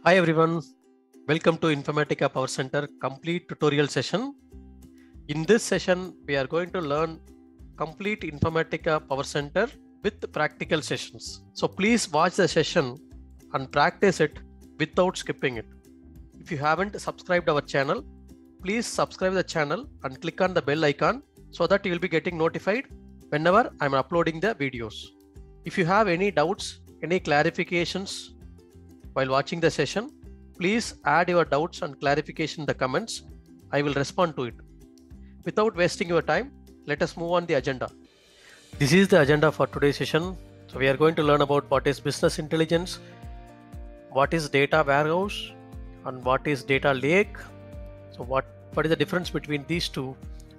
Hi everyone, welcome to Informatica PowerCenter complete tutorial session. In this session, we are going to learn complete Informatica PowerCenter with practical sessions. So please watch the session and practice it without skipping it. If you haven't subscribed our channel, please subscribe the channel and click on the bell icon so that you will be getting notified whenever I'm uploading the videos. If you have any doubts, any clarifications while watching the session, please add your doubts and clarification in the comments. I will respond to it. Without wasting your time, let us move on the agenda. This is the agenda for today's session. So we are going to learn about what is business intelligence, what is data warehouse, and what is data lake. So what is the difference between these two,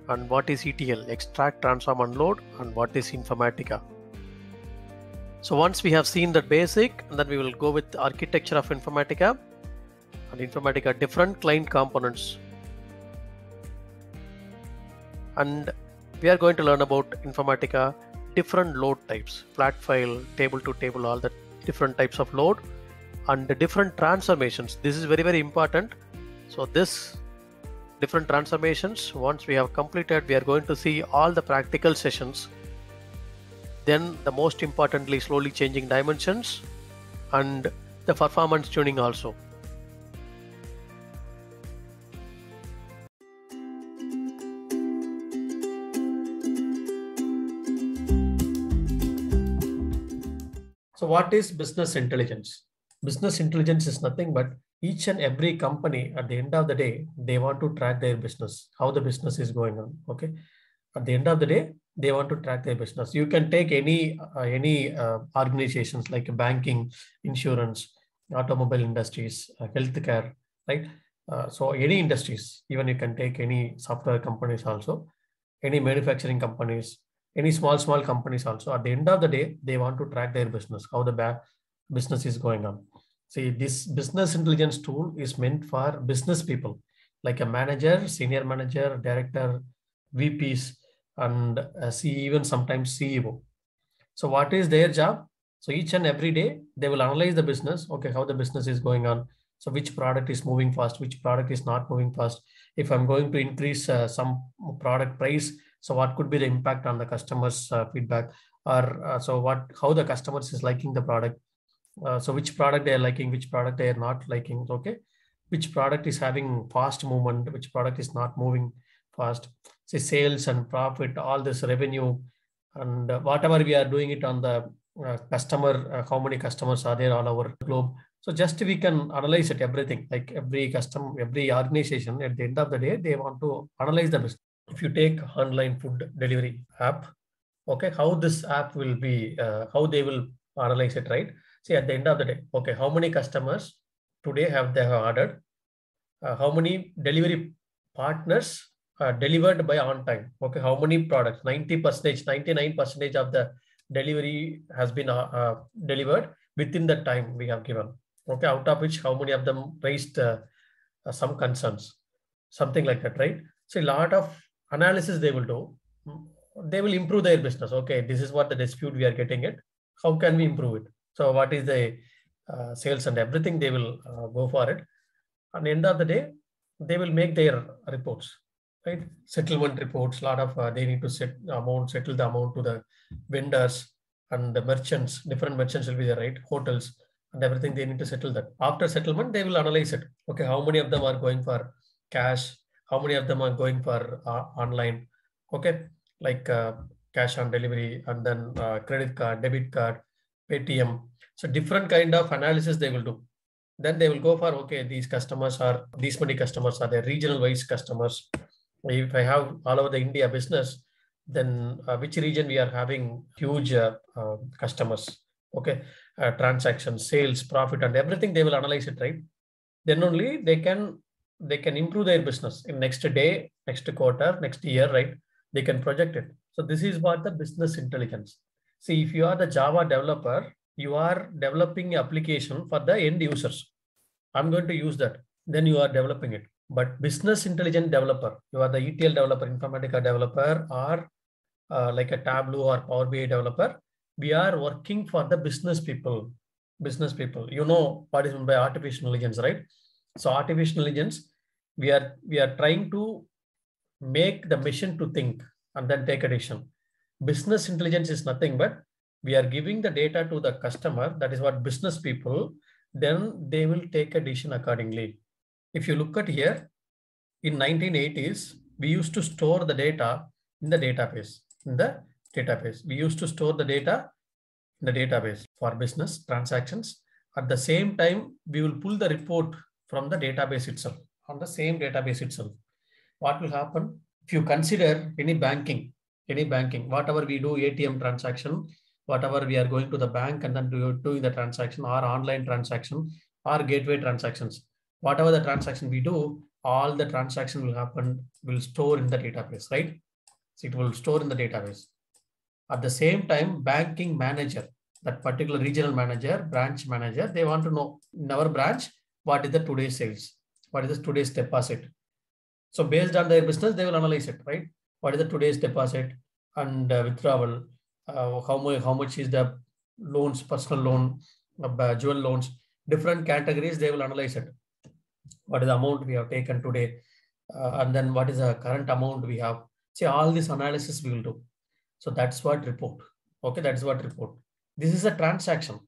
and what is ETL, extract, transform, and load, and what is Informatica. So once we have seen the basic, and then we will go with the architecture of Informatica and Informatica different client components. And we are going to learn about Informatica different load types, flat file, table to table, all the different types of load and the different transformations. This is very, very important. So this different transformations, once we have completed, we are going to see all the practical sessions. Then the most importantly, slowly changing dimensions and the performance tuning also. So what is business intelligence? Business intelligence is nothing but each and every company at the end of the day, they want to track their business, how the business is going on. Okay. At the end of the day, they want to track their business. You can take any organizations like banking, insurance, automobile industries, healthcare, right? So any industries, even you can take any software companies also, any manufacturing companies, any small companies also. At the end of the day, they want to track their business, how the business is going on. See, this business intelligence tool is meant for business people, like a manager, senior manager, director, VPs, and even sometimes CEO. So what is their job? So each and every day, they will analyze the business. Okay, how the business is going on. So which product is moving fast, which product is not moving fast. If I'm going to increase some product price, so what could be the impact on the customer's feedback, or how the customers is liking the product. So which product they are liking, which product they are not liking. Okay, which product is having fast movement, which product is not moving fast. Say sales and profit, all this revenue, and whatever we are doing it on the customer, how many customers are there all over the globe. So just we can analyze it, everything, like every customer, every organization at the end of the day, they want to analyze the business. If you take online food delivery app, okay, how this app will be, how they will analyze it, right? See, at the end of the day, okay, how many customers today they have ordered, how many delivery partners delivered by on time. Okay, how many products? 90%, 99% of the delivery has been delivered within the time we have given. Okay, out of which how many of them raised some concerns, something like that, right? So a lot of analysis they will do. They will improve their business. Okay, this is what the dispute we are getting it. How can we improve it? So what is the sales and everything? They will go for it. At the end of the day, they will make their reports, right? Settlement reports, a lot of they need to settle the amount to the vendors and the merchants. Different merchants will be there, right? Hotels and everything, they need to settle that. After settlement, they will analyze it. Okay, how many of them are going for cash? How many of them are going for online? Okay, like cash on delivery, and then credit card, debit card, Paytm. So different kind of analysis they will do. Then they will go for, okay, these many customers are there, regional wise customers. If I have all over the India business, then which region we are having huge customers, okay, transactions, sales, profit, and everything, they will analyze it, right? Then only they can improve their business in next day, next quarter, next year, right? They can project it. So this is what the business intelligence. See, if you are the Java developer, you are developing an application for the end users. I'm going to use that. Then you are developing it. But business intelligence developer, you are the ETL developer, Informatica developer, or like a Tableau or Power BI developer, we are working for the business people. Business people. You know what is meant by artificial intelligence, right? So artificial intelligence, we are trying to make the machine to think and then take a decision. Business intelligence is nothing but we are giving the data to the customer. That is what business people, then they will take a decision accordingly. If you look at here, in 1980s, we used to store the data in the database. In the database, we used to store the data in the database for business transactions. At the same time, we will pull the report from the database itself, on the same database itself. What will happen? If you consider any banking, whatever we do, ATM transaction, whatever we are going to the bank and then doing the transaction or online transaction or gateway transactions, whatever the transaction we do, all the transaction will store in the database, right? So it will store in the database. At the same time, banking manager, that particular regional manager, branch manager, they want to know in our branch, what is the today's sales? What is the today's deposit? So based on their business, they will analyze it, right? What is the today's deposit and withdrawal? How much is the loans, personal loan, jewel loans, different categories, they will analyze it. What is the amount we have taken today? And then what is the current amount we have? See, all this analysis we will do. So that's what report. Okay, that's what report. This is a transaction.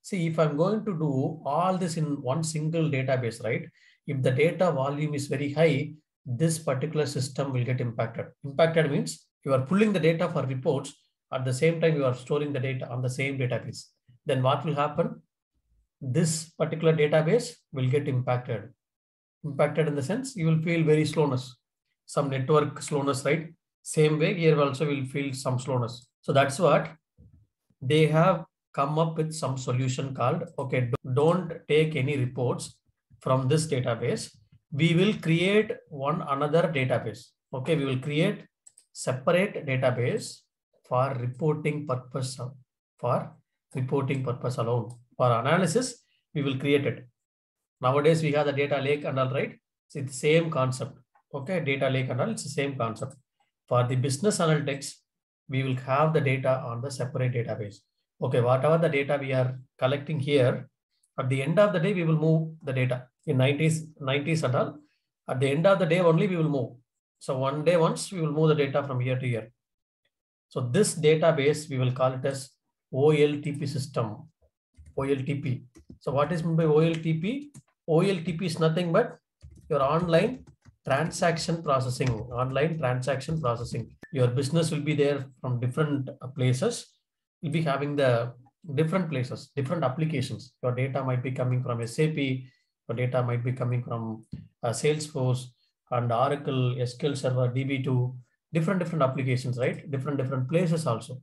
See, if I'm going to do all this in one single database, right? If the data volume is very high, this particular system will get impacted. Impacted means you are pulling the data for reports. At the same time, you are storing the data on the same database. Then what will happen? This particular database will get impacted. Impacted in the sense you will feel very slowness, some network slowness, right? Same way here also will feel some slowness. So that's what they have come up with, some solution called, okay, don't take any reports from this database. We will create one another database. Okay, we will create separate database for reporting purpose, alone. For analysis, we will create it. Nowadays, we have the data lake and all, right? So it's the same concept. Okay, data lake and all, it's the same concept. For the business analytics, we will have the data on the separate database. Okay, whatever the data we are collecting here, at the end of the day, we will move the data. In 90s and all, at the end of the day only we will move. So one day once we will move the data from here to here. So this database, we will call it as OLTP system. OLTP. So what is meant by OLTP? OLTP is nothing but your online transaction processing. Online transaction processing. Your business will be there from different places. You'll be having the different places, different applications. Your data might be coming from SAP. Your data might be coming from Salesforce and Oracle, SQL Server, DB2, different applications, right? Different places also.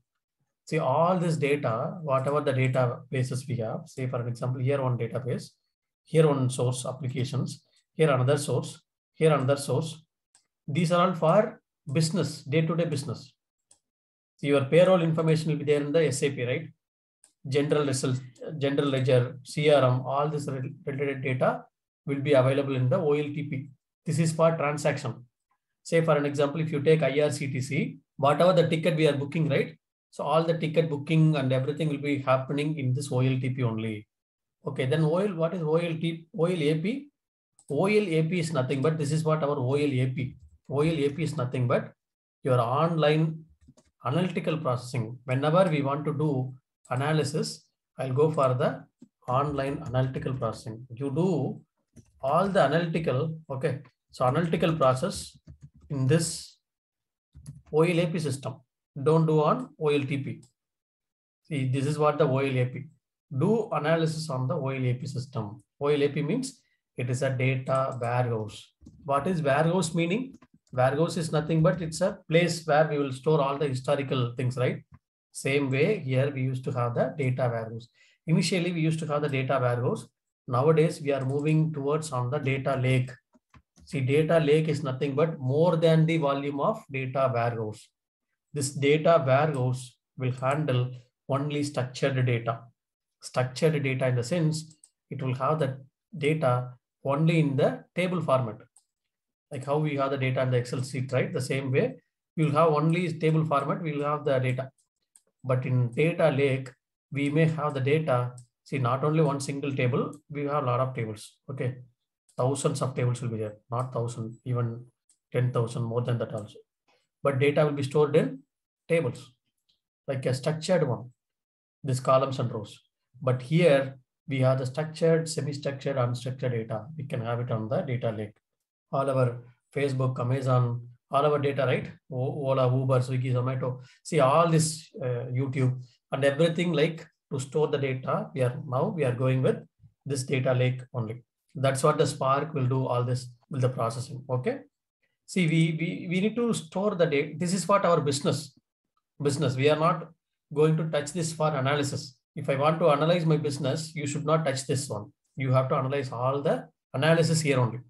See, all this data, whatever the databases we have, say for example, here one database, here one source applications, here another source, here another source. These are all for business, day-to-day business. So your payroll information will be there in the SAP, right? General ledger, CRM, all this related data will be available in the OLTP. This is for transaction. Say for an example, if you take IRCTC, whatever the ticket we are booking, right? So all the ticket booking and everything will be happening in this OLTP only. Okay, then what is OLAP? OLAP is nothing but this is what our OLAP. OLAP is nothing but your online analytical processing. Whenever we want to do analysis, I'll go for the online analytical processing. You do all the analytical, okay. So analytical process in this OLAP system. Don't do on OLTP. See, this is what the OLAP. Do analysis on the OLAP system. OLAP means it is a data warehouse. What is warehouse meaning? Warehouse is nothing but it's a place where we will store all the historical things, right? Same way here we used to have the data warehouse. Initially we used to have the data warehouse. Nowadays we are moving towards on the data lake. See, data lake is nothing but more than the volume of data warehouse. This data warehouse will handle only structured data. Structured data in the sense it will have the data only in the table format. Like how we have the data in the Excel sheet, right? The same way we will have only table format, we will have the data. But in data lake, we may have the data See, not only one single table, we have a lot of tables. Okay. Thousands of tables will be there, not 1,000, even 10,000, more than that also. But data will be stored in tables, like a structured one, this columns and rows. But here we have the structured, semi-structured, unstructured data. We can have it on the data lake. All our Facebook, Amazon, all our data, right? Ola, Uber, Swiggy, Zomato. See all this YouTube and everything, like to store the data. We are going with this data lake only. That's what the Spark will do, all this with the processing. Okay. See, we need to store the data. This is what our business. We are not going to touch this for analysis. If I want to analyze my business, you should not touch this one. You have to analyze all the analysis here only.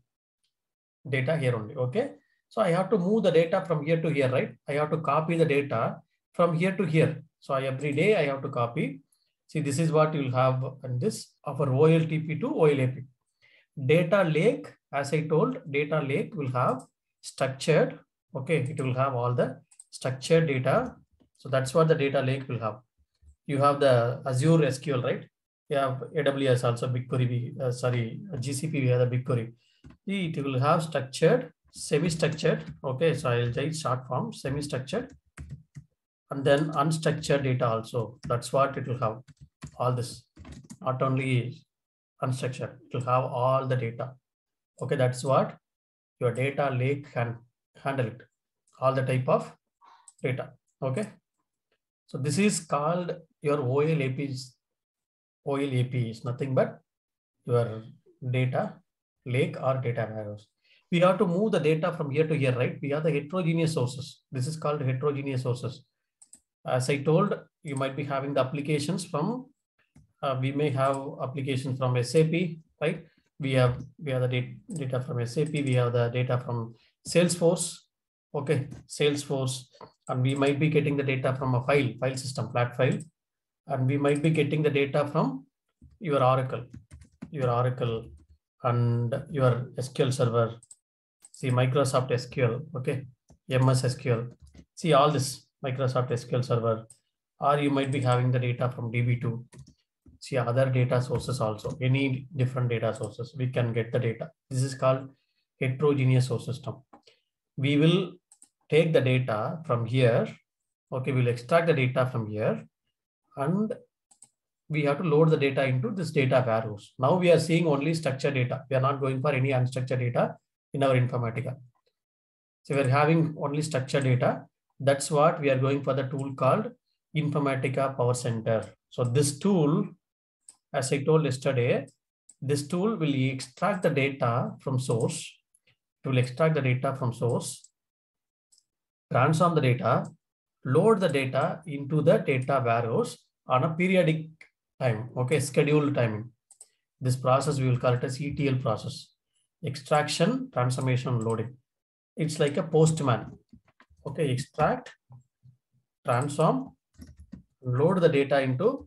Data here only. Okay. So I have to move the data from here to here, right? I have to copy the data from here to here. So every day I have to copy. See, this is what you will have in this of our OLTP to OLAP. Data lake, as I told, data lake will have structured. Okay. It will have all the structured data. So that's what the data lake will have. You have the Azure SQL, right? You have AWS also, BigQuery, GCP, we have the BigQuery. It will have structured, semi-structured. Okay, so I'll write short form, semi-structured, and then unstructured data also. That's what it will have. All this, not only unstructured, it will have all the data. Okay, that's what your data lake can handle it. All the type of data. Okay. So this is called your OLAP. OLAP is nothing but your data lake or data warehouse. We have to move the data from here to here, right? We have the heterogeneous sources. This is called heterogeneous sources. As I told, you might be having the applications from, we may have applications from SAP, right? We have the data from SAP. We have the data from Salesforce. Okay, Salesforce. And we might be getting the data from a file system, flat file. And we might be getting the data from your Oracle and your SQL server. See, Microsoft SQL, okay, MS SQL. See all this, Microsoft SQL server, or you might be having the data from DB2. See other data sources also, any different data sources, we can get the data. This is called heterogeneous source system. We will take the data from here. Okay, we'll extract the data from here and we have to load the data into this data warehouse. Now we are seeing only structured data. We are not going for any unstructured data in our Informatica. So we're having only structured data. That's what we are going for the tool called Informatica PowerCenter. So this tool, as I told yesterday, this tool will extract the data from source. It will extract the data from source, transform the data, load the data into the data warehouse on a periodic time, okay, scheduled timing. This process we will call it as ETL process. Extraction, transformation, loading. It's like a postman. Okay, extract, transform, load the data into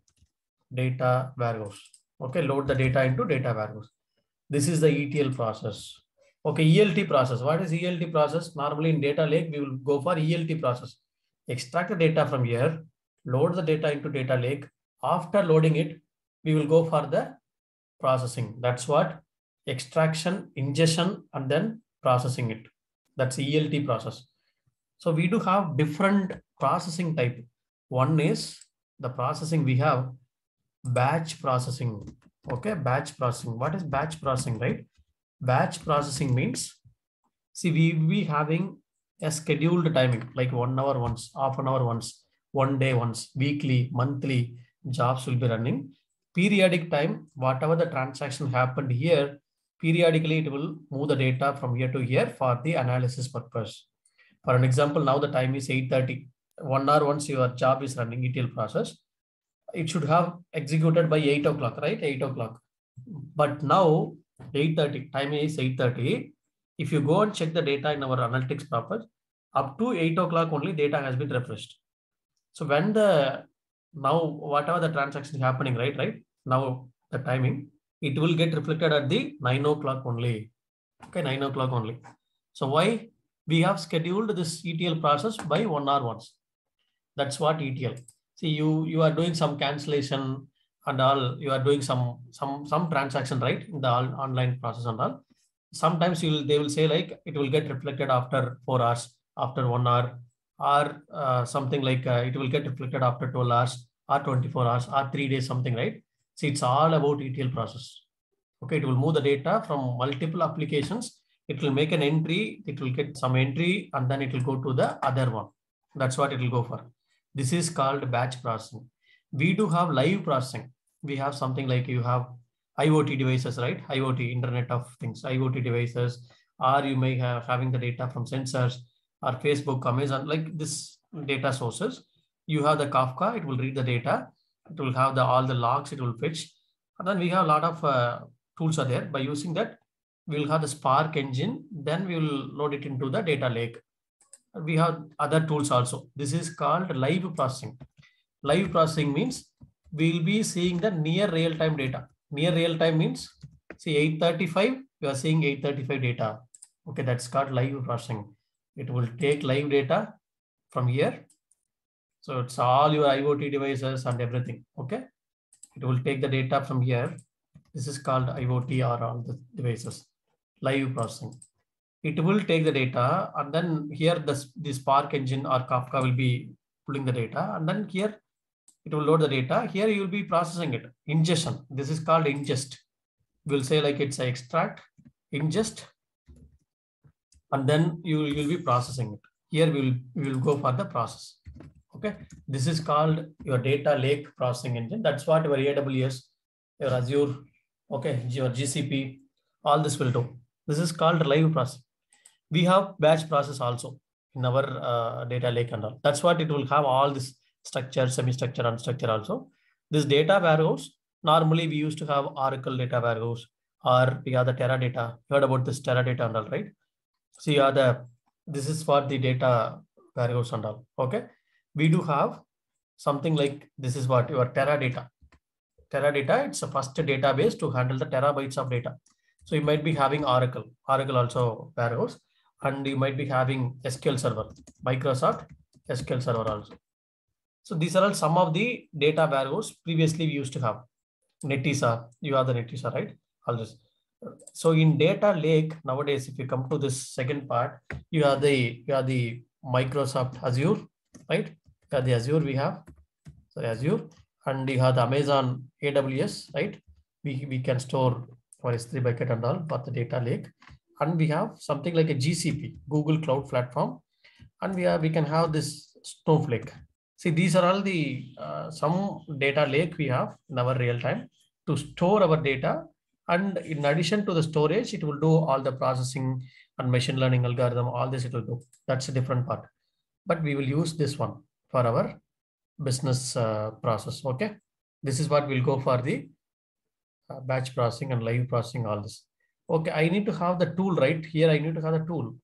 data warehouse. Okay, load the data into data warehouse. This is the ETL process. Okay, ELT process. What is ELT process? Normally in data lake, we will go for ELT process. Extract the data from here, load the data into data lake. After loading it, we will go for the processing. That's what extraction, ingestion, and then processing it. That's ELT process. So we do have different processing type. One is the processing we have batch processing. Okay, batch processing. What is batch processing, right? Batch processing means, see, we will be having a scheduled timing, like 1 hour once, half an hour once, 1 day once, weekly, monthly jobs will be running. Periodic time, whatever the transaction happened here, periodically it will move the data from here to here for the analysis purpose. For an example, now the time is 8:30. 1 hour once your job is running ETL process, it should have executed by 8 o'clock, right? 8 o'clock. But now 8:30, time is 8:30. If you go and check the data in our analytics purpose, up to 8 o'clock only data has been refreshed. So when now whatever the transaction is happening, right? Now the timing, it will get reflected at the 9 o'clock only. Okay, 9 o'clock only. So why? We have scheduled this ETL process by 1 hour once. That's what ETL. See, you are doing some cancellation, and all, you are doing some transaction, right, in the online process and all. Sometimes they will say like it will get reflected after 4 hours, after 1 hour, or something like it will get reflected after 12 hours or 24 hours or 3 days, something, right? See, it's all about ETL process. Okay, it will move the data from multiple applications. It will make an entry, it will get some entry, and then it will go to the other one. That's what it will go for. This is called batch processing. We do have live processing. We have something like you have IoT devices, right? IoT, Internet of Things, IoT devices, or you may have having the data from sensors or Facebook, Amazon, like this data sources. You have the Kafka, it will read the data. It will have all the logs, it will fetch. And then we have a lot of tools are there. By using that, we'll have the Spark engine, then we will load it into the data lake. We have other tools also. This is called live processing. Live processing means we'll be seeing the near real-time data. Near real-time means, see 8:35, we are seeing 8:35 data. Okay, that's called live processing. It will take live data from here. So it's all your IoT devices and everything. Okay, it will take the data from here. This is called IoT or all the devices. Live processing. It will take the data, and then here the Spark engine or Kafka will be pulling the data, and then here it will load the data. Here you will be processing it. Ingestion. This is called ingest. We'll say like it's an extract, ingest, and then you will be processing it. Here we will go for the process. Okay. This is called your data lake processing engine. That's what your AWS, your Azure, okay, your GCP, all this will do. This is called live processing. We have batch process also in our data lake and all. That's what it will have all this structure, semi-structure, unstructured also. This data warehouse, normally we used to have Oracle data warehouse, or we have the Teradata. You heard about this Teradata and all, right? So you have this is for the data warehouse and all. Okay. We do have something like this is what your Teradata. Teradata, it's the first database to handle the terabytes of data. So you might be having Oracle also warehouse, and you might be having SQL Server, Microsoft SQL Server also. So these are all some of the data warehouse previously we used to have. Netisa, you have the Netisa, right? All this. So in data lake nowadays, if you come to this second part, you have the Microsoft Azure, right? You have the Azure we have, so Azure, and you have the Amazon AWS, right? We can store for S3 bucket and all for the data lake. And we have something like a GCP, Google Cloud Platform, and we can have this Snowflake. See, these are all the some data lake we have in our real time to store our data. And in addition to the storage, it will do all the processing and machine learning algorithm, all this it will do. That's a different part. But we will use this one for our business process. Okay. This is what we'll go for the batch processing and live processing, all this. Okay. I need to have the tool, right? Here I need to have the tool.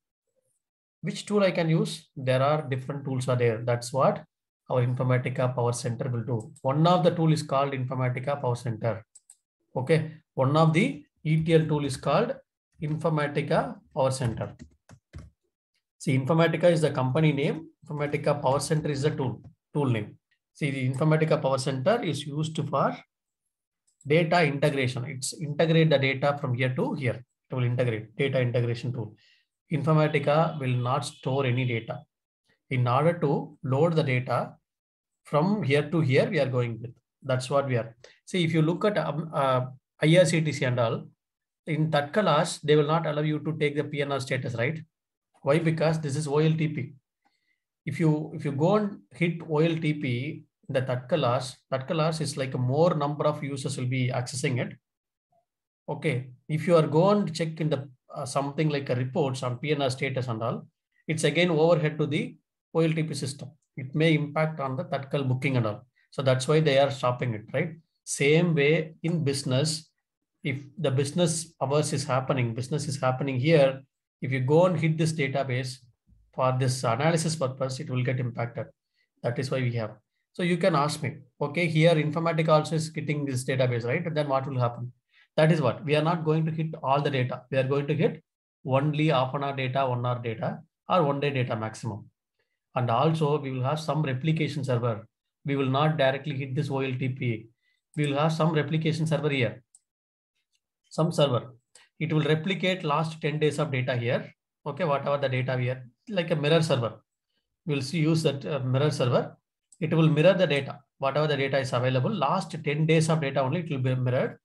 Which tool I can use? There are different tools are there. That's what our Informatica PowerCenter will do. One of the tool is called Informatica PowerCenter. Okay. One of the ETL tool is called Informatica PowerCenter. See, Informatica is the company name. Informatica PowerCenter is the tool name. See, the Informatica PowerCenter is used for data integration. It's integrate the data from here to here. It will integrate data integration tool. Informatica will not store any data. In order to load the data from here to here, we are going with. That's what we are. See, if you look at IRCTC and all, in that class, they will not allow you to take the PNR status, right? Why? Because this is OLTP. If you go and hit OLTP, the that class is like a more number of users will be accessing it. Okay. If you are going to check in the something like a reports on PNR status and all, it's again overhead to the OLTP system. It may impact on the Tatkal booking and all. So that's why they are stopping it, right? Same way in business, if the business hours is happening, business is happening here, if you go and hit this database for this analysis purpose, it will get impacted. That is why we have. So you can ask me, okay, here Informatica also is getting this database, right? And then what will happen? That is what we are not going to hit all the data. We are going to hit only half an hour data, 1 hour data, or 1 day data maximum. And also we will have some replication server. We will not directly hit this OLTP. We will have some replication server here. Some server. It will replicate last 10 days of data here. Okay, whatever the data we are, like a mirror server. We'll see use that mirror server. It will mirror the data. Whatever the data is available, last 10 days of data only it will be mirrored.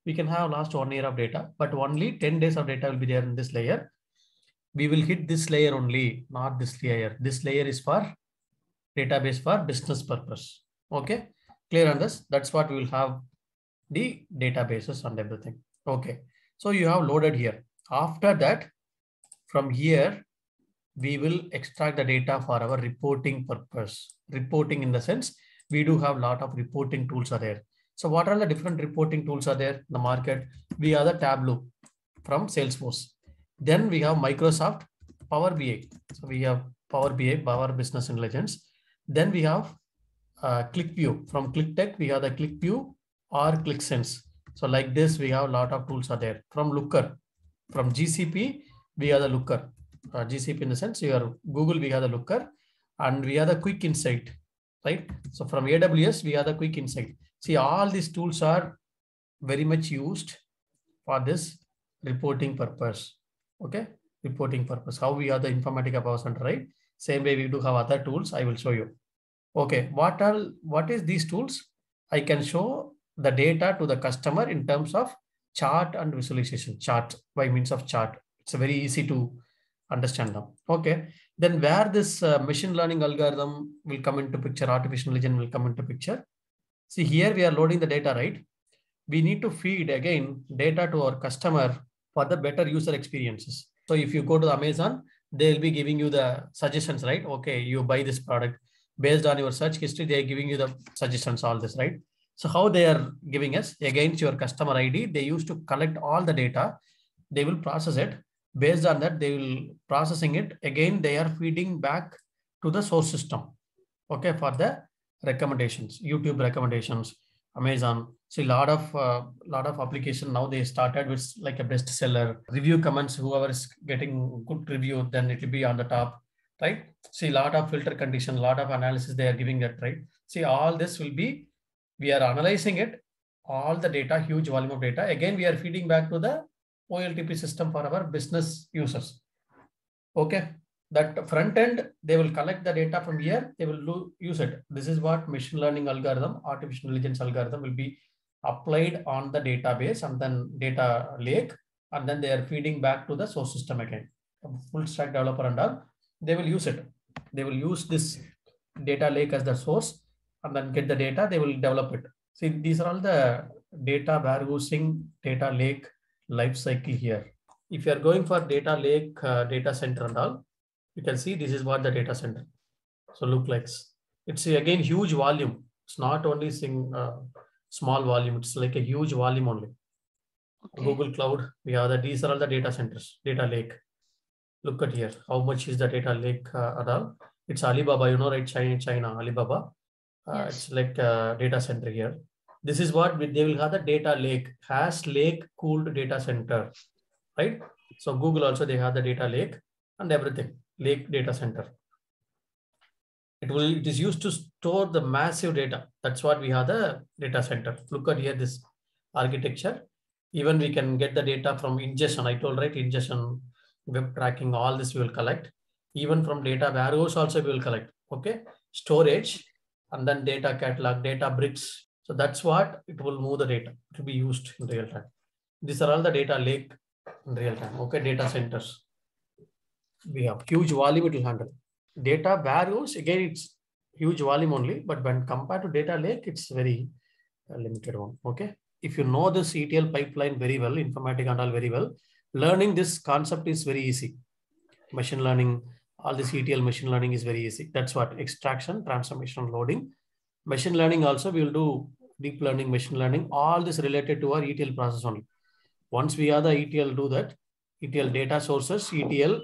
We can have last 1 year of data, but only 10 days of data will be there in this layer. We will hit this layer only, not this layer. This layer is for database for business purpose. Okay, clear on this? That's what we will have the databases and everything. Okay, so you have loaded here. After that, from here, we will extract the data for our reporting purpose. Reporting in the sense, we do have a lot of reporting tools are there. So what are the different reporting tools are there in the market? We have the Tableau from Salesforce. Then we have Microsoft Power BI. So we have Power BI, Power Business Intelligence. Then we have ClickView. From ClickTech, we have the ClickView or ClickSense. So like this, we have a lot of tools are there. From Looker, from GCP, we have the Looker. GCP in the sense, your Google, we have the Looker, and we have the Quick Insight, right? So from AWS, we have the Quick Insight. See, all these tools are very much used for this reporting purpose. Okay, reporting purpose. How we have the Informatica PowerCenter, right? Same way we do have other tools. I will show you. Okay, what is these tools? I can show the data to the customer in terms of chart and visualization. Chart by means of chart. It's very easy to understand now. Okay, then where this machine learning algorithm will come into picture, artificial intelligence will come into picture. See, here we are loading the data, right? We need to feed again data to our customer for the better user experiences. So if you go to Amazon, they'll be giving you the suggestions, right? Okay, you buy this product based on your search history. They're giving you the suggestions, all this, right? So how they are giving us against your customer ID, they used to collect all the data. They will process it. Based on that, they will processing it. Again, they are feeding back to the source system. Okay, for the recommendations, YouTube recommendations, Amazon. See, lot of application now they started with like a bestseller review comments. Whoever is getting good review, then it will be on the top, right? See, lot of filter condition, lot of analysis they are giving that, right? See, all this will be, we are analyzing it, all the data, huge volume of data. Again, we are feeding back to the OLTP system for our business users. Okay, that front end, they will collect the data from here, they will use it. This is what machine learning algorithm, artificial intelligence algorithm will be applied on the database and then data lake, and then they are feeding back to the source system again. Full stack developer and all, they will use it. They will use this data lake as the source and then get the data, they will develop it. See, these are all the data warehousing, data lake life cycle here. If you are going for data lake, data center and all, you can see this is what the data center so look like. It's again huge volume. It's not only small volume. It's like a huge volume only. Okay. Google Cloud, we have the, these are all the data centers, data lake. Look at here, how much is the data lake at all? It's Alibaba, you know, right? China, Alibaba. Yes. It's like a data center here. This is what they will have the data lake, has lake cooled data center, right? So Google also, they have the data lake and everything, lake data center. It is used to store the massive data. That's what we have the data center. Look at here, this architecture. Even we can get the data from ingestion. I told, right, ingestion, web tracking, all this we will collect. Even from data warehouse also we will collect. Okay, storage and then data catalog, data bricks. So that's what it will move the data to be used in real time. These are all the data lake in real time. Okay, data centers. We have huge volume it will handle. Data warehouse, again, it's huge volume only, but when compared to data lake, it's very limited one. Okay. If you know this ETL pipeline very well, Informatica and all very well, learning this concept is very easy. Machine learning, all this ETL machine learning is very easy. That's what extraction, transformation, loading. Machine learning also, we will do deep learning, machine learning, all this related to our ETL process only. Once we have the ETL, do that, ETL data sources, ETL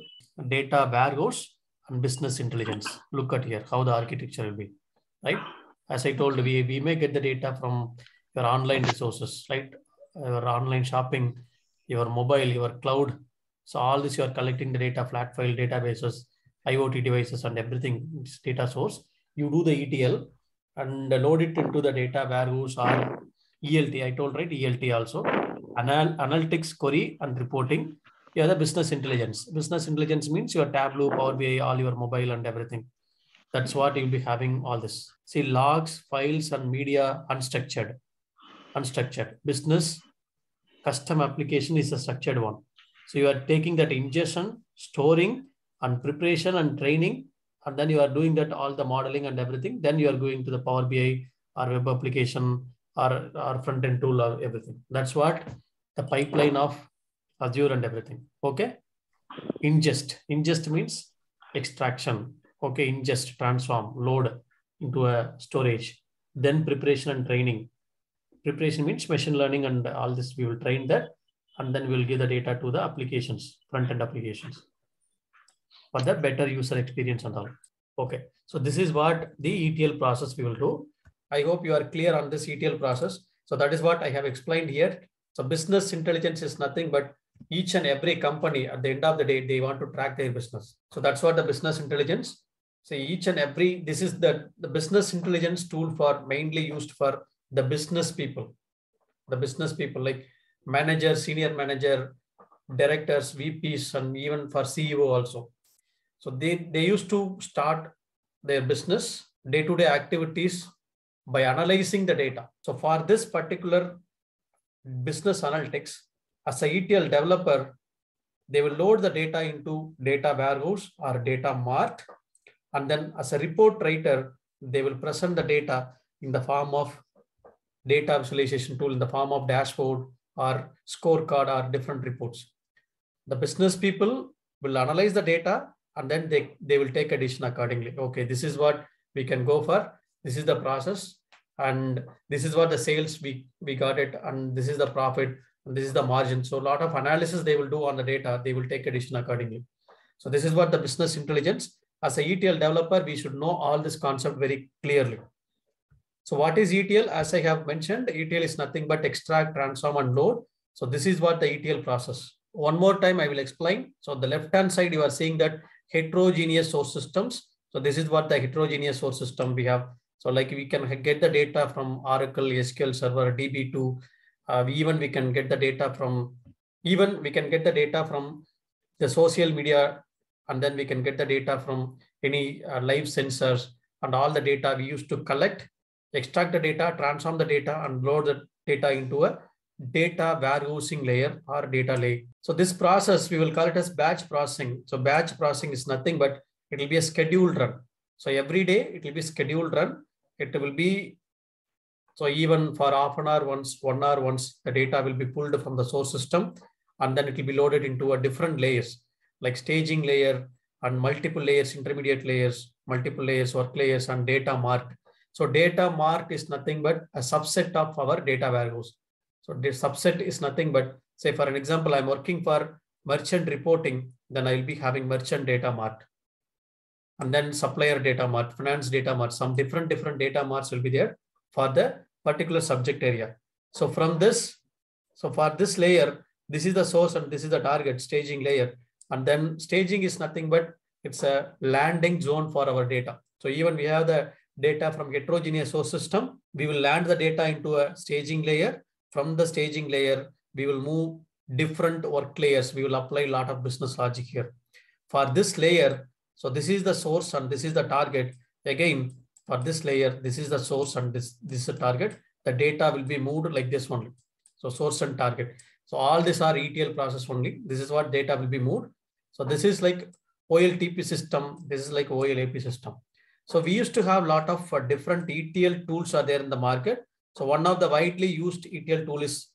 data warehouse, and business intelligence. Look at here, how the architecture will be, right? As I told, we may get the data from your online resources, right? Your online shopping, your mobile, your cloud. So all this, you are collecting the data, flat file databases, IoT devices and everything, it's data source. You do the ETL and load it into the data warehouse or ELT, I told, right? ELT also. Analytics, query, and reporting. You have the business intelligence. Business intelligence means your Tableau, Power BI, all your mobile and everything. That's what you'll be having all this. See, logs, files, and media unstructured. Unstructured. Business custom application is a structured one. So you are taking that ingestion, storing, and preparation and training, and then you are doing that all the modeling and everything. Then you are going to the Power BI or web application or front end tool or everything. That's what the pipeline of Azure and everything. Okay. Ingest means extraction. Okay. Ingest, transform, load into a storage. Then preparation and training. Preparation means machine learning and all this. We will train that, and then we'll give the data to the applications, front end applications, for the better user experience and all. Okay. So this is what the ETL process we will do. I hope you are clear on this ETL process. So that is what I have explained here. So business intelligence is nothing but each and every company at the end of the day, they want to track their business. So that's what the business intelligence. So each and every, this is the business intelligence tool for mainly used for the business people like manager, senior manager, directors, VPs, and even for CEO also. So they used to start their business day-to-day activities by analyzing the data. So for this particular business analytics, as a ETL developer, they will load the data into data warehouse or data mart. And then as a report writer, they will present the data in the form of data visualization tool, in the form of dashboard or scorecard or different reports. The business people will analyze the data and then they will take a decision accordingly. Okay, this is what we can go for. This is the process. And this is what the sales we got it. And this is the profit. And this is the margin. So a lot of analysis they will do on the data. They will take a decision accordingly. So this is what the business intelligence. As a ETL developer, we should know all this concept very clearly. So what is ETL? As I have mentioned, ETL is nothing but extract, transform, and load. So this is what the ETL process. One more time, I will explain. So the left-hand side, you are seeing that heterogeneous source systems. So this is what the heterogeneous source system we have. So like we can get the data from Oracle, SQL Server, DB2. We can get the data from the social media, and then we can get the data from any live sensors and all the data we used to collect, extract the data, transform the data, and load the data into a data warehousing layer or data lake. So this process, we will call it as batch processing. So batch processing is nothing but it will be a scheduled run. So every day it will be scheduled run. It will be, so even for half an hour once, 1 hour once, the data will be pulled from the source system, and then it will be loaded into a different layers like staging layer and multiple layers, intermediate layers, multiple layers, work layers, and data mart. So data mart is nothing but a subset of our data warehouse. So the subset is nothing but, say for an example, I'm working for merchant reporting, then I'll be having merchant data mart. And then supplier data mart, finance data mart, some different data marts will be there for the particular subject area. So from this, so for this layer, this is the source and this is the target staging layer. And then staging is nothing but it's a landing zone for our data. So even we have the data from heterogeneous source system, we will land the data into a staging layer. From the staging layer, we will move different work layers. We will apply a lot of business logic here. For this layer, so this is the source and this is the target. Again, for this layer, this is the source and this is the target. The data will be moved like this only. So source and target. So all these are ETL process only. This is what data will be moved. So this is like OLTP system. This is like OLAP system. So we used to have a lot of different ETL tools are there in the market. So one of the widely used ETL tool is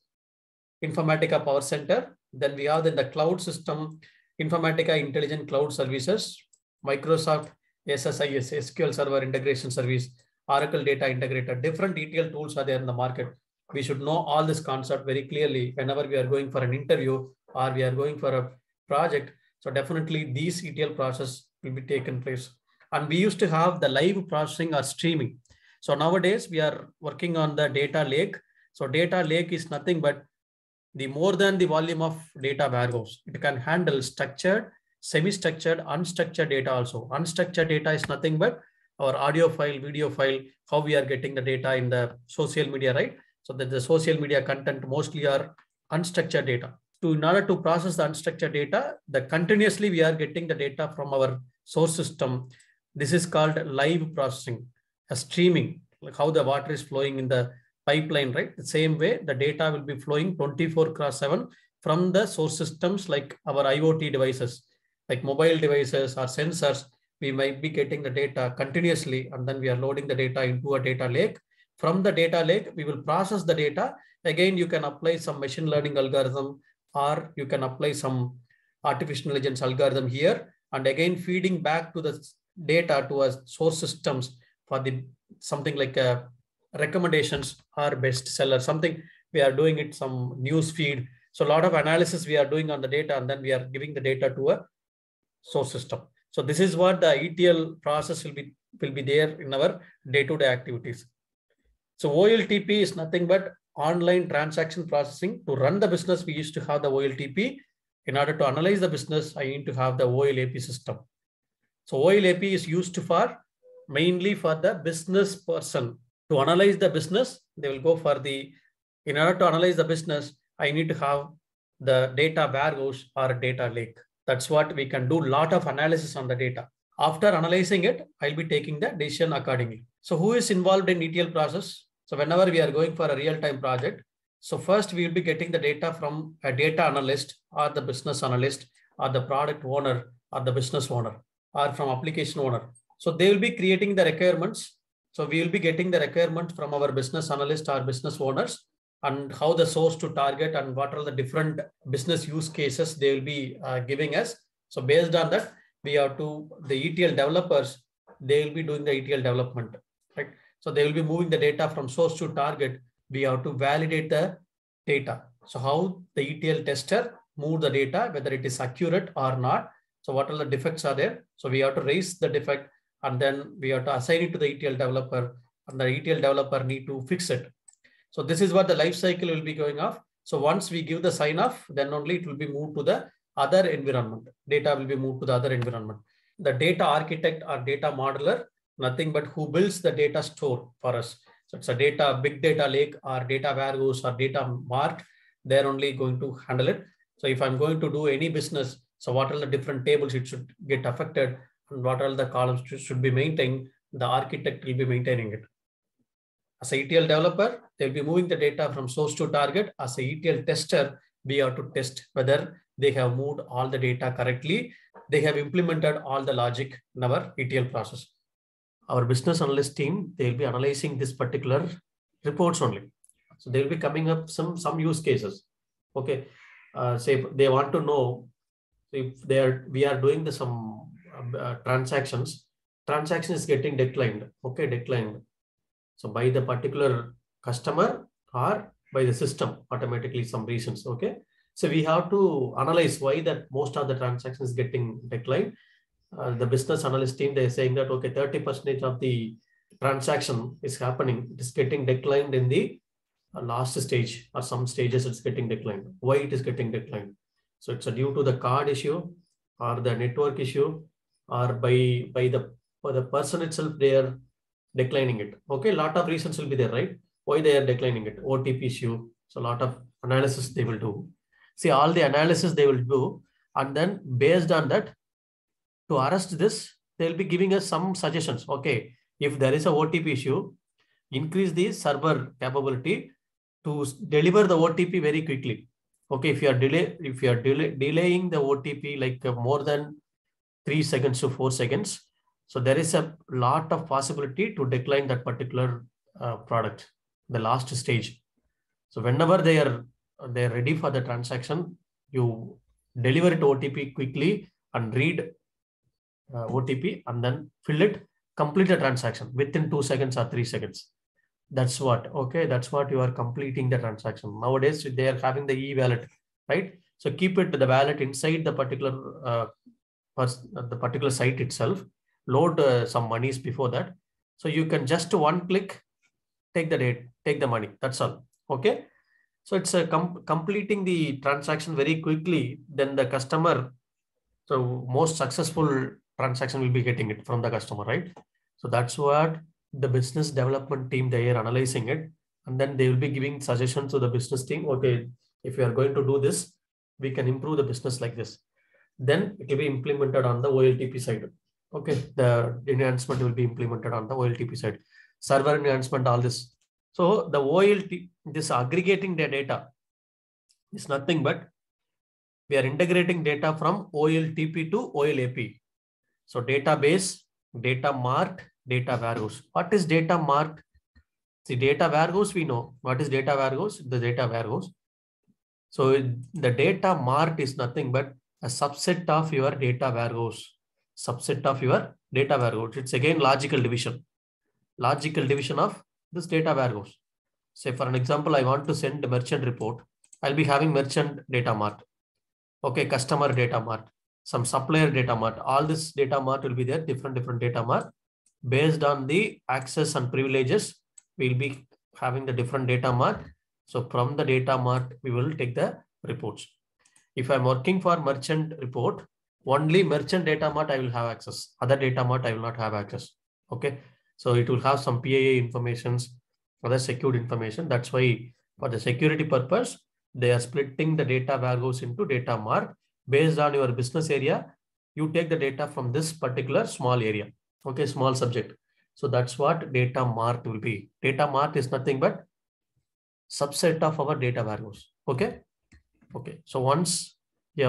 Informatica PowerCenter. Then we have in the cloud system, Informatica Intelligent Cloud Services, Microsoft SSIS, SQL Server Integration Service, Oracle Data Integrator. Different ETL tools are there in the market. We should know all this concept very clearly whenever we are going for an interview or we are going for a project. So definitely these ETL process will be taken place. And we used to have the live processing or streaming. So nowadays we are working on the data lake. So data lake is nothing but the more than the volume of data warehouse. It can handle structured, semi-structured, unstructured data also. Unstructured data is nothing but our audio file, video file, how we are getting the data in the social media, right? So that the social media content mostly are unstructured data. So in order to process the unstructured data, continuously we are getting the data from our source system. This is called live processing, a streaming, like how the water is flowing in the pipeline, right? The same way the data will be flowing 24/7 from the source systems like our IoT devices, like mobile devices or sensors. We might be getting the data continuously, and then we are loading the data into a data lake. From the data lake, we will process the data. Again, you can apply some machine learning algorithm, or you can apply some artificial intelligence algorithm here, and again feeding back to the data to our source systems for the something like recommendations or bestseller, something we are doing it, some news feed. So a lot of analysis we are doing on the data, and then we are giving the data to a source system. So this is what the ETL process will be there in our day-to-day activities. So OLTP is nothing but online transaction processing. To run the business, we used to have the OLTP. In order to analyze the business, I need to have the OLAP system. So OLAP is used for mainly for the business person. To analyze the business, they will go for in order to analyze the business, I need to have the data warehouse or data lake. That's what we can do a lot of analysis on the data. After analyzing it, I'll be taking the decision accordingly. So who is involved in ETL process? So whenever we are going for a real-time project, so first we will be getting the data from a data analyst or the business analyst or the product owner or the business owner or from application owner. So they will be creating the requirements. So we will be getting the requirements from our business analyst or business owners, and how the source to target and what are the different business use cases they will be giving us. So based on that, we have to, the ETL developers, they will be doing the ETL development, right? So they will be moving the data from source to target. We have to validate the data. So how the ETL tester move the data, whether it is accurate or not. So what are the defects are there? So we have to raise the defect, and then we have to assign it to the ETL developer, and the ETL developer need to fix it. So this is what the life cycle will be going off. So once we give the sign off, then only it will be moved to the other environment. Data will be moved to the other environment. The data architect or data modeler, nothing but who builds the data store for us. So it's a big data lake or data warehouse or data mart. They're only going to handle it. So if I'm going to do any business, so what are the different tables it should get affected, and what are the columns should be maintained, the architect will be maintaining it. As a ETL developer, they'll be moving the data from source to target. As a ETL tester, we have to test whether they have moved all the data correctly. They have implemented all the logic in our ETL process. Our business analyst team, they'll be analyzing this particular reports only. So they'll be coming up some use cases. Okay, say they want to know if we are doing some transactions. Transaction is getting declined. Okay, declined. So by the particular customer or by the system, automatically some reasons. Okay. So we have to analyze why that most of the transactions getting declined. The business analyst team, they're saying that, okay, 30% of the transaction is happening. It is getting declined in the last stage, or some stages it's getting declined. Why it is getting declined? So it's due to the card issue or the network issue, or by the person itself, they are declining it. Okay, a lot of reasons will be there, right? Why they are declining it? OTP issue. So a lot of analysis they will do. See, all the analysis they will do, and then based on that, to arrest this, they'll be giving us some suggestions. Okay, if there is a OTP issue, increase the server capability to deliver the OTP very quickly. Okay, if you are delaying the OTP like more than 3 seconds to 4 seconds, so there is a lot of possibility to decline that particular product, the last stage. So whenever they're ready for the transaction, you deliver it OTP quickly and read OTP and then fill it, complete the transaction within 2 seconds or 3 seconds. That's what, okay, that's what you are completing the transaction. Nowadays, they are having the e-wallet, right? So keep it the wallet inside the particular site itself. Load some monies before that. So you can just one click, take the money. That's all. Okay. So it's completing the transaction very quickly. Then the customer, so most successful transaction will be getting it from the customer, right? So that's what the business development team, they are analyzing it, And then they will be giving suggestions to the business team. Okay, if we are going to do this, we can improve the business like this. Then it will be implemented on the OLTP side. Okay, the enhancement will be implemented on the OLTP side. Server enhancement, all this. So the OLT, this aggregating the data is nothing but we are integrating data from OLTP to OLAP. So database, data mart, data warehouse. What is data mart? See, data warehouse, we know. What is data warehouse? The data warehouse. So the data mart is nothing but a subset of your data warehouse. Subset of your data warehouse. It's again logical division. Logical division of this data warehouse. Say for an example, I want to send a merchant report. I'll be having merchant data mart. Okay, customer data mart, some supplier data mart. All this data mart will be there, different data mart. Based on the access and privileges, we'll be having the different data mart. So from the data mart, we will take the reports. If I'm working for merchant report, only merchant data mart I will have access. Other data mart I will not have access. Okay, so it will have some PII informations, other secured information. That's why for the security purpose, they are splitting the data warehouse into data mart. Based on your business area, you take the data from this particular small area. Okay, small subject. So that's what data mart will be. Data mart is nothing but subset of our data warehouse. Okay. Okay. So once we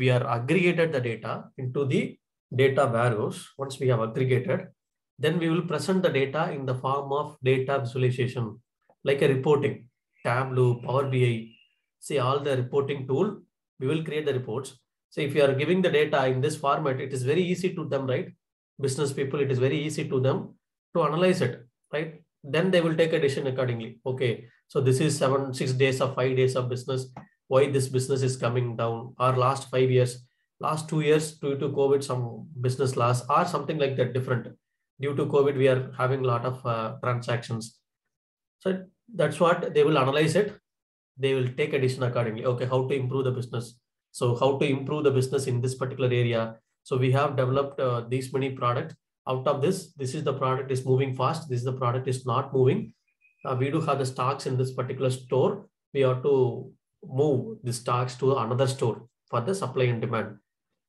have aggregated the data into the data warehouse. Once we have aggregated, then we will present the data in the form of data visualization, like a reporting, Tableau, Power BI. See, all the reporting tool, we will create the reports. So if you are giving the data in this format, it is very easy to them, right? Business people, it is very easy to them to analyze it, right? Then they will take a decision accordingly. Okay, so this is 6 days or 5 days of business. Why this business is coming down? Or last 5 years, last 2 years due to COVID, some business loss or something like that different. Due to COVID, we are having a lot of transactions. So that's what they will analyze it. They will take a decision accordingly. Okay, how to improve the business. So how to improve the business in this particular area. So we have developed these many products. Out of this is the product is moving fast. This is the product is not moving. We do have the stocks in this particular store. We have to move the stocks to another store for the supply and demand.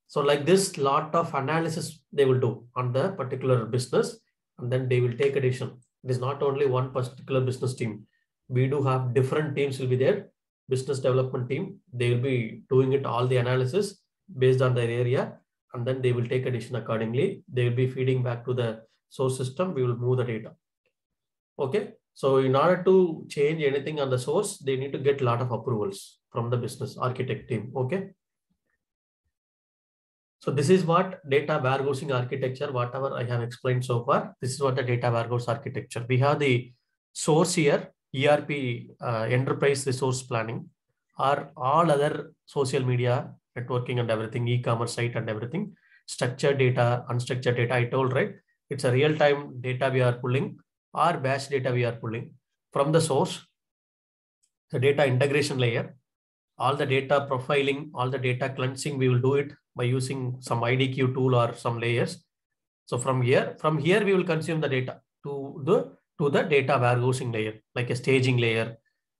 So like this, lot of analysis they will do on the particular business, and then they will take a decision. It is not only one particular business team. We do have different teams will be there. Business development team, they will be doing it all the analysis based on their area, and then they will take a decision accordingly. They will be feeding back to the source system. We will move the data. Okay. So in order to change anything on the source, they need to get a lot of approvals from the business architect team. Okay. So this is what data warehousing architecture, whatever I have explained so far, this is what the data warehouse architecture. We have the source here, ERP, enterprise resource planning, or all other social media, networking and everything, e-commerce site and everything, structured data, unstructured data. I told, right? It's a real-time data we are pulling or batch data we are pulling from the source, the data integration layer, all the data profiling, all the data cleansing, we will do it by using some IDQ tool or some layers. So from here we will consume the data to the data warehousing layer, like a staging layer.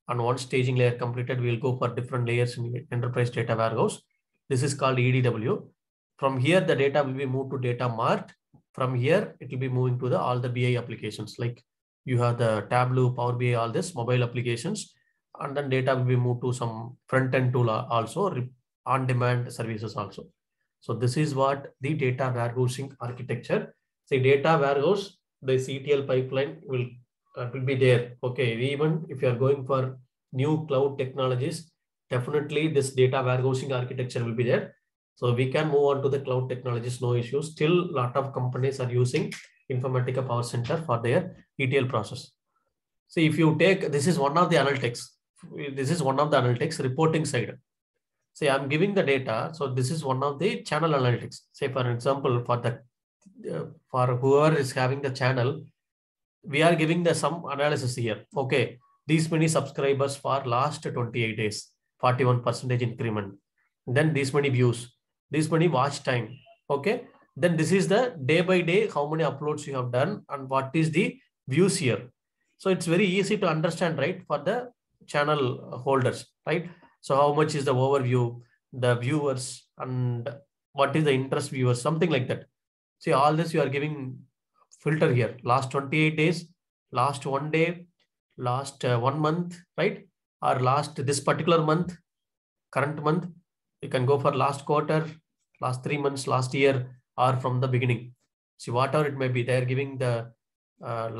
And once staging layer completed, we will go for different layers in enterprise data warehouse. This is called EDW. From here, the data will be moved to data mart. From here, it will be moving to all the BI applications. Like you have the Tableau, Power BI, all this mobile applications. And then data will be moved to some front-end tool also, on-demand services also. So this is what the data warehousing architecture. See, data warehouse, the ETL pipeline will be there. Okay, even if you are going for new cloud technologies, definitely this data warehousing architecture will be there. So we can move on to the cloud technologies, no issues. Still, a lot of companies are using Informatica PowerCenter for their ETL process. See, if you take, this is one of the analytics. This is one of the analytics reporting side. Say I'm giving the data. So this is one of the channel analytics. Say for example, for whoever is having the channel, we are giving the some analysis here. Okay, these many subscribers for last 28 days, 41% increment. Then these many views, this many watch time. Okay, then this is the day by day, how many uploads you have done and what is the views here. So it's very easy to understand, right, for the channel holders, right? So how much is the overview, the viewers, and what is the interest viewers, something like that. See, all this you are giving filter here. Last 28 days, last 1 day, last 1 month, right? Or last this particular month, current month. You can go for last quarter, last 3 months, last year, or from the beginning. See, whatever it may be, they are giving the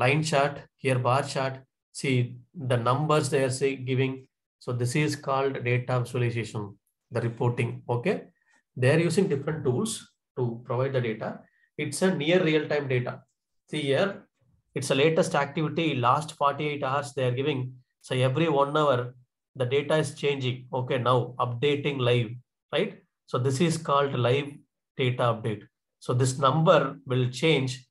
line chart, here bar chart. See the numbers they are giving. So this is called data visualization, the reporting. Okay. They are using different tools to provide the data. It's a near real-time data. See here, it's a latest activity, last 48 hours they are giving. So every 1 hour, the data is changing. Okay, now updating live, right? So this is called live data update. So this number will change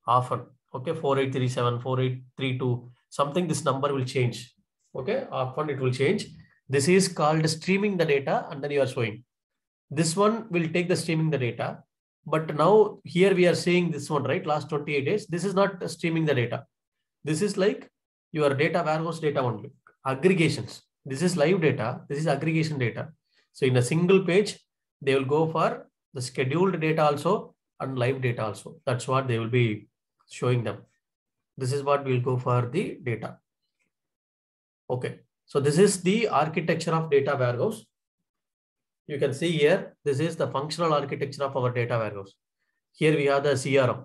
often. Okay, 4837, 4832, something, this number will change. Okay, often it will change. This is called streaming the data, and then you are showing. This one will take the streaming the data. But now here we are seeing this one, right? Last 28 days. This is not streaming the data. This is like your data warehouse data only. Aggregations. This is live data. This is aggregation data. So in a single page, they will go for the scheduled data also and live data also. That's what they will be showing them. This is what we'll go for the data. Okay. So this is the architecture of data warehouse. You can see here, this is the functional architecture of our data warehouse. Here we have the CRM.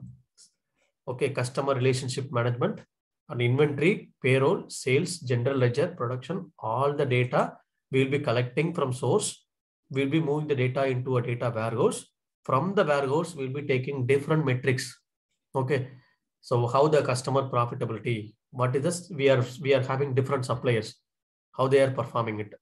Okay, customer relationship management and inventory, payroll, sales, general ledger, production, all the data we'll be collecting from source. We'll be moving the data into a data warehouse. From the warehouse, we'll be taking different metrics. Okay, so how the customer profitability, what is this? We are having different suppliers, how they are performing it.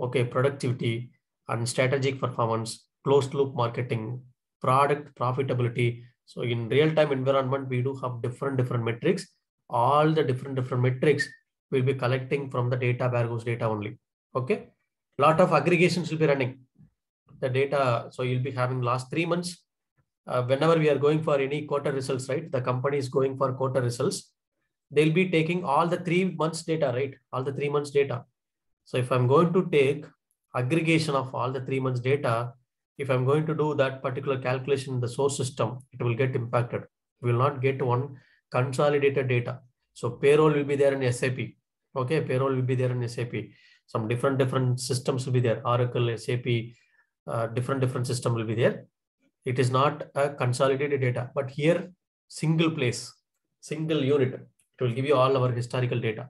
Okay, productivity and strategic performance, closed loop marketing, product profitability. So in real-time environment, we do have different metrics. All the different metrics will be collecting from the data warehouse data only. Okay, lot of aggregations will be running the data. So you'll be having last 3 months. Whenever we are going for any quarter results, right? The company is going for quarter results. They'll be taking all the 3 months data, right? All the 3 months data. So if I'm going to take aggregation of all the 3 months data, if I'm going to do that particular calculation in the source system, it will get impacted. We will not get one consolidated data. So payroll will be there in SAP. Okay, payroll will be there in SAP. Some different systems will be there. Oracle, SAP, different system will be there. It is not a consolidated data, but here single place, single unit. It will give you all our historical data.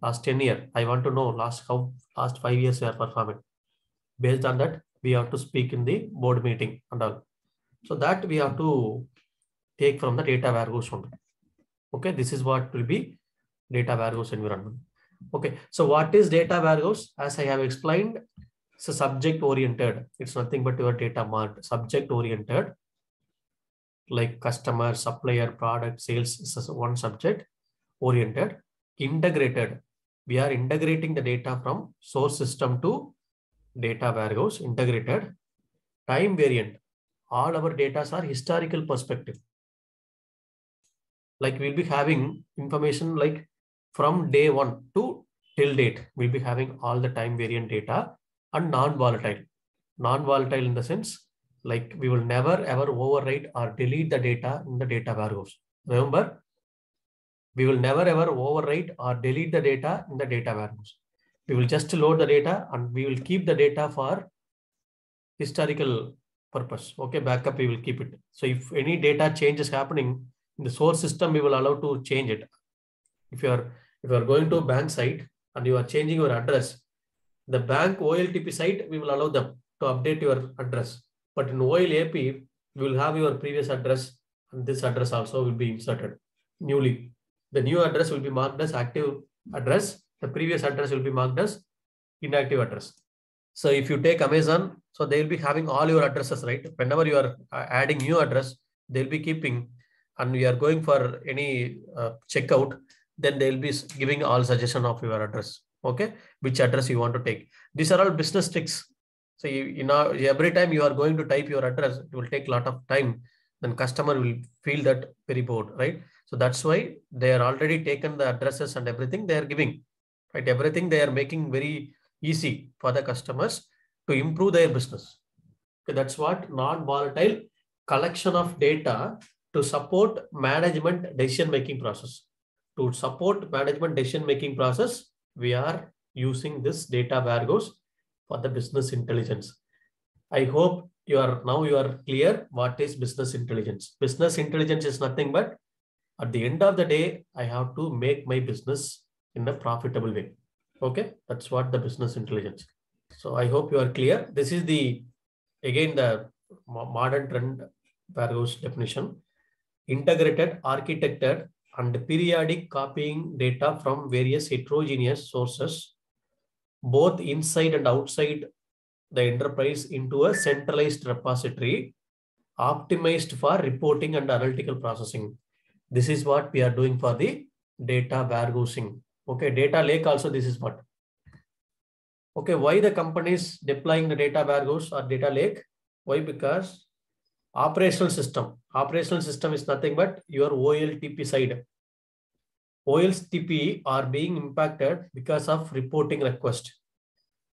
Last 10 years, I want to know last 5 years we are performing. Based on that, we have to speak in the board meeting and all. So that we have to take from the data warehouse only. Okay, this is what will be data warehouse environment. Okay, so what is data warehouse? As I have explained, it's a subject oriented. It's nothing but your data mart, subject oriented, like customer, supplier, product, sales is one subject oriented. Integrated. We are integrating the data from source system to data warehouse. Integrated. Time variant. All our data are historical perspective. Like we'll be having information like from day 1 to till date. We'll be having all the time variant data and non-volatile. Non-volatile in the sense like we will never ever overwrite or delete the data in the data warehouse. Remember, we will never ever overwrite or delete the data in the data warehouse. We will just load the data and we will keep the data for historical purpose. Okay, backup, we will keep it. So if any data change is happening in the source system, we will allow to change it. If you are going to a bank site and you are changing your address, the bank OLTP site, we will allow them to update your address. But in OLAP, we will have your previous address and this address also will be inserted newly. The new address will be marked as active address. The previous address will be marked as inactive address. So if you take Amazon, so they will be having all your addresses, right? Whenever you are adding new address, they'll be keeping, and we are going for any checkout, then they'll be giving all suggestion of your address. Okay, which address you want to take. These are all business tricks. So you know, every time you are going to type your address, it will take a lot of time. then customer will feel that very bored, right? So that's why they are already taken the addresses and everything they are giving, right? Everything they are making very easy for the customers to improve their business. Okay, that's what non-volatile collection of data to support management decision-making process. To support management decision-making process, we are using this data warehouse for the business intelligence. I hope you are clear what is business intelligence. Business intelligence is nothing but at the end of the day, I have to make my business in a profitable way. Okay, that's what the business intelligence. So I hope you are clear. This is again the modern trend warehouse definition. Integrated, architected, and periodic copying data from various heterogeneous sources, both inside and outside the enterprise, into a centralized repository optimized for reporting and analytical processing. This is what we are doing for the data warehousing. Okay, data lake also this is what. Okay, why the companies deploying the data warehouse or data lake? Why? Because operational system. Operational system is nothing but your OLTP side. OLTP are being impacted because of reporting request.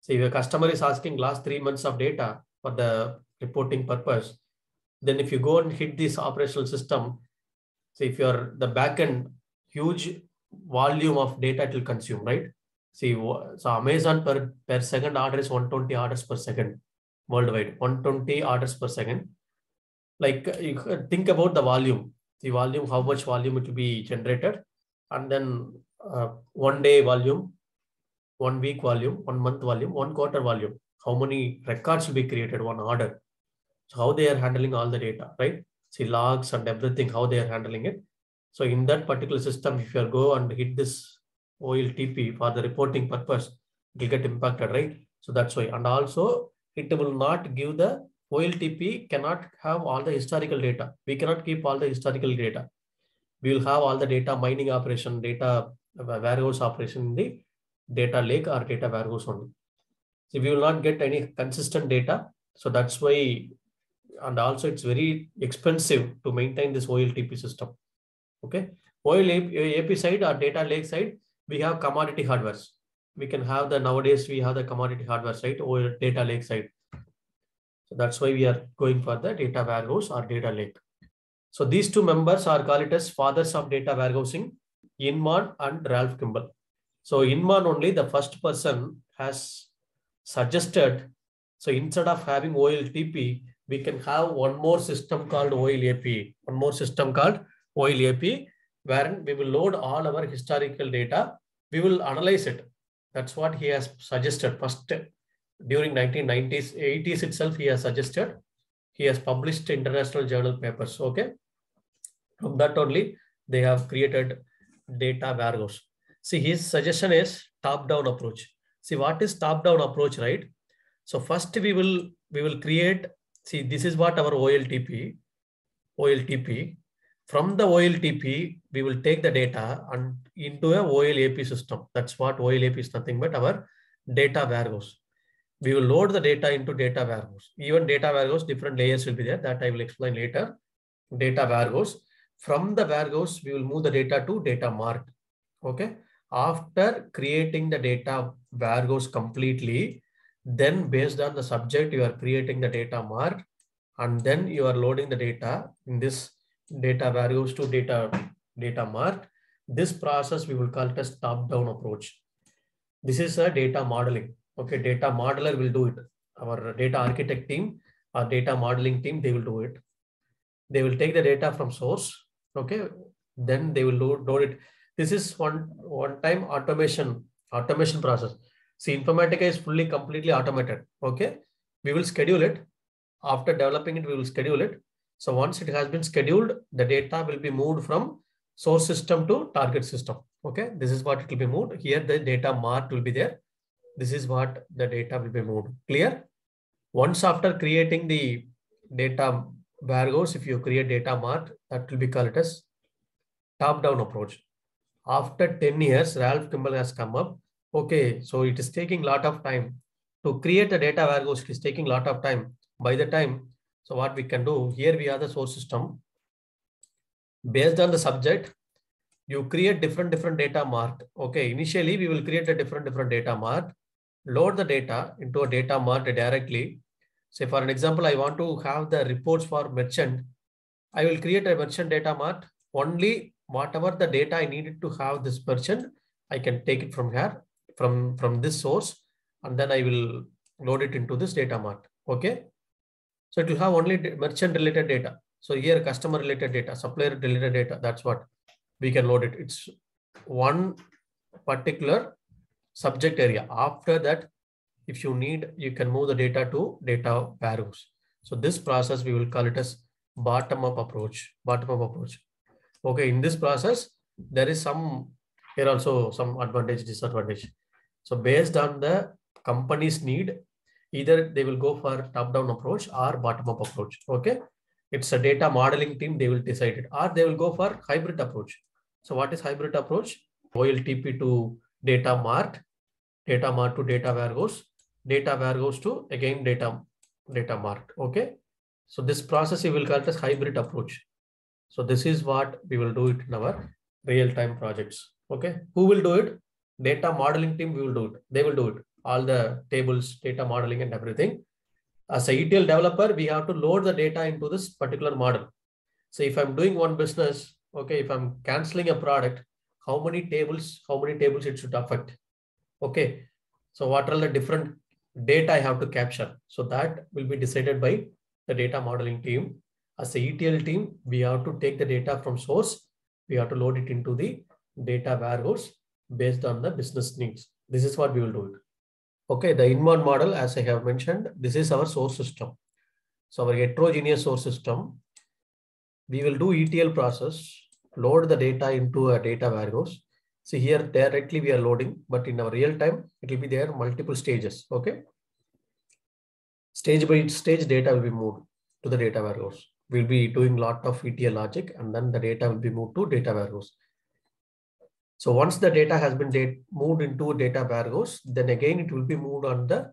So if your customer is asking last 3 months of data for the reporting purpose, then if you go and hit this operational system, so if you're the backend, huge volume of data it will consume, right? See, so Amazon per second order is 120 orders per second worldwide, 120 orders per second. Like you think about the volume, how much volume it will be generated, and then 1 day volume, 1 week volume, 1 month volume, 1 quarter volume. How many records will be created, one order? So how they are handling all the data, right? See logs and everything, how they are handling it. So in that particular system, if you go and hit this OLTP for the reporting purpose, it will get impacted, right? So that's why. And also it will not give the OLTP cannot have all the historical data. We cannot keep all the historical data. We will have all the data mining operation, data warehouse operation in the data lake or data warehouse only. So we will not get any consistent data. So that's why, and also it's very expensive to maintain this OLTP system. Okay, OLAP side or data lake side, we have commodity hardwares. We can have nowadays we have the commodity hardware side or data lake side. So that's why we are going for the data warehouse or data lake. So these two members are called it as fathers of data warehousing, Inman and Ralph Kimball. So Inman only, the first person, has suggested, so instead of having OLTP, we can have one more system called OLAP, wherein we will load all our historical data. We will analyze it. That's what he has suggested first during 1990s, 80s itself. He has suggested. He has published international journal papers. Okay. From that only, they have created data warehouse. See, his suggestion is top-down approach. See, what is top-down approach, right? So first we will create, see, this is what our OLTP. From the OLTP, we will take the data and into a OLAP system. That's what OLAP is, nothing but our data warehouse. We will load the data into data warehouse. Even data warehouse, different layers will be there. That I will explain later. Data warehouse. From the warehouse, we will move the data to data mart. Okay. After creating the data warehouse completely, then based on the subject, you are creating the data mart, and then you are loading the data in this data warehouse to data mart. This process we will call it as top-down approach. This is a data modeling. Okay, data modeler will do it. Our data architect team or data modeling team, they will do it. They will take the data from source. Okay, then they will load it. This is one-time automation process. See, Informatica is completely automated. Okay, we will schedule it. After developing it, we will schedule it. So once it has been scheduled, the data will be moved from source system to target system. Okay, this is what it will be moved. Here the data mart will be there. This is what the data will be moved. Clear? Once after creating the data warehouse, if you create data mart, that will be called as top-down approach. After 10 years, Ralph Kimball has come up. Okay, so it is taking a lot of time to create a data warehouse. It is taking a lot of time. By the time, So what we can do here, we have the source system. Based on the subject, you create different data mart. Okay, initially we will create a different data mart, load the data into a data mart directly. Say for an example, I want to have the reports for merchant. I will create a merchant data mart. Only whatever the data I needed to have this merchant, I can take it from here, from this source, and then I will load it into this data mart. Okay. So it will have only merchant related data. So here customer related data, supplier related data, that's what we can load it. It's one particular subject area. After that, if you need, you can move the data to data warehouse. So this process, we will call it as bottom-up approach. Okay, in this process, there is here also some advantage, disadvantage. So based on the company's need, either they will go for top-down approach or bottom-up approach. Okay, it's a data modeling team, they will decide it, or they will go for hybrid approach. So what is hybrid approach? OLTP to data mart to data warehouse to again data mart. Okay, so this process we will call it as hybrid approach. So this is what we will do it in our real-time projects. Okay, who will do it? Data modeling team will do it. They will do it. All the tables, data modeling and everything. As a ETL developer, we have to load the data into this particular model. So if I'm doing one business, okay, if I'm canceling a product, how many tables it should affect? Okay, so what are the different data I have to capture? So that will be decided by the data modeling team. As a ETL team, we have to take the data from source. We have to load it into the data warehouse based on the business needs. This is what we will do it. Okay, the inbound model, as I have mentioned, this is our source system. So our heterogeneous source system, we will do ETL process, load the data into a data warehouse. See here directly we are loading, but in our real time, it will be there multiple stages. Okay. Stage by stage data will be moved to the data warehouse. We'll be doing a lot of ETL logic and then the data will be moved to data warehouse. So once the data has been moved into data warehouse, then again it will be moved on the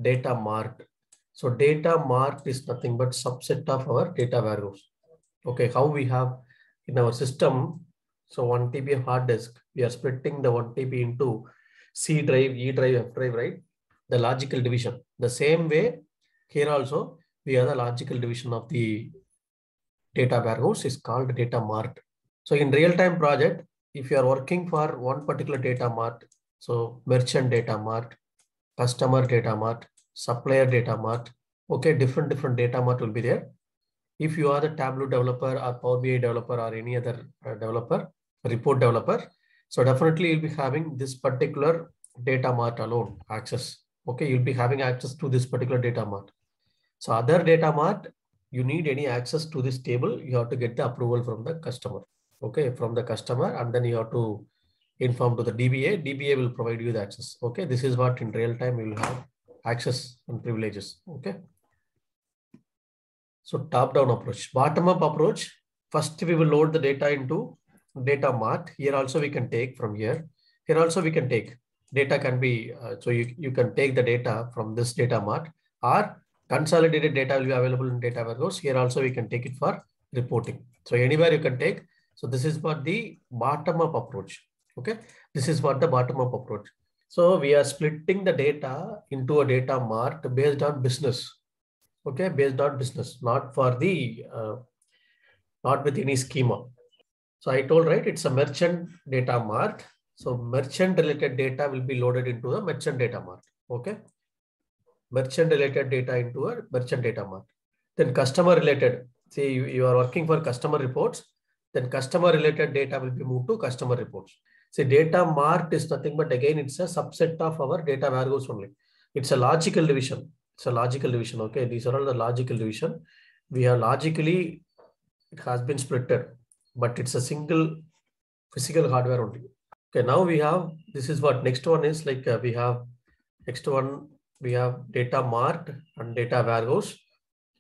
data mart. So data mart is nothing but subset of our data warehouse. Okay, how we have in our system, so 1 TB of hard disk, we are splitting the 1 TB into C drive, E drive, F drive, right? The logical division. The same way here also, we have the logical division of the data warehouse is called data mart. So in real-time project, if you are working for one particular data mart, so merchant data mart, customer data mart, supplier data mart, okay, different data mart will be there. If you are the Tableau developer or Power BI developer or any other developer, report developer, so definitely you'll be having this particular data mart alone access. Okay, you'll be having access to this particular data mart. So other data mart, you need any access to this table, you have to get the approval from the customer. Okay, from the customer, and then you have to inform to the DBA. DBA will provide you the access. Okay, this is what in real time you will have access and privileges. Okay. So top-down approach, bottom-up approach. First, we will load the data into data mart. Here also we can take from here. Here also we can take. Data can be, so you can take the data from this data mart, or consolidated data will be available in data warehouse. Here also we can take it for reporting. So anywhere you can take. So this is what the bottom-up approach. Okay, this is what the bottom-up approach. So we are splitting the data into a data mart based on business. Okay, based on business, not for the, not with any schema. So I told, right, it's a merchant data mart. So merchant related data will be loaded into the merchant data mart. Okay, merchant related data into a merchant data mart. Then customer related, see you are working for customer reports, then customer related data will be moved to customer reports. See, data mart is nothing but again, it's a subset of our data warehouse only. It's a logical division. It's a logical division. Okay, these are all the logical division. We have logically, it has been splitted, but it's a single physical hardware only. Okay, now we have, this is what next one is like, we have next one, we have data mart and data warehouse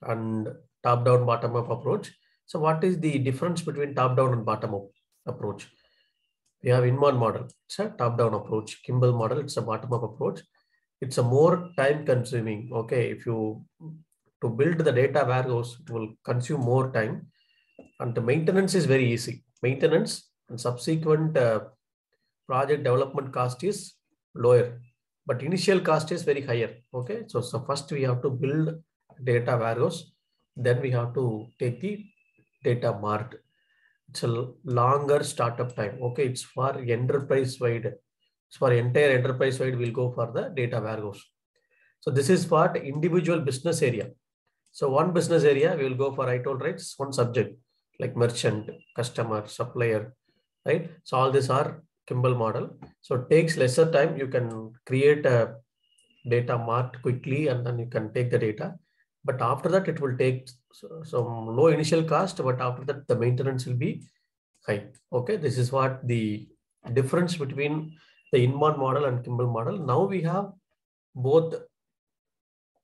and top down bottom up approach. So what is the difference between top down and bottom up approach? We have inbound model, it's a top down approach. Kimball model, it's a bottom up approach. It's a more time consuming. Okay, if you to build the data warehouse, it will consume more time, and the maintenance is very easy. Maintenance and subsequent project development cost is lower, but initial cost is very higher. Okay, so first we have to build data warehouse, then we have to take the data mart. It's a longer startup time. Okay, it's for enterprise wide. It's for entire enterprise wide. We'll go for the data warehouse. So this is for the individual business area. So one business area we will go for, I told, right, one subject like merchant, customer, supplier, right? So all these are Kimball model. So it takes lesser time. You can create a data mart quickly and then you can take the data. But after that, it will take some low initial cost, but after that, the maintenance will be high. Okay, this is what the difference between the Inman model and Kimball model. Now we have both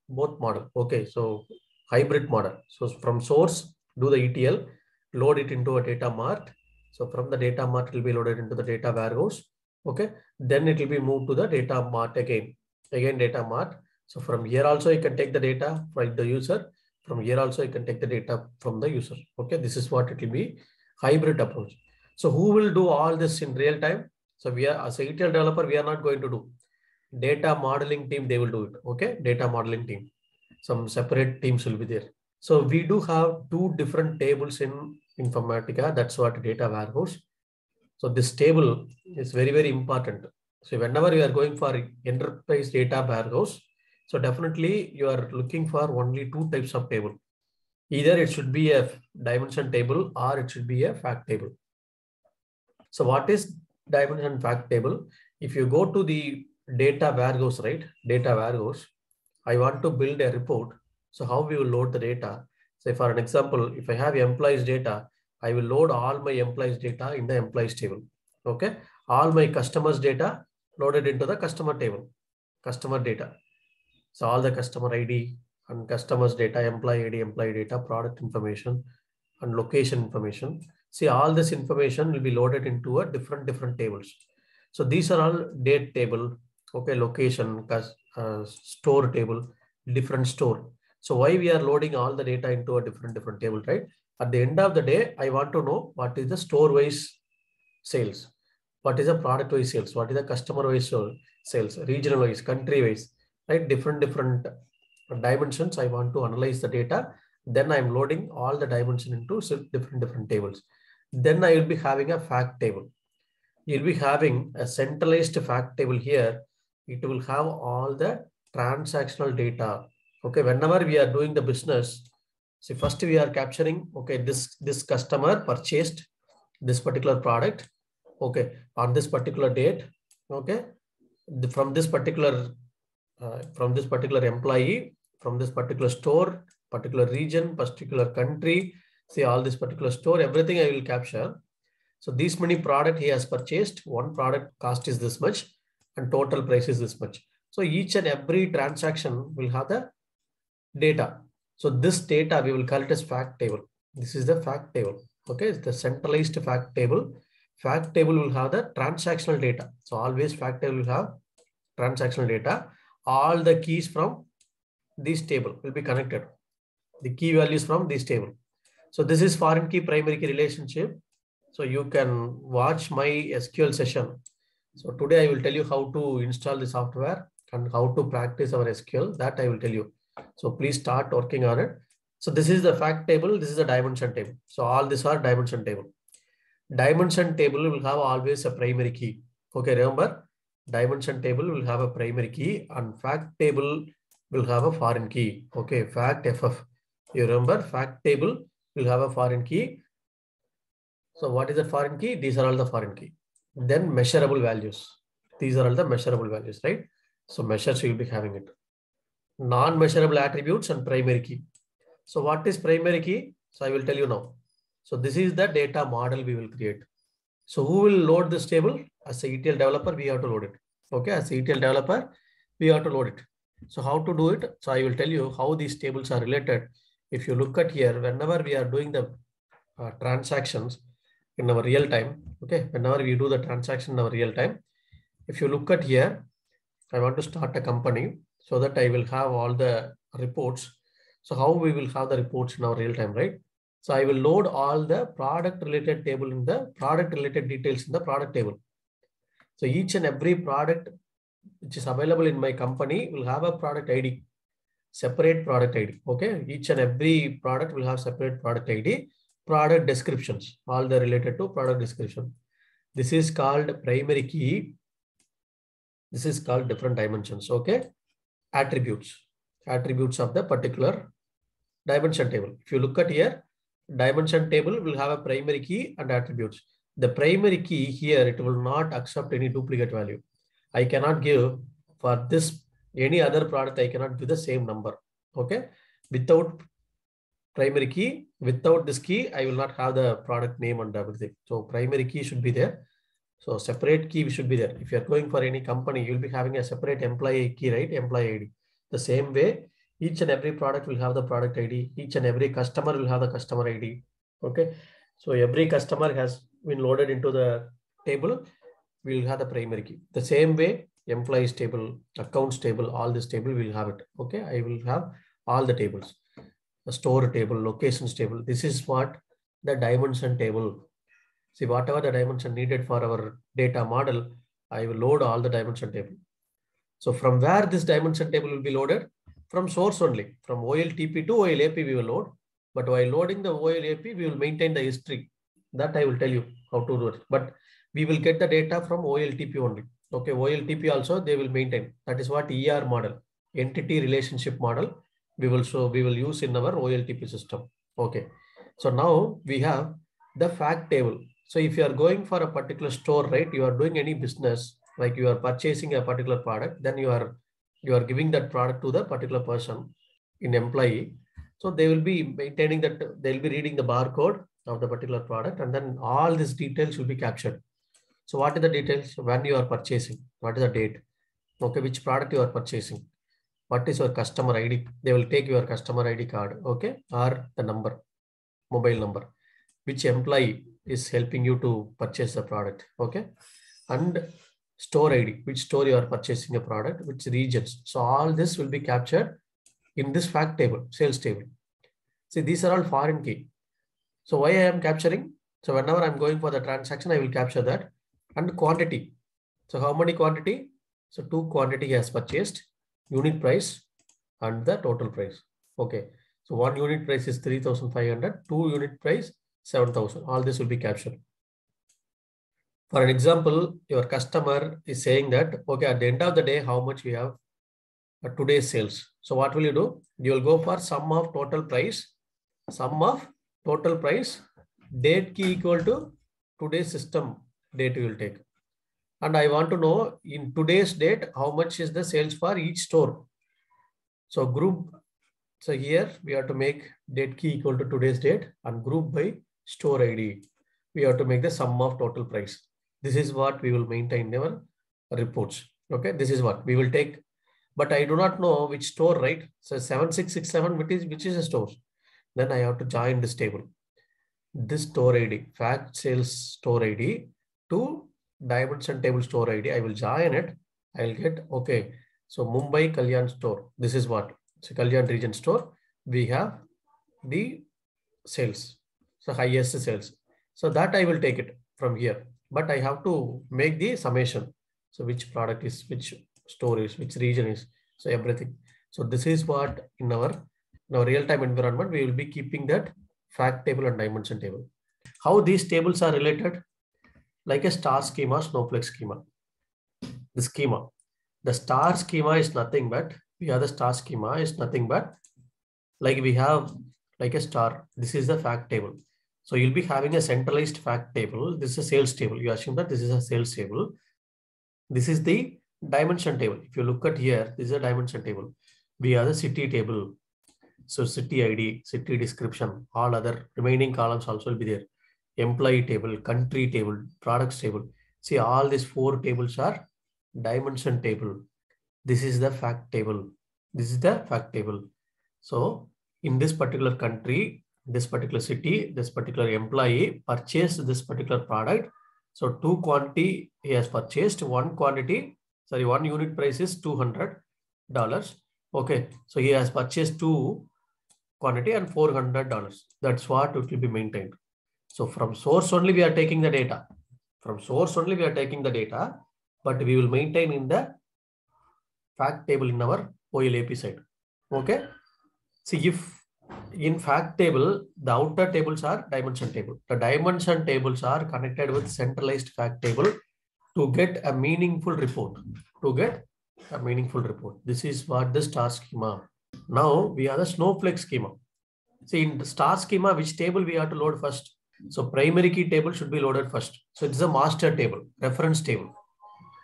model. Okay, so hybrid model. So from source, do the ETL, load it into a data mart. So from the data mart, it will be loaded into the data warehouse. Okay, then it will be moved to the data mart again data mart. So from here also you can take the data from the user. From here also you can take the data from the user. Okay, this is what it will be, hybrid approach. So who will do all this in real time? So we are, as a ETL developer, we are not going to do. Data modeling team, they will do it. Okay, data modeling team. Some separate teams will be there. So we do have two different tables in Informatica. That's what data warehouse. So this table is very, very important. So whenever you are going for enterprise data warehouse, so definitely you are looking for only two types of table. Either it should be a dimension table or it should be a fact table. So what is dimension fact table? If you go to the data warehouse, right? Data warehouse, I want to build a report. So how we will load the data? Say for an example, if I have employees data, I will load all my employees data in the employees table. Okay. All my customers data loaded into the customer table, customer data. So all the customer ID and customers data, employee ID, employee data, product information and location information. See, all this information will be loaded into a different tables. So these are all date table, okay, location, store table, different store. So why we are loading all the data into a different table, right? At the end of the day, I want to know what is the store-wise sales, what is the product-wise sales, what is the customer-wise sales, regional-wise, country-wise, right? Different dimensions. I want to analyze the data. Then I'm loading all the dimensions into different tables. Then I will be having a fact table. You'll be having a centralized fact table here. It will have all the transactional data. Okay, whenever we are doing the business, see, first we are capturing, okay, this customer purchased this particular product, okay, on this particular date, okay, from this particular employee, from this particular store, particular region, particular country, see all this particular store, everything I will capture. So these many product he has purchased, one product cost is this much and total price is this much. So each and every transaction will have the data. So this data we will call it as fact table. This is the fact table. Okay, it's the centralized fact table. Fact table will have the transactional data. So always fact table will have transactional data. All the keys from this table will be connected. The key values from this table. So this is foreign key primary key relationship. So you can watch my SQL session. So today I will tell you how to install the software and how to practice our SQL. That I will tell you. So please start working on it. So this is the fact table. This is the dimension table. So all these are dimension table. Dimension table will have always a primary key. Okay, remember, dimension table will have a primary key and fact table will have a foreign key. Okay, fact FF. You remember, fact table will have a foreign key. So what is the foreign key? These are all the foreign key. Then measurable values. These are all the measurable values, right? So measures will be having it. Non-measurable attributes and primary key. So what is primary key? So I will tell you now. So this is the data model we will create. So who will load this table? As a ETL developer, we have to load it. Okay, as a ETL developer, we have to load it. So how to do it? So I will tell you how these tables are related. If you look at here, whenever we are doing the transactions in our real time, okay, whenever we do the transaction in our real time, if you look at here, I want to start a company so that I will have all the reports. So how we will have the reports in our real time, right? So I will load all the product related table in the product related details in the product table. So each and every product which is available in my company will have a product ID, separate product ID. Okay. Each and every product will have separate product ID, product descriptions, all the related to product description. This is called primary key. This is called different dimensions. Okay. Attributes of the particular dimension table. If you look at here, dimension table will have a primary key and attributes. The primary key here, it will not accept any duplicate value. I cannot give for this any other product, I cannot give the same number. Okay. Without primary key, without this key, I will not have the product name and everything. So primary key should be there. So separate key should be there. If you're going for any company, you'll be having a separate employee key, right? Employee ID. The same way, each and every product will have the product ID. Each and every customer will have the customer ID. Okay. So every customer has been loaded into the table. We will have the primary key. The same way, employees table, accounts table, all this table will have it. Okay. I will have all the tables. The store table, locations table. This is what the dimension table. See, whatever the dimension needed for our data model, I will load all the dimension table. So from where this dimension table will be loaded? From source only. From OLTP to OLAP we will load. But while loading the OLAP, we will maintain the history. That I will tell you how to do it. But we will get the data from OLTP only. Okay, OLTP also they will maintain. That is what ER model, entity relationship model, we will use in our OLTP system. Okay. So now we have the fact table. So if you are going for a particular store, right, you are doing any business, like you are purchasing a particular product, then you are giving that product to the particular person in employee. So they will be maintaining that, they'll be reading the barcode of the particular product, and then all these details will be captured. So what are the details? When you are purchasing, what is the date? Okay, which product you are purchasing? What is your customer ID? They will take your customer ID card, okay, or the number, mobile number. Which employee is helping you to purchase the product, okay, and store ID, which store you are purchasing a product, which regions. So all this will be captured in this fact table, sales table. See, these are all foreign key. So why I am capturing? So whenever I'm going for the transaction, I will capture that. And quantity. So how many quantity? So 2 quantity has purchased, unit price and the total price. Okay. So 1 unit price is 3,500, 2 unit price 7,000. All this will be captured. For an example, your customer is saying that, okay, at the end of the day, how much we have today's sales. So what will you do? You will go for sum of total price, date key equal to today's system date you will take. And I want to know in today's date, how much is the sales for each store. So group, so here we have to make date key equal to today's date and group by store ID. We have to make the sum of total price. This is what we will maintain in our reports. Okay, this is what we will take. But I do not know which store, right? So 7667, which is a store. Then I have to join this table. This store ID, fact sales store ID to dimension table store ID. I will join it. I will get, okay. So Mumbai Kalyan store. This is what? So Kalyan region store. We have the sales. So highest sales. So that I will take it from here. But I have to make the summation. So which product is, which store is, which region is. So everything. So this is what in our real-time environment, we will be keeping that fact table and dimension table. How these tables are related? Like a star schema, snowflake schema. The schema. The star schema is nothing but, like we have like a star. This is the fact table. So you'll be having a centralized fact table. This is a sales table. You assume that this is a sales table. This is the dimension table. If you look at here, this is a dimension table. We have the city table. So city ID, city description, all other remaining columns also will be there. Employee table, country table, products table. See, all these 4 tables are dimension table. This is the fact table. So in this particular country, this particular city, this particular employee purchased this particular product. So 2 quantity he has purchased, 1 unit price is $200. Okay. So he has purchased 2 quantity and $400. That's what it will be maintained. So from source only we are taking the data. From source only we are taking the data, but we will maintain in the fact table in our OLAP side. Okay. See, if in fact table, the outer tables are dimension table. The dimension tables are connected with centralized fact table to get a meaningful report. This is what the star schema. Now we have the snowflake schema. See, in the star schema, which table we have to load first? So primary key table should be loaded first. So it's a master table, reference table.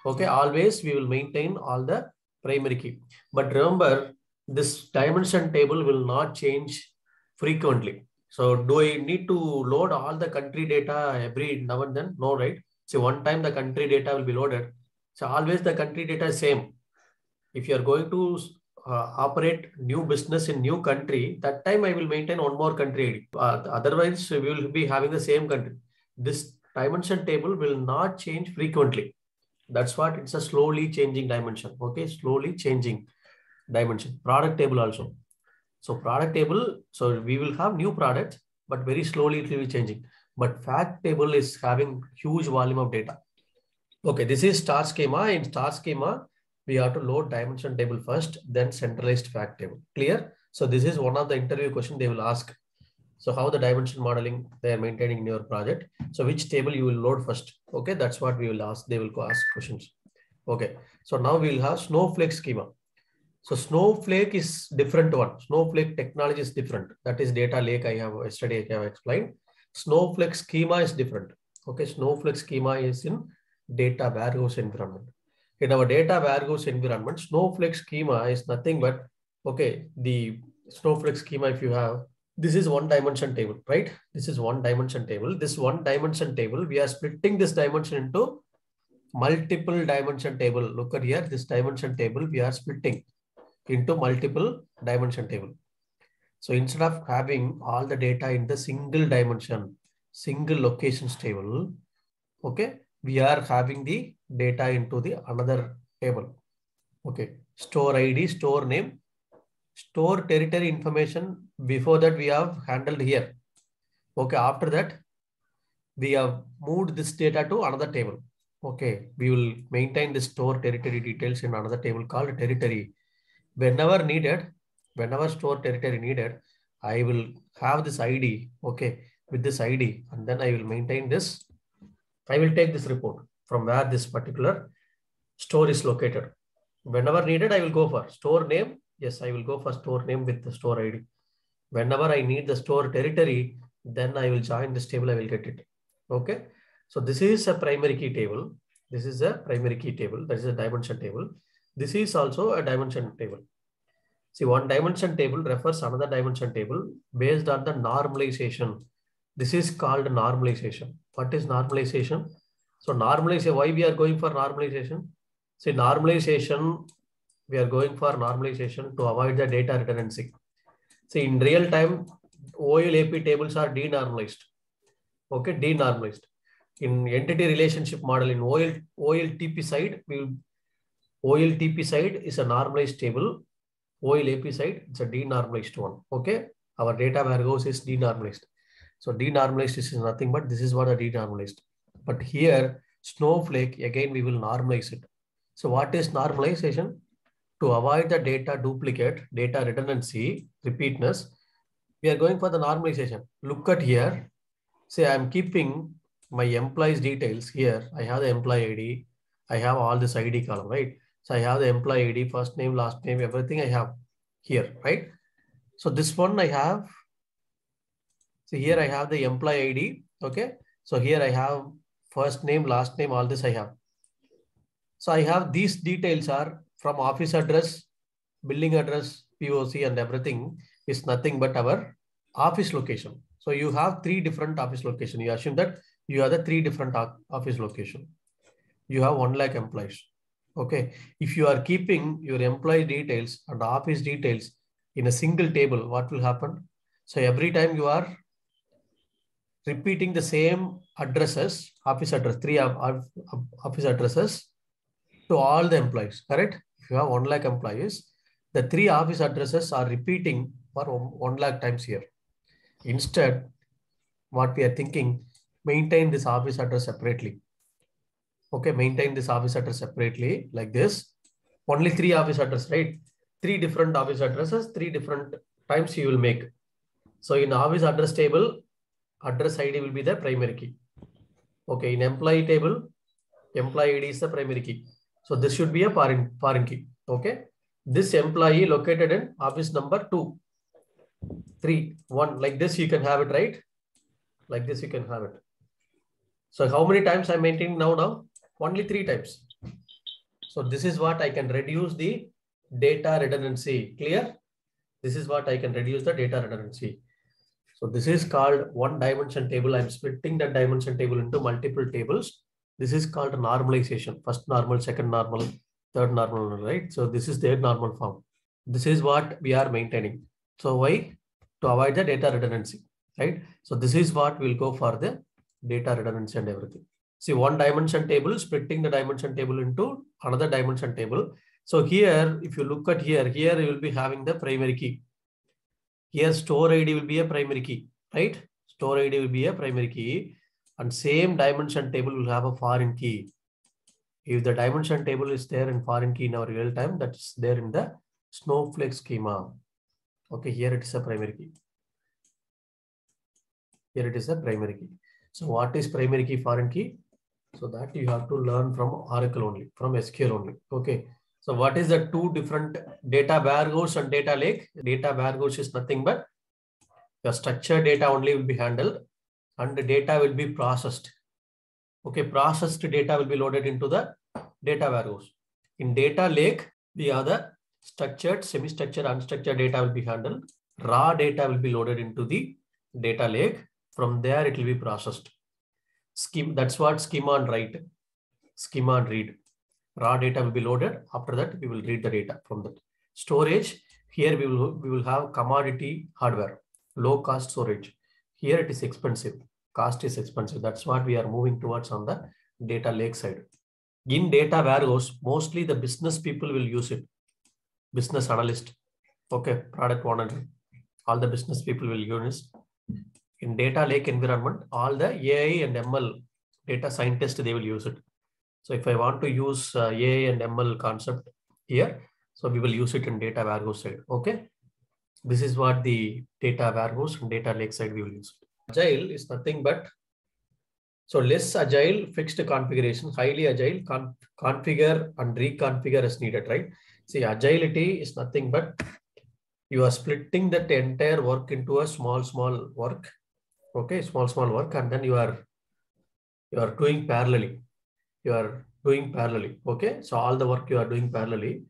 Okay, always we will maintain all the primary key. But remember, this dimension table will not change frequently. So do I need to load all the country data every now and then? No, right? So one time the country data will be loaded. So always the country data is same. If you are going to operate new business in new country, that time I will maintain one more country ID. Otherwise, we will be having the same country. This dimension table will not change frequently. That's what it's a slowly changing dimension. Okay, slowly changing dimension. Product table also. So product table, so we will have new products, but very slowly it will be changing. But fact table is having huge volume of data. Okay, this is star schema. In star schema, we have to load dimension table first, then centralized fact table. Clear? So this is one of the interview question they will ask. So how the dimension modeling they are maintaining in your project. So which table you will load first? Okay, that's what we will ask. They will ask questions. Okay, so now we will have snowflake schema. So snowflake is different one. Snowflake technology is different. That is data lake I have yesterday I have explained. Snowflake schema is different. Okay, snowflake schema is in data warehouse environment. In our data warehouse environment, snowflake schema is nothing but, okay, the snowflake schema, if you have, this is one dimension table, right? This is one dimension table. This one dimension table, we are splitting this dimension into multiple dimension table. Look at here, this dimension table, we are splitting into multiple dimension table. So instead of having all the data in the single dimension, single locations table, okay, we are having the data into the another table. Okay, store ID, store name, store territory information. Before that, we have handled here. Okay, after that, we have moved this data to another table. Okay, we will maintain the store territory details in another table called territory. Whenever needed, whenever store territory needed, I will have this ID. Okay, with this ID, and then I will maintain this. I will take this report from where this particular store is located. Whenever needed, I will go for store name. Yes, I will go for store name with the store ID. Whenever I need the store territory, then I will join this table, I will get it. Okay. So this is a primary key table. This is a primary key table. That is a dimension table. This is also a dimension table. See, one dimension table refers another dimension table based on the normalization. This is called normalization. What is normalization? So normalization, why we are going for normalization? See, normalization, we are going for normalization to avoid the data redundancy. See, in real time, OLAP tables are denormalized. Okay, denormalized. In entity relationship model, in OLTP side, OLTP side is a normalized table. OLAP side, it's a denormalized one. Okay, our data warehouse is denormalized. So denormalized is nothing but this is what a denormalized. But here, Snowflake, again, we will normalize it. So what is normalization? To avoid the data duplicate, data redundancy, repeatness, we are going for the normalization. Look at here. Say I'm keeping my employees details here. I have the employee ID. I have all this ID column, right? So I have the employee ID, first name, last name, everything I have here, right? So this one I have. So here I have the employee ID. Okay. So here I have first name, last name, all this I have. So I have these details are from office address, billing address, POC and everything is nothing but our office location. So you have 3 different office location. You assume that you have the 3 different office location. You have 1 lakh employees. Okay. If you are keeping your employee details and office details in a single table, what will happen? So every time you are repeating the same addresses, office address, 3 office addresses to all the employees, correct? If you have 1 lakh employees, the 3 office addresses are repeating for 1 lakh times here. Instead, what we are thinking, maintain this office address separately. Okay, maintain this office address separately like this. Only 3 office address, right? 3 different office addresses, 3 different times you will make. So in office address table, address ID will be the primary key. Okay, in employee table, employee ID is the primary key. So this should be a foreign key. Okay, this employee located in office number 2, 3, 1, like this you can have it, right? Like this you can have it. So how many times I'm maintaining now? Only 3 times. So this is what I can reduce the data redundancy. Clear? This is what I can reduce the data redundancy. So this is called one dimension table. I'm splitting that dimension table into multiple tables. This is called normalization. First normal, second normal, third normal, right? So this is their normal form. This is what we are maintaining. So why? To avoid the data redundancy, right? So this is what we'll go for the data redundancy and everything. See, one dimension table, splitting the dimension table into another dimension table. So here, if you look at here you will be having the primary key. Here store ID will be a primary key, right? Store ID will be a primary key, and same dimension table will have a foreign key. If the dimension table is there in foreign key in our real time, that's there in the Snowflake schema. Okay, here it is a primary key. Here it is a primary key. So what is primary key, foreign key? So that you have to learn from Oracle only, from SQL only. Okay. So what is the 2 different data warehouse and data lake? Data warehouse is nothing but the structured data only will be handled and the data will be processed. Okay, processed data will be loaded into the data warehouse. In data lake, the other structured, semi-structured, unstructured data will be handled. Raw data will be loaded into the data lake. From there, it will be processed. That's what schema and write. Schema and read. Raw data will be loaded. After that, we will read the data from that. Storage, here we will have commodity hardware, low cost storage. Here it is expensive. Cost is expensive. That's what we are moving towards on the data lake side. In data warehouse, mostly the business people will use it. Business analyst, okay, product owner, all the business people will use it. In data lake environment, all the AI and ML data scientists, they will use it. So if I want to use AI and ML concept here, so we will use it in data warehouse side. Okay. This is what the data warehouse and data lake side we will use. Agile is nothing but, so less agile, fixed configuration, highly agile, configure and reconfigure as needed, right? See, agility is nothing but you are splitting that entire work into a small work. Okay, small work, and then you are doing parallelly. You are doing parallelly. Okay, so all the work you are doing parallelly.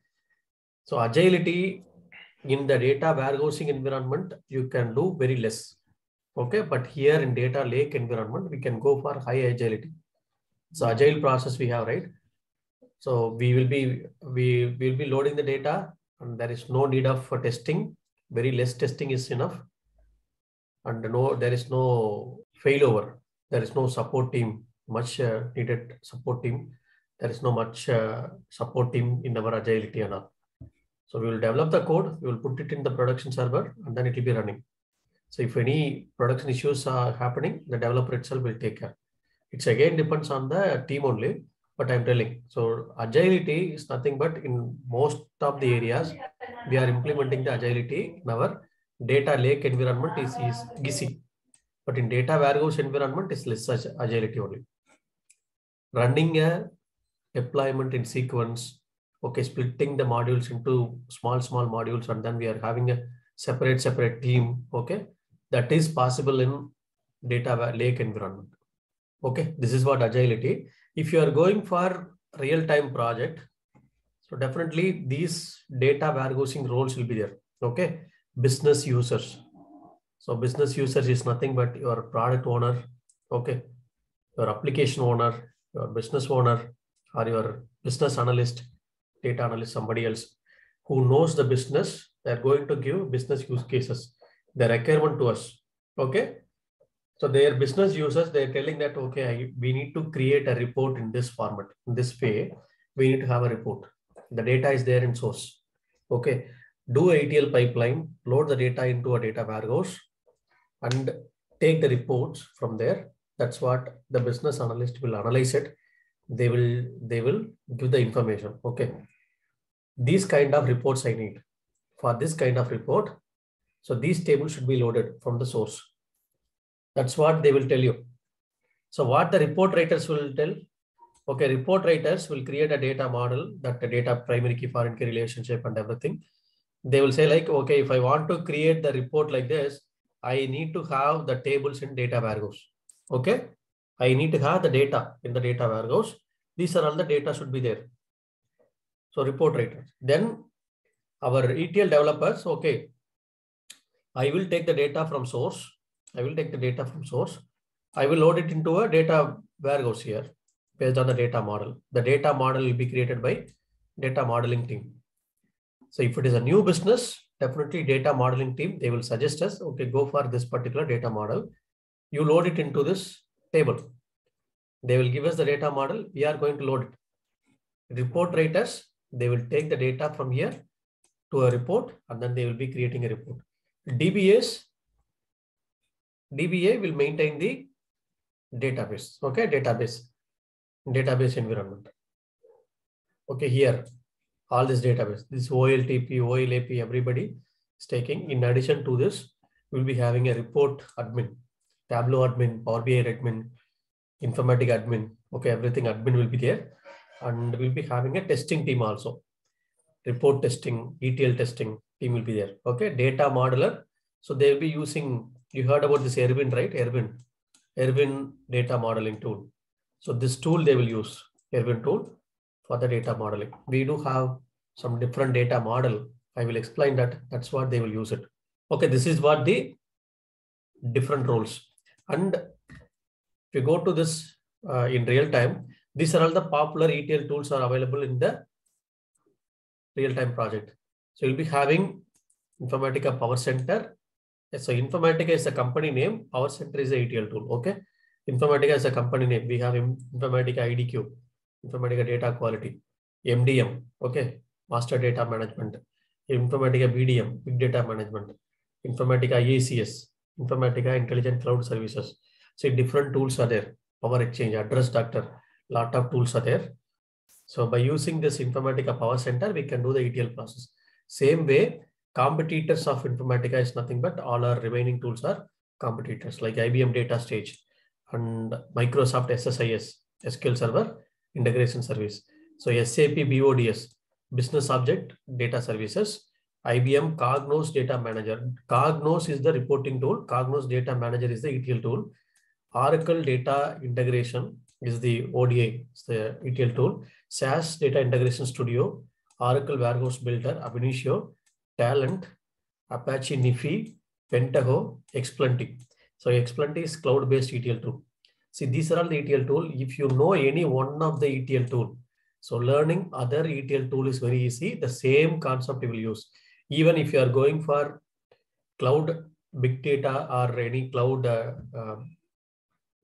So agility in the data warehousing environment, you can do very less. Okay, but here in data lake environment, we can go for high agility. So agile process we have, right? So we will be loading the data, and there is no need of testing. Very less testing is enough, and there is no failover. There is no support team, much needed support team. There is no much support team in our agility and all. So we will develop the code, we will put it in the production server, and then it will be running. So if any production issues are happening, the developer itself will take care. It's again depends on the team only, but I'm telling. So agility is nothing but in most of the areas, we are implementing the agility in our data lake environment is easy. But in data warehouse environment, it's less agility only. Running a deployment in sequence, okay, splitting the modules into small modules, and then we are having a separate team, okay, that is possible in data lake environment. Okay, this is what agility. If you are going for real-time project, so definitely these data warehousing roles will be there. Okay, business users. So business users is nothing but your product owner, okay, your application owner, your business owner, or your business analyst, data analyst, somebody else who knows the business. They're going to give business use cases, the requirement to us. Okay. So their business users, they're telling that, okay, we need to create a report in this format, in this way. We need to have a report. The data is there in source. Okay. do a ETL pipeline, load the data into a data warehouse, and take the reports from there. That's what the business analyst will analyze it. They will give the information. Okay. These kind of reports I need. For this kind of report, so these tables should be loaded from the source. That's what they will tell you. So what the report writers will tell? Okay, report writers will create a data model, that the data primary key, foreign key relationship and everything. They will say like, okay, if I want to create the report like this, I need to have the tables in data warehouse. Okay. I need to have the data in the data warehouse. These are all the data should be there. So report writers. Then our ETL developers, okay, I will take the data from source. I will take the data from source. I will load it into a data warehouse here based on the data model. The data model will be created by data modeling team. So if it is a new business, definitely data modeling team, they will suggest us, okay, go for this particular data model. You load it into this table. They will give us the data model. We are going to load it. Report writers, they will take the data from here to a report, and then they will be creating a report. DBA will maintain the database. Okay, database environment. Okay, here, all this database, this OLTP, OLAP, everybody is taking. In addition to this, we'll be having a report admin, Tableau admin, Power BI admin, Informatica admin. Okay, everything admin will be there. And we'll be having a testing team also. Report testing, ETL testing team will be there. Okay, data modeler. So they'll be using, you heard about this Erwin, right? Erwin data modeling tool. So this tool they will use, Erwin tool, for the data modeling. We do have some different data model. I will explain that. That's what they will use it. Okay, this is what the different roles. And if you go to this in real time, these are all the popular ETL tools are available in the real-time project. So you'll be having Informatica PowerCenter. So Informatica is a company name. PowerCenter is a ETL tool. Okay. Informatica is a company name. We have Informatica ID Cube, Informatica Data Quality, MDM. Okay. Master Data Management, Informatica BDM, Big Data Management, Informatica IICS, Informatica Intelligent Cloud Services. So different tools are there. Power Exchange, Address Doctor, lot of tools are there. So by using this Informatica PowerCenter, we can do the ETL process. Same way, competitors of Informatica is nothing but all our remaining tools are competitors like IBM Data Stage and Microsoft SSIS, SQL Server Integration Service. So SAP BODS, Business Object Data Services, IBM Cognos Data Manager. Cognos is the reporting tool. Cognos Data Manager is the ETL tool. Oracle Data Integration is the ODA, it's the ETL tool. SAS Data Integration Studio, Oracle Warehouse Builder, Ab Initio, Talent, Apache Nifi, Pentaho, Xplenty. So Xplenty is cloud-based ETL tool. See, these are all the ETL tool. If you know any one of the ETL tool, so learning other ETL tool is very easy. The same concept you will use. Even if you are going for cloud big data or any cloud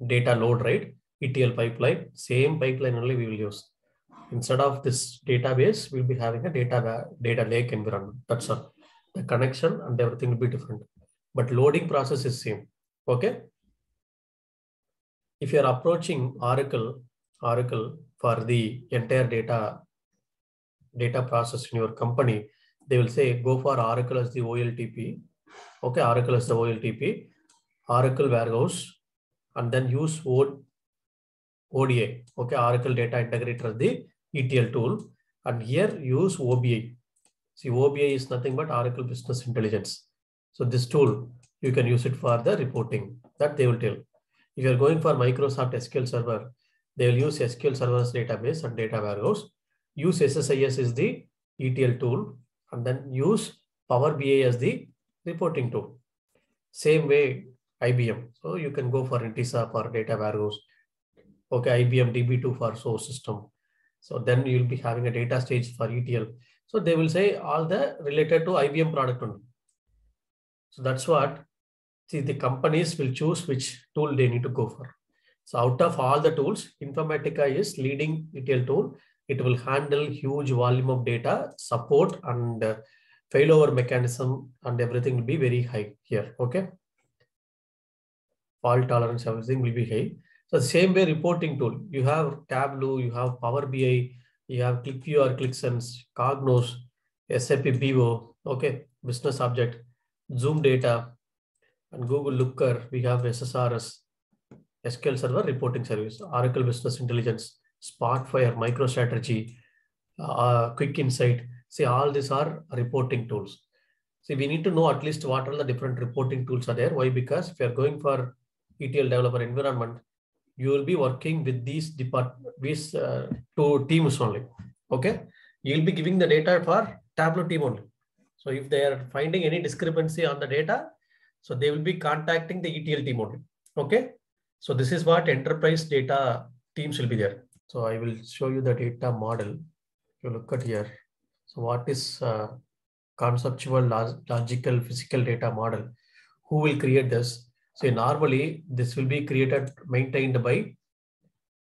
data load, right? ETL pipeline, same pipeline only we will use. Instead of this database, we'll be having a data lake environment. That's all. The connection and everything will be different, but loading process is same. Okay. If you are approaching Oracle for the entire data process in your company, they will say go for Oracle as the OLTP. Okay, Oracle as the OLTP, Oracle Warehouse, and then use ODA. Okay, Oracle Data Integrator, the ETL tool, and here use OBI. See, OBI is nothing but Oracle Business Intelligence. So this tool, you can use it for the reporting that they will tell. If you're going for Microsoft SQL Server, they will use SQL Server's database and data warehouse. Use SSIS as the ETL tool, and then use Power BI as the reporting tool. Same way, IBM. So you can go for Intisa for data warehouse. Okay, IBM DB2 for source system. So then you'll be having a data stage for ETL. So they will say all the related to IBM product only. So that's what, see, the companies will choose which tool they need to go for. So out of all the tools, Informatica is leading ETL tool. It will handle huge volume of data, support and failover mechanism and everything will be very high here. Okay. Fault tolerance, everything will be high. So same way reporting tool, you have Tableau, you have Power BI, you have ClickView or ClickSense, Cognos, SAP BO, okay, business object, Zoom data, and Google Looker, we have SSRS, SQL Server reporting service, Oracle Business Intelligence, Spotfire, MicroStrategy, Quick Insight. See, all these are reporting tools. See, we need to know at least what are the different reporting tools are there. Why? Because if you are going for ETL developer environment, you will be working with these two teams only. Okay, you will be giving the data for Tableau team only. So if they are finding any discrepancy on the data, so they will be contacting the ETL team only. Okay, so this is what enterprise data teams will be there. So I will show you the data model. If you look at here, so what is conceptual, logical, physical data model? Who will create this? So normally this will be maintained by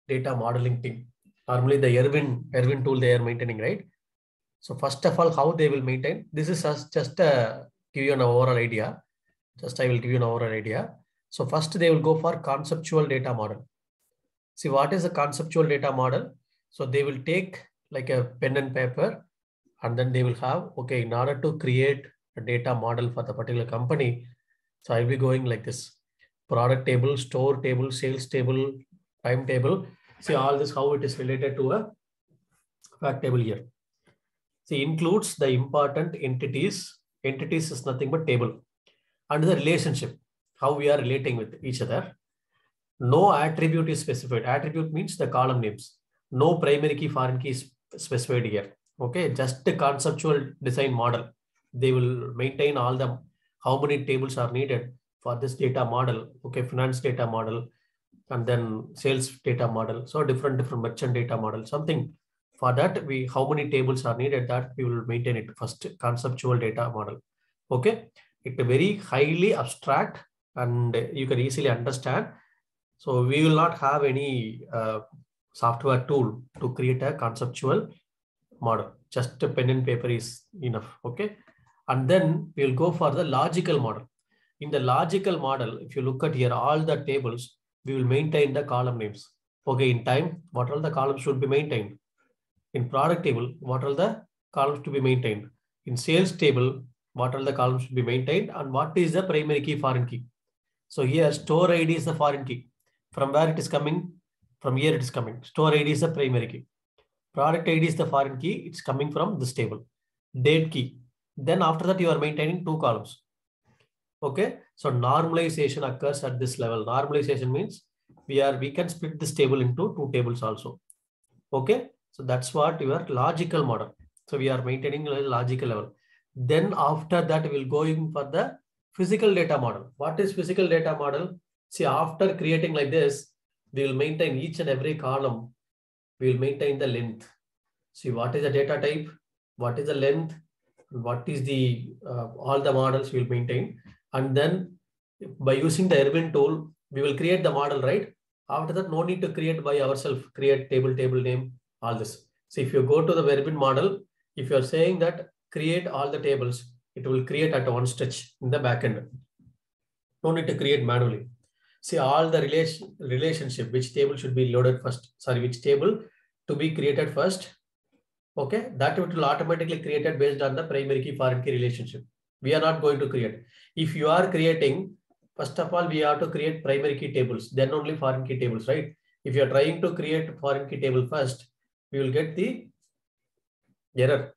data modeling team. Normally the Erwin tool they are maintaining, right? So first of all, how they will maintain? This is just give you an overall idea. I will give you an overall idea. So first they will go for conceptual data model. See, what is a conceptual data model? So they will take like a pen and paper, and then they will have, okay, in order to create a data model for the particular company, so I'll be going like this: product table, store table, sales table, time table. See all this, how it is related to a fact table here. See, includes the important entities. Entities is nothing but table. And the relationship, how we are relating with each other. No attribute is specified. Attribute means the column names. No primary key, foreign key is specified here. Okay, just the conceptual design model. They will maintain all the how many tables are needed for this data model. Okay, finance data model, and then sales data model. So different merchant data model. Something for that how many tables are needed, that we will maintain it first. Conceptual data model. Okay, it's very highly abstract and you can easily understand. So we will not have any software tool to create a conceptual model. Just a pen and paper is enough. Okay. And then we'll go for the logical model. In the logical model, if you look at here, all the tables, we will maintain the column names. Okay. In time, what all the columns should be maintained? In product table, what are the columns to be maintained? In sales table, what are the columns should be maintained? And what is the primary key, foreign key? So here, store ID is the foreign key. From where it is coming? From here it is coming. Store ID is the primary key. Product ID is the foreign key. It's coming from this table. Date key. Then after that, you are maintaining two columns. Okay. So normalization occurs at this level. Normalization means we can split this table into two tables also. Okay. So that's what your logical model. So we are maintaining a logical level. Then after that, we'll go in for the physical data model. What is physical data model? See, after creating like this, we will maintain each and every column. We will maintain the length. See, what is the data type? What is the length? What is the all the models we will maintain. And then by using the Erwin tool, we will create the model, right? After that, no need to create by ourselves. Create table name, all this. So if you go to the Erwin model, if you are saying that create all the tables, it will create at one stretch in the backend. No need to create manually. See all the relationship, which table should be loaded first. Sorry, which table to be created first. Okay, that it will automatically created based on the primary key, foreign key relationship. We are not going to create. If you are creating, first of all, we have to create primary key tables, then only foreign key tables, right? If you are trying to create foreign key table first, we will get the error.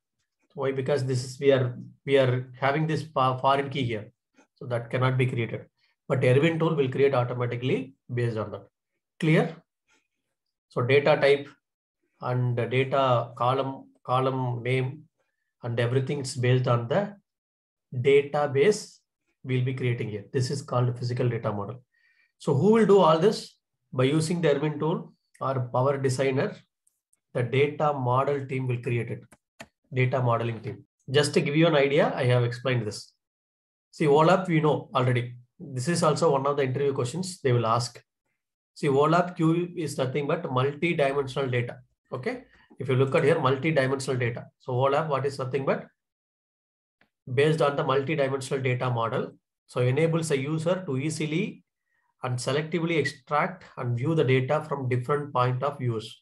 Why? Because this is we are having this foreign key here, so that cannot be created. But Erwin tool will create automatically based on that. Clear? So data type and the data column name and everything is based on the database we'll be creating here. This is called physical data model. So who will do all this? By using the Erwin tool or Power Designer, the data model team will create it. Data modeling team. Just to give you an idea, I have explained this. See, OLAP we know already. This is also one of the interview questions they will ask. See, OLAP Cube is nothing but multi-dimensional data. Okay. If you look at here, multi-dimensional data. So OLAP, what is nothing but based on the multi-dimensional data model. So enables a user to easily and selectively extract and view the data from different point of views.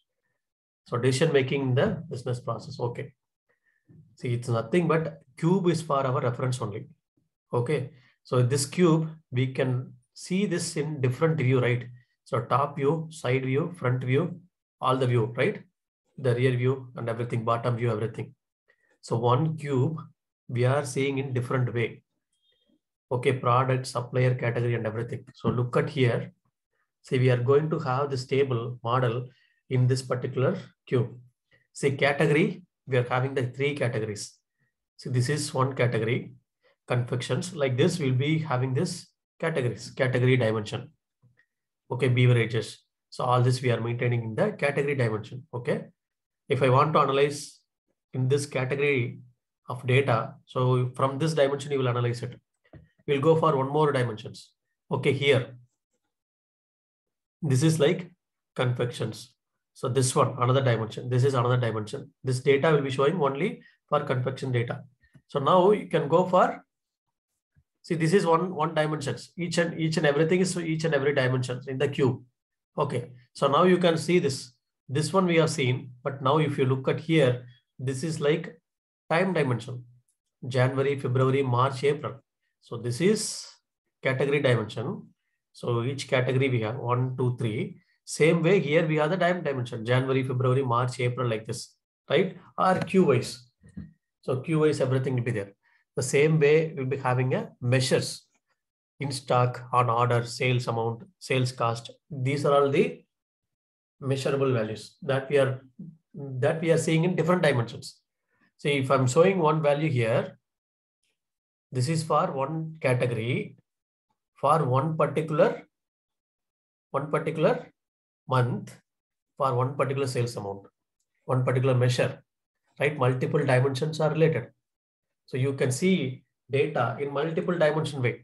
So decision making in the business process. Okay. See, it's nothing but cube is for our reference only. Okay. So this cube, we can see this in different view, right? So top view, side view, front view, all the view, right? The rear view and everything, bottom view, everything. So one cube we are seeing in different way. Okay, product, supplier, category and everything. So look at here. See, we are going to have this table model in this particular cube. See, category, we are having the 3 categories. So this is one category, confections. Like this, we'll be having this categories, category dimension. Okay, beverages. So all this we are maintaining in the category dimension. Okay. If I want to analyze in this category of data, so from this dimension, you will analyze it. We'll go for one more dimensions. Okay, here. This is like confections. So this one, another dimension. This is another dimension. This data will be showing only for confection data. So now you can go for, see, this is one dimensions. Each and everything is each and every dimension in the cube. Okay. So now you can see this. This one we have seen, but now if you look at here, this is like time dimension. January, February, March, April. So this is category dimension. So each category we have 1, 2, 3. Same way here we have the time dimension. January, February, March, April, like this, right? Or Q wise. So Q wise everything will be there. The same way we'll be having a measures in stock, on order, sales amount, sales cost. These are all the measurable values that we are seeing in different dimensions. See, if I'm showing one value here, this is for one category for one particular month for one particular sales amount, one particular measure, right? Multiple dimensions are related. So you can see data in multiple dimension way.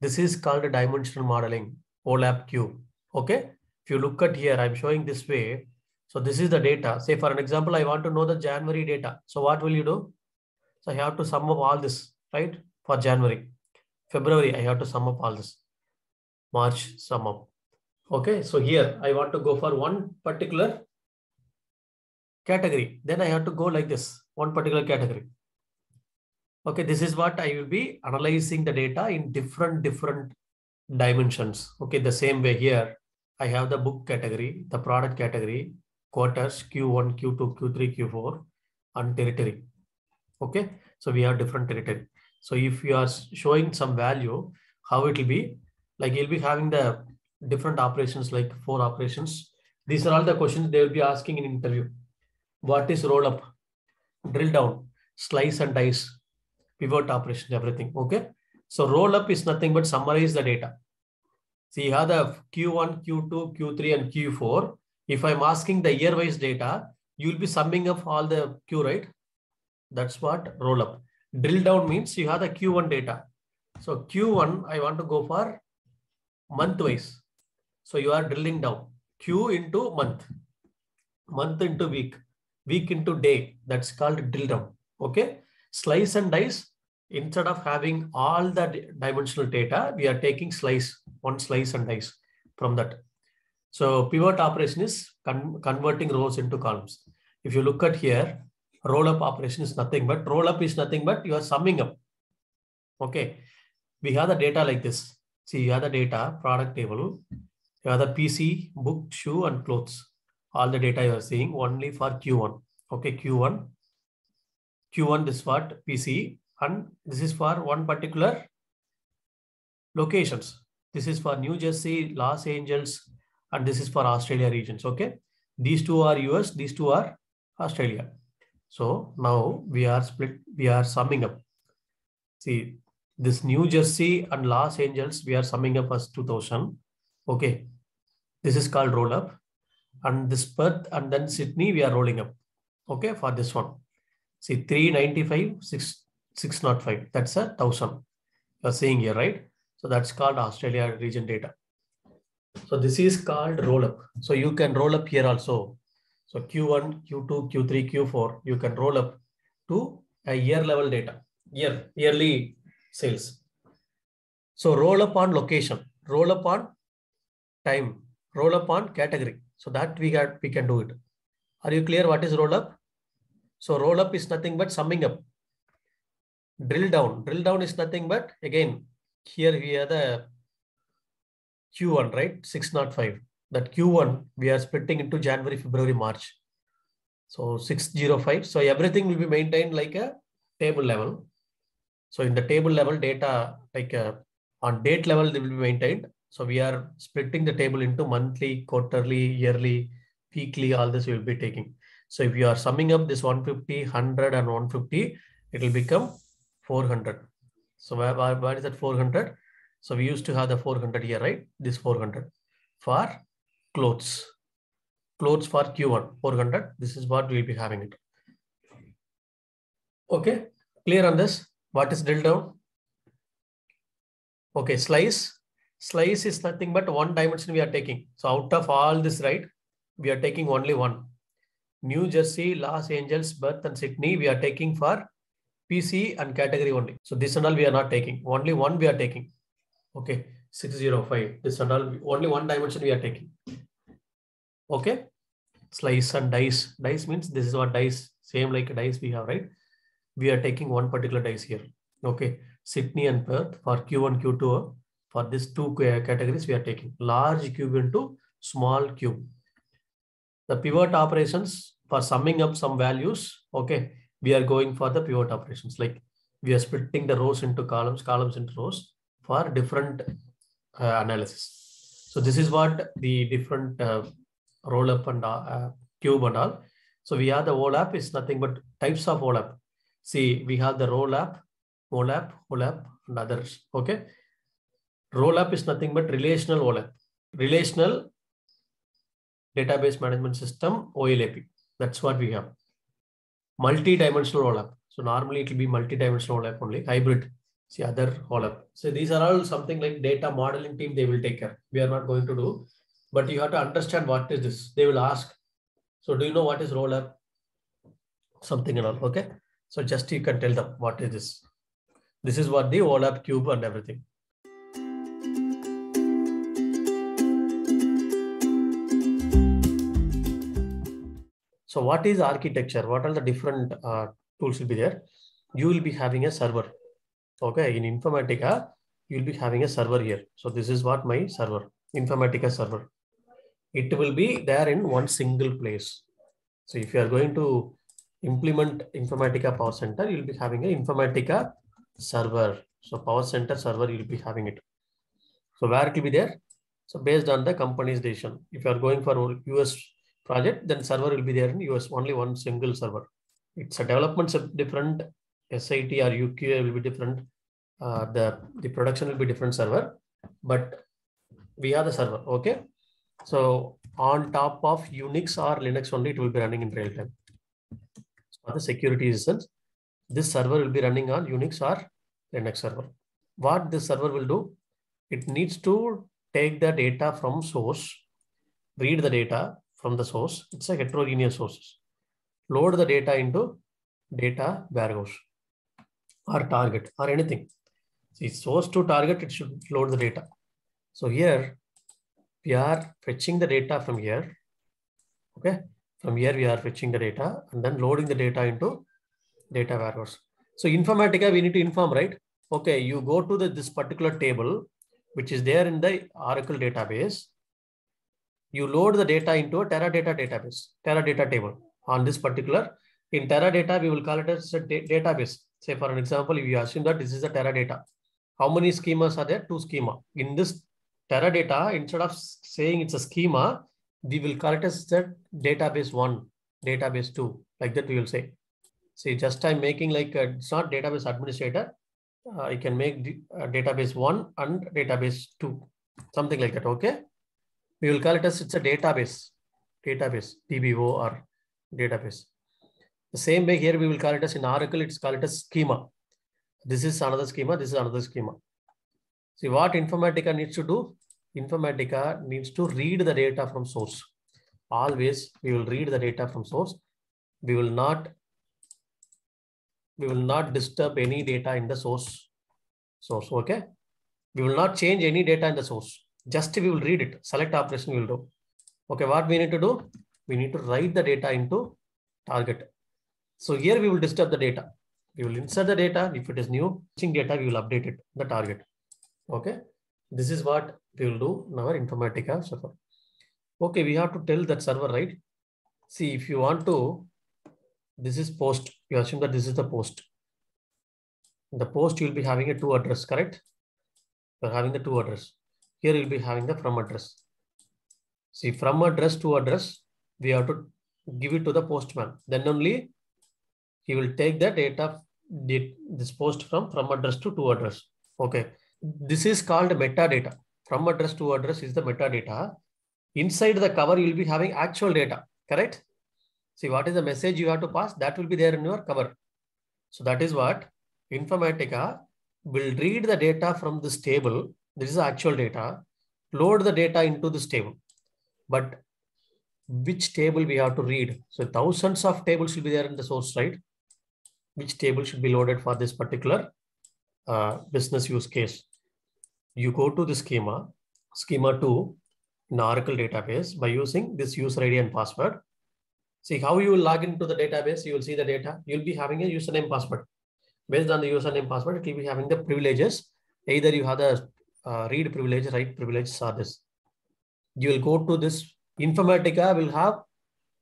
This is called a dimensional modeling, OLAP Cube. Okay. If you look at here, I'm showing this way. So this is the data. Say for an example, I want to know the January data. So what will you do? So I have to sum up all this, right? For January, February, I have to sum up all this. March, sum up. Okay. So here I want to go for one particular category. Then I have to go like this, one particular category. Okay. This is what I will be analyzing the data in different dimensions. Okay. The same way here, I have the book category, the product category, quarters, Q1, Q2, Q3, Q4, and territory. Okay. So we have different territory. So if you are showing some value, how it will be, like you'll be having the different operations, like 4 operations. These are all the questions they will be asking in interview. What is roll up, drill down, slice and dice, pivot operations, everything. Okay. So roll up is nothing but summarize the data. See, you have the Q1, Q2, Q3, and Q4. If I'm asking the year-wise data, you'll be summing up all the Q, right? That's what roll up. Drill down means you have the Q1 data. So Q1, I want to go for month-wise. So you are drilling down. Q into month, month into week, week into day. That's called drill down. Okay. Slice and dice. Instead of having all the dimensional data, we are taking one slice and dice from that. So pivot operation is converting rows into columns. If you look at here, roll up operation is nothing but you are summing up. Okay. We have the data like this. See, you have the data, product table, you have the PC, book, shoe, and clothes. All the data you are seeing only for Q1. Okay, Q1, this is what PC, and this is for one particular locations. This is for New Jersey, Los Angeles, and this is for Australia regions. Okay, these 2 are US, these 2 are Australia. So now we are summing up. See, this New Jersey and Los Angeles, we are summing up as 2000. Okay, this is called roll up. And this Perth and then Sydney, we are rolling up. Okay, for this one. See, 395, 605. That's 1,000. You're seeing here, right? So that's called Australia region data. So this is called roll up. So you can roll up here also. So Q1, Q2, Q3, Q4, you can roll up to a year level data. yearly sales. So roll up on location, roll up on time, roll up on category. So that we can do it. Are you clear what is roll up? So roll up is nothing but summing up. Drill down is nothing but, again, here we have the Q1, right? 605. That Q1 we are splitting into January, February, March. So 605. So everything will be maintained like a table level. So in the table level data, like on date level, they will be maintained. So we are splitting the table into monthly, quarterly, yearly, weekly, all this we will be taking. So if you are summing up this 150, 100 and 150, it will become 400. So where is that 400? So we used to have the 400 here, right? This 400 for clothes. Clothes for Q1, 400. This is what we'll be having it. Okay, clear on this? What is drill down? Okay, slice. Slice is nothing but one dimension we are taking. So out of all this, right, we are taking only one. New Jersey, Los Angeles, Perth and Sydney, we are taking for PC and category only. So this and all we are not taking. Only one we are taking. Okay, 605. This and all, only one dimension we are taking. Okay, slice and dice. Dice means this is what dice, same like a dice we have, right? We are taking one particular dice here. Okay, Sydney and Perth for Q1, Q2. For these two categories, we are taking large cube into small cube. The pivot operations for summing up some values. Okay, we are going for the pivot operations. Like we are splitting the rows into columns, columns into rows for different analysis. So this is what the different roll up and cube and all. So we have the OLAP is nothing but types of OLAP. See, we have the OLAP, OLAP and others. Okay. Roll-up is nothing but relational OLAP. Relational database management system, OLAP. That's what we have. Multi-dimensional OLAP. So normally it will be multi-dimensional OLAP only. Hybrid. See other OLAP. So these are all something like data modeling team, they will take care. We are not going to do. But you have to understand what is this. They will ask. So do you know what is roll-up? Something and all. Okay. So just you can tell them what is this. This is what the OLAP cube and everything. So what is architecture? What are the different tools will be there? You will be having a server. Okay, in Informatica, you will be having a server here. So this is what my server, Informatica server. It will be there in one single place. So if you are going to implement Informatica PowerCenter, you will be having an Informatica server. So PowerCenter server, you will be having it. So where it will be there? So based on the company's decision. If you are going for US project, then server will be there in US, only one single server. It's a development different, SIT or UQA will be different. The production will be different server, but we have the server. Okay. So on top of Unix or Linux only, it will be running in real time. For the security reasons, this server will be running on Unix or Linux server. What this server will do, it needs to take the data from source, read the data from the source. It's a heterogeneous sources. Load the data into data warehouse or target or anything. See, source to target, it should load the data. So here we are fetching the data from here. Okay. From here we are fetching the data and then loading the data into data warehouse. So Informatica, we need to inform, right? Okay, you go to this particular table, which is there in the Oracle database. You load the data into a Teradata database, Teradata table on this particular. In Teradata, we will call it as a database. Say for an example, if you assume that this is a Teradata, how many schemas are there? 2 schema. In this Teradata, instead of saying it's a schema, we will call it as the database 1, database 2, like that we will say. See, just I'm making like it's not database administrator. I can make database 1 and database 2, something like that. Okay. We will call it as it's a database, DBO or database. The same way here, we will call it as in Oracle, it's called it as schema. This is another schema, this is another schema. See what Informatica needs to do? Informatica needs to read the data from source. Always we will read the data from source. We will not we will not disturb any data in the source. Okay. We will not change any data in the source. Just we will read it. Select operation we will do. Okay, what we need to do? We need to write the data into target. So here we will disturb the data. We will insert the data. If it is new data, we will update it, the target. Okay. This is what we will do in our Informatica server. Okay, we have to tell that server, right? See, if you want to, this is post. You assume that this is the post. In the post, you will be having a to address, correct? You are having the to address. Here you will be having the from address. See, from address to address, we have to give it to the postman. Then only he will take the data, this post from address to address. Okay. This is called metadata. From address to address is the metadata. Inside the cover, you will be having actual data, correct? See, what is the message you have to pass? That will be there in your cover. So that is what Informatica will read the data from this table. This is the actual data. Load the data into this table. But which table we have to read? So thousands of tables will be there in the source, right? Which table should be loaded for this particular business use case? You go to the schema 2 in Oracle database by using this user ID and password. See how you will log into the database. You will see the data. You'll be having a username password. Based on the username password, it will be having the privileges. Either you have the read privilege, write privileges, or this. You will go to this. Informatica will have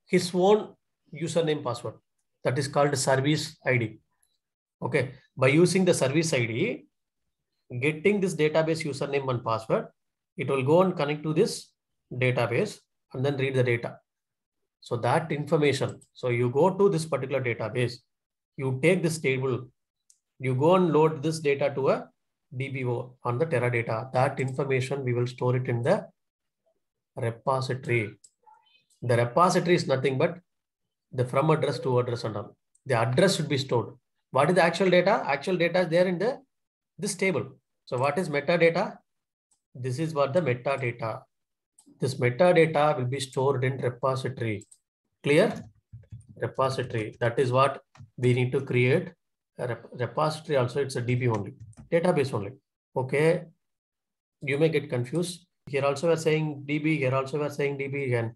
his own username password. That is called service ID. Okay. By using the service ID, getting this database username and password, it will go and connect to this database and then read the data. So that information, so you go to this particular database, you take this table, you go and load this data to a DBO on the Teradata. That information, we will store it in the repository. The repository is nothing but the from address to address and all. The address should be stored. What is the actual data? Actual data is there in this table. So what is metadata? This is what the metadata. This metadata will be stored in repository. Clear? Repository. That is what we need to create. A repository also, it's a DB only. Database only. Okay. You may get confused. Here also we're saying DB. Here also we're saying DB again.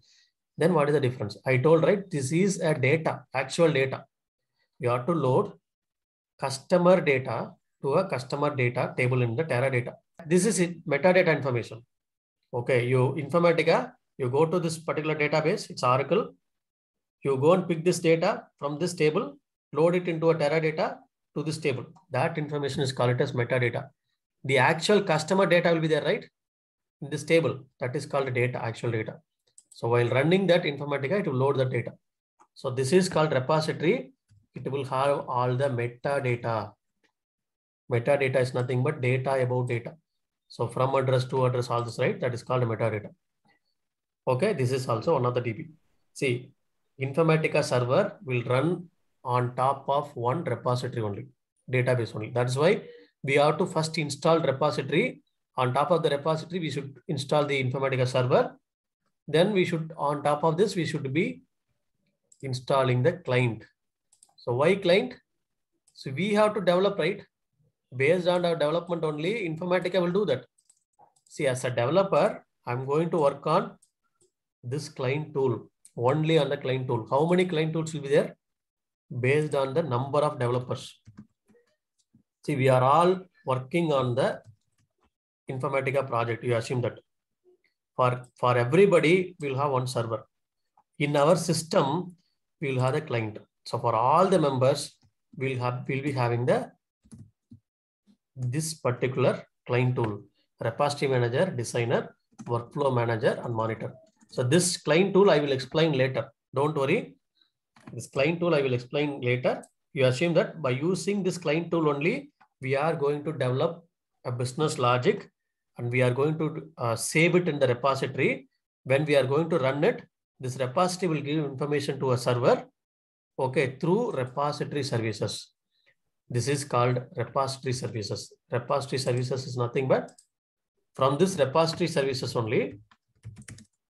Then what is the difference? I told, right? This is a data, actual data. You have to load customer data to a customer data table in the Teradata. This is it, metadata information. Okay, you Informatica, you go to this particular database, it's Oracle. You go and pick this data from this table, load it into a Teradata to this table. That information is called as metadata. The actual customer data will be there, right? In this table, that is called data, actual data. So while running that Informatica, it will load the data. So this is called repository. It will have all the metadata. Metadata is nothing but data about data. So from address to address, all this, right? That is called metadata. Okay, this is also one of the DB. See, Informatica server will run on top of one repository only, database only. That's why we have to first install repository. On top of the repository, we should install the Informatica server. Then we should, on top of this, we should be installing the client. So why client? So we have to develop, right? Based on our development only, Informatica will do that. See, as a developer, I'm going to work on this client tool, only on the client tool. How many client tools will be there? Based on the number of developers. See, we are all working on the Informatica project. You assume that. For everybody, we'll have one server. In our system, we'll have the client. So for all the members, we'll be having this particular client tool: repository manager, designer, workflow manager, and monitor. So this client tool I will explain later. Don't worry. This client tool I will explain later. You assume that by using this client tool only, we are going to develop a business logic, and we are going to save it in the repository. When we are going to run it, this repository will give information to a server, okay, through repository services. This is called repository services. Repository services is nothing but from this repository services only,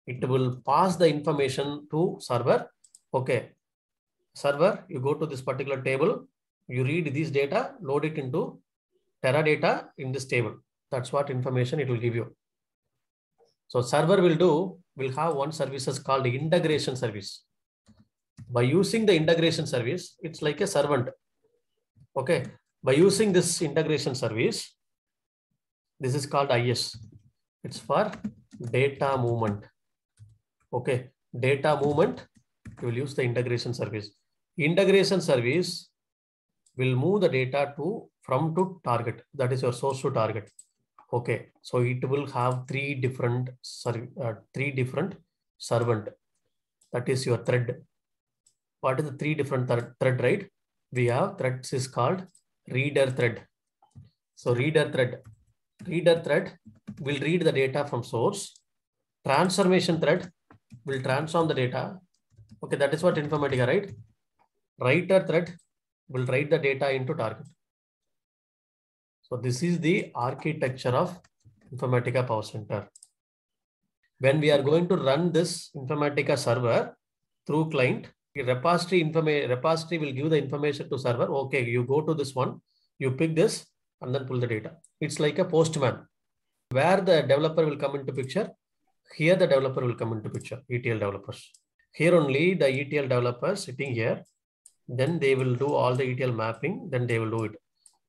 it will pass the information to server. Okay, server, you go to this particular table, You read this data, load it into Teradata in this table. That's what information it will give you. So server will have one services called integration service. By using the integration service, it's like a servant. Okay. By using this integration service, this is called IS. It's for data movement. Okay. Data movement, you will use the integration service. Integration service will move the data from to target. That is your source to target. Okay. So it will have three different servant. That is your thread. What is the three different thread, right? We have threads is called reader thread. So reader thread will read the data from source. Transformation thread will transform the data. Okay, that is what Informatica, right? Writer thread will write the data into target. So this is the architecture of Informatica PowerCenter. When we are going to run this Informatica server through client, repository will give the information to server. Okay, you go to this one, you pick this and then pull the data. It's like a postman. Where the developer will come into picture, here the developer will come into picture, ETL developers. Here only the ETL developers sitting here, then they will do all the ETL mapping, then they will do it.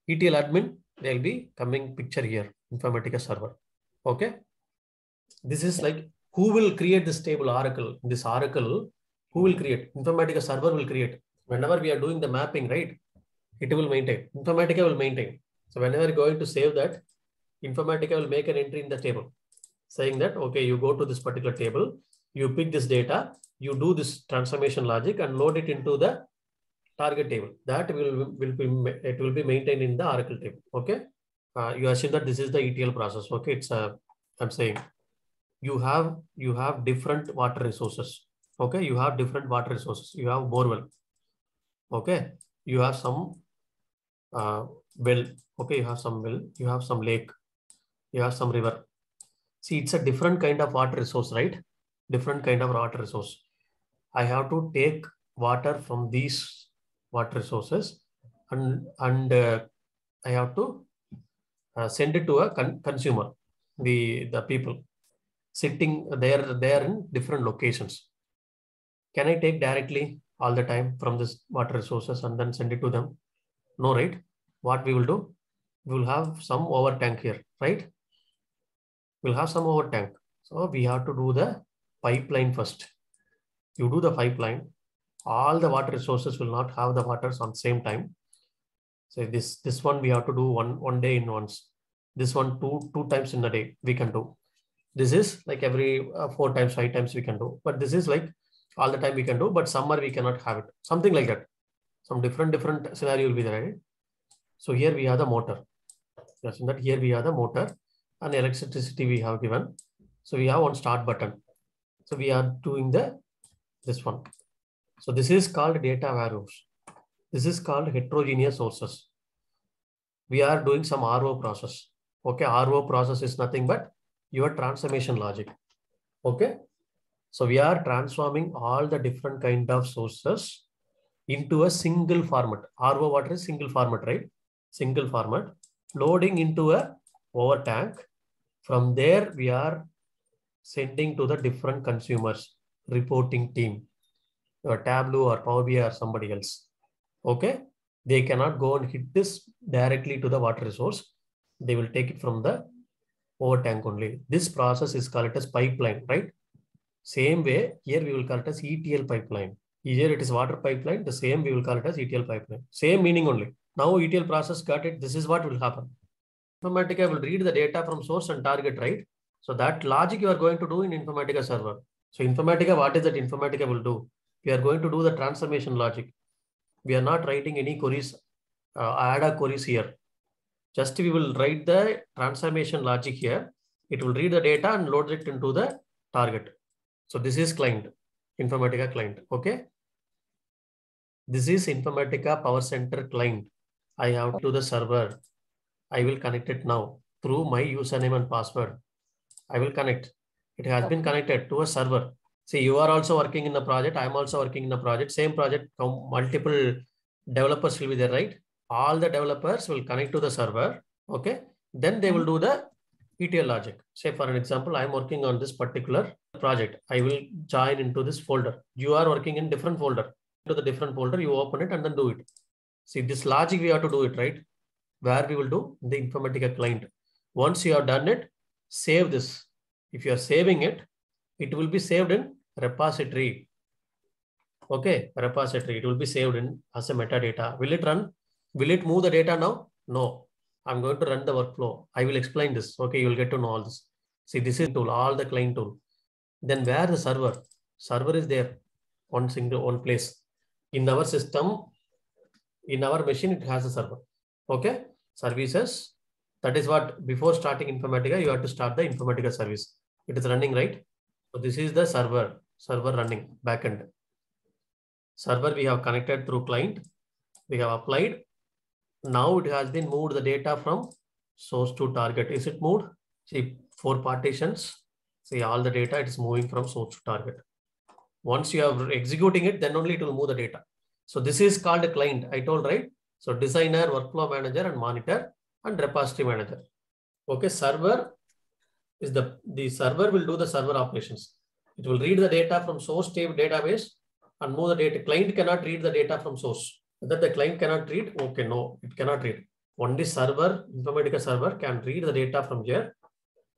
ETL admin, they'll be coming picture here, Informatica server. Okay. This is like, who will create this table Oracle? This Oracle, who will create? Informatica server will create. Whenever we are doing the mapping, right? It will maintain. Informatica will maintain. So whenever you're going to save that, Informatica will make an entry in the table saying that, okay, you go to this particular table, you pick this data, you do this transformation logic and load it into the target table. That will be maintained in the Oracle table. Okay. You assume that this is the ETL process. Okay. It's I'm saying you have different water resources. Okay. You have different water resources. You have borewell. Okay. You have some well. Okay. You have some well. You have some lake. You have some river. See, it's a different kind of water resource, right? Different kind of water resource. I have to take water from these water resources and I have to send it to a consumer, the people sitting there in different locations. Can I take directly all the time from this water resources and then send it to them? No, right? What we will do? We will have some over tank here, right? We'll have some over tank. So we have to do the pipeline first. You do the pipeline. All the water resources will not have the waters on the same time. So this one we have to do one day in once. This one two times in a day we can do. This is like every 4 times, 5 times we can do. But this is like all the time we can do. But summer we cannot have it. Something like that. Some different scenario will be there. Right? So here we have the motor. Yes, in that here we have the motor and electricity we have given. So we have one start button. So we are doing this one. So this is called data warehouse. This is called heterogeneous sources. We are doing some RO process. Okay, RO process is nothing but your transformation logic. Okay, so we are transforming all the different kind of sources into a single format. RO what is single format, right? Single format. Loading into a over tank. From there, we are sending to the different consumers, reporting team, or Tableau or Power BI or somebody else. Okay. They cannot go and hit this directly to the water resource. They will take it from the over tank only. This process is called as pipeline, right? Same way, here we will call it as ETL pipeline. Here it is water pipeline. The same we will call it as ETL pipeline. Same meaning only. Now ETL process got it. This is what will happen. Informatica will read the data from source and target, right? So that logic you are going to do in Informatica server. So Informatica, what is that Informatica will do? We are going to do the transformation logic. We are not writing any queries, add a queries here. Just we will write the transformation logic here. It will read the data and load it into the target. So this is client, Informatica client. Okay. This is Informatica PowerCenter client. I have to the server. I will connect it now through my username and password. I will connect. It has been connected to a server. See, you are also working in a project. I am also working in a project. Same project, multiple developers will be there, right? all the developers will connect to the server. Okay. Then they will do the ETL logic. Say for an example, I'm working on this particular project. I will join into this folder. You are working in different folder. To the different folder, you open it and then do it. See, this logic we have to do it, right? Where we will do the Informatica client. Once you have done it, save this. If you are saving it, it will be saved in repository. Okay, repository. It will be saved in as a metadata. Will it run? Will it move the data now? No. I'm going to run the workflow. I will explain this. Okay, you will get to know all this. See, this is tool, all the client tool. Then where the server? Server is there, one place. In our system, in our machine, it has a server. Okay, services. That is what before starting Informatica, you have to start the Informatica service. It is running, right? So this is the server running backend. Server we have connected through client. We have applied. Now it has been moved the data from source to target. Is it moved? See, 4 partitions. See, all the data, it is moving from source to target. Once you are executing it, then only it will move the data. So this is called a client, I told, right? So designer, workflow manager, and monitor, and repository manager. Okay, server is the server will do the server operations. It will read the data from source table database and move the data. Client cannot read the data from source. That the client cannot read? Okay, no, it cannot read. Only server, Informatica server can read the data from here.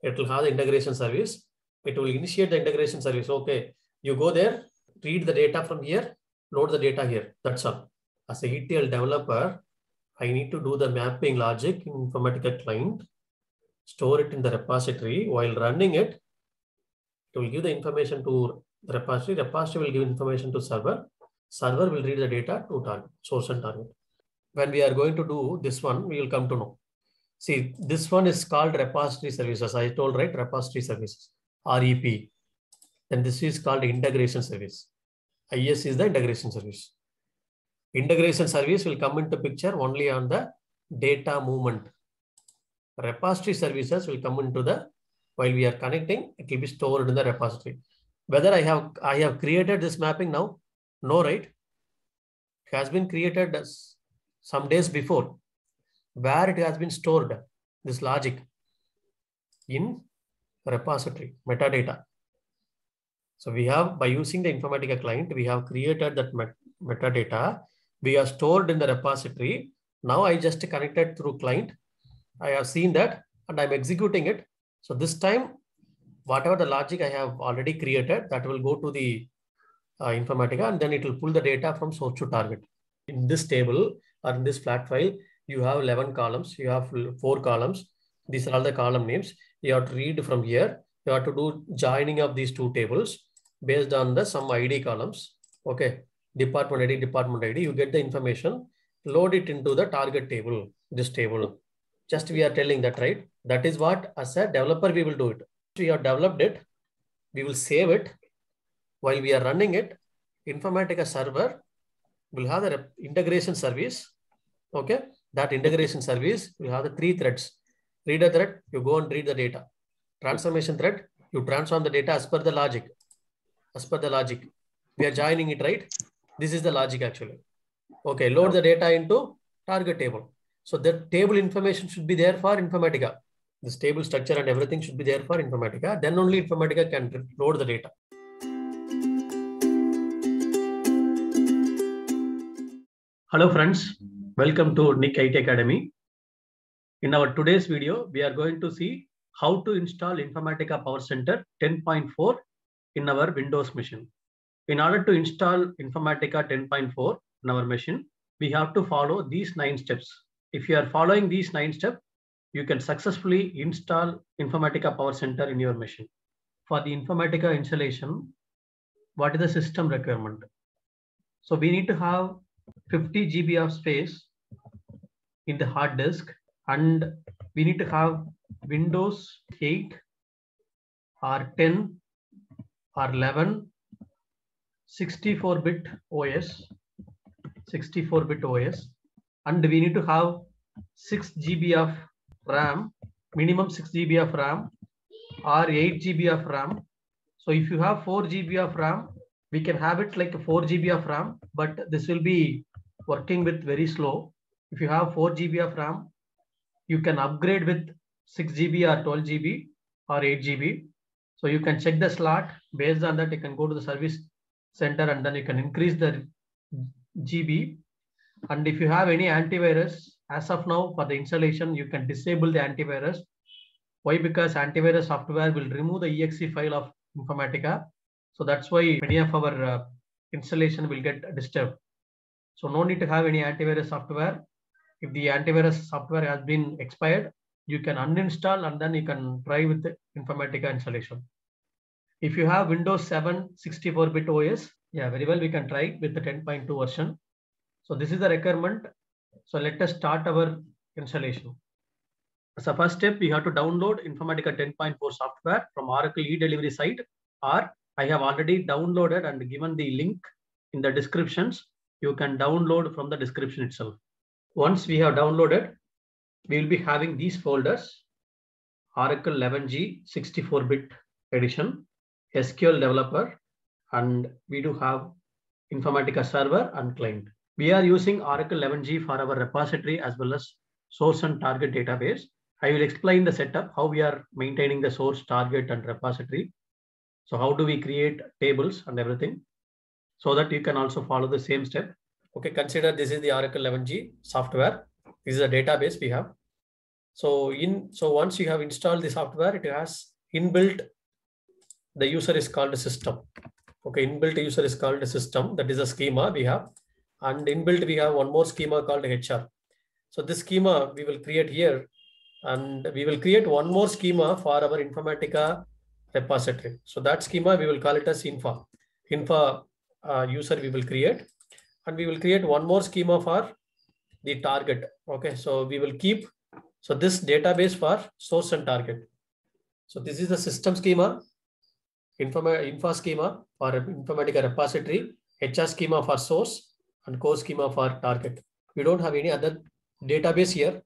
It will have the integration service. It will initiate the integration service. Okay, you go there, read the data from here, load the data here. That's all. As a ETL developer, I need to do the mapping logic in Informatica client, store it in the repository. While running it, it will give the information to the repository. Repository will give information to server. Server will read the data to target, source and target. When we are going to do this one, we will come to know. See, this one is called repository services. I told, right? Repository services, REP. Then this is called integration service. IS is the integration service. Integration service will come into picture only on the data movement. Repository services will come into the, while we are connecting, it will be stored in the repository. Whether I have created this mapping now? No, right? It has been created some days before. Where it has been stored, this logic in repository, metadata. So we have, by using the Informatica client, we have created that metadata. We are stored in the repository. Now I just connected through client. I have seen that and I'm executing it. So this time, whatever the logic I have already created, that will go to the Informatica, and then it will pull the data from source to target. In this table or in this flat file, you have 11 columns. You have 4 columns. These are all the column names. You have to read from here. You have to do joining of these 2 tables based on the some ID columns. Okay, department ID. You get the information, load it into the target table, this table. Just we are telling that, right? That is what as a developer we will do it. We have developed it. We will save it. While we are running it, Informatica server will have the integration service. Okay, that integration service will have the 3 threads. Reader thread, you go and read the data. Transformation thread, you transform the data as per the logic. We are joining it, right? This is the logic actually. Okay, load the data into target table. So the table information should be there for Informatica. This table structure and everything should be there for Informatica. Then only Informatica can load the data. Hello friends, welcome to Nick IT Academy. In our today's video, we are going to see how to install Informatica PowerCenter 10.4 in our Windows machine. In order to install Informatica 10.4 in our machine, we have to follow these 9 steps. If you are following these 9 steps, you can successfully install Informatica PowerCenter in your machine. For the Informatica installation, what is the system requirement? So we need to have 50 GB of space in the hard disk, and we need to have Windows 8 or 10 or 11 64-bit OS, and we need to have 6 GB of RAM, minimum 6 GB of RAM or 8 GB of RAM. So if you have 4 GB of RAM, we can have it like 4 GB of RAM, but this will be working with very slow. If you have 4 GB of RAM, you can upgrade with 6 GB or 12 GB or 8 GB. So you can check the slot. Based on that, you can go to the service center and then you can increase the GB. And if you have any antivirus, as of now for the installation, you can disable the antivirus. Why? Because antivirus software will remove the exe file of Informatica. So that's why many of our installation will get disturbed. So no need to have any antivirus software. If the antivirus software has been expired, you can uninstall and then you can try with the Informatica installation. If you have Windows 7 64-bit OS, yeah, very well, we can try with the 10.2 version. So this is the requirement. So let us start our installation. So first step, we have to download Informatica 10.4 software from Oracle e-delivery site, or I have already downloaded and given the link in the descriptions. You can download from the description itself. Once we have downloaded, we will be having these folders: Oracle 11G 64-bit edition, SQL developer, and we do have Informatica server and client. We are using Oracle 11G for our repository as well as source and target database. I will explain the setup, how we are maintaining the source, target, and repository. So how do we create tables and everything, so that you can also follow the same step. Okay, consider this is the Oracle 11G software. This is a database we have. So once you have installed the software, it has inbuilt, the user is called a system. Okay, inbuilt user is called a system. That is a schema we have. And inbuilt, we have one more schema called HR. So this schema we will create here, and we will create one more schema for our Informatica repository. So that schema we will call it as info user we will create, and we will create one more schema for the target. Okay, so we will keep, so this database for source and target. So this is the system schema, info schema for Informatica repository, HR schema for source, and core schema for target. We don't have any other database here.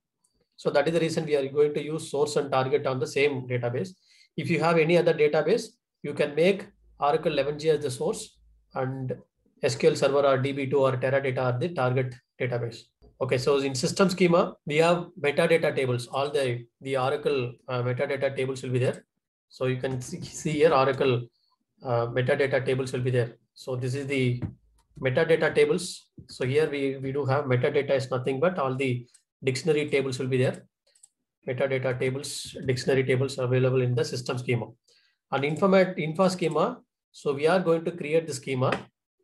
So that is the reason we are going to use source and target on the same database. If you have any other database, you can make Oracle 11G as the source and SQL Server or DB2 or Teradata are the target database. Okay, so in system schema, we have metadata tables. All the Oracle metadata tables will be there. So you can see here Oracle metadata tables will be there. So this is the metadata tables. So here we do have metadata is nothing but all the dictionary tables will be there. Metadata tables, dictionary tables are available in the system schema. And info schema, so we are going to create the schema.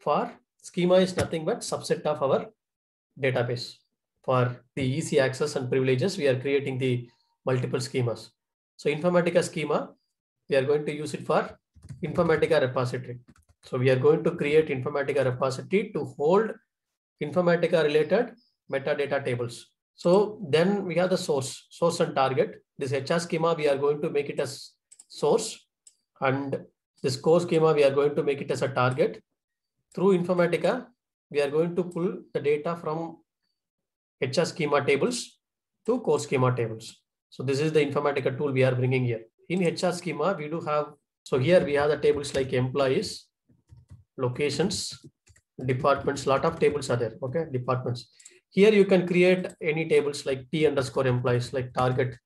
For schema is nothing but subset of our database. For the easy access and privileges, we are creating the multiple schemas. So Informatica schema, we are going to use it for Informatica repository. So we are going to create Informatica repository to hold Informatica related metadata tables. So then we have the source and target. This HR schema, we are going to make it as source, and this core schema, we are going to make it as a target. Through Informatica, we are going to pull the data from HR schema tables to core schema tables. So this is the Informatica tool we are bringing here. In HR schema, we do have, so here we have the tables like employees, locations, departments, lot of tables are there. Okay, departments. Here you can create any tables like T_employees, like target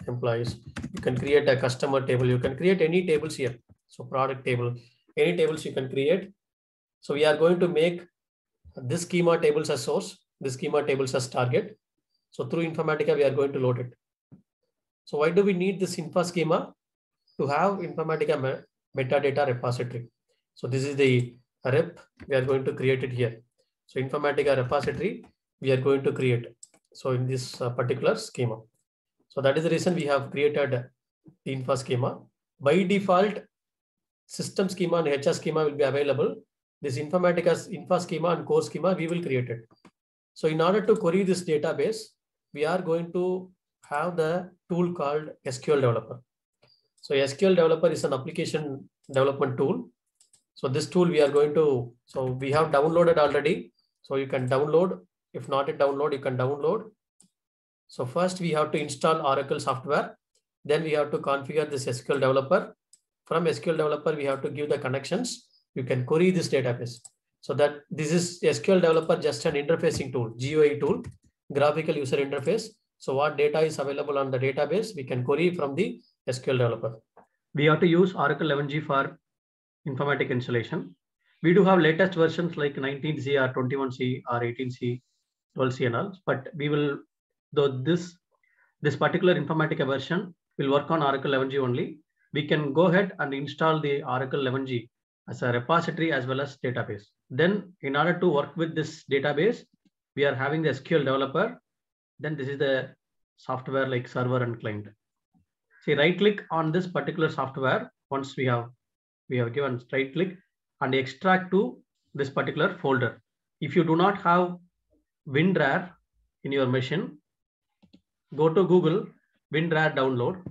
employees. You can create a customer table. You can create any tables here. So product table, any tables you can create. So we are going to make this schema tables as source, this schema tables as target. So through Informatica, we are going to load it. So why do we need this info schema? To have Informatica metadata repository. So this is the rep, we are going to create it here. So Informatica repository, we are going to create. So in this particular schema. So that is the reason we have created the info schema. By default, system schema and HR schema will be available. This Informatica's info schema and core schema, we will create it. So in order to query this database, we are going to have the tool called SQL Developer. So SQL Developer is an application development tool. So this tool we are going to, so we have downloaded already. So you can download. If not a download, you can download. So first we have to install Oracle software. Then we have to configure this SQL Developer. From SQL Developer, we have to give the connections. You can query this database. So that this is SQL Developer, just an interfacing tool, GUI tool. graphical user interface. So what data is available on the database, we can query from the SQL developer. We have to use Oracle 11G for Informatica installation. We do have latest versions like 19C or 21C or 18C, 12C and all, but we will, though this particular Informatica version will work on Oracle 11G only. We can go ahead and install the Oracle 11G as a repository as well as database. Then in order to work with this database, we are having the SQL developer. Then this is the software like server and client. See, right click on this particular software. Once we have given right click and extract to this particular folder. If you do not have WinRAR in your machine, go to Google WinRAR download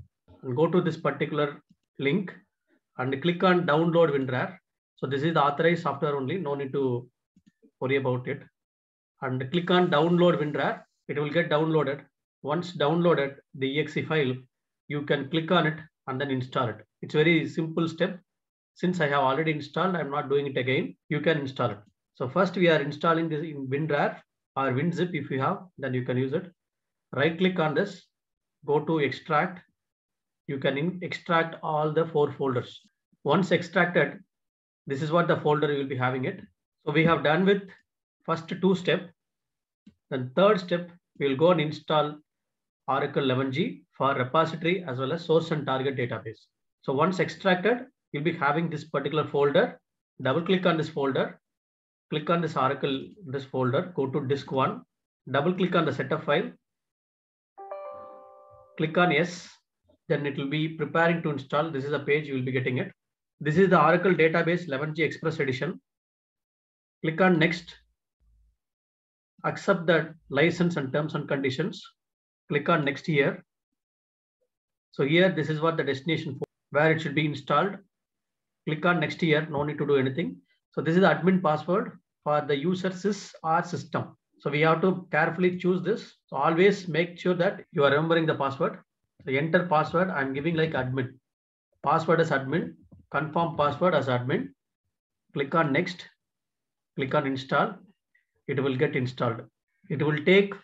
and go to this particular link and click on download WinRAR. So this is the authorized software only, no need to worry about it. And click on download WinRAR, it will get downloaded. Once downloaded the exe file, you can click on it and then install it. It's very simple step. Since I have already installed, I'm not doing it again. You can install it. So first we are installing this in WinRAR or WinZip. If you have, then you can use it. Right click on this, go to extract. You can extract all the 4 folders. Once extracted, this is what the folder you will be having it. So we have done with first 2 steps. Then third step, we will go and install Oracle 11G for repository as well as source and target database. So once extracted, you'll be having this particular folder. Double click on this folder, click on this Oracle, this folder, go to disk 1, double click on the setup file, click on yes, then it will be preparing to install. This is a page you will be getting it. This is the Oracle database 11G Express edition. Click on next, accept the license and terms and conditions. Click on next here. So here, this is what the destination for where it should be installed. Click on next here, no need to do anything. So this is the admin password for the user sys or system. So we have to carefully choose this. So always make sure that you are remembering the password. So enter password, I'm giving like admin. Password as admin, confirm password as admin. Click on next, click on install. It will get installed. It will take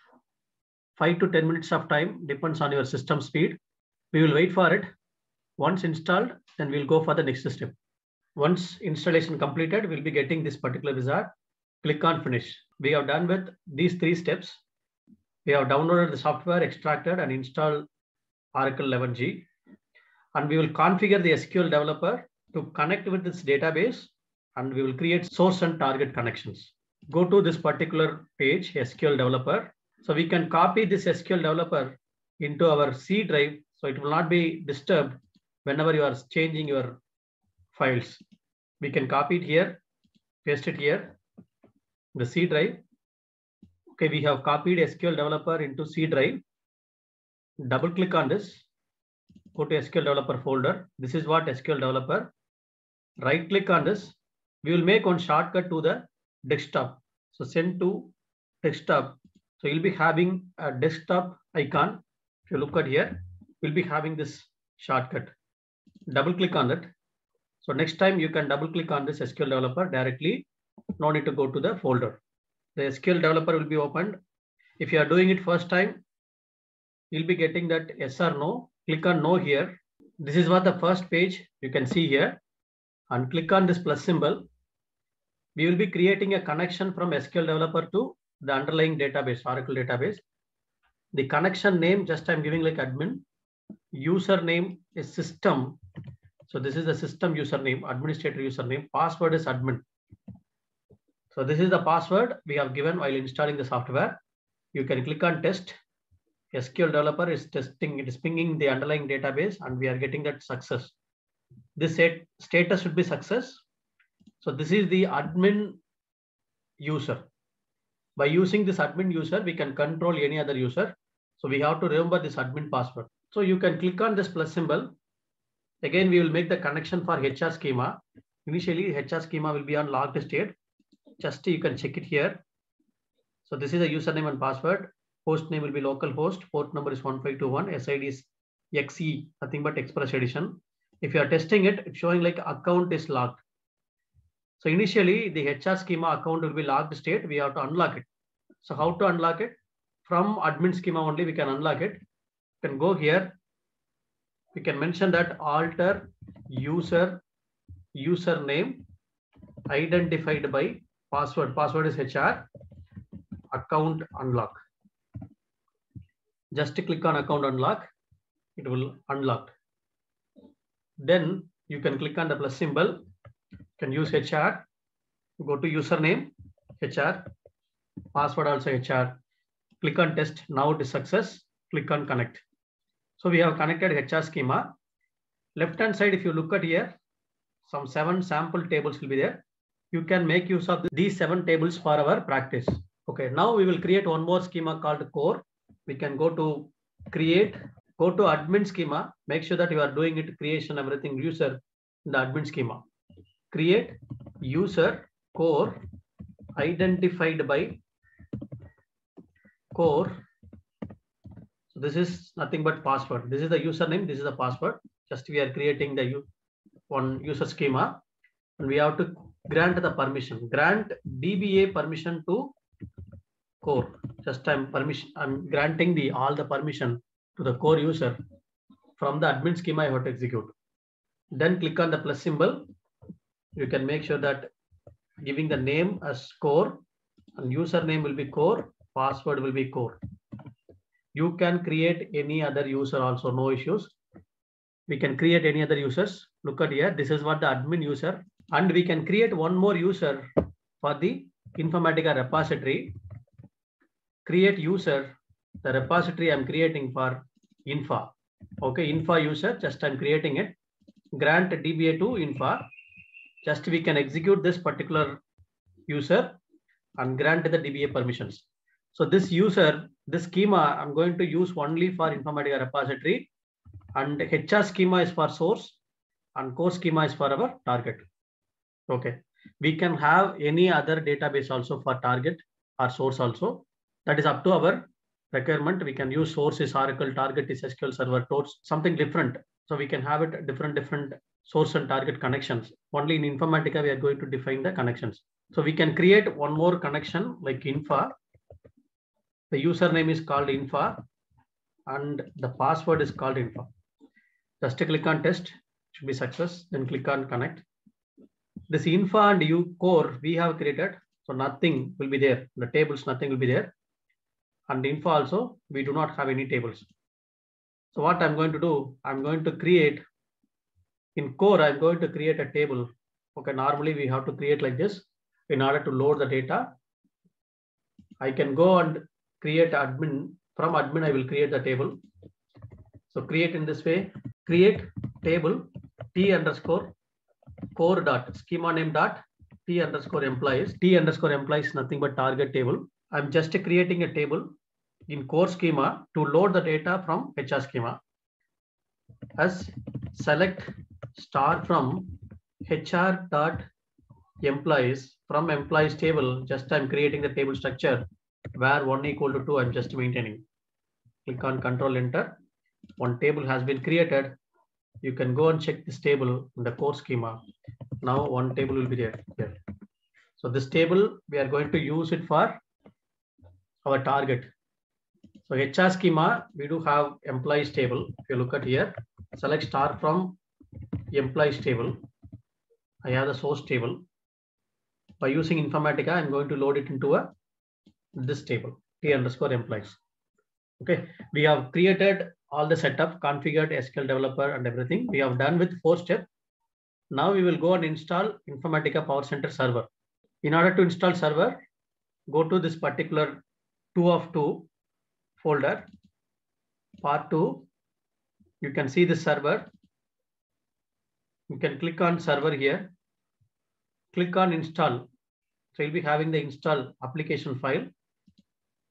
5 to 10 minutes of time, depends on your system speed. We will wait for it. Once installed, then we'll go for the next step. Once installation completed, we'll be getting this particular wizard. Click on finish. We have done with these 3 steps. We have downloaded the software, extracted and installed Oracle 11G. And we will configure the SQL developer to connect with this database, and we will create source and target connections. Go to this particular page, SQL developer. So we can copy this SQL developer into our C drive, so it will not be disturbed whenever you are changing your files. We can copy it here, paste it here, the C drive. Okay, we have copied SQL developer into C drive. Double click on this, go to SQL developer folder. This is what SQL developer. Right click on this. We will make one shortcut to the desktop. So send to desktop. So you'll be having a desktop icon. If you look at here, we'll be having this shortcut. Double click on it. So next time you can double click on this SQL developer directly. No need to go to the folder. The SQL developer will be opened. If you are doing it first time, you'll be getting that yes or no. Click on no here. This is what the first page you can see here. And click on this plus symbol. We will be creating a connection from SQL developer to the underlying database, Oracle database. The connection name, just I'm giving like admin. Username is system. So this is the system username, administrator username. Password is admin. So this is the password we have given while installing the software. You can click on test. SQL developer is testing, it is pinging the underlying database, and we are getting that success. This status should be success. So this is the admin user. By using this admin user, we can control any other user. So we have to remember this admin password. So you can click on this plus symbol. Again, we will make the connection for HR schema. Initially, HR schema will be on logged state. Just you can check it here. So this is the username and password. Host name will be localhost. Port number is 1521. SID is XE, nothing but Express Edition. If you are testing it, it's showing like account is locked. So initially, the HR schema account will be locked state. We have to unlock it. So how to unlock it? from admin schema only we can unlock it. You can go here. We can mention that alter username identified by password. Password is HR. Account unlock. Just click on account unlock. It will unlock. Then you can click on the plus symbol. You can use HR. Go to username HR. Password also HR. Click on test. Now it is success. Click on connect. So we have connected HR schema. Left hand side, if you look at here, some 7 sample tables will be there. You can make use of these 7 tables for our practice. Okay, now we will create one more schema called core. We can go to create, go to admin schema. Make sure that you are doing it creation, everything user in the admin schema. Create user core identified by core. So this is nothing but password. This is the username. This is the password. Just we are creating the one user schema, and we have to grant the permission. Grant DBA permission to core. Just I'm granting all the permission to the core user from the admin schema I have to execute. Then click on the plus symbol. You can make sure that giving the name as core and username will be core, password will be core. You can create any other user also, no issues. We can create any other users. Look at here. This is what the admin user, and we can create one more user for the Informatica repository. Create user, the repository I'm creating for Infa. Okay, Infa user, just I'm creating it. Grant DBA to Infa. Just we can execute this particular user and grant the DBA permissions. So this user, this schema, I'm going to use only for Informatica repository, and HR schema is for source and core schema is for our target. Okay, we can have any other database also for target or source also. That is up to our requirement. We can use source is Oracle, target is SQL Server, source something different. So we can have it different source and target connections. Only in Informatica we are going to define the connections. So we can create one more connection like Infa. The username is called Infa and the password is called Infa. Just click on test, should be success. Then click on connect. This Infa and U core we have created, so nothing will be there. The tables, nothing will be there. And Infa also, we do not have any tables. So what I'm going to do, I'm going to create in core, I'm going to create a table. Okay, normally we have to create like this in order to load the data. I can go and create admin. From admin, I will create the table. So create in this way, create table T underscore core dot schema name dot T underscore employees. T underscore employees nothing but target table. I'm just creating a table in core schema to load the data from HR schema. As select star from HR dot employees, from employees table, just I'm creating the table structure where 1 equal to 2, I'm just maintaining. Click on Control Enter. One table has been created. You can go and check this table in the core schema. Now one table will be there here. So this table, we are going to use it for our target. So HR schema, we do have employees table. If you look at here, select star from employees table. I have the source table. By using Informatica, I'm going to load it into this table, T underscore employees. Okay, we have created all the setup, configured SQL developer and everything. We have done with 4 steps. Now we will go and install Informatica PowerCenter server. In order to install server, go to this particular 2 of 2 folder, part 2. You can see the server. You can click on server here. Click on install. So you'll be having the install application file.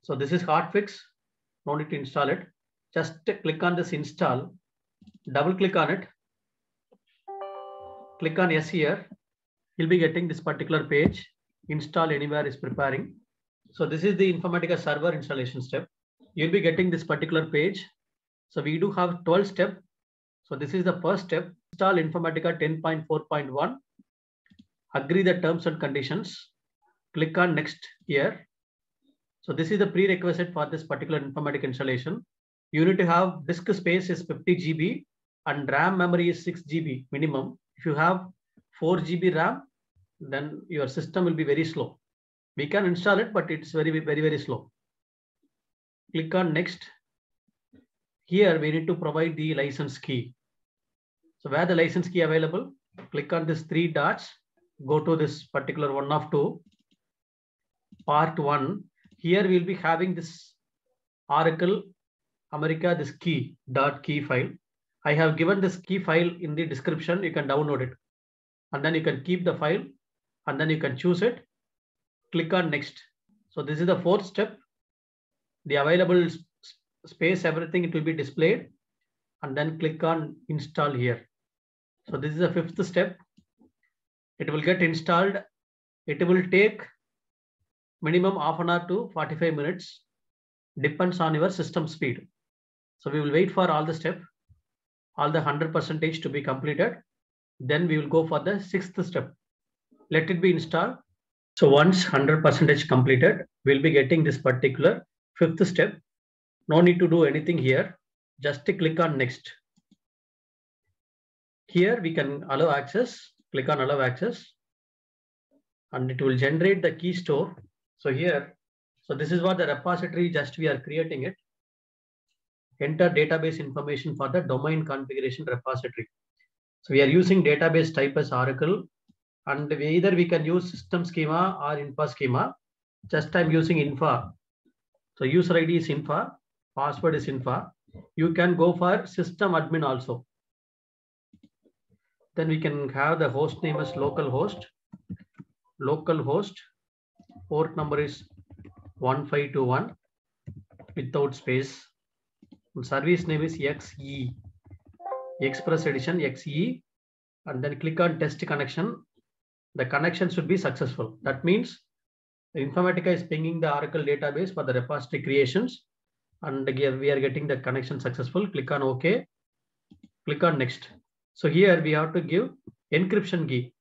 So this is hotfix. No need to install it. Just click on this install. Double click on it. Click on yes here. You'll be getting this particular page. Install anywhere is preparing. So this is the Informatica server installation step. You'll be getting this particular page. So we do have 12 steps. So this is the first step. Install Informatica 10.4.1. Agree the terms and conditions. Click on next here. So this is the prerequisite for this particular Informatica installation. You need to have disk space is 50 GB and RAM memory is 6 GB minimum. If you have 4 GB RAM, then your system will be very slow. We can install it, but it's very slow. Click on next. Here we need to provide the license key. So where the license key available? Click on this 3 dots. Go to this particular one of 2. Part 1. Here we'll be having this Oracle America this key file. I have given this key file in the description. You can download it, and then you can keep the file, and then you can choose it. Click on next. So this is the 4th step. The available space, everything, it will be displayed, and then click on install here. So this is the 5th step. It will get installed. It will take minimum half an hour to 45 minutes. Depends on your system speed. So we will wait for all the step, all the 100% to be completed. Then we will go for the 6th step. Let it be installed. So once 100% completed, we'll be getting this particular 5th step. No need to do anything here. Just click on next. Here we can allow access. Click on allow access, and it will generate the key store. So here, so this is what the repository, just we are creating it. Enter database information for the domain configuration repository. So we are using database type as Oracle, and either we can use system schema or info schema. Just I'm using info. So user ID is info, password is info. You can go for system admin also. Then we can have the host name as localhost. Localhost, port number is 1521 without space. And service name is XE, Express Edition XE, and then click on test connection. The connection should be successful. That means Informatica is pinging the Oracle database for the repository creations, and again we are getting the connection successful. Click on OK. Click on next. So here we have to give encryption key.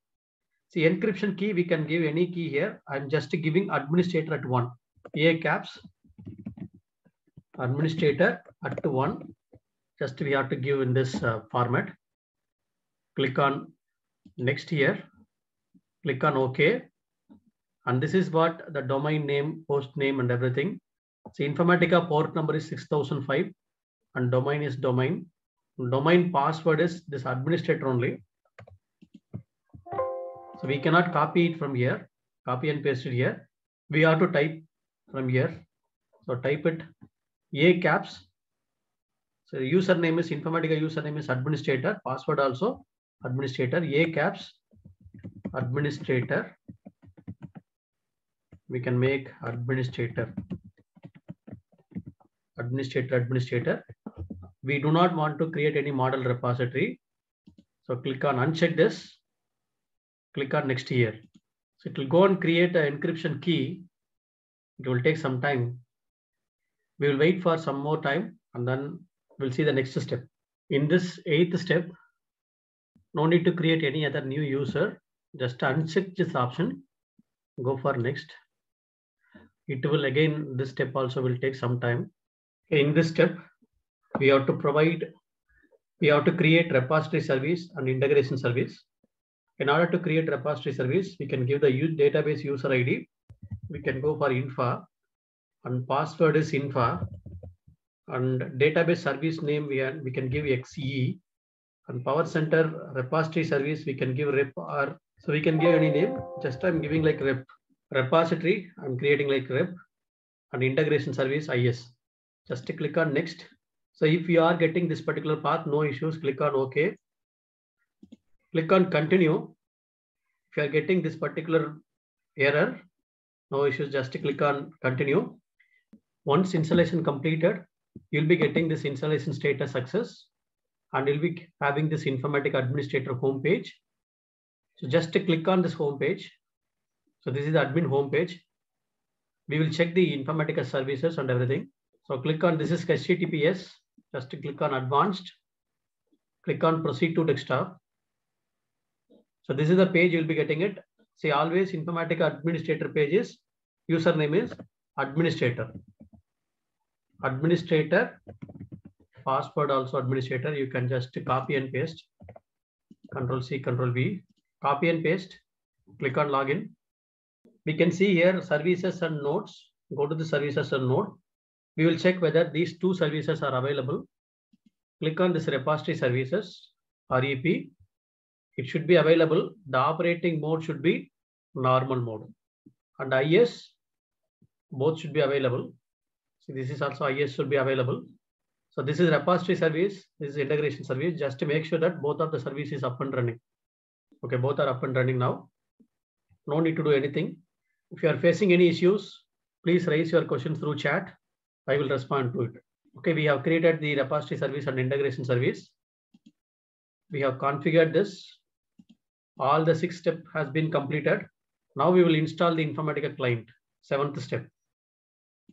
See, encryption key, we can give any key here. I'm just giving administrator at 1. A caps, administrator at 1. Just we have to give in this format. Click on next here. Click on OK. And this is what the domain name, host name, and everything. See, Informatica port number is 6005 and domain is domain. Domain password is this administrator only. So we cannot copy it from here, copy and paste it here. We have to type from here. So type it A caps. So username is Informatica username is administrator, password also administrator, A caps, administrator. We can make administrator. Administrator. We do not want to create any model repository. So click on uncheck this. Click on next here. So it will go and create an encryption key. It will take some time. We will wait for some more time and then we'll see the next step. In this 8th step, no need to create any other new user. Just uncheck this option. Go for next. It will again, this step also will take some time. In this step, we have to create repository service and integration service. In order to create repository service, we can give the database user ID. We can go for info and password is info, and database service name we can give XE, and PowerCenter repository service we can give rep, or so we can give any name. Just I'm giving like rep. Repository I'm creating like rep, and integration service IS. Just click on next. So if you are getting this particular path, no issues, click on OK. Click on continue. If you are getting this particular error, no issues, just click on continue. Once installation completed, you'll be getting this installation status success, and you'll be having this Informatica administrator homepage. So just click on this homepage. So this is the admin homepage. We will check the Informatica services and everything. So click on this is HTTPS. Just click on advanced. Click on proceed to desktop. So this is the page you'll be getting it. See, always Informatica administrator pages. Username is administrator. Administrator, password also administrator. You can just copy and paste. Control C, Control V, copy and paste. Click on login. We can see here services and nodes. Go to the services and node. We will check whether these two services are available. Click on this repository services, REP. It should be available. The operating mode should be normal mode. And IS, both should be available. So this is also IS should be available. So this is repository service, this is integration service, just to make sure that both of the services is up and running. Okay, both are up and running now. No need to do anything. If you are facing any issues, please raise your questions through chat. I will respond to it. Okay, we have created the repository service and integration service. We have configured this. All the 6 steps has been completed. Now we will install the Informatica client, 7th step.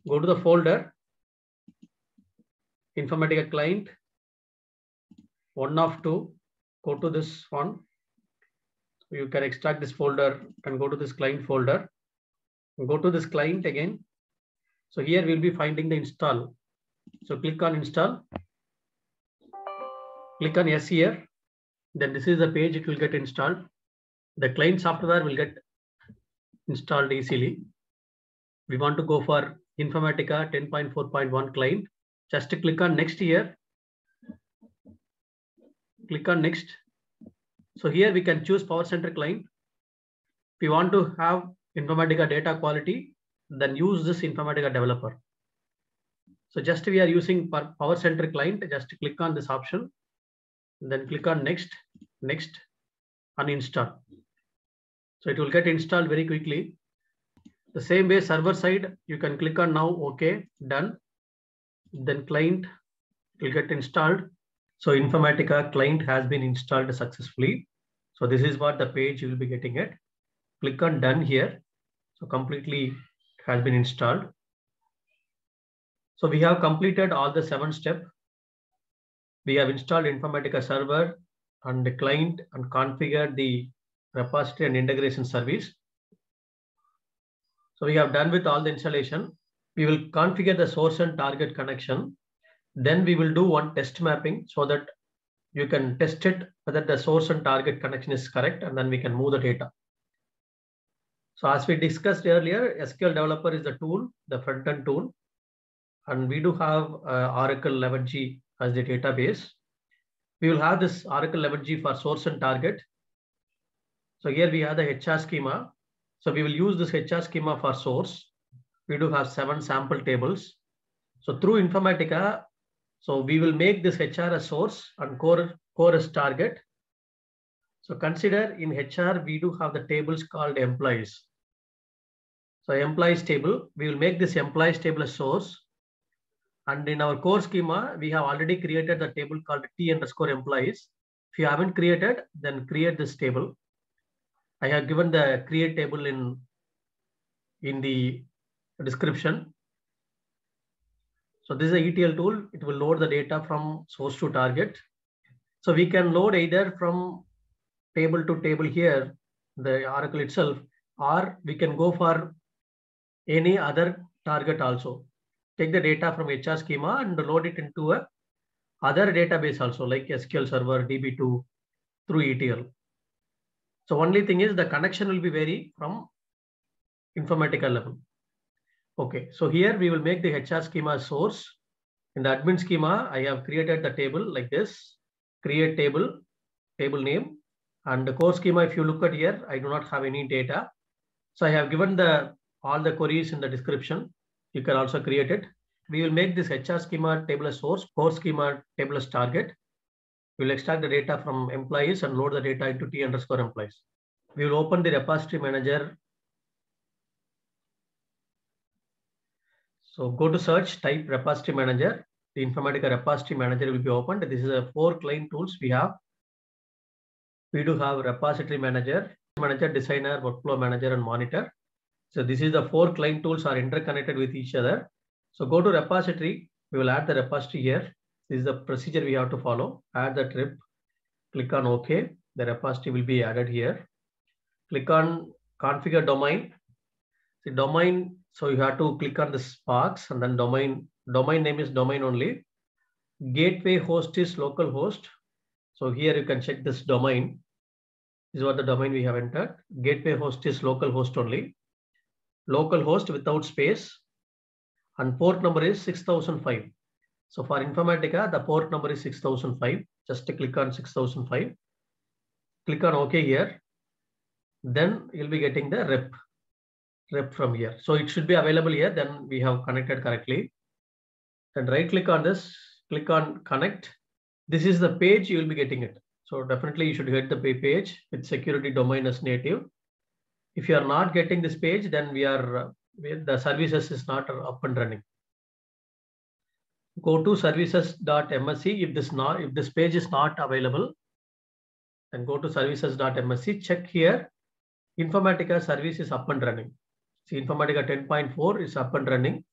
Go to the folder, Informatica client, 1 of 2, go to this one. You can extract this folder and go to this client folder. Go to this client again. So here we'll be finding the install. So click on install. Click on yes here. Then this is the page it will get installed. The client software will get installed easily. We want to go for Informatica 10.4.1 client. Just to click on next here. Click on next. So here we can choose PowerCenter client. If you want to have Informatica data quality, then use this Informatica developer. So just we are using PowerCenter client, just click on this option, then click on next, next, uninstall. So it will get installed very quickly. The same way server side, you can click on now, okay, done. Then client will get installed. So Informatica client has been installed successfully. So this is what the page you will be getting it. Click on done here. So completely has been installed. So we have completed all the 7 steps. We have installed Informatica server and the client and configured the repository and integration service. So we have done with all the installation. We will configure the source and target connection. Then we will do one test mapping so that you can test it whether the source and target connection is correct, and then we can move the data. So as we discussed earlier, SQL Developer is the tool, the front-end tool. And we do have Oracle 11G as the database. We will have this Oracle 11G for source and target. So here we have the HR schema. So we will use this HR schema for source. We do have 7 sample tables. So through Informatica, so we will make this HR as source and core as target. So consider in HR, we do have the tables called employees. So employees table, we will make this employees table as source. And in our core schema, we have already created the table called T_employees. If you haven't created, then create this table. I have given the create table in the description. So this is a ETL tool. It will load the data from source to target. So we can load either from table to table here, the Oracle itself, or we can go for any other target also. Take the data from HR schema and load it into a other database also, like SQL Server, DB2 through ETL. So only thing is the connection will be vary from Informatica level. Okay, so here we will make the HR schema source. In the admin schema, I have created the table like this, create table, table name. And the core schema, if you look at here, I do not have any data. So I have given all the queries in the description. You can also create it. We will make this HR schema table as source, core schema table as target. We will extract the data from employees and load the data into T_employees. We will open the repository manager. So go to search, type repository manager. The Informatica repository manager will be opened. This is a 4 client tools we have. We do have repository manager, designer, workflow manager, and monitor. So this is the 4 client tools are interconnected with each other. So go to repository. We will add the repository here. This is the procedure we have to follow. Add the trip. Click on OK. The repository will be added here. Click on configure domain. The domain So you have to click on this box and then domain name is domain only. Gateway host is local host. So here you can check this domain. This is what the domain we have entered. Gateway host is local host only. Local host without space. And port number is 6005. So for Informatica, the port number is 6005. Just click on 6005. Click on OK here. Then you'll be getting the rep from here. So it should be available here. Then we have connected correctly. Then right click on this, click on connect. This is the page you will be getting it. So definitely you should get the page with security domain as native. If you are not getting this page, then the services is not up and running. Go to services.msc. If this page is not available, then go to services.msc. Check here. Informatica service is up and running. See, Informatica 10.4 is up and running.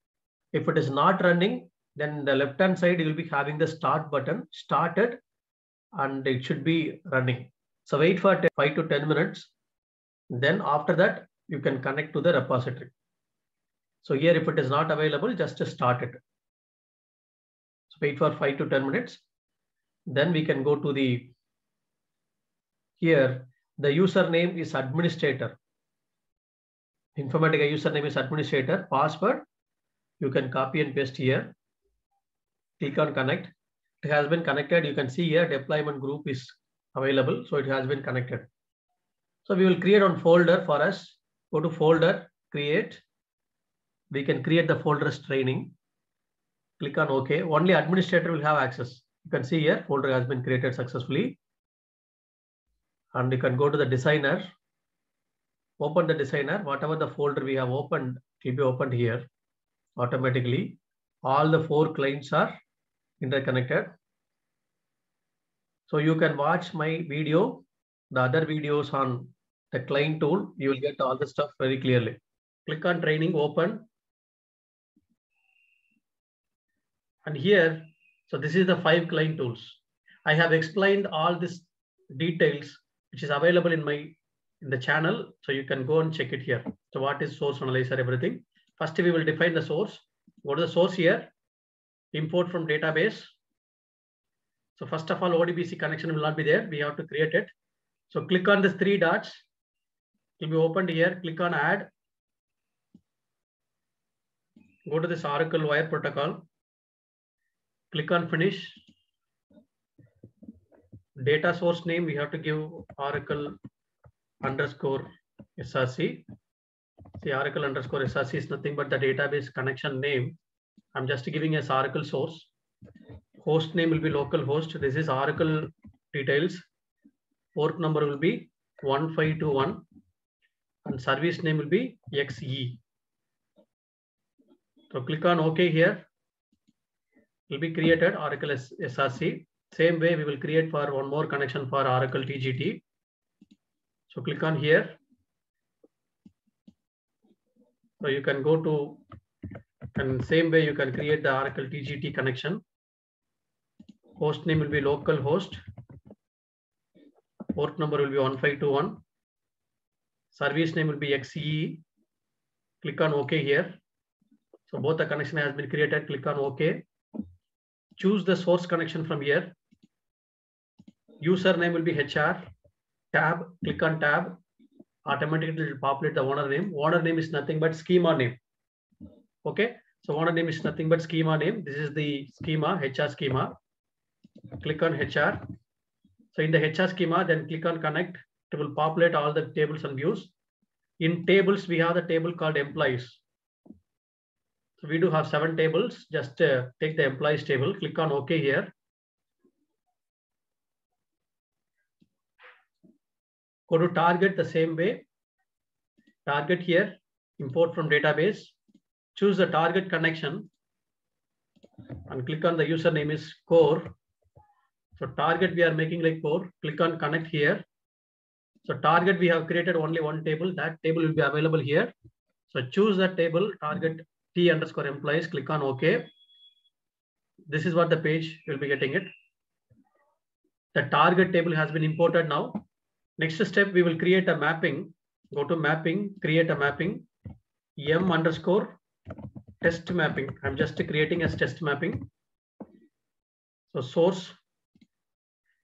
If it is not running, then the left-hand side you will be having the start button, started, and it should be running. So wait for 5 to 10 minutes. Then after that, you can connect to the repository. So here, if it is not available, just start it. So wait for 5 to 10 minutes. Then we can go to here, the username is administrator. Informatica username is administrator. Password, you can copy and paste here. Click on connect. It has been connected. You can see here deployment group is available. So it has been connected. So we will create one folder for us. Go to folder, create. We can create the folder as training. Click on OK. Only administrator will have access. You can see here folder has been created successfully. And you can go to the designer. Open the designer. Whatever the folder we have opened, it will be opened here automatically. All the 4 clients are interconnected. So you can watch my video, the other videos on the client tool. You will get all the stuff very clearly. Click on training, open. And here, so this is the 5 client tools. I have explained all these details, which is available in the channel. So you can go and check it here. So what is source analyzer, everything. First, we will define the source. Go to the source here, import from database. So first of all, ODBC connection will not be there. We have to create it. So click on these 3 dots. It will be opened here. Click on add. Go to this Oracle wire protocol. Click on finish. Data source name, we have to give Oracle _SRC. See, Oracle _SRC is nothing but the database connection name. I'm just giving as Oracle source. Host name will be local host. This is Oracle details. Port number will be 1521 and service name will be XE. So click on OK here. It will be created Oracle SRC. Same way we will create for one more connection for Oracle TGT. So click on here. So you can go to, and same way you can create the Oracle TGT connection. Host name will be local host. Port number will be 1521. Service name will be XE. Click on OK here. So both the connection has been created. Click on OK. Choose the source connection from here. Username will be HR. Tab. Click on tab. Automatically it will populate the owner name. Owner name is nothing but schema name. Okay. So owner name is nothing but schema name. This is the schema, HR schema. Click on HR. So in the HR schema, then click on connect. It will populate all the tables and views. In tables, we have the table called employees. So we do have 7 tables. Just take the employees table. Click on OK here. Go to target the same way. Target here. Import from database. Choose the target connection. And click on the username is core. So target we are making like core. Click on connect here. So target we have created only one table. That table will be available here. So choose that table, target T_employees. Click on OK. This is what the page will be getting it. The target table has been imported now. Next step, we will create a mapping. Go to mapping, create a mapping. M underscore test mapping. I'm just creating as test mapping. So source,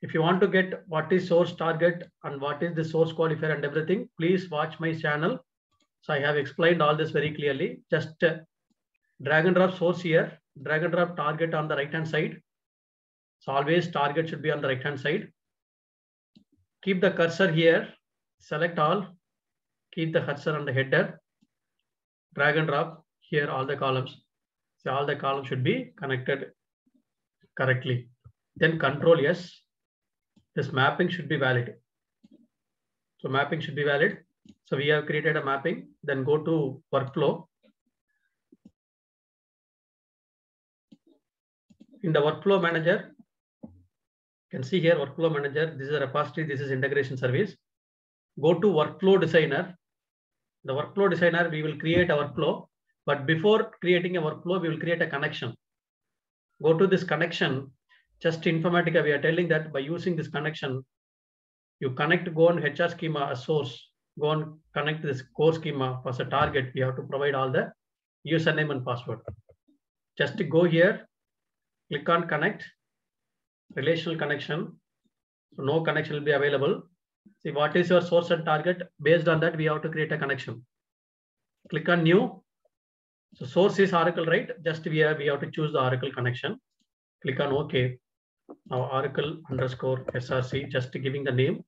if you want to get what is source target and what is the source qualifier and everything, please watch my channel. So I have explained all this very clearly. Just drag and drop source here, drag and drop target on the right hand side. So always target should be on the right hand side. Keep the cursor here, select all, keep the cursor on the header, drag and drop here all the columns. So all the columns should be connected correctly. Then control S. This mapping should be valid. So mapping should be valid. So we have created a mapping. Then go to workflow. In the workflow manager, you can see here workflow manager. This is a repository. This is integration service. Go to workflow designer. The workflow designer, we will create a workflow. But before creating a workflow, we will create a connection. Go to this connection. Just Informatica, we are telling that by using this connection, you connect, go on HR schema, a source, go on connect this core schema as a target. We have to provide all the username and password. Just to go here, click on connect, relational connection. So no connection will be available. See what is your source and target. Based on that, we have to create a connection. Click on new. So source is Oracle, right? Just we have to choose the Oracle connection. Click on OK. Now Oracle underscore SRC, just giving the name.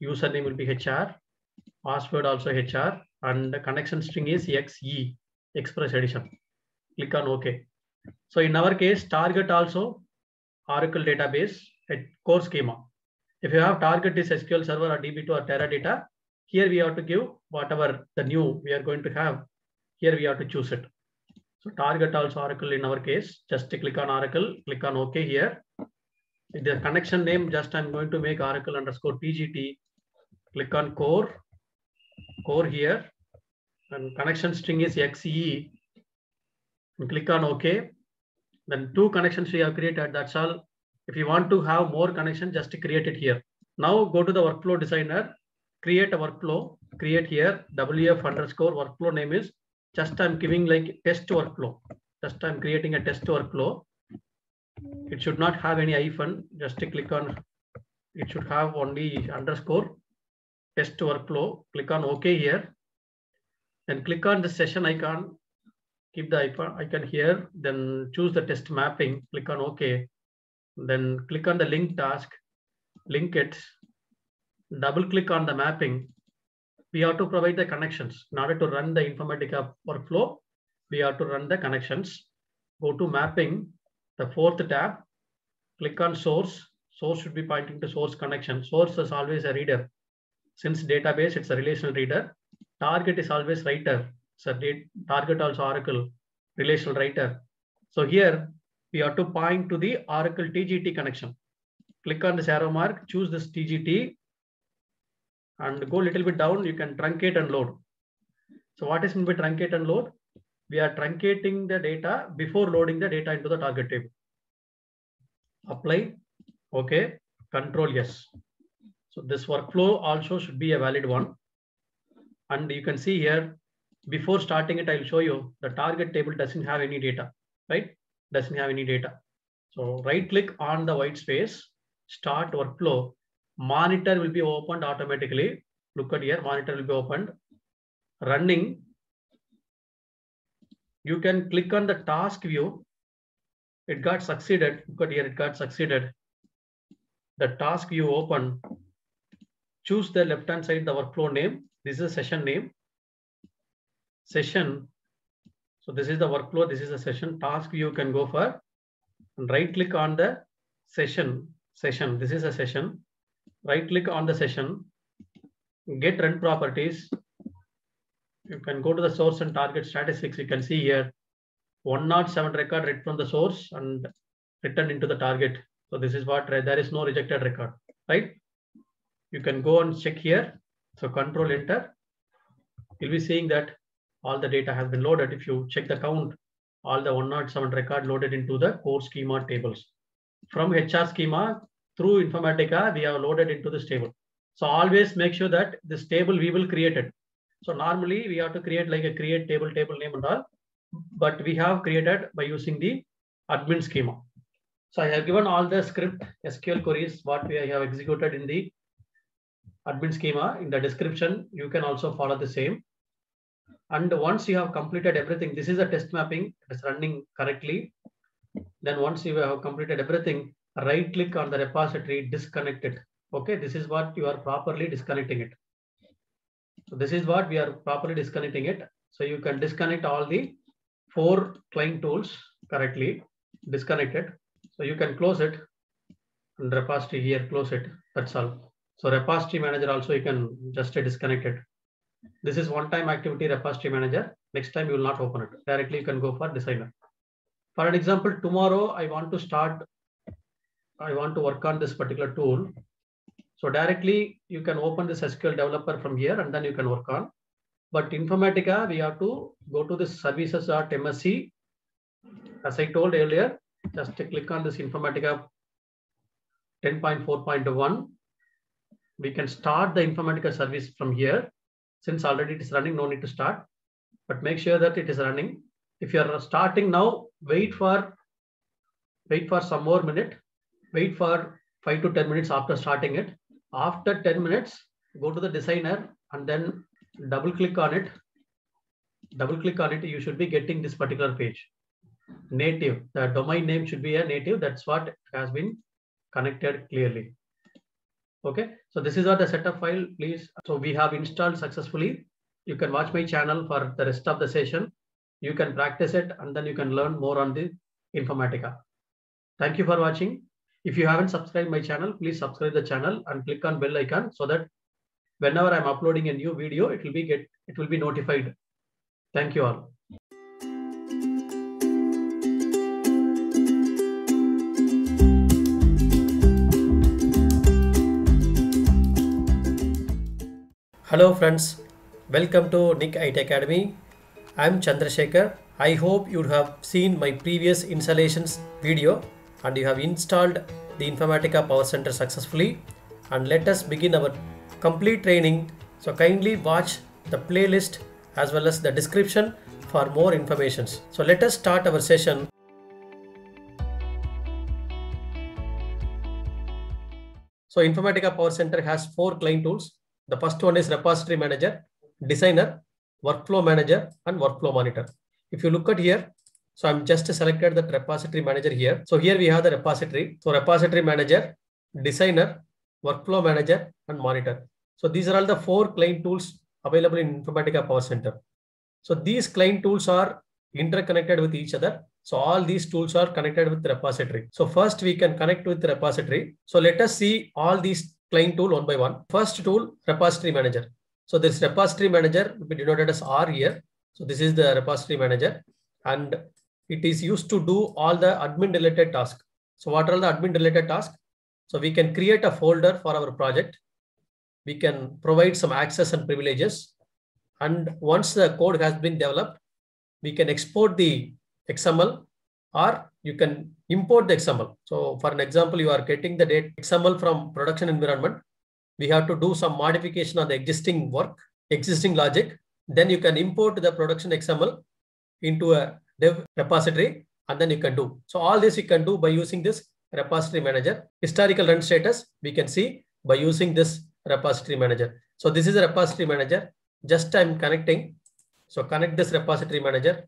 Username will be HR. Password also HR. And the connection string is XE, Express Edition. Click on OK. So in our case, target also Oracle database at core schema. If you have target is SQL Server or DB2 or Teradata, here we have to give whatever the new we are going to have. Here we have to choose it. So target also Oracle in our case. Just click on Oracle, click on OK here. The connection name, just I'm going to make Oracle underscore TGT. Click on core here. And connection string is XE. And click on OK. Then 2 connections we have created. That's all. If you want to have more connection, just create it here. Now go to the workflow designer, create a workflow, create here, WF underscore workflow name is, just I'm giving like test workflow. Just I'm creating a test workflow. It should not have any hyphen. Just click on, it should have only underscore test workflow. Click on OK here. Then click on the session icon. Keep the icon here. Then choose the test mapping. Click on OK. Then click on the link task. Link it. Double click on the mapping. We have to provide the connections. In order to run the Informatica workflow, we have to run the connections. Go to mapping, the 4th tab. Click on source. Source should be pointing to source connection. Source is always a reader. Since database, it's a relational reader. Target is always writer. So target also Oracle, relational writer. So here we have to point to the Oracle TGT connection. Click on this arrow mark, choose this TGT and go a little bit down. You can truncate and load. So what is meant by truncate and load? We are truncating the data before loading the data into the target table. Apply. Okay. Control yes. So this workflow also should be a valid one. And you can see here, before starting it, I'll show you the target table doesn't have any data, right? Doesn't have any data. So right click on the white space, start workflow. Monitor will be opened automatically. Look at here, monitor will be opened. Running. You can click on the task view. It got succeeded. Look at here, it got succeeded. The task view open. Choose the left-hand side, the workflow name. This is a session name. Session. So this is the workflow. This is a session. Task view can go for. And right click on the session. Session. This is a session. Right click on the session. Get run properties. You can go to the source and target statistics. You can see here 107 record read from the source and returned into the target. So this is what there is no rejected record, right? You can go and check here. So control enter. You'll be seeing that all the data has been loaded. If you check the count, all the 107 record loaded into the core schema tables. From HR schema through Informatica, we have loaded into this table. So always make sure that this table we will create it. So normally we have to create like a create table name and all, but we have created by using the admin schema. So I have given all the script SQL queries what we have executed in the admin schema in the description. You can also follow the same. And once you have completed everything, this is a test mapping. It's running correctly. Then once you have completed everything, right click on the repository, disconnect it. Okay, this is what you are properly disconnecting it. So this is what we are properly disconnecting it. So you can disconnect all the 4 client tools correctly, disconnect it. So you can close it and repository here, close it. That's all. So repository manager also you can just disconnect it. This is one-time activity repository manager. Next time you will not open it. Directly you can go for designer. For an example, tomorrow I want to work on this particular tool. So directly you can open this SQL developer from here and then you can work on. But Informatica, we have to go to this services.msc. As I told earlier, just click on this Informatica 10.4.1. We can start the Informatica service from here. Since already it is running, no need to start, but make sure that it is running. If you are starting now, wait for some more minute, wait for 5 to 10 minutes after starting it. After 10 minutes, go to the designer and then double click on it. You should be getting this particular page. Native, the domain name should be a native. That's what has been connected clearly. Okay, so this is what the setup file, please. So we have installed successfully. You can watch my channel for the rest of the session. You can practice it and then you can learn more on the Informatica. Thank you for watching. If you haven't subscribed my channel, please subscribe the channel and click on bell icon so that whenever I'm uploading a new video, it will be notified. Thank you all. Hello friends, welcome to Nick IT Academy. I'm Chandrasekhar. I hope you have seen my previous installations video and you have installed the Informatica PowerCenter successfully. And let us begin our complete training. So kindly watch the playlist as well as the description for more information. So let us start our session. So Informatica PowerCenter has 4 client tools. The first one is repository manager, designer, workflow manager, and workflow monitor. If you look at here, so I'm just selected the repository manager here. So here we have the repository. So repository manager, designer, workflow manager, and monitor. So these are all the 4 client tools available in Informatica PowerCenter. So these client tools are interconnected with each other. So all these tools are connected with the repository. So first we can connect with the repository. So let us see all these client tool one by one. First tool, repository manager. So this repository manager will be denoted as R here. So this is the repository manager and it is used to do all the admin related tasks. So what are all the admin related tasks? So we can create a folder for our project. We can provide some access and privileges. And once the code has been developed, we can export the XML or you can import the XML. So for an example, you are getting the data XML from production environment. We have to do some modification on the existing logic. Then you can import the production XML into a dev repository and then you can do. So all this you can do by using this repository manager. Historical run status, we can see by using this repository manager. So this is a repository manager. Just I'm connecting. So connect this repository manager.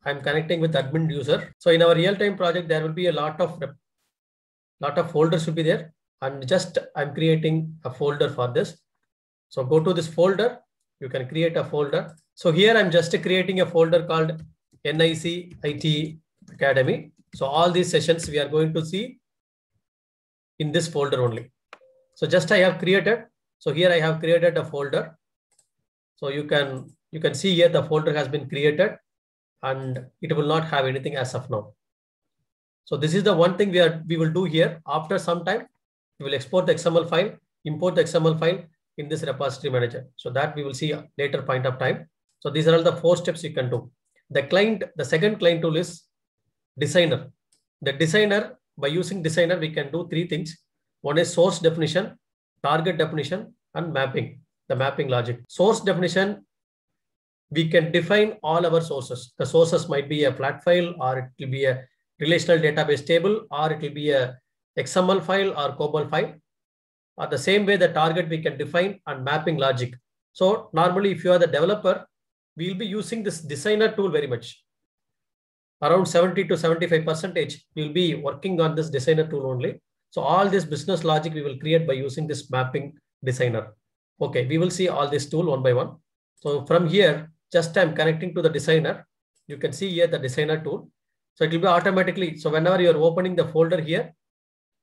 I'm connecting with admin user. So in our real-time project, there will be a lot of folders will be there. And just I'm creating a folder for this. So go to this folder. You can create a folder. So here I'm just creating a folder called NIC IT Academy. So all these sessions we are going to see in this folder only. So just I have created. So here I have created a folder. So you can see here the folder has been created and it will not have anything as of now. So this is the one thing we will do here. After some time, we will export the XML file, import the XML file in this repository manager. So that we will see a later point of time. So these are all the 4 steps you can do. The second client tool is designer. The designer, by using designer, we can do 3 things. One is source definition, target definition, and mapping, the mapping logic. Source definition, we can define all our sources. The sources might be a flat file, or it will be a relational database table, or it will be a XML file or COBOL file. Or the same way, the target we can define and mapping logic. So normally, if you are the developer, we'll be using this designer tool very much. Around 70 to 75%, you'll be working on this designer tool only. So all this business logic we will create by using this mapping designer. Okay, we will see all this tool one by one. So from here, just I'm connecting to the designer. You can see here the designer tool. So it will be automatically. So whenever you are opening the folder here,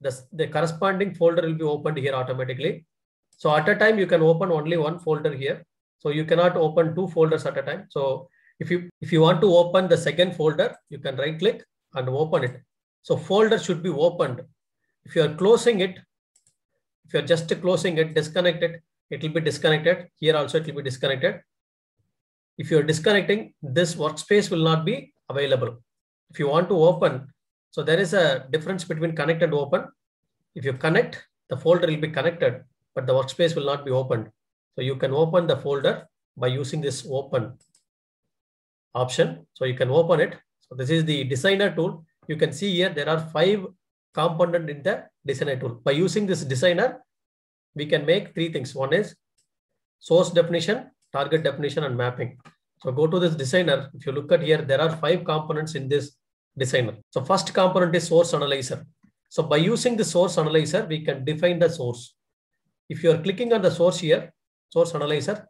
the corresponding folder will be opened here automatically. So at a time, you can open only one folder here. So you cannot open two folders at a time. So if you want to open the second folder, you can right click and open it. So folder should be opened. If you are closing it, if you're just closing it, disconnect it, it will be disconnected. Here also it will be disconnected. If you're disconnecting, this workspace will not be available. If you want to open, so there is a difference between connect and open. If you connect, the folder will be connected, but the workspace will not be opened. So you can open the folder by using this open option. So you can open it. So this is the designer tool. You can see here, there are 5 components in the designer tool. By using this designer, we can make 3 things. One is source definition, target definition, and mapping. So go to this designer. If you look at here, there are 5 components in this designer. So first component is source analyzer. So by using the source analyzer, we can define the source. If you are clicking on the source here, source analyzer,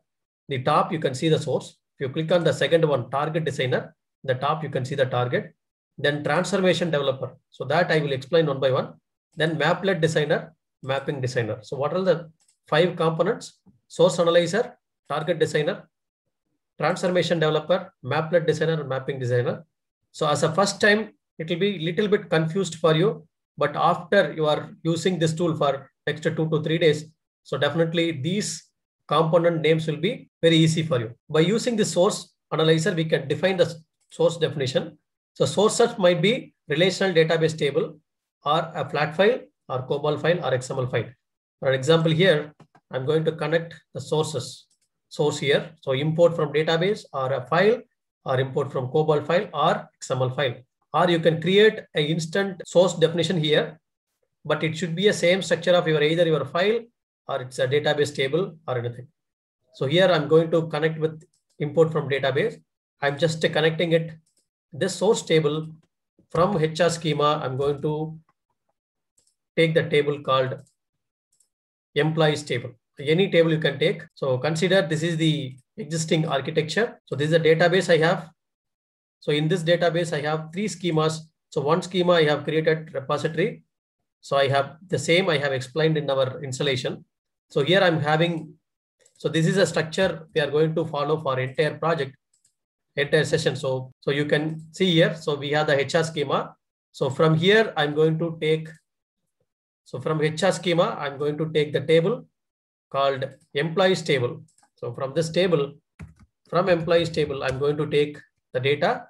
the top, you can see the source. If you click on the second one, target designer, the top, you can see the target. Then transformation developer. So that I will explain one by one. Then maplet designer, mapping designer. So what are the 5 components? Source analyzer, target designer, transformation developer, maplet designer, and mapping designer. So as a first time, it will be a little bit confused for you, but after you are using this tool for next 2 to 3 days, so definitely these component names will be very easy for you. By using the source analyzer, we can define the source definition. So sources might be relational database table, or a flat file, or COBOL file, or XML file. For example, here, I'm going to connect the source here. So import from database, or a file, or import from COBOL file, or XML file. Or you can create an instant source definition here, but it should be a same structure of either your file, or it's a database table, or anything. So here I'm going to connect with import from database. I'm just connecting it. This source table from HR schema, I'm going to take the table called employees table. Any table you can take. So consider this is the existing architecture. So this is a database I have. So in this database, I have 3 schemas. So one schema I have created repository. So I have the same I have explained in our installation. So here I'm having, so this is a structure we are going to follow for entire project, entire session. So you can see here, so we have the HR schema. So from here, I'm going to take, so from HR schema, I'm going to take the table called employees table. So from this table, from employees table, I'm going to take the data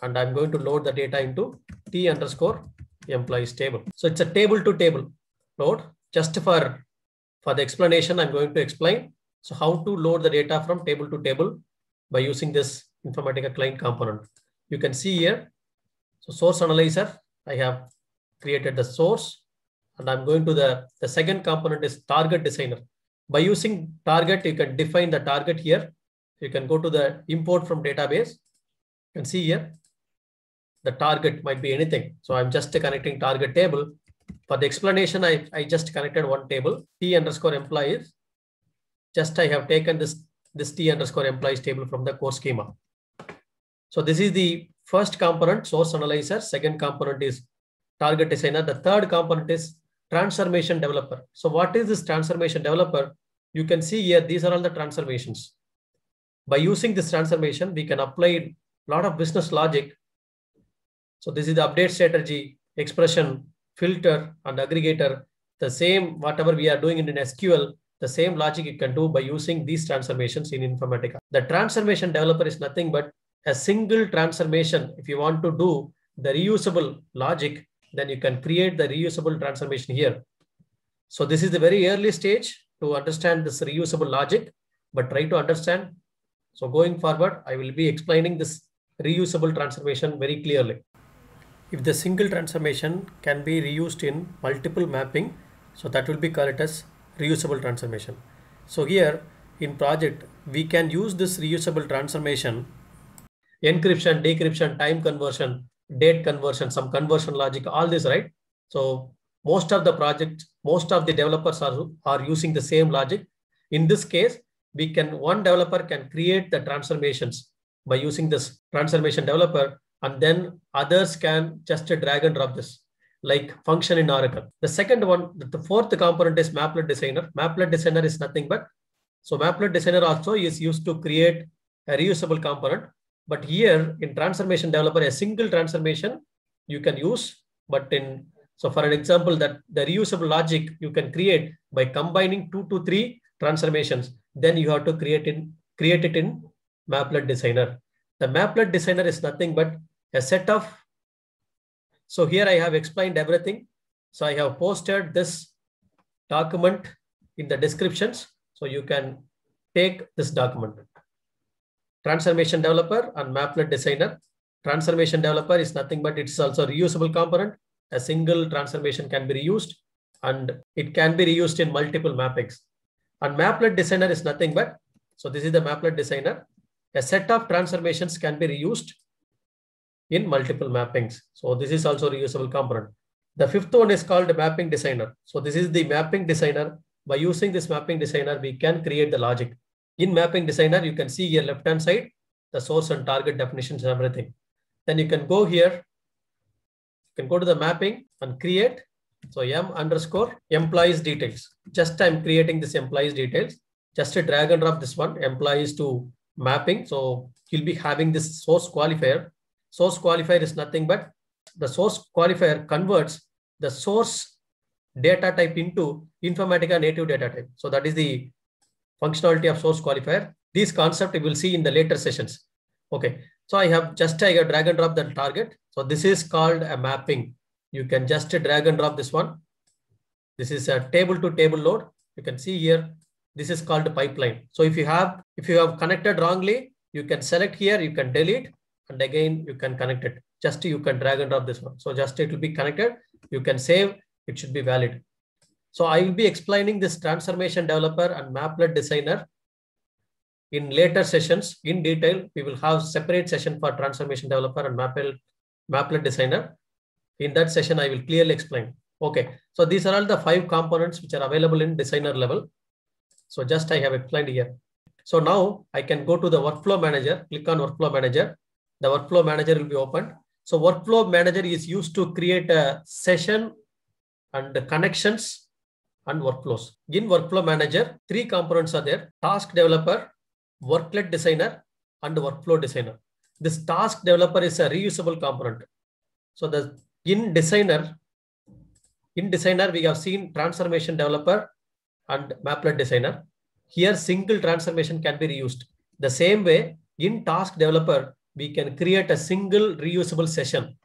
and I'm going to load the data into T_employees table. So it's a table to table load. Just for the explanation, I'm going to explain. So how to load the data from table to table by using this Informatica client component. You can see here, so source analyzer, I have created the source and I'm going to the second component is target designer. By using target, you can define the target here. You can go to the import from database. You can see here, the target might be anything. So I'm just connecting target table. For the explanation, I just connected one table, T_employees. Just I have taken this T_employees table from the core schema. So this is the first component, source analyzer. Second component is target designer. The third component is transformation developer. So what is this transformation developer? You can see here, these are all the transformations. By using this transformation, we can apply a lot of business logic. So this is the update strategy, expression, filter, and aggregator. The same, whatever we are doing in SQL, the same logic you can do by using these transformations in Informatica. The transformation developer is nothing but a single transformation. If you want to do the reusable logic, then you can create the reusable transformation here. So this is the very early stage to understand this reusable logic, but try to understand. So going forward, I will be explaining this reusable transformation very clearly. If the single transformation can be reused in multiple mapping, so that will be called as reusable transformation. So here in project, we can use this reusable transformation, encryption, decryption, time conversion, date conversion, some conversion logic, all this, right? So most of the projects, most of the developers are using the same logic. In this case, one developer can create the transformations by using this transformation developer, and then others can just drag and drop this like function in Oracle. The second one, the fourth component is Maplet Designer. Maplet Designer is nothing but, so Maplet Designer also is used to create a reusable component. But here in transformation developer, a single transformation you can use. But so for an example, that the reusable logic you can create by combining 2 to 3 transformations. Then you have to create it in Maplet Designer. The Maplet Designer is nothing but a set of, so here I have explained everything. So I have posted this document in the descriptions. So you can take this document. Transformation developer and Maplet Designer. Transformation developer is nothing but it's also a reusable component. A single transformation can be reused and it can be reused in multiple mappings. And Maplet Designer is nothing but, so this is the Maplet Designer. A set of transformations can be reused in multiple mappings. So this is also reusable component. The fifth one is called Mapping Designer. So this is the Mapping Designer. By using this Mapping Designer, we can create the logic. In Mapping Designer, you can see here left-hand side, the source and target definitions and everything. Then you can go here, you can go to the mapping and create. So M_employees details. Just I'm creating this employees details. Just a drag and drop this one, employees to mapping. So you'll be having this source qualifier. Source qualifier is nothing but the source qualifier converts the source data type into Informatica native data type. So that is the functionality of source qualifier. This concept we will see in the later sessions. Okay. So I have drag and drop the target. So this is called a mapping. You can just drag and drop this one. This is a table to table load. You can see here, this is called a pipeline. So if you have connected wrongly, you can select here, you can delete, and again, you can connect it. Just you can drag and drop this one. So just it will be connected. You can save, it should be valid. So I will be explaining this transformation developer and Maplet Designer in later sessions in detail. We will have separate session for transformation developer and Maplet Designer. In that session, I will clearly explain. Okay. So these are all the 5 components which are available in designer level. So just I have explained here. So now I can go to the workflow manager, click on workflow manager. The workflow manager will be opened. So workflow manager is used to create a session and the connections and workflows. In workflow manager, 3 components are there: task developer, worklet designer, and workflow designer. This task developer is a reusable component. So in designer, we have seen transformation developer and Maplet Designer. Here, single transformation can be reused. The same way, in task developer, we can create a single reusable session.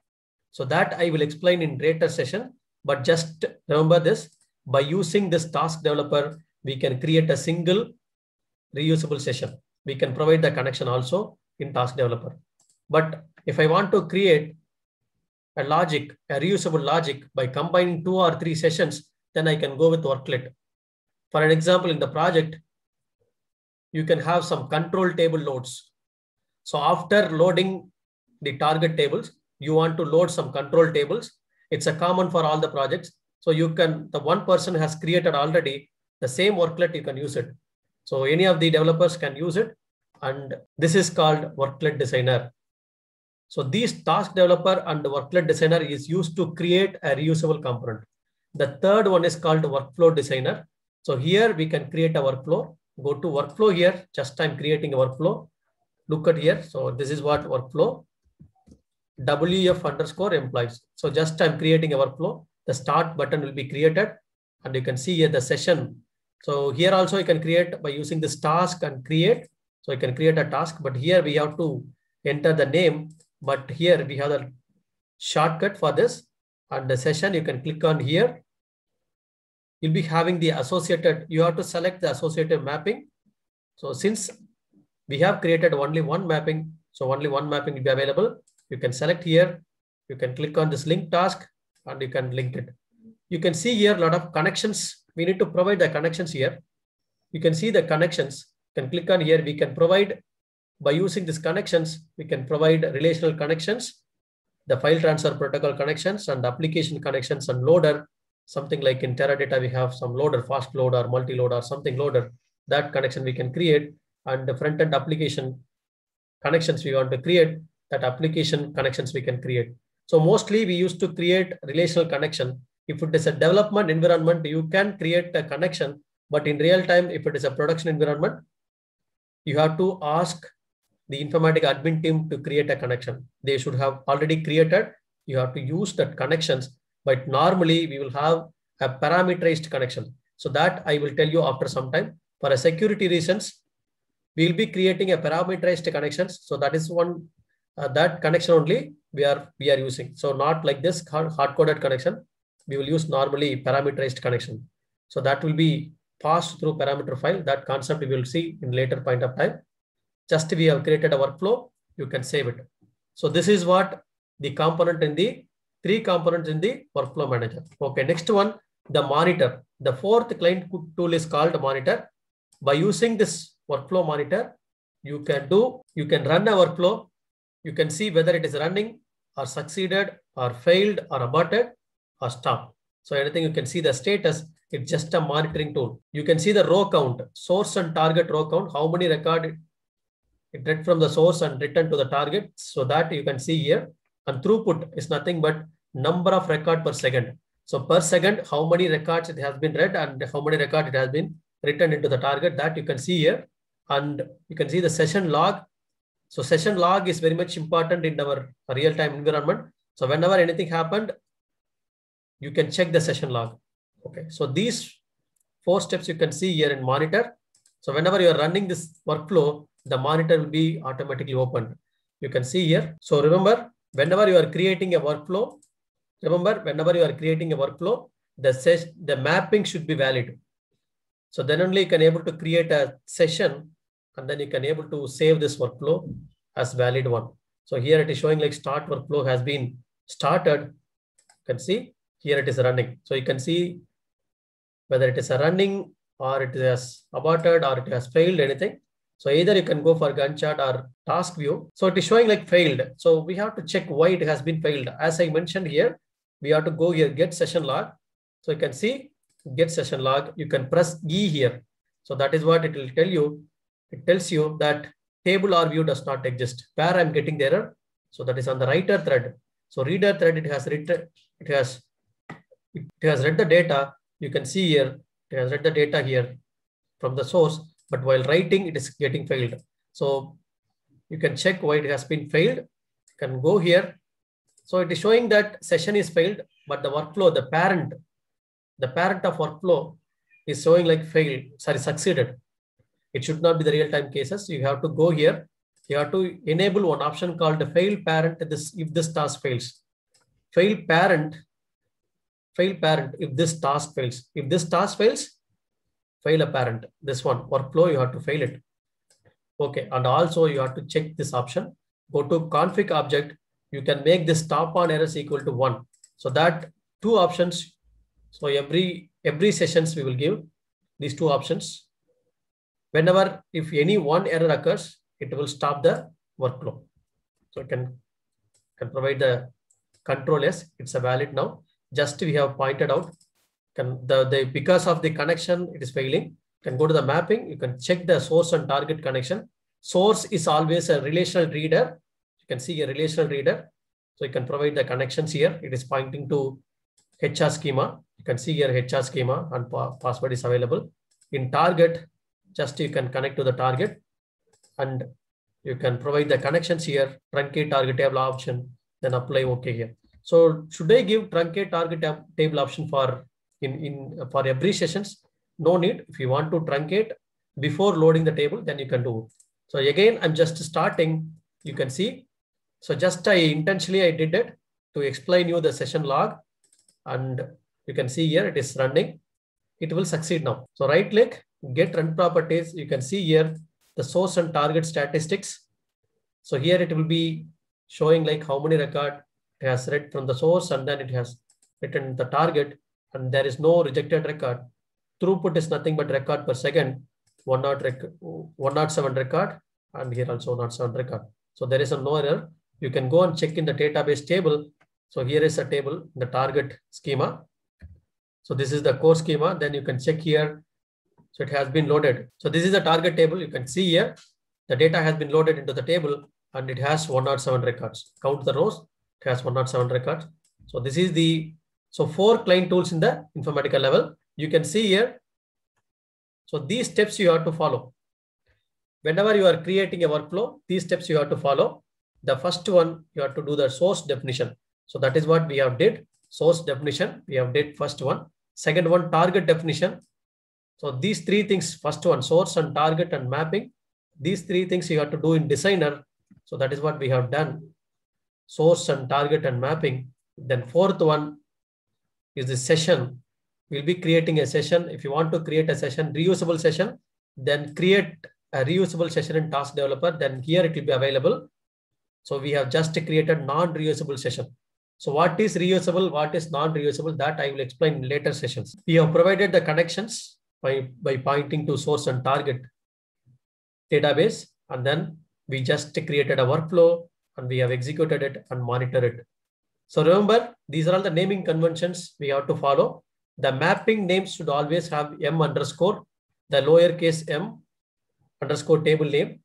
So that I will explain in later session. But just remember this, by using this task developer, we can create a single reusable session. We can provide the connection also in task developer. But if I want to create a reusable logic by combining 2 or 3 sessions, then I can go with worklet. For an example, in the project, you can have some control table loads. So after loading the target tables, you want to load some control tables. It's a common for all the projects. So the one person has created already the same worklet, you can use it. So any of the developers can use it. And this is called worklet designer. So these task developer and the worklet designer is used to create a reusable component. The third one is called workflow designer. So here we can create a workflow. Go to workflow here. Just I'm creating a workflow. Look at here. So this is what workflow WF_employees. So just I'm creating a workflow. The start button will be created. And you can see here the session. So here also you can create by using this task and create. So you can create a task, but here we have to enter the name. But here we have the shortcut for this. And the session, you can click on here. You'll be having the associated, you have to select the associated mapping. So since we have created only one mapping. So only one mapping will be available. You can select here. You can click on this link task and you can link it. You can see here a lot of connections. We need to provide the connections here. You can see the connections. You can click on here. We can provide, by using these connections, we can provide relational connections, the file transfer protocol connections and application connections and loader. Something like in Teradata, we have some loader, fast loader, multi-loader, something loader. That connection we can create, and the front-end application connections we want to create, that application connections we can create. So mostly we used to create relational connection. If it is a development environment, you can create a connection, but in real time, if it is a production environment, you have to ask the Informatica admin team to create a connection. They should have already created. You have to use that connections, but normally we will have a parameterized connection. So that I will tell you after some time. For a security reasons, we will be creating a parameterized connections. So that is one, that connection only we are using. So not like this hard-coded connection. We will use normally parameterized connection. So that will be passed through parameter file. That concept we will see in later point of time. Just we have created a workflow, you can save it. So this is what the component in the 3 components in the workflow manager. Okay, next one, the monitor. The 4th client tool is called monitor. By using this workflow monitor, you can run a workflow. You can see whether it is running or succeeded or failed or aborted or stopped. So anything, you can see the status. It's just a monitoring tool. You can see the row count, source and target row count, how many record it read from the source and returned to the target. So that you can see here. And throughput is nothing but number of record per second. So per second, how many records it has been read and how many records it has been written into the target, that you can see here. And you can see the session log. So session log is very much important in our real-time environment. So whenever anything happened, you can check the session log. Okay, so these 4 steps you can see here in monitor. So whenever you are running this workflow, the monitor will be automatically opened. You can see here. So remember, whenever you are creating a workflow, the mapping should be valid. So then only you can able to create a session, and then you can able to save this workflow as valid one. So here it is showing like start workflow has been started. You can see here it is running. So you can see whether it is a running or it has aborted or it has failed anything. So either you can go for Gantt chart or task view. So it is showing like failed. So we have to check why it has been failed. As I mentioned here, we have to go here, get session log. So you can see get session log. You can press E here. So that is what it will tell you. It tells you that table or view does not exist. Where I'm getting the error. So that is on the writer thread. So reader thread, it has read the data. You can see here, it has read the data here from the source, but while writing, it is getting failed. So you can check why it has been failed. You can go here. So it is showing that session is failed, but the workflow, the parent of workflow is showing like succeeded. It should not be the real-time cases. You have to go here. You have to enable one option called the fail parent if this task fails. Fail parent if this task fails. If this task fails, fail a parent. This one, workflow, you have to fail it. Okay, and also you have to check this option. Go to config object. You can make this stop on errors equal to 1. So that 2 options. So every sessions we will give these 2 options. Whenever, if any one error occurs, it will stop the workflow. So you can provide the control S. It's a valid now. Just we have pointed out, because of the connection, it is failing. You can go to the mapping. You can check the source and target connection. Source is always a relational reader. You can see a relational reader. So you can provide the connections here. It is pointing to HR schema. You can see here HR schema and password is available. In target, just you can connect to the target and you can provide the connections here, truncate target table option, then apply OK here. So should I give truncate target table option for every sessions? No need. If you want to truncate before loading the table, then you can do it. So again, I'm just starting. You can see. So just intentionally I did it to explain you the session log, and you can see here it is running. It will succeed now. So right click, get run properties. You can see here the source and target statistics. So here it will be showing like how many record it has read from the source, and then it has written the target, and there is no rejected record. Throughput is nothing but record per second, 107 record, and here also 107 record. So there is no error. You can go and check in the database table. So here is a table, the target schema. So this is the core schema. Then you can check here. So it has been loaded. So this is the target table. You can see here, the data has been loaded into the table and it has 107 records. Count the rows, it has 107 records. So this is the, so 4 client tools in the Informatica level. You can see here. So these steps you have to follow. Whenever you are creating a workflow, these steps you have to follow. The first one, you have to do the source definition. So that is what we have did. Source definition, we have did first one. Second one, target definition. So these 3 things, first one, source and target and mapping. These 3 things you have to do in designer. So that is what we have done. Source and target and mapping. Then fourth one is the session. We'll be creating a session. If you want to create a session, reusable session, then create a reusable session in task developer. Then here it will be available. So we have just created non-reusable session. So what is reusable, what is non-reusable, that I will explain in later sessions. We have provided the connections by pointing to source and target database. And then we just created a workflow and we have executed it and monitored it. So remember, these are all the naming conventions we have to follow. The mapping names should always have M underscore, the lowercase m underscore table name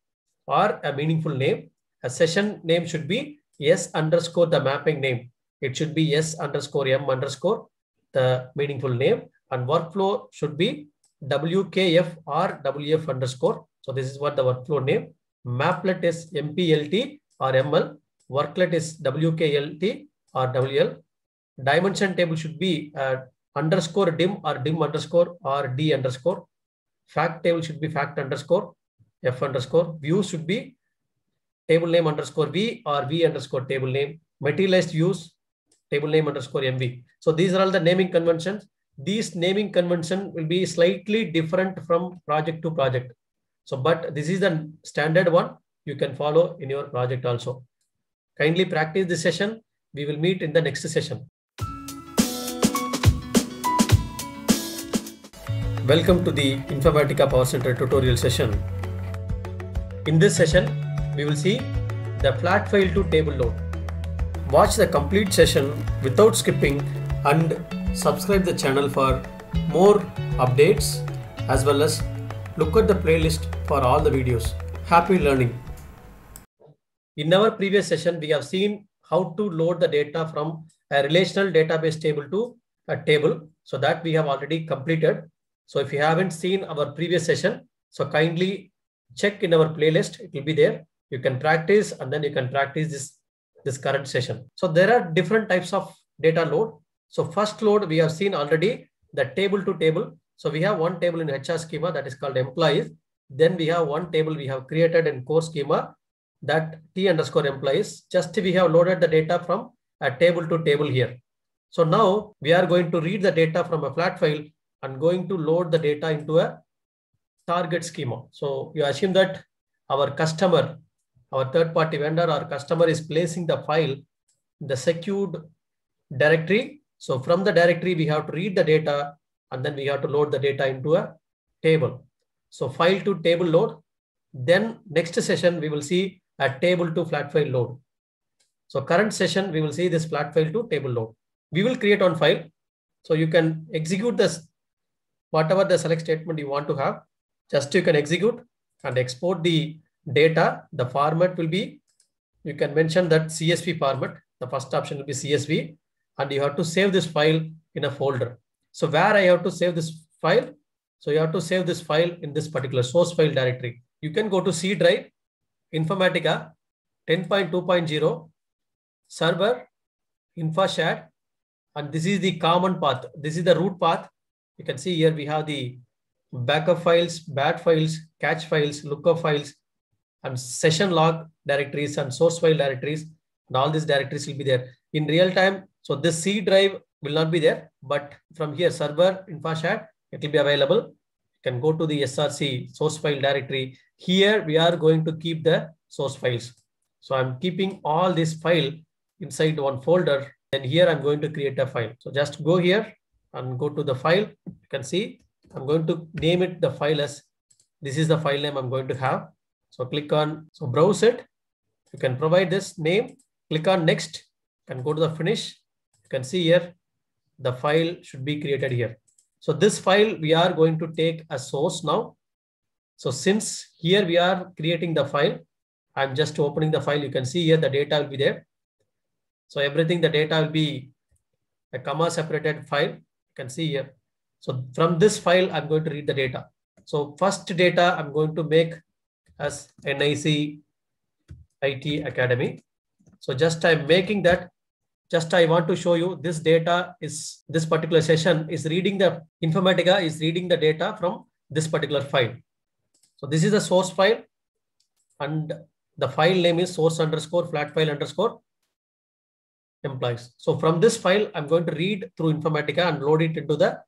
or a meaningful name. A session name should be S underscore the mapping name. It should be S underscore M underscore the meaningful name, and workflow should be WKF or WF underscore. So this is what the workflow name. Maplet is MPLT or ML. Worklet is WKLT or WL. Dimension table should be underscore dim or dim underscore or D underscore. Fact table should be fact underscore F underscore. View should be table name underscore V or V underscore table name. Materialized views, table name underscore MV. So these are all the naming conventions. These naming convention will be slightly different from project to project. So, but this is the standard one you can follow in your project also. Kindly practice this session. We will meet in the next session. Welcome to the Informatica PowerCenter tutorial session. In this session, we will see the flat file to table load. Watch the complete session without skipping and subscribe the channel for more updates, as well as look at the playlist for all the videos. Happy learning. In our previous session, we have seen how to load the data from a relational database table to a table. So that we have already completed. So if you haven't seen our previous session, so kindly check in our playlist. It will be there. You can practice and then you can practice this current session. So there are different types of data load. So first load we have seen already, the table to table. So we have one table in HR schema that is called employees. Then we have one table we have created in core schema, that T underscore employees. Just we have loaded the data from a table to table here. So now we are going to read the data from a flat file and going to load the data into a target schema. So you assume that our customer, our third-party vendor or customer is placing the file in the secured directory. So from the directory, we have to read the data and then we have to load the data into a table. So file to table load. Then next session, we will see a table to flat file load. So current session, we will see this flat file to table load. We will create on file. So you can execute this, whatever the select statement you want to have, just you can execute and export the data. The format will be, you can mention that CSV format. The first option will be CSV, and you have to save this file in a folder. So where I have to save this file? So you have to save this file in this particular source file directory. You can go to C drive, Informatica 10.2.0, server, InfoShared, and this is the common path. This is the root path. You can see here we have the backup files, bat files, catch files, lookup files, and session log directories and source file directories. And all these directories will be there in real time. So this C drive will not be there, but from here server, InfoShared, it will be available. You can go to the SRC source file directory Here we are going to keep the source files. So I'm keeping all this file inside one folder. Then here I'm going to create a file. So just go here and go to the file. You can see I'm going to name it the file as, this is the file name I'm going to have. So click on, so browse it. You can provide this name, click on next and go to the finish. You can see here, the file should be created here. So this file we are going to take as source now. So since here we are creating the file, I'm just opening the file. You can see here the data will be there. So everything, the data will be a comma separated file. You can see here. So from this file, I'm going to read the data. So first data I'm going to make as NIC IT Academy. So just I'm making that. Just I want to show you this data is, this particular session is reading the, Informatica is reading the data from this particular file. So this is the source file and the file name is source underscore flat file underscore employees. So from this file, I'm going to read through Informatica and load it into the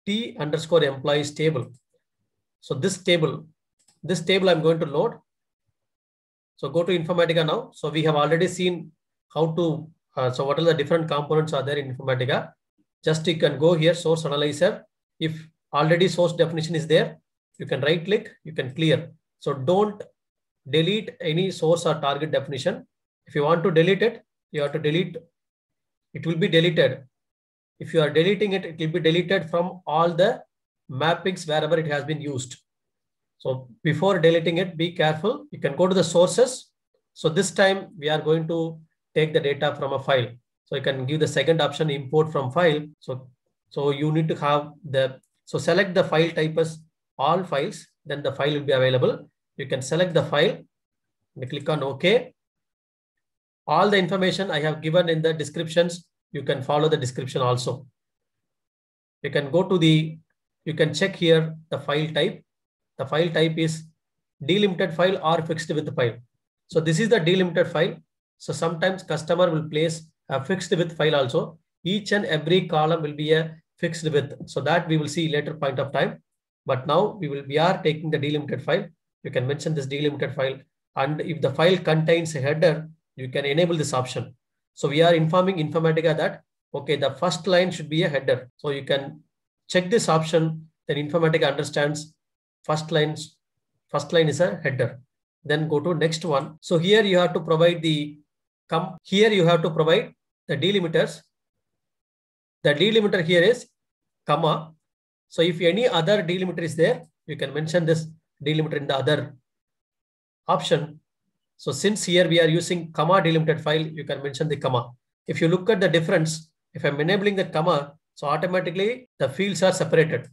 T underscore employees table. So this table I'm going to load. So go to Informatica now. So we have already seen how to, so what are the different components are there in Informatica. Just you can go here, source analyzer. If already source definition is there, you can right click, you can clear. So don't delete any source or target definition. If you want to delete it, you have to delete. It will be deleted. If you are deleting it, it will be deleted from all the mappings wherever it has been used. So before deleting it, be careful. You can go to the sources. So this time we are going to take the data from a file. So you can give the second option, import from file. So you need to have the, so select the file type as all files, then the file will be available. You can select the file and click on OK. All the information I have given in the descriptions, you can follow the description also. You can go to the, you can check here the file type. The file type is delimited file or fixed width file. So this is the delimited file. So sometimes customer will place a fixed width file also. Each and every column will be a fixed width. So that we will see later point of time. But now we are taking the delimited file. You can mention this delimited file. And if the file contains a header, you can enable this option. So we are informing Informatica that, okay, the first line should be a header. So you can check this option. Then Informatica understands first line is a header. Then go to next one. So here you have to provide the delimiters. The delimiter here is comma. So if any other delimiter is there, you can mention this delimiter in the other option. So since here we are using comma delimited file, you can mention the comma. If you look at the difference, if I'm enabling the comma, so automatically the fields are separated.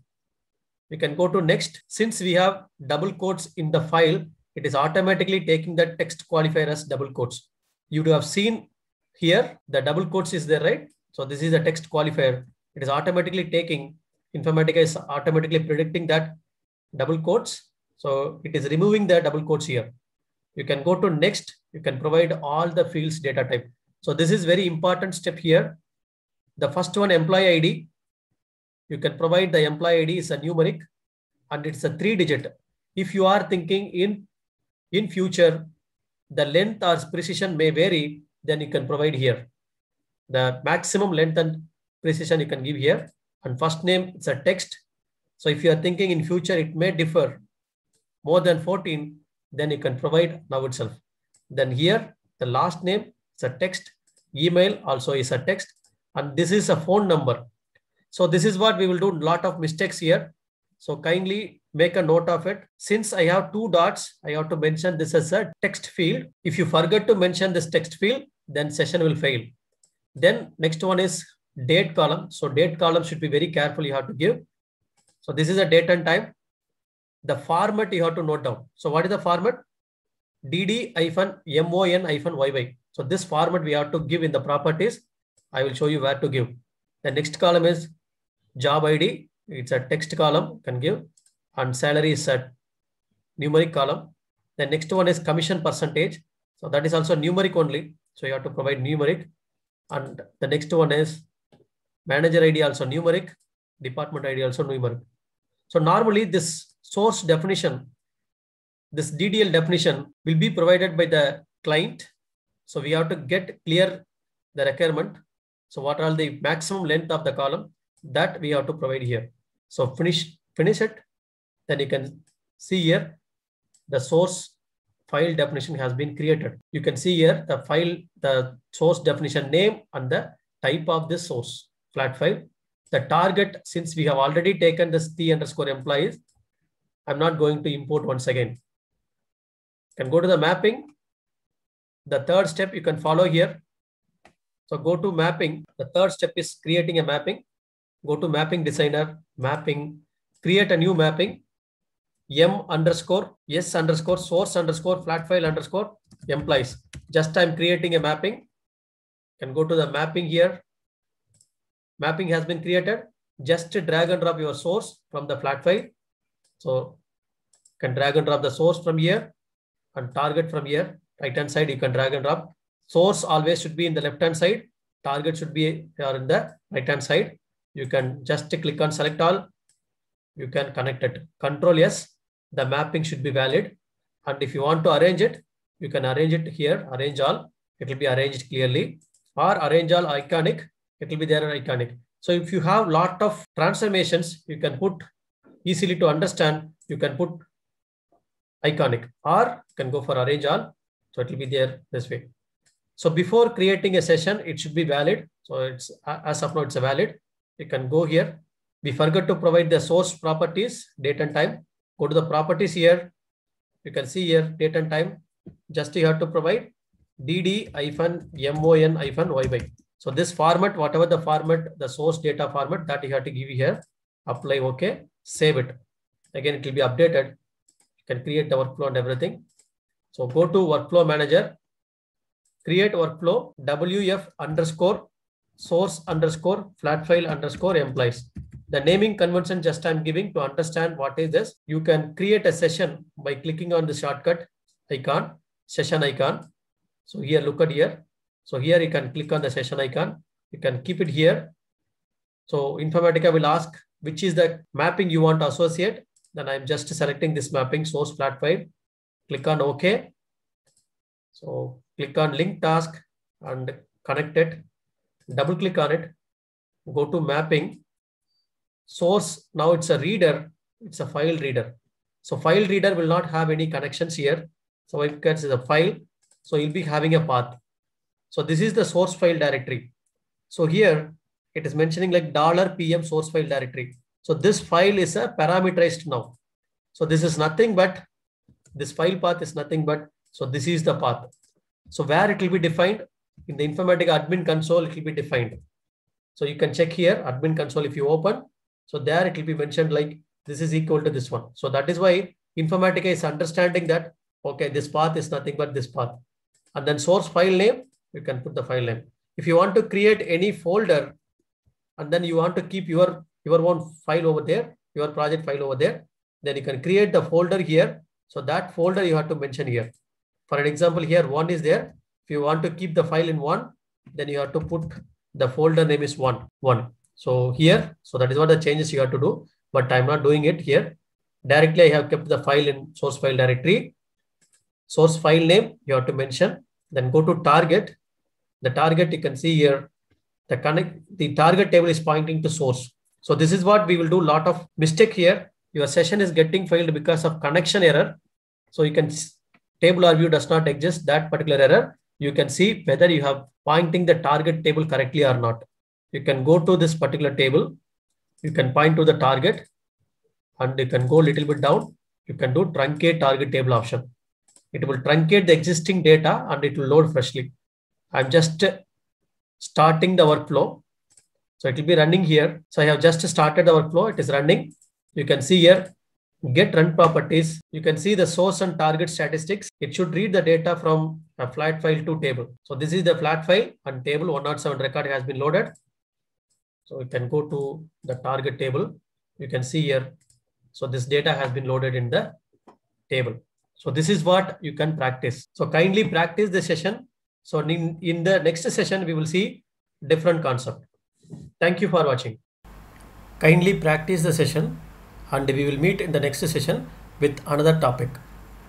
We can go to next. Since we have double quotes in the file, it is automatically taking the text qualifier as double quotes. You would have seen here the double quotes is there, right? So this is the text qualifier. It is automatically taking, Informatica is automatically predicting that double quotes. So it is removing the double quotes here. You can go to next. You can provide all the fields data type. So this is very important step here. The first one, employee ID. You can provide the employee ID is a numeric and it's a 3-digit. If you are thinking in future, the length or precision may vary, then you can provide here. The maximum length and precision you can give here. And first name, it's a text. So if you are thinking in future, it may differ more than 14, then you can provide now itself. Then here, the last name, it's a text. Email also is a text. And this is a phone number. So this is what we will do. A lot of mistakes here. So kindly make a note of it. Since I have 2 dots, I have to mention this as a text field. If you forget to mention this text field, then session will fail. Then next one is date column. So date column should be very careful. You have to give. So this is a date and time. The format you have to note down. So what is the format? DD-MON-YY. So this format we have to give in the properties. I will show you where to give. The next column is job ID. It's a text column, can give. And salary is a numeric column. The next one is commission percentage. So that is also numeric only. So you have to provide numeric. And the next one is manager ID also numeric. Department ID also numeric. So normally this source definition, this DDL definition will be provided by the client. So we have to get clear the requirement. So what are the maximum length of the column that we have to provide here. So finish it. Then you can see here the source file definition has been created. You can see here the source definition name and the type of this source flat file. The target, since we have already taken this T_employees, I'm not going to import once again. You can go to the mapping. The third step you can follow here. So go to mapping. The third step is creating a mapping. Go to mapping designer, mapping, create a new mapping. M_s_source_flat_file_employees. Just I'm creating a mapping. You can go to the mapping here. Mapping has been created. Just drag and drop your source from the flat file. So you can drag and drop the source from here and target from here. Right hand side, you can drag and drop. Source always should be in the left hand side. Target should be here in the right hand side. You can just click on select all. You can connect it. Control S. The mapping should be valid. And if you want to arrange it, you can arrange it here. Arrange all. It will be arranged clearly. Or arrange all iconic. It will be there iconic. So if you have lot of transformations, you can put easily to understand. You can put iconic, or you can go for arrange all. So it will be there this way. So before creating a session, it should be valid. So it's as of now, it's a valid. You can go here. We forgot to provide the source properties, date and time. Go to the properties here. You can see here date and time. Just you have to provide dd-mon-yy. So this format, whatever the format, the source data format that you have to give here, apply OK, save it. Again, it will be updated. You can create the workflow and everything. So go to workflow manager, create workflow wf_source_flat_file_employees. The naming convention just I'm giving to understand what is this. You can create a session by clicking on the shortcut icon, session icon. So here, look at here. So here you can click on the session icon. You can keep it here. So Informatica will ask which is the mapping you want to associate. Then I'm just selecting this mapping, source flat file. Click on OK. So click on link task and connect it. Double click on it. Go to mapping. Source, now it's a reader. It's a file reader. So file reader will not have any connections here. So it gets a file. So you'll be having a path. So this is the source file directory. So here it is mentioning like $PM source file directory. So this file is a parameterized now. So this is nothing but this file path is nothing but, so this is the path. So where it will be defined in the Informatica admin console, it will be defined. So you can check here admin console if you open. So there it will be mentioned like this is equal to this one. So that is why Informatica is understanding that, okay, this path is nothing but this path. And then source file name, you can put the file name. If you want to create any folder and then you want to keep your own file over there, your project file over there, then you can create the folder here. So that folder you have to mention here. For an example, here one is there. If you want to keep the file in one, then you have to put the folder name is one. So here, so that is what the changes you have to do, but I'm not doing it here. Directly I have kept the file in source file directory. Source file name you have to mention. Then go to target. The target you can see here, the target table is pointing to source. So this is what we will do. Lot of mistake here. Your session is getting failed because of connection error. So you can table or view does not exist, that particular error. You can see whether you have pointing the target table correctly or not. You can go to this particular table. You can point to the target and you can go a little bit down. You can do truncate target table option. It will truncate the existing data and it will load freshly. I'm just starting the workflow. So it will be running here. So I have just started the workflow. It is running. You can see here, get run properties. You can see the source and target statistics. It should read the data from a flat file to table. So this is the flat file and table 107 record has been loaded. So you can go to the target table. You can see here. So this data has been loaded in the table. So this is what you can practice. So kindly practice the session. So in the next session, we will see different concept. Thank you for watching. Kindly practice the session and we will meet in the next session with another topic.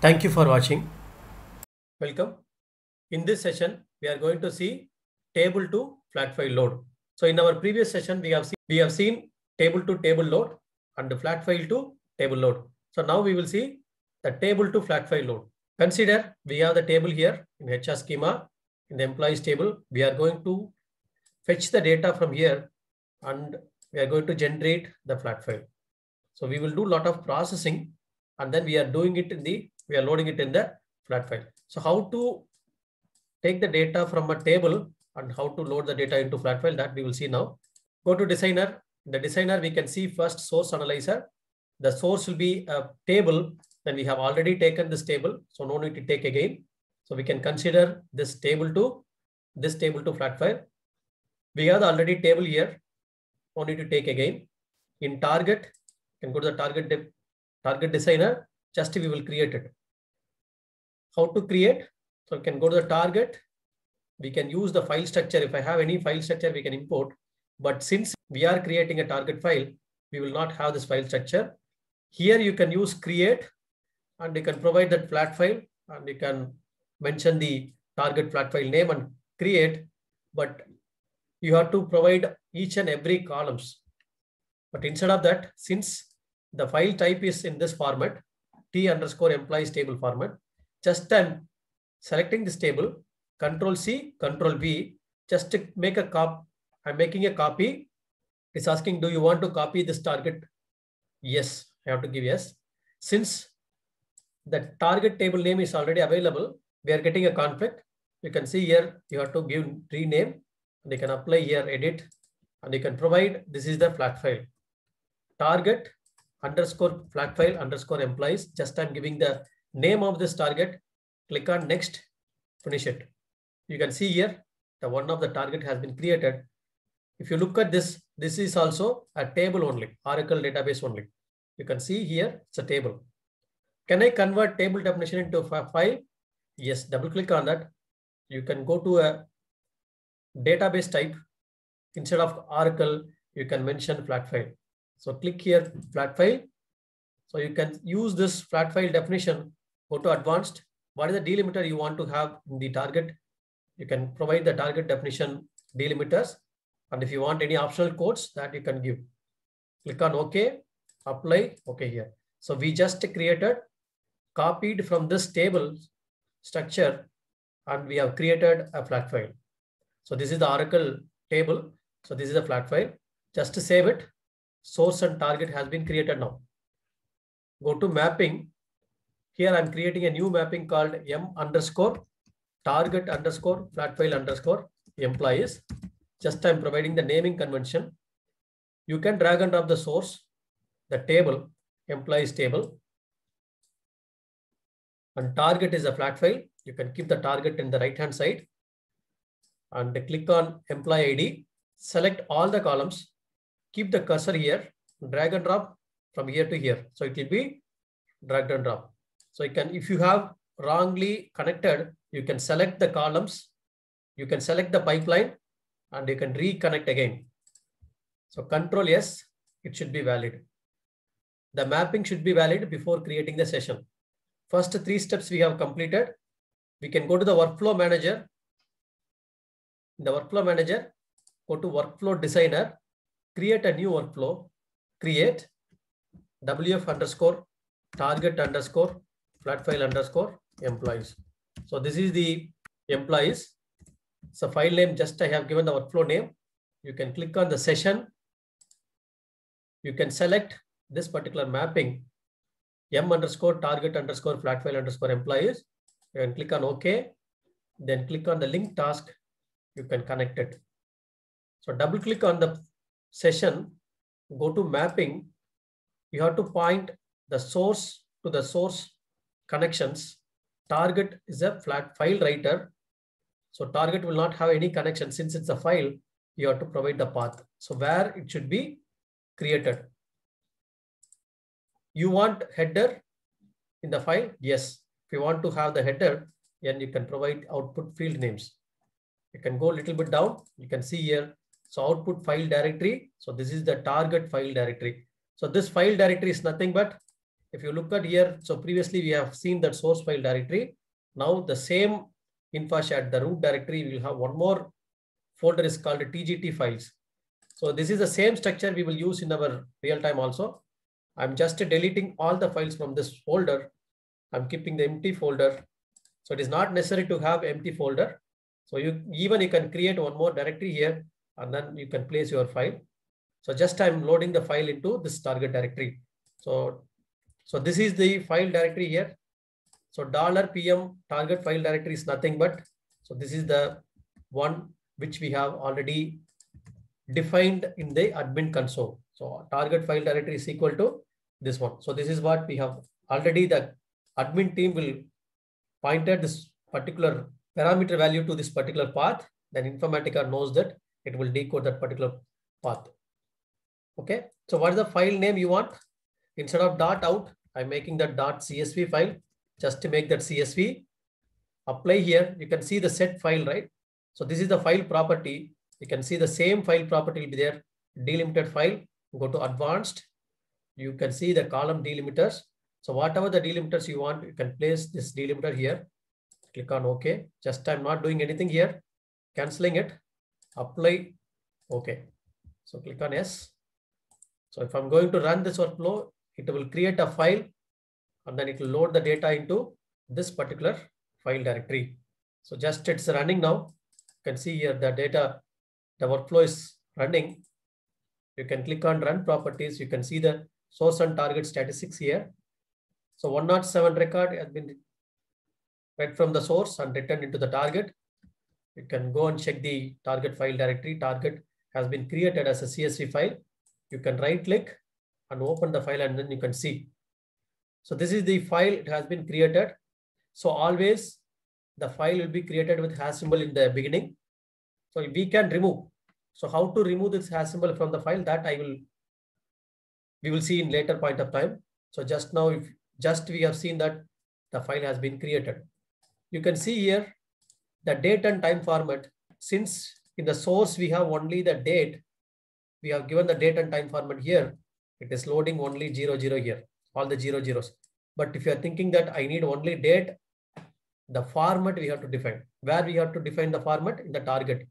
Thank you for watching. Welcome. In this session, we are going to see table to flat file load. So in our previous session, we have seen table to table load and the flat file to table load. So now we will see the table to flat file load. Consider we have the table here in HR schema. In the employees table, we are going to fetch the data from here and we are going to generate the flat file. So we will do a lot of processing and then we are loading it in the flat file. So how to take the data from a table and how to load the data into flat file, that we will see now. Go to designer. In the designer, we can see first source analyzer. The source will be a table. Then we have already taken this table, so no need to take again. So we can consider this table to flat file. We have the already table here. No need to take again. In target, you can go to the target designer. Just we will create it. How to create? So we can go to the target. We can use the file structure. If I have any file structure, we can import. But since we are creating a target file, we will not have this file structure. Here you can use create and you can provide that flat file and you can mention the target flat file name and create. But you have to provide each and every columns. But instead of that, since the file type is in this format, T_employees table format, just I'm selecting this table, Control C, Control V, just to make a copy. I'm making a copy. It's asking, do you want to copy this target? Yes, I have to give yes. Since the target table name is already available, we are getting a conflict. You can see here, you have to give rename. And you can apply here, edit, and you can provide, this is the flat file. Target _ flat file _ employees. Just I'm giving the name of this target. Click on next, finish it. You can see here, the one of the target has been created. If you look at this, this is also a table only, Oracle database only. You can see here, it's a table. Can I convert table definition into a file? Yes, double click on that. You can go to a database type. Instead of Oracle, you can mention flat file. So click here, flat file. So you can use this flat file definition, go to advanced. What is the delimiter you want to have in the target? You can provide the target definition delimiters. And if you want any optional codes, that you can give. Click on OK, apply, OK here. So we just copied from this table structure and we have created a flat file. So this is the Oracle table. So this is a flat file. Just to save it, source and target has been created now. Go to mapping. Here I'm creating a new mapping called m_target_flat file _employees. Just I'm providing the naming convention. You can drag and drop the source, the table, employees table. And target is a flat file. You can keep the target in the right hand side. And click on employee ID. Select all the columns. Keep the cursor here. Drag and drop from here to here. So it will be drag and drop. So you can, if you have wrongly connected, you can select the columns. You can select the pipeline and you can reconnect again. So Control S, it should be valid. The mapping should be valid before creating the session. First 3 steps we have completed. We can go to the workflow manager. In the workflow manager, go to workflow designer, create a new workflow, create WF_target_ flat file _employees. So this is the employees. So file name, just I have given the workflow name. You can click on the session. You can select this particular mapping, m_target_ flat file _employees. You can click on OK. Then click on the link task. You can connect it. So double click on the session, go to mapping. You have to point the source to the source connections. Target is a flat file writer. So target will not have any connection. Since it's a file, you have to provide the path. So where it should be created. You want header in the file? Yes. If you want to have the header, then you can provide output field names. You can go a little bit down. You can see here. So output file directory. So this is the target file directory. So this file directory is nothing but If you look at here, so previously we have seen that source file directory. Now the same infra the root directory, we will have one more folder is called TGT files. So this is the same structure we will use in our real time also. I'm just deleting all the files from this folder. I'm keeping the empty folder. So it is not necessary to have empty folder. So you can create one more directory here and then you can place your file. So just I'm loading the file into this target directory. So this is the file directory here. So $PM target file directory is nothing but, so this is the one which we have already defined in the admin console. So target file directory is equal to this one. So this is what we have already, the admin team will point at this particular parameter value to this particular path. Then Informatica knows that it will decode that particular path. Okay. So what is the file name you want? Instead of .out, I'm making that .csv file just to make that CSV. Apply here. You can see the set file, right? So this is the file property. You can see the same file property will be there. Delimited file. Go to advanced. You can see the column delimiters. So whatever the delimiters you want, you can place this delimiter here. Click on OK. Just I'm not doing anything here. Canceling it. Apply. OK. So click on yes. So if I'm going to run this workflow, it will create a file and then it will load the data into this particular file directory. So just it's running now. You can see here the data, the workflow is running. You can click on run properties. You can see the source and target statistics here. So 107 record has been read from the source and returned into the target. You can go and check the target file directory. Target has been created as a CSV file. You can right click and open the file and then you can see. So this is the file, it has been created. So always the file will be created with hash symbol in the beginning. So we can remove. So how to remove this hash symbol from the file, that we will see in later point of time. So just now, if we have seen that the file has been created. You can see here the date and time format. Since in the source we have only the date, we have given the date and time format here. It is loading only 00 here, all the 00s. But if you are thinking that I need only date, the format we have to define. Where we have to define the format? In the target.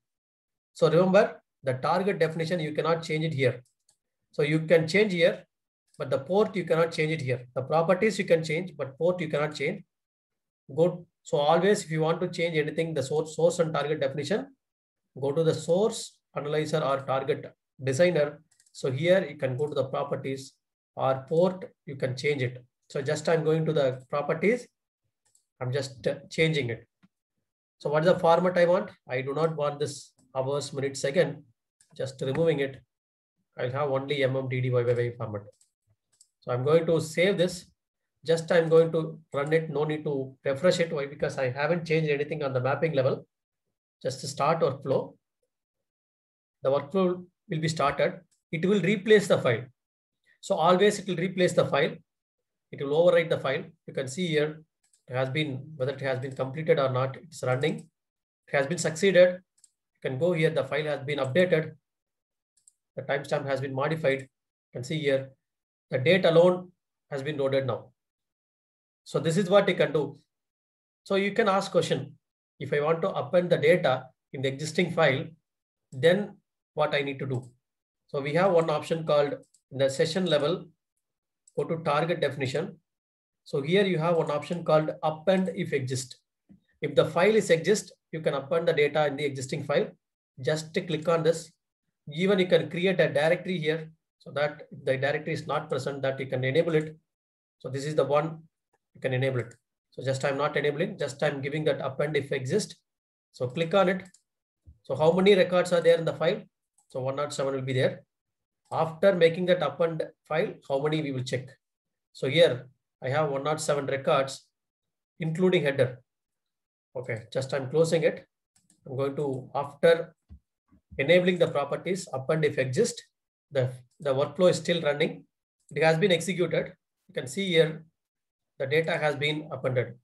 So remember, the target definition, you cannot change it here. So you can change here, but the port you cannot change it here. The properties you can change, but port you cannot change. Go. So always, if you want to change anything, the source and target definition, go to the source analyzer or target designer. So here you can go to the properties or port, you can change it. So just I'm going to the properties. I'm just changing it. So what is the format I want? I do not want this hours, minutes, second. Just removing it. I'll have only MMDDYY format. So I'm going to save this. Just I'm going to run it. No need to refresh it. Why? Because I haven't changed anything on the mapping level. Just to start workflow. The workflow will be started. It will replace the file. So always it will replace the file. It will overwrite the file. You can see here, it has been, whether it has been completed or not, it's running. It has been succeeded. You can go here. The file has been updated. The timestamp has been modified. You can see here, the date alone has been loaded now. So this is what you can do. So you can ask question, if I want to append the data in the existing file, then what I need to do? So we have one option called in the session level, go to target definition. So here you have one option called append if exist. If the file is exist, you can append the data in the existing file. Just click on this. Even you can create a directory here so that if the directory is not present, that you can enable it. So this is the one you can enable it. So just I'm not enabling, just I'm giving that append if exist. So click on it. So how many records are there in the file? So 107 will be there. After making that append file, how many we will check? So here I have 107 records, including header. Okay, just I'm closing it. I'm going to, after enabling the properties, append if exist, the workflow is still running. It has been executed. You can see here, the data has been appended.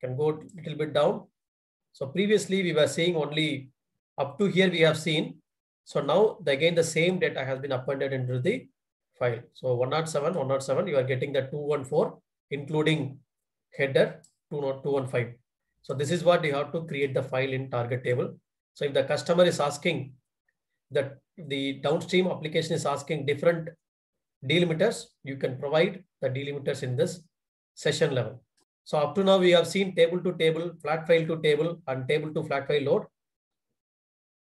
You can go a little bit down. So previously we were seeing only up to here we have seen. So now again, the same data has been appended into the file. So 107, you are getting the 214, including header 215. So this is what you have to create the file in target table. So if the customer is asking that the downstream application is asking different delimiters, you can provide the delimiters in this session level. So up to now, we have seen table to table, flat file to table, and table to flat file load.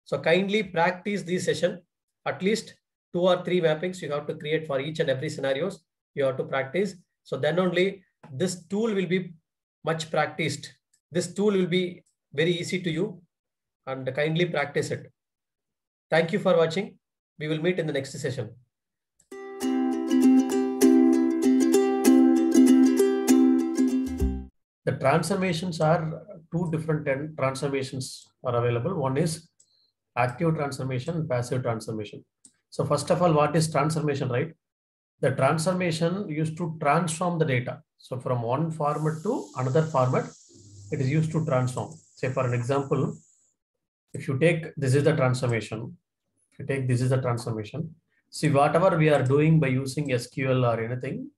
So kindly practice this session. At least 2 or 3 mappings you have to create for each and every scenarios. You have to practice. So then only this tool will be much practiced. This tool will be very easy to you, and kindly practice it. Thank you for watching. We will meet in the next session. The transformations are 2 different transformations are available. One is active transformation and passive transformation. So first of all, what is transformation, right? The transformation used to transform the data. So from one format to another format, it is used to transform. Say for an example, if you take, this is the transformation. If you take, this is the transformation. See, whatever we are doing by using SQL or anything,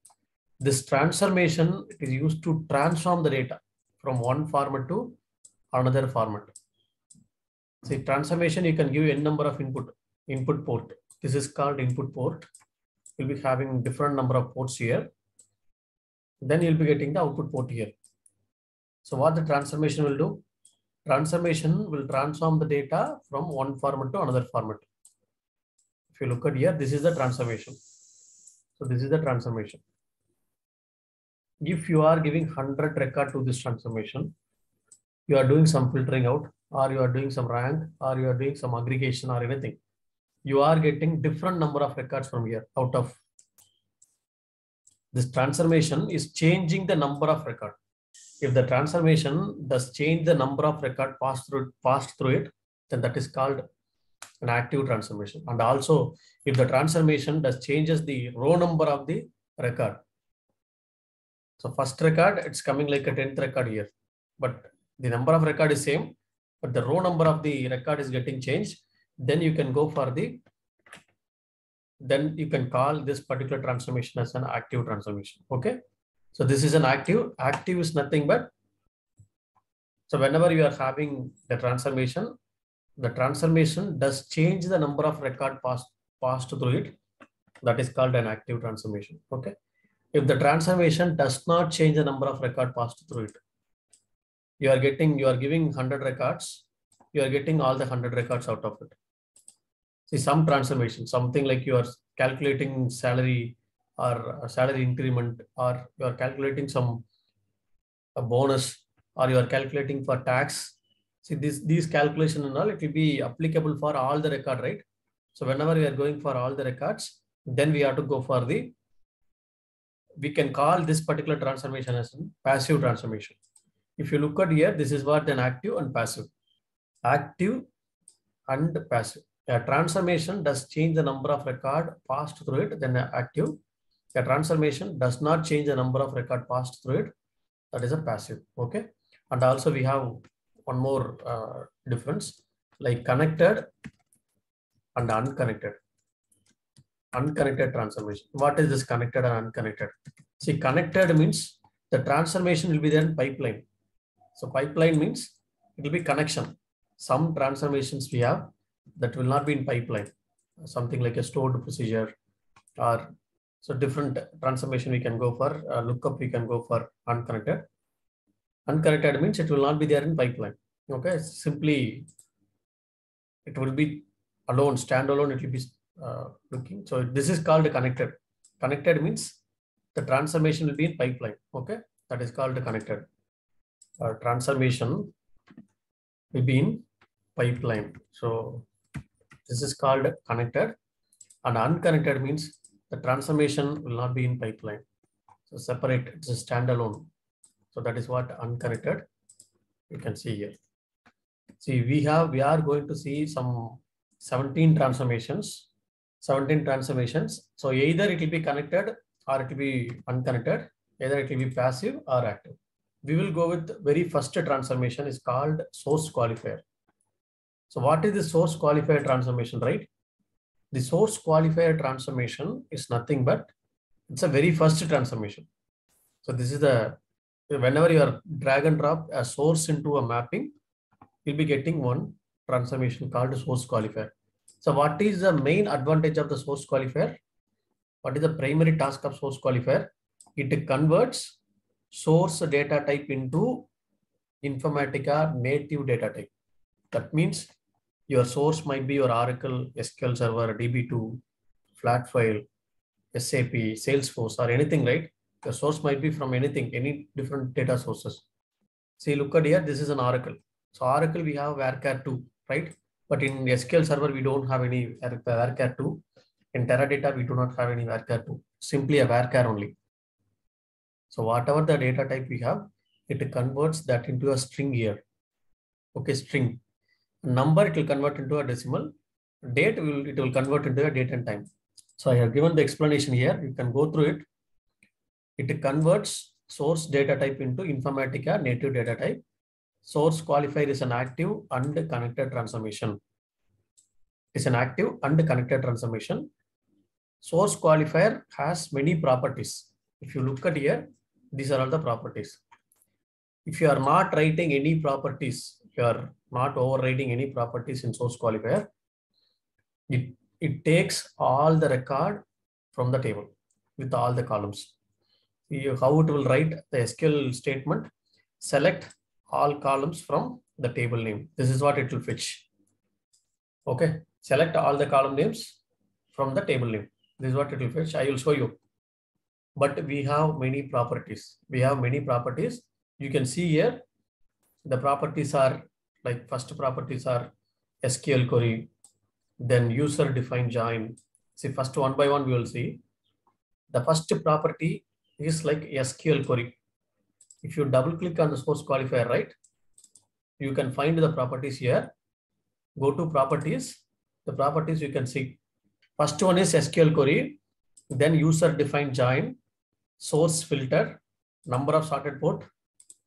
this transformation is used to transform the data from one format to another format. See, transformation, you can give n number of input port. This is called input port. You'll be having different number of ports here. Then you'll be getting the output port here. So what the transformation will do? Transformation will transform the data from one format to another format. If you look at here, this is the transformation. So this is the transformation. If you are giving 100 record to this transformation, you are doing some filtering out, or you are doing some rank, or you are doing some aggregation or anything. You are getting different number of records from here out of this transformation is changing the number of record. If the transformation does change the number of record passed through it, then that is called an active transformation. And also, if the transformation does changes the row number of the record. So first record, it's coming like a 10th record here, but the number of record is same, but the row number of the record is getting changed. Then you can go for then you can call this particular transformation as an active transformation. Okay. So this is an active. Active is nothing but, so whenever you are having the transformation does change the number of record passed through it. That is called an active transformation. Okay. If the transformation does not change the number of record passed through it, you are giving 100 records, you are getting all the 100 records out of it. See, some transformation, something like you are calculating salary or a salary increment, or you are calculating a bonus, or you are calculating for tax. See, these calculation and all, it will be applicable for all the record, right? So whenever we are going for all the records, then we have to go for we can call this particular transformation as a passive transformation. If you look at here, this is what an active and passive. Active and passive. A transformation does change the number of record passed through it, then active. A transformation does not change the number of record passed through it, that is a passive. Okay. And also we have one more difference, like connected and unconnected. Unconnected transformation. What is this connected and unconnected? See, connected means the transformation will be there in pipeline. So pipeline means it will be connection. Some transformations we have that will not be in pipeline. Something like a stored procedure, or so different transformation we can go for. Lookup we can go for unconnected. Unconnected means it will not be there in pipeline. Okay, simply it will be alone, standalone. It will be looking. So this is called connected. Connected means the transformation will be in pipeline. Okay, that is called connected. Transformation will be in pipeline. So this is called connected, and unconnected means the transformation will not be in pipeline. So separate, it's a standalone. So that is what unconnected you can see here. See, we are going to see some 17 transformations. 17 transformations. So either it will be connected or it will be unconnected. Either it will be passive or active. We will go with the very first transformation is called source qualifier. So what is the source qualifier transformation, right? The source qualifier transformation is nothing but it's a very first transformation. So this is the, whenever you are drag and drop a source into a mapping, you'll be getting one transformation called source qualifier. So what is the main advantage of the source qualifier? What is the primary task of source qualifier? It converts source data type into Informatica native data type. That means your source might be your Oracle, SQL Server, DB2, flat file, SAP, Salesforce, or anything, right? Your source might be from anything, any different data sources. See, look at here, this is an Oracle. So Oracle, we have varchar 2, right? But in SQL Server, we don't have any varchar 2. In Teradata, we do not have any varchar 2, simply a varchar only. So whatever the data type we have, it converts that into a string here. Okay, string. Number, it will convert into a decimal. Date, it will convert into a date and time. So I have given the explanation here. You can go through it. It converts source data type into Informatica native data type. Source qualifier is an active and connected transformation. It's an active and connected transformation. Source qualifier has many properties. If you look at here, these are all the properties. If you are not writing any properties, if you are not overriding any properties in source qualifier, it takes all the record from the table with all the columns. How it will write the SQL statement, select all columns from the table name. This is what it will fetch. Okay, select all the column names from the table name. This is what it will fetch. I will show you. But we have many properties. You can see here, the properties are like first properties are SQL query, then user defined join. See, first one by one we will see. The first property is like SQL query. If you double click on the source qualifier, right, you can find the properties here. Go to properties. The properties you can see. First one is SQL query, then user defined join, source filter, number of sorted port,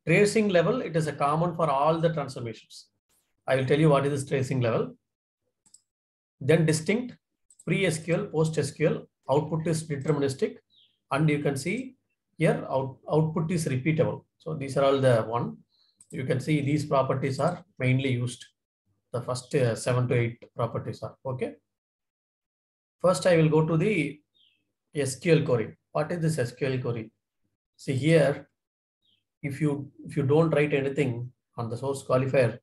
tracing level. It is a common for all the transformations. I will tell you what is this tracing level. Then distinct, pre-SQL, post-SQL, output is deterministic, and you can see here output is repeatable. So these are all the one. You can see these properties are mainly used. The first 7 to 8 properties are okay. First, I will go to the SQL query. What is this SQL query? See here, if you don't write anything on the source qualifier,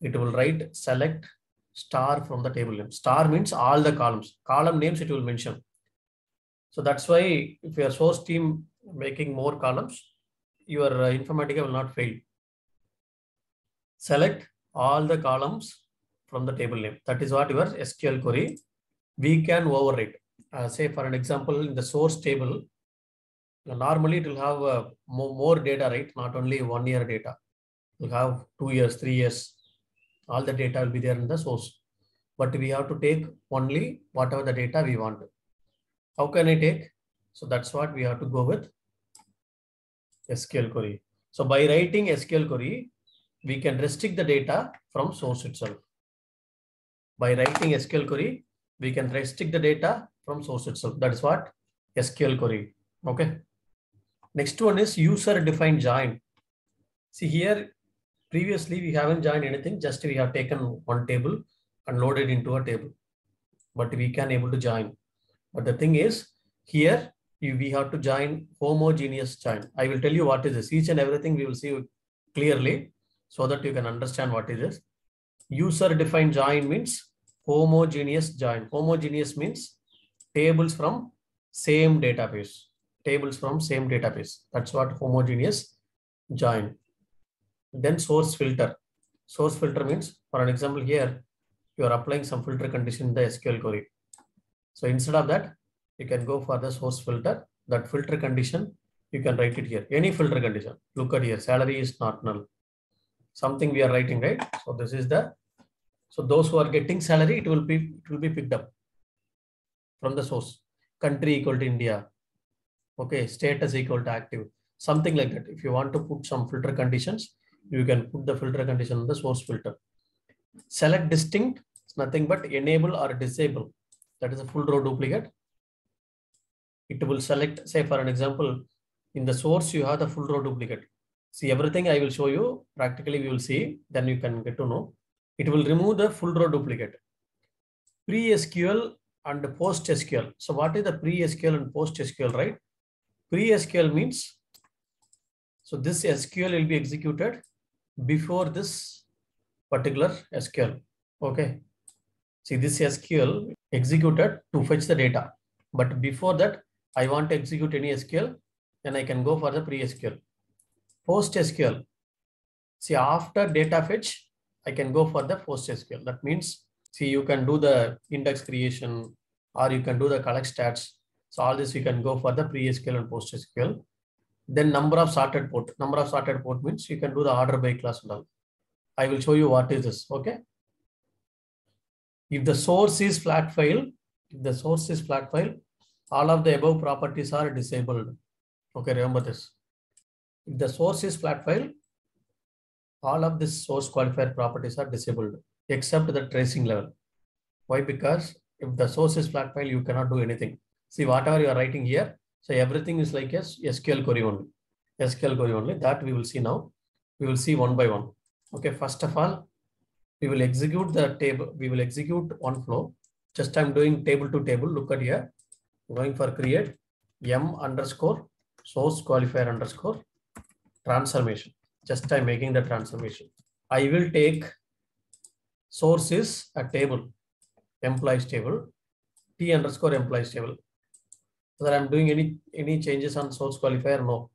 it will write select star from the table name. Star means all the columns. Column names it will mention. So that's why if your source team making more columns, your Informatica will not fail. Select all the columns from the table name. That is what your SQL query. We can override. Say for an example, in the source table, normally it will have more data, right? Not only 1 year data. It will have 2 years, 3 years. All the data will be there in the source. But we have to take only whatever the data we want. How can I take? So that's what we have to go with SQL query. So by writing SQL query, we can restrict the data from source itself. By writing SQL query, we can restrict the data from source itself. That is what SQL query. Okay. Next one is user defined join. See here, previously we haven't joined anything, just we have taken one table and loaded into a table. But we can able to join. But the thing is, here we have to join homogeneous join. I will tell you what is this. Each and everything we will see clearly so that you can understand what is this. User defined join means homogeneous join. Homogeneous means tables from same database. Tables from same database. That's what homogeneous join. Then source filter. Source filter means, for an example here, you are applying some filter condition in the SQL query. So instead of that, you can go for the source filter. That filter condition, you can write it here. Any filter condition. Look at here. Salary is not null. Something we are writing, right? So this is the. So those who are getting salary, it will be picked up from the source. Country equal to India. Okay. Status equal to active. Something like that. If you want to put some filter conditions, you can put the filter condition on the source filter. Select distinct. It's nothing but enable or disable. That is a full row duplicate. It will select, say for an example, in the source, you have the full row duplicate. See, everything I will show you, practically we will see, then you can get to know. It will remove the full row duplicate. Pre-SQL and post-SQL. So what is the pre-SQL and post-SQL, right? Pre-SQL means, so this SQL will be executed before this particular SQL. Okay. See, this SQL executed to fetch the data. But before that, I want to execute any SQL, then I can go for the pre-SQL. Post-SQL. See, after data fetch, I can go for the post-SQL. That means, see, you can do the index creation or you can do the collect stats. So all this you can go for the pre-SQL and post-SQL. Then number of sorted port. Number of sorted port means you can do the order by class and all. I will show you what is this. Okay. If the source is flat file, all of the above properties are disabled. Okay, remember this. If the source is flat file, all of this source qualifier properties are disabled except the tracing level. Why? Because if the source is flat file, you cannot do anything. See, whatever you are writing here, so everything is like a SQL query only. SQL query only. That we will see now. We will see one by one. Okay, first of all, we will execute the table. We will execute one flow. Just I'm doing table to table. Look at here. I'm going for create m underscore source qualifier underscore transformation. Just I'm making the transformation. I will take source is a table, employees table, t underscore employees table. So that I'm doing any changes on source qualifier? No.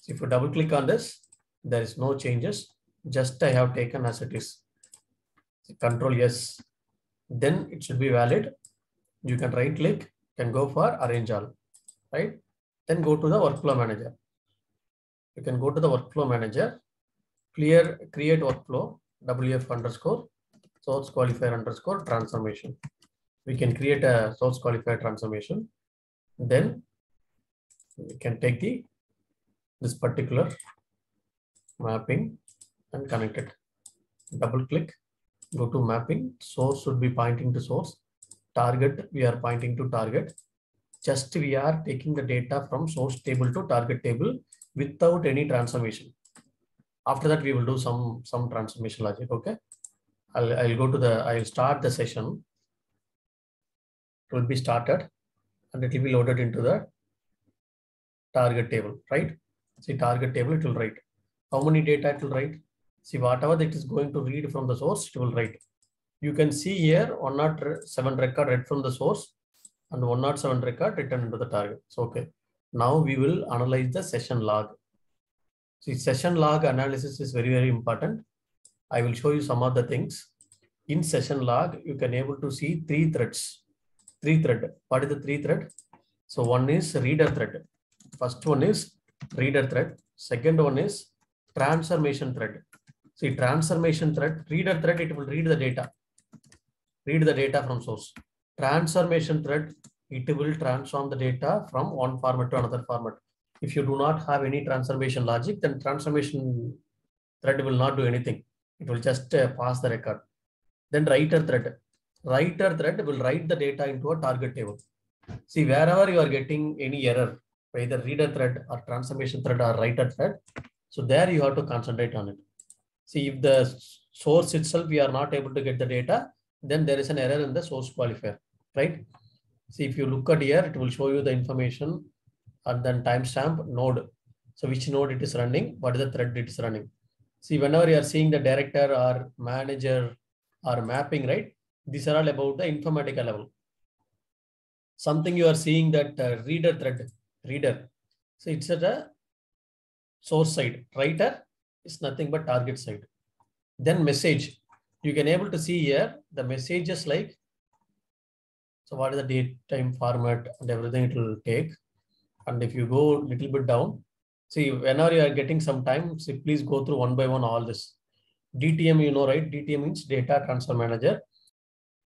So if you double click on this, there is no changes. Just I have taken as it is. Control yes. Then it should be valid. You can right click, can go for arrange all, right? Then go to the workflow manager. You can go to the workflow manager, create workflow, wf underscore source qualifier underscore transformation. We can create a source qualifier transformation. Then we can take this particular mapping and connect it. Double click, go to mapping. Source should be pointing to source. Target, we are pointing to target. Just we are taking the data from source table to target table without any transformation. After that, we will do some transformation logic. Okay. I'll start the session. It will be started and it will be loaded into the target table, right? See, target table, it will write. How many data it will write? See, whatever that is going to read from the source, it will write. You can see here 107 record read from the source and 107 record written into the target. So, okay. Now we will analyze the session log. See, session log analysis is very, very important. I will show you some of the things. In session log, you can able to see three threads. What is the three thread? So one is reader thread. First one is reader thread. Second one is transformation thread. See, transformation thread, reader thread, it will read the data. Read the data from source. Transformation thread, it will transform the data from one format to another format. If you do not have any transformation logic, then transformation thread will not do anything. It will just pass the record. Then writer thread. Writer thread will write the data into a target table. See, wherever you are getting any error, either reader thread or transformation thread or writer thread, so there you have to concentrate on it. See, if the source itself, we are not able to get the data, then there is an error in the source qualifier, right? See, if you look at here, it will show you the information and then timestamp node. So which node it is running, what is the thread it is running. See, whenever you are seeing the director or manager or mapping, right? These are all about the Informatica level. Something you are seeing that reader thread, reader. So it's at a source side. Writer is nothing but target side. Then message. You can able to see here the messages like, so what is the date, time, format and everything it will take. And if you go a little bit down, see, whenever you are getting some time, see, please go through one by one all this. DTM, you know, right? DTM means data transfer manager.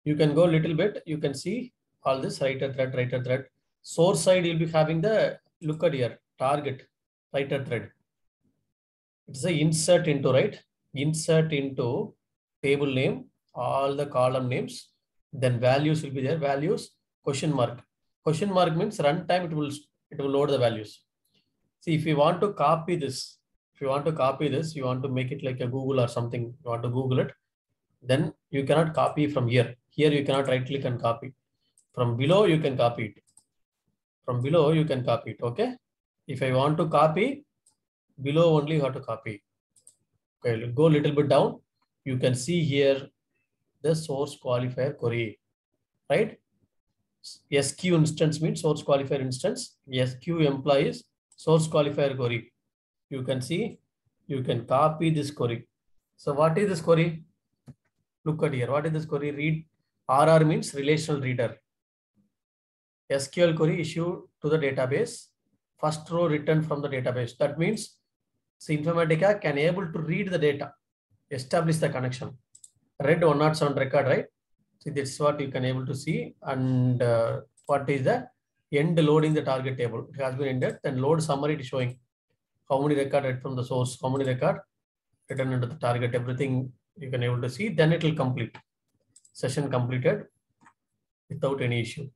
You can go a little bit, you can see all this writer thread. Source side, you'll be having the, look at here, target, writer thread. It's a insert into, right? Insert into table name, all the column names, then values will be there, values, question mark. Question mark means runtime, it will load the values. See, if you want to copy this, you want to make it like a Google or something, you want to Google it, then you cannot copy from here. Here you cannot right click and copy. From below you can copy it. From below you can copy it, okay? If I want to copy, below only you have to copy. Okay, go a little bit down. You can see here the source qualifier query, right? SQ instance means source qualifier instance. SQ implies source qualifier query. You can see, you can copy this query. So what is this query? Look at here. What is this query? Read. RR means relational reader. SQL query issued to the database. First row written from the database. That means Informatica can able to read the data, establish the connection. Read 107 record, right? See, this is what you can able to see. And what is the end loading the target table? It has been ended. Then load summary is showing how many record read from the source, how many record written into the target, everything you can able to see. Then it will complete. Session completed without any issue.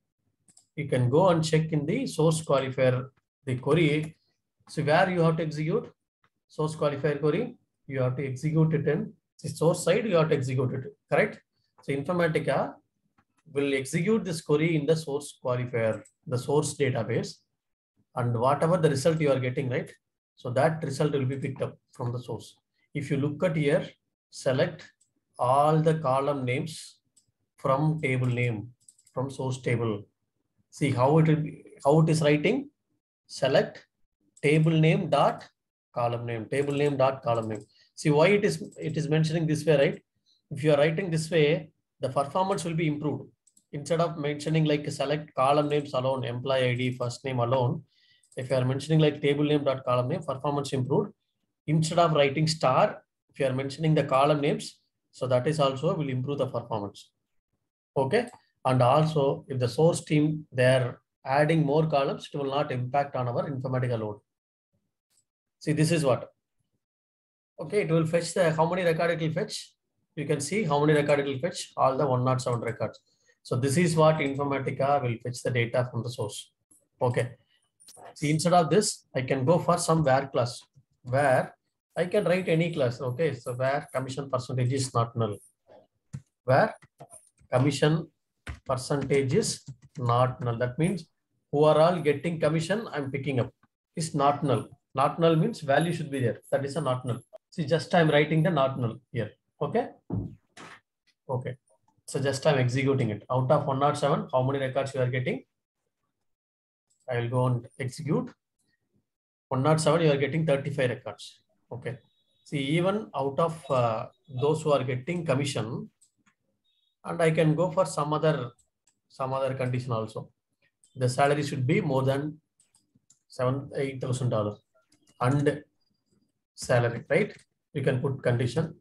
You can go and check in the source qualifier, the query. So where you have to execute source qualifier query, you have to execute it in the source side, you have to execute it, correct? So Informatica will execute this query in the source qualifier, the source database, and whatever the result you are getting, right? So that result will be picked up from the source. If you look at here, select all the column names from table name, from source table. See how it will be, how it is writing. Select table name dot column name, table name dot column name. See why it is mentioning this way, right? If you are writing this way, the performance will be improved. Instead of mentioning like select column names alone, employee ID, first name alone, if you are mentioning like table name dot column name, performance improved. Instead of writing star, if you are mentioning the column names, so that is also will improve the performance. Okay. And also if the source team, they're adding more columns, it will not impact on our Informatica load. See, this is what. Okay, it will fetch the, how many record it will fetch? You can see how many record it will fetch, all the 107 records. So this is what Informatica will fetch the data from the source. Okay. See, instead of this, I can go for some where class, where I can write any class. Okay, so where commission percentage is not null. Where commission percentage is not null. That means who are all getting commission, I'm picking up. Is not null. Not null means value should be there. That is a not null. See, just I'm writing the not null here. Okay. Okay. So just I'm executing it. Out of 107, how many records you are getting? I will go and execute. 107, you are getting 35 records. Okay. See, even out of those who are getting commission, and I can go for some other condition also. The salary should be more than $8,000 and salary, right? You can put condition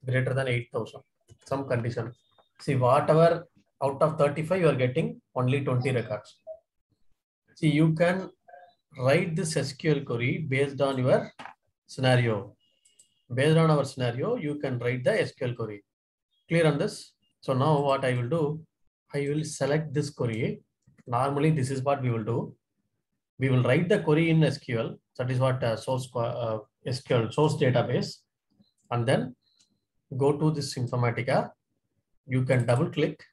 greater than 8,000, some condition. See, whatever out of 35, you are getting only 20 records. See, you can write this SQL query based on your scenario. Based on our scenario, you can write the SQL query. Clear on this? So now what I will do, I will select this query. Normally, this is what we will do. We will write the query in SQL. That is what SQL source database. And then go to this Informatica. You can double click,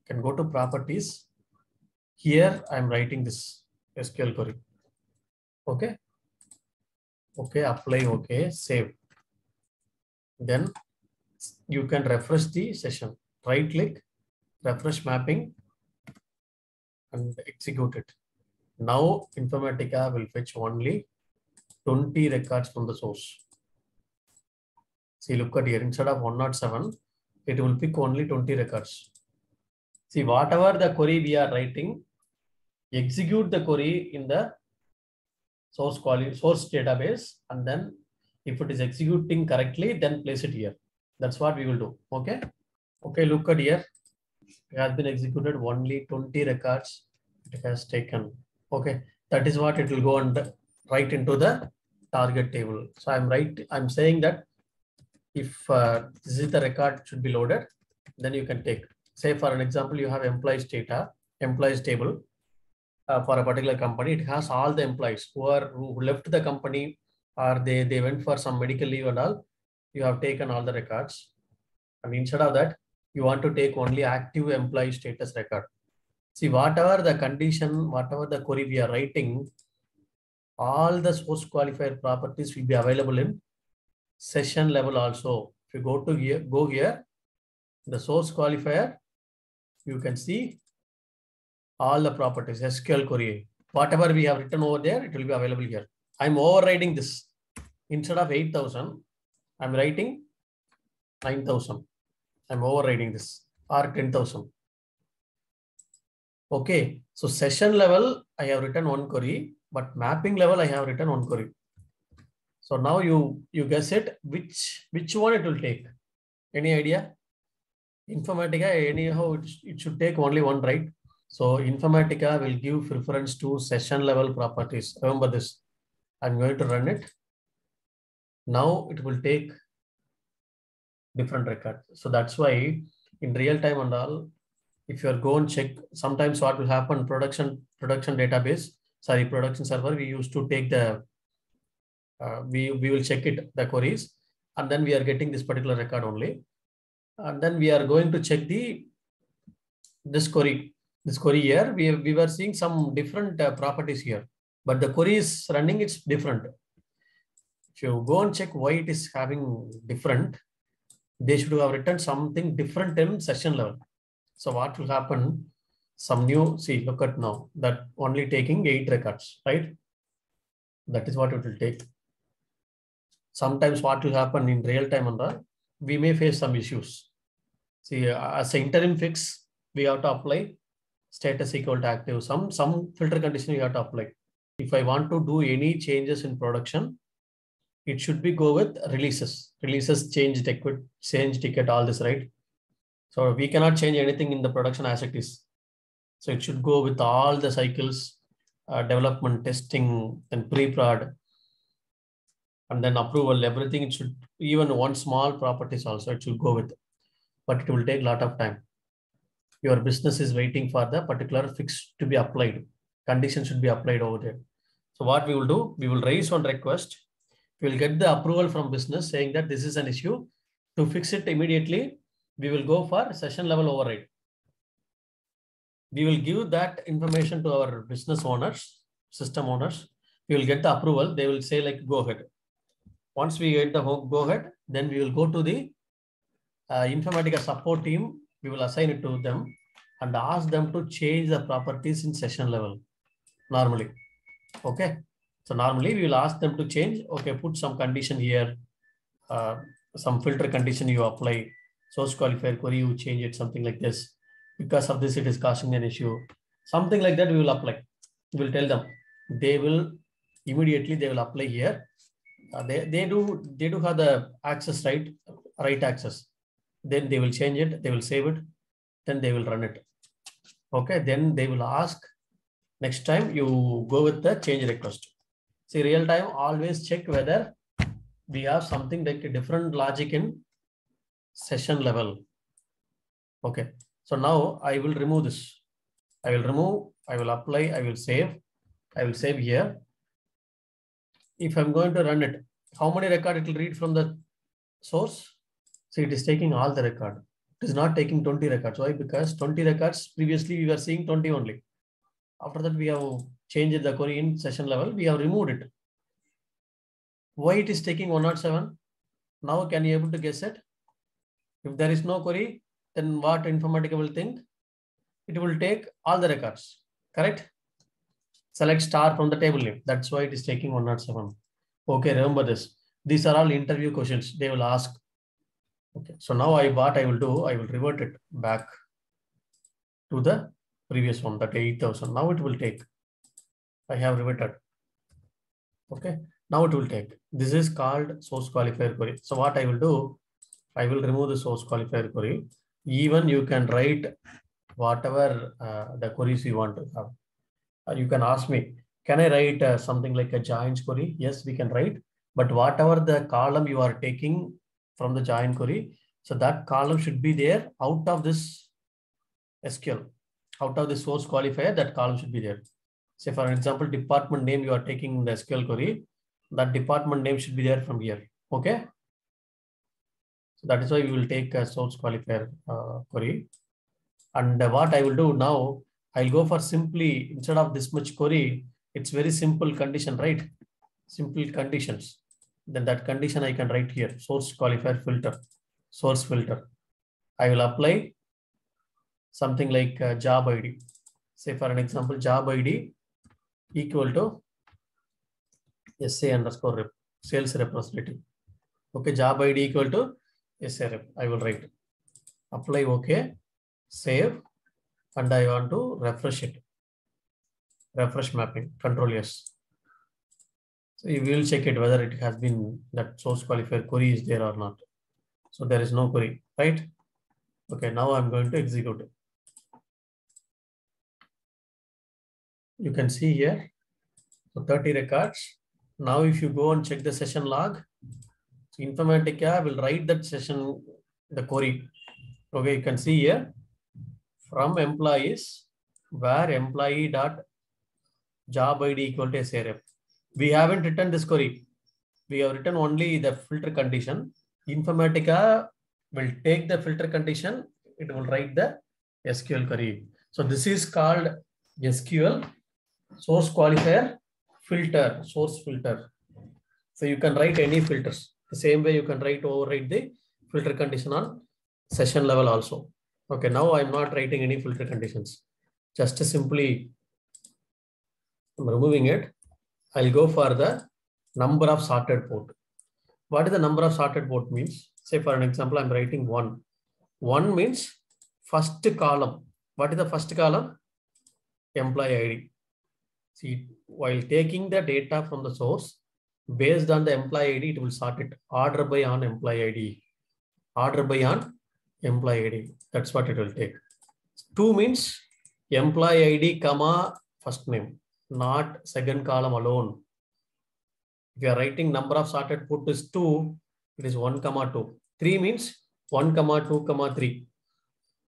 can go to properties. Here I'm writing this SQL query. Okay. Okay, apply, okay, save. Then you can refresh the session. Right click, refresh mapping, and execute it. Now Informatica will fetch only 20 records from the source. See, look at here, instead of 107, it will pick only 20 records. See, whatever the query we are writing, execute the query in the source database, and then if it is executing correctly, then place it here. That's what we will do. Okay. Okay, look at here. It has been executed only 20 records. It has taken. Okay, that is what it will go and write into the target table. So I'm saying that if this is the record should be loaded, then you can take. Say for an example, you have employees data. employees table for a particular company. It has all the employees who left the company, or they went for some medical leave and all. You have taken all the records. And instead of that, you want to take only active employee status record. See, whatever the condition, whatever the query we are writing, all the source qualifier properties will be available in session level also. If you go here, the source qualifier, you can see all the properties, SQL query, whatever we have written over there, it will be available here. I'm overriding this. Instead of 8,000, I'm writing 9,000. I'm overriding this, or 10,000. Okay, so session level, I have written one query, but mapping level, I have written one query. So now you guess it, which one it will take? Any idea? Informatica, anyhow, it should take only one, right? So Informatica will give preference to session level properties. Remember this. I'm going to run it. Now it will take different record. So that's why in real time and all, if you are go and check, sometimes what will happen, production database, production server, we used to take the, we will check it, the queries, and then we are getting this particular record only. And then we are going to check this query here. We were seeing some different properties here, but the query is running, it's different. If you go and check why it is having different, they should have written something different in session level. So what will happen? Some new, see, look at now, that only taking 8 records, right? That is what it will take. Sometimes what will happen in real time and all, we may face some issues. See, as an interim fix, we have to apply status equal to active. Some filter condition we have to apply. If I want to do any changes in production, it should be go with releases, change ticket, all this, right? So we cannot change anything in the production as it is. So it should go with all the cycles, development, testing, and pre-prod, and then approval, everything. It should, even one small properties also, it should go with, but it will take a lot of time. Your business is waiting for the particular fix to be applied. Condition should be applied over there. So what we will do, we will raise one request. We will get the approval from business saying that this is an issue. To fix it immediately, we will go for session level override. We will give that information to our business owners, system owners. We will get the approval. They will say like, go ahead. Once we get the go ahead, then we will go to the Informatica support team. We will assign it to them and ask them to change the properties in session level normally. Okay. So normally we will ask them to change. Okay, put some condition here, some filter condition you apply, source qualifier query, you change it, something like this. Because of this, it is causing an issue. Something like that we will apply. We will tell them. They will immediately, they will apply here. They do have the access, right access. Then they will change it, they will save it, then they will run it. Okay, then they will ask, next time you go with the change request. See, real time, always check whether we have something like a different logic in session level. Okay, so now I will remove this. I will remove, I will apply, I will save here. If I'm going to run it, how many record it will read from the source? So it is taking all the record. It is not taking 20 records. Why? Because 20 records, previously we were seeing 20 only. After that, we have changed the query in session level. We have removed it. Why it is taking 107? Now can you able to guess it? If there is no query, then what Informatica will think? It will take all the records, correct? Select star from the table name. That's why it is taking 107. Okay, remember this. These are all interview questions they will ask. Okay, so now what I will do, I will revert it back to the previous one, that 8,000. Now it will take. I have reverted. Okay, now it will take. This is called source qualifier query. So what I will do, I will remove the source qualifier query. Even you can write whatever the queries you want to have. You can ask me, can I write something like a joins query? Yes, we can write. But whatever the column you are taking from the join query, so that column should be there out of this SQL. out of the source qualifier, that column should be there. Say for example, department name you are taking in the SQL query, that department name should be there from here. Okay. So that is why we will take a source qualifier query. And what I will do now, I'll go for simply, instead of this much query, it's very simple condition, right? Simple conditions. Then that condition I can write here, source qualifier filter, source filter. I will apply something like job ID. Say for an example, job ID equal to SA underscore rep, sales representative. Okay, job ID equal to SA rep. I will write. Apply OK, save, and I want to refresh it. Refresh mapping, Control S. So you will check it whether it has been, that source qualifier query is there or not. So there is no query, right? Okay, now I'm going to execute it. You can see here, so 30 records. Now if you go and check the session log, so Informatica will write that session, the query. Okay, you can see here, from employees, where employee dot job ID equal to SRF. We haven't written this query. We have written only the filter condition. Informatica will take the filter condition. It will write the SQL query. So this is called SQL source qualifier filter, source filter. So you can write any filters. The same way you can override the filter condition on session level also. Okay, now I'm not writing any filter conditions. Just simply I'm removing it. I'll go for the number of sorted port. What is the number of sorted port means? Say for an example, I'm writing 1. 1 means first column. What is the first column? Employee ID. See, while taking the data from the source, based on the employee ID, it will sort it. Order by on employee ID. Order by on employee ID. That's what it will take. 2 means employee ID, comma, first name, not second column alone. If you are writing number of sorted put is 2, it is 1, 2. 3 means 1, 2, 3.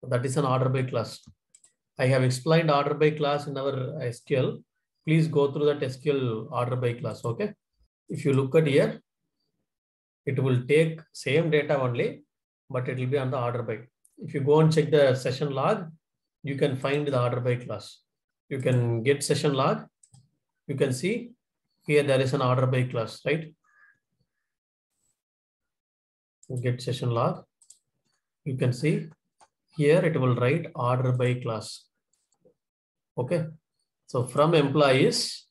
So that is an order by class. I have explained order by class in our SQL. Please go through that SQL order by class. Okay. If you look at here, it will take same data only, but it will be on the order by. If you go and check the session log, you can find the order by class. You can get session log. You can see here there is an order by class, right? Get session log. You can see here it will write order by class. Okay. So from employees,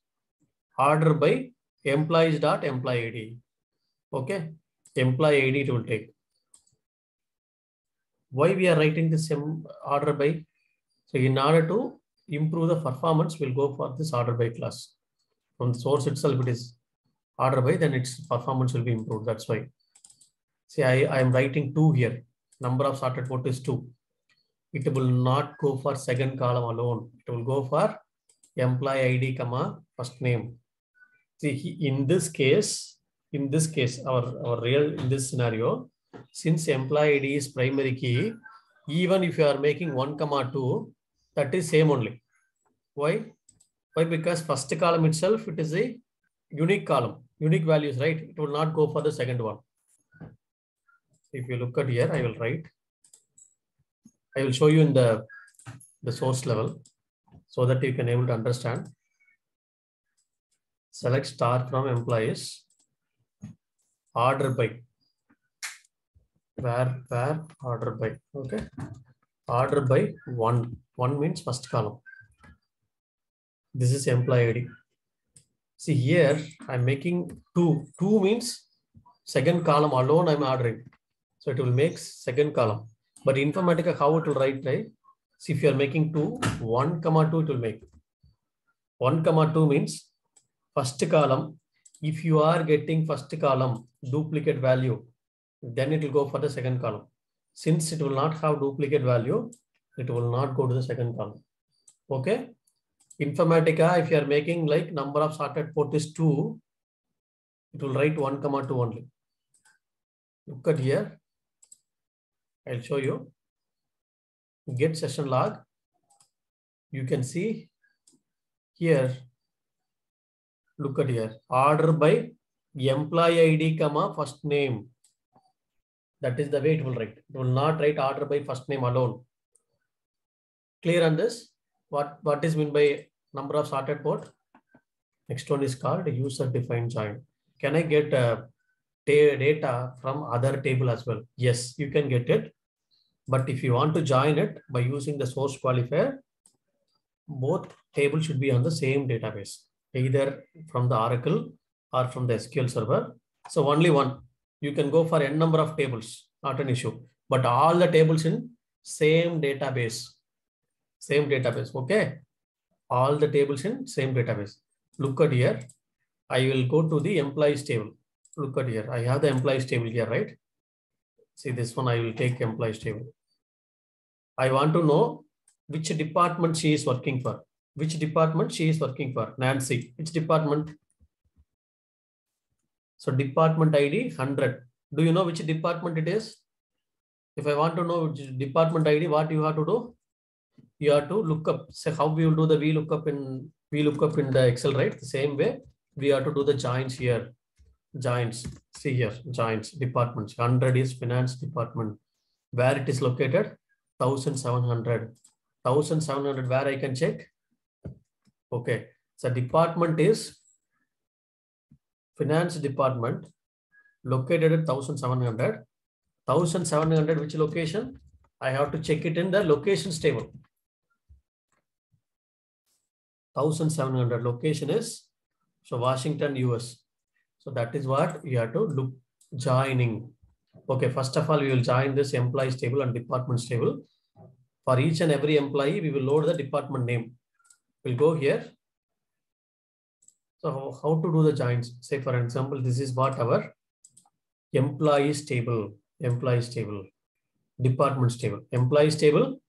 order by employees dot employee ID. Okay. Employee ID it will take. Why we are writing this order by? So in order to improve the performance, we'll go for this order by class. From the source itself, it is order by, then its performance will be improved. That's why. See, I am writing 2 here. Number of sorted port is 2. It will not go for second column alone. It will go for employee ID, comma, first name. See, in this case, our real, in this scenario, since employee ID is primary key, even if you are making 1, 2, that is same only. Why? Why? Because first column itself, it is a unique column, unique values, right? It will not go for the second one. If you look at here, I will write. I will show you in the source level so that you can able to understand. Select star from employees. Order by. Where order by. Okay. Order by 1. 1 means first column. This is employee ID. See here, I'm making 2. 2 means second column alone I'm ordering. So it will make second column. But Informatica, how it will write, right? See, if you are making 2, 1, 2, it will make. 1, 2 means first column. If you are getting first column duplicate value, then it will go for the second column. Since it will not have duplicate value, it will not go to the second column. Okay. Informatica, if you are making like number of sorted port is 2, it will write 1, 2 only. Look at here. I'll show you. Get session log. you can see here, look at here, order by employee ID, comma, first name. That is the way it will write. It will not write order by first name alone. Clear on this? What is meant by number of sorted port? Next one is called user defined join. Can I get data from other table as well? Yes, you can get it. But if you want to join it by using the source qualifier, both tables should be on the same database, either from the Oracle or from the SQL server. So only one. You can go for n number of tables, not an issue. But all the tables in same database. Same database, okay? All the tables in same database. Look at here. I will go to the employees table. Look at here. I have the employees table here, right? See this one, I will take employees table. I want to know which department she is working for. Which department she is working for? Nancy. Which department? So department ID 100. Do you know which department it is? If I want to know which department ID, what you have to do? You have to look up. Say how we will do the VLOOKUP in the Excel, right? The same way we have to do the joins here. Joins. See here, joins, departments. 100 is finance department. Where it is located? 1700. 1700 where I can check? Okay. So department is finance department located at 1700. 1700 which location? I have to check it in the locations table. 1700 location is so Washington, US. So that is what you have to look joining. Okay, first of all, we will join this employees table and departments table. For each and every employee, we will load the department name. We'll go here. So how to do the joins? Say for example, this is what our employees table, departments table, employees table,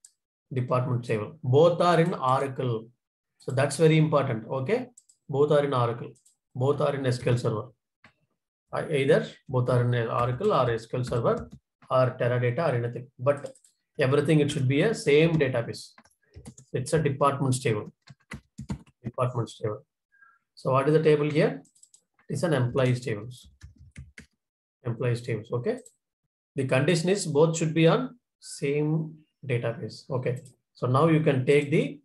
department table. Both are in Oracle. So that's very important. Okay. Both are in Oracle. Both are in SQL Server. Either both are in Oracle or SQL Server or Teradata or anything. But everything, it should be a same database. It's a departments table. Departments table. So what is the table here? It's an employees tables. Employees tables. Okay. The condition is both should be on same database. Okay. So now you can take the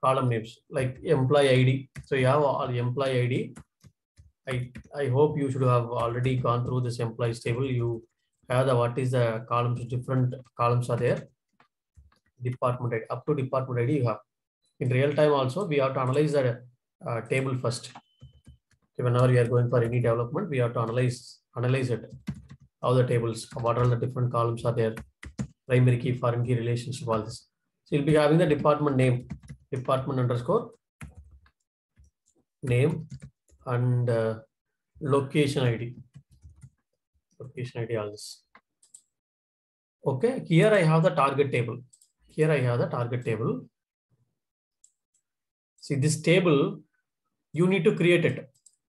column names like employee ID. So you have all employee ID. I hope you should have already gone through this employees table. You have the what is the columns, different columns are there. Department ID, up to department ID you have. In real time also, we have to analyze the table first. So whenever we are going for any development, we have to analyze it. How the tables, what are the different columns are there, primary key, foreign key, relationship, all this. So you'll be having the department name, department underscore name and location ID. Location ID, all this. Okay, here I have the target table. Here I have the target table. See this table, you need to create it.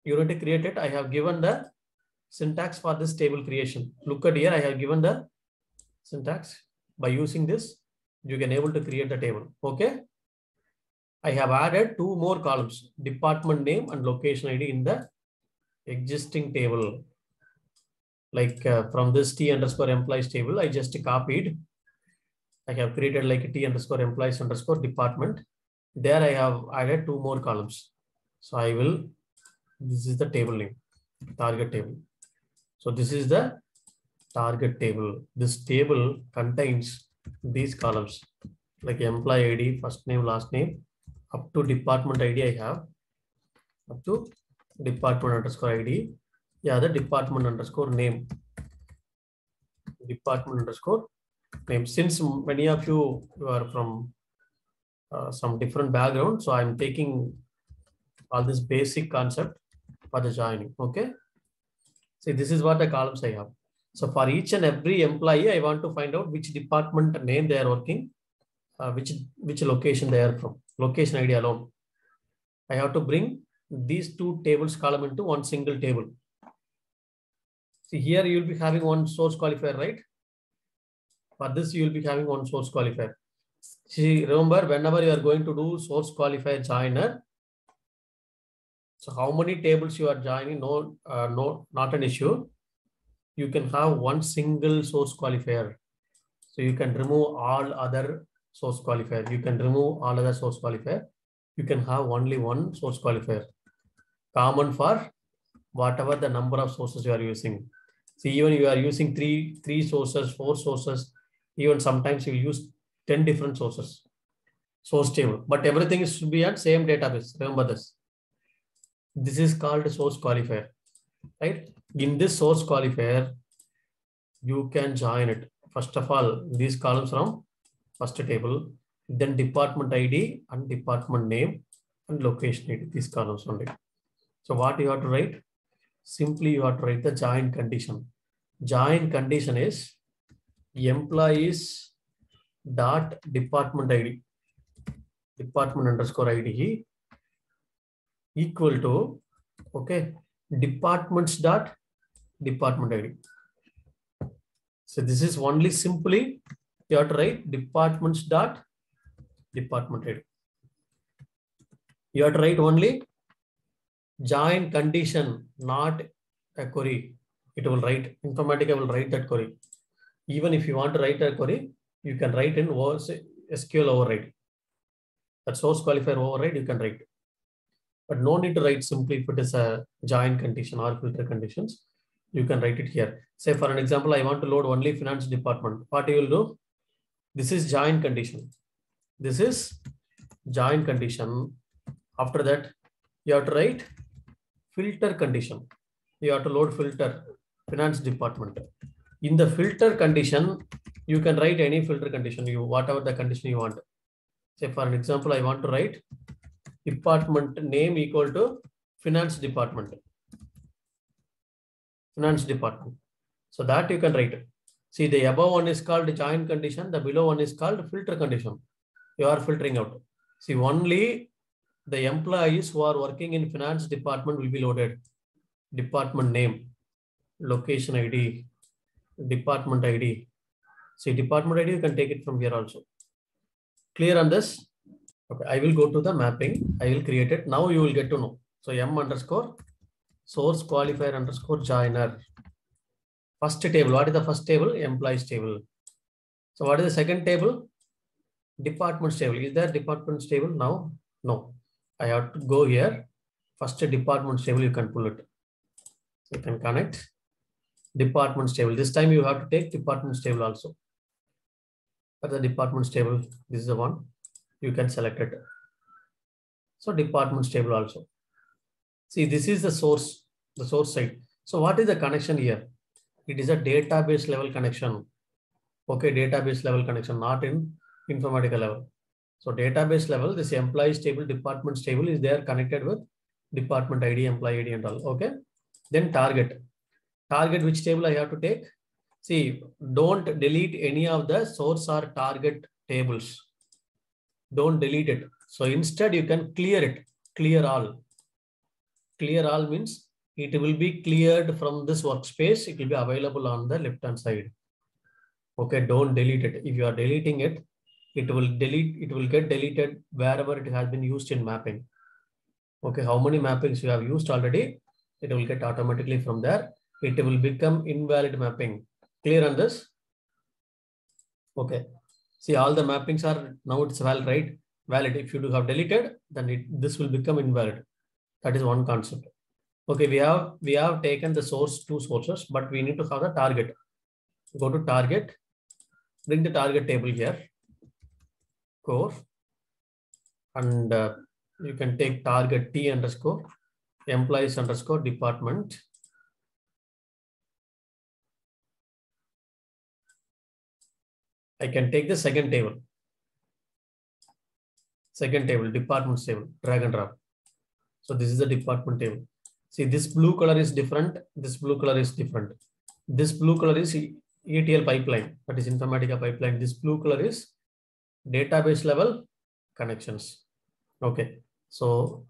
You need to create it. I have given the syntax for this table creation. Look at here, I have given the syntax. By using this, you can able to create the table. Okay. I have added two more columns, department name and location ID in the existing table. Like from this T underscore employees table, I just copied. I have created like a T underscore employees underscore department. There I have added two more columns. So I will, this is the table name, target table. So this is the target table. This table contains these columns like employee ID, first name, last name, up to department ID I have, up to department underscore ID. Yeah, the department underscore name. Department underscore name. Since many of you are from some different background, so I'm taking all this basic concept for the joining. Okay. See, this is what the columns I have. So for each and every employee, I want to find out which department name they are working, which location they are from, location ID alone. I have to bring these two tables column into one single table. See here, you will be having one source qualifier, right? For this, you will be having one source qualifier. See, remember, whenever you are going to do source qualifier joiner, so how many tables you are joining, not an issue. You can have one single source qualifier. So you can remove all other source qualifier. You can remove all other source qualifier. You can have only one source qualifier. Common for whatever the number of sources you are using. See, even you are using three sources, 4 sources, even sometimes you use 10 different sources, source table, but everything should be at same database. Remember this. This is called source qualifier, right? In this source qualifier, you can join it. First of all, these columns from first table, then department ID and department name and location ID, these columns only. So what you have to write? Simply you have to write the join condition. Join condition is employees dot department ID, department underscore ID equal to, okay, departments dot department ID. So this is only simply you have to write departments dot department ID. You have to write only join condition, not a query. It will write, Informatica will write that query. Even if you want to write a query, you can write in SQL override. That source qualifier override you can write. But no need to write simply if it is a join condition or filter conditions. You can write it here. Say for an example, I want to load only finance department. What you will do? This is join condition. This is join condition. After that, you have to write filter condition. You have to load filter finance department. In the filter condition, you can write any filter condition, whatever the condition you want. Say for an example, I want to write department name equal to finance department. Finance department. So that you can write. See, the above one is called join condition. The below one is called filter condition. You are filtering out. See, only the employees who are working in finance department will be loaded. Department name, location ID, department ID. See, department ID, you can take it from here also. Clear on this? Okay, I will go to the mapping. I will create it. Now you will get to know. So M underscore source qualifier underscore joiner. First table. What is the first table? Employees table. So what is the second table? Departments table. Is there departments table now? No. I have to go here. First departments table, you can pull it. So you can connect departments table. This time you have to take departments table also. For the departments table, this is the one. You can select it. So departments table also. See, this is the source side. So what is the connection here? It is a database level connection. Okay, database level connection, not in Informatica level. So database level, this employees table, departments table is there connected with department ID, employee ID and all. Okay. Then target. Target which table I have to take? See, don't delete any of the source or target tables. Don't delete it. So instead you can clear it. Clear all. Clear all means it will be cleared from this workspace. It will be available on the left hand side. Okay, don't delete it. If you are deleting it, it will get deleted wherever it has been used in mapping. Okay, how many mappings you have used already? It will get automatically from there. It will become invalid mapping. Clear on this? Okay. See, all the mappings are now it's valid, right? Valid. If you do have deleted, then this will become invalid. That is one concept. Okay, we have taken the source, 2 sources, but we need to have the target. Go to target, bring the target table here, core, and you can take target T underscore employees underscore department. I can take the second table, department table, drag and drop. So this is the department table. See, this blue color is different. This blue color is different. This blue color is ETL pipeline, that is Informatica pipeline. This blue color is database level connections. Okay, so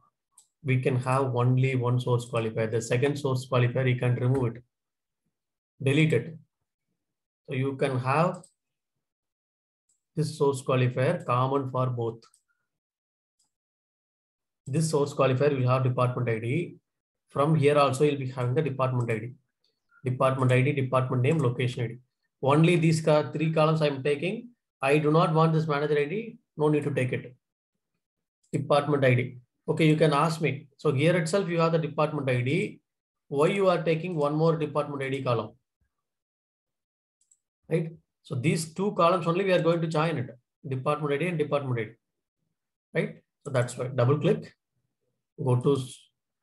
we can have only one source qualifier. The second source qualifier, you can remove it, delete it. So you can have This source qualifier common for both. This source qualifier will have department ID. From here also you'll be having the department ID. Department ID, department name, location ID. Only these three columns I'm taking. I do not want this manager ID. No need to take it. Department ID. Okay, you can ask me. So here itself you have the department ID. Why you are taking one more department ID column? Right? So these two columns only we are going to join it. Department ID and department ID. Right? So that's why. Double click. Go to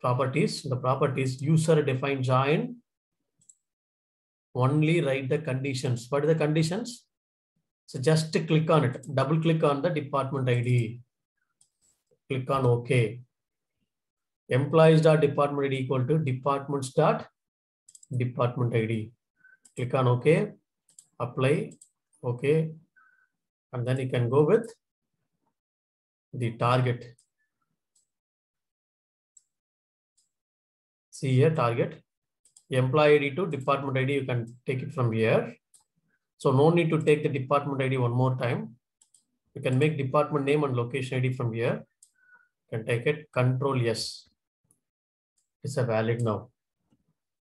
properties. The properties user defined join. Only write the conditions. What are the conditions? So just click on it. Double click on the department ID. Click on OK. Employees.department ID equal to departments.department ID. Click on OK. Apply. OK. And then you can go with the target. See here, target. Employee ID to department ID, you can take it from here. So no need to take the department ID one more time. You can make department name and location ID from here. You can take it, Control yes. It's a valid now.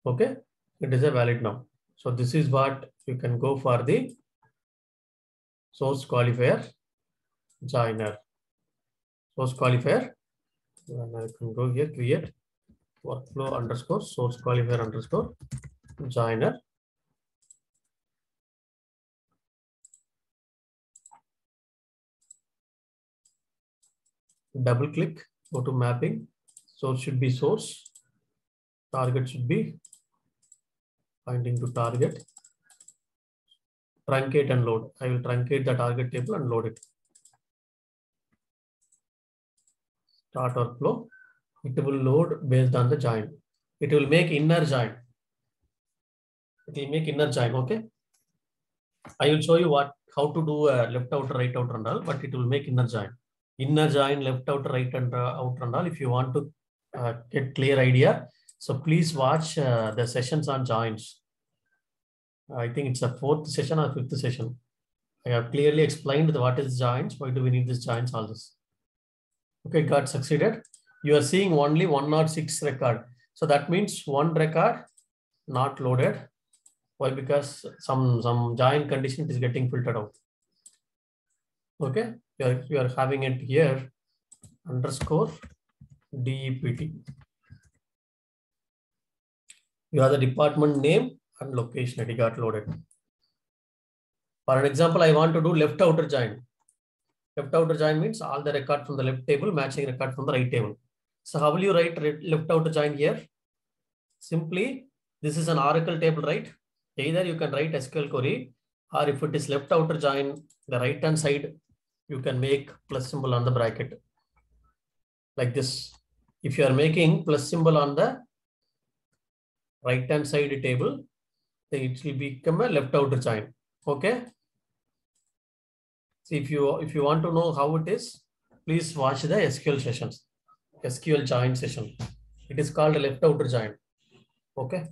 Okay, it is a valid now. So this is what you can go for the source qualifier joiner. Source qualifier. And I can go here, create workflow underscore source qualifier underscore joiner. Double click, go to mapping. Source should be source. Target should be pointing to target. Truncate and load. I will truncate the target table and load it. Start workflow. It will load based on the join. It will make inner join. It will make inner join. Okay. I will show you how to do a left outer, right outer and all, but it will make inner join. Inner join, left outer, right and outer and all. If you want to get clear idea, so please watch the sessions on joins. I think it's a 4th session or 5th session. I have clearly explained what is joins, why do we need this joins, all this. Okay, got succeeded. You are seeing only 106 record. So that means one record not loaded. Why? Because some join condition is getting filtered out. Okay, you are having it here underscore DEPT. You have the department name and location ID got loaded. For an example, I want to do left outer join. Left outer join means all the record from the left table matching record from the right table. So how will you write left outer join here? Simply, this is an Oracle table, right? Either you can write SQL query, or if it is left outer join, the right hand side, you can make plus symbol on the bracket. Like this. If you are making plus symbol on the right hand side table, then it will become a left outer join. Okay. So if you want to know how it is, please watch the SQL sessions. SQL join session. It is called a left outer join. Okay.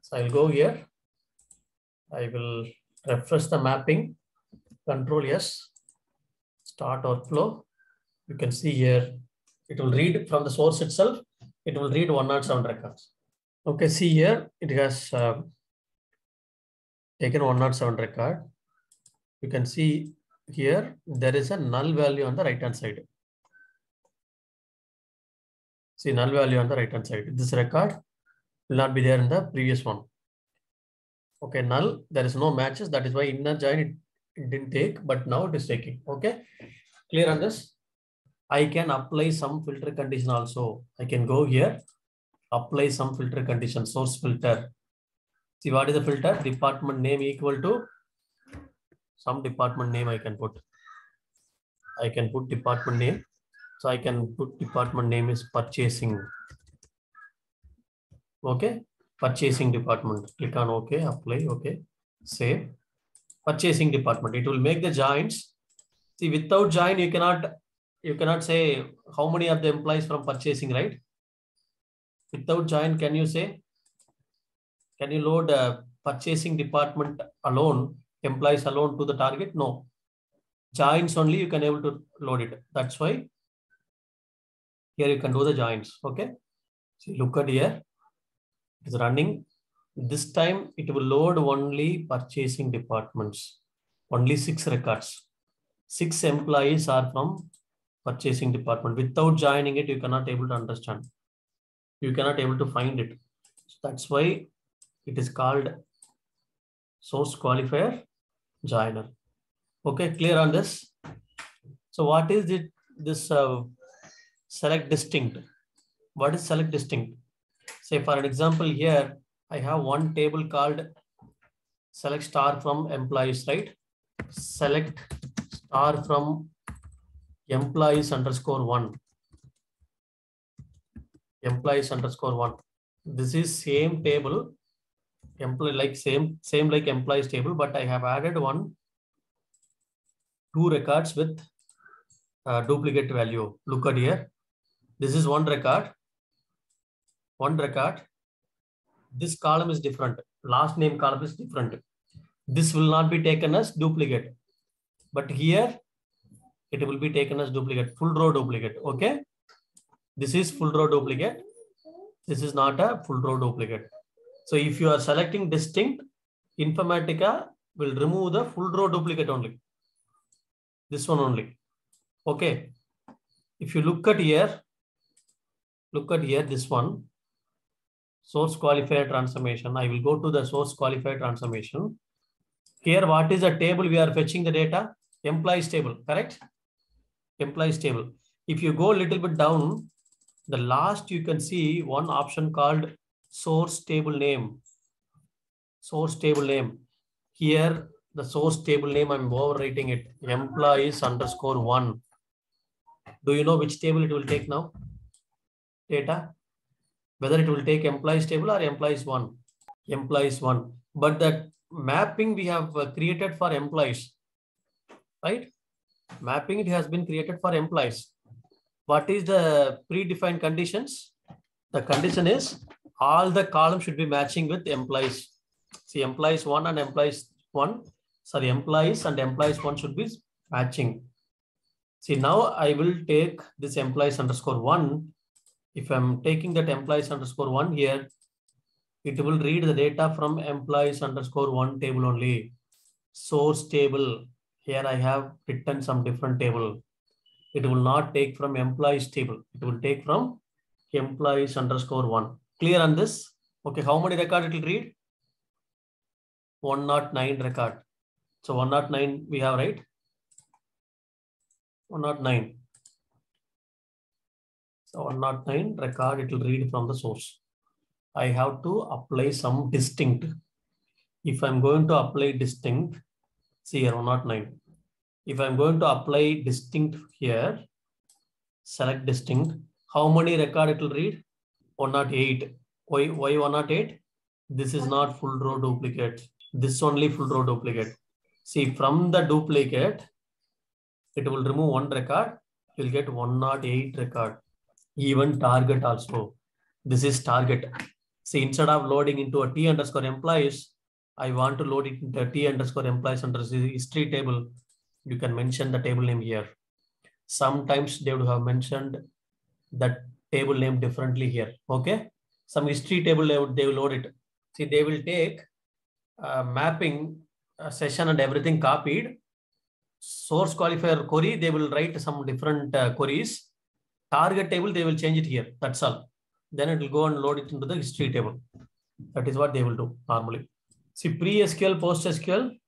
So I'll go here. I will refresh the mapping. Control yes. Start workflow. You can see here, it will read from the source itself. It will read 107 records. Okay, see here, it has taken 107 record. You can see here, there is a null value on the right hand side. See, null value on the right hand side. This record will not be there in the previous one. Okay, null, there is no matches. That is why inner join it didn't take, but now it is taking. Okay, clear on this? I can apply some filter condition also. I can go here, apply some filter condition, source filter. See, what is the filter? Department name equal to some department name I can put. I can put department name. So I can put department name is purchasing. Okay, purchasing department. Click on OK, apply, OK, save. Purchasing department. It will make the joins. See, without join, you cannot say how many of the employees from purchasing, right? Without join, can you say? Can you load purchasing department alone, employees alone to the target? No. joins only you can able to load it. That's why here you can do the joins. Okay. So look at here. It's running. This time it will load only purchasing departments. Only 6 records. 6 employees are from purchasing department. Without joining it, you cannot able to understand. You cannot able to find it. So that's why it is called source qualifier joiner. Okay, clear on this? So what is it? This select distinct. What is select distinct? Say for an example here, I have one table called select star from employees, right? Select star from employees underscore one. Employees underscore one. This is same table, employee like same like employees table, but I have added 2 records with duplicate value. Look at here. This is one record. This column is different. Last name column is different. This will not be taken as duplicate, but here it will be taken as duplicate, full row duplicate. Okay. This is full row duplicate. This is not a full row duplicate. So if you are selecting distinct, Informatica will remove the full row duplicate only. This one only. Okay. If you look at here, this one, source qualifier transformation. I will go to the source qualifier transformation. Here, what is the table we are fetching the data? Employees table, correct? Employees table. If you go a little bit down, the last you can see one option called source table name. Source table name. Here, the source table name, I'm overwriting it. Employees underscore one. Do you know which table it will take now? Data. Whether it will take employees table or employees one. Employees one. But the mapping we have created for employees. Right? Mapping it has been created for employees. What is the predefined conditions? The condition is all the columns should be matching with employees. See, employees one and employees one. Sorry, employees and employees one should be matching. See, now I will take this employees underscore one. If I'm taking that employees underscore one here, it will read the data from employees underscore one table only. Source table. Here I have written some different table. It will not take from employees table. It will take from employees underscore one. Clear on this? Okay, how many record it will read? 109 record. So 109 we have, right? 109. So 109 record it will read from the source. I have to apply some distinct. If I'm going to apply distinct, see here 109. If I'm going to apply distinct here, select distinct, how many record it will read? 108. Why 108? This is not full row duplicate. This only full row duplicate. See, from the duplicate, it will remove one record. You'll get 108 record. Even target also. This is target. See, instead of loading into a T underscore employees, I want to load it into a T underscore employees under history table. You can mention the table name here. Sometimes they would have mentioned that table name differently here. Okay. Some history table, they will load it. See, they will take mapping session and everything copied. Source qualifier query, they will write some different queries. Target table, they will change it here. That's all. Then it will go and load it into the history table. That is what they will do normally. See, pre-SQL, post-SQL,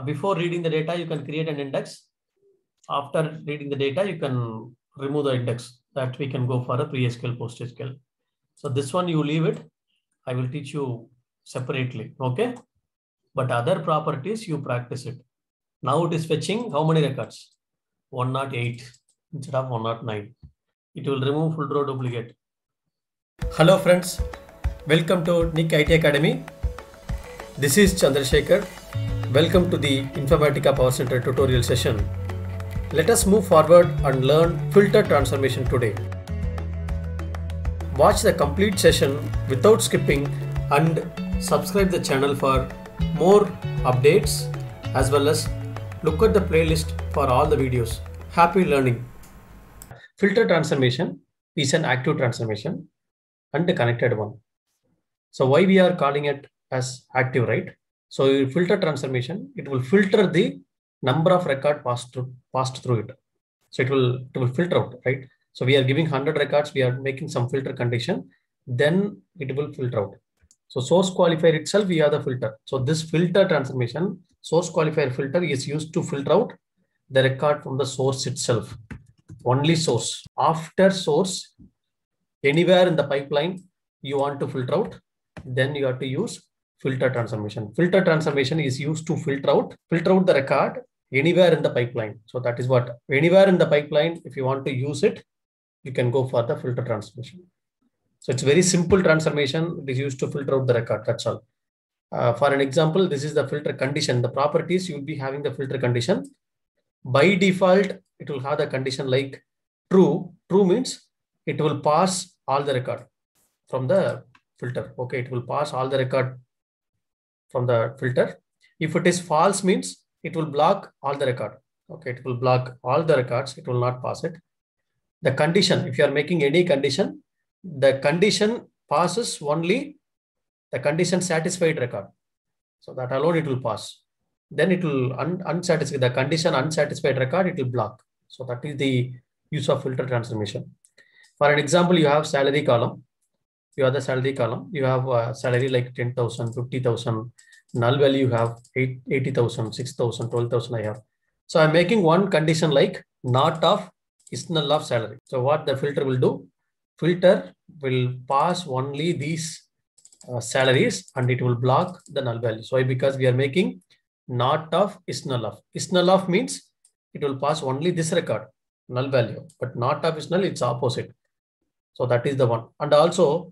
before reading the data, you can create an index. After reading the data, you can remove the index. That we can go for a pre-SQL, post-SQL. So this one, you leave it. I will teach you separately. Okay. But other properties, you practice it. Now it is fetching how many records? 108 instead of 109. It will remove full row duplicate. Hello friends. Welcome to Nick IT Academy. This is Chandrasekhar. Welcome to the Informatica PowerCenter tutorial session. Let us move forward and learn filter transformation today. Watch the complete session without skipping and subscribe the channel for more updates as well as Look at the playlist for all the videos. Happy learning. Filter transformation is an active transformation and a connected one. So why we are calling it as active, right? So filter transformation, it will filter the number of record passed through it. So it will filter out, right? So we are giving 100 records, we are making some filter condition, then it will filter out. So source qualifier itself, we have the filter. So this filter transformation, source qualifier filter is used to filter out the record from the source itself. Only source. After source, anywhere in the pipeline you want to filter out, then you have to use filter transformation. Filter transformation is used to filter out the record anywhere in the pipeline. So that is what, anywhere in the pipeline, if you want to use it, you can go for the filter transformation. So it's very simple transformation. It is used to filter out the record. That's all. For an example, this is the filter condition. The properties, you'll be having the filter condition. By default, it will have the condition like true. True means it will pass all the record from the filter. Okay, it will pass all the record from the filter. If it is false means it will block all the record. Okay, it will block all the records. It will not pass it. The condition, if you are making any condition, the condition passes only the condition satisfied record. So that alone it will pass. Then it will unsatisfied, the condition unsatisfied record, it will block. So that is the use of filter transformation. For an example, you have salary column. You have the salary column. You have salary like 10,000, 50,000. Null value you have 80,000, 6,000, 12,000 I have. So I'm making one condition like not of is null of salary. So what the filter will do? Filter will pass only these salaries and it will block the null value. So because we are making not of is null of. Is null of means it will pass only this record, null value, but not of is null, it's opposite. So that is the one. And also,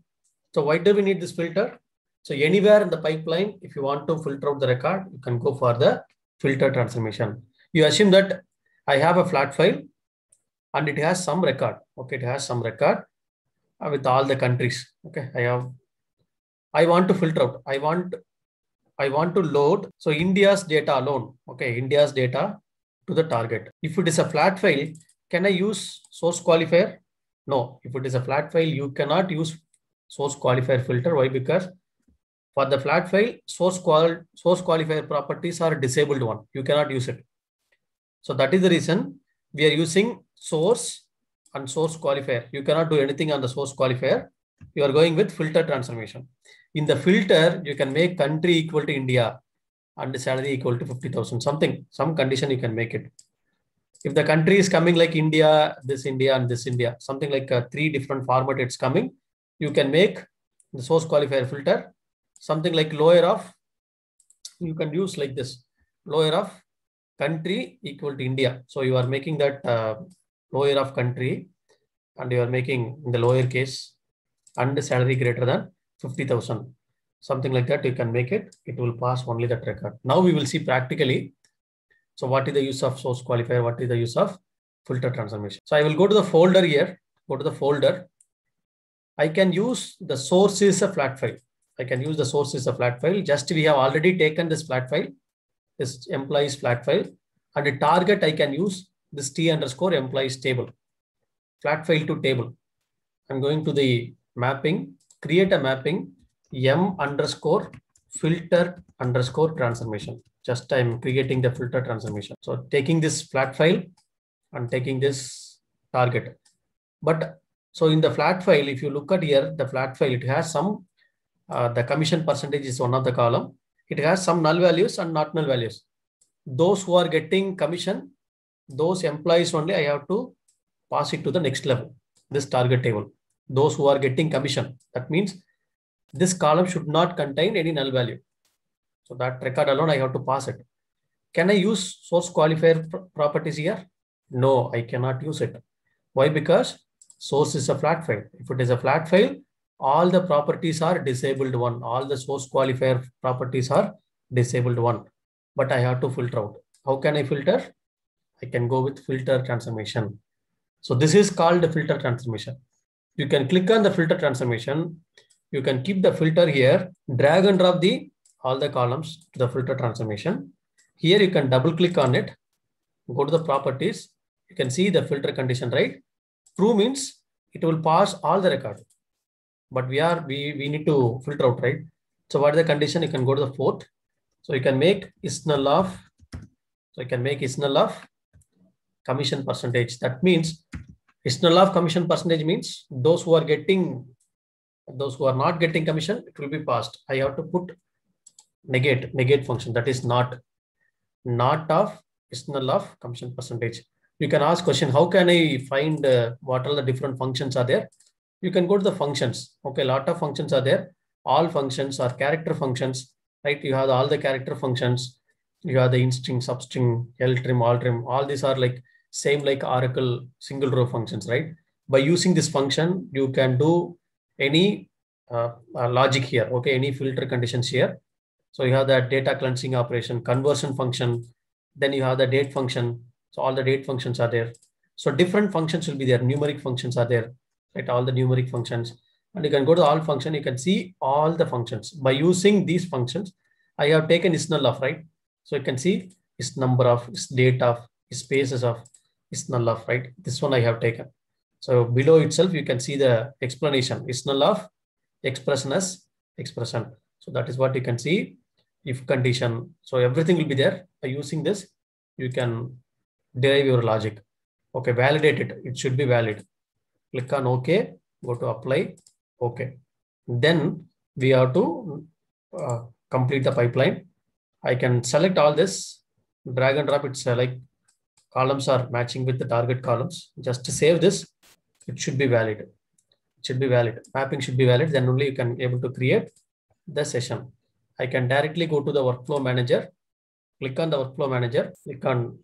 so why do we need this filter? So anywhere in the pipeline, if you want to filter out the record, you can go for the filter transformation. You assume that I have a flat file and it has some record. Okay, it has some record with all the countries. Okay, I want to filter out. I want to load. So India's data alone. Okay, India's data to the target. If it is a flat file, can I use source qualifier? No. If it is a flat file, you cannot use source qualifier filter. Why? Because for the flat file, source qualifier properties are disabled one. You cannot use it. So that is the reason we are using source and source qualifier. You cannot do anything on the source qualifier. You are going with filter transformation. In the filter, you can make country equal to India and salary equal to 50,000. Some condition you can make it. If the country is coming like India, this India and this India, something like 3 different format it's coming, you can make the source qualifier filter. Something like lower of, you can use like this, lower of country equal to India. So you are making that lower of country and you are making in the lower case and the salary greater than 50,000. Something like that, you can make it. It will pass only that record. Now we will see practically. So what is the use of source qualifier? What is the use of filter transformation? So I will go to the folder here, go to the folder. I can use the source is a flat file. I can use the source is a flat file. Just we have already taken this flat file, this employees flat file, and the target I can use this T_employees table, flat file to table. I'm going to the mapping, create a mapping m_filter_transformation. Just I'm creating the filter transformation. So taking this flat file and taking this target. But so in the flat file, if you look at here, the flat file, it has some, the commission percentage is one of the column. It has some null values and not null values. Those who are getting commission, those employees only I have to pass it to the next level, this target table. Those who are getting commission, that means this column should not contain any null value. So that record alone I have to pass it. Can I use source qualifier properties here? No, I cannot use it. Why? Because source is a flat file. If it is a flat file, all the properties are disabled one. All the source qualifier properties are disabled one. But I have to filter out. How can I filter? I can go with filter transformation. So this is called the filter transformation. You can click on the filter transformation. You can keep the filter here, drag and drop all the columns to the filter transformation. Here you can double click on it Go to the properties. You can see the filter condition, right? True means it will pass all the record. But we need to filter out, right? So what is the condition? You can go to the fourth. So you can make is null of. So you can make is null of commission percentage. That means is null of commission percentage means those who are not getting commission, it will be passed. I have to put negate function, that is not of is null of commission percentage. You can ask question, how can I find what all the different functions are there? You can go to the functions. Okay, a lot of functions are there. All functions are character functions, right? You have all the character functions. You have the in-string, substring, L-trim, all-trim. All these are like same like Oracle single row functions, right? By using this function, you can do any logic here. Okay, any filter conditions here. So you have the data cleansing operation, conversion function. Then you have the date function. So all the date functions are there. So different functions will be there. Numeric functions are there, right? All the numeric functions. And you can go to all function. You can see all the functions. By using these functions, I have taken is null of, right? So you can see is number of, is date of, is spaces of, is null of, right? This one I have taken. So below itself, you can see the explanation is null of expression as expression. So that is what you can see. If condition. So everything will be there. By using this, you can derive your logic. Okay, validate it. It should be valid. Click on OK. Go to apply. Okay. Then we have to complete the pipeline. I can select all this, drag and drop. It's like columns are matching with the target columns. Just to save this, it should be valid. It should be valid. Mapping should be valid. Then only you can able to create the session. I can directly go to the workflow manager. Click on the workflow manager. Click on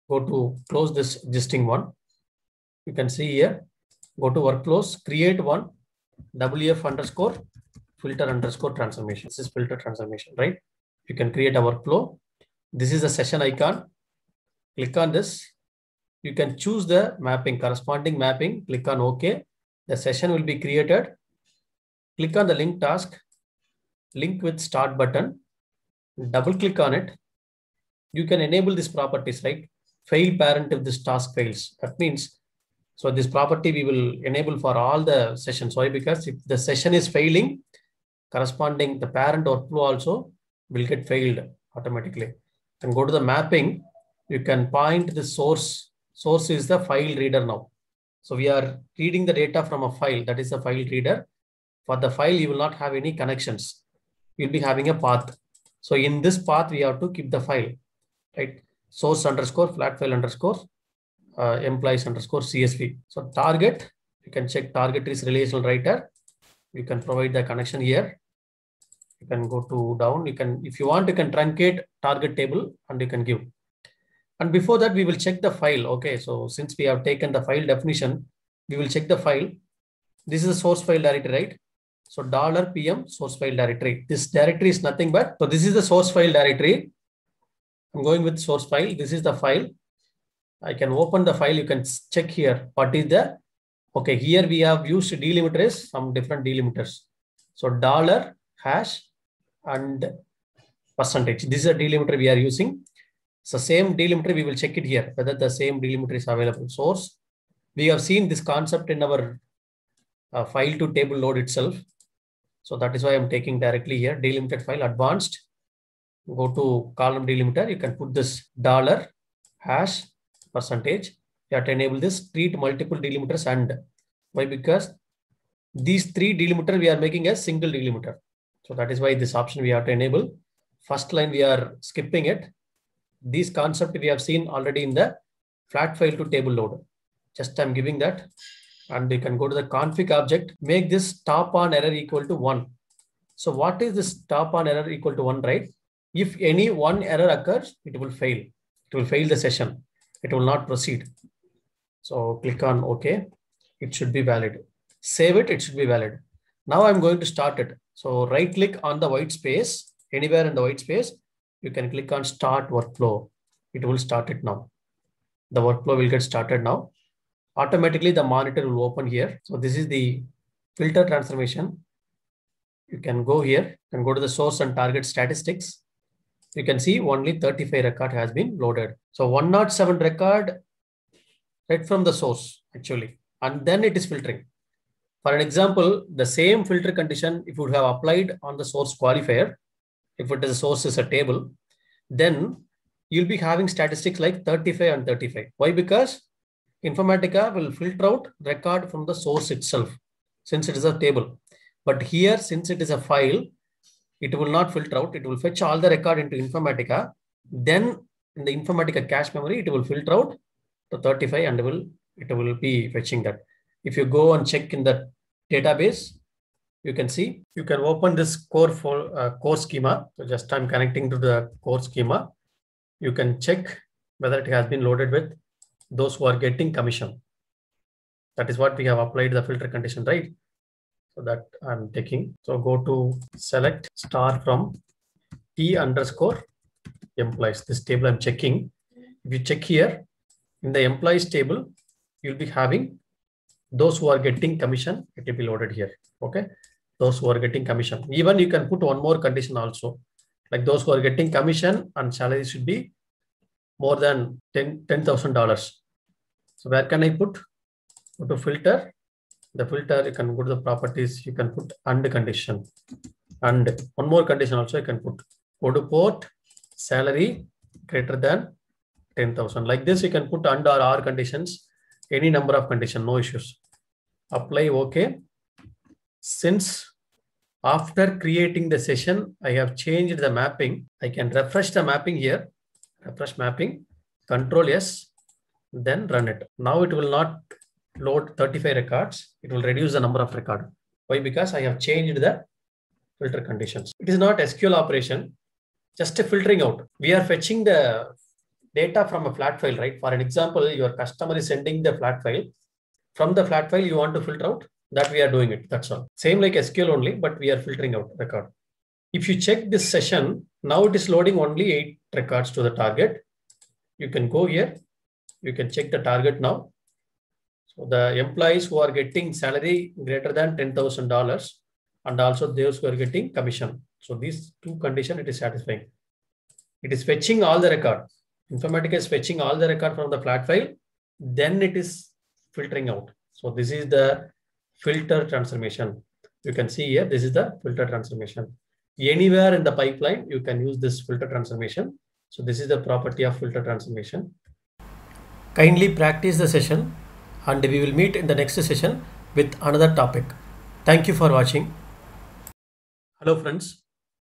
go to close this existing one. You can see here. Go to workflows. Create one. WF underscore filter underscore transformation. This is filter transformation, right? You can create a workflow. This is the session icon. Click on this. You can choose the mapping, corresponding mapping. Click on OK. The session will be created. Click on the link task. Link with start button. Double click on it. You can enable these properties, right? Fail parent if this task fails. That means, so this property we will enable for all the sessions. Why? Because if the session is failing, corresponding the parent workflow also will get failed automatically. And go to the mapping. You can point the source. Source is the file reader now. So we are reading the data from a file. That is the file reader. For the file, you will not have any connections. You'll be having a path. So in this path, we have to keep the file, right? Source underscore flat file underscore employees underscore CSV. So target, you can check target is relational writer. You can provide the connection here. You can go to down. You can, if you want, you can truncate target table and you can give. And before that, we will check the file. Okay, so since we have taken the file definition, we will check the file. This is the source file directory, right? So $PM source file directory. This directory is nothing but, so this is the source file directory. I'm going with source file. This is the file. I can open the file. You can check here. What is the, okay, here we have used delimiters, some different delimiters. So $ hash and percentage. This is a delimiter we are using. So same delimiter, we will check it here, whether the same delimiter is available. Source. We have seen this concept in our file to table load itself. So that is why I'm taking directly here, delimited file, advanced. Go to column delimiter. You can put this $ hash percentage. You have to enable this, treat multiple delimiters and. Why? Because these three delimiter we are making a single delimiter. So that is why this option we have to enable. First line we are skipping it. This concept we have seen already in the flat file to table load. Just I'm giving that. And you can go to the config object, make this top on error equal to 1. So what is this top on error equal to 1, right? If any one error occurs, it will fail. It will fail the session. It will not proceed. So click on OK. It should be valid. Save it. It should be valid. Now I'm going to start it. So right click on the white space, anywhere in the white space, you can click on start workflow. It will start it now. The workflow will get started now. Automatically the monitor will open here. So this is the filter transformation. You can go here and go to the source and target statistics. You can see only 35 record has been loaded. So 107 record right from the source actually, and then it is filtering. For an example, the same filter condition, if you would have applied on the source qualifier, if it is a source is a table, then you'll be having statistics like 35 and 35. Why? Because Informatica will filter out record from the source itself, since it is a table. But here, since it is a file, it will not filter out. It will fetch all the record into Informatica. Then in the Informatica cache memory, it will filter out the 35 and it will be fetching that. If you go and check in the database, you can see, you can open this core schema. So just I'm connecting to the core schema. You can check whether it has been loaded with those who are getting commission. That is what we have applied the filter condition, right? So that I'm taking. So go to select star from T_employees. This table I'm checking. If you check here in the employees table, you'll be having those who are getting commission. It will be loaded here. Okay. Those who are getting commission. Even you can put one more condition also. Like those who are getting commission and salary should be more than $10,000. So where can I put? Go to filter. The filter, you can go to the properties. You can put and condition. And one more condition also you can put. Go to port, salary greater than 10,000. Like this, you can put and or R conditions, any number of conditions, no issues. Apply OK. Since after creating the session, I have changed the mapping. I can refresh the mapping here. Refresh mapping, Control S, then run it. Now it will not load 35 records. It will reduce the number of records. Why? Because I have changed the filter conditions. It is not SQL operation, just a filtering out. We are fetching the data from a flat file, right? For an example, your customer is sending the flat file. From the flat file, you want to filter out. That we are doing it. That's all. Same like SQL only, but we are filtering out record. If you check this session, now it is loading only 8 records to the target. You can go here. You can check the target now. So the employees who are getting salary greater than $10,000 and also those who are getting commission. So these two conditions, it is satisfying. It is fetching all the record. Informatica is fetching all the record from the flat file. Then it is filtering out. So this is the filter transformation. You can see here, this is the filter transformation. Anywhere in the pipeline, you can use this filter transformation. So this is the property of filter transformation. Kindly practice the session and we will meet in the next session with another topic. Thank you for watching. Hello friends,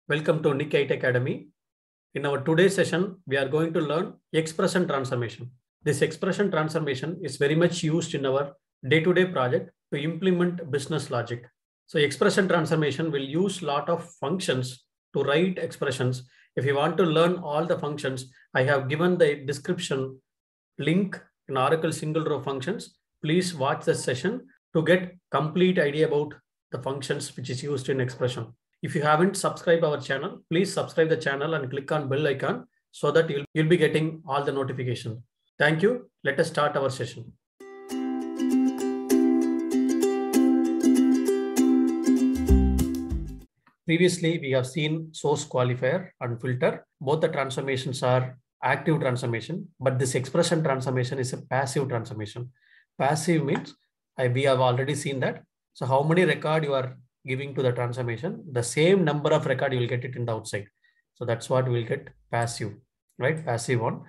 welcome to Nick IT Academy. In our today's session, we are going to learn expression transformation. This expression transformation is very much used in our day-to-day project to implement business logic. So expression transformation will use a lot of functions to write expressions. If you want to learn all the functions, I have given the description link in Oracle single row functions. Please watch the session to get complete idea about the functions which is used in expression. If you haven't subscribed our channel, please subscribe the channel and click on bell icon so that you'll be getting all the notifications. Thank you. Let us start our session. Previously, we have seen source qualifier and filter. Both the transformations are active transformation, but this expression transformation is a passive transformation. Passive means we have already seen that. So how many record you are giving to the transformation, the same number of record you will get it in the outside. So that's what we will get passive, right? Passive one.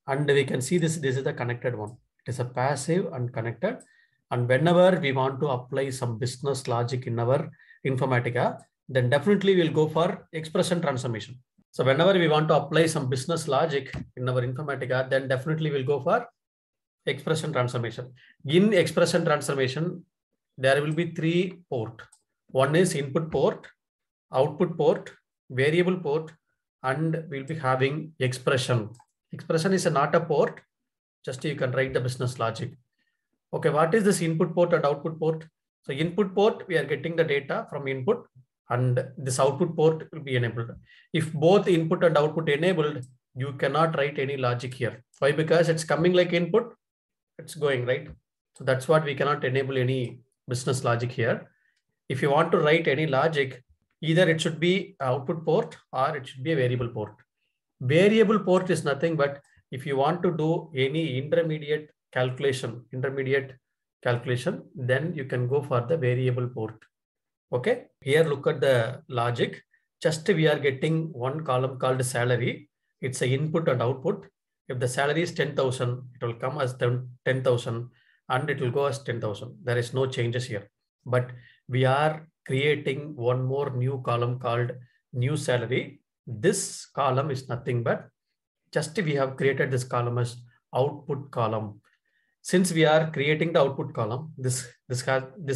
And we can see this is the connected one. It is a passive and connected. And whenever we want to apply some business logic in our Informatica, then definitely we'll go for expression transformation. So whenever we want to apply some business logic in our Informatica, then definitely we'll go for expression transformation. In expression transformation, there will be 3 ports. One is input port, output port, variable port, and we'll be having expression. Expression is not a port, just you can write the business logic. Okay, what is this input port and output port? So input port, we are getting the data from input, and this output port will be enabled. If both input and output enabled, you cannot write any logic here. Why? Because it's coming like input, it's going, right? So that's what we cannot enable any business logic here. If you want to write any logic, either it should be output port or it should be a variable port. Variable port is nothing but if you want to do any intermediate calculation, then you can go for the variable port. Okay, here look at the logic. Just we are getting one column called salary. It's a input and output. If the salary is 10,000, it will come as 10,000 and it will go as 10,000. There is no changes here. But we are creating one more new column called new salary. This column is nothing but just we have created this column as output column. Since we are creating the output column, this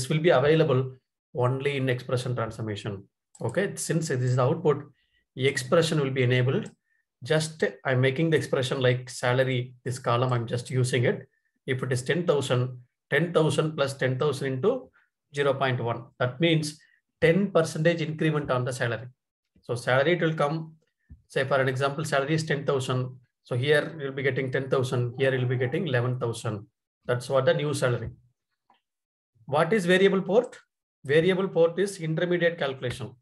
will be available only in expression transformation. Okay, since this is the output, the expression will be enabled. Just I'm making the expression like salary, this column, I'm just using it. If it is 10,000, 10,000 plus 10,000 into 0.1. That means 10% increment on the salary. So salary, it will come, say for an example, salary is 10,000. So here you'll be getting 10,000. Here you'll be getting 11,000. That's what the new salary. What is variable port? Variable port is intermediate calculation.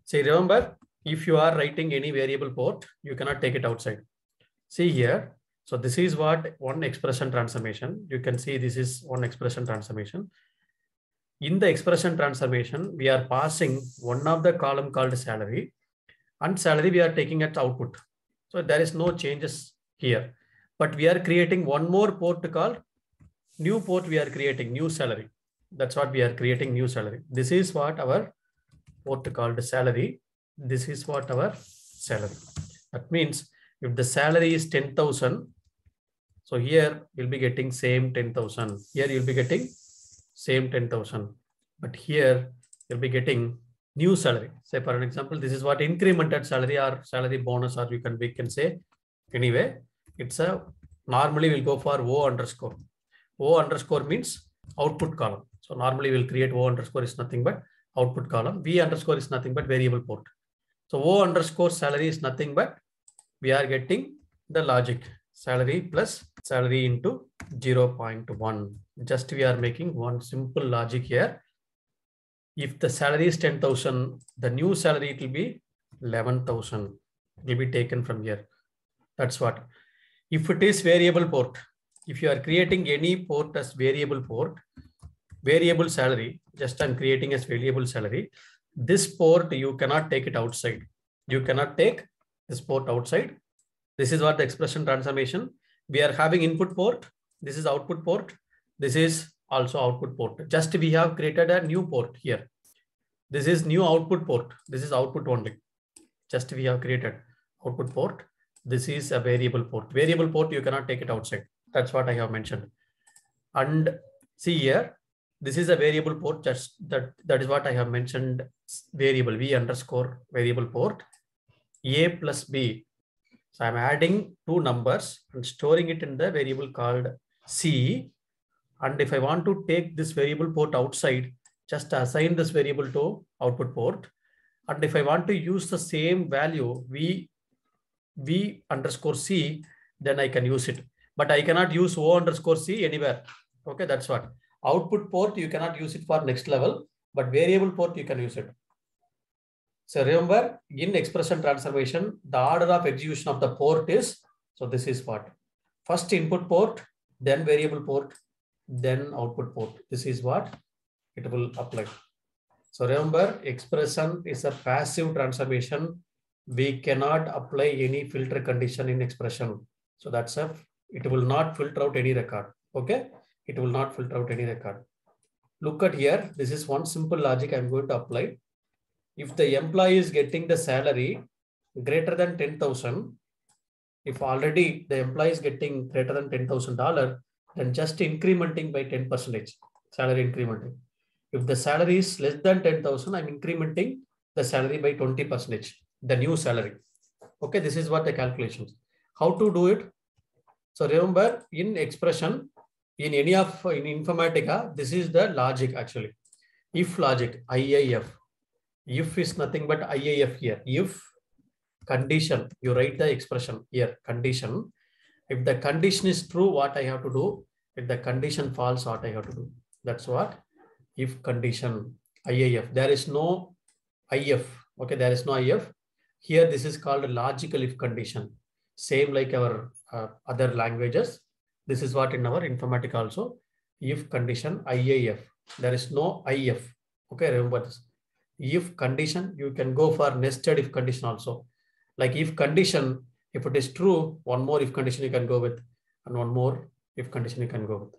See, remember, if you are writing any variable port, you cannot take it outside. See here. So this is what one expression transformation. You can see this is one expression transformation. In the expression transformation, we are passing one of the column called salary, and salary we are taking as output. So there is no changes here, but we are creating one more port called new port. We are creating new salary. That's what we are creating, new salary. This is what our port called salary. This is what our salary. That means if the salary is 10,000, so here you'll be getting same 10,000. Here you'll be getting same 10,000. But here you'll be getting new salary. Say for an example, this is what incremented salary or salary bonus, or we can say anyway. It's a normally we'll go for O underscore. O underscore means output column. So normally we'll create O underscore is nothing but output column. V underscore is nothing but variable port. So O underscore salary is nothing but we are getting the logic salary plus salary into 0.1. Just we are making one simple logic here. If the salary is 10,000, the new salary it will be 11,000. It will be taken from here. That's what. If it is variable port, if you are creating any port as variable port, variable salary, just I'm creating as variable salary. This port, you cannot take it outside. You cannot take this port outside. This is what the expression transformation. We are having input port. This is output port. This is also output port. Just we have created a new port here. This is new output port. This is output only. Just we have created output port. This is a variable port. Variable port, you cannot take it outside. That's what I have mentioned. And see here, this is a variable port. Just that is what I have mentioned. Variable V underscore variable port A plus B. So I'm adding two numbers and storing it in the variable called C. And if I want to take this variable port outside, just assign this variable to output port. And if I want to use the same value V underscore C, then I can use it. But I cannot use O underscore C anywhere. Okay, that's what. Output port, you cannot use it for next level, but variable port, you can use it. So remember, in expression transformation, the order of execution of the port is, so this is what? First input port, then variable port, then output port. This is what it will apply. So remember, expression is a passive transformation. We cannot apply any filter condition in expression. So that's it will not filter out any record. Okay, it will not filter out any record. Look at here. This is one simple logic I'm going to apply. If the employee is getting the salary greater than 10,000, if already the employee is getting greater than $10,000, then just incrementing by 10%, salary incrementing. If the salary is less than 10,000, I'm incrementing the salary by 20%, the new salary. Okay, this is what the calculations. How to do it? So remember, in expression, in Informatica, this is the logic actually. If logic, IIF. If is nothing but IIF here. If condition, you write the expression here, condition. If the condition is true, what I have to do? If the condition false, what I have to do? That's what. If condition, IIF. There is no IF. Okay, there is no IF. Here, this is called a logical if condition. Same like our other languages. This is what in our Informatica also. If condition IIF. There is no IF. Okay, remember this. If condition, you can go for nested if condition also. Like if condition, if it is true, one more if condition you can go with, and one more if condition you can go with.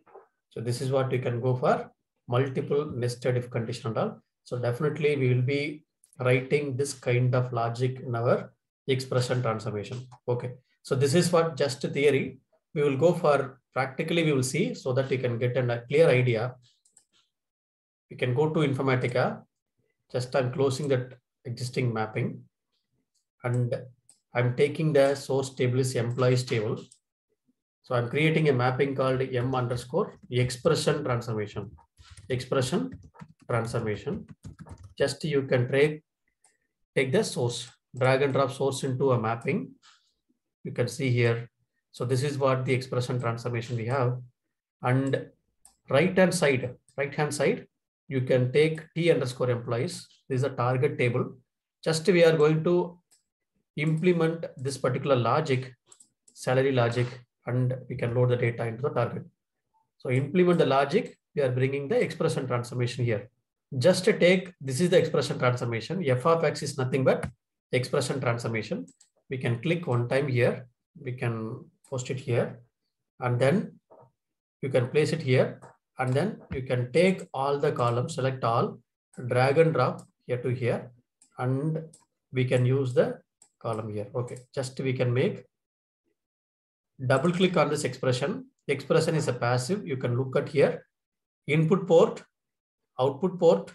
So this is what you can go for, multiple nested if condition and all. So definitely we will be writing this kind of logic in our expression transformation. Okay. So this is what just theory. We will go for practically, we will see so that you can get a clear idea. We can go to Informatica. Just I'm closing that existing mapping and I'm taking the source table is employees table. So I'm creating a mapping called M underscore expression transformation. Expression transformation. Just you can take the source, drag and drop source into a mapping. You can see here. So this is what the expression transformation we have. And right hand side, you can take T underscore employees. This is a target table. Just we are going to implement this particular logic, salary logic, and we can load the data into the target. So implement the logic, we are bringing the expression transformation here. Just to take, this is the expression transformation. F of X is nothing but expression transformation. We can click one time here. We can post it here. And then you can place it here. And then you can take all the columns, select all, drag and drop here to here. And we can use the column here. Okay, just we can make double click on this expression. Expression is a passive. You can look at here. Input port, output port,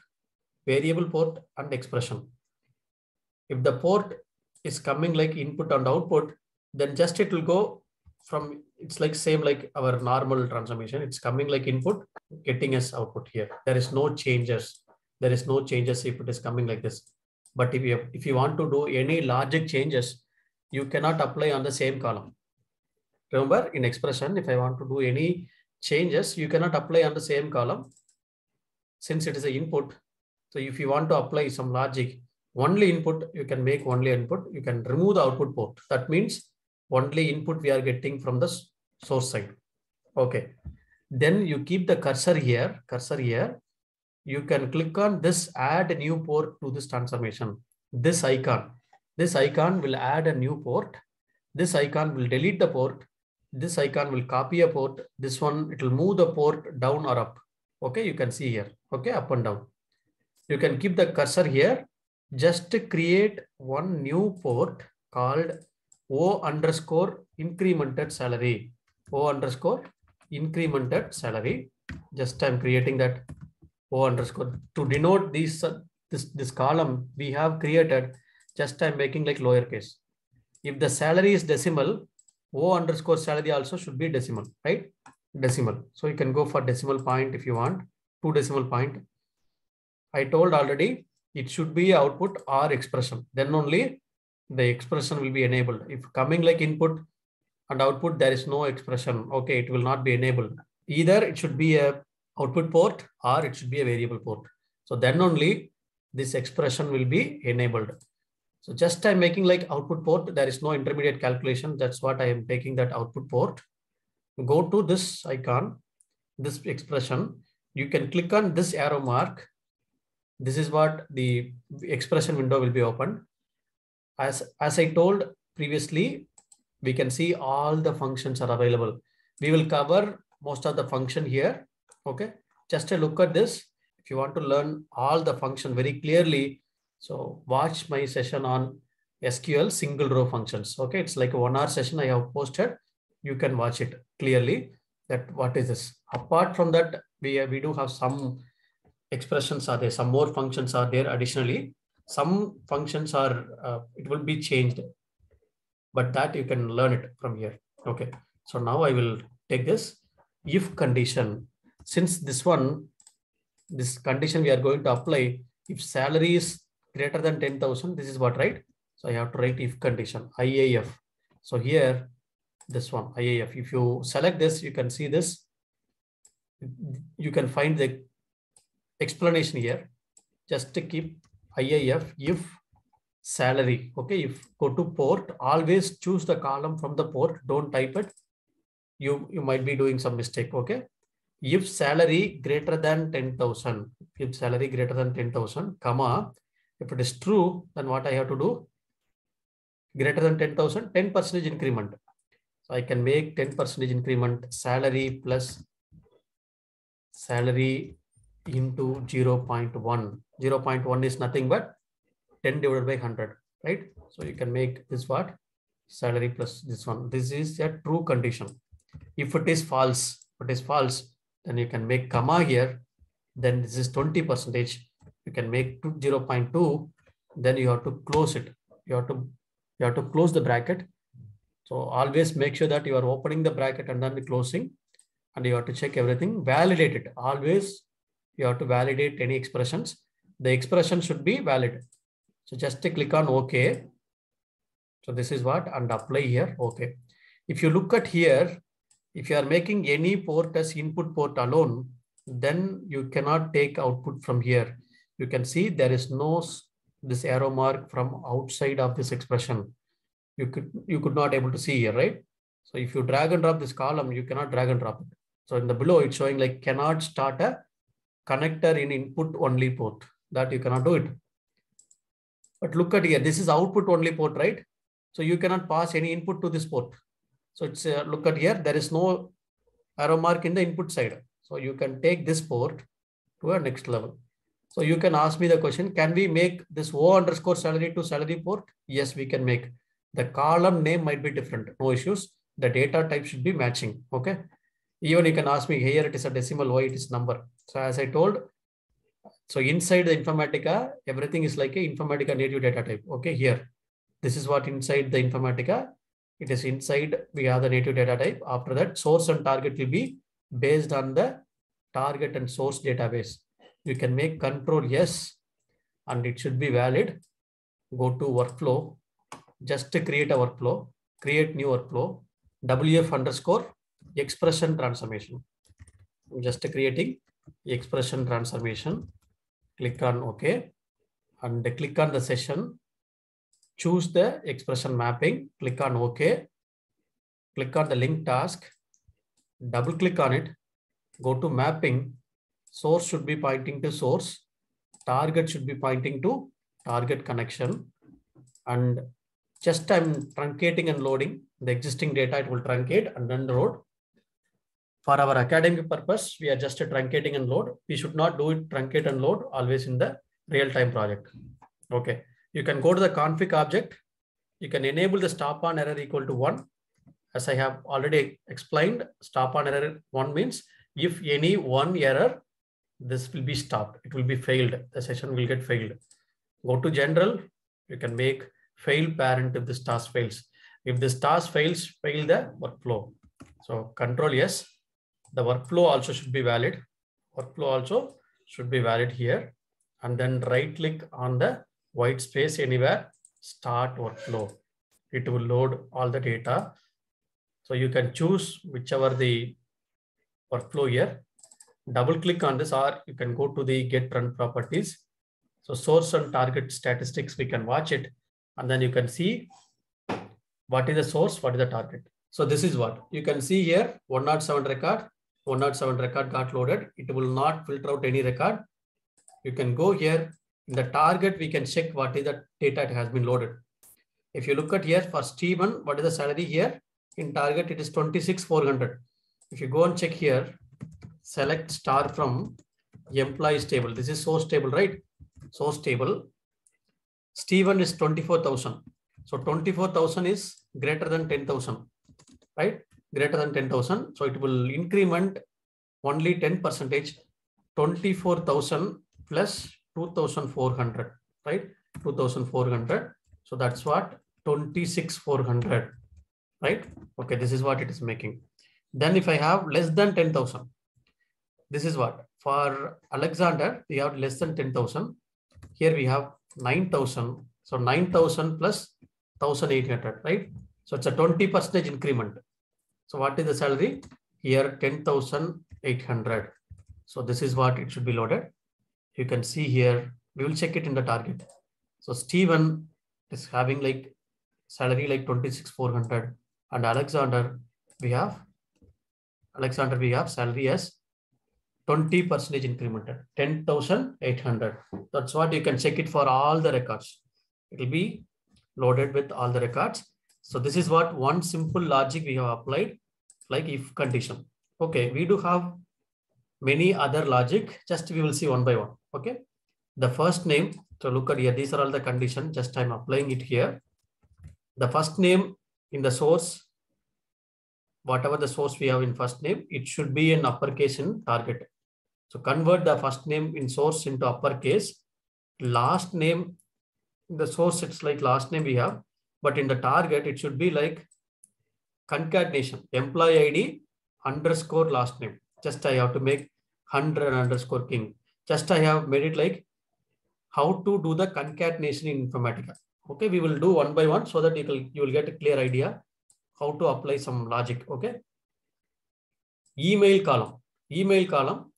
variable port, and expression. If the port is coming like input and output, then just it will go from, it's like same like our normal transformation. It's coming like input, getting as output here. There is no changes. There is no changes if it is coming like this. But if you want to do any logic changes, you cannot apply on the same column. Remember, in expression, if I want to do any changes, you cannot apply on the same column since it is an input. So if you want to apply some logic, only input, you can make only input. You can remove the output port. That means only input we are getting from the source side. Okay. Then you keep the cursor here. You can click on this, add a new port to this transformation. This icon will add a new port. This icon will delete the port. This icon will copy a port. This one, it will move the port down or up. Okay, you can see here. Okay, up and down. You can keep the cursor here. Just to create one new port called O underscore incremented salary. O underscore incremented salary. Just I'm creating that O underscore to denote this column we have created. Just I'm making like lowercase. If the salary is decimal, O underscore salary also should be decimal, right? Decimal. So you can go for decimal point if you want, 2 decimal point. I told already it should be output or expression. Then only the expression will be enabled. If coming like input and output, there is no expression. Okay, it will not be enabled. Either it should be a output port or it should be a variable port. So then only this expression will be enabled. So just I'm making like output port. There is no intermediate calculation. That's what I am taking that output port. Go to this icon, this expression. You can click on this arrow mark. This is what the expression window will be opened. As I told previously, we can see all the functions are available. We will cover most of the function here. Okay, just a look at this. If you want to learn all the function very clearly, so watch my session on SQL single row functions. Okay, it's like a 1 hour session I have posted. You can watch it clearly. That what is this? Apart from that, we do have some expressions are there. Some more functions are there. Additionally, some functions are it will be changed, but that you can learn it from here. Okay, so now I will take this if condition. Since this condition we are going to apply, if salary is greater than 10,000, this is what, right? So I have to write if condition, IIF. So here, this one, IIF. If you select this, you can see this. You can find the explanation here. Just to keep IIF if salary. Okay, if go to port, always choose the column from the port. Don't type it. You might be doing some mistake. Okay. If salary greater than 10,000, if salary greater than 10,000, comma, if it is true, then what I have to do? Greater than 10,000, 10% increment. So I can make 10% increment salary plus salary into 0.1. 0.1 is nothing but 10 divided by 100, right? So you can make this what? Salary plus this one. This is a true condition. If it is false, then you can make comma here. Then this is 20%. You can make 0.2. Then you have to close it. You have to close the bracket. So always make sure that you are opening the bracket and then the closing, and you have to check everything. Validate it. Always you have to validate any expressions. The expression should be valid. So just click on OK. So this is what, and apply here. Okay. If you look at here, if you are making any port as input port alone, then you cannot take output from here. You can see there is no this arrow mark from outside of this expression. You could not able to see here, right? So if you drag and drop this column, you cannot drag and drop it. So in the below, it's showing like cannot start a connector in input only port. That you cannot do it. But look at here, this is output only port, right? So you cannot pass any input to this port. So it's look at here, there is no arrow mark in the input side. So you can take this port to a next level. So you can ask me the question, can we make this O_salary to salary port? Yes, we can make. The column name might be different, no issues. The data type should be matching, okay? Even you can ask me, here it is a decimal, why it is number. So as I told, so inside the Informatica, everything is like a Informatica native data type, okay? Here, this is what inside the Informatica, it is inside, we have the native data type. After that, source and target will be based on the target and source database. You can make control yes, and it should be valid. Go to workflow, just to create a workflow, create new workflow, WF_expression transformation. I'm just creating expression transformation. Click on OK, and click on the session. Choose the expression mapping, click on OK, click on the link task, double click on it, go to mapping, source should be pointing to source, target should be pointing to target connection, and just I'm truncating and loading the existing data, it will truncate and then load. For our academic purpose, we are just truncating and load. We should not do it truncate and load always in the real-time project. Okay. You can go to the config object. You can enable the stop on error equal to 1. As I have already explained, stop on error 1 means if any one error, this will be stopped. It will be failed. The session will get failed. Go to general. You can make fail parent if this task fails. If this task fails, fail the workflow. So control yes. The workflow also should be valid. Workflow also should be valid here. And then right click on the white space anywhere, start workflow. It will load all the data. So you can choose whichever the workflow here. Double click on this, or you can go to the get run properties. So source and target statistics, we can watch it. And then you can see what is the source, what is the target. So this is what you can see here, 107 record. 107 record got loaded. It will not filter out any record. You can go here. In the target, we can check what is the data it has been loaded. If you look at here for Stephen, what is the salary here? In target, it is 26,400. If you go and check here, select star from employees table. This is source table, right? Source table. Stephen is 24,000. So 24,000 is greater than 10,000, right? Greater than 10,000. So it will increment only 10%, 24,000 plus 2,400, right? 2,400. So that's what 26,400, right? Okay, this is what it is making. Then if I have less than 10,000, this is what for Alexander, we have less than 10,000. Here we have 9,000. So 9,000 plus 1,800, right? So it's a 20% increment. So what is the salary? Here 10,800. So this is what it should be loaded. You can see here, we will check it in the target. So Stephen, It's having like salary like 26,400. And Alexander, we have salary as 20% incremented, 10,800. That's what you can check it for all the records. It will be loaded with all the records. So this is what one simple logic we have applied, like if condition. Okay, we do have many other logic. Just we will see one by one. Okay, the first name. So look at here. These are all the conditions. Just I'm applying it here. The first name in the source, whatever the source we have in first name, it should be in uppercase in target. So convert the first name in source into uppercase. Last name in the source, it's like last name we have, but in the target, it should be like concatenation, employee ID underscore last name. Just I have to make 100 underscore king. Just I have made it like how to do the concatenation in Informatica. Okay, we will do one by one so that you will get a clear idea how to apply some logic. Okay. Email column.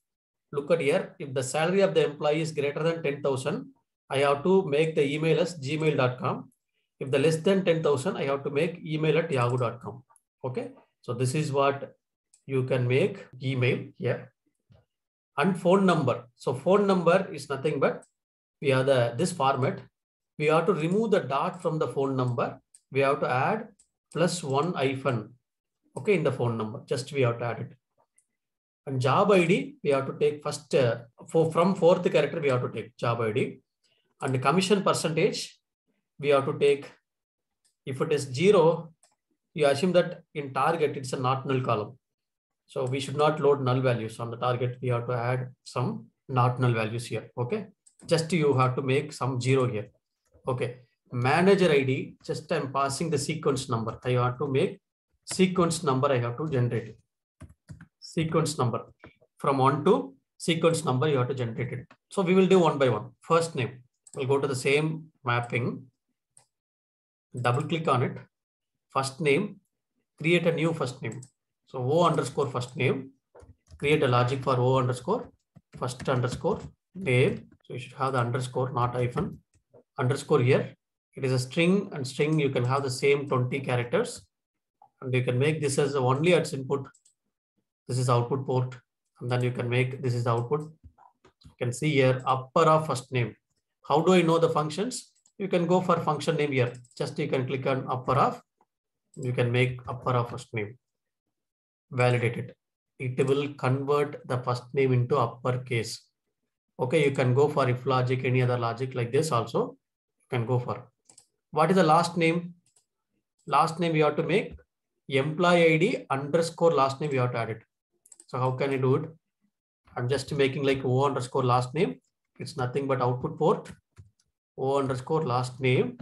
Look at here. If the salary of the employee is greater than 10,000, I have to make the email as gmail.com. If the less than 10,000, I have to make email at yahoo.com. Okay. So this is what you can make email here. And phone number. So phone number is nothing but we have this format. We have to remove the dot from the phone number. We have to add +1 hyphen. Okay, in the phone number. Just we have to add it. And job ID, we have to take first from fourth character, we have to take job ID. And the commission percentage, we have to take, if it is 0, you assume that in target, it's a not null column. So we should not load null values on the target. We have to add some not null values here. Okay. Just you have to make some 0 here. Okay. Manager ID, just I'm passing the sequence number. I have to make sequence number. I have to generate it. Sequence number from 1 to sequence number you have to generate it. So we will do one by one. First name, we'll go to the same mapping, double click on it. First name, create a new first name. So O underscore first name, create a logic for O underscore first underscore name. So you should have the underscore, not hyphen. Underscore here. It is a string, and string you can have the same 20 characters. And you can make this as only its input. This is output port, and then you can make this is the output. You can see here upper of first name. How do I know the functions? You can go for function name here. Just you can click on upper of. You can make upper of first name. Validate it. It will convert the first name into uppercase. Okay, you can go for if logic, any other logic like this also. You can go for. What is the last name? Last name you have to make employee ID underscore last name. You have to add it. So how can I do it? I'm just making like O underscore last name. It's nothing but output port. O underscore last name.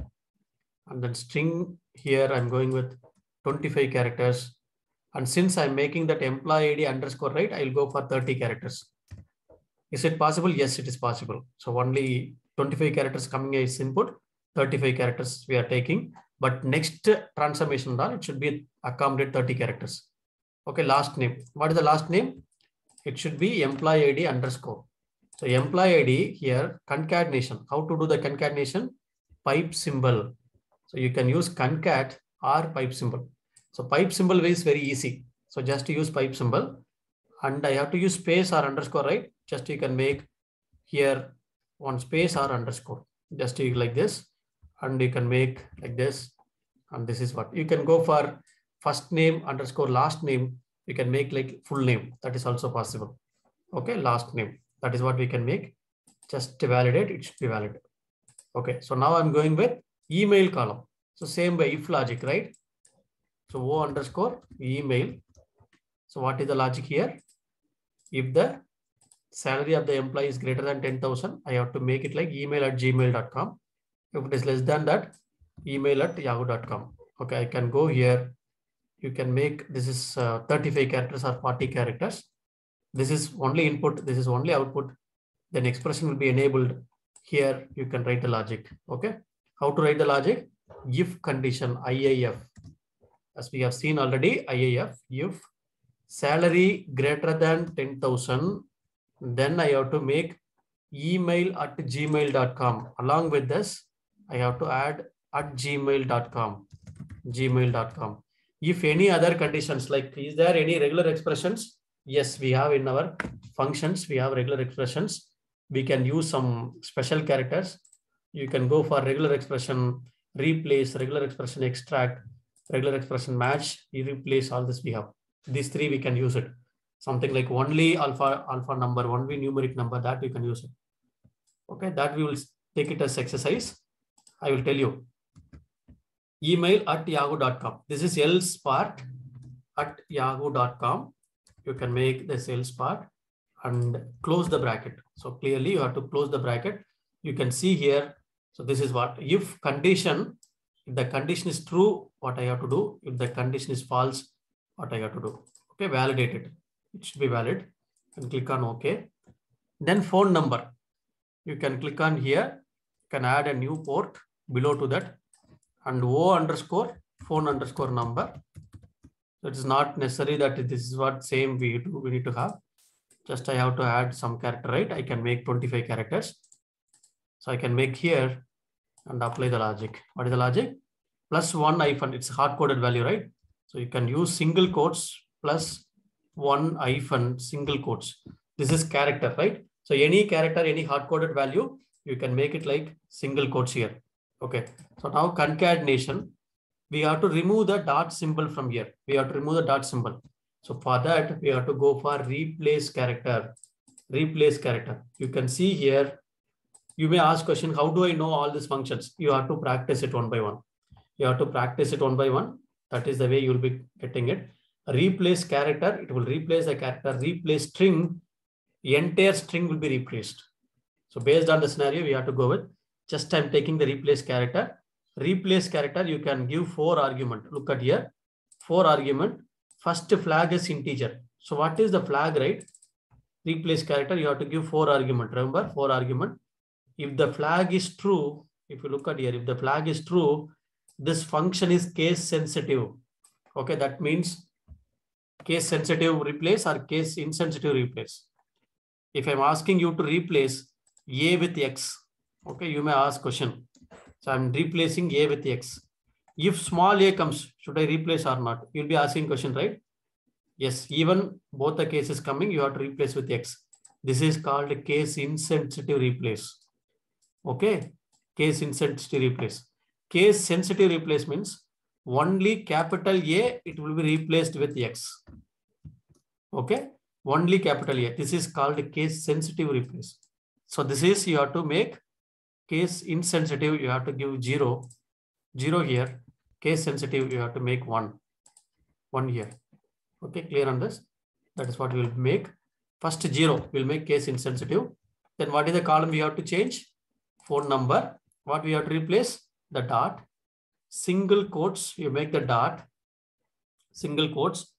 And then string here, I'm going with 25 characters. And since I'm making that employee ID underscore right, I'll go for 30 characters. Is it possible? Yes, it is possible. So only 25 characters coming as input, 35 characters we are taking. But next transformation, it should be accommodate 30 characters. Okay, last name. What is the last name? It should be employee ID underscore. So employee ID here, concatenation. How to do the concatenation? Pipe symbol. So you can use concat or pipe symbol. So pipe symbol is very easy. So just use pipe symbol. And I have to use space or underscore, right? Just you can make here one space or underscore. Just like this. And you can make like this. And this is what you can go for first name underscore last name. You can make like full name. That is also possible. Okay, last name. That is what we can make. Just to validate, it should be valid. Okay, so now I'm going with email column. So same way if logic, right? So O underscore email. So what is the logic here? If the salary of the employee is greater than 10,000, I have to make it like email at gmail.com. If it is less than that, email at yahoo.com. Okay, I can go here. You can make, this is 35 characters or 40 characters. This is only input. This is only output. Then expression will be enabled. Here you can write the logic. Okay. How to write the logic? If condition, IIF. As we have seen already, IIF, if salary greater than 10,000, then I have to make email at gmail.com. Along with this, I have to add at gmail.com. Gmail.com. If any other conditions, like is there any regular expressions? Yes, we have in our functions, we have regular expressions. We can use some special characters. You can go for regular expression, replace, regular expression extract, regular expression match, you replace, all this we have. These three we can use it. Something like only alpha number, only numeric number, that we can use it. Okay, that we will take it as exercise. I will tell you. Email at yahoo.com. This is else part at yahoo.com. You can make this else part and close the bracket. So clearly you have to close the bracket. You can see here. So this is what, if condition, if the condition is true, what I have to do. If the condition is false, what I have to do. Okay, validate it. It should be valid. And click on OK. Then phone number. You can click on here. You can add a new port below to that. And O underscore phone underscore number. So it is not necessary that this is what same we do. We need to have. Just I have to add some character, right? I can make 25 characters. So I can make here and apply the logic. What is the logic? Plus one hyphen. It's hard coded value, right? So you can use single quotes plus one hyphen single quotes. This is character, right? So any character, any hard coded value, you can make it like single quotes here. Okay. So now concatenation, we have to remove the dot symbol from here. We have to remove the dot symbol. So for that, we have to go for replace character. Replace character. You can see here, you may ask question, how do I know all these functions? You have to practice it one by one. You have to practice it one by one. That is the way you will be getting it. Replace character, it will replace the character. Replace string, the entire string will be replaced. So based on the scenario, we have to go with, just I'm taking the replace character. Replace character, you can give 4 argument. Look at here, 4 argument. First flag is integer. So what is the flag, right? Replace character, you have to give 4 argument. Remember, 4 argument. If the flag is true, if you look at here, if the flag is true, this function is case sensitive. Okay, that means case sensitive replace or case insensitive replace. If I'm asking you to replace A with X, okay, you may ask question. So I'm replacing A with X. If small a comes, should I replace or not? You'll be asking question, right? Yes, even both the cases coming, you have to replace with X. This is called case insensitive replace. Okay, case insensitive replace. Case sensitive replace means only capital A, it will be replaced with X. Okay, only capital A. This is called case sensitive replace. So this is, you have to make case insensitive, you have to give 0 here. Case sensitive, you have to make 1 here. Okay, clear on this? That is what we will make. First 0 will make case insensitive. Then what is the column we have to change? Phone number. What we have to replace? The dot. Single quotes, you make the dot. Single quotes,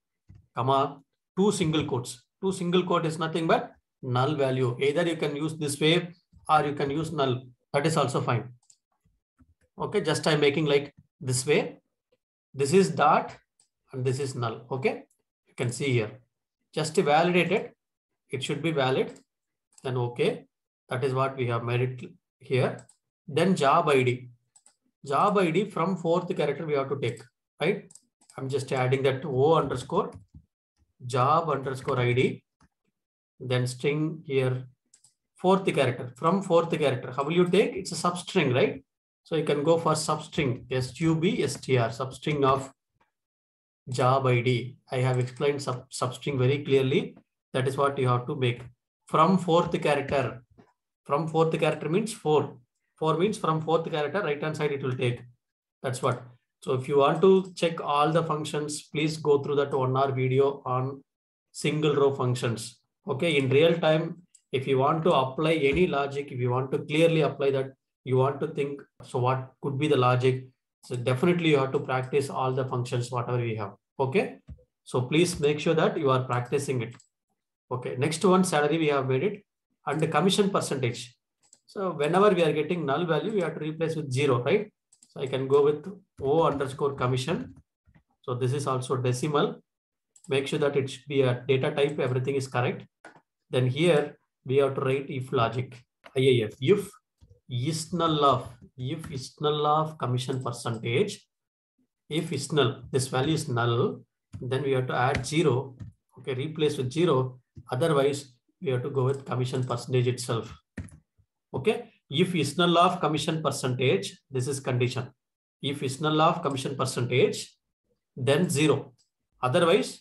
comma, 2 single quotes. 2 single quote is nothing but null value. Either you can use this way or you can use null. That is also fine. Okay, just I'm making like this way. This is dot and this is null. Okay, you can see here. Just to validate it, it should be valid. Then okay, that is what we have made it here. Then job ID. Job ID from 4th character we have to take, right? I'm just adding that O underscore job underscore ID. Then string here, 4th character. From 4th character, how will you take? It's a substring, right? So you can go for substring, SUBSTR, substring of job ID. I have explained substring very clearly. That is what you have to make. From 4th character. From 4th character means 4. 4 means from 4th character, right hand side it will take. That's what. So if you want to check all the functions, please go through that 1 hour video on single row functions. Okay, in real time, if you want to apply any logic, if you want to clearly apply that, you want to think, so what could be the logic? So definitely you have to practice all the functions, whatever we have. Okay, so please make sure that you are practicing it. Okay, next one, salary, we have made it. And the commission percentage. So whenever we are getting null value, we have to replace with 0, right? So I can go with O underscore commission. So this is also decimal. Make sure that it should be a data type, everything is correct. Then here we have to write if logic, IIF. If is null of, if is null of commission percentage, if is null, this value is null, then we have to add 0. Okay, replace with 0. Otherwise, we have to go with commission percentage itself. Okay, if is null of commission percentage, this is condition. If is null of commission percentage, then 0. Otherwise,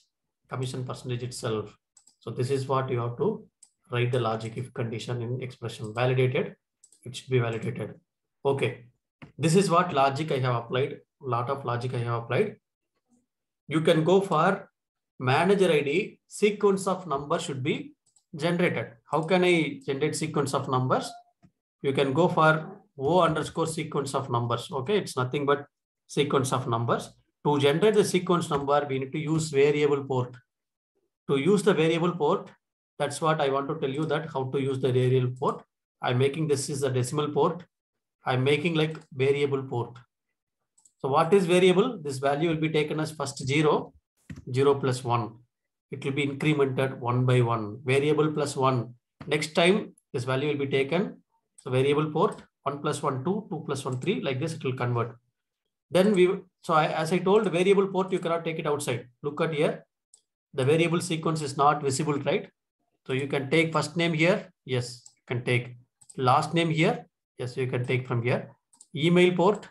commission percentage itself. So this is what you have to write the logic if condition in expression. Validated, it should be validated. Okay, this is what logic I have applied. Lot of logic I have applied. You can go for manager ID, sequence of numbers should be generated. How can I generate sequence of numbers? You can go for O underscore sequence of numbers. Okay, it's nothing but sequence of numbers. To generate the sequence number, we need to use variable port. To use the variable port, that's what I want to tell you, that how to use the variable port. I'm making this is a decimal port. I'm making like variable port. So what is variable? This value will be taken as first 0, 0 plus 1. It will be incremented 1 by 1. Variable plus 1. Next time, this value will be taken. So variable port 1 plus 1, 2, 2 plus 1, 3. Like this, it will convert. Then as I told, variable port, you cannot take it outside. Look at here. The variable sequence is not visible, right? So you can take first name here. Yes, you can take last name here. Yes, you can take from here. Email port.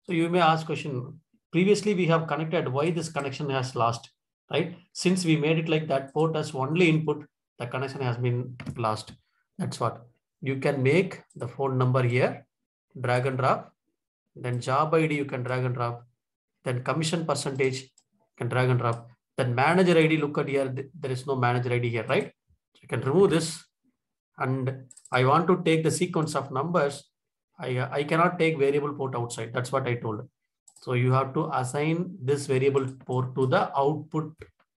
So you may ask question, previously we have connected, why this connection has lost, right? Since we made it like that port as only input, the connection has been lost. That's what. You can make the phone number here, drag and drop. Then job ID you can drag and drop. Then commission percentage you can drag and drop. Then manager ID, look at here, there is no manager ID here, right? So you can remove this. And I want to take the sequence of numbers. I cannot take variable port outside. That's what I told. So you have to assign this variable port to the output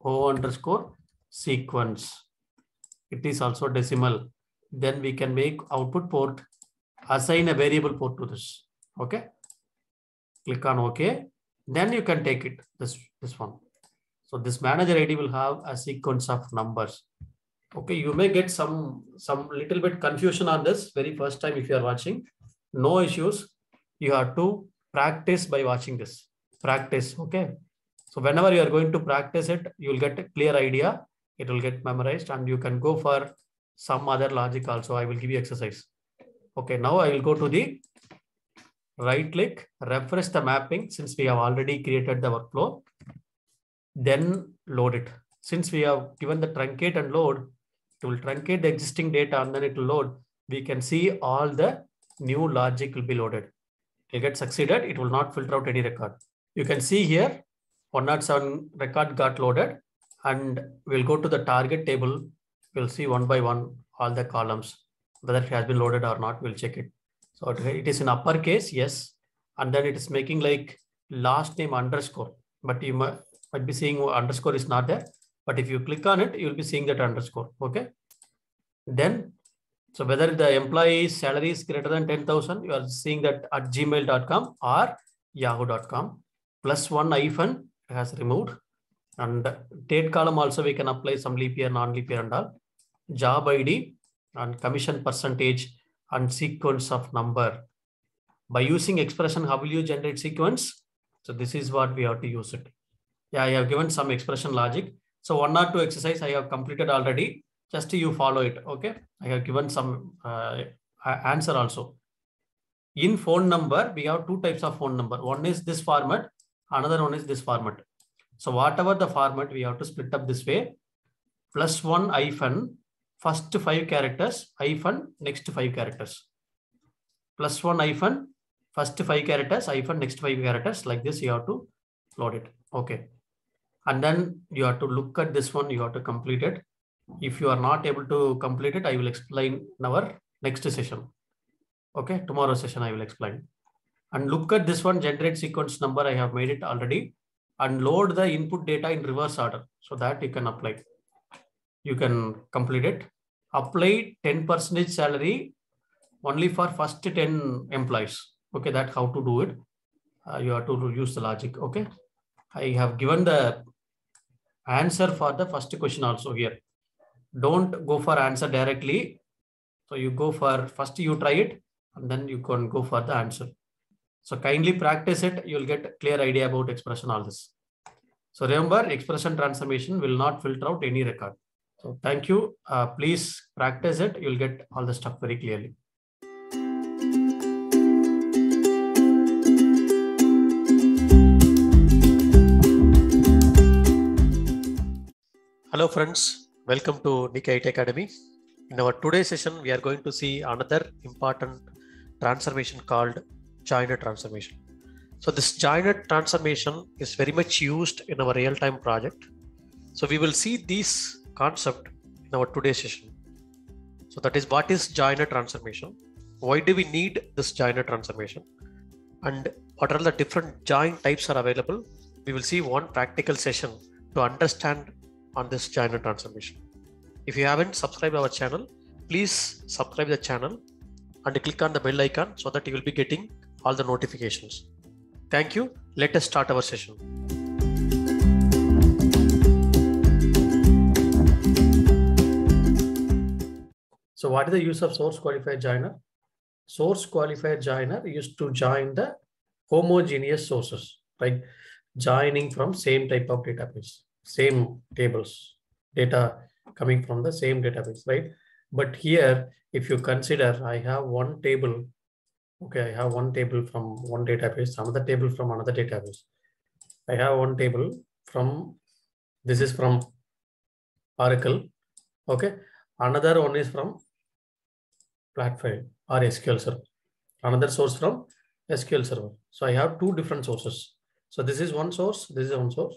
O underscore sequence. It is also decimal. Then we can make output port, assign a variable port to this. Okay. Click on OK. Then you can take it, this one. So this manager ID will have a sequence of numbers. Okay, you may get some little bit confusion on this very first time if you are watching. No issues. You have to practice by watching this. Practice, okay? So whenever you are going to practice it, you will get a clear idea. It will get memorized and you can go for some other logic also. I will give you exercise. Okay, now I will go to the right click, refresh the mapping since we have already created the workflow. Then load it. Since we have given the truncate and load, it will truncate the existing data and then it will load. We can see all the new logic will be loaded. It will get succeeded. It will not filter out any record. You can see here 107 record got loaded and we'll go to the target table. We'll see one by one all the columns, whether it has been loaded or not. We'll check it. So it is in uppercase, yes. And then it is making like last name underscore, but you might be seeing underscore is not there. But if you click on it, you'll be seeing that underscore. Okay. Then, so whether the employee's salary is greater than 10,000, you are seeing that at gmail.com or yahoo.com. +1 hyphen has removed. And date column also we can apply some leap year, non-leap year and all. Job ID and commission percentage and sequence of number. By using expression, how will you generate sequence? So this is what we have to use it. Yeah, I have given some expression logic. So 1 or 2 exercise I have completed already. Just you follow it. Okay. I have given some answer also. In phone number, we have 2 types of phone number. One is this format. Another one is this format. So whatever the format, we have to split up this way. +1 hyphen, first 5 characters, hyphen, next 5 characters. +1 hyphen, first 5 characters, hyphen, next 5 characters. Like this, you have to load it. Okay. And then you have to look at this one, you have to complete it. If you are not able to complete it, I will explain in our next session. Okay, tomorrow session I will explain. And look at this one, generate sequence number. I have made it already. And load the input data in reverse order so that you can apply. You can complete it. Apply 10% salary only for first 10 employees. Okay, that's how to do it. You have to use the logic. Okay. I have given the answer for the first question also here. Don't go for answer directly. So you go for first you try it. and then you can go for the answer. So kindly practice it. You'll get a clear idea about expression, all this. So remember, expression transformation will not filter out any record. So thank you. Please practice it. You'll get all the stuff very clearly. Hello friends, welcome to Nick IT Academy. In our today's session, we are going to see another important transformation called joiner transformation. So this joiner transformation is very much used in our real-time project. So we will see this concept in our today's session. So that is, what is joiner transformation? Why do we need this joiner transformation? And what are the different join types are available? We will see one practical session to understand on this joiner transformation. If you haven't subscribed our channel, please subscribe the channel and click on the bell icon so that you will be getting all the notifications. Thank you. Let us start our session. So what is the use of source qualifier joiner? Source qualifier joiner used to join the homogeneous sources, right? Joining from same type of database, same tables, data coming from the same database, right? But here, if you consider, I have one table. Okay, I have one table from one database, another table from another database. I have one table from, this is from Oracle. Okay, another one is from Platform or SQL Server. Another source from SQL Server. So I have two different sources. So this is one source, this is one source.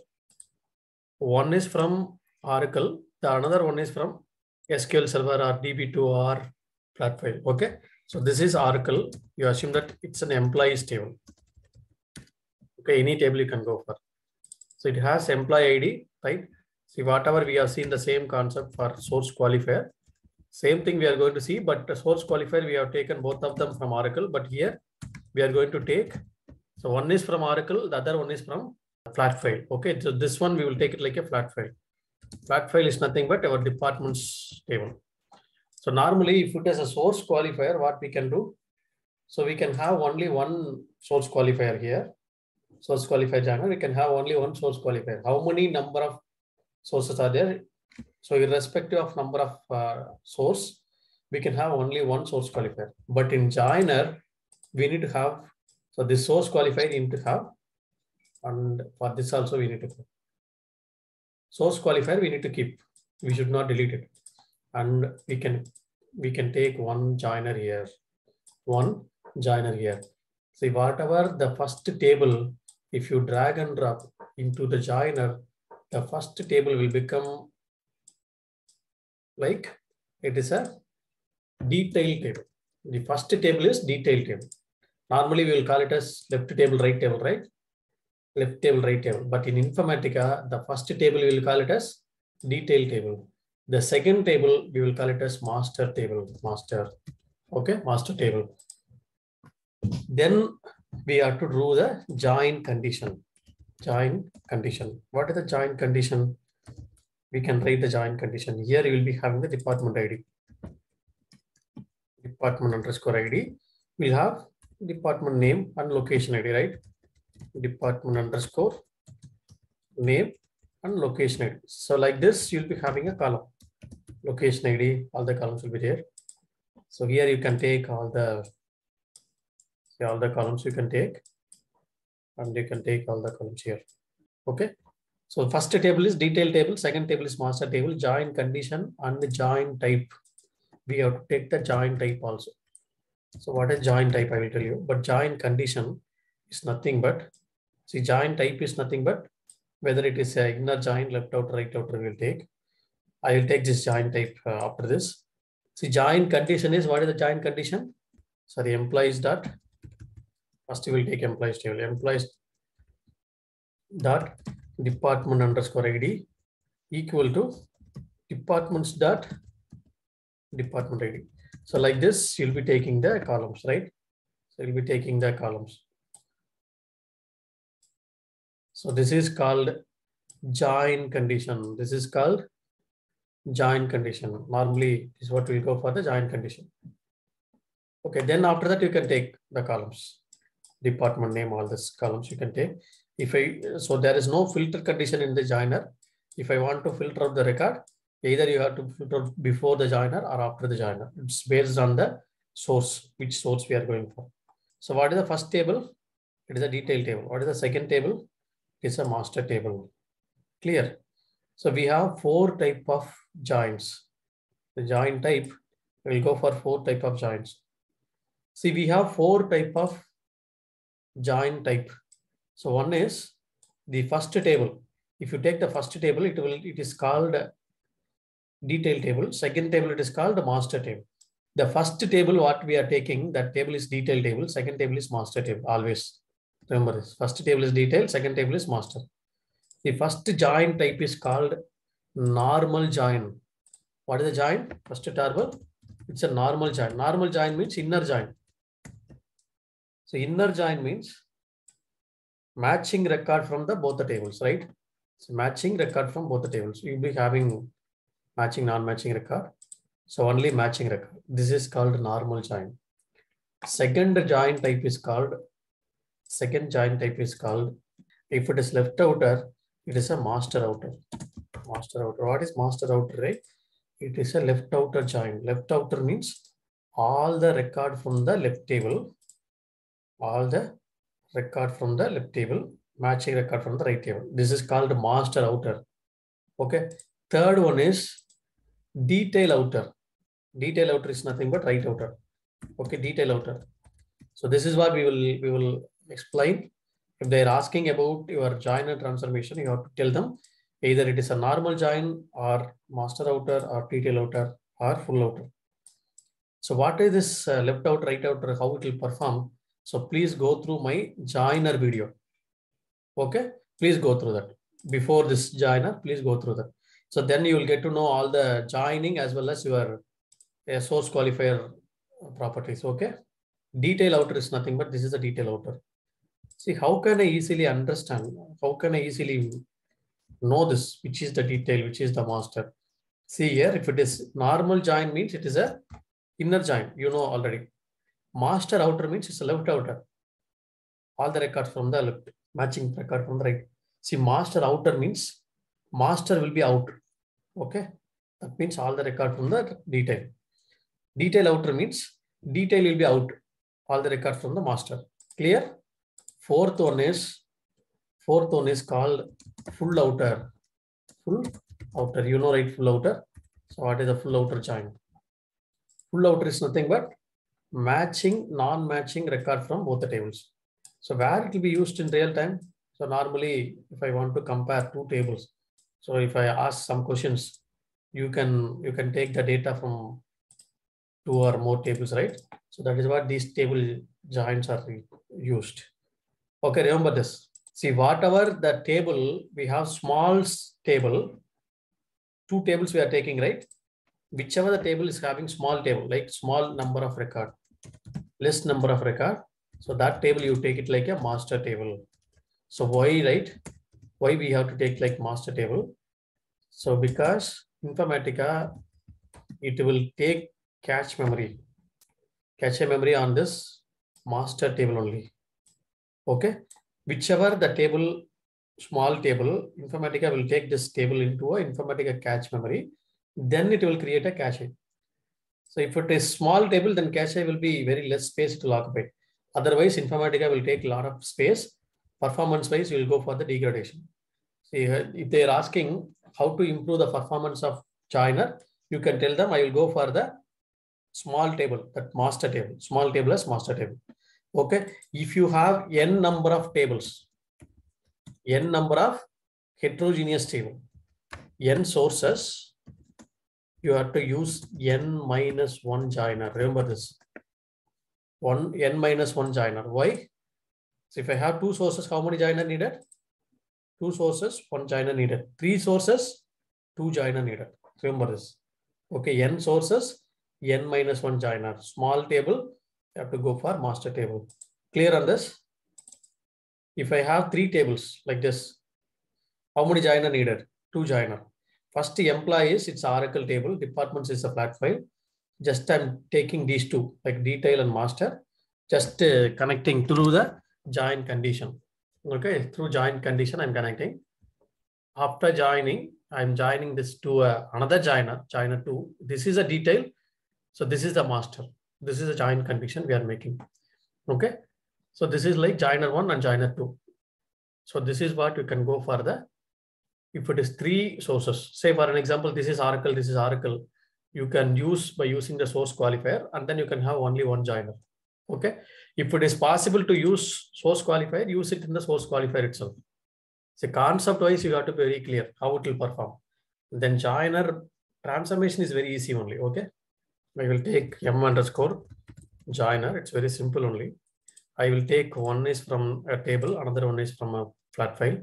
One is from Oracle, the another one is from SQL Server or DB2 or Platform. Okay. So this is Oracle. You assume that it's an employees table. Okay, any table you can go for. So it has employee ID, right? See, whatever we have seen the same concept for source qualifier. Same thing we are going to see, but the source qualifier, we have taken both of them from Oracle, but here we are going to take, so one is from Oracle, the other one is from flat file. Okay, so this one we will take it like a flat file. Flat file is nothing but our departments table. So normally, if it is a source qualifier, what we can do? So we can have only one source qualifier here. Source qualifier joiner, we can have only one source qualifier. How many number of sources are there? So irrespective of number of source, we can have only one source qualifier. But in joiner, we need to have, so this source qualifier we need to have, and for this also we need to have. Source qualifier we need to keep. We should not delete it. And we can take one joiner here, one joiner here. See, whatever the first table, if you drag and drop into the joiner, the first table will become like it is a detailed table. The first table is detailed table. Normally we will call it as left table, right table, right? Left table, right table. But in Informatica, the first table we will call it as detailed table. The second table, we will call it as master table, master. Okay, master table. Then we have to do the join condition. Join condition. What is the join condition? We can write the join condition. Here you will be having the department ID. Department underscore ID. We'll have department name and location ID, right? Department underscore name and location ID. So like this, you'll be having a column. Location ID, all the columns will be there. So here you can take all the columns you can take, and you can take all the columns here. Okay. So first table is detail table, second table is master table, join condition and the join type. We have to take the join type also. So what is join type? I will tell you, but join condition is nothing but, see, join type is nothing but whether it is a inner join, left outer, right outer, we will take. I will take this join type after this. See, join condition is, what is the join condition? Sorry, employees dot. First, you will take employees table. Employees dot department underscore ID equal to departments dot department ID. So like this, you'll be taking the columns, right? So you'll be taking the columns. So this is called join condition. This is called join condition. Normally, this is what we'll go for the join condition. Okay, then after that, you can take the columns, department name, all this columns you can take. So there is no filter condition in the joiner. If I want to filter out the record, either you have to filter before the joiner or after the joiner. It's based on the source, which source we are going for. So what is the first table? It is a detail table. What is the second table? It is a master table. Clear? So we have 4 type of joins. The join type, we will go for 4 type of joins. See, we have 4 type of join type. So one is the first table. If you take the first table, it is called detail table. Second table, it is called the master table. The first table, what we are taking, that table is detail table. Second table is master table. Always remember this. First table is detail. Second table is master. The first join type is called normal join. What is the join? First table, it's a normal join. Normal join means inner join. So inner join means matching record from the both the tables, right? So matching record from both the tables. You'll be having matching, non-matching record. So only matching record. This is called normal join. Second join type is called, if it is left outer, it is a master outer. Master outer. What is master outer, right? It is a left outer join. Left outer means all the record from the left table, all the record from the left table, matching record from the right table. This is called master outer. Okay. Third one is detail outer. Detail outer is nothing but right outer. Okay, detail outer. So this is what we will explain. If they are asking about your joiner transformation, you have to tell them either it is a normal join or master outer or detail outer or full outer. So what is this left out, right outer, how it will perform? So please go through my joiner video. Okay, please go through that. Before this joiner, please go through that. So then you will get to know all the joining as well as your source qualifier properties. Okay, detail outer is nothing but this is a detail outer. See, how can I easily understand? How can I easily know this? Which is the detail, which is the master? See here, if it is normal join means it is a inner join. You know already. Master outer means it's a left outer. All the records from the left, matching record from the right. See, master outer means master will be out. Okay, that means all the record from the detail. Detail outer means detail will be out. All the record from the master. Clear? Fourth one is called full outer. Full outer. You know, right? Full outer. So what is the full outer join? Full outer is nothing but matching, non-matching record from both the tables. So where it will be used in real time? So normally, if I want to compare 2 tables, so if I ask some questions, you can take the data from 2 or more tables, right? So that is what these table joins are used. Okay, remember this. See, whatever the table, we have small table, 2 tables we are taking, right? Whichever the table is having small table, like small number of record, less number of record. So that table you take it like a master table. So why, right? Why we have to take like master table? So because Informatica, it will take cache memory on this master table only. Okay. Whichever the table, small table, Informatica will take this table into a Informatica cache memory. Then it will create a cache. So if it is small table, then cache will be very less space to occupy. Otherwise, Informatica will take a lot of space. Performance wise, you will go for the degradation. See, if they are asking how to improve the performance of joiner, you can tell them I will go for the small table, that master table, small table as master table. Okay. If you have n number of tables, n number of heterogeneous table, n sources, you have to use n-1 joiner. Remember this. n-1 joiner. Why? So if I have 2 sources, how many joiner needed? 2 sources, 1 joiner needed. 3 sources, 2 joiner needed. Remember this. Okay, n sources, n-1 joiner. Small table, you have to go for master table. Clear on this? If I have 3 tables like this, how many joiner needed? 2 joiner. First employees, it's Oracle table. Departments is a flat file. Just I'm taking these two, like detail and master, just connecting through the join condition. Okay, through join condition, I'm connecting. After joining, I'm joining this to another joiner 2. This is a detail. So this is the master. This is a join condition we are making. Okay. So this is like joiner 1 and joiner 2. So this is what you can go for the, if it is 3 sources, say for an example, this is Oracle, you can use by using the source qualifier, and then you can have only one joiner. Okay. If it is possible to use source qualifier, use it in the source qualifier itself. So concept wise, you have to be very clear how it will perform. Then joiner transformation is very easy only. Okay. I will take m_joiner. It's very simple only. I will take one is from a table, another one is from a flat file.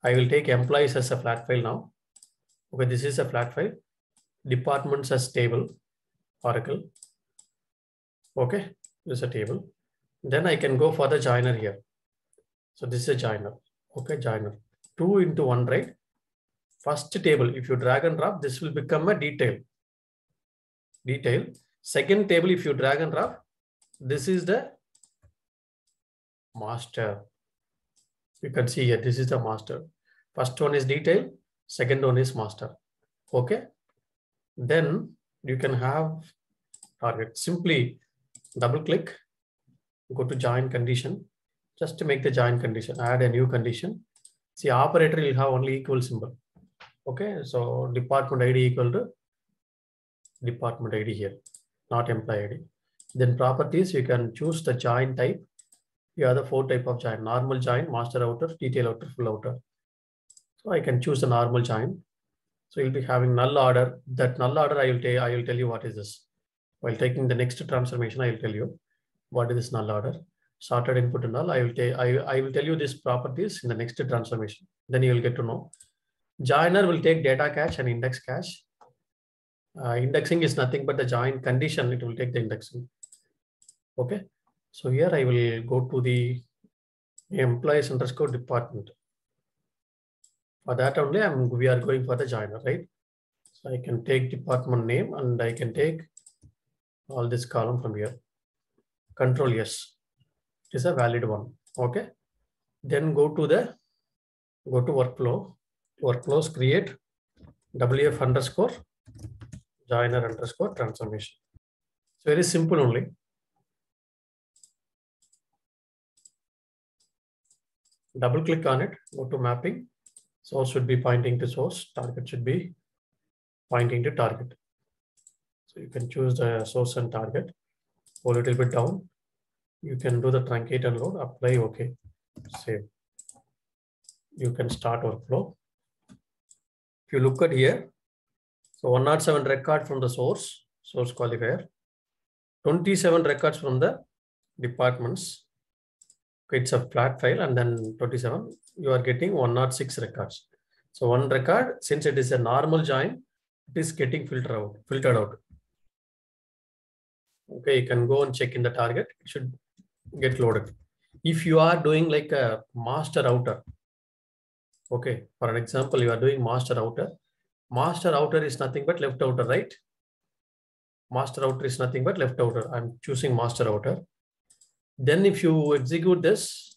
I will take employees as a flat file now. Okay, this is a flat file. Departments as table, Oracle. Okay, this is a table. Then I can go for the joiner here. So this is a joiner. Okay, joiner. 2 into 1, right? First table, if you drag and drop, this will become a detail. Second table, if you drag and drop, this is the master. You can see here, this is the master. First one is detail, second one is master. Okay. Then you can have target. Simply double click, go to join condition, just to make the join condition, add a new condition. See, operator will have only equal symbol. Okay. So department ID equal to department ID here, not employee ID. Then properties, you can choose the join type. You have the 4 type of join: normal join, master outer, detail outer, full outer. So I can choose the normal join. So you'll be having null order. That null order, I will tell you what is this. While taking the next transformation, I will tell you what is this null order. Sorted input and null. I will tell you these properties in the next transformation. Then you will get to know. Joiner will take data cache and index cache. Indexing is nothing but the join condition. It will take the indexing. Okay. So here I will go to the employees underscore department. For that only we are going for the joiner, right? So I can take department name and I can take all this column from here. Control yes. It is a valid one. Okay. Then go to workflow. Workflows create WF underscore joiner underscore transformation. It's very simple only. Double click on it, go to mapping. Source should be pointing to source, target should be pointing to target. So you can choose the source and target. Go a little bit down. You can do the truncate and load, apply, okay, save. You can start workflow. If you look at here, so 107 record from the source qualifier, 27 records from the departments. It's a flat file, and then 27, you are getting 106 records. So one record, since it is a normal join, it is getting filtered out. Okay, you can go and check in the target. It should get loaded. If you are doing like a master outer, okay, for an example, you are doing master outer. Master outer is nothing but left outer, right? Master outer is nothing but left outer. I'm choosing master outer. Then if you execute this,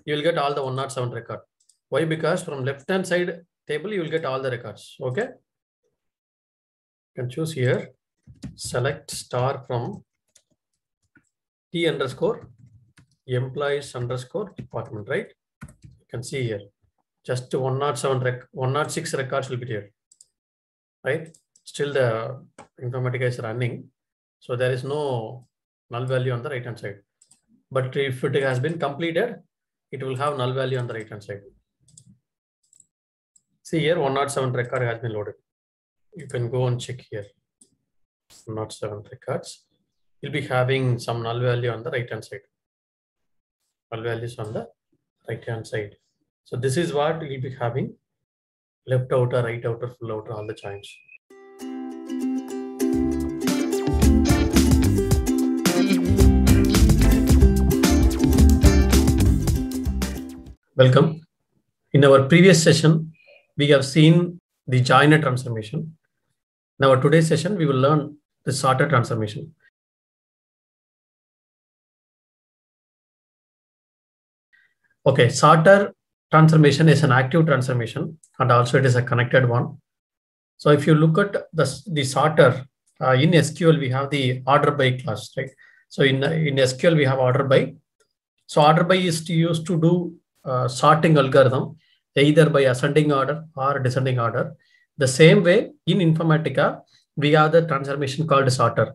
you will get all the 107 record. Why? Because from left-hand side table, you will get all the records. Okay. You can choose here, select star from T underscore employees underscore department, right? You can see here, just 106 records will be here, right? Still the Informatica is running. So there is no null value on the right hand side. But if it has been completed, it will have null value on the right hand side. See here, 107 record has been loaded. You can go and check here. 107 records. You'll be having some null value on the right hand side. Null values on the right hand side. So this is what you'll be having: left outer, right outer, full outer, all the joins. Welcome. In our previous session, we have seen the joiner transformation. In our today's session, we will learn the sorter transformation. Okay, sorter transformation is an active transformation, and also it is a connected one. So if you look at the sorter, in SQL, we have the order by class, right? So in SQL, we have order by. So order by is used to do sorting algorithm, either by ascending order or descending order. The same way in Informatica, we have the transformation called sorter.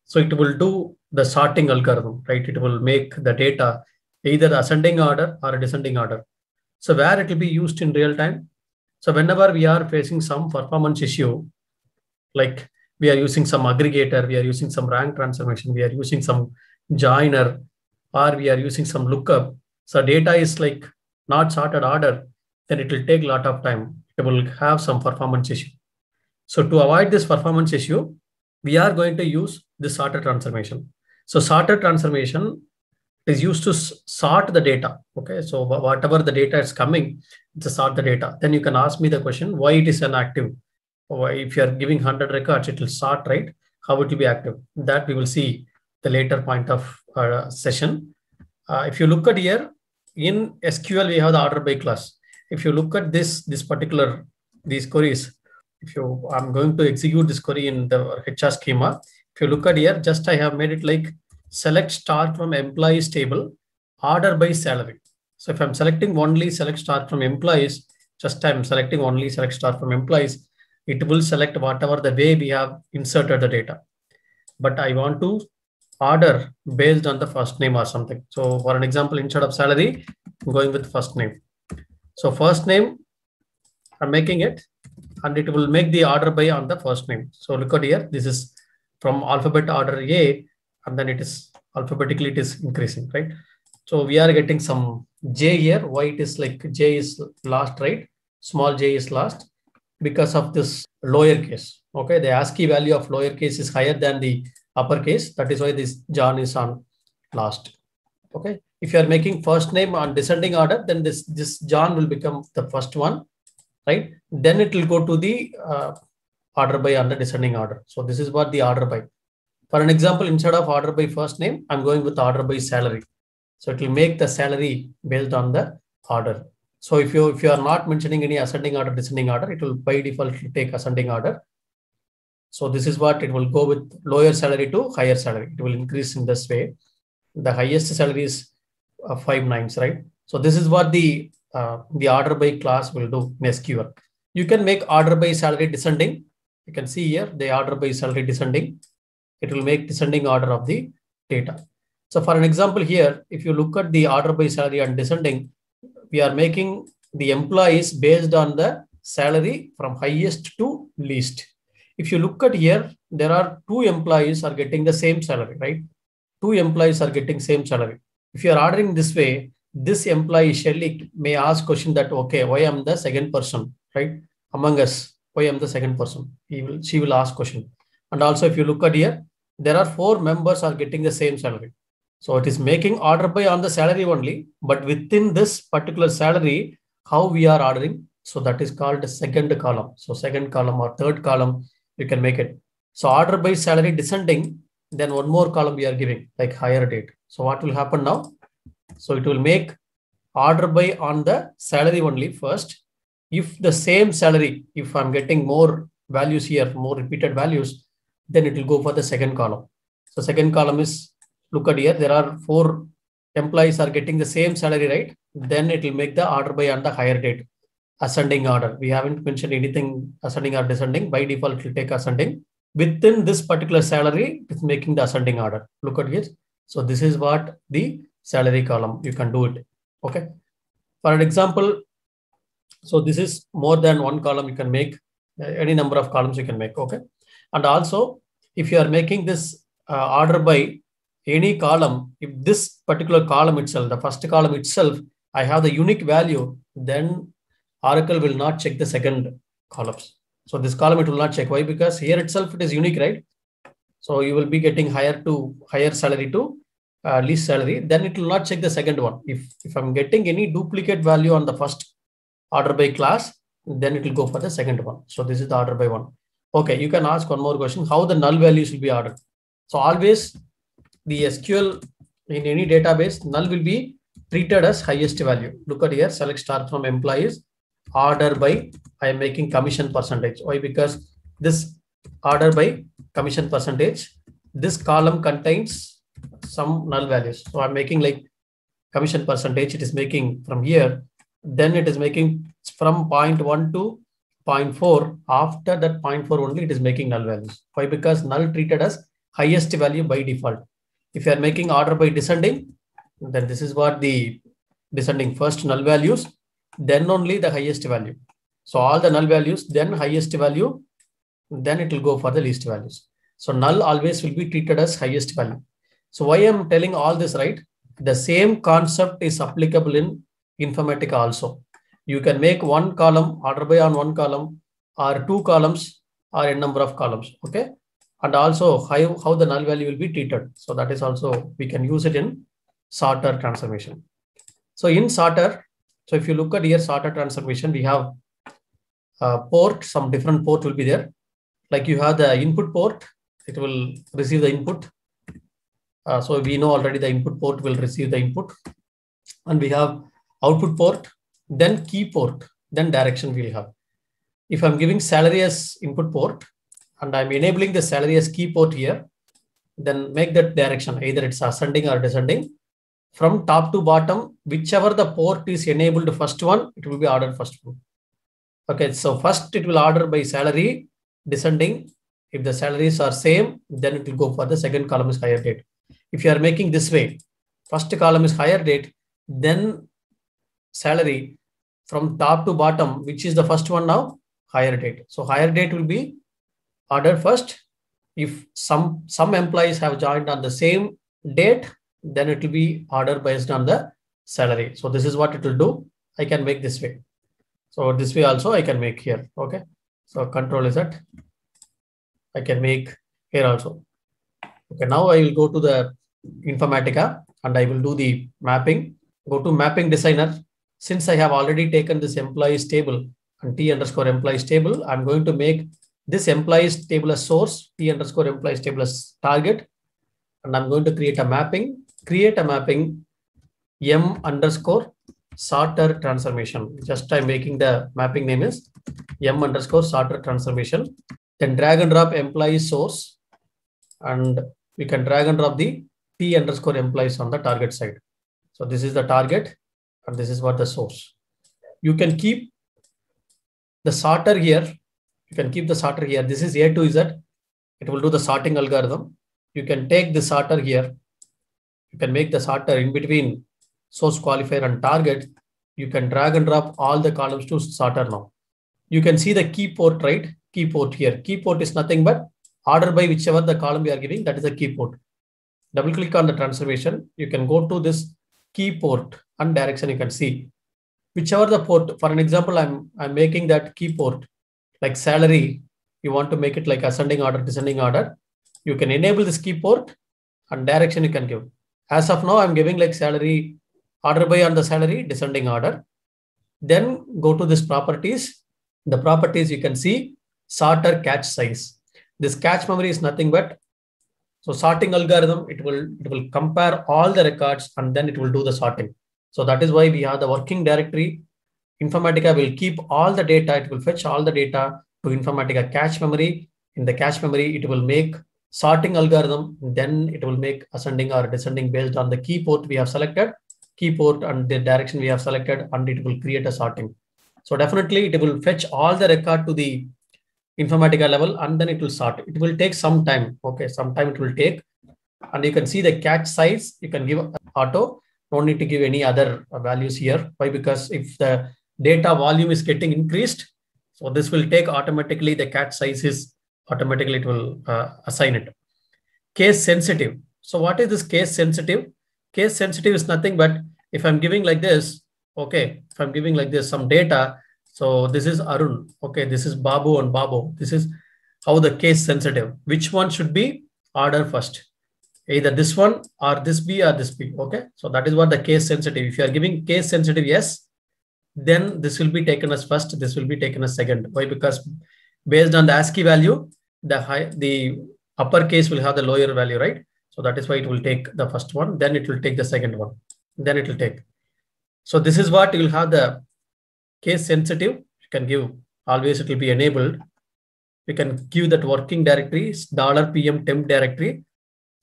So it will do the sorting algorithm, right? It will make the data either ascending order or descending order. So where it will be used in real time. So whenever we are facing some performance issue, like we are using some aggregator, we are using some rank transformation, we are using some joiner, or we are using some lookup. So data is like not sorted order, then it will take a lot of time. It will have some performance issue. So to avoid this performance issue, we are going to use this sorted transformation. So sorted transformation is used to sort the data. Okay, so whatever the data is coming, to sort the data. Then you can ask me the question, why it is inactive? Why, if you are giving 100 records, it will sort, right? How it will be active? That we will see the later point of our session. If you look at here, in SQL, we have the order by class. If you look at these queries, I'm going to execute this query in the HR schema. If you look at here, just I have made it like select star from employees table, order by salary. So if I'm selecting only select star from employees, just I'm selecting only select star from employees, it will select whatever the way we have inserted the data. But I want to order based on the first name or something. So for an example, instead of salary, I'm going with first name. So first name, I'm making it, and it will make the order by on the first name. So look at here, this is from alphabet order A, and then it is alphabetically it is increasing, right? So we are getting some J here. Why it is like J is last, right? Small j is last because of this lowercase. Okay, the ASCII value of lowercase is higher than the uppercase. That is why this John is on last. Okay, if you are making first name on descending order, then this John will become the first one, right? Then it will go to the order by on the descending order. So this is what the order by. For an example, instead of order by first name, I'm going with order by salary. So it will make the salary based on the order. So if you are not mentioning any ascending order, descending order, it will by default take ascending order. So this is what it will go with lower salary to higher salary. It will increase in this way. The highest salary is 5 nines, right? So this is what the order by class will do in SQL. You can make order by salary descending. You can see here the order by salary descending. It will make descending order of the data. So for an example here, if you look at the order by salary and descending, we are making the employees based on the salary from highest to least. If you look at here, there are 2 employees are getting the same salary, right? 2 employees are getting same salary. If you are ordering this way, this employee Shelly may ask question that, okay, why I'm the second person, right? Among us, why I'm the second person? She will ask question. And also if you look at here, there are 4 members are getting the same salary. So it is making order by on the salary only, but within this particular salary, how we are ordering. So that is called the second column. So second column or third column, you can make it. So order by salary descending, then one more column we are giving like higher date. So what will happen now? So it will make order by on the salary only first. If the same salary, if I'm getting more values here, more repeated values, then it will go for the second column. So second column is, look at here, there are 4 employees are getting the same salary, right? Then it will make the order by on the higher date, ascending order. We haven't mentioned anything ascending or descending. By default, it will take ascending. Within this particular salary, it's making the ascending order. Look at this. So this is what the salary column, you can do it. Okay. For an example, so this is more than one column you can make, any number of columns you can make. Okay. And also, if you are making this order by any column, if this particular column itself, the first column itself, I have the unique value, then Oracle will not check the second columns. So this column it will not check. Why? Because here itself it is unique, right? So you will be getting higher salary to least salary. Then it will not check the second one. If I'm getting any duplicate value on the first order by class, then it will go for the second one. So this is the order by one. Okay, you can ask one more question. How the null values will be ordered? So always the SQL in any database, null will be treated as highest value. Look at here, select star from employees, order by, I am making commission percentage. Why? Because this order by commission percentage, this column contains some null values. So I'm making like commission percentage, it is making from here, then it is making from 0.1 to 0.4. After that 0.4 only, it is making null values. Why? Because null treated as highest value by default. If you are making order by descending, then this is what the descending, first null values, then only the highest value. So all the null values, then highest value, then it will go for the least values. So null always will be treated as highest value. So why I'm telling all this, right? The same concept is applicable in Informatica also. You can make one column, order by on one column, or two columns, or a number of columns. Okay. And also how the null value will be treated. So that is also, we can use it in sorter transformation. So in sorter, so if you look at here sorter transformation, we have port, some different port will be there. Like you have the input port, it will receive the input. So we know already the input port will receive the input. And we have output port, then key port, then direction we'll have. If I'm giving salary as input port, and I'm enabling the salary as key port here, then make that direction, either it's ascending or descending. From top to bottom, whichever the port is enabled first one, it will be ordered first one. Okay, so first it will order by salary, descending. If the salaries are same, then it will go for the second column is higher date. If you are making this way, first column is higher date, then salary, from top to bottom, which is the first one now, higher date. So higher date will be ordered first. If some employees have joined on the same date, then it will be ordered based on the salary. So this is what it will do. I can make this way. So this way also I can make here. Okay. So control is that I can make here also. Okay. Now I will go to the Informatica and I will do the mapping. Go to mapping designer. Since I have already taken this employees table and T underscore employees table, I'm going to make this employees table as source, T underscore employees table as target. And I'm going to create a mapping, M underscore sorter transformation. Just I'm making the mapping name is M underscore sorter transformation. Then drag and drop employees source. And we can drag and drop the T underscore employees on the target side. So this is the target and this is what the source. You can keep the sorter here. You can keep the sorter here. This is A to Z. It will do the sorting algorithm. You can take the sorter here. You can make the sorter in between source, qualifier and target. You can drag and drop all the columns to sorter now. You can see the key port, right? Key port here. Key port is nothing but order by whichever the column we are giving, that is a key port. Double click on the transformation. You can go to this key port and direction. You can see whichever the port. For an example, I'm making that key port like salary. You want to make it like ascending order, descending order. You can enable this key port and direction you can give. As of now, I'm giving like salary, order by on the salary, descending order. Then go to this properties. The properties you can see sorter cache size. This cache memory is nothing but, so sorting algorithm, it will compare all the records and then it will do the sorting. So that is why we have the working directory. Informatica will keep all the data. It will fetch all the data to Informatica cache memory. In the cache memory, it will make sorting algorithm. Then it will make ascending or descending based on the key port we have selected, key port and the direction we have selected, and it will create a sorting. So definitely it will fetch all the record to the Informatica level and then it will sort. It will take some time. Okay, some time it will take. And you can see the cache size. You can give auto. No need to give any other values here. Why? Because if the data volume is getting increased, so this will take automatically the cache size is automatically it will assign it. Case sensitive. So what is this case sensitive? Case sensitive is nothing but if I'm giving like this, okay, if I'm giving like this some data, so this is Arun, okay, this is Babu and Babu. This is how the case sensitive. Which one should be ordered first? Either this one or this B or this B, okay? So that is what the case sensitive. If you are giving case sensitive yes, then this will be taken as first, this will be taken as second. Why? Because Based on the ASCII value, the uppercase will have the lower value, right? So that is why it will take the first one, then it will take the second one, then it will take. So this is what you will have the case sensitive. You can give, always it will be enabled. We can give that working directory $PM temp directory.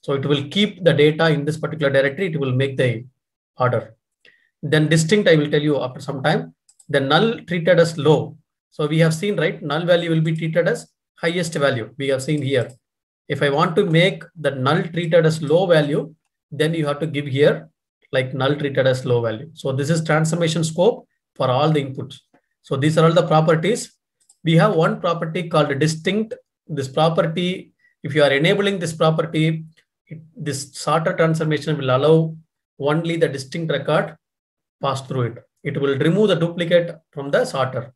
So it will keep the data in this particular directory. It will make the order. Then distinct, I will tell you after some time. The null treated as low. So we have seen, right? Null value will be treated as highest value. We have seen here. If I want to make the null treated as low value, then you have to give here like null treated as low value. So this is transformation scope for all the inputs. So these are all the properties. We have one property called distinct. This property, if you are enabling this property, this sorter transformation will allow only the distinct record pass through it. It will remove the duplicate from the sorter.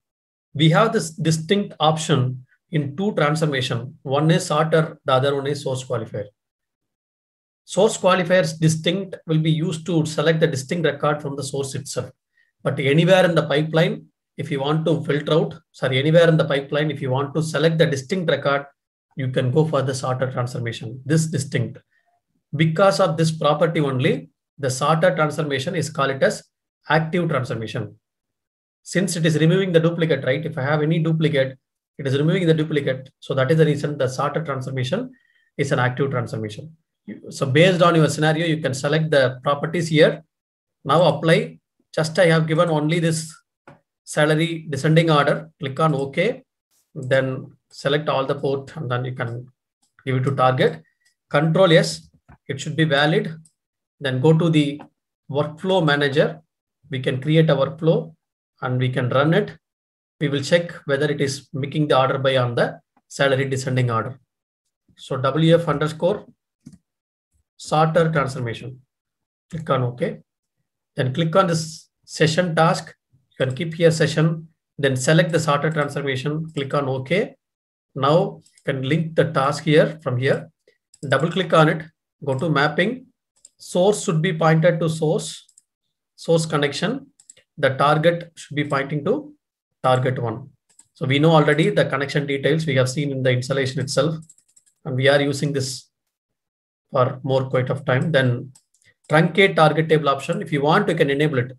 We have this distinct option in two transformation. One is sorter, the other one is source qualifier. Source qualifiers distinct will be used to select the distinct record from the source itself. But anywhere in the pipeline, if you want to filter out, anywhere in the pipeline, if you want to select the distinct record, you can go for the sorter transformation, this distinct. Because of this property only, the sorter transformation is called it as active transformation. Since it is removing the duplicate, right? If I have any duplicate, it is removing the duplicate. So that is the reason the sorter transformation is an active transformation. So based on your scenario, you can select the properties here. Now apply. Just I have given only this salary descending order. Click on OK. Then select all the port and then you can give it to target. Control yes. It should be valid. Then go to the workflow manager. We can create a workflow and we can run it. We will check whether it is making the order by on the salary descending order. So WF underscore sorter transformation. Click on OK. Then click on this session task. You can keep here session. Then select the sorter transformation. Click on OK. Now you can link the task here from here. Double click on it. Go to mapping. Source should be pointed to source connection. The target should be pointing to target one. So we know already the connection details we have seen in the installation itself. And we are using this for more quite of time. Then truncate target table option. If you want, you can enable it.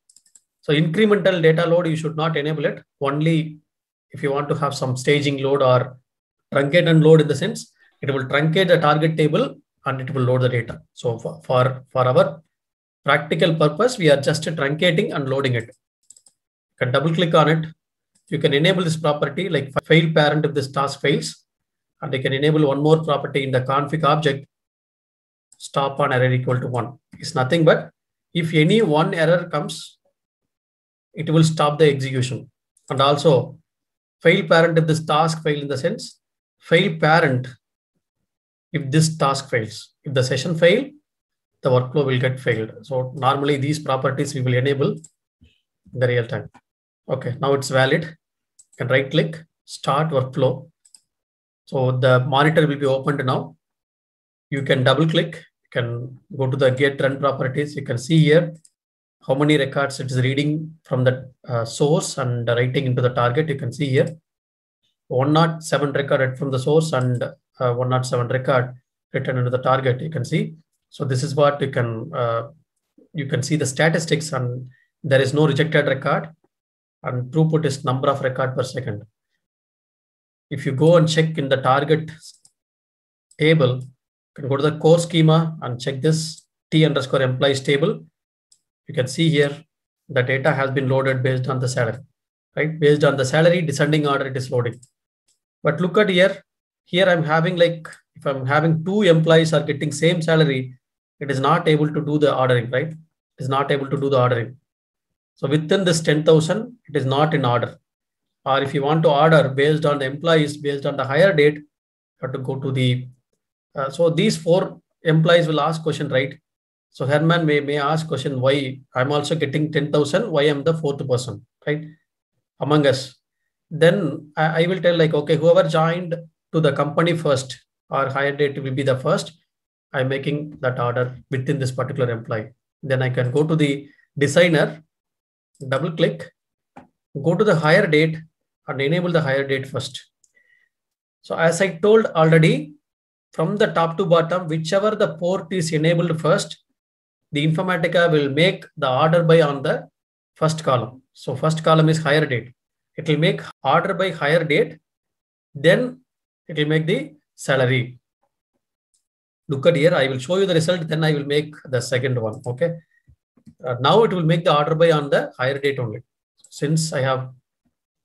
So incremental data load, you should not enable it. Only if you want to have some staging load or truncate and load in the sense, it will truncate the target table and it will load the data. So for our practical purpose, we are just truncating and loading it. You can double click on it. You can enable this property like fail parent if this task fails. And you can enable one more property in the config object. Stop on error equal to 1. It's nothing but if any one error comes, it will stop the execution. And also fail parent if this task fails in the sense, fail parent if this task fails. If the session fails, the workflow will get failed. So normally these properties we will enable in the real time. Okay, now it's valid. You can right click, start workflow. So the monitor will be opened now. You can double click, you can go to the get run properties. You can see here how many records it is reading from the source and writing into the target. You can see here 107 record from the source and 107 record written into the target. You can see. So this is what you can see the statistics, and there is no rejected record, and throughput is number of record per second. If you go and check in the target table, you can go to the core schema and check this T_employees table. You can see here the data has been loaded based on the salary, right? Based on the salary descending order, it is loading. But look at here. Here I'm having like, if I'm having 2 employees are getting same salary, it is not able to do the ordering, right? It is not able to do the ordering. So within this 10,000, it is not in order. Or if you want to order based on the employees, based on the hire date, you have to go to the, so these 4 employees will ask question, right? So Herman may ask question, why I'm also getting 10,000, why I'm the 4th person, right? Among us. Then I will tell like, okay, whoever joined to the company first or hire date will be the first. I'm making that order within this particular employee. Then I can go to the designer, double click, go to the hire date and enable the hire date first. So as I told already, from the top to bottom, whichever the port is enabled first, the Informatica will make the order by on the first column. So first column is hire date. It will make order by hire date. Then it will make the salary. Look at here. I will show you the result. Then I will make the second one. Okay. Now it will make the order by on the hire date only. Since I have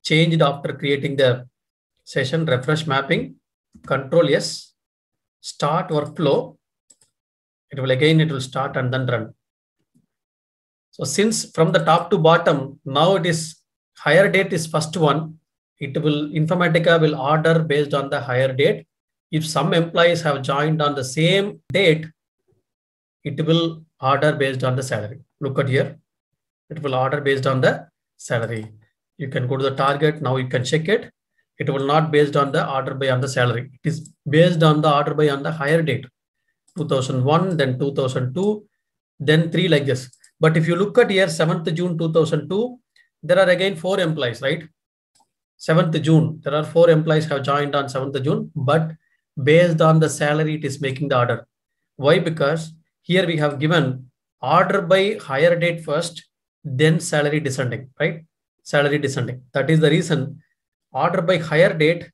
changed after creating the session, refresh mapping, Control S, start workflow. It will start and then run. So since from the top to bottom, now it is hire date is first one. Informatica will order based on the hire date. If some employees have joined on the same date, it will order based on the salary. Look at here. It will order based on the salary. You can go to the target. Now you can check it. It will not based on the order by on the salary. It is based on the order by on the hire date. 2001, then 2002, then 3 like this. But if you look at here, 7th June 2002, there are again 4 employees, right? 7th June, there are 4 employees have joined on 7th June, but based on the salary, it is making the order. Why? Because here we have given order by hire date first, then salary descending, right? Salary descending. That is the reason order by hire date,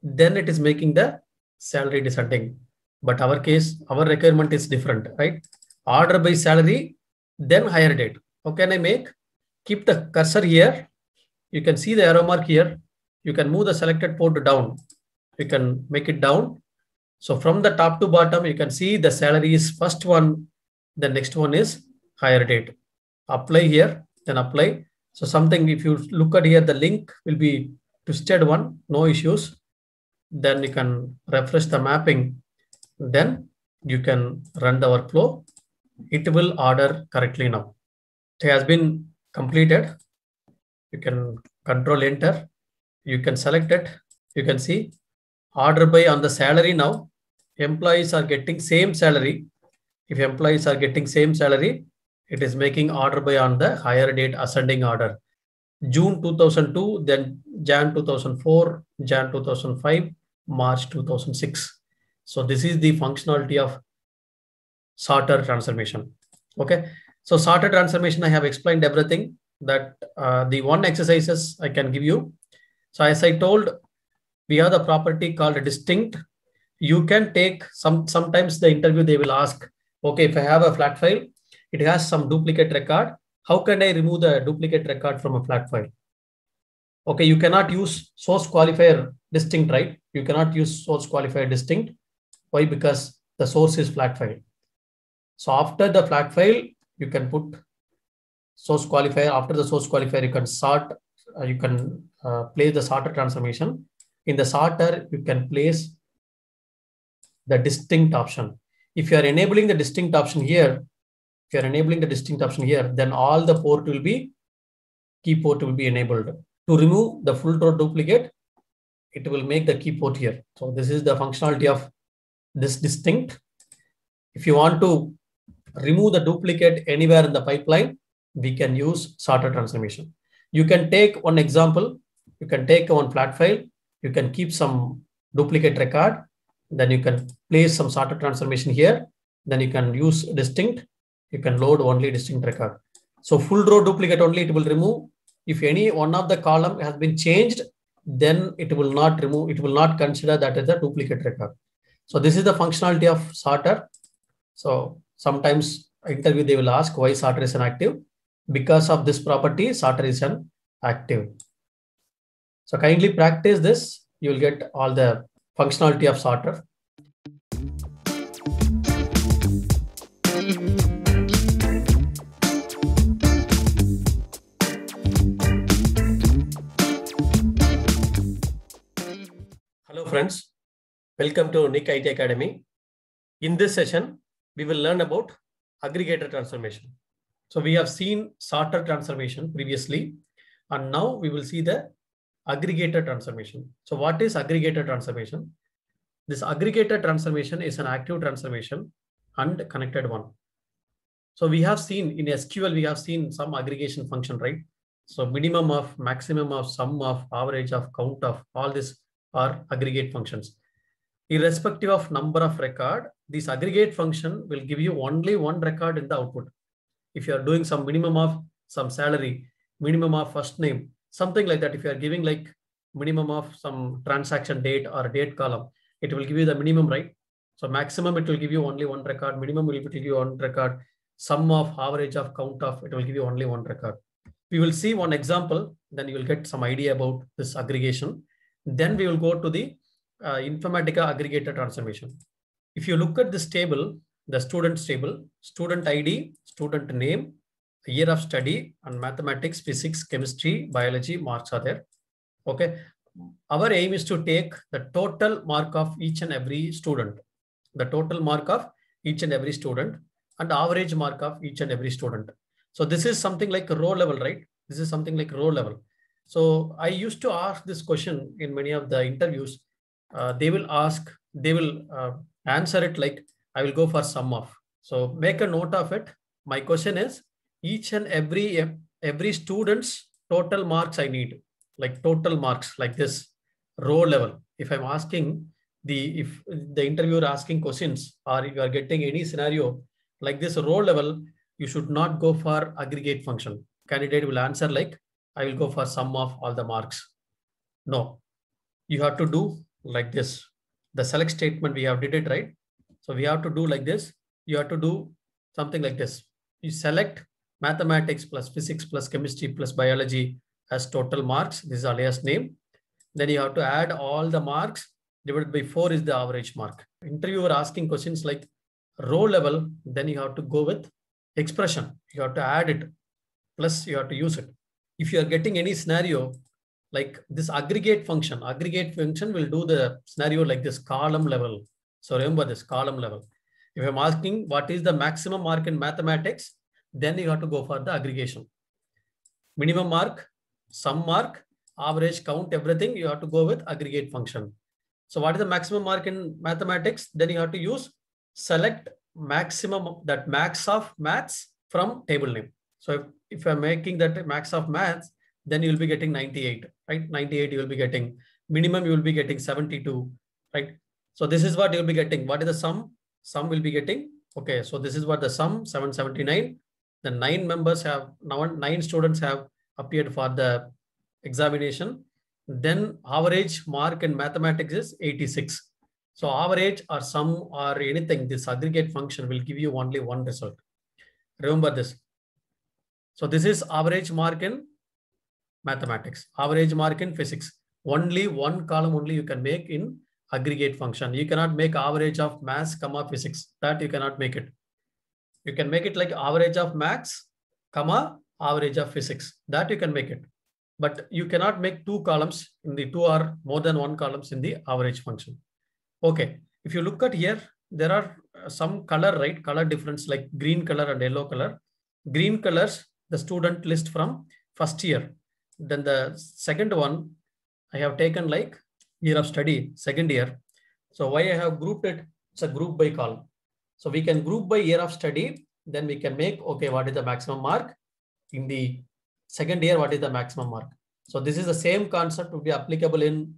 then it is making the salary descending. But our case, our requirement is different, right? Order by salary, then hire date. How can I make? Keep the cursor here. You can see the arrow mark here. You can move the selected port down. You can make it down. So from the top to bottom, you can see the salary is first one. The next one is hire date. Apply here, then apply. So something, if you look at here, the link will be twisted one, no issues. Then you can refresh the mapping. Then you can run the workflow. It will order correctly now. It has been completed. You can control enter. You can select it. You can see order by on the salary now. Employees are getting same salary. If employees are getting same salary, it is making order by on the hire date ascending order. June 2002, then Jan 2004, Jan 2005, March 2006. So this is the functionality of sorter transformation. Okay. So sorter transformation, I have explained everything that the one exercises I can give you. So as I told, we have the property called distinct. You can take sometimes the interview, they will ask, okay, if I have a flat file, it has some duplicate record. How can I remove the duplicate record from a flat file? Okay, you cannot use source qualifier distinct, right? You cannot use source qualifier distinct. Why? Because the source is flat file. So after the flat file, you can put source qualifier. After the source qualifier, you can sort, you can place the sorter transformation. In the sorter, you can place the distinct option. If you are enabling the distinct option here, then all the port will be, key port will be enabled. To remove the full row duplicate, it will make the key port here. So this is the functionality of this distinct. If you want to remove the duplicate anywhere in the pipeline, we can use sorter transformation. You can take one example. You can take one flat file. You can keep some duplicate record. Then you can place some sorter transformation here. Then you can use distinct. You can load only distinct record. So full row duplicate only it will remove. If any one of the column has been changed, then it will not remove. It will not consider that as a duplicate record. So this is the functionality of sorter. So sometimes interview they will ask why sorter is inactive. Because of this property, sorter is an active. So kindly practice this. You will get all the functionality of sorter. Hello friends, welcome to Nick IT Academy. In this session, we will learn about aggregator transformation. So we have seen sorter transformation previously, and now we will see the aggregator transformation. So what is aggregator transformation? This aggregator transformation is an active transformation and connected one. So we have seen in SQL, we have seen some aggregation function, right? So minimum of, maximum of, sum of, average of, count of, all this or aggregate functions. Irrespective of number of record, this aggregate function will give you only one record in the output. If you are doing some minimum of some salary, minimum of first name, something like that, if you are giving like minimum of some transaction date or date column, it will give you the minimum, right? So maximum, it will give you only one record. Minimum will give you one record. Sum of, average of, count of, it will give you only one record. We will see one example, then you will get some idea about this aggregation. Then we will go to the Informatica Aggregator transformation. If you look at this table, the students table, student ID, student name, year of study, and mathematics, physics, chemistry, biology marks are there. Okay. Our aim is to take the total mark of each and every student, the total mark of each and every student, and average mark of each and every student. So this is something like a row level, right? This is something like row level. So I used to ask this question in many of the interviews. They will answer it like, I will go for sum of. So make a note of it. My question is, each and every student's total marks I need, like total marks, like this row level. If I'm asking if the interviewer asking questions, or you are getting any scenario like this row level, you should not go for aggregate function. Candidate will answer like, I will go for sum of all the marks. No, you have to do like this. The select statement we have did it, right? So we have to do like this. You have to do something like this. You select mathematics plus physics plus chemistry plus biology as total marks. This is alias name. Then you have to add all the marks divided by 4 is the average mark. Interviewer asking questions like row level, then you have to go with expression. You have to add it, plus you have to use it. If you are getting any scenario like this aggregate function will do the scenario like this column level. So remember this column level. If I'm asking what is the maximum mark in mathematics, then you have to go for the aggregation. Minimum mark, sum mark, average, count, everything, you have to go with aggregate function. So what is the maximum mark in mathematics? Then you have to use select maximum, that max of maths from table name. So if you're making that max of maths, then you will be getting 98, right? 98 you will be getting. Minimum you will be getting 72, right? So this is what you will be getting. What is the sum? Sum will be getting, okay, so this is what the sum, 779. The 9 students have appeared for the examination. Then average mark in mathematics is 86. So average or sum or anything, this aggregate function will give you only one result. Remember this. So this is average mark in mathematics, average mark in physics. Only one column only you can make in aggregate function. You cannot make average of maths, comma physics. That you cannot make it. You can make it like average of maths, comma average of physics. That you can make it. But you cannot make two columns in the two or more than one columns in the average function. Okay. If you look at here, there are some color, right? Color difference like green color and yellow color. Green colors, the student list from first year. Then the second one, I have taken like year of study, second year. So why I have grouped it? It's a group by column. So we can group by year of study. Then we can make, okay, what is the maximum mark? In the second year, what is the maximum mark? So this is the same concept to be applicable in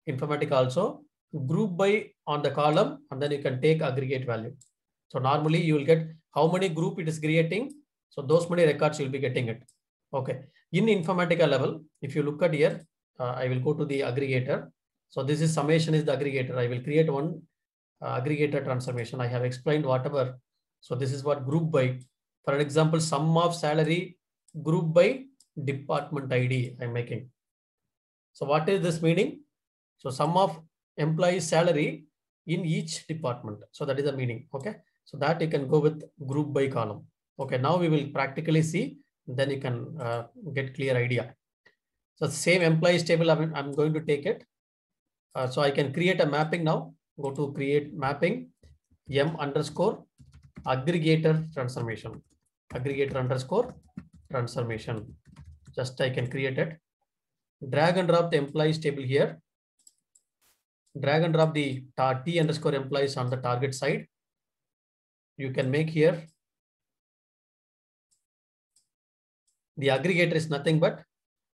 Informatica also. Group by on the column, and then you can take aggregate value. So normally you will get how many group it is creating. So those many records you'll be getting it. Okay. In Informatica level, if you look at here, I will go to the aggregator. So this is summation is the aggregator. I will create one aggregator transformation. I have explained whatever. So this is what group by. For example, sum of salary group by department ID I'm making. So what is this meaning? So sum of employee salary in each department. So that is the meaning. Okay. So that you can go with group by column. Okay. Now we will practically see, then you can get clear idea. So same employees table, I'm going to take it. So I can create a mapping now. Go to create mapping, M underscore aggregator transformation. Aggregator underscore transformation. Just I can create it. Drag and drop the employees table here. Drag and drop the T underscore employees on the target side. You can make here. The aggregator is nothing but,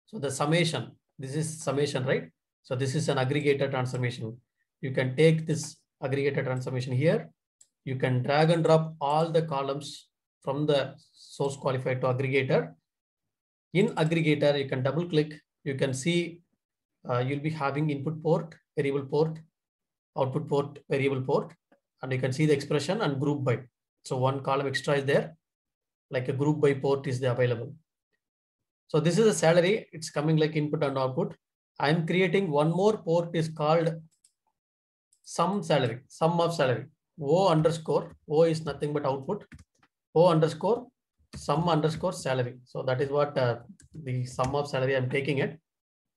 so the summation, this is summation, right? So this is an aggregator transformation. You can take this aggregator transformation here. You can drag and drop all the columns from the source qualifier to aggregator. In aggregator, you can double click. You can see you'll be having input port, variable port, output port, variable port, and you can see the expression and group by. So one column extra is there, like a group by port is available. So this is a salary. It's coming like input and output. I'm creating one more port is called sum salary, sum of salary. O underscore, O is nothing but output. O underscore sum underscore salary. So that is what the sum of salary I'm taking it.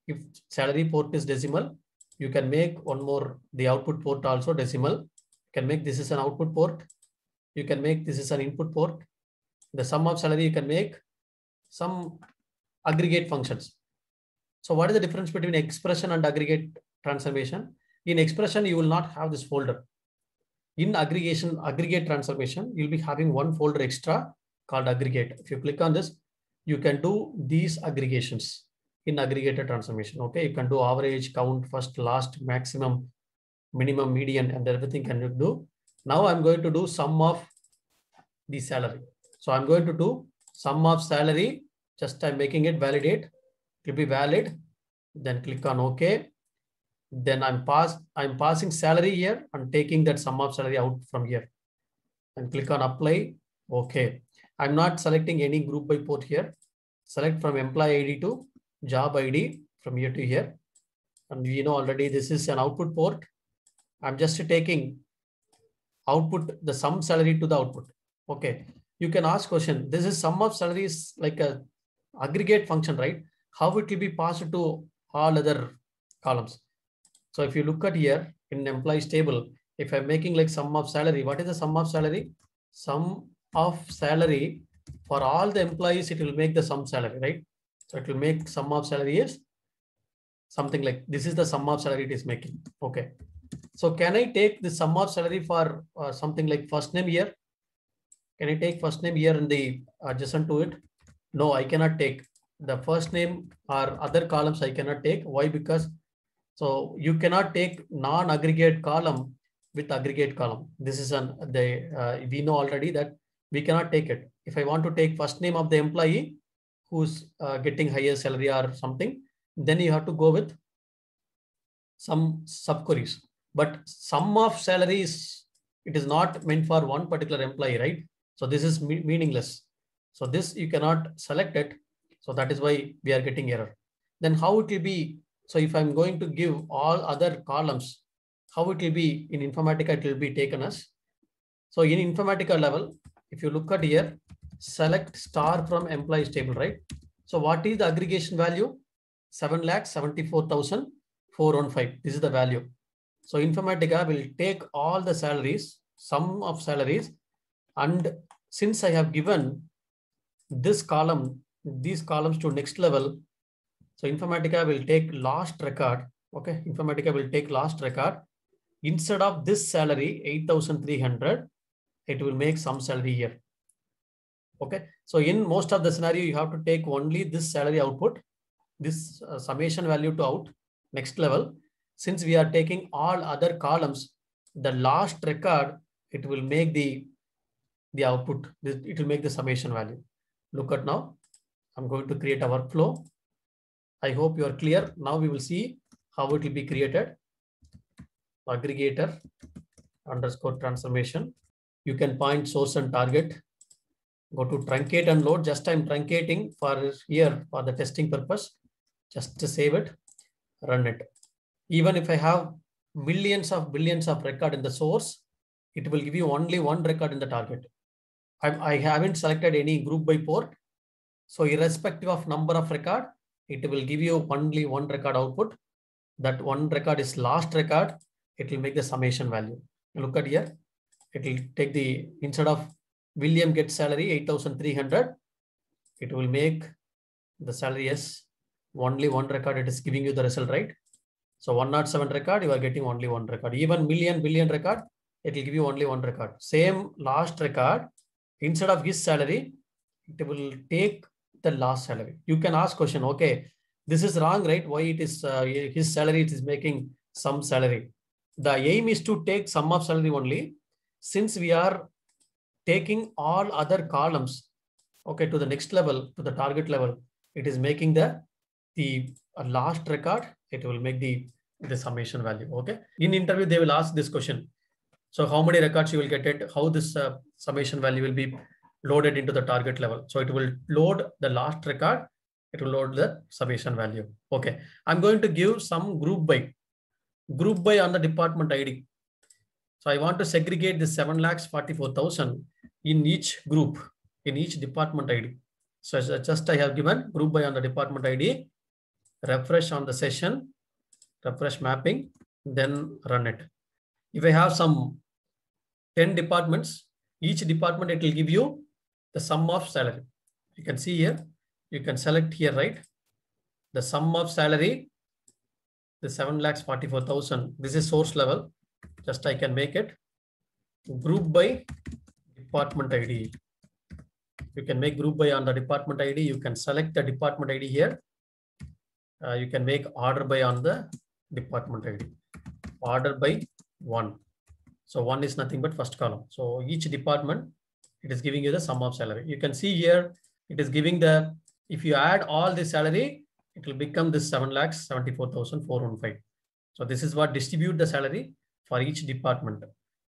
If salary port is decimal, you can make one more, the output port also decimal. You can make this is an output port. You can make this is an input port. The sum of salary, you can make some aggregate functions. So what is the difference between expression and aggregate transformation? In expression, you will not have this folder. In aggregate transformation, you'll be having one folder extra called aggregate. If you click on this, you can do these aggregations in aggregator transformation. Okay, you can do average, count, first, last, maximum, minimum, median, and everything can you do. Now I'm going to do sum of the salary. So I'm going to do sum of salary. Just I'm making it validate. It will be valid. Then click on OK. Then I'm passing salary here and taking that sum of salary out from here. And click on apply. Okay. I'm not selecting any group by port here. Select from employee ID to job ID from here to here. And we know already this is an output port. I'm just taking output, the sum salary to the output. Okay. You can ask question. This is sum of salary is like a aggregate function, right? How it will be passed to all other columns. So if you look at here in employees table, if I'm making like sum of salary, what is the sum of salary? Sum of salary for all the employees, it will make the sum salary, right? So it will make sum of salary is something like this is the sum of salary it is making. Okay. So can I take the sum of salary for something like first name here? Can I take first name here in the adjacent to it? No, I cannot take the first name or other columns. I cannot take. Why? Because so you cannot take non-aggregate column with aggregate column. This is we know already that we cannot take it. If I want to take first name of the employee who's getting higher salary or something, then you have to go with some subqueries. But sum of salaries, it is not meant for one particular employee, right? So this is meaningless. So this you cannot select it. So that is why we are getting error. Then how it will be? So if I'm going to give all other columns, how it will be in Informatica, it will be taken as. So in Informatica level, if you look at here, select star from employees table, right? So what is the aggregation value? 7,74,415. This is the value. So Informatica will take all the salaries, sum of salaries, and since I have given this column, these columns to next level, so Informatica will take last record. Okay, Informatica will take last record. Instead of this salary, 8,300, it will make some salary here. Okay, so in most of the scenario, you have to take only this salary output, this summation value to out, next level. Since we are taking all other columns, the last record, it will make the output. It will make the summation value. Look at now. I'm going to create a workflow. I hope you are clear. Now we will see how it will be created. Aggregator underscore transformation. You can point source and target. Go to truncate and load. Just I'm truncating for here for the testing purpose. Just to save it, run it. Even if I have billions of record in the source, it will give you only one record in the target. I haven't selected any group by port. So irrespective of number of record, it will give you only one record output. That one record is last record. It will make the summation value. Look at here. It will take the, instead of William gets salary 8,300, it will make the salary as only one record. It is giving you the result, right? So 107 record, you are getting only one record. Even billion record, it will give you only one record. Same last record, instead of his salary, it will take the last salary. You can ask question, okay, This is wrong, right? Why it is his salary, it is making some salary. The aim is to take sum of salary only. Since we are taking all other columns, okay, to the next level, to the target level, it is making the last record, it will make the summation value. Okay. In interview, they will ask this question. So how many records you will get it, how this summation value will be loaded into the target level. So it will load the last record, it will load the summation value. Okay. I'm going to give some group by on the department ID. So I want to segregate the 7,44,000 in each group, in each department ID. So just I have given group by on the department ID, refresh on the session, refresh mapping, then run it. If I have some 10 departments, each department, it will give you the sum of salary. You can see here, you can select here, right? The sum of salary, the 7,44,000. This is source level. Just I can make it group by department ID. You can make group by on the department ID. You can select the department ID here. You can make order by on the department ID. Order by 1. So 1 is nothing but first column. So each department, it is giving you the sum of salary. You can see here, it is giving the, if you add all the salary, it will become this 7,74,415. So this is what distribute the salary for each department.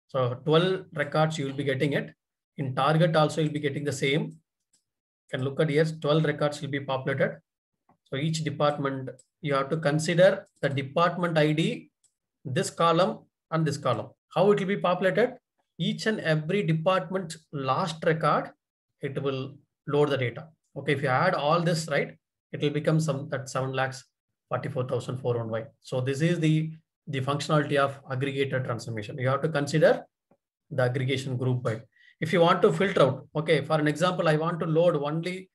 So 12 records you will be getting it. In target also you'll be getting the same. You can look at here, 12 records will be populated. So each department, you have to consider the department ID, this column and this column. How it will be populated? Each and every department last record, it will load the data. Okay, if you add all this, right, it will become that 7,44,415. So this is the functionality of aggregator transformation. You have to consider the aggregation group by. If you want to filter out, okay, for an example, I want to load only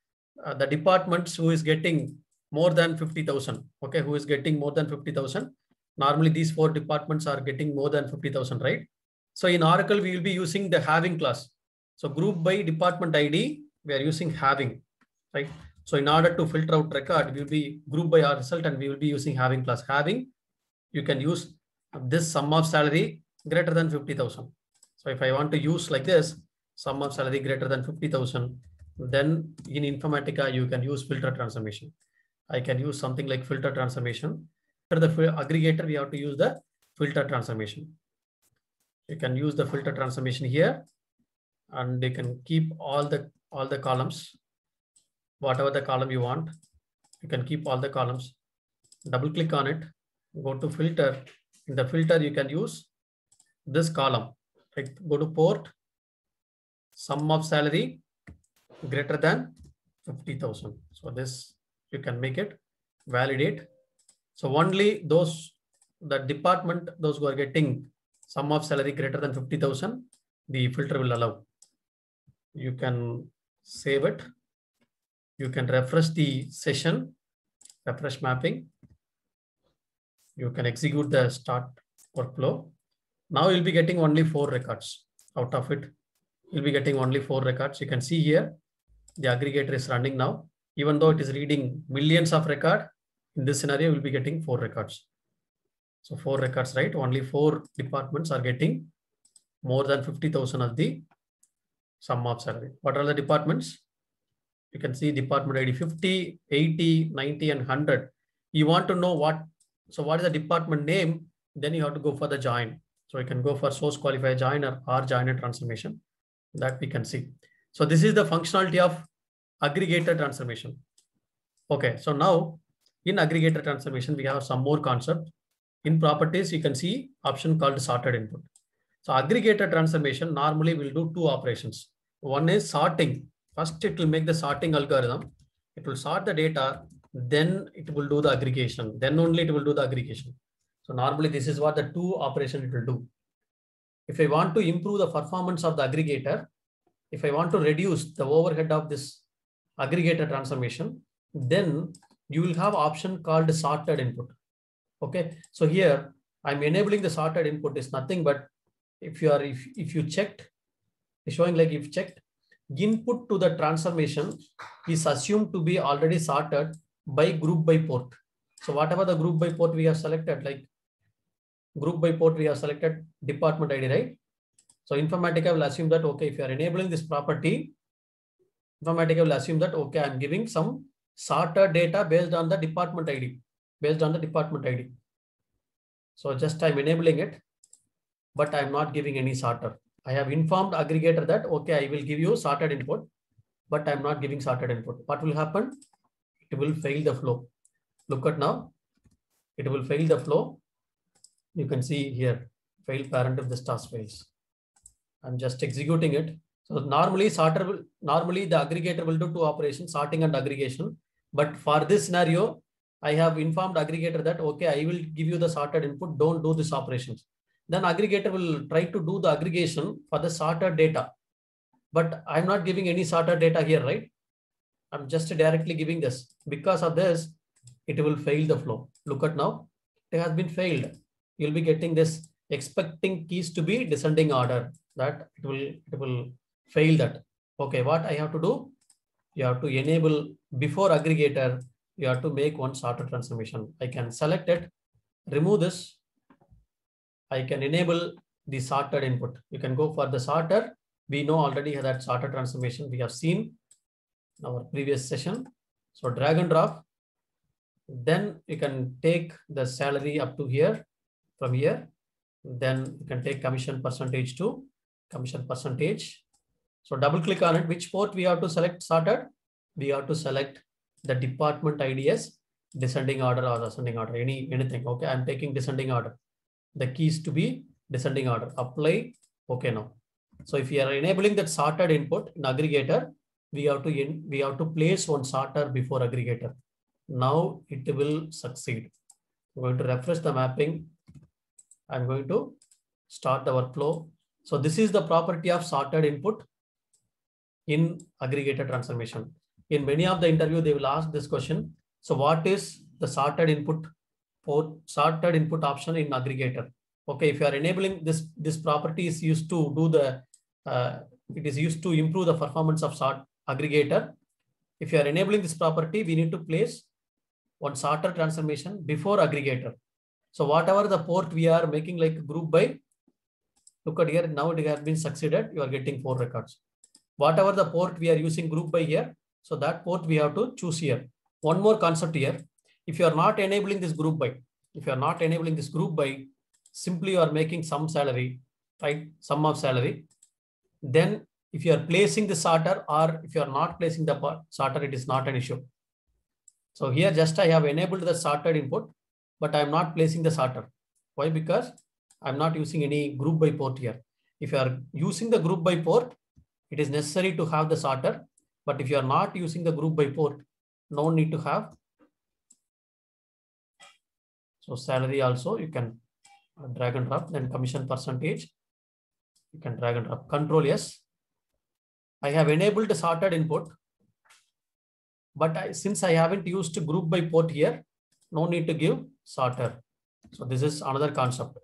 the departments who is getting more than 50,000. Okay, who is getting more than 50,000. Normally these 4 departments are getting more than 50,000, right? So in Oracle, we will be using the having clause. So group by department ID, we are using having, right? So in order to filter out record, we will be group by our result and we will be using having clause. Having, you can use this sum of salary greater than 50,000. So if I want to use like this, sum of salary greater than 50,000, then in Informatica, you can use filter transformation. I can use something like filter transformation. For the aggregator, we have to use the filter transformation. You can use the filter transformation here, and you can keep all the columns, whatever the column you want. You can keep all the columns. Double click on it. Go to filter. In the filter, you can use this column. Like go to port. Sum of salary greater than 50,000. So this you can make it validate. So only the department, those who are getting sum of salary greater than 50,000, the filter will allow. You can save it. You can refresh the session, refresh mapping. You can execute the start workflow. Now you'll be getting only 4 records out of it. You'll be getting only 4 records. You can see here, the aggregator is running now. Even though it is reading millions of records, in this scenario, we'll be getting 4 records. So 4 records, right? Only 4 departments are getting more than 50,000 of the sum of salary. What are the departments? You can see department ID 50, 80, 90, and 100. You want to know what is the department name, then you have to go for the join. So you can go for source qualifier joiner or joiner transformation that we can see. So this is the functionality of aggregator transformation. Okay, so now in aggregator transformation, we have some more concept. In properties, you can see option called sorted input. So aggregator transformation normally will do 2 operations. One is sorting. First, it will make the sorting algorithm. It will sort the data, then it will do the aggregation. Then only it will do the aggregation. So normally this is what the 2 operation it will do. If I want to improve the performance of the aggregator, if I want to reduce the overhead of this aggregator transformation, then you will have option called sorted input. Okay, so here I'm enabling the sorted input is nothing but if you checked, it's showing like if checked, input to the transformation is assumed to be already sorted by group by port. So whatever the group by port we have selected, like group by port we have selected department ID, right? So Informatica will assume that, okay, if you are enabling this property, Informatica will assume that, okay, I'm giving some sorted data based on the department ID, So just I'm enabling it, but I'm not giving any sorter. I have informed aggregator that, okay, I will give you sorted input, but I'm not giving sorted input. What will happen? It will fail the flow. Look at now, it will fail the flow. You can see here, fail parent if this task fails. I'm just executing it. So normally the aggregator will do two operations, sorting and aggregation. But for this scenario, I have informed aggregator that, okay, I will give you the sorted input, don't do this operations. Then aggregator will try to do the aggregation for the sorted data. But I'm not giving any sorted data here, right? I'm just directly giving this. Because of this, it will fail the flow. Look at now, it has been failed. You'll be getting this expecting keys to be descending order, that it will fail that. Okay, what I have to do? You have to enable before aggregator, you have to make one sorter transformation. I can select it, remove this. I can enable the sorted input. You can go for the sorter. We know already that sorter transformation we have seen in our previous session. So drag and drop. Then you can take the salary up to here, from here. Then you can take commission percentage to commission percentage. So double click on it. Which port we have to select sorted? We have to select the department ID as descending order or ascending order, anything. Okay, I'm taking descending order. The keys to be descending order. Apply. Okay now. So if you are enabling that sorted input in aggregator, we have to place one sorter before aggregator. Now it will succeed. I'm going to refresh the mapping. I'm going to start the workflow. So this is the property of sorted input in aggregator transformation. In many of the interview, they will ask this question. So what is the sorted input option in aggregator? Okay, if you are enabling this property is used to do it is used to improve the performance of aggregator. If you are enabling this property, we need to place one sorter transformation before aggregator. So whatever the port we are making like group by, look at here, now it has been succeeded. You are getting 4 records. Whatever the port we are using group by here, so that port we have to choose here. One more concept here. If you are not enabling this group by, simply you are making some salary, right? Sum of salary. Then if you are placing the sorter or if you are not placing the sorter, it is not an issue. So here just I have enabled the sorted input, but I am not placing the sorter. Why? Because I'm not using any group by port here. If you are using the group by port, it is necessary to have the sorter. But if you are not using the group by port, no need to have. So salary also you can drag and drop. Then commission percentage, you can drag and drop. Control yes. I have enabled the sorted input, but since I haven't used group by port here, no need to give sorter. So this is another concept.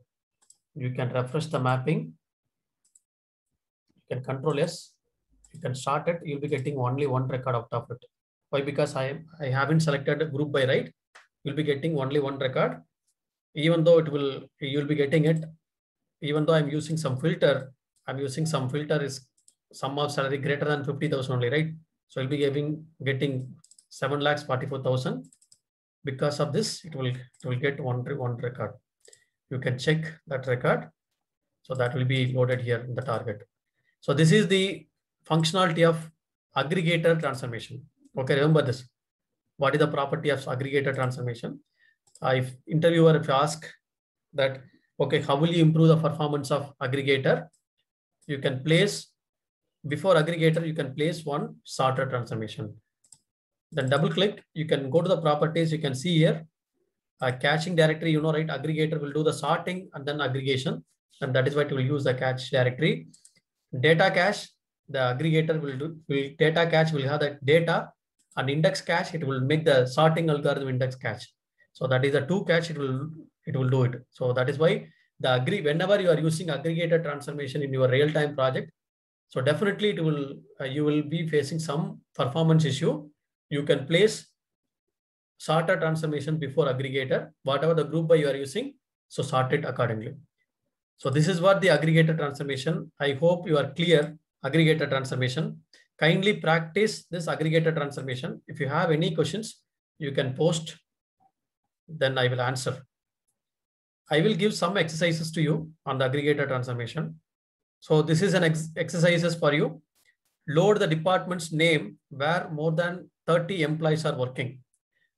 You can refresh the mapping. You can control yes. You can start it. You'll be getting only one record out of it. Why? Because I haven't selected group by, right? You'll be getting only one record. Even though you'll be getting it. Even though I'm using some filter, is sum of salary greater than 50,000 only, right? So I'll be getting 7,44,000. Because of this, it will get one record. You can check that record. So that will be loaded here in the target. So this is the functionality of aggregator transformation. Okay, remember this. What is the property of aggregator transformation? If interviewer ask that, okay, how will you improve the performance of aggregator? You can place, before aggregator, you can place one sorter transformation. Then double click, you can go to the properties, you can see here, caching directory, right? Aggregator will do the sorting and then aggregation. And that is why it will use the cache directory. Data cache, the aggregator data cache will have the data, and index cache, it will make the sorting algorithm index cache. So that is the two cache, it will do it. So that is why whenever you are using aggregator transformation in your real-time project, so definitely you will be facing some performance issue. You can place sorter transformation before aggregator. Whatever the group by you are using, so sort it accordingly. So this is what the aggregator transformation. I hope you are clear. Aggregator transformation. Kindly practice this aggregator transformation. If you have any questions, you can post, then I will answer. I will give some exercises to you on the aggregator transformation. So this is an exercises for you. Load the department's name where more than 30 employees are working.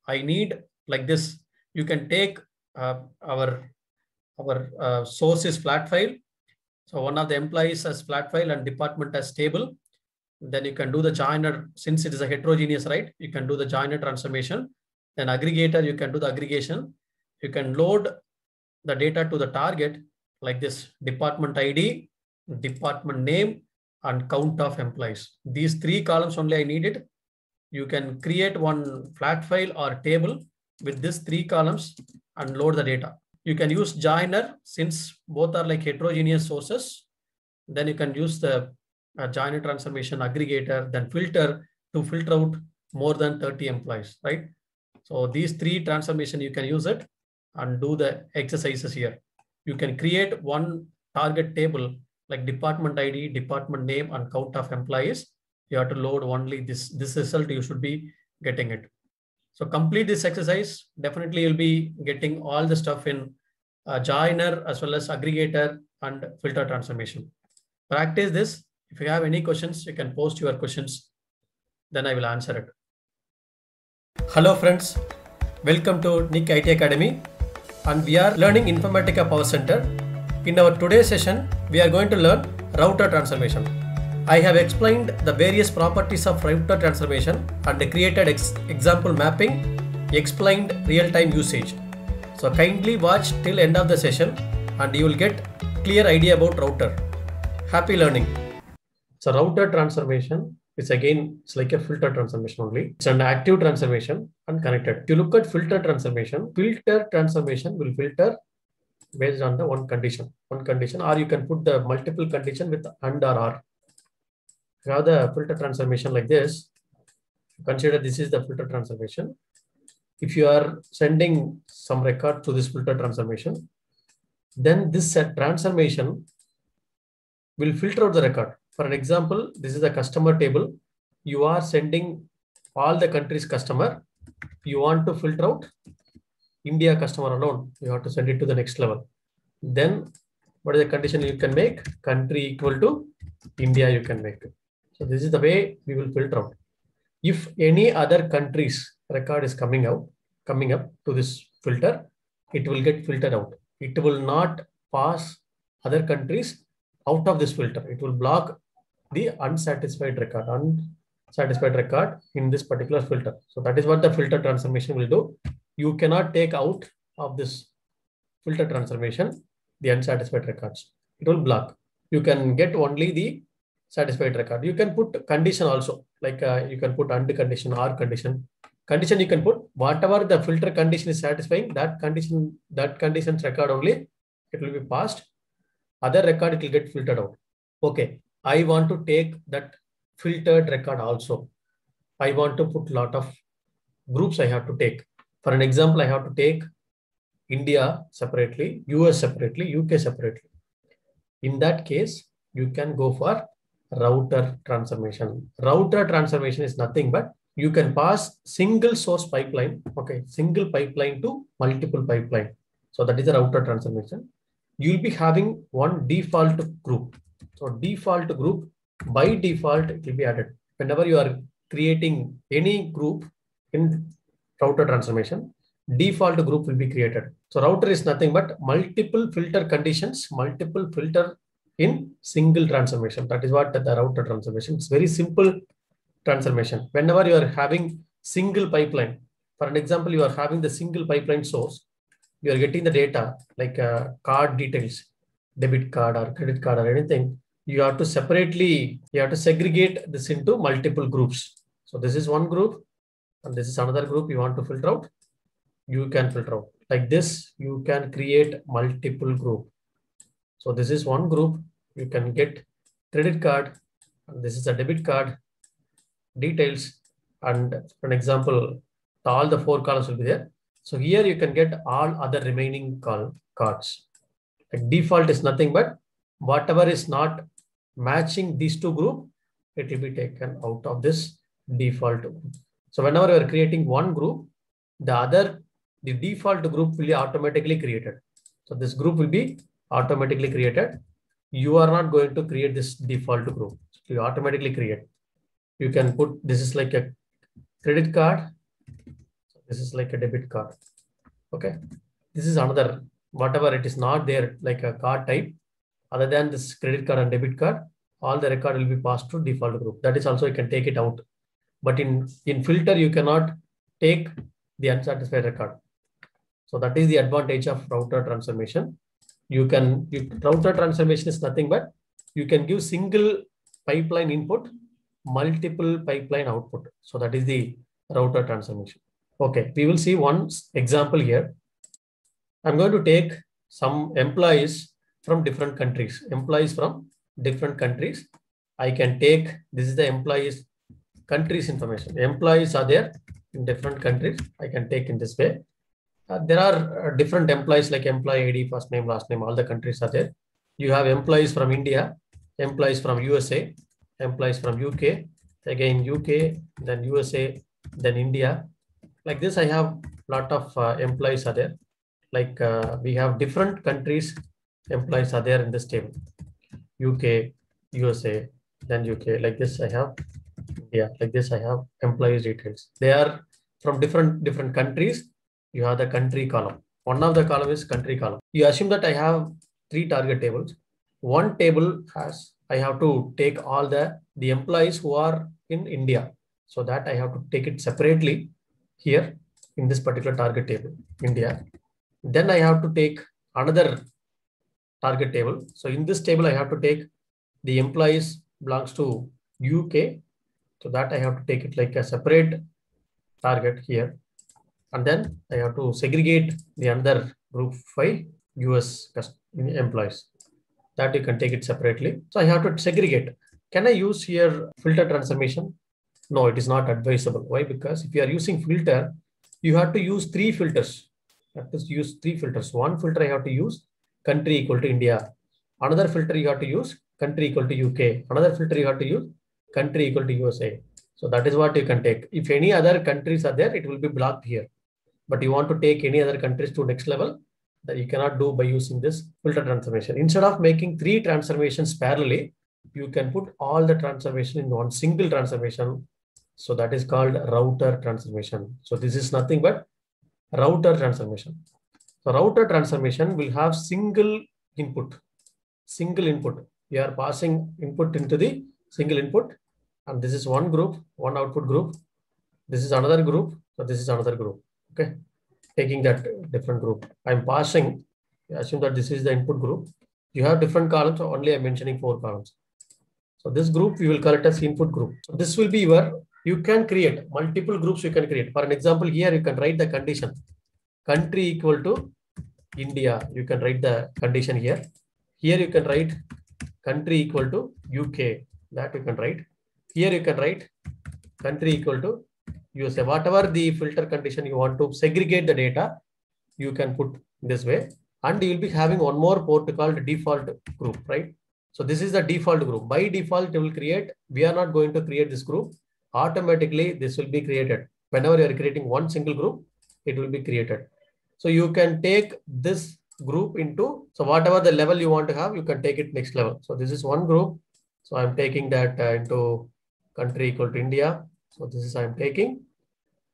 I need like this. You can take our source is flat file. So one of the employees has flat file and department as table. Then you can do the joiner, since it is a heterogeneous, right? You can do the joiner transformation. Then aggregator, you can do the aggregation. You can load the data to the target like this: department ID, department name, and count of employees. These three columns only I needed. You can create one flat file or table with these three columns and load the data. You can use joiner since both are like heterogeneous sources. Then you can use the joiner transformation, aggregator, then filter to filter out more than 30 employees, right? So these three transformation, you can use it and do the exercises here. You can create one target table like department ID, department name, and count of employees. You have to load only this result. You should be getting it. So complete this exercise. Definitely you'll be getting all the stuff in joiner as well as aggregator and filter transformation. Practice this. If you have any questions, you can post your questions. Then I will answer it. Hello friends. Welcome to Nick IT Academy. And we are learning Informatica PowerCenter. In our today's session, we are going to learn router transformation. I have explained the various properties of router transformation and created example mapping, explained real-time usage. So kindly watch till end of the session and you will get clear idea about router. Happy learning. So router transformation is again, it's like a filter transformation only. It's an active transformation and connected. If you look at filter transformation will filter based on the one condition, or you can put the multiple condition with and or. You have the filter transformation like this. Consider this is the filter transformation. If you are sending some record to this filter transformation, then this transformation will filter out the record. For an example, this is a customer table. You are sending all the countries customer. You want to filter out India customer alone. You have to send it to the next level. Then what is the condition you can make? Country equal to India you can make. So this is the way we will filter out. If any other country's record is coming up to this filter, it will get filtered out. It will not pass other countries out of this filter. It will block the unsatisfied record in this particular filter. So that is what the filter transformation will do. You cannot take out of this filter transformation the unsatisfied records. It will block. You can get only the satisfied record. You can put condition also, like you can put and condition or condition. Condition you can put whatever the filter condition is satisfying, that condition's record only it will be passed. Other record it will get filtered out. Okay, I want to take that filtered record also. I want to put a lot of groups I have to take. For an example, I have to take India separately, US separately, UK separately. In that case, you can go for router transformation. Router transformation is nothing but you can pass single source pipeline, okay, single pipeline to multiple pipeline. So that is the router transformation. You'll be having one default group. So default group, by default, it will be added. Whenever you are creating any group in router transformation, default group will be created. So router is nothing but multiple filter conditions, multiple filter in single transformation. That is what the router transformation. It's very simple transformation. Whenever you are having single pipeline, for an example, you are having the single pipeline source, you are getting the data like card details, debit card or credit card or anything. You have to separately, you have to segregate this into multiple groups. So this is one group and this is another group you want to filter out. You can filter out like this. You can create multiple group. So this is one group. You can get credit card. And this is a debit card details. And for an example, All the 4 columns will be there. So here you can get all other remaining cards. Like default is nothing but whatever is not matching these 2 groups, it will be taken out of this default group. So whenever you are creating one group, the default group will be automatically created. So this group will be automatically created. You are not going to create this default group. So you automatically create. You can put, this is like a credit card. This is like a debit card. Okay. This is another, whatever it is not there, like a card type, other than this credit card and debit card, all the record will be passed to default group. That is also, you can take it out. But in filter, you cannot take the unsatisfied record. So that is the advantage of router transformation. Router transformation is nothing but you can give single pipeline input, multiple pipeline output. So that is the router transformation. Okay, we will see one example here. I'm going to take some employees from different countries. I can take, this is the employees countries information. Employees are there in different countries. I can take in this way. There are different employees like employee ID, first name, last name, all the countries are there. You have employees from India, employees from USA, employees from UK, again UK, then USA, then India. Like this, I have a lot of employees are there. Like we have different countries, employees are there in this table. UK, USA, then UK. Like this, I have India. Like this, I have employees details. They are from different countries. You have the country column. One of the column is country column. You assume that I have 3 target tables. One table has, I have to take all the employees who are in India. So that I have to take it separately here in this particular target table, India. Then I have to take another target table. So in this table, I have to take the employees belongs to UK. So that I have to take it like a separate target here. And then I have to segregate the another group by US employees. That you can take it separately. So I have to segregate. Can I use here filter transformation? No, it is not advisable. Why? Because if you are using filter, you have to use 3 filters. You have to use 3 filters. One filter I have to use country equal to India. Another filter you have to use country equal to UK. Another filter you have to use country equal to USA. So that is what you can take. If any other countries are there, it will be blocked here. But you want to take any other countries to next level, that you cannot do by using this filter transformation. Instead of making 3 transformations parallelly, you can put all the transformation in one single transformation. So that is called router transformation. So this is nothing but router transformation. So router transformation will have single input. You are passing input into the single input. And this is one group, one output group. This is another group. So this is another group. Okay. Taking that different group. I'm passing, assume that this is the input group. You have different columns, so only I'm mentioning 4 columns. So this group we will call it as input group. So this will be you can create multiple groups you can create. For an example, here you can write the condition. Country equal to India. You can write the condition here. Here you can write country equal to UK. That you can write. Here you can write country equal to USA. Whatever the filter condition you want to segregate the data, you can put this way. And you will be having one more port called default group, right? So this is the default group. By default, it will create. We are not going to create this group. Automatically, this will be created. Whenever you are creating one single group, it will be created. So you can take this group into, so whatever the level you want to have, you can take it next level. So this is one group. So I'm taking that into country equal to India. So this is I'm taking.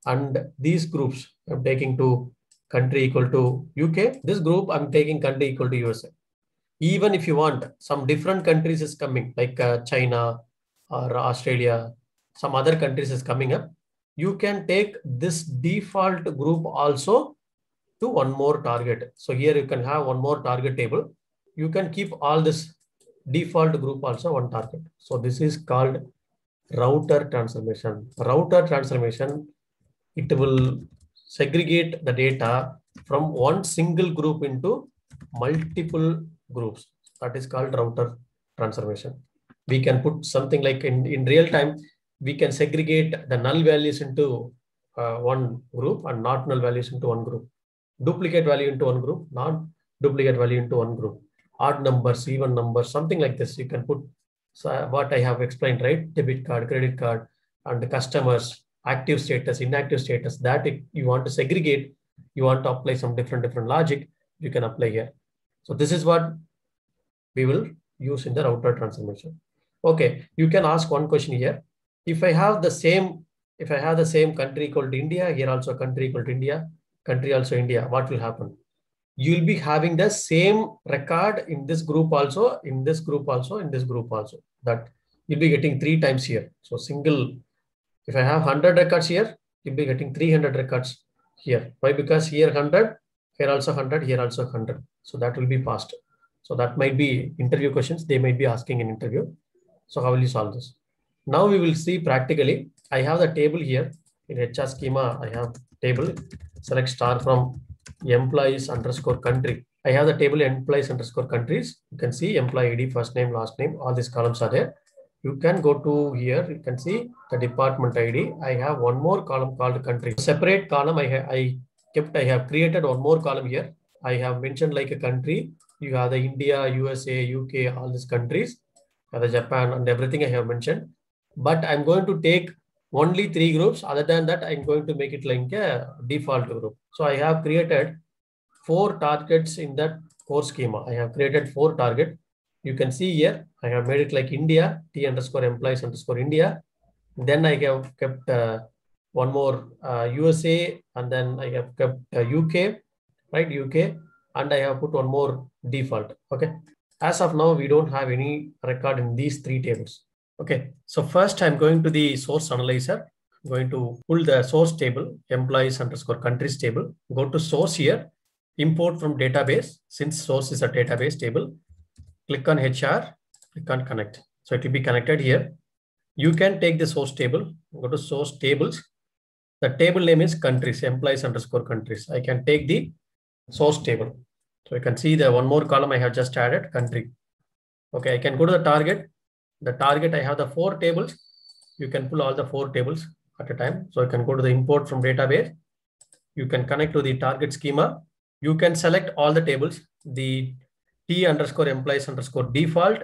And these groups I'm taking to country equal to UK. This group I'm taking country equal to USA. Even if you want some different countries is coming, like China or Australia, some other countries is coming up, you can take this default group also to one more target. So here you can have one more target table. You can keep all this default group also one target. So this is called router transformation. Router transformation, it will segregate the data from one single group into multiple groups. That is called router transformation. We can put something like in real time, we can segregate the null values into one group and not null values into one group. Duplicate value into one group, not duplicate value into one group. Odd numbers, even numbers, something like this. You can put what I have explained, right? Debit card, credit card, and the customers, active status, inactive status, that you want to segregate, you want to apply some different logic, you can apply here. So this is what we will use in the router transformation. Okay, you can ask one question here. If I have the same country equal to India, here also country equal to India, country also India, what will happen? You will be having the same record in this group also, in this group also, in this group also. That you'll be getting 3 times here. So single, if I have 100 records here, you'll be getting 300 records here. Why? Because here 100, here also 100, here also 100. So that will be passed. So that might be interview questions. They might be asking in interview. So how will you solve this? Now we will see practically. I have the table here in HR schema. I have table, select star from employees underscore country. I have the table employees underscore countries. You can see employee ID, first name, last name, all these columns are there. You can go to here, you can see the department ID. I have one more column called country. Separate column I have created one more column here. I have mentioned like a country. You have the India, USA, UK, all these countries, the Japan and everything I have mentioned. But I'm going to take only 3 groups. Other than that, I'm going to make it like a default group. So I have created 4 targets in that core schema. I have created 4 targets. You can see here, I have made it like India, T underscore employees underscore India. Then I have kept one more USA, and then I have kept UK, right? UK, and I have put one more default. Okay. As of now, we don't have any record in these 3 tables. Okay. So first I'm going to the source analyzer. I'm going to pull the source table, employees underscore countries table. Go to source here, import from database. Since source is a database table, click on HR, click on connect. So it will be connected here. You can take the source table, go to source tables. The table name is countries, employees underscore countries. I can take the source table. So you can see the one more column I have just added, country. Okay, I can go to the target. The target, I have the 4 tables. You can pull all the 4 tables at a time. So you can go to the import from database. You can connect to the target schema. You can select all the tables, the T underscore employees underscore default,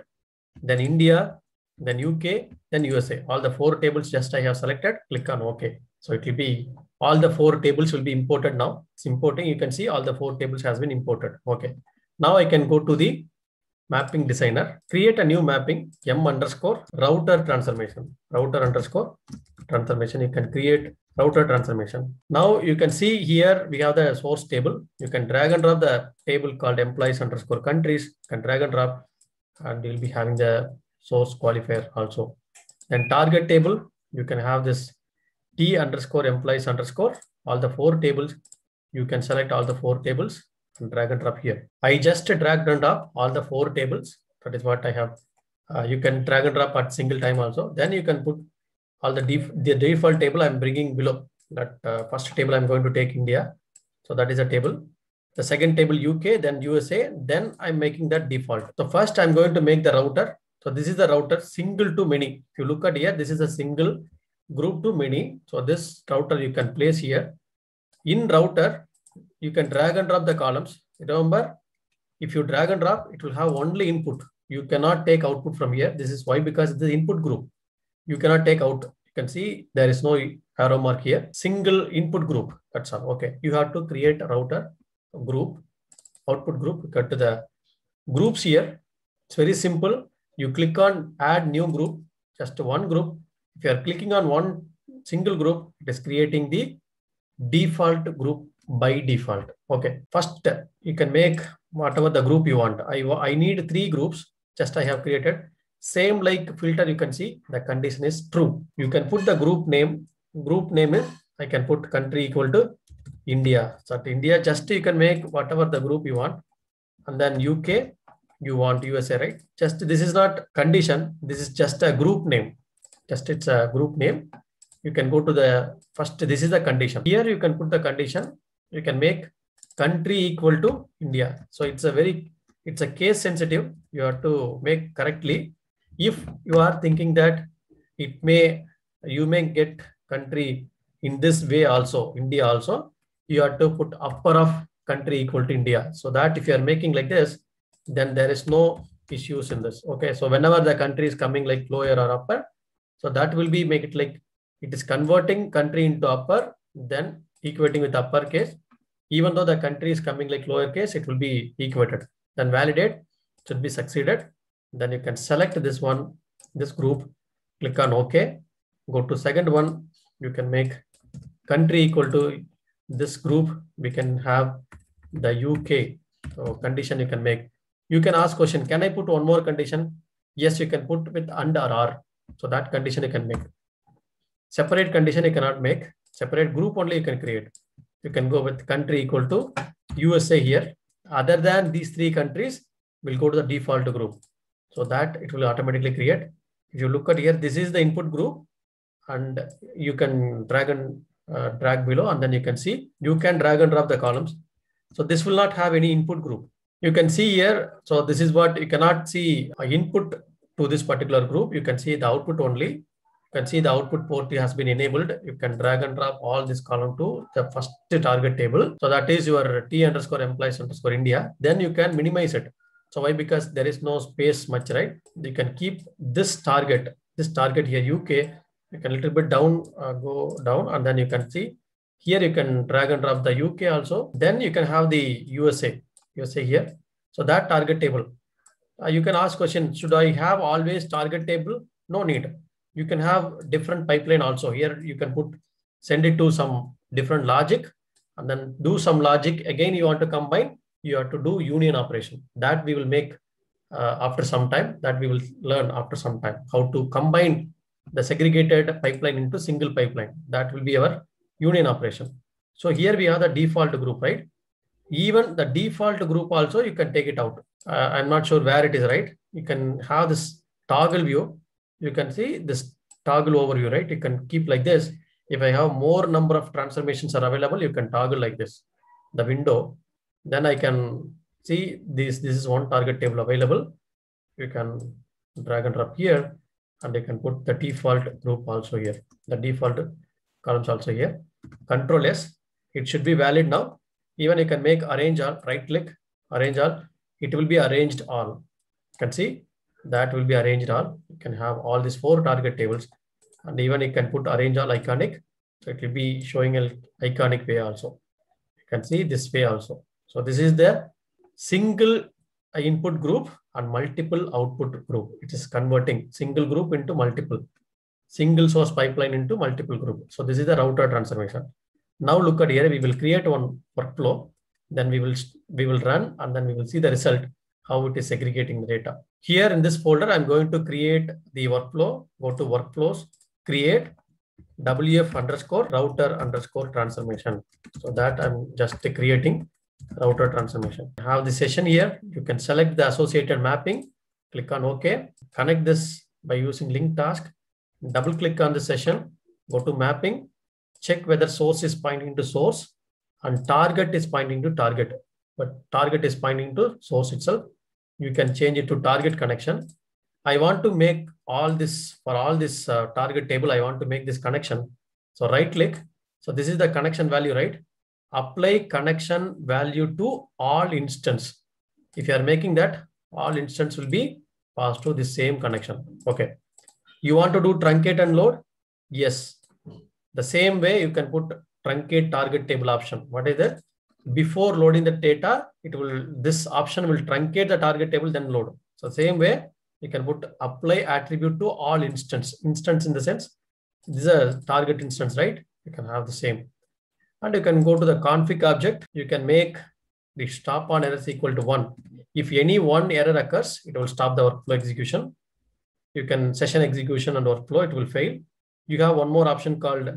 then India, then UK, then USA. All the 4 tables just I have selected, click on OK. So it will be, all the 4 tables will be imported now. It's importing. You can see all the 4 tables has been imported. Okay. Now I can go to the mapping designer, create a new mapping, M underscore router transformation, router underscore transformation. You can create router transformation. Now you can see here we have the source table. You can drag and drop the table called employees underscore countries. You can drag and drop, and you'll be having the source qualifier also. Then target table, you can have this T underscore employees underscore, all the 4 tables. You can select all the 4 tables and drag and drop here. I just dragged and drop all the 4 tables. That is what I have. You can drag and drop at single time also. Then you can put all the default table I'm bringing below. That first table I'm going to take India. So that is a table. The second table UK, then USA, then I'm making that default. So first I'm going to make the router. So this is the router single to many. If you look at here, this is a single group to many. So this router you can place here. In router, you can drag and drop the columns. Remember, if you drag and drop, it will have only input. You cannot take output from here. This is why, because it's the input group. You cannot take out. You can see there is no arrow mark here. Single input group. That's all. Okay. You have to create a router group, output group. Cut to the groups here. It's very simple. You click on add new group, just one group. If you are clicking on one single group, it is creating the default group by default. Okay. First, you can make whatever the group you want. I need 3 groups. Just I have created. Same like filter, you can see the condition is true. You can put the group name. Group name is, I can put country equal to India. So India, just you can make whatever the group you want. And then UK, you want USA, right? Just this is not condition. This is just a group name. Just it's a group name. You can go to the first, this is the condition. Here you can put the condition. You can make country equal to India. So it's a case sensitive. You have to make correctly. If you are thinking that you may get country in this way also, India also, you have to put upper of country equal to India. So that if you are making like this, then there is no issues in this. Okay. So whenever the country is coming like lower or upper, so that will be make it like it is converting country into upper, then equating with uppercase. Even though the country is coming like lowercase, it will be equated. Then validate, should be succeeded. Then you can select this one, this group, click on OK. Go to second one, you can make country equal to this group. We can have the UK. So condition you can make. You can ask question, can I put one more condition? Yes, you can put with and or are. So that condition you can make. Separate condition you cannot make. Separate group only you can create. You can go with country equal to USA here. Other than these three countries, we'll go to the default group. So that it will automatically create. If you look at here, this is the input group, and you can drag below, and then you can see, you can drag and drop the columns. So this will not have any input group. You can see here. So this is what you cannot see input to this particular group. You can see the output only. You can see the output port has been enabled. You can drag and drop all this column to the first target table. So that is your T_employees_India. Then you can minimize it. So why? Because there is no space much, right? You can keep this target here, UK. You can a little bit down, go down, and then you can see here you can drag and drop the UK also. Then you can have the USA here. So that target table. You can ask question, should I have always target table? No need. You can have different pipeline also. Here you can send it to some different logic, and then do some logic. Again, you want to combine, you have to do union operation. That we will make after some time. That we will learn after some time, how to combine the segregated pipeline into single pipeline. That will be our union operation. So here we have the default group, right? Even the default group also, you can take it out. I'm not sure where it is, right? You can have this toggle view. You can see this toggle overview, right? You can keep like this. If I have more number of transformations are available, you can toggle like this, the window. Then I can see this is one target table available. You can drag and drop here, and you can put the default group also here, the default columns also here. Control S, it should be valid now. Even you can make arrange all, right click, arrange all. It will be arranged all. You can see that will be arranged all. You can have all these 4 target tables, and even you can put arrange all iconic. So it will be showing an iconic way also. You can see this way also. So this is the single input group and multiple output group. It is converting single group into multiple, single source pipeline into multiple group. So this is the router transformation. Now look at here, we will create one workflow. Then we will run, and then we will see the result, how it is segregating the data. Here in this folder, I'm going to create the workflow. Go to workflows, create WF_router_transformation. So that I'm just creating router transformation. I have the session here. You can select the associated mapping, click on OK, connect this by using link task, double click on the session, go to mapping, check whether source is pointing to source and target is pointing to target, but target is pointing to source itself. You can change it to target connection. I want to make all this for all this target table. I want to make this connection. So right click. So this is the connection value, right? Apply connection value to all instance. If you are making that, all instance will be passed to the same connection. Okay. You want to do truncate and load? Yes. The same way you can put truncate target table option. What is that? Before loading the data, this option will truncate the target table, then load. So same way you can put apply attribute to all instance. Instance in the sense, this is a target instance, right? You can have the same. And you can go to the config object. You can make the stop on errors equal to 1. If any one error occurs, it will stop the workflow execution. You can session execution and workflow, it will fail. You have one more option called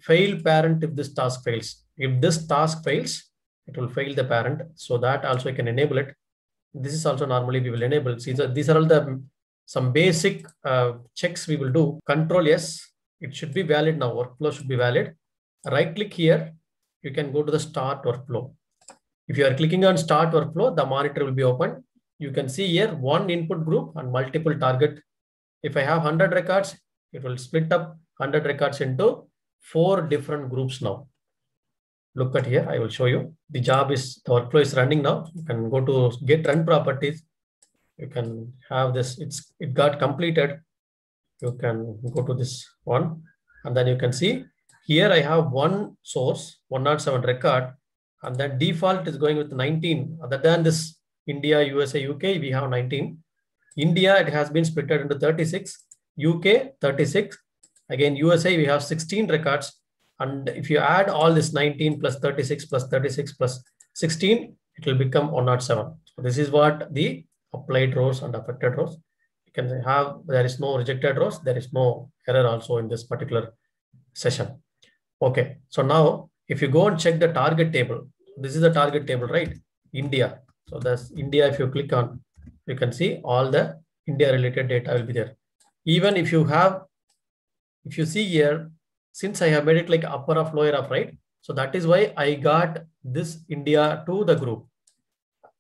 fail parent if this task fails. If this task fails, it will fail the parent. So that also you can enable it. This is also normally we will enable. See, these are all some basic checks we will do. Control S, it should be valid now. Workflow should be valid. Right click here. You can go to the start workflow. If you are clicking on start workflow, the monitor will be open. You can see here one input group and multiple target. If I have 100 records, it will split up 100 records into 4 different groups now. Look at here, I will show you. The workflow is running now. You can go to get run properties. You can have this, it got completed. You can go to this one, and then you can see here I have one source, 107 record, and then default is going with 19. Other than this India, USA, UK, we have 19. India, it has been split into 36. UK, 36. Again, USA, we have 16 records. And if you add all this 19 plus 36 plus 36 plus 16, it will become 107. So this is what the applied rows and affected rows. You can have, there is no rejected rows. There is no error also in this particular session. Okay. So now if you go and check the target table, this is the target table, right? India. So that's India. If you click on, you can see all the India related data will be there. Even if you see here, since I have made it like upper of, lower of, right? So that is why I got this India to the group.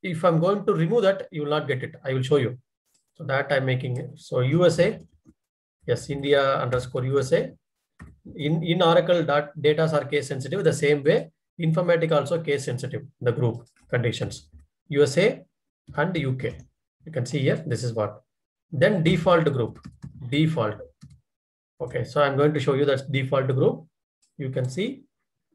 If I'm going to remove that, you will not get it. I will show you. So that I'm making it. So USA, yes, India underscore USA. In Oracle, data are case sensitive. The same way, Informatica also case sensitive, the group conditions. USA and UK. You can see here, this is what. Then default group, default. Okay, so I'm going to show you that default group. You can see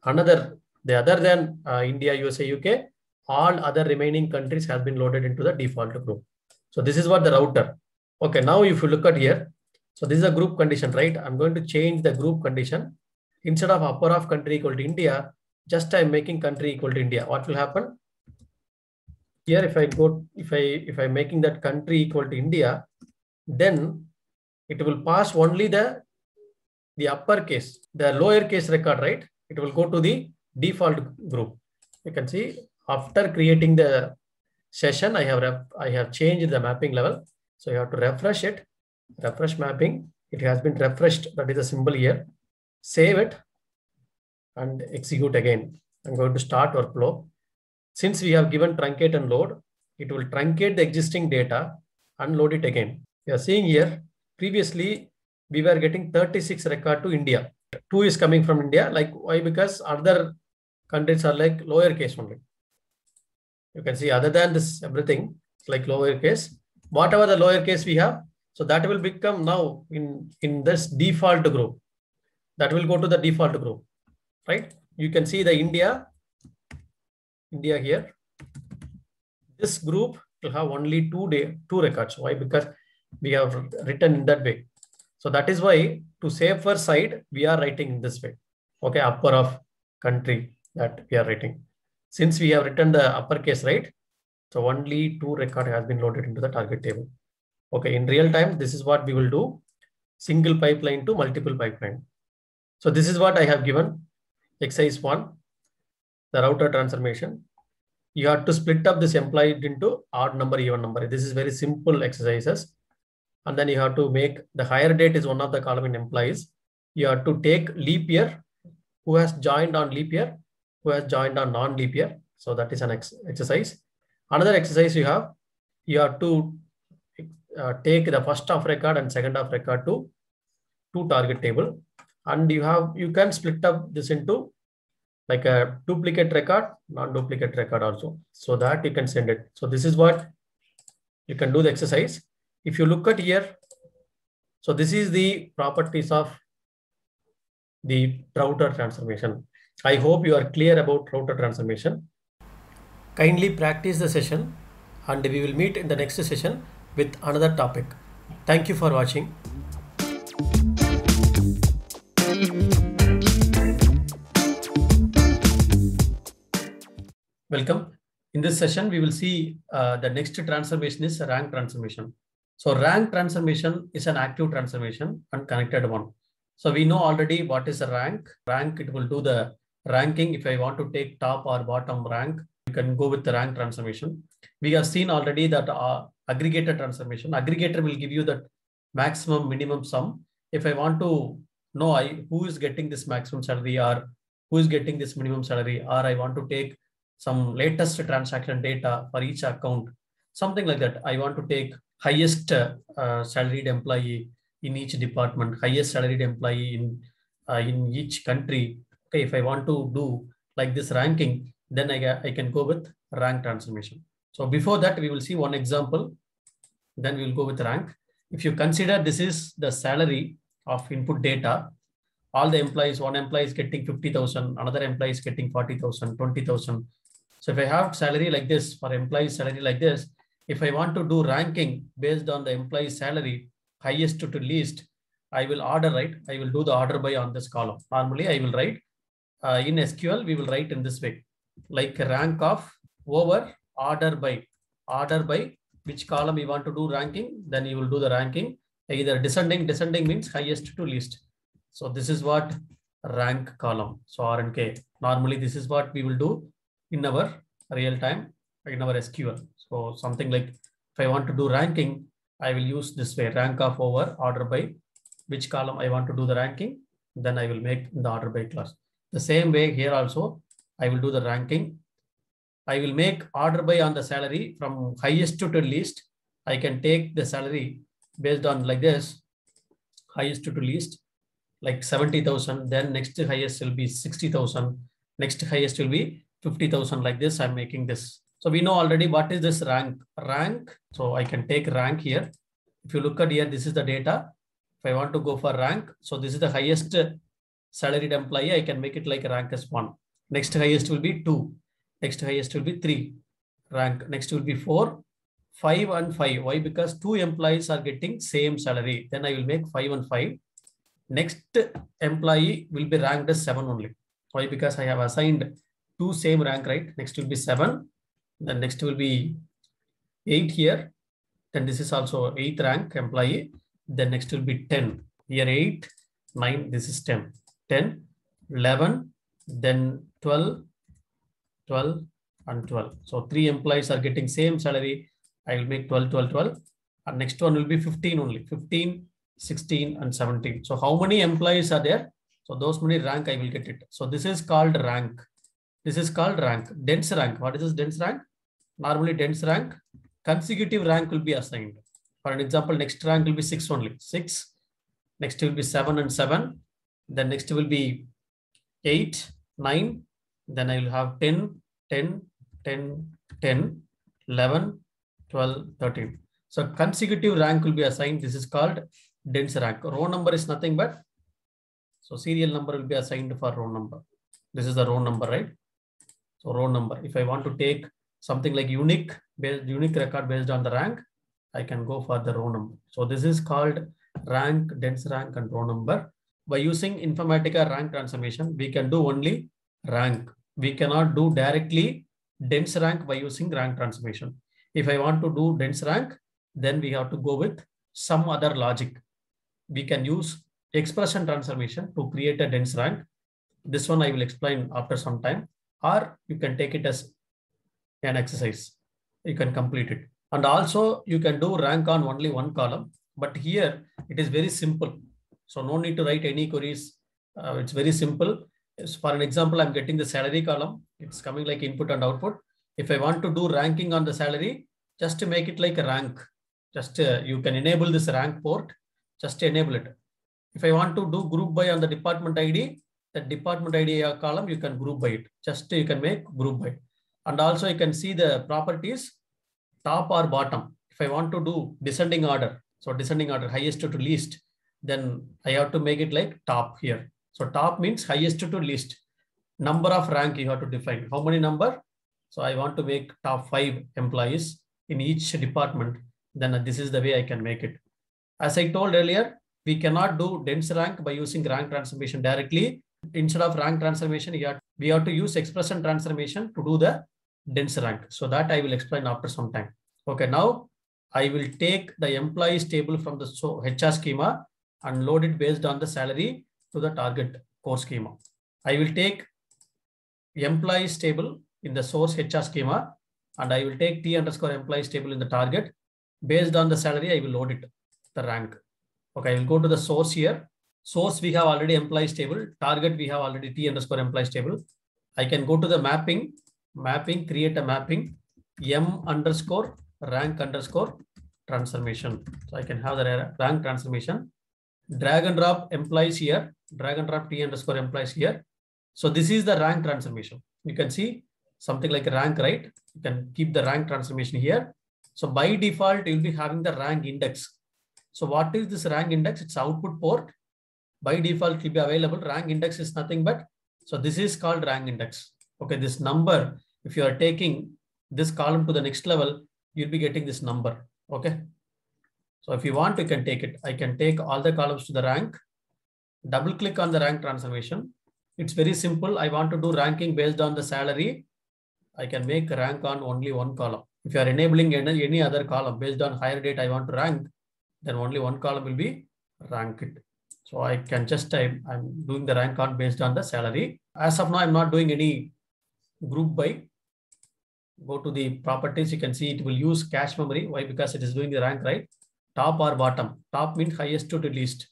other than India, USA, UK, all other remaining countries have been loaded into the default group. So this is what the router. Okay, now if you look at here, so this is a group condition, right? I'm going to change the group condition. Instead of upper of country equal to India, just I'm making country equal to India. What will happen? Here, if I'm making that country equal to India, then it will pass only the uppercase, the lowercase record, right? It will go to the default group. You can see after creating the session, I have changed the mapping level. So you have to refresh it, refresh mapping. It has been refreshed. That is a symbol here. Save it and execute again. I'm going to start workflow. Since we have given truncate and load, it will truncate the existing data and load it again. You are seeing here, previously we were getting 36 record to India. 2 is coming from India. Like why? Because other countries are like lowercase only. You can see other than this, everything it's like lowercase. Whatever the lowercase we have, so that will become now in this default group. That will go to the default group, right? You can see the India here. This group will have only two records. Why? Because we have written in that way. So that is why to safer side, we are writing in this way. Okay, upper of country that we are writing. Since we have written the uppercase, right? So only 2 record has been loaded into the target table. Okay, in real time, this is what we will do. Single pipeline to multiple pipeline. So this is what I have given. Exercise 1, the router transformation. You have to split up this employee into odd number, even number. This is very simple exercises. And then you have to make the hire date is one of the column in employees. You have to take leap year, who has joined on leap year, who has joined on non-leap year. So that is an exercise. Another exercise you have to take the first of record and second of record to 2 target table. And you can split up this into like a duplicate record, non-duplicate record also, so that you can send it. So this is what you can do the exercise. If you look at here, so this is the properties of the router transformation. I hope you are clear about router transformation. Kindly practice the session and we will meet in the next session with another topic. Thank you for watching. Welcome. In this session, we will see the next transformation is rank transformation. So rank transformation is an active transformation and connected one. So we know already what is a rank. Rank, it will do the ranking. If I want to take top or bottom rank, you can go with the rank transformation. We have seen already that aggregator transformation. Aggregator will give you the maximum minimum sum. If I want to know who is getting this maximum salary or who is getting this minimum salary, or I want to take some latest transaction data for each account, something like that. I want to take highest salaried employee in each department, highest salaried employee in in each country. Okay, if I want to do like this ranking, then I can go with rank transformation. So before that, we will see one example. Then we will go with rank. If you consider this is the salary of input data, all the employees, one employee is getting 50,000, another employee is getting 40,000, 20,000. So if I have salary like this, for employee salary like this, if I want to do ranking based on the employee salary, highest to least, I will order, right? I will do the order by on this column. Normally I will write in SQL, we will write in this way, like rank of over order by which column you want to do ranking, then you will do the ranking, either descending means highest to least. So this is what rank column. So R and K. Normally this is what we will do in our real time, in our SQL. So something like if I want to do ranking, I will use this way, rank of over order by which column I want to do the ranking, then I will make the order by clause. The same way here also, I will do the ranking. I will make order by on the salary from highest to least. I can take the salary based on like this, highest to least, like 70,000. Then next highest will be 60,000. Next highest will be 50,000. Like this, I'm making this. So we know already what is this rank. So I can take rank here. If you look at here, this is the data. If I want to go for rank, so this is the highest salaried employee. I can make it like rank as 1. Next highest will be 2. Next highest will be 3. Rank next will be 4, 5 and 5. Why? Because 2 employees are getting same salary. Then I will make 5 and 5. Next employee will be ranked as 7 only. Why? Because I have assigned 2 same rank, right? Next will be 7. Then next will be 8 here. Then this is also 8th rank employee. Then next will be 10. Here 8, 9, this is 10. 10, 11, then 12, 12 and 12. So 3 employees are getting same salary. I will make 12, 12, 12. And next one will be 15 only. 15, 16 and 17. So how many employees are there? So those many rank I will get it. So this is called rank. This is called rank. Dense rank. What is this dense rank? Normally dense rank, consecutive rank will be assigned. For an example, next rank will be 6 only. 6. Next will be 7 and 7. Then next will be 8, 9. Then I will have 10, 10, 10, 10, 11, 12, 13. So consecutive rank will be assigned. This is called dense rank. Row number is nothing but, so serial number will be assigned for row number. This is the row number, right? So row number. If I want to take something like unique record based on the rank, I can go for the row number. So this is called rank, dense rank and row number. By using Informatica rank transformation, we can do only rank. We cannot do directly dense rank by using rank transformation. If I want to do dense rank, then we have to go with some other logic. We can use expression transformation to create a dense rank. This one I will explain after some time, or you can take it as an exercise. You can complete it. And also you can do rank on only one column, but here it is very simple. So no need to write any queries. It's very simple. For an example, I'm getting the salary column. It's coming like input and output. If I want to do ranking on the salary, just to make it like a rank, just you can enable this rank port, just enable it. If I want to do group by on the department ID, the department ID column, you can group by it. Just you can make group by. And also you can see the properties, top or bottom. If I want to do descending order, so descending order, highest to least, then I have to make it like top here. So top means highest to least. Number of rank you have to define. How many number? So I want to make top 5 employees in each department. Then this is the way I can make it. As I told earlier, we cannot do dense rank by using rank transformation directly. Instead of rank transformation, we have to use expression transformation to do the dense rank. So that I will explain after some time. Okay, now I will take the employees table from the HR schema and load it based on the salary to the target core schema. I will take employees table in the source HR schema, and I will take T_employees table in the target. Based on the salary, I will load it, the rank. Okay, I will go to the source here. Source, we have already employees table. Target, we have already T_employees table. I can go to the mapping, create a mapping, M_rank_transformation. So I can have the rank transformation. drag and drop employees here, drag and drop T underscore employees here. So this is the rank transformation. You can see something like rank, right? You can keep the rank transformation here. So by default, you'll be having the rank index. So what is this rank index? It's output port. By default, it will be available. Rank index is nothing but, so this is called rank index. Okay, this number, if you are taking this column to the next level, you'll be getting this number. Okay. So if you want, you can take it. I can take all the columns to the rank, double click on the rank transformation. It's very simple. I want to do ranking based on the salary. I can make rank on only one column. If you are enabling any other column based on higher date I want to rank, then only one column will be ranked. So I can just type, I'm doing the rank on based on the salary. As of now, I'm not doing any group by. Go to the properties. You can see it will use cache memory. Why? Because it is doing the rank, right? Top or bottom. Top means highest to the least.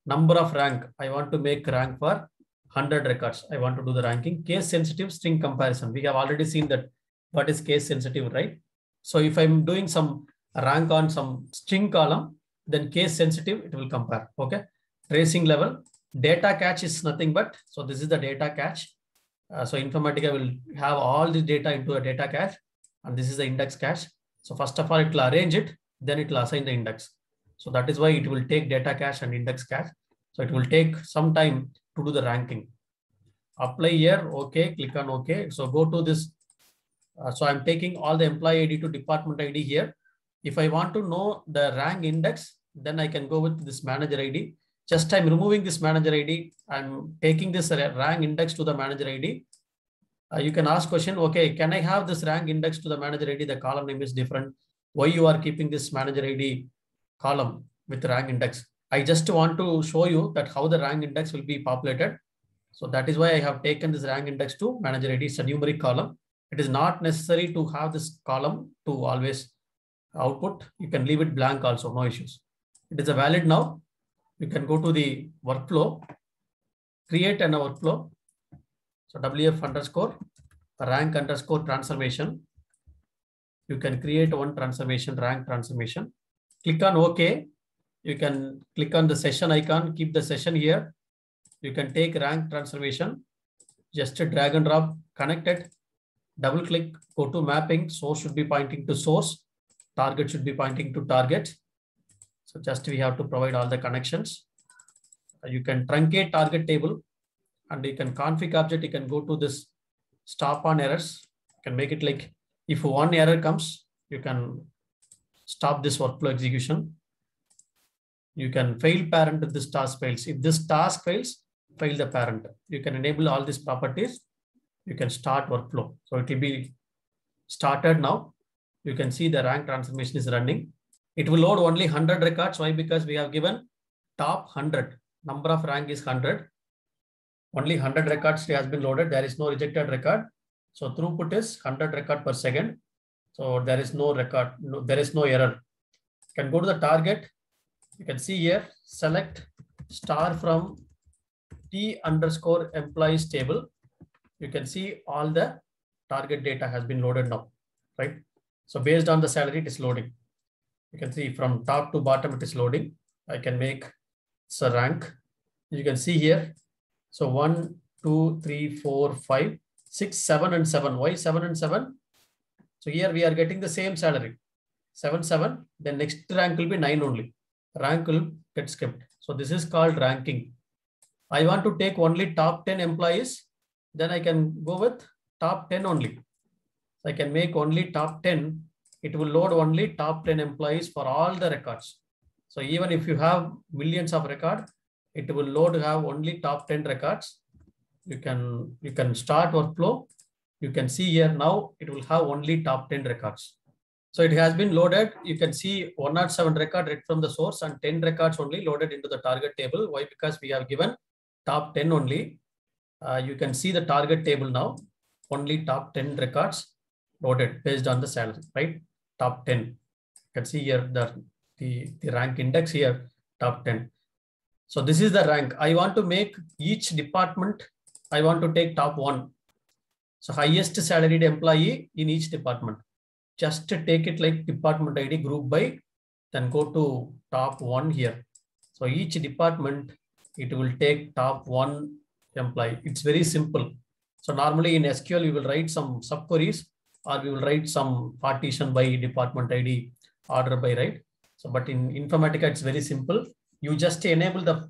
Number of rank. I want to make rank for 100 records. I want to do the ranking. Case sensitive string comparison. We have already seen that what is case sensitive, right? So if I'm doing some rank on some string column, then case sensitive, it will compare. Okay. Tracing level. Data cache is nothing but, so this is the data cache. So Informatica will have all the data into a data cache, and this is the index cache. So first of all, it will arrange it, then it will assign the index. So that is why it will take data cache and index cache. So it will take some time to do the ranking. Apply here, okay, click on okay. So go to this. So I'm taking all the employee ID to department ID here. If I want to know the rank index, then I can go with this manager ID. Just I'm removing this manager ID. I'm taking this rank index to the manager ID. You can ask question, okay, can I have this rank index to the manager ID? The column name is different. Why you are keeping this manager ID column with rank index? I just want to show you that how the rank index will be populated. So that is why I have taken this rank index to manager ID. It's a numeric column. It is not necessary to have this column to always output. You can leave it blank also, no issues. It is a valid now. You can go to the workflow, create an workflow. So WF underscore rank underscore transformation. You can create one transformation, rank transformation. Click on OK. You can click on the session icon, keep the session here. You can take rank transformation, just drag and drop, connect it, double click, go to mapping. Source should be pointing to source. Target should be pointing to target. So just we have to provide all the connections. You can truncate target table and you can config object. You can go to this stop on errors. You can make it like if one error comes, you can stop this workflow execution. You can fail parent if this task fails. If this task fails, fail the parent. You can enable all these properties. You can start workflow. So it will be started now. You can see the rank transformation is running. It will load only 100 records. Why? Because we have given top 100. Number of rank is 100. Only 100 records has been loaded. There is no rejected record. So throughput is 100 record per second. So there is no record. No, there is no error. You can go to the target. You can see here, select star from T underscore employees table. You can see all the target data has been loaded now, right? So based on the salary, it is loading. You can see from top to bottom, it is loading. I can make a rank. You can see here. So 1, 2, 3, 4, 5, 6, 7, and 7. Why 7 and 7? So here we are getting the same salary. 7, 7. Then next rank will be 9 only. Rank will get skipped. So this is called ranking. I want to take only top 10 employees. Then I can go with top 10 only. So I can make only top 10. It will load only top 10 employees for all the records. So even if you have millions of records, it will load have only top 10 records. You can start workflow. You can see here now it will have only top 10 records. So it has been loaded. You can see 107 record read from the source and 10 records only loaded into the target table. Why? Because we have given top 10 only. You can see the target table now. Only top 10 records loaded based on the salary, right? Top 10. You can see here the rank index here, top 10. So this is the rank. I want to make each department, I want to take top 1. So highest salaried employee in each department. Just take it like department ID group by, then go to top 1 here. So each department, it will take top one employee. It's very simple. So normally in SQL, we will write some subqueries, or we will write some partition by department ID, order by, right? So, but in Informatica, it's very simple. You just enable the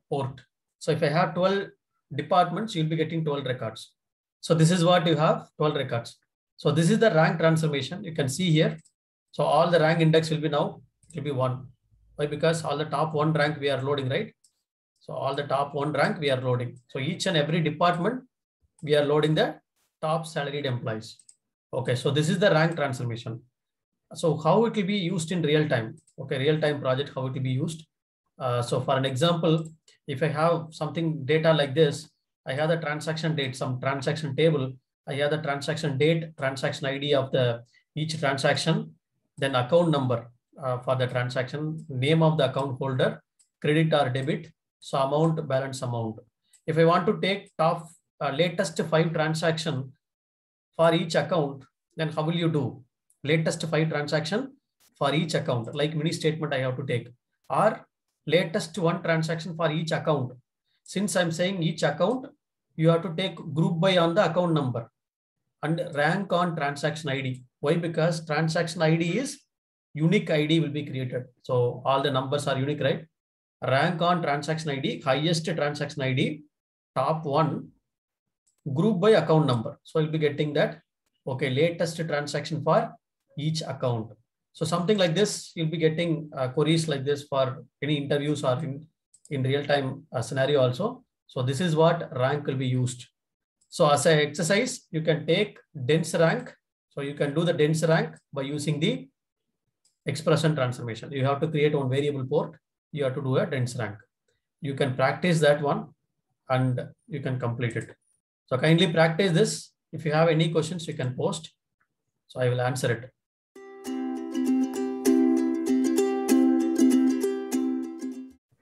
port. So if I have 12 departments, you'll be getting 12 records. So this is what you have, 12 records. So this is the rank transformation. You can see here. So all the rank index will be now, it will be 1. Why? Because all the top 1 rank we are loading, right? So all the top 1 rank we are loading. So each and every department, we are loading the top salaried employees. Okay, so this is the rank transformation. So how it will be used in real time? Okay, real time project, how it will be used. So for an example, if I have something data like this, I have the transaction date, some transaction table. I have the transaction date, transaction ID of the each transaction, then account number for the transaction, name of the account holder, credit or debit, so amount, balance amount. If I want to take top latest 5 transaction for each account, then how will you do? Latest 5 transaction for each account, like mini statement I have to take, or latest 1 transaction for each account. Since I'm saying each account, you have to take group by on the account number and rank on transaction ID. Why? Because transaction ID is unique ID will be created. So all the numbers are unique, right? Rank on transaction ID, highest transaction ID, top 1, group by account number. So you'll be getting that, okay, latest transaction for each account. So something like this, you'll be getting queries like this for any interviews or in real-time scenario also. So this is what rank will be used. So as an exercise, you can take dense rank. So you can do the dense rank by using the expression transformation. You have to create one variable port. You have to do a dense rank. You can practice that one and you can complete it. So kindly practice this. If you have any questions, you can post. So I will answer it.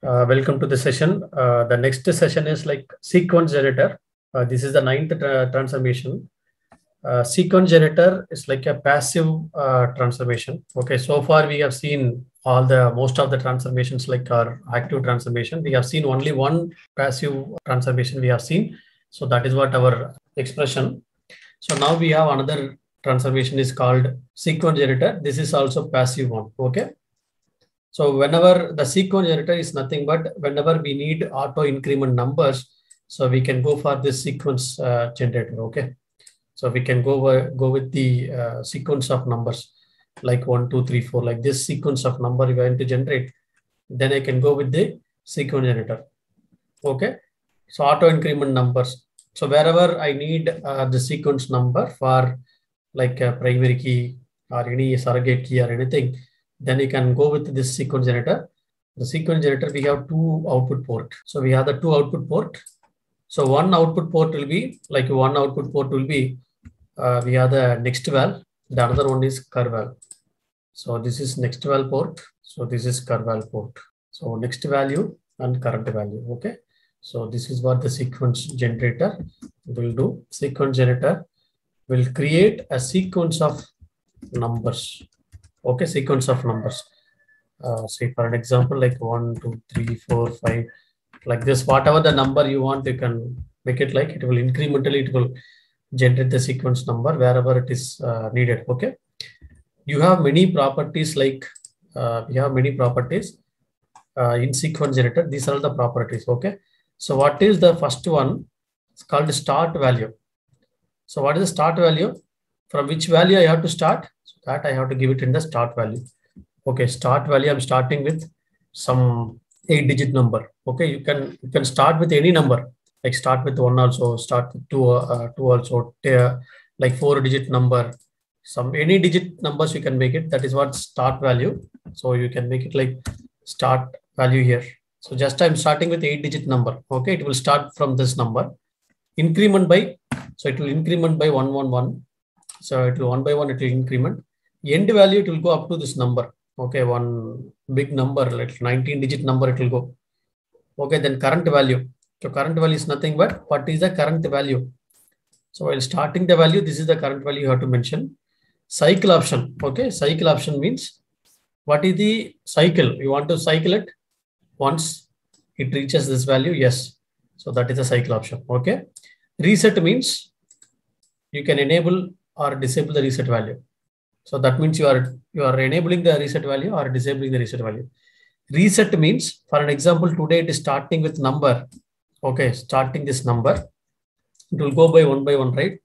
Welcome to the session. The next session is like sequence generator. This is the 9th transformation. Sequence generator is like a passive transformation. Okay, so far we have seen most of the transformations like our active transformation. We have seen only one passive transformation we have seen. So that is what our expression. So now we have another transformation is called sequence generator. This is also passive one. Okay. So whenever the sequence generator is nothing but whenever we need auto increment numbers, so we can go for this sequence generator. Okay. So we can go with the sequence of numbers like 1, 2, 3, 4, like this sequence of number we want to generate. Then I can go with the sequence generator. Okay. So auto increment numbers. So wherever I need the sequence number for like a primary key or any surrogate key or anything, then you can go with this sequence generator. The sequence generator, we have 2 output port. So we have the 2 output port. So one output port will be like we have the next val. The other one is cur val. So this is next val port. So this is cur val port. So next value and current value. Okay. So this is what the sequence generator will do. Sequence generator will create a sequence of numbers. Okay, sequence of numbers. Say for an example, like 1, 2, 3, 4, 5, like this. Whatever the number you want, you can make it like it will incrementally. It will generate the sequence number wherever it is needed. Okay. You have many properties like we have many properties in sequence generator. These are the properties. Okay. So what is the first one? It's called start value. So what is the start value? From which value I have to start? So that I have to give it in the start value. Okay, start value. I'm starting with some 8-digit number. Okay, you can start with any number. Like start with 1 also, start with 2 also, like 4-digit number. Some any digit numbers you can make it. That is what start value. So you can make it like start value here. So just I'm starting with 8-digit number. Okay, it will start from this number. Increment by, so it will increment by 1, 1, 1. So it will 1 by 1, it will increment. End value, it will go up to this number. Okay, one big number, like 19-digit number, it will go. Okay, then current value. So current value is nothing but what is the current value. So while starting the value, this is the current value you have to mention. Cycle option. Okay, cycle option means what is the cycle? You want to cycle it. Once it reaches this value, yes. So that is a cycle option. Okay. Reset means you can enable or disable the reset value. So that means you are enabling the reset value or disabling the reset value. Reset means, for an example, today it is starting with number. Okay, starting this number. It will go by one, right?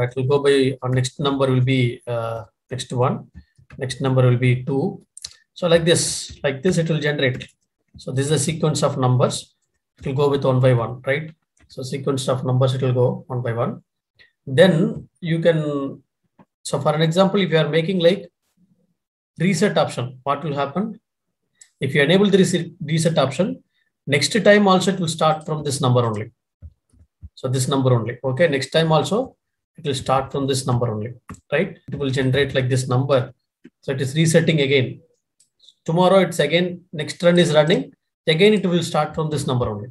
It will go by, our next number will be next one. Next number will be 2. So like this it will generate. So this is a sequence of numbers. It will go with one by one, right? So sequence of numbers, it will go one by one. Then you can, so for an example, if you are making like reset option, what will happen? If you enable the reset option, next time also it will start from this number only. So this number only. Okay. Next time also it will start from this number only, right? It will generate like this number. So it is resetting again. Tomorrow it's again, next run is running. Again, it will start from this number only.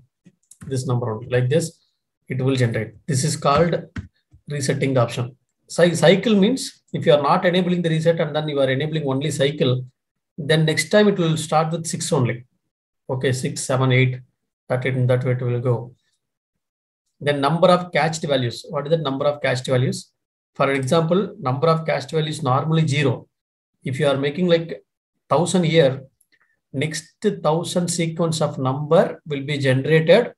This number only. Like this, it will generate. This is called resetting the option. Cycle means if you are not enabling the reset and then you are enabling only cycle, then next time it will start with 6 only. Okay, 6, 7, 8. That way it will go. Then number of cached values. What is the number of cached values? For example, number of cached values normally 0. If you are making like 1000 here, next 1000 sequence of number will be generated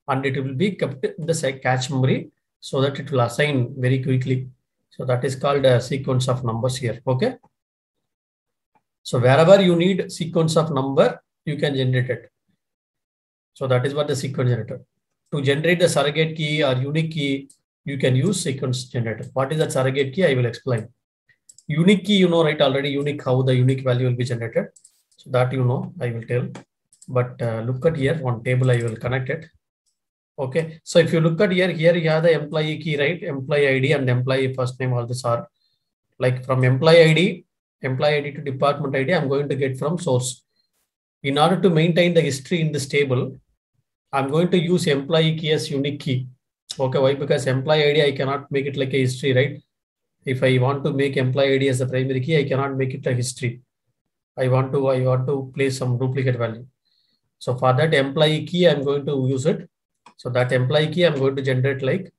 and it will be kept in the cache memory so that it will assign very quickly. So that is called a sequence of numbers here. Okay. So wherever you need sequence of number, you can generate it. So that is what the sequence generator. To generate the surrogate key or unique key, you can use sequence generator. What is that surrogate key? I will explain. Unique key, you know, right? Already unique, how the unique value will be generated. So that, you know, I will tell. But look at here, one table I will connect it. Okay. So if you look at here you have the employee key, right? Employee ID and employee first name, all this are like from employee ID to department ID, I'm going to get from source. In order to maintain the history in this table, I'm going to use employee key as unique key. Okay, why? Because employee ID, I cannot make it like a history, right? If I want to make employee ID as a primary key, I cannot make it a history. I want to place some duplicate value. So for that employee key, I'm going to use it. So that employee key, I'm going to generate like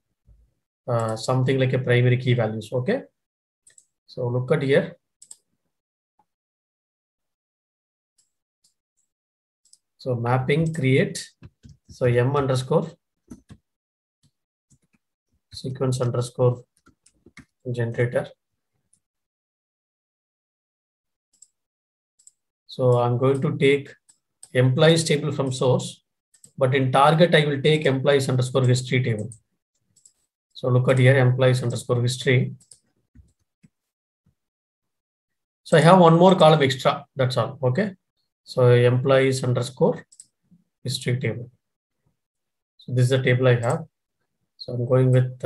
something like a primary key values. Okay. So look at here. So mapping create. So m underscore sequence underscore generator. So I'm going to take employees table from source, but in target, I will take employees underscore history table. So look at here, employees underscore history. So I have one more column extra. That's all. Okay. So employees underscore history table. So this is the table I have. So I'm going with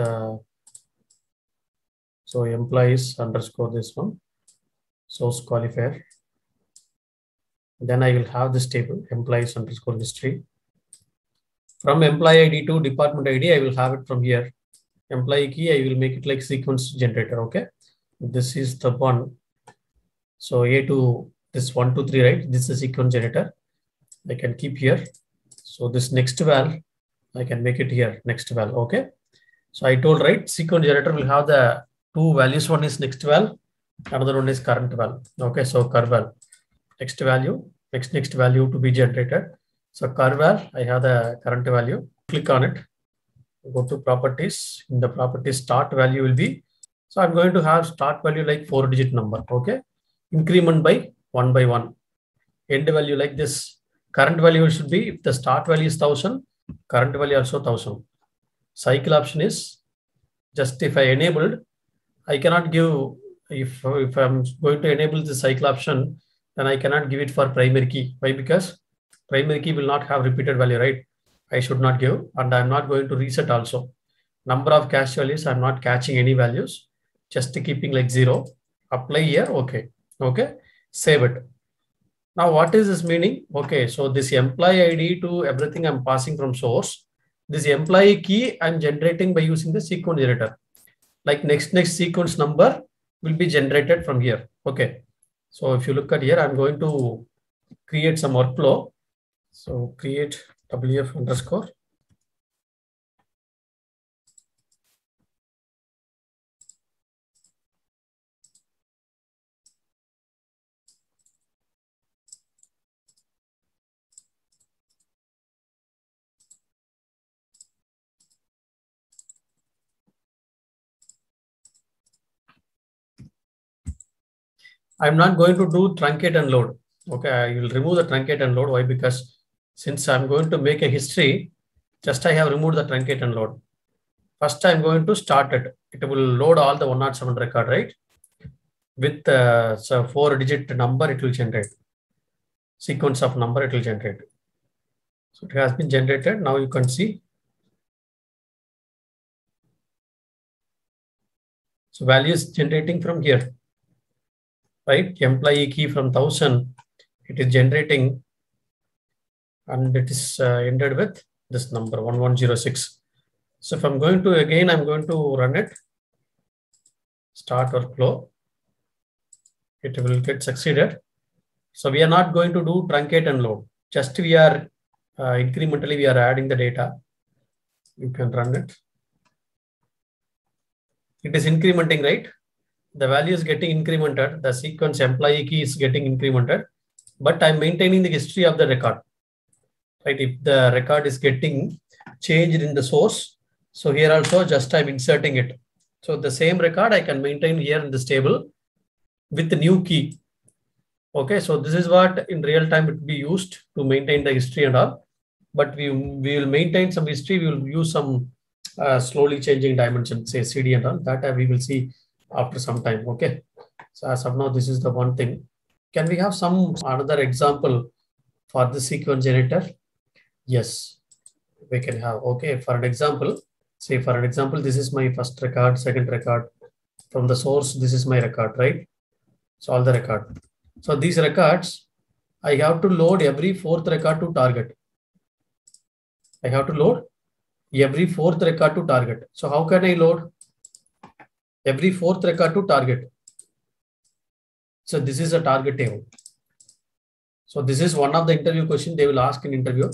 so employees underscore this one, source qualifier. Then I will have this table, employees underscore history. From employee ID to department ID, I will have it from here. Employee key, I will make it like sequence generator. Okay. This is the one. So A to this 1, 2, 3, right? This is a sequence generator. I can keep here. So this next val, I can make it here, next val. Okay. So I told, right, sequence generator will have the two values. One is next val, another one is current val. Okay. So cur val, next value, next value to be generated. So cur val, I have the current value. Click on it. Go to properties. In the properties, start value will be. So I'm going to have start value like 4-digit number. Okay. Increment by 1 by 1. End value like this. Current value should be, if the start value is 1000, current value also 1000. Cycle option is just if I enabled, I cannot give, if I'm going to enable the cycle option, then I cannot give it for primary key. Why? Because primary key will not have repeated value, right? I should not give, and I'm not going to reset also. Number of cache values, I'm not catching any values, just keeping like 0. Apply here. Okay. Okay. Save it. Now, what is this meaning? Okay. So this employee ID to everything I'm passing from source. This employee key I'm generating by using the sequence generator. Like next sequence number will be generated from here. Okay. So if you look at here, I'm going to create some workflow. So create WF underscore. I'm not going to do truncate and load. Okay, I will remove the truncate and load. Why? Because since I'm going to make a history, just I have removed the truncate and load. First, I'm going to start it. It will load all the 107 record, right? With so 4-digit number, it will generate. Sequence of number, it will generate. So it has been generated. Now you can see. So value is generating from here, right? Employee key from 1000, it is generating, and it is ended with this number 1106. So if I'm going to, again, I'm going to run it, start workflow, it will get succeeded. So we are not going to do truncate and load. Just we are incrementally, we are adding the data. You can run it. It is incrementing, right? The value is getting incremented. The sequence employee key is getting incremented, but I'm maintaining the history of the record, right? If the record is getting changed in the source, so here also just I'm inserting it. So the same record I can maintain here in this table with the new key. Okay, so this is what in real time it will be used to maintain the history and all. But we will maintain some history. We will use some slowly changing dimensions, say CD and all. That we will see after some time. Okay, so as of now, this is the one thing. Can we have some another example for the sequence generator? Yes, we can have. Okay, for an example, say for an example, this is my first record, second record. From the source, this is my record, right? So all the record. So these records, I have to load every fourth record to target. I have to load every fourth record to target. So how can I load every fourth record to target? So this is a target table. So this is one of the interview questions they will ask in interview.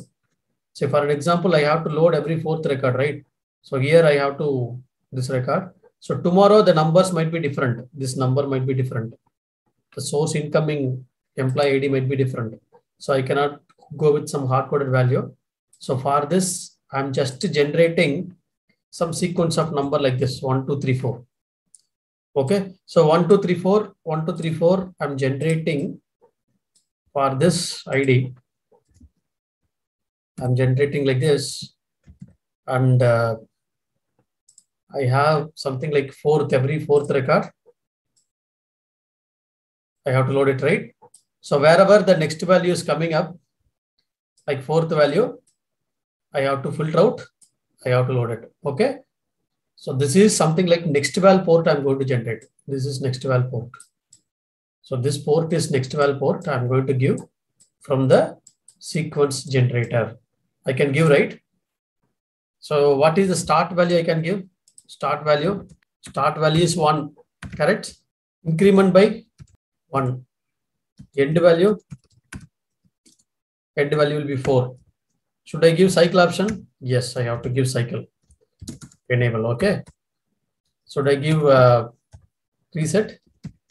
So for an example, I have to load every fourth record, right? So here I have to this record. So tomorrow the numbers might be different. This number might be different. The source incoming employee ID might be different. So I cannot go with some hard-coded value. So for this, I'm just generating some sequence of number like this, 1, 2, 3, 4. Okay. So 1, 2, 3, 4, 1, 2, 3, 4, I'm generating for this ID. I'm generating like this. And I have something like every fourth record. I have to load it, right? So wherever the next value is coming up, like fourth value, I have to filter out, I have to load it. Okay. So this is something like next val port I'm going to generate. This is next val port. So this port is next val port I'm going to give from the sequence generator. I can give, right? So what is the start value I can give? Start value is 1, correct? Increment by 1. End value will be 4. Should I give cycle option? Yes, I have to give cycle. Enable, okay. Should I give reset?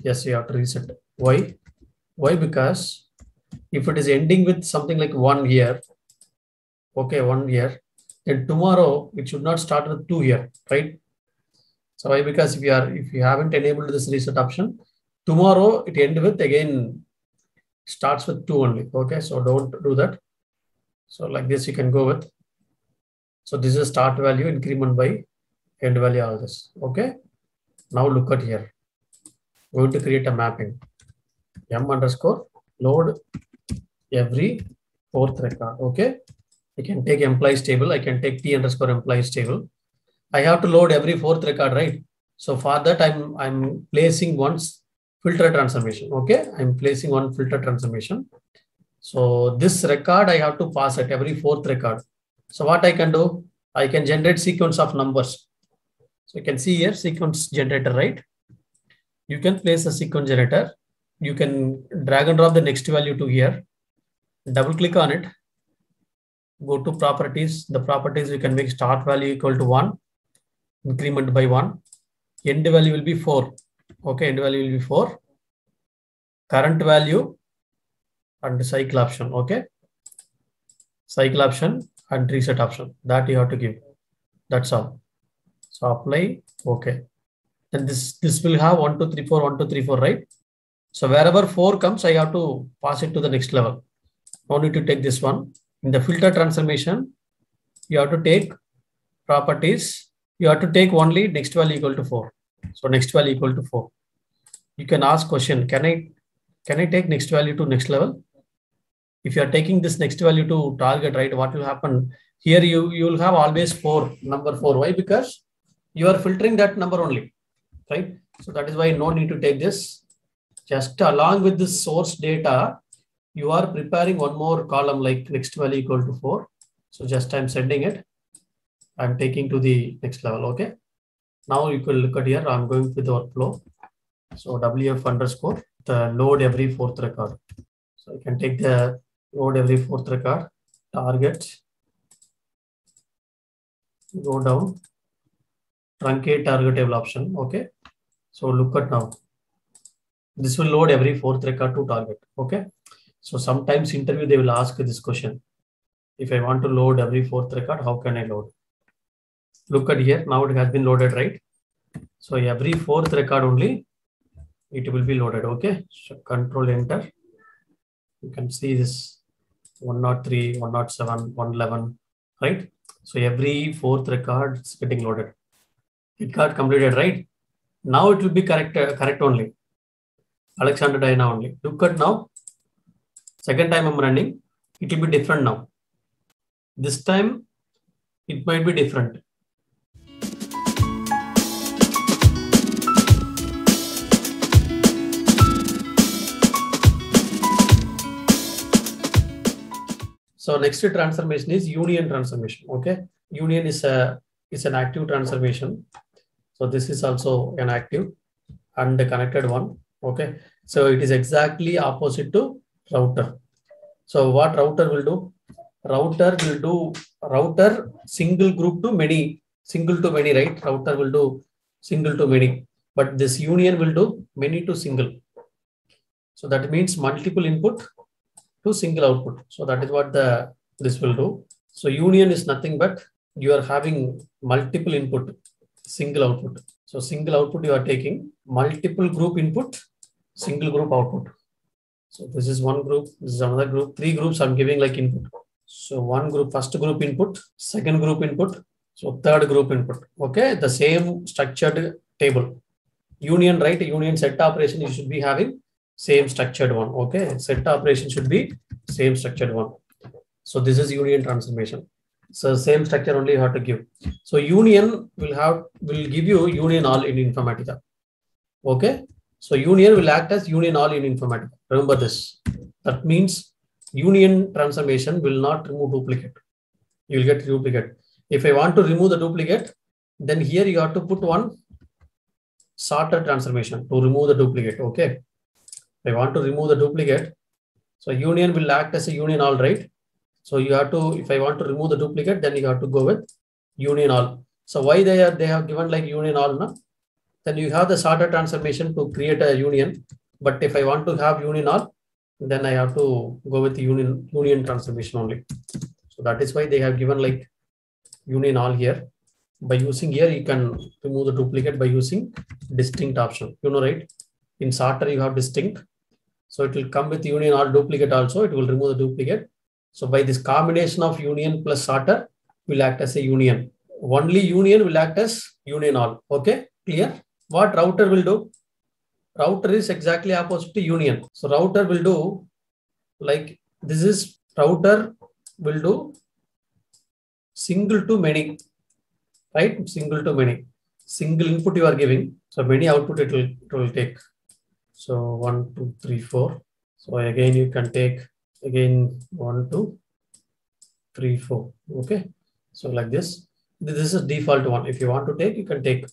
Yes, you have to reset. Why? Why? Because if it is ending with something like 1 here, okay, 1 here, then tomorrow it should not start with 2 here, right? So why? Because if you haven't enabled this reset option, tomorrow it end with again starts with 2 only. Okay, so don't do that. So like this you can go with. So this is start value, increment by end value, all this. Okay. Now look at here. We're going to create a mapping. M underscore load every fourth record. Okay. I can take employees table. I can take T underscore employees table. I have to load every fourth record, right? So for that, I'm placing one filter transformation. Okay. I'm placing one filter transformation. So this record, I have to pass at every fourth record. So what I can do, I can generate sequence of numbers. So you can see here sequence generator, right? You can place a sequence generator. You can drag and drop the next value to here. Double click on it. Go to properties. The properties we can make start value equal to 1, increment by 1. End value will be 4. Okay, end value will be 4. Current value and cycle option. Okay, cycle option and reset option that you have to give. That's all. So apply. Okay. Then this will have 1, 2, 3, 4, 1, 2, 3, 4, right? So wherever 4 comes, I have to pass it to the next level. No need to take this one. In the filter transformation, you have to take properties. You have to take only next value equal to 4. So next value equal to 4. You can ask question, can I take next value to next level? If you are taking this next value to target, right, what will happen? Here you will have always 4, number 4. Why? Because you are filtering that number only, right? So that is why no need to take this. Just along with this source data, you are preparing one more column like next value equal to 4. So just I'm sending it. I'm taking to the next level. Okay. Now you can look at here. I'm going with the workflow. So WF underscore the load every 4th record. So you can take the load every 4th record, target, go down, truncate target table option. Okay. So look at now. This will load every 4th record to target. Okay. So sometimes interview, they will ask this question. If I want to load every 4th record, how can I load? Look at here. Now it has been loaded, right? So every 4th record only, it will be loaded. Okay. So control enter. You can see this 103, 107, 111, right? So every 4th record is getting loaded. It got completed, right? Now it will be correct only. Alexander Diana only. Look at now. Second time I'm running, it will be different now. This time it might be different. So next transformation is union transformation. Okay, union is an active transformation. So this is also an active and the connected one. Okay, so it is exactly opposite to router. So what router will do? Router single group to many, single to many, right? Router will do single to many, but this union will do many to single. So that means multiple input to single output. So that is what this will do. So union is nothing but you are having multiple input, single output. So single output you are taking, multiple group input, single group output. So this is one group, this is another group, 3 groups I'm giving like input. So one group, first group input, second group input, so third group input. Okay, the same structured table. Union, right? Union set operation, you should be having same structured one. Okay, set operation should be same structured one. So this is union transformation. So same structure only you have to give. So union will give you union all in Informatica. Okay. So union will act as union all in Informatica. Remember this. That means union transformation will not remove duplicate. You will get duplicate. If I want to remove the duplicate, then here you have to put one sorter transformation to remove the duplicate. Okay. If I want to remove the duplicate, so union will act as a union all, right? So you have to, if I want to remove the duplicate, then you have to go with union all. So why they have given like union all, no? Then you have the sorter transformation to create a union. But if I want to have union all, then I have to go with the union transformation only. So that is why they have given like union all here. By using here, you can remove the duplicate by using distinct option. You know, right? In sorter, you have distinct. So it will come with union all duplicate also. It will remove the duplicate. So by this combination of union plus sorter will act as a union. Only union will act as union all. Okay, clear? What router will do? Router is exactly opposite to union. So router will do like this is router will do single to many, right? Single to many. Single input you are giving. So many output it will take. So 1, 2, 3, 4. So again you can take again 1, 2, 3, 4. Okay. So like this. This is default one. If you want to take, you can take.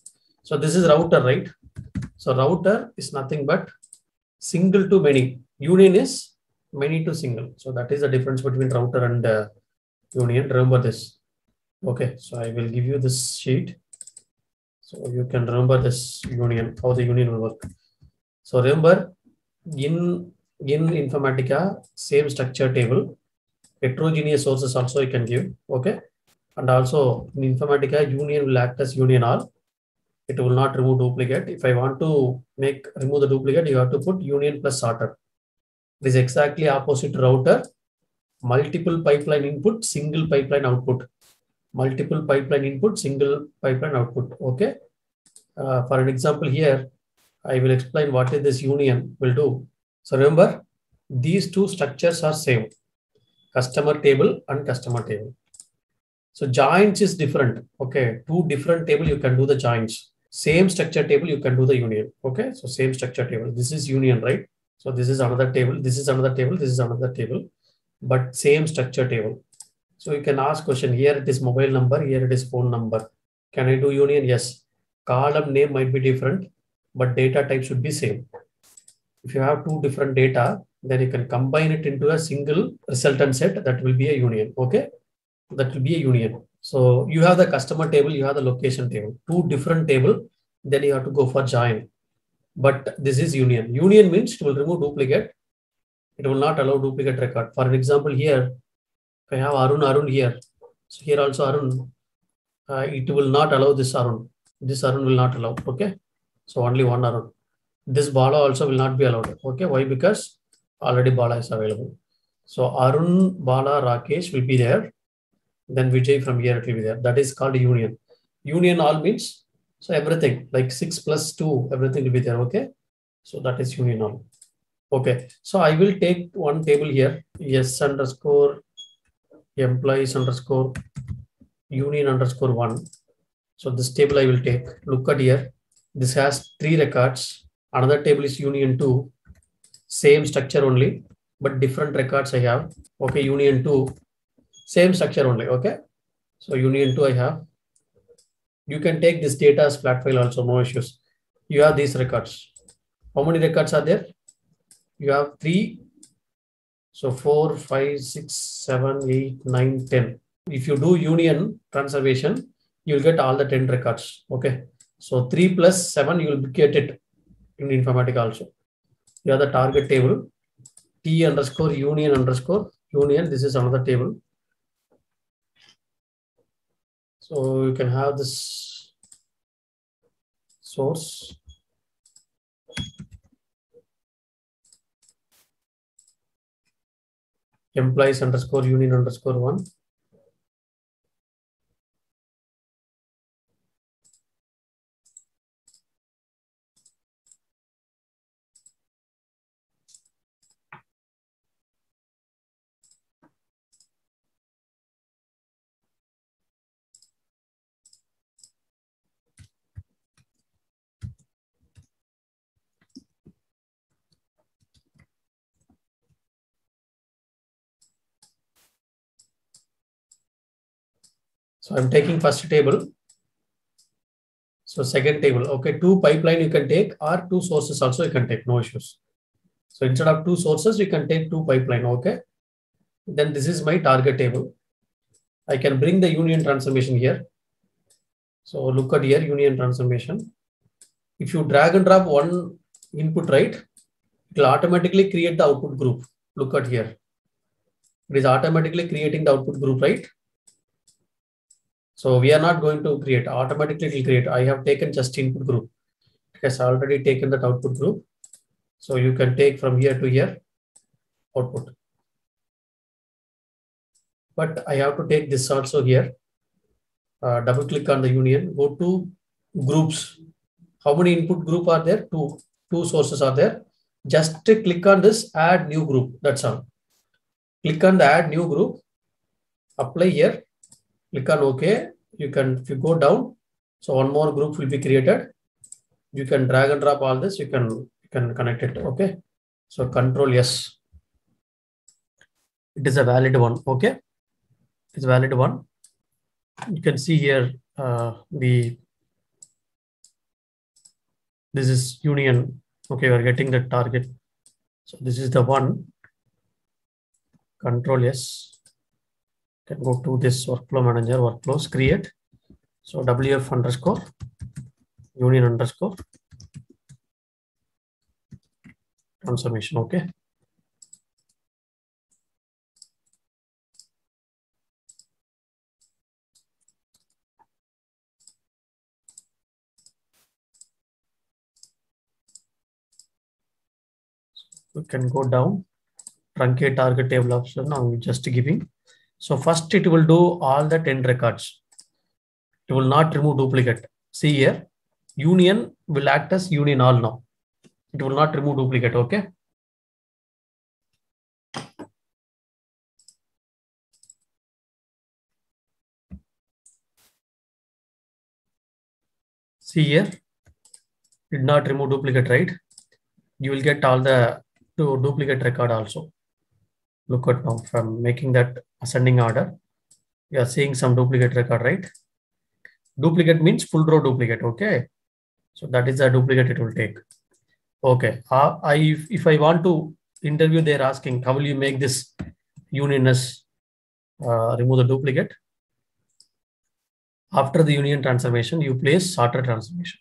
So this is router, right? So router is nothing but single to many. Union is many to single. So that is the difference between router and union. Remember this. Okay, so I will give you this sheet. So you can remember this union, how the union will work. So remember, in Informatica, same structure table, heterogeneous sources also you can give. Okay, and also in Informatica, union will act as union all. It will not remove duplicate. If I want to remove the duplicate, you have to put union plus sorter. This is exactly opposite router. Multiple pipeline input, single pipeline output. Multiple pipeline input, single pipeline output. Okay. For an example here, I will explain what is this union will do. So remember, these two structures are same. Customer table and customer table. So joins is different. Okay. Two different table, you can do the joins. Same structure table, you can do the union. Okay. So same structure table. This is union, right? So this is another table. This is another table. This is another table, but same structure table. So you can ask question here. It is mobile number. Here it is phone number. Can I do union? Yes. Column name might be different, but data type should be same. If you have two different data, then you can combine it into a single resultant set. That will be a union. Okay. That will be a union. So you have the customer table, you have the location table, two different table, then you have to go for join. But this is union. Union means it will remove duplicate. It will not allow duplicate record. For an example here, if I have Arun here, so here also Arun, it will not allow this Arun. This Arun will not allow. Okay. So only one Arun. This Bala also will not be allowed. Okay. Why? Because already Bala is available. So Arun, Bala, Rakesh will be there. Then Vijay from here it will be there. That is called union. Union all means, so everything like 6 plus 2, everything will be there. Okay. So that is union all. Okay. So I will take one table here. Yes underscore employees underscore union underscore 1. So this table I will take. Look at here. This has 3 records. Another table is union 2. Same structure only, but different records I have. Okay. Union 2. Same structure only. Okay. So union 2 I have. You can take this data as flat file also, no issues. You have these records. How many records are there? You have 3. So 4, 5, 6, 7, 8, 9, 10. If you do union transformation, you'll get all the 10 records. Okay. So 3 plus 7, you will get it in Informatica also. You have the target table. T underscore union underscore union. This is another table. So you can have this source. Employees underscore union underscore 1. So I'm taking first table. So second table, okay, 2 pipeline you can take or 2 sources also you can take, no issues. So instead of 2 sources, you can take 2 pipeline, okay. Then this is my target table. I can bring the union transformation here. So look at here, union transformation. If you drag and drop one input, right, it will automatically create the output group. Look at here. It is automatically creating the output group, right? So we are not going to create, automatically it will create. I have taken just input group. It has already taken that output group. So you can take from here to here output. But I have to take this also here. Double click on the union, go to groups. How many input group are there? Two sources are there. Just click on this, add new group. That's all. Click on the add new group, apply here, click on OK. You can, if you go down, so one more group will be created. You can drag and drop all this. You can connect it. Okay. So control yes. It is a valid one. Okay. It's a valid one. You can see here this is union. Okay, we're getting the target. So this is the one. Control yes. Can go to this workflow manager, workflows, create. So WF underscore union underscore transformation. Okay. We can go down, truncate target table option. I'm just giving. So first it will do all the 10 records. It will not remove duplicate. See here, union will act as union all now. It will not remove duplicate. Okay. See here, did not remove duplicate, right? You will get all the duplicate record also. Look at now from making that ascending order. You are seeing some duplicate record, right? Duplicate means full row duplicate. Okay. So that is a duplicate it will take. Okay. If I want to interview, they're asking, how will you make this union as remove the duplicate? After the union transformation, you place sorter transformation.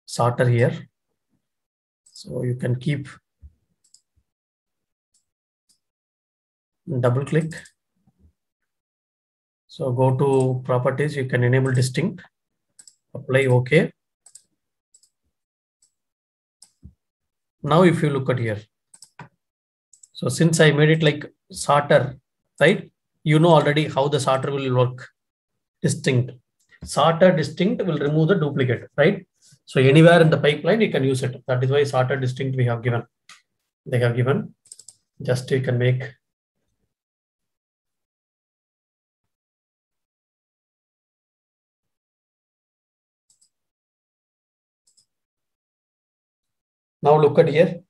Sorter here. So you can keep double click. So go to properties, you can enable distinct, apply OK. Now if you look at here, so since I made it like sorter, right? You know already how the sorter will work. Distinct. Sorter distinct will remove the duplicate, right? So anywhere in the pipeline, you can use it. That is why sorter distinct we have given. They have given. Just you can make. Now look at here.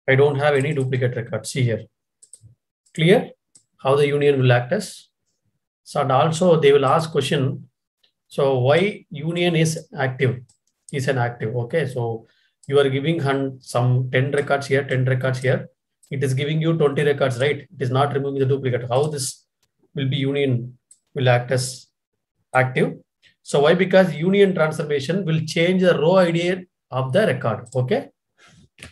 I don't have any duplicate record. See here. Clear how the union will act as. So and also they will ask question. So why union is active? Is an active. Okay. So you are giving some 10 records here, 10 records here. It is giving you 20 records, right? It is not removing the duplicate. How this will be union will act as active. So why? Because union transformation will change the row ID of the record. Okay.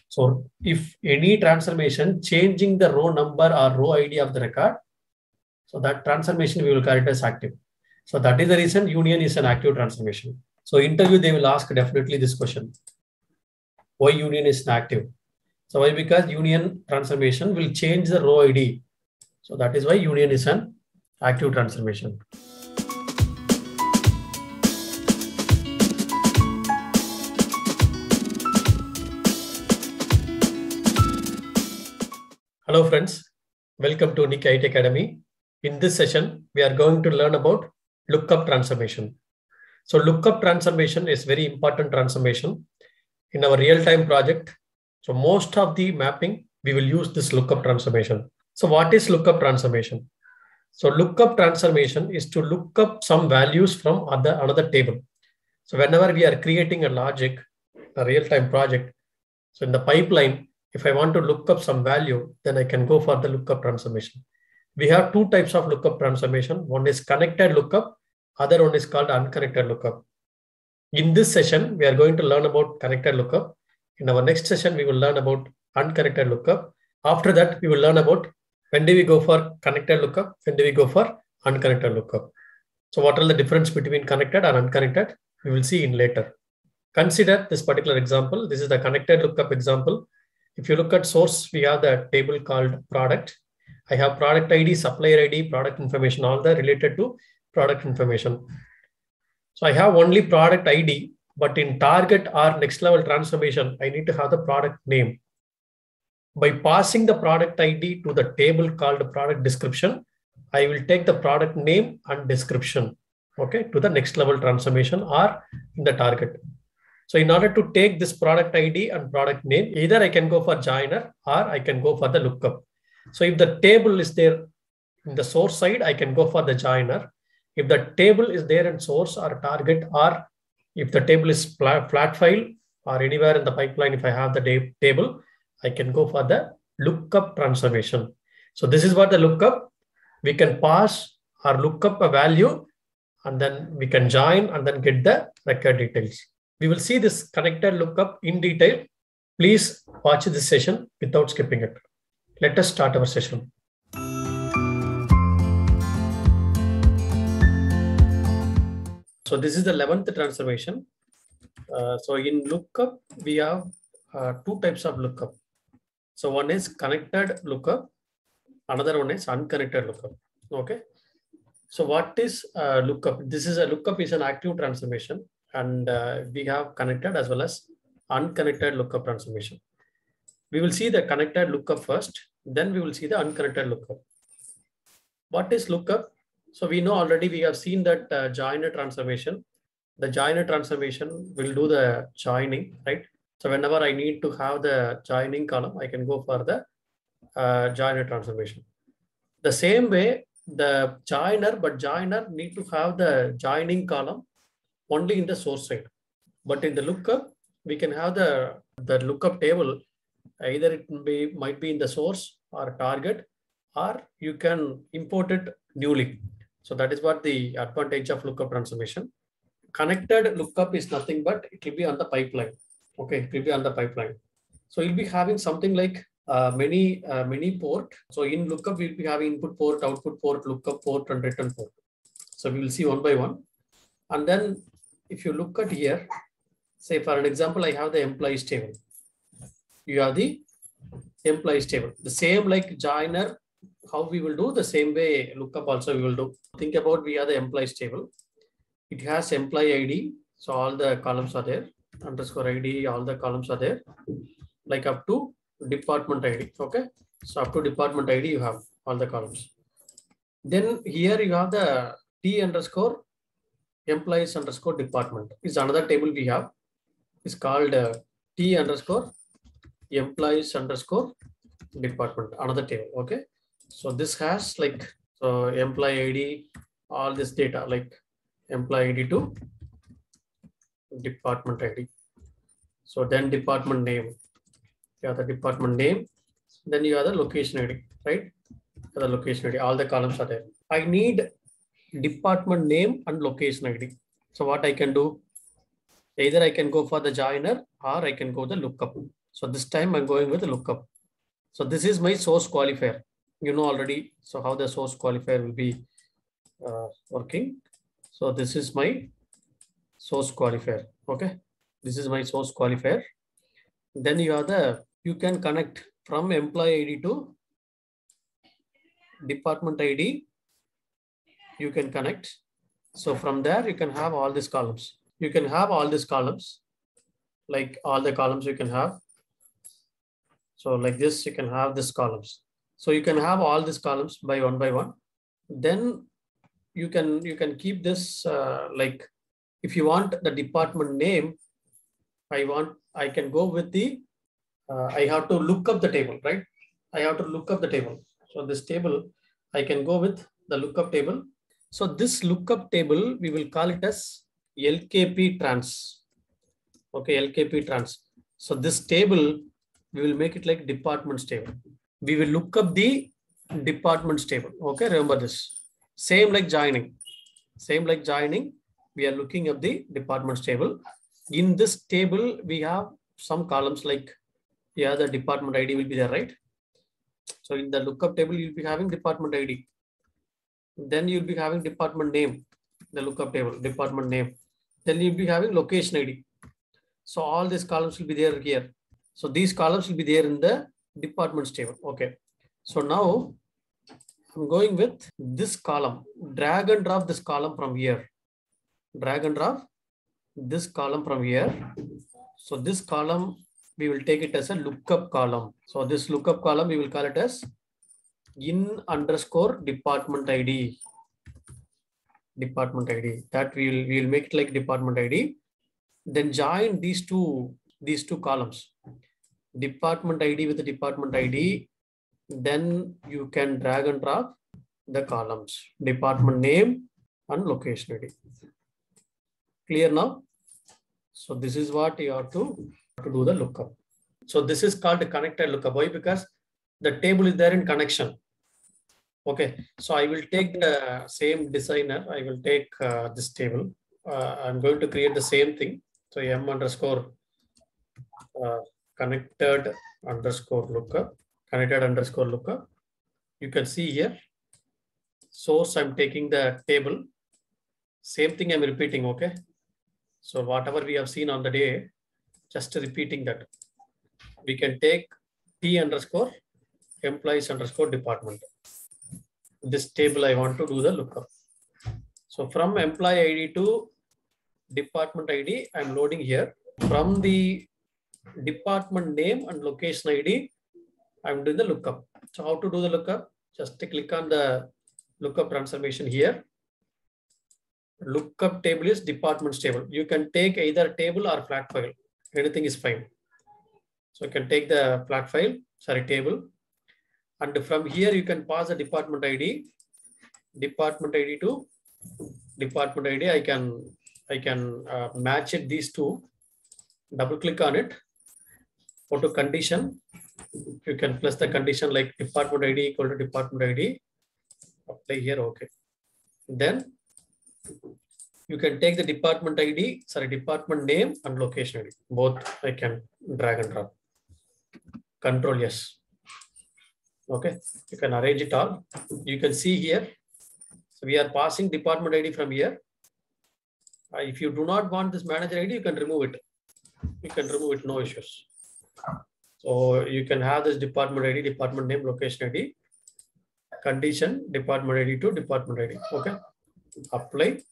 So if any transformation changing the row number or row ID of the record, so that transformation we will call it as active. So that is the reason union is an active transformation. So interview, they will ask definitely this question. Why union is active? So why? Because union transformation will change the row ID. So that is why union is an active transformation. Hello friends, welcome to Nick IT Academy. In this session, we are going to learn about lookup transformation. So lookup transformation is very important transformation in our real-time project. So most of the mapping, we will use this lookup transformation. So what is lookup transformation? So lookup transformation is to look up some values from another table. So whenever we are creating a logic, a real-time project, so in the pipeline, if I want to look up some value, then I can go for the lookup transformation. We have two types of lookup transformation. One is connected lookup, other one is called unconnected lookup. In this session, we are going to learn about connected lookup. In our next session, we will learn about unconnected lookup. After that, we will learn about when do we go for connected lookup, when do we go for unconnected lookup. So what are the difference between connected and unconnected? We will see in later. Consider this particular example. This is the connected lookup example. If you look at source, we have the table called product. I have product ID, supplier ID, product information, all that related to product information. So I have only product ID, but in target or next level transformation, I need to have the product name. By passing the product ID to the table called product description, I will take the product name and description, okay, to the next level transformation or in the target. So in order to take this product ID and product name, either I can go for joiner or I can go for the lookup. So if the table is there in the source side, I can go for the joiner. If the table is there in source or target, or if the table is flat file or anywhere in the pipeline, if I have the table, I can go for the lookup transformation. So this is what the lookup. We can pass or look up a value and then we can join and then get the record details. We will see this connected lookup in detail. Please watch this session without skipping it. Let us start our session. So this is the 11th transformation. So in lookup, we have two types of lookup. So one is connected lookup, another one is unconnected lookup. Okay. So what is lookup? This is a lookup is an active transformation, and we have connected as well as unconnected lookup transformation. We will see the connected lookup first, then we will see the unconnected lookup. What is lookup? So we know already, we have seen that joiner transformation. The joiner transformation will do the joining, right? So whenever I need to have the joining column, I can go for the joiner transformation. The same way, the joiner need to have the joining column only in the source side. But in the lookup, we can have the lookup table. Either it might be in the source or target, or you can import it newly. So that is what the advantage of lookup transformation. Connected lookup is nothing but it will be on the pipeline. Okay, it will be on the pipeline. So you'll be having something like many port. So in lookup, we'll be having input port, output port, lookup port, and return port. So we will see one by one. And then if you look at here, say for an example, I have the employees table. You have the employees table. The same like joiner, how we will do the same way lookup also we will do. Think about we have the employees table. It has employee ID. So all the columns are there. Underscore ID, all the columns are there. Like up to department ID. Okay. So up to department ID, you have all the columns. Then here you have the T underscore employees underscore department is another table we have. It's called T underscore employees underscore department, another table. Okay. So this has like, so employee ID, all this data like employee ID to department ID. So then department name, you have the department name, then you have the location ID, right? The location ID, all the columns are there. I need department name and location ID. So what I can do, either I can go for the joiner or I can go the lookup. So this time I'm going with the lookup. So this is my source qualifier. You know already, so how the source qualifier will be working. So this is my source qualifier. Okay. This is my source qualifier. Then you have you can connect from employee ID to department ID. You can connect. So from there, you can have all these columns. You can have all these columns, like all the columns you can have. So like this, you can have these columns. So you can have all these columns by one. Then you can keep this like if you want the department name, I can go with the I have to look up the table, right? I have to look up the table. So this table, I can go with the lookup table. So this lookup table, we will call it as LKP trans. Okay, LKP trans. So this table, we will make it like departments table. We will look up the departments table. Okay, remember this. Same like joining. Same like joining, we are looking up the departments table. In this table, we have some columns like, yeah, the department ID will be there, right? So in the lookup table, you'll be having department ID. Then you'll be having department name, the lookup table, department name. Then you'll be having location ID. So all these columns will be there here. So these columns will be there in the departments table. Okay. So now I'm going with this column. Drag and drop this column from here. Drag and drop this column from here. So this column, we will take it as a lookup column. So this lookup column, we will call it as in underscore department ID. Department ID. That we will make it like department ID. Then join these two columns. Department ID with the department ID. Then you can drag and drop the columns. Department name and location ID. Clear now? So this is what you have to do the lookup. So this is called a connected lookup. Why? Because the table is there in connection. Okay, so I will take the same designer. I will take this table. I'm going to create the same thing. So m underscore connected underscore lookup, connected underscore lookup. You can see here, source, I'm taking the table. Same thing I'm repeating, okay? So whatever we have seen on the day, just repeating that. We can take T underscore employees underscore department. This table I want to do the lookup. So from employee ID to department ID, I'm loading here. From the department name and location ID, I'm doing the lookup. So how to do the lookup? Just click on the lookup transformation here. Lookup table is departments table. You can take either table or flat file. Anything is fine. So you can take the flat file, sorry, table. And from here, you can pass the department ID to department ID. I can match it, these two. Double click on it. Go to condition. You can plus the condition like department ID equal to department ID. Apply here, okay. Then you can take the department ID, sorry, department name and location ID. Both I can drag and drop. Control yes. Okay, you can arrange it all. You can see here. So we are passing department ID from here. If you do not want this manager ID, you can remove it. You can remove it, no issues. So you can have this department ID, department name, location ID, condition, department ID to department ID. Okay, apply.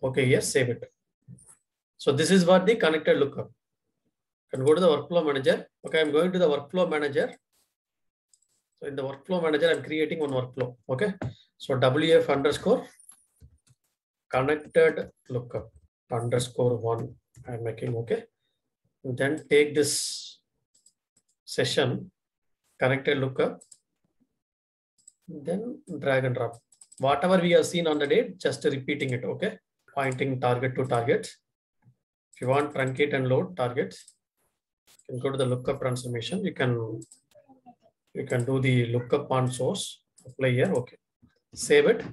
Okay, yes, save it. So this is what the connected lookup. You can go to the workflow manager. Okay, I'm going to the workflow manager. So in the workflow manager, I'm creating one workflow. Okay, so WF underscore connected lookup underscore one. I'm making, okay. And then take this session connected lookup, then drag and drop. Whatever we have seen on the date, just repeating it, okay. Pointing target to targets. If you want truncate and load targets, you can go to the lookup transformation. You can do the lookup on source, apply here, okay. Save it,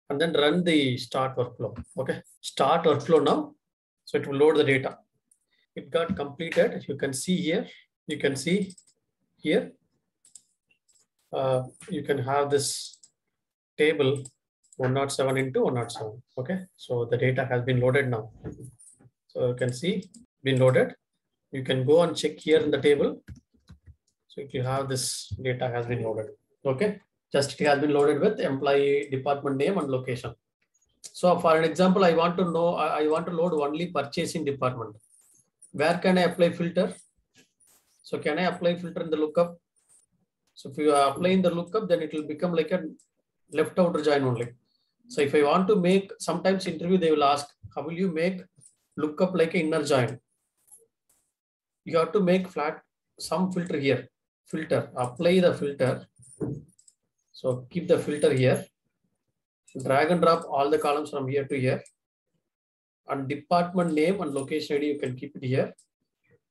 and then run the start workflow, okay. Start workflow now. So it will load the data. It got completed. You can see here. You can see here. You can have this table 107 into 107. Okay, so the data has been loaded now. So you can see been loaded. You can go and check here in the table. So if you have this data has been loaded. Okay, just it has been loaded with employee, department name and location. So for an example, I want to know, I want to load only purchasing department. Where can I apply filter? So can I apply filter in the lookup? So if you are applying the lookup, then it will become like a left outer join only. So if I want to make, sometimes interview, they will ask, how will you make lookup like an inner join? You have to make flat some filter here. Filter, apply the filter. So keep the filter here. Drag and drop all the columns from here to here. And department name and location ID, you can keep it here.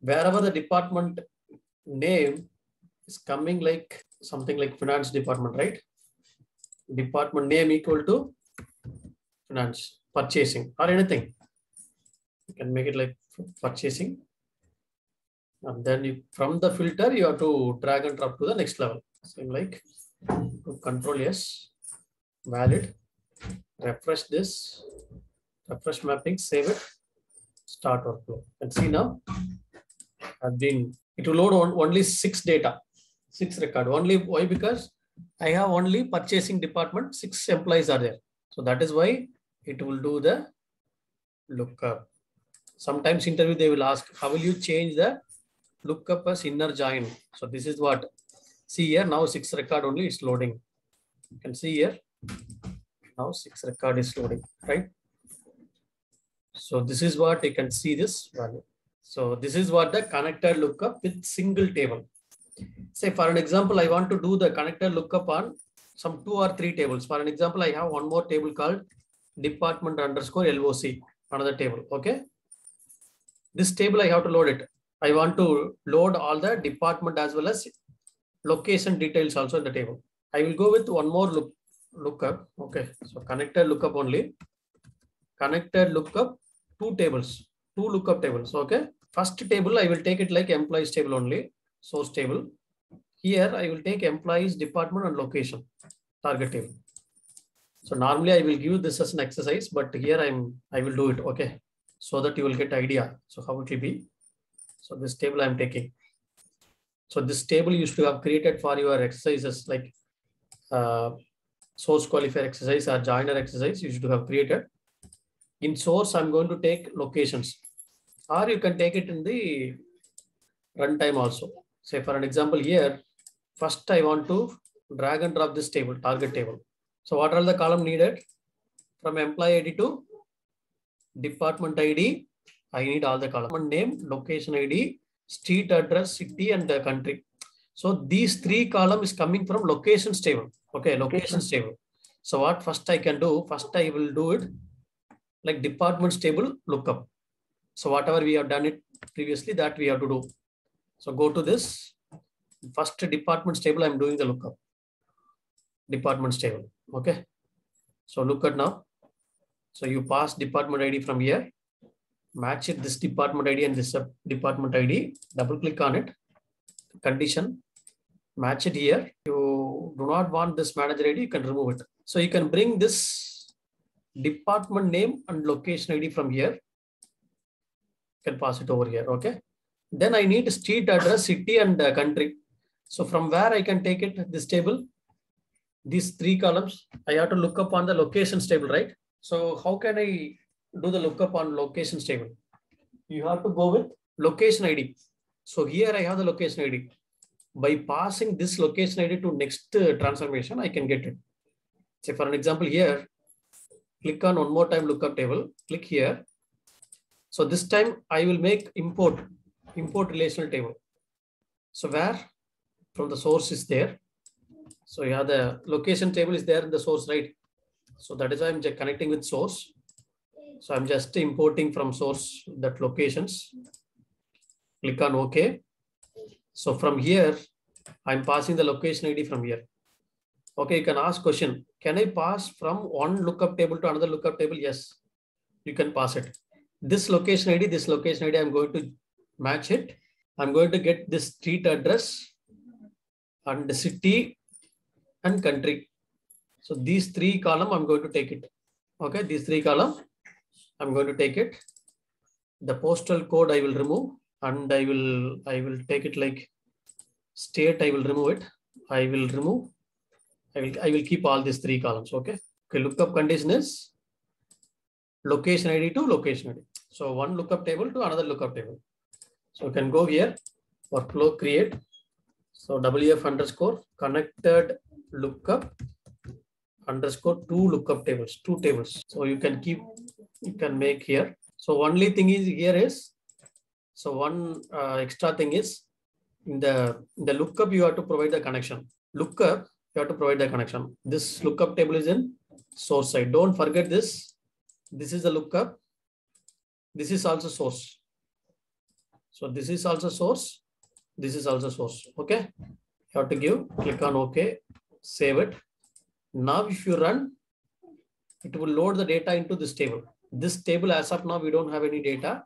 Wherever the department name is coming like something like finance department, right? Department name equal to finance, purchasing or anything. You can make it like purchasing. And then you, from the filter, you have to drag and drop to the next level. Same like control yes, valid, refresh this, refresh mapping, save it, start workflow. And see now, it will load only 6 data, 6 record. Only why? Because I have only purchasing department, 6 employees are there. So that is why it will do the lookup. Sometimes interview, they will ask, how will you change the lookup as inner join? So this is what, see here, now 6 record only is loading. You can see here, now 6 record is loading, right? So this is what you can see this value. So this is what the connected lookup with single table. Say for an example, I want to do the connected lookup on some 2 or 3 tables. For an example, I have one more table called department underscore LOC, another table, okay? This table I have to load it. I want to load all the department as well as location details also in the table. I will go with one more lookup. Okay, so connected lookup only. Connected lookup, two tables, two lookup tables. Okay, first table I will take it like employees table only, source table. Here I will take employees, department and location, target table. So normally I will give this as an exercise, but here I will do it. Okay, so that you will get idea. So how it will be. So this table I am taking. So this table you should have created for your exercises like source qualifier exercise or joiner exercise. You should have created. In source, I'm going to take locations, or you can take it in the runtime also. Say for an example here, first I want to drag and drop this table, target table. So what are the column needed? From employee ID to department ID, I need all the column name, location ID, street address, city and the country. So these three columns is coming from locations table. Okay, locations table. So what first I can do, first I will do it like departments table lookup. So whatever we have done it previously, that we have to do. So go to this first departments table. I'm doing the lookup. Departments table. Okay. So look at now. So you pass department ID from here, match it this department ID and this department ID. Double click on it. Condition. Match it here. You do not want this manager ID, you can remove it. So you can bring this department name and location ID from here. You can pass it over here. Okay. Then I need street address, city and country. So from where I can take it, this table, these three columns, I have to look up on the locations table, right? So how can I do the lookup on locations table? You have to go with location ID. So here I have the location ID. By passing this location ID to next transformation, I can get it. Say for an example here, click on one more time lookup table, click here. So this time I will make import relational table. So where from the source is there. So yeah, the location table is there in the source, right? So that is why I'm just connecting with source. So I'm just importing from source that locations. Click on OK. So from here, I'm passing the location ID from here. Okay, you can ask question. Can I pass from one lookup table to another lookup table? Yes, you can pass it. This location ID, I'm going to match it. I'm going to get this street address and the city and country. So these three column, I'm going to take it. Okay, these three column, I'm going to take it. The postal code I will remove, and I will take it like state. I will remove it. I will keep all these three columns. Okay. Okay. Lookup condition is location ID to location ID. So one lookup table to another lookup table. So you can go here, workflow create. So WF underscore connected lookup underscore two lookup tables, two tables. So you can make here. So only thing is here is, so one extra thing is in the lookup, you have to provide the connection. Lookup, you have to provide the connection. This lookup table is in source side. Don't forget this. This is the lookup. This is also source. So this is also source. This is also source. Okay. You have to give, click on OK, save it. Now, if you run, it will load the data into this table. This table, as of now, we don't have any data,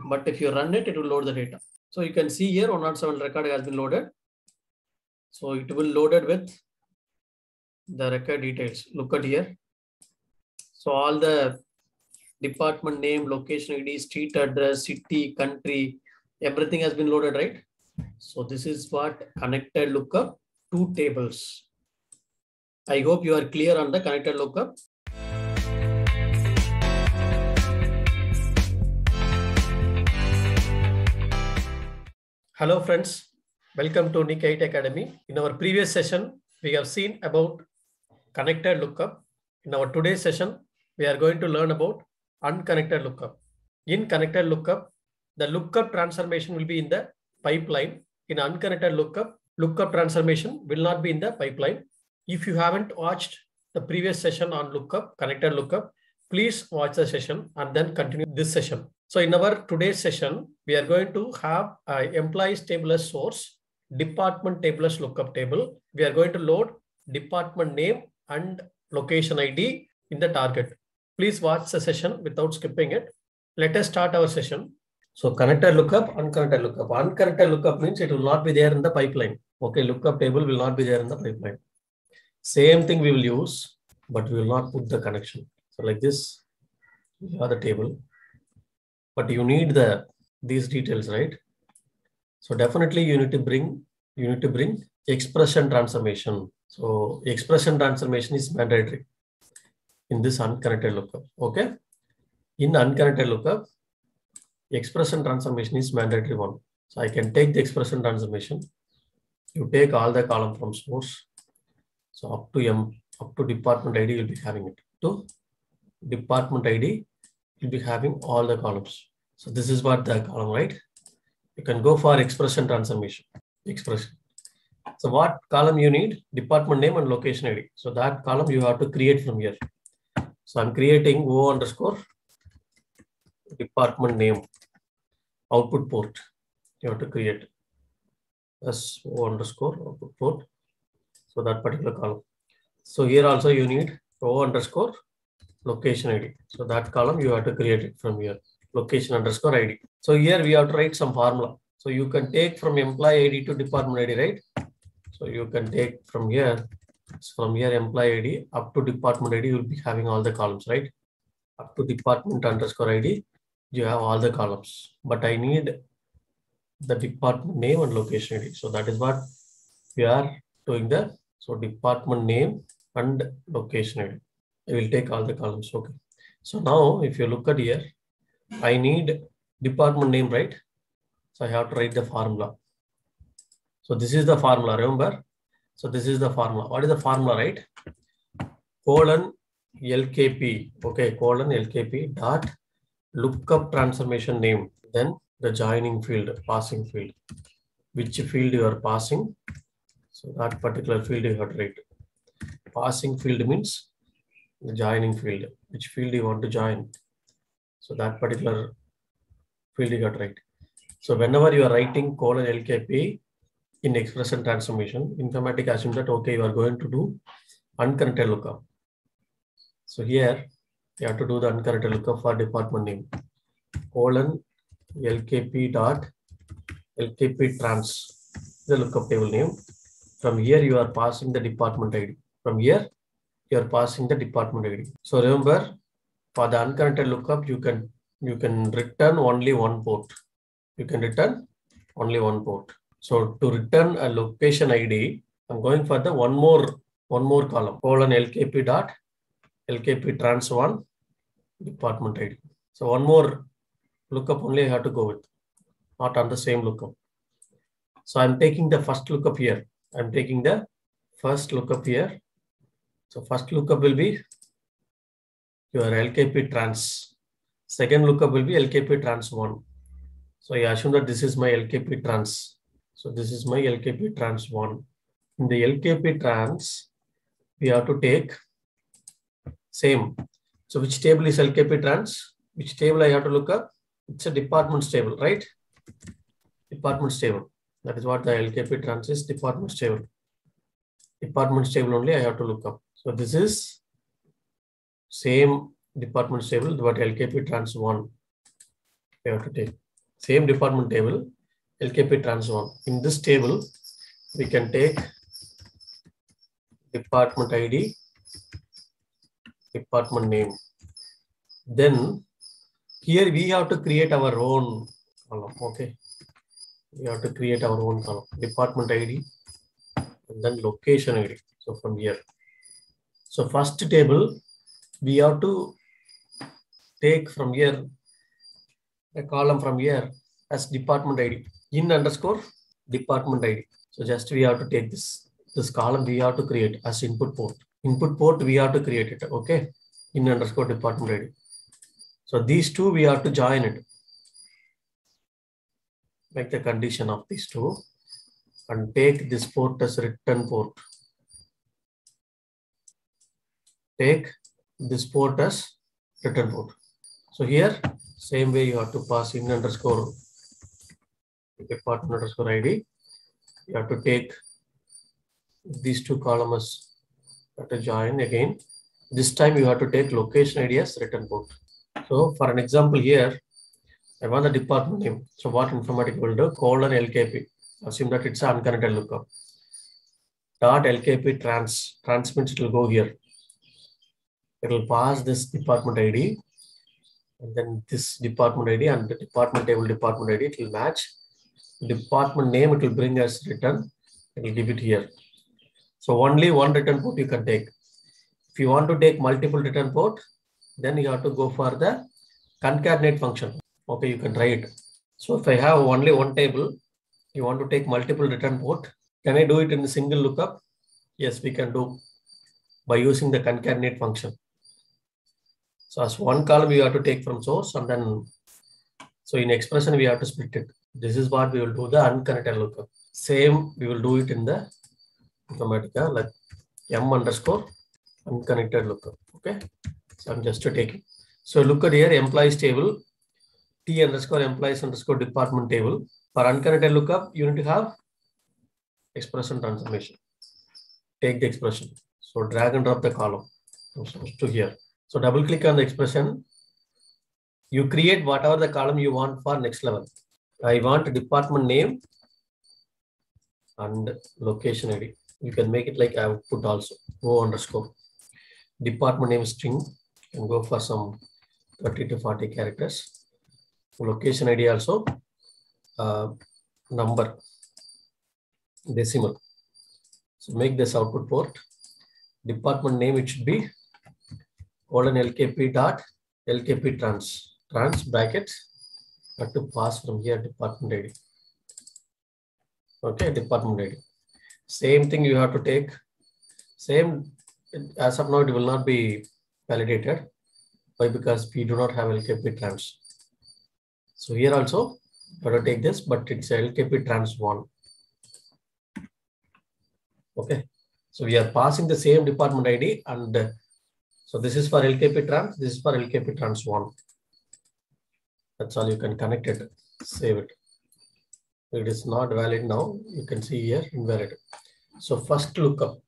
but if you run it, it will load the data. So you can see here 107 record has been loaded. So it will loaded with the record details. Look at here. So all the department name, location ID, street address, city, country, everything has been loaded, right? So this is what connected lookup, two tables. I hope you are clear on the connected lookup. Hello friends, welcome to Nick IT Academy. In our previous session, we have seen about connected lookup. In our today's session, we are going to learn about unconnected lookup. In connected lookup, the lookup transformation will be in the pipeline. In unconnected lookup, lookup transformation will not be in the pipeline. If you haven't watched the previous session on lookup, connected lookup, please watch the session and then continue this session. So in our today's session, we are going to have employees table as source, department table as lookup table. We are going to load department name and location ID in the target. Please watch the session without skipping it. Let us start our session. So connected lookup, unconnected lookup. Unconnected lookup means it will not be there in the pipeline. Okay, lookup table will not be there in the pipeline. Same thing we will use, but we will not put the connection. So like this, you have the table, but you need these details, right? So definitely you need to bring expression transformation. So expression transformation is mandatory in this unconnected lookup. Okay, in unconnected lookup, expression transformation is mandatory one. So I can take the expression transformation. You take all the column from source. So up to department ID, you'll be having it. To department ID, you'll be having all the columns. So this is what the column, right? You can go for expression transformation. Expression. So what column you need? Department name and location ID. So that column you have to create from here. So I'm creating O underscore department name output port. You have to create as O underscore output port. So that particular column. So here also you need O underscore location ID. So that column you have to create it from here. Location underscore ID. So here we have to write some formula. So you can take from employee ID to department ID, right? So you can take from here employee ID up to department ID, you'll be having all the columns, right? Up to department underscore ID, you have all the columns. But I need the department name and location ID. So that is what we are doing there. So department name and location ID. I will take all the columns. Okay. So now if you look at here, I need department name, right? So I have to write the formula. So this is the formula, remember? So this is the formula. What is the formula, right? Colon LKP, okay, colon LKP dot lookup transformation name. Then the joining field, passing field. Which field you are passing? So that particular field you have to write. Passing field means the joining field. Which field you want to join? So that particular field you have to write. So whenever you are writing colon LKP in expression transformation, Informatica assumes that, okay, you are going to do unconnected lookup. So here you have to do the unconnected lookup for department name. Colon LKP dot LKP trans, the lookup table name. From here you are passing the department ID. From here you are passing the department ID. So remember, for the unconnected lookup, you can return only one port. You can return only one port. So to return a location ID, I'm going for the one more column, colon LKP dot LKP trans 1 department ID. So one more lookup only I have to go with, not on the same lookup. So I'm taking the first lookup here. I'm taking the first lookup here. So first lookup will be your LKP trans. Second lookup will be LKP trans 1. So I assume that this is my LKP trans. So this is my LKP trans 1. In the LKP trans, we have to take same. So which table is LKP trans? Which table I have to look up? It's a departments table, right? Departments table. That is what the LKP trans is, departments table. Departments table only I have to look up. So this is same departments table, but LKP trans 1. I have to take same department table, LKP trans 1. In this table, we can take department ID, department name. Then here we have to create our own column. Okay, we have to create our own column, department ID and then location ID. So from here, so first table we have to take from here a column from here as department ID, in underscore department ID. So just we have to take this column we have to create as input port. Input port we have to create it. Okay, in underscore department ID. So these two we have to join it. Make the condition of these two and take this port as return port. Take this port as return port. So here, same way you have to pass in underscore department underscore ID. You have to take these two columns have to join again. This time you have to take location ID as return port. So for an example here, I want the department name. So what Informatica will do, :LKP. Assume that it's an unconnected lookup. .LKP transmits, it will go here. It will pass this department ID, and then this department ID and the department table department ID, it will match. Department name, it will bring as return. It will give it here. So only one return port you can take. If you want to take multiple return port, then you have to go for the concatenate function. Okay, you can try it. So if I have only one table, you want to take multiple return port, can I do it in a single lookup? Yes, we can do by using the concatenate function. So as one column you have to take from source, and then so in expression we have to split it. This is what we will do the unconnected lookup. Same we will do it in the Informatica, like m_unconnected lookup. Okay, so I'm just taking. So look at here, employees table, T_employees_department table. For unconnected lookup, you need to have expression transformation. Take the expression. So drag and drop the column to here. So double click on the expression. You create whatever the column you want for next level. I want department name and location ID. You can make it like output also. O_. Department name string. You can go for some 30 to 40 characters. Location ID also. Number. Decimal. So make this output port. Department name, it should be :LKP trans brackets. Have to pass from here department ID. Okay, department ID. Same thing you have to take. Same as of now, it will not be validated. Why? Because we do not have LKP trans. So here also, you have to take this, but it's LKP trans 1. Okay, so we are passing the same department ID, and so this is for LKP trans, this is for LKP trans 1. That's all. You can connect it, save it. It is not valid now. You can see here invalid. So first lookup,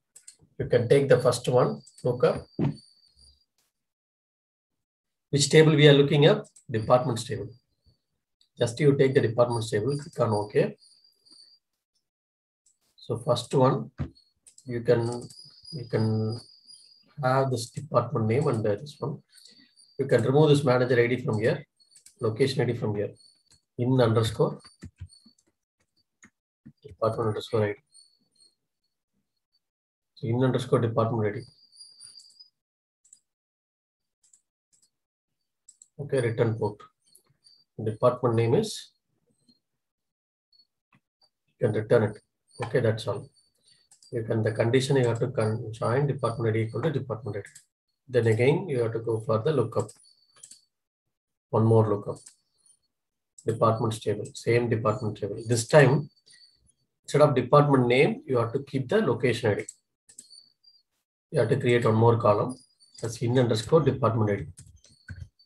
you can take the first one lookup. Which table we are looking at? Departments table. Just you take the departments table, click on OK. So first one, you can have this department name and this one. You can remove this manager ID from here, location ID from here, in_department_ID. So in_department ID. Okay, return port. Department name is, you can return it. Okay, that's all. You can, the condition you have to join department ID equal to department ID. Then again, you have to go for the lookup. One more lookup. Departments table, same department table. This time, instead of department name, you have to keep the location ID. You have to create one more column. That's in_department ID.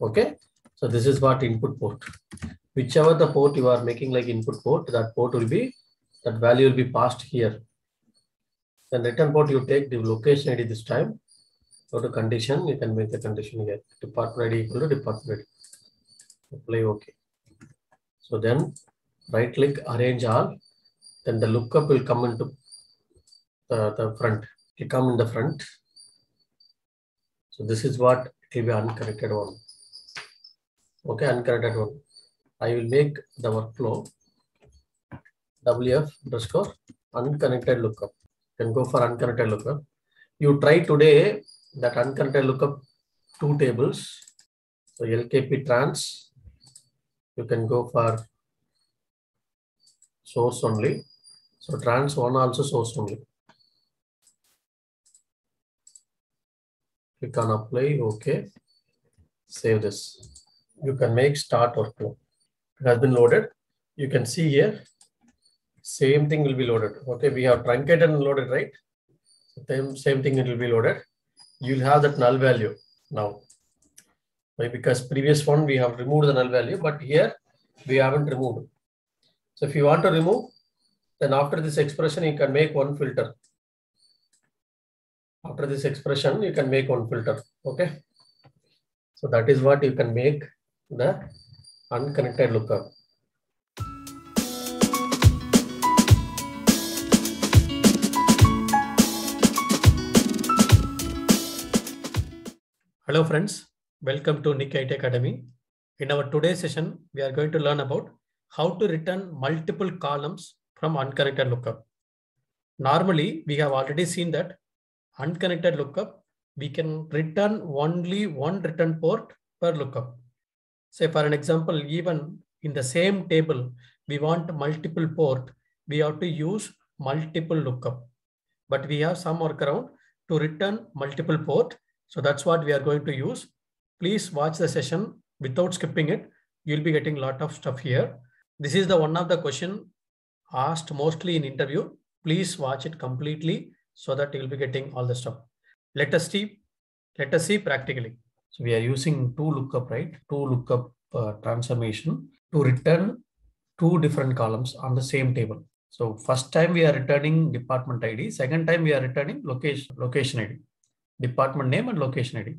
Okay. So this is what input port. Whichever the port you are making like input port, that port will be, that value will be passed here. Then return port, you take the location ID this time. Go to condition, you can make the condition here. Department ID equal to department ID. Apply OK. So then right click, arrange all. Then the lookup will come into the front. It will come in the front. So this is what it will be unconnected one. Okay, unconnected one. I will make the workflow WF_unconnected lookup. You can go for unconnected lookup. You try today that unconnected lookup 2 tables. So LKP trans, you can go for source only. So trans 1 also source only. Click on apply, okay. Save this. You can make start workflow. It has been loaded. You can see here, same thing will be loaded. Okay, we have truncated and loaded, right? Same thing, it will be loaded. You'll have that null value now. Why? Because previous one we have removed the null value, but here we haven't removed. So if you want to remove, then after this expression, you can make one filter. After this expression, you can make one filter. Okay. So that is what you can make the unconnected lookup. Hello friends, welcome to Nick IT Academy. In our today's session, we are going to learn about how to return multiple columns from unconnected lookup. Normally, we have already seen that unconnected lookup, we can return only one return port per lookup. Say for an example, even in the same table, we want multiple port, we have to use multiple lookup. But we have some workaround to return multiple port. So that's what we are going to use. Please watch the session without skipping it. You'll be getting a lot of stuff here. This is the one of the question asked mostly in interview. Please watch it completely so that you'll be getting all the stuff. Let us see practically. So we are using two lookup, right? Two lookup transformation to return two different columns on the same table. So first time we are returning department ID. Second time we are returning location ID, department name and location ID.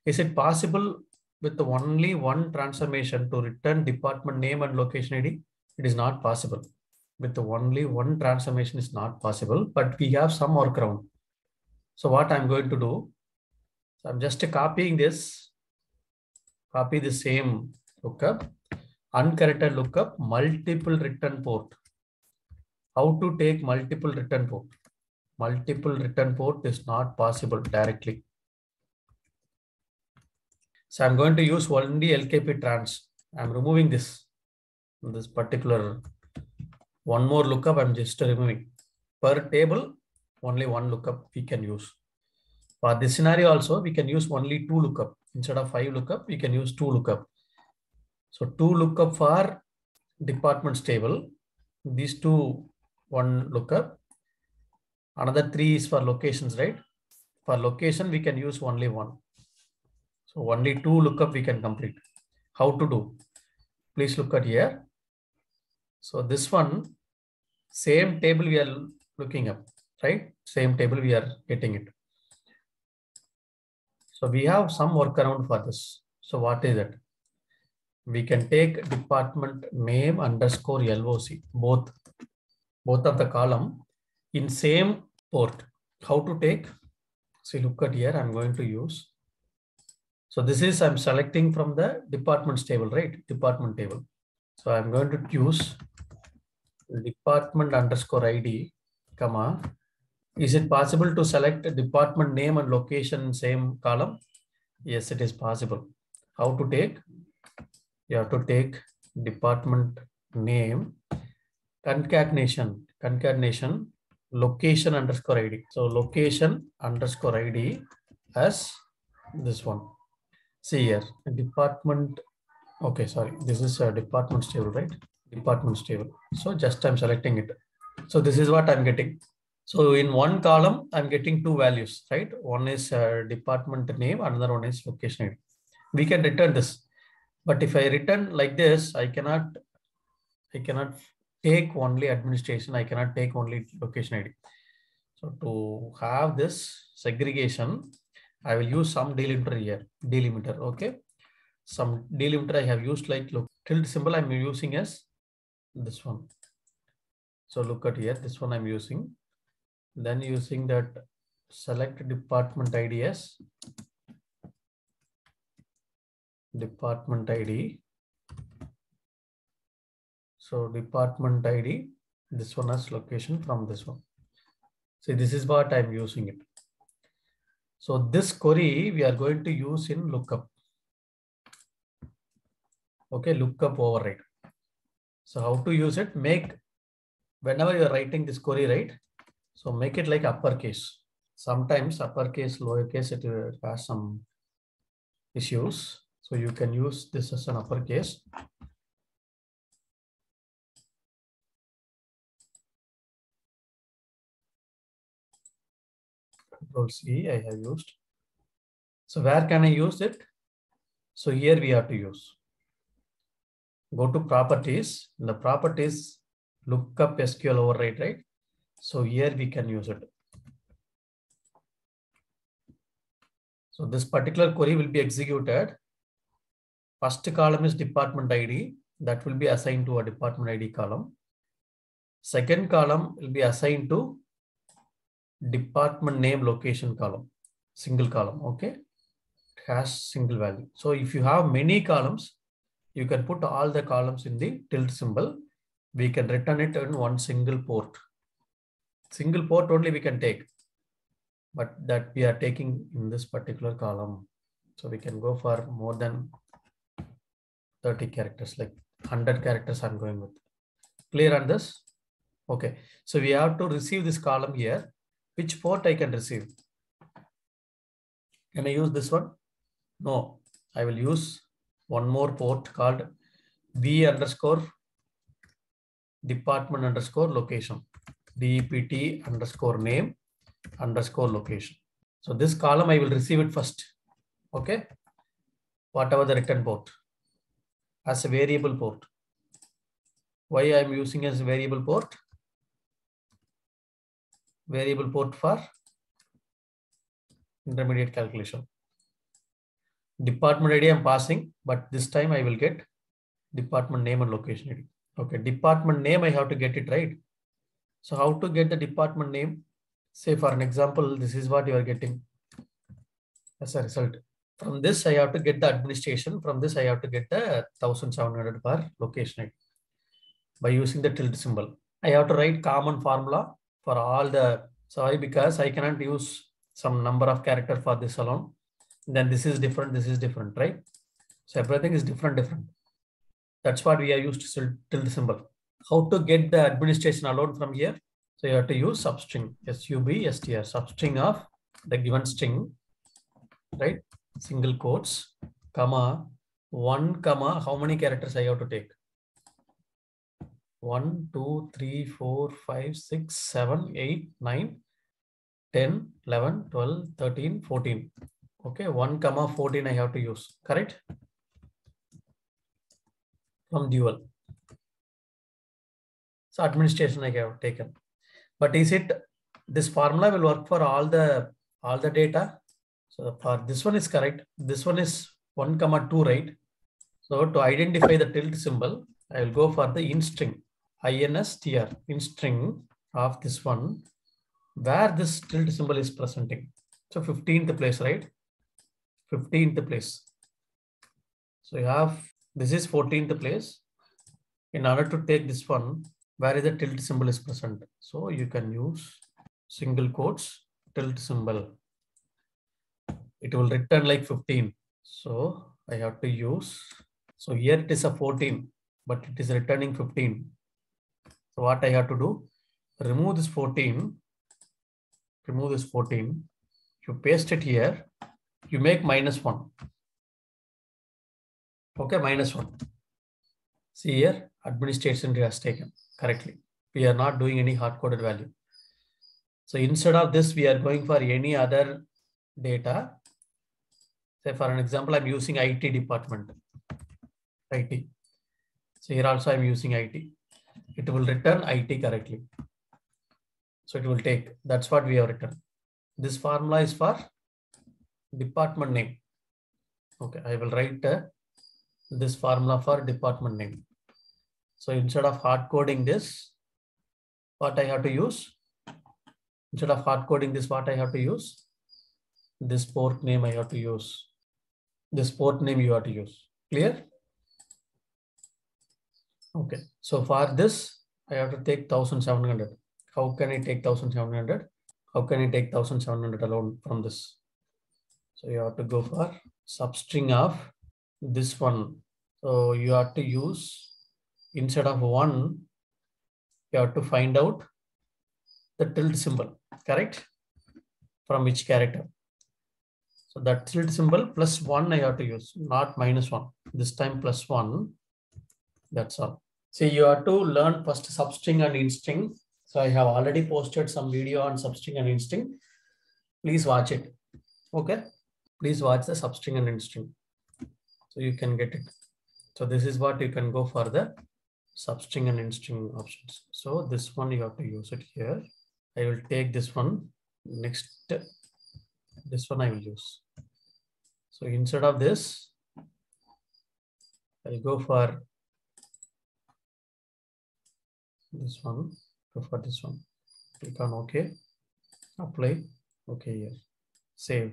Is it possible with only one transformation to return department name and location ID? It is not possible. With only one transformation is not possible, but we have some workaround. So what I'm going to do, so I'm just copying this, copy the same lookup, unconnected lookup, multiple return port. How to take multiple return port? Multiple return port is not possible directly. So I'm going to use only LKP trans. I'm removing this particular one more lookup. I'm just removing per table. Only one lookup we can use. For this scenario also, we can use only two lookup. Instead of 5 lookup, we can use 2 lookup. So 2 lookup for departments table. These two, one lookup. Another 3 is for locations, right? For location, we can use only one. So only 2 lookup we can complete. How to do? Please look at here. So this one, same table we are looking up, right? Same table we are getting it. So we have some workaround for this. So what is it? We can take department name underscore LOC, both of the column in same port. How to take? So look at here, I'm going to use. So this is, I'm selecting from the departments table, right? Department table. So I'm going to use department underscore ID, comma. Is it possible to select a department name and location in same column? Yes, it is possible. How to take? You have to take department name, concatenation, location underscore ID. So location underscore ID as this one. See here, department. Okay, sorry. This is a department table, right? Department table. So just I'm selecting it. So this is what I'm getting. So in one column, I'm getting 2 values, right? One is department name, another one is location ID. We can return this. But if I return like this, I cannot take only administration. I cannot take only location ID. So to have this segregation, I will use some delimiter here. Delimiter, okay? Some delimiter I have used like look tilde symbol. I'm using as this one. So look at here. This one I'm using. Then using that select department ID as department ID. So department ID, this one has location from this one. See, this is what I'm using it. So this query we are going to use in lookup. Okay, lookup override. So how to use it? Make, whenever you're writing this query, right? So make it like uppercase. Sometimes uppercase, lowercase, it has some issues. So you can use this as an uppercase. Control C I have used. So where can I use it? So here we have to use. Go to properties. In the properties, lookup SQL override, right? So here we can use it. So this particular query will be executed. First column is department ID. That will be assigned to a department ID column. Second column will be assigned to department name location column, single column. Okay. It has single value. So if you have many columns, you can put all the columns in the tilde symbol. We can return it in one single port. Single port only we can take, but that we are taking in this particular column. So we can go for more than 30 characters, like 100 characters I'm going with. Clear on this? Okay. So we have to receive this column here. Which port I can receive? Can I use this one? No, I will use one more port called B underscore department underscore location, DEPT underscore name underscore location. So this column I will receive it first. Okay. Whatever the return port as a variable port. Why I am using as a variable port? Variable port for intermediate calculation. Department ID I am passing, but this time I will get department name and location ID. Okay, department name I have to get it right. So how to get the department name? Say for an example, this is what you are getting as a result. From this I have to get the administration. From this I have to get the 1700 per location ID by using the tilde symbol. I have to write common formula for all the, sorry, because I cannot use some number of character for this alone. Then this is different, right? So everything is different. That's what we are used to tilde symbol. How to get the administration alone from here? So you have to use substring, SUBSTR, substring of the given string, right? Single quotes, comma, 1, comma, how many characters I have to take? 1, 2, 3, 4, 5, 6, 7, 8, 9, 10, 11, 12, 13, 14. Okay, 1, comma 14 I have to use, correct? From dual. So administration I have taken. But is it, this formula will work for all the data? So for this one is correct. This one is 1, comma 2, right? So to identify the tilde symbol, I will go for the in string, INSTR, in string of this one, where this tilde symbol is presenting. So 15th place, right? 15th place. So you have, this is 14th place. In order to take this one, where is the tilde symbol is present? So you can use single quotes, tilde symbol. It will return like 15. So I have to use, so here it is a 14, but it is returning 15. So what I have to do, remove this 14, you paste it here, you make -1. Okay, -1. See here, administration has taken correctly. We are not doing any hard-coded value. So instead of this, we are going for any other data. Say for an example, I'm using IT department, IT. So here also I'm using IT. It will return IT correctly. So it will take, that's what we have written. This formula is for department name. Okay, I will write this formula for department name. So instead of hard coding this, what I have to use? Instead of hard coding this, what I have to use? This port name I have to use. This port name you have to use. Clear? Okay. So for this, I have to take 1700. How can I take 1700? How can I take 1700 alone from this? So you have to go for substring of this one. So you have to use, instead of 1, you have to find out the tilde symbol, correct? From which character? So that tilde symbol plus 1 I have to use, not -1. This time plus 1. That's all. See, you have to learn first substring and instring. So I have already posted some video on substring and instring. Please watch it. Okay. Please watch the substring and instring. So you can get it. So this is what you can go for the substring and instring options. So this one you have to use it here. I will take this one. Next, this one I will use. So instead of this, I'll go for this one. Go for this one. Click on OK. Apply. Okay, here. Save.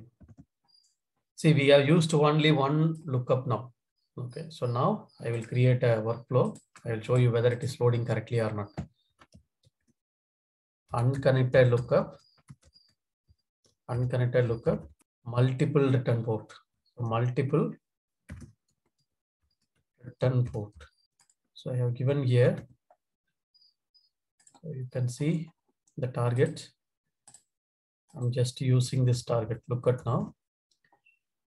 See, we have used only one lookup now. Okay, so now I will create a workflow. I will show you whether it is loading correctly or not. Unconnected lookup, multiple return port. So multiple return port. So I have given here. So you can see the target. I'm just using this target. Look at now.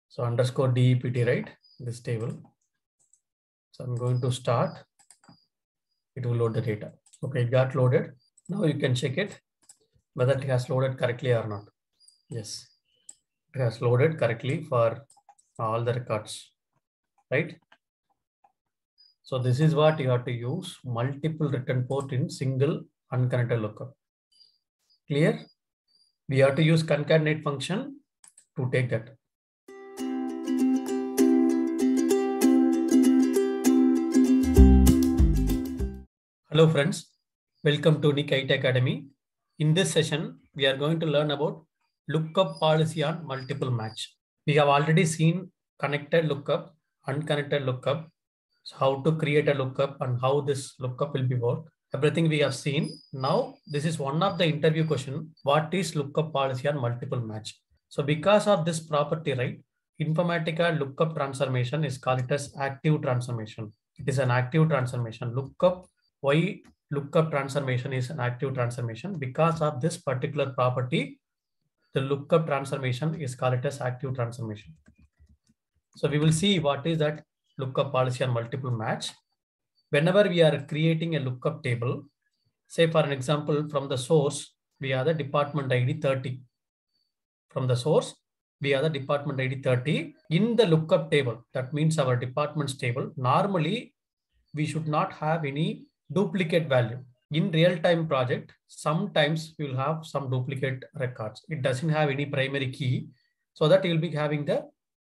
So underscore DEPT, right? This table. So I'm going to start. It will load the data. Okay, it got loaded. Now you can check it whether it has loaded correctly or not. Yes, it has loaded correctly for all the records, right? So this is what you have to use, multiple return port in single unconnected lookup. Clear? We have to use concatenate function to take that. Hello friends, welcome to Nick IT Academy. In this session, we are going to learn about lookup policy on multiple match. We have already seen connected lookup, unconnected lookup, so how to create a lookup and how this lookup will be worked. Everything we have seen. Now, this is one of the interview question. What is lookup policy on multiple match? So because of this property, right, Informatica lookup transformation is called it as active transformation. It is an active transformation. Lookup, why lookup transformation is an active transformation? Because of this particular property, the lookup transformation is called it as active transformation. So we will see what is that lookup policy on multiple match. Whenever we are creating a lookup table, say for an example, from the source, we have the department ID 30. From the source, we have the department ID 30. In the lookup table, that means our departments table, normally we should not have any duplicate value. In real-time project, sometimes we will have some duplicate records. It doesn't have any primary key, so that you will be having the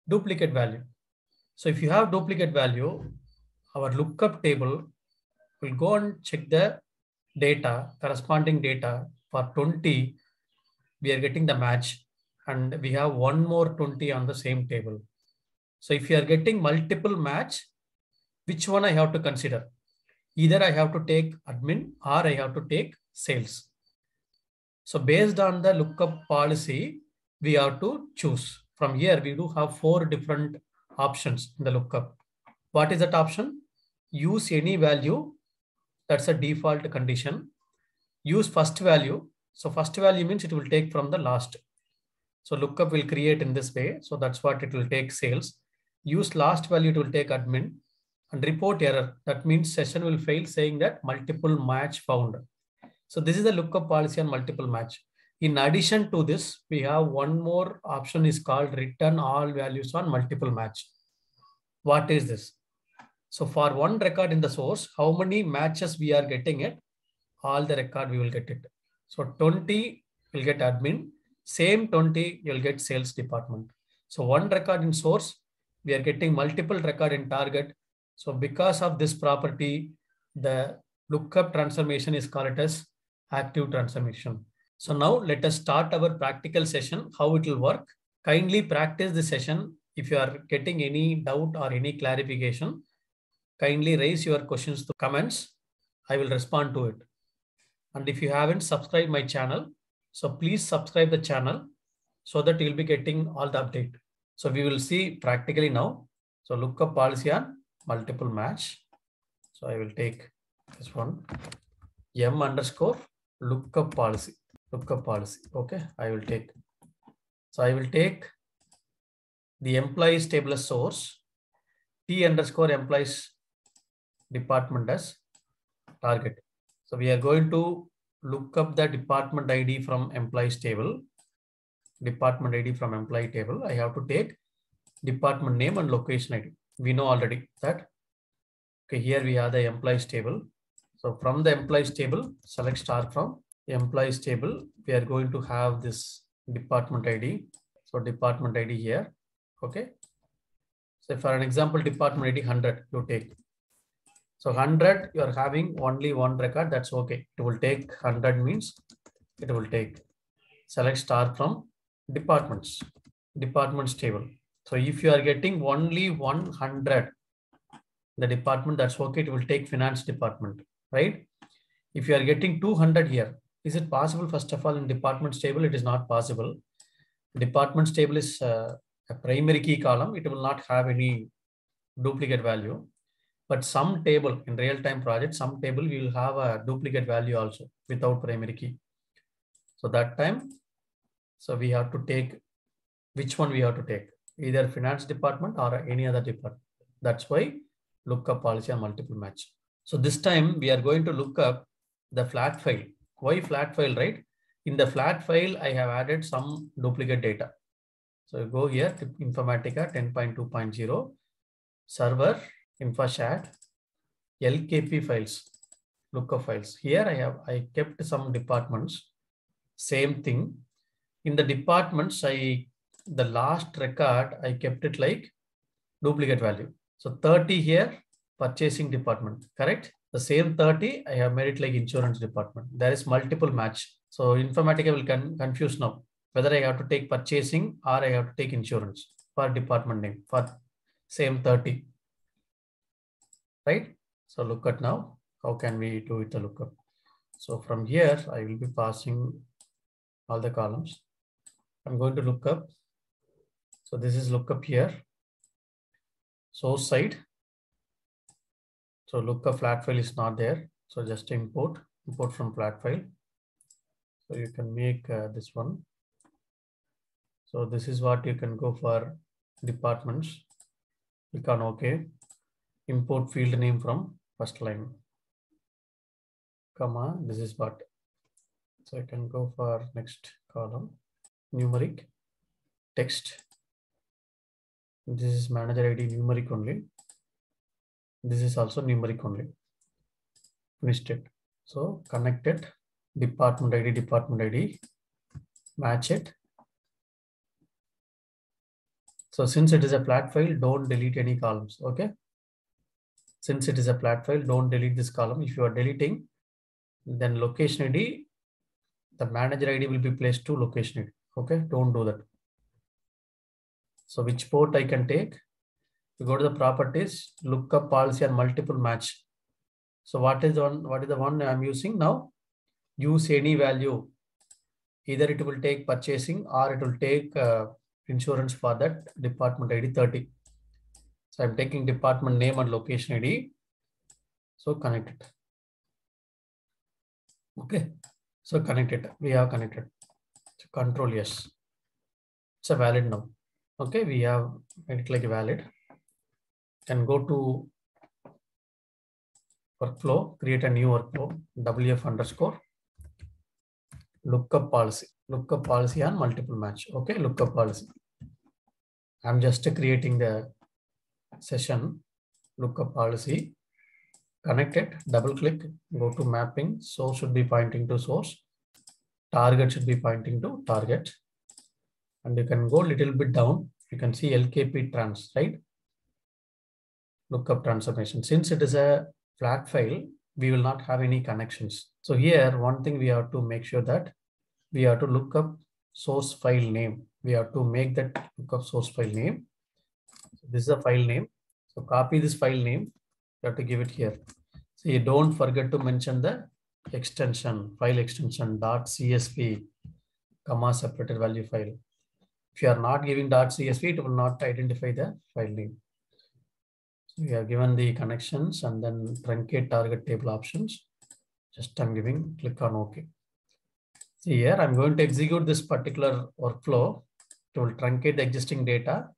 duplicate value. So if you have duplicate value, our lookup table will go and check the data, corresponding data for 20. We are getting the match and we have one more 20 on the same table. So if you are getting multiple match, which one I have to consider? Either I have to take admin or I have to take sales. So based on the lookup policy, we have to choose. From here, we do have 4 different options in the lookup. What is that option? Use any value. That's a default condition. Use first value. So first value means it will take from the last. So lookup will create in this way. So that's what it will take sales. Use last value, it will take admin. And report error. That means session will fail saying that multiple match found. So this is the lookup policy on multiple match. In addition to this, we have one more option is called return all values on multiple match. What is this? So for one record in the source, how many matches we are getting it? All the record we will get it. So 20 will get admin. Same 20 you'll get sales department. So one record in source, we are getting multiple record in target. So because of this property, the lookup transformation is called as active transformation. So now let us start our practical session, how it will work. Kindly practice the session. If you are getting any doubt or any clarification, kindly raise your questions to comments. I will respond to it. And if you haven't subscribed my channel, so please subscribe the channel so that you'll be getting all the update. So we will see practically now. So lookup policy on multiple match. So I will take this one, M underscore lookup policy. Okay, I will take. So I will take the employees table as source, T underscore employees department as target. So we are going to look up the department ID from employees table. Department ID from employee table. I have to take department name and location ID. We know already that. Okay, here we have the employees table. So from the employees table, select star from employees table. We are going to have this department ID. So department ID here. Okay. So for an example, department ID 100, you take. So 100, you are having only one record, that's okay. It will take 100 means it will take. Select star from departments table. So if you are getting only 100, the department, that's okay. It will take finance department, right? If you are getting 200 here, is it possible? First of all, in departments table, it is not possible. Departments table is a primary key column. It will not have any duplicate value. But some table in real-time project, some table we will have a duplicate value also without primary key. So that time, so we have to take, which one we have to take? Either finance department or any other department. That's why lookup policy and multiple match. So this time we are going to look up the flat file. Why flat file, right? In the flat file, I have added some duplicate data. So go here to Informatica 10.2.0, server, InfoShat, LKP files, lookup files. Here I kept some departments, same thing. In the departments, the last record, I kept it like duplicate value. So 30 here, purchasing department, correct? The same 30, I have made it like insurance department. There is multiple match. So Informatica will confuse now whether I have to take purchasing or I have to take insurance for department name for same 30, right? So look at now, how can we do it the lookup? So from here, I will be passing all the columns. I'm going to look up. So this is lookup here. Source side. So lookup flat file is not there. So just import from flat file. So you can make this one. So this is what you can go for departments. Click on OK. Import field name from first line. Comma, this is what. So I can go for next column. Numeric, text. This is manager ID numeric only. This is also numeric only. Finished it. So connected, department ID, match it. So since it is a flat file, don't delete any columns, okay? Since it is a flat file, don't delete this column. If you are deleting, then location ID, the manager ID will be placed to location ID, okay? Don't do that. So which port I can take? You go to the properties, lookup policy and multiple match. So what is the one I'm using now? Use any value. Either it will take purchasing or it will take insurance for that department ID 30. So I'm taking department name and location ID. So connect it. Okay. So connect it. We have connected. So control yes. It's a valid now. Okay. We have made it like a valid. Can go to workflow, create a new workflow, WF underscore lookup policy and multiple match. Okay. Lookup policy. I'm just creating the session, lookup policy, connect it, double click, go to mapping. Source should be pointing to source. Target should be pointing to target. And you can go a little bit down. You can see LKP trans, right? Lookup transformation. Since it is a flat file, we will not have any connections. So here, one thing we have to make sure that we have to look up source file name. We have to make that lookup source file name. So this is a file name. So copy this file name. You have to give it here. So you don't forget to mention the extension, file extension .csv, comma separated value file. If you are not giving .csv, it will not identify the file name. So we have given the connections and then truncate target table options. Just I'm giving, click on OK. See here, I'm going to execute this particular workflow. It will truncate the existing data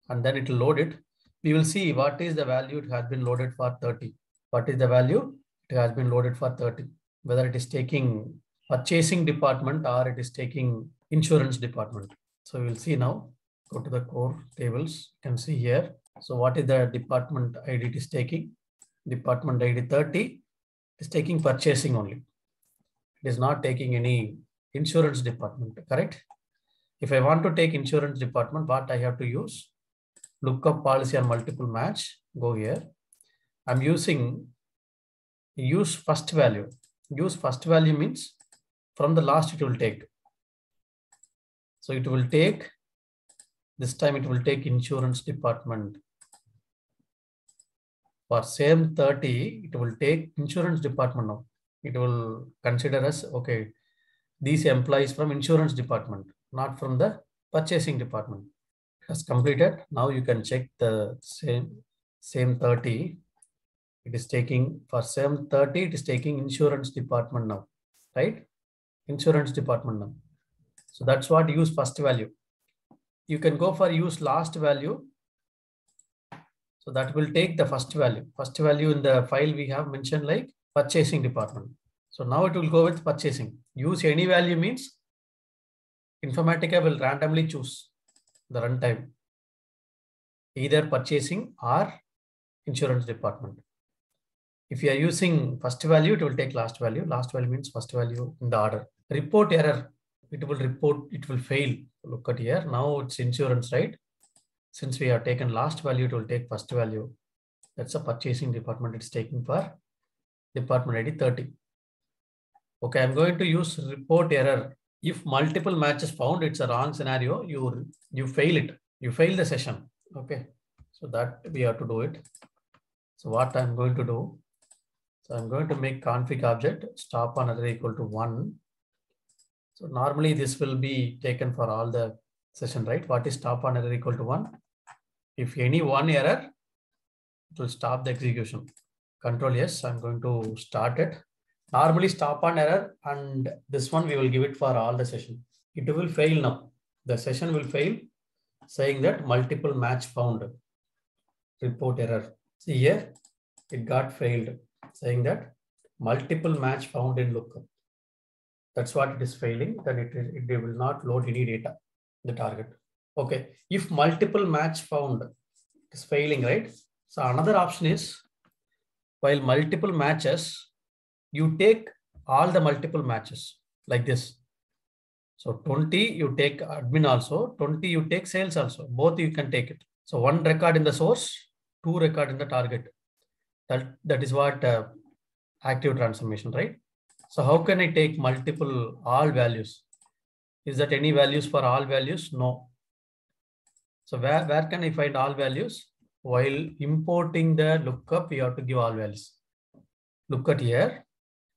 and then it will load it. We will see what is the value it has been loaded for 30. What is the value? It has been loaded for 30. Whether it is taking purchasing department or it is taking insurance department. So we'll see now. Go to the core tables. You can see here. So what is the department ID it is taking? Department ID 30 is taking purchasing only. It is not taking any insurance department, correct? If I want to take insurance department, what I have to use? lookup policy on multiple match. Go here. I'm using use first value. Use first value means from the last it will take. So it will take, this time it will take insurance department. For same 30, it will take insurance department now. It will consider as, okay, these employees from insurance department, not from the purchasing department. Has completed. Now you can check the same 30. It is taking for same 30, it is taking insurance department now, right? Insurance department now. So that's what use first value. You can go for use last value. So that will take the first value. First value in the file we have mentioned like purchasing department. So now it will go with purchasing. Use any value means Informatica will randomly choose the runtime, either purchasing or insurance department. If you are using first value, it will take last value. Last value means first value in the order. Report error, it will report, it will fail. Look at here. Now it's insurance, right? Since we have taken last value, it will take first value. That's a purchasing department. It's taking for department ID 30. Okay, I'm going to use report error. If multiple matches found, it's a wrong scenario. You fail it. You fail the session. Okay, so that we have to do it. So what I'm going to do, so I'm going to make config object stop on array equal to 1. So normally this will be taken for all the session, right? What is stop on error equal to 1? If any one error, it will stop the execution. Control yes, I'm going to start it. Normally stop on error, and this one we will give it for all the session. It will fail now. The session will fail, saying that multiple match found. Report error. See here, it got failed, saying that multiple match found in lookup. That's what it is failing. Then it will not load any data, the target. Okay, if multiple match found is failing, right? So another option is, while multiple matches, you take all the multiple matches like this. So 20, you take admin also, 20, you take sales also. Both you can take it. So one record in the source, 2 record in the target. That is what active transformation, right? So how can I take multiple all values? Is that any values for all values? No. So where can I find all values? While importing the lookup, you have to give all values. Look at here,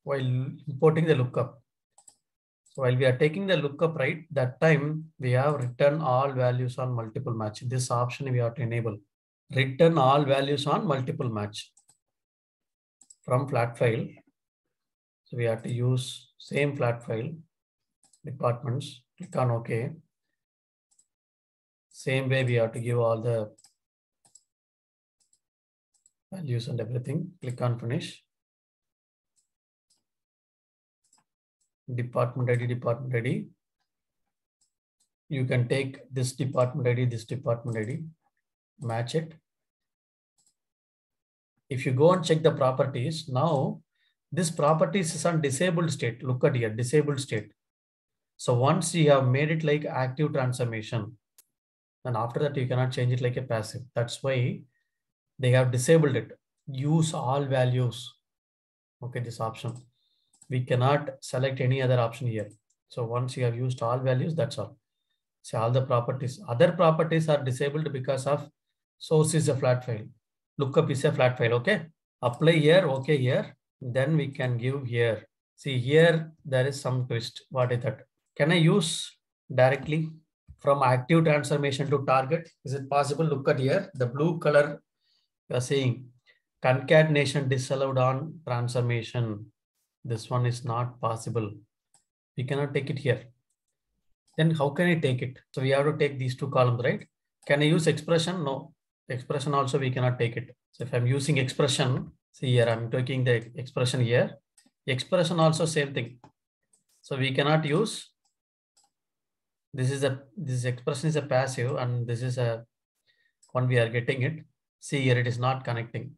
while importing the lookup. So while we are taking the lookup, right, that time we have written all values on multiple match. This option we have to enable. Return all values on multiple match from flat file. So we have to use same flat file, departments, click on OK. Same way we have to give all the values and everything. Click on finish. Department ID. You can take this department ID, match it. If you go and check the properties, now this properties is on disabled state. Look at here, disabled state. So once you have made it like active transformation, and after that you cannot change it like a passive. That's why they have disabled it. Use all values. Okay, this option. We cannot select any other option here. So once you have used all values, that's all. So all the properties. Other properties are disabled because of source is a flat file. Lookup is a flat file. Okay. Apply here. Okay, here. Then we can give here. See here, there is some twist. What is that? Can I use directly from active transformation to target? Is it possible? Look at here. The blue color you are saying concatenation disallowed on transformation. This one is not possible. We cannot take it here. Then how can I take it? So we have to take these 2 columns, right? Can I use expression? No. Expression also we cannot take it. So if I'm using expression, see here, I'm taking the expression here. Expression also same thing. So we cannot use. This expression is a passive, and this is a one we are getting it. See here, it is not connecting.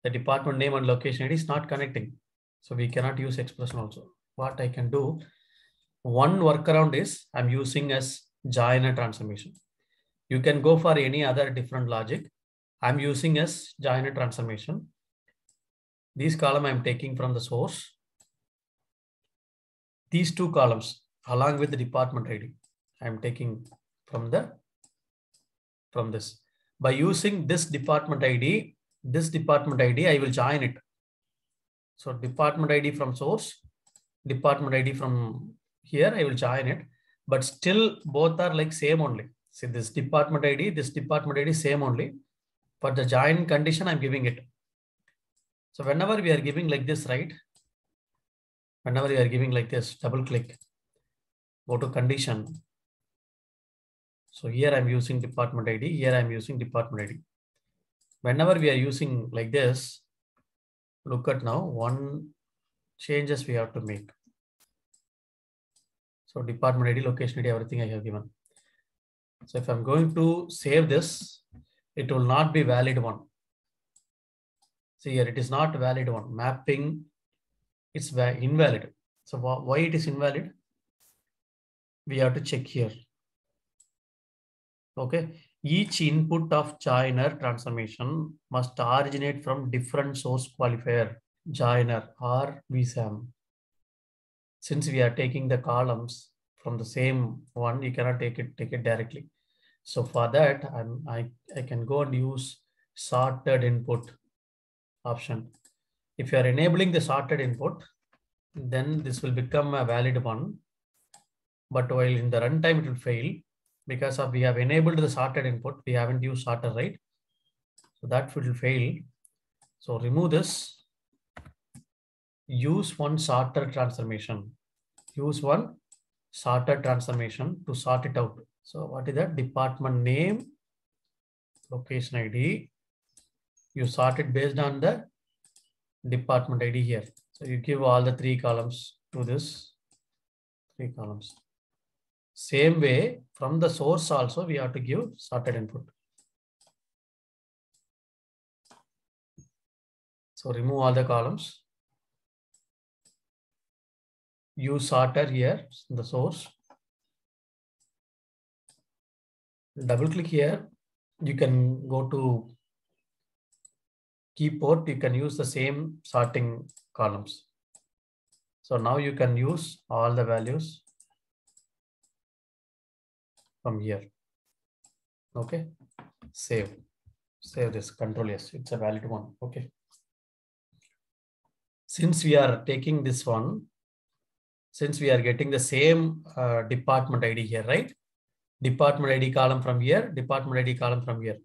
The department name and location, it is not connecting. So we cannot use expression also. What I can do, one workaround is I'm using as joiner transformation. You can go for any other different logic. I'm using as joiner transformation. These column I'm taking from the source. These two columns along with the department ID, I'm taking from this. By using this department ID, I will join it. So department ID from source, department ID from here, I will join it. But still both are like same only. See this department ID, same only. For the join condition, I'm giving it. So whenever we are giving like this, right? Whenever we are giving like this, double click, go to condition. So here I'm using department ID, here I'm using department ID. Whenever we are using like this, look at now, one changes we have to make. So department ID, location ID, everything I have given. So if I'm going to save this, it will not be valid one. See here, it is not valid one. Mapping, it's invalid. So why it is invalid? We have to check here. Okay, each input of joiner transformation must originate from different source qualifier, joiner or vsam. Since we are taking the columns from the same one, you cannot take it directly. So for that, I can go and use sorted input option. If you are enabling the sorted input, then this will become a valid one. But while in the runtime, it will fail because of we have enabled the sorted input. We haven't used sorter, right? So that will fail. So remove this. Use one sorter transformation. Use one sorter transformation to sort it out. So what is that? Department name, location ID. You sort it based on the department ID here. So you give all the three columns to this, three columns. Same way from the source also we have to give sorted input. So remove all the columns. Use sorter here in the source. Double click here. You can go to keyboard. You can use the same sorting columns. So now you can use all the values from here. Okay. Save this, Control S. It's a valid one. Okay. Since we are taking this one, since we are getting the same department ID here, right? Department ID column from here, department ID column from here.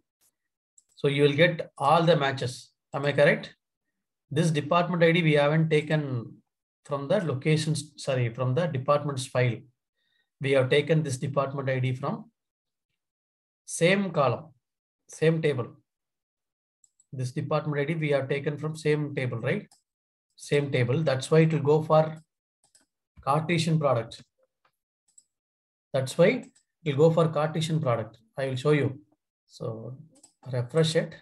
So you will get all the matches. Am I correct? This department ID we haven't taken from the locations, sorry, from the department's file. We have taken this department ID from same column, same table. This department ID we have taken from same table, right? Same table. That's why it will go for Cartesian product. That's why it will go for Cartesian product. I will show you. So refresh it.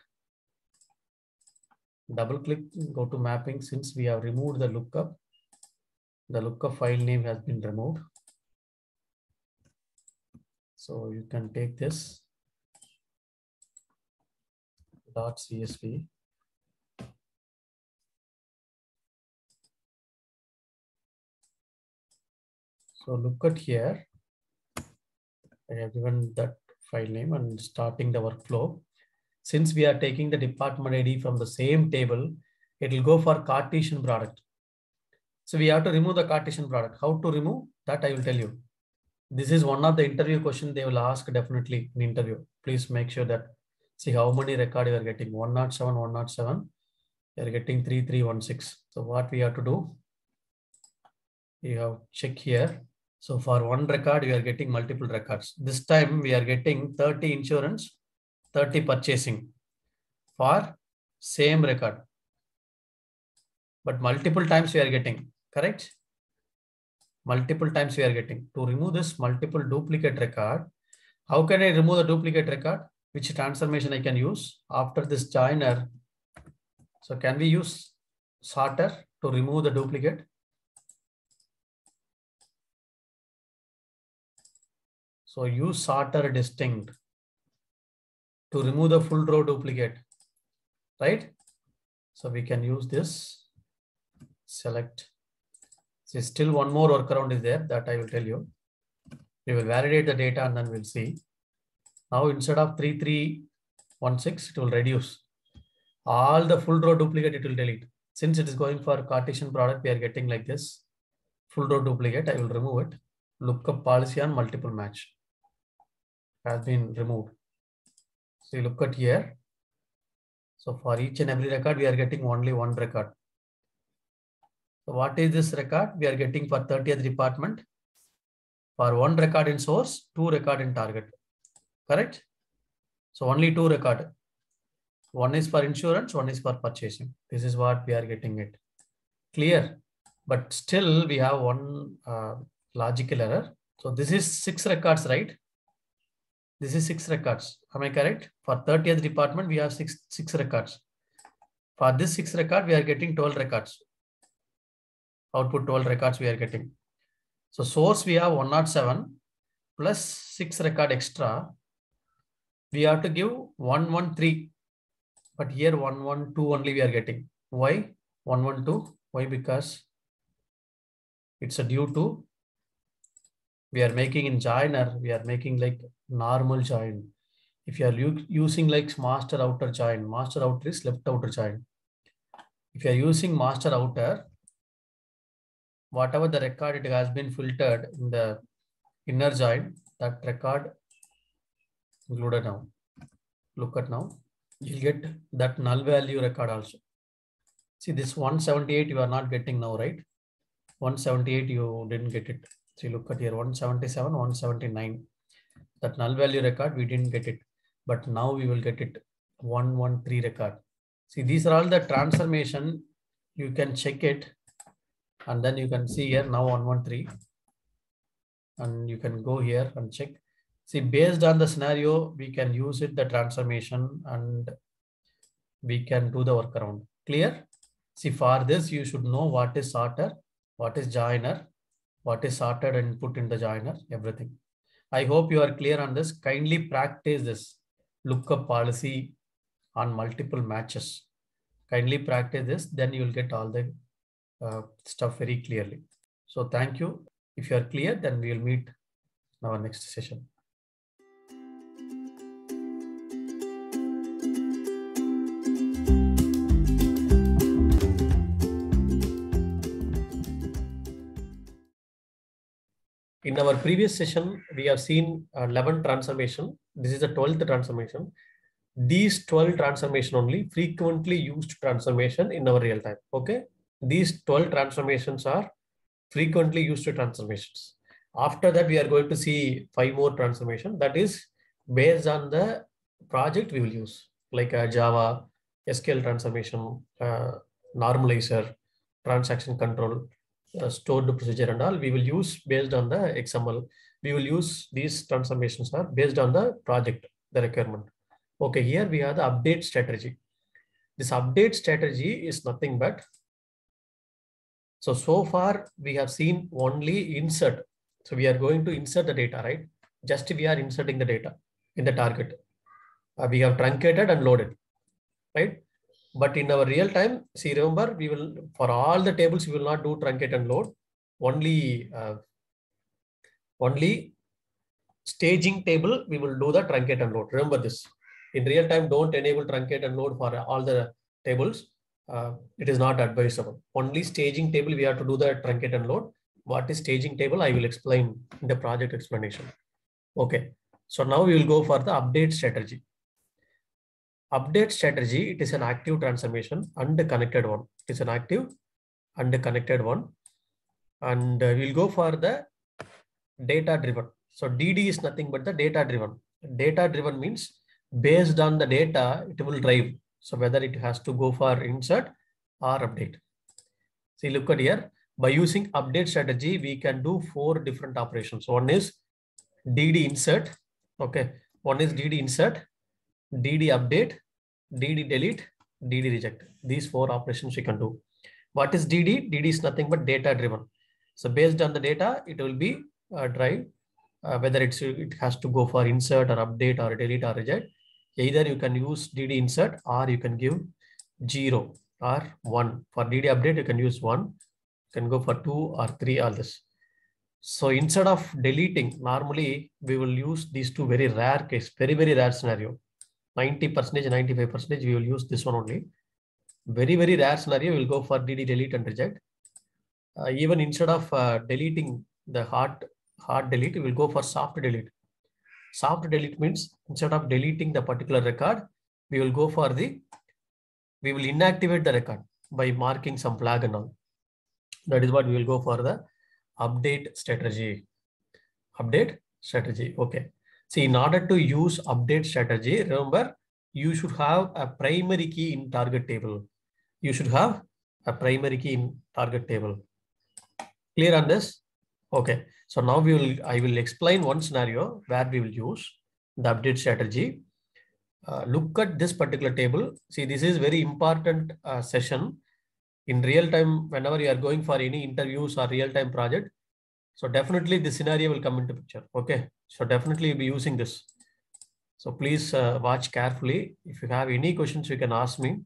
Double click, go to mapping. Since we have removed the lookup file name has been removed. So you can take this .csv. So look at here. I have given that file name and starting the workflow. Since we are taking the department ID from the same table, it will go for Cartesian product. So we have to remove the Cartesian product. How to remove that I will tell you. This is one of the interview questions they will ask definitely in interview. Please make sure that, see how many record you are getting. 107, 107. You are getting 3316. So what we have to do, you have check here. So for one record, you are getting multiple records. This time we are getting 30 insurance, 30 purchasing for same record. But multiple times we are getting, correct? Multiple times we are getting. To remove this multiple duplicate record, how can I remove the duplicate record? Which transformation I can use after this joiner? So can we use sorter to remove the duplicate? So use sorter distinct. to remove the full row duplicate, right? So we can use this, select. So still one more workaround is there that I will tell you. We will validate the data and then we'll see. Now instead of 3316, it will reduce. All the full row duplicate, it will delete. Since it is going for Cartesian product, we are getting like this. Full row duplicate, I will remove it. Lookup policy on multiple match has been removed. So you look at here. So for each and every record, we are getting only one record. So what is this record? We are getting for 30th department. For one record in source, 2 record in target. Correct? So only 2 record. One is for insurance, one is for purchasing. This is what we are getting it. Clear? But still we have one logical error. So this is 6 records, right? This is 6 records. Am I correct? For 30th department, we have six records. For this 6 record, we are getting 12 records. Output 12 records we are getting. So source we have 107 plus 6 record extra. We have to give 113. But here 112 only we are getting. Why? 112. Why? Because it's a due to we are making in joiner, we are making like normal join. If you are using like master outer join, master outer is left outer join. If you are using master outer, whatever the record it has been filtered in the inner join, that record included now. Look at now. You'll get that null value record also. See this 178 you are not getting now, right? 178 you didn't get it. See, look at here 177, 179. That null value record we didn't get it, but now we will get it 113 record. See, these are all the transformation. You can check it, and then you can see here now 113, and you can go here and check. See, based on the scenario, we can use it the transformation, and we can do the workaround. Clear? See, for this you should know what is sorter, what is joiner, what is sorted and put in the joiner, everything. I hope you are clear on this. Kindly practice this lookup policy on multiple matches. Kindly practice this, then you will get all the stuff very clearly. So thank you. If you are clear, then we will meet in our next session. In our previous session, we have seen 11 transformation. This is the 12th transformation. These 12 transformation only frequently used transformation in our real time. Okay. These 12 transformations are frequently used transformations. After that, we are going to see 5 more transformation. That is based on the project we will use, like Java, SQL transformation, normalizer, transaction control, stored procedure and all. We will use based on the XML. We will use these transformations are based on the project, the requirement. Okay, here we have the update strategy. This update strategy is nothing but, so far we have seen only insert. So we are going to insert the data, right? Just we are inserting the data in the target. We have truncated and loaded, right? But in our real time, see, remember, we will, for all the tables, we will not do truncate and load. Only staging table, we will do the truncate and load. Remember this. In real time, don't enable truncate and load for all the tables. It is not advisable. Only staging table, we have to do the truncate and load. What is staging table? I will explain in the project explanation. Okay. So now we will go for the update strategy. Update strategy, it is an active transformation and a connected one. It is an active and a connected one. And we'll go for the data driven. So DD is nothing but the data driven. Data driven means based on the data, it will drive. So whether it has to go for insert or update. See, look at here. By using update strategy, we can do 4 different operations. One is DD insert. Okay. One is DD insert, DD update, DD delete, DD reject. These 4 operations we can do. What is DD? DD is nothing but data driven. So based on the data, it will be drive, whether it has to go for insert or update or delete or reject. Either you can use DD insert or you can give 0 or 1. For DD update, you can use 1. You can go for 2 or 3, all this. So instead of deleting, normally we will use these two very rare case, very rare scenario. 90%, 95%, we will use this one only. Very rare scenario, we will go for DD delete and reject. Even instead of deleting the hard delete, we will go for soft delete. Soft delete means instead of deleting the particular record, we will inactivate the record by marking some flag and all. That is what we will go for the update strategy. Update strategy. Okay. See, in order to use update strategy, remember, you should have a primary key in target table. You should have a primary key in target table. Clear on this? Okay. So now I will explain one scenario where we will use the update strategy. Look at this particular table. See, this is very important session. In real time, whenever you are going for any interviews or real time project, so definitely this scenario will come into picture. Okay. So definitely you'll be using this. So please watch carefully. If you have any questions, you can ask me.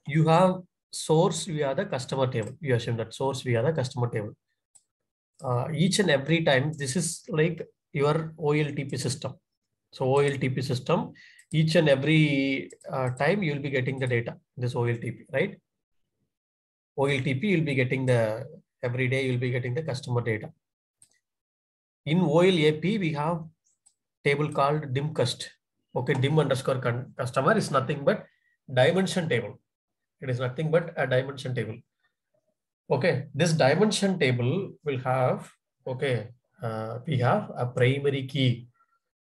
You have source via the customer table. You assume that source via the customer table. Each and every time, this is like your OLTP system. So OLTP system, each and every time you'll be getting the data, this OLTP, right? OLTP, you'll be getting every day you'll be getting the customer data. In OLAP, we have table called dim_cust. Okay, dim_customer is nothing but dimension table. It is nothing but a dimension table. Okay, this dimension table will have, okay, we have a primary key.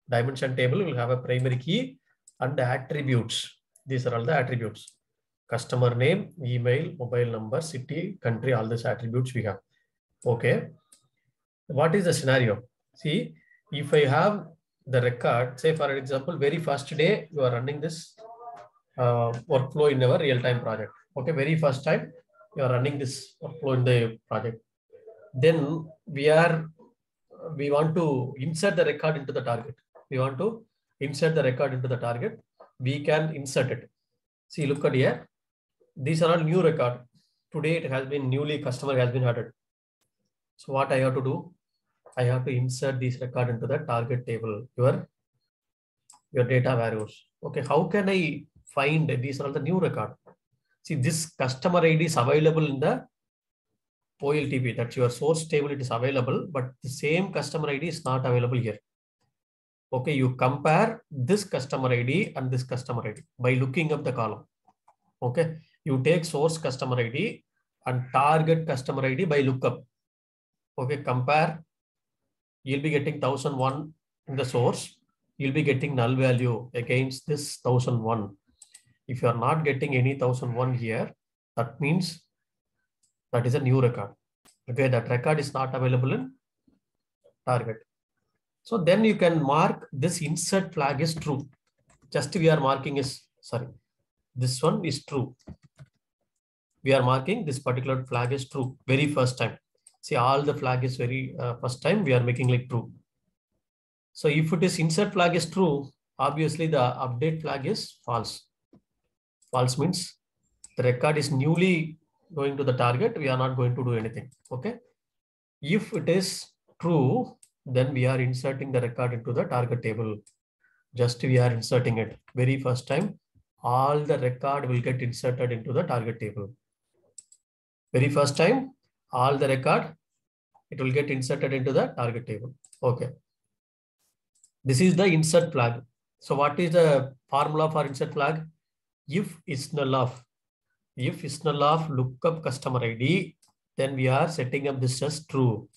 Dimension table will have a primary key and the attributes. These are all the attributes. Customer name, email, mobile number, city, country, all these attributes we have. Okay. What is the scenario? See, if I have the record, say for example, very first day you are running this workflow in our real-time project. Okay, very first time you are running this workflow in the project. Then we want to insert the record into the target. We want to insert the record into the target. We can insert it. See, look at here. These are all new record. Today it has been newly customer has been added. So what I have to do? I have to insert this record into the target table, your data values. Okay, how can I find these are all the new record? See, this customer ID is available in the OLTP. That's your source table. It is available, but the same customer ID is not available here. Okay, you compare this customer ID and this customer ID by looking up the column. Okay, you take source customer ID and target customer ID by lookup. Okay, compare. You'll be getting 1001 in the source. You'll be getting null value against this 1001. If you are not getting any 1001 here, that means that is a new record. Okay, that record is not available in target. So then you can mark this insert flag is true. Just we are marking is, sorry, this one is true. We are marking this particular flag is true very first time. See, all the flag is very first time we are making like true. So if it is insert flag is true, obviously the update flag is false. False means the record is newly going to the target. We are not going to do anything. Okay. If it is true, then we are inserting the record into the target table. Just we are inserting it very first time. All the record will get inserted into the target table. Very first time, all the record, it will get inserted into the target table. Okay. This is the insert flag. So what is the formula for insert flag? If is null of lookup customer ID, then we are setting up this as true.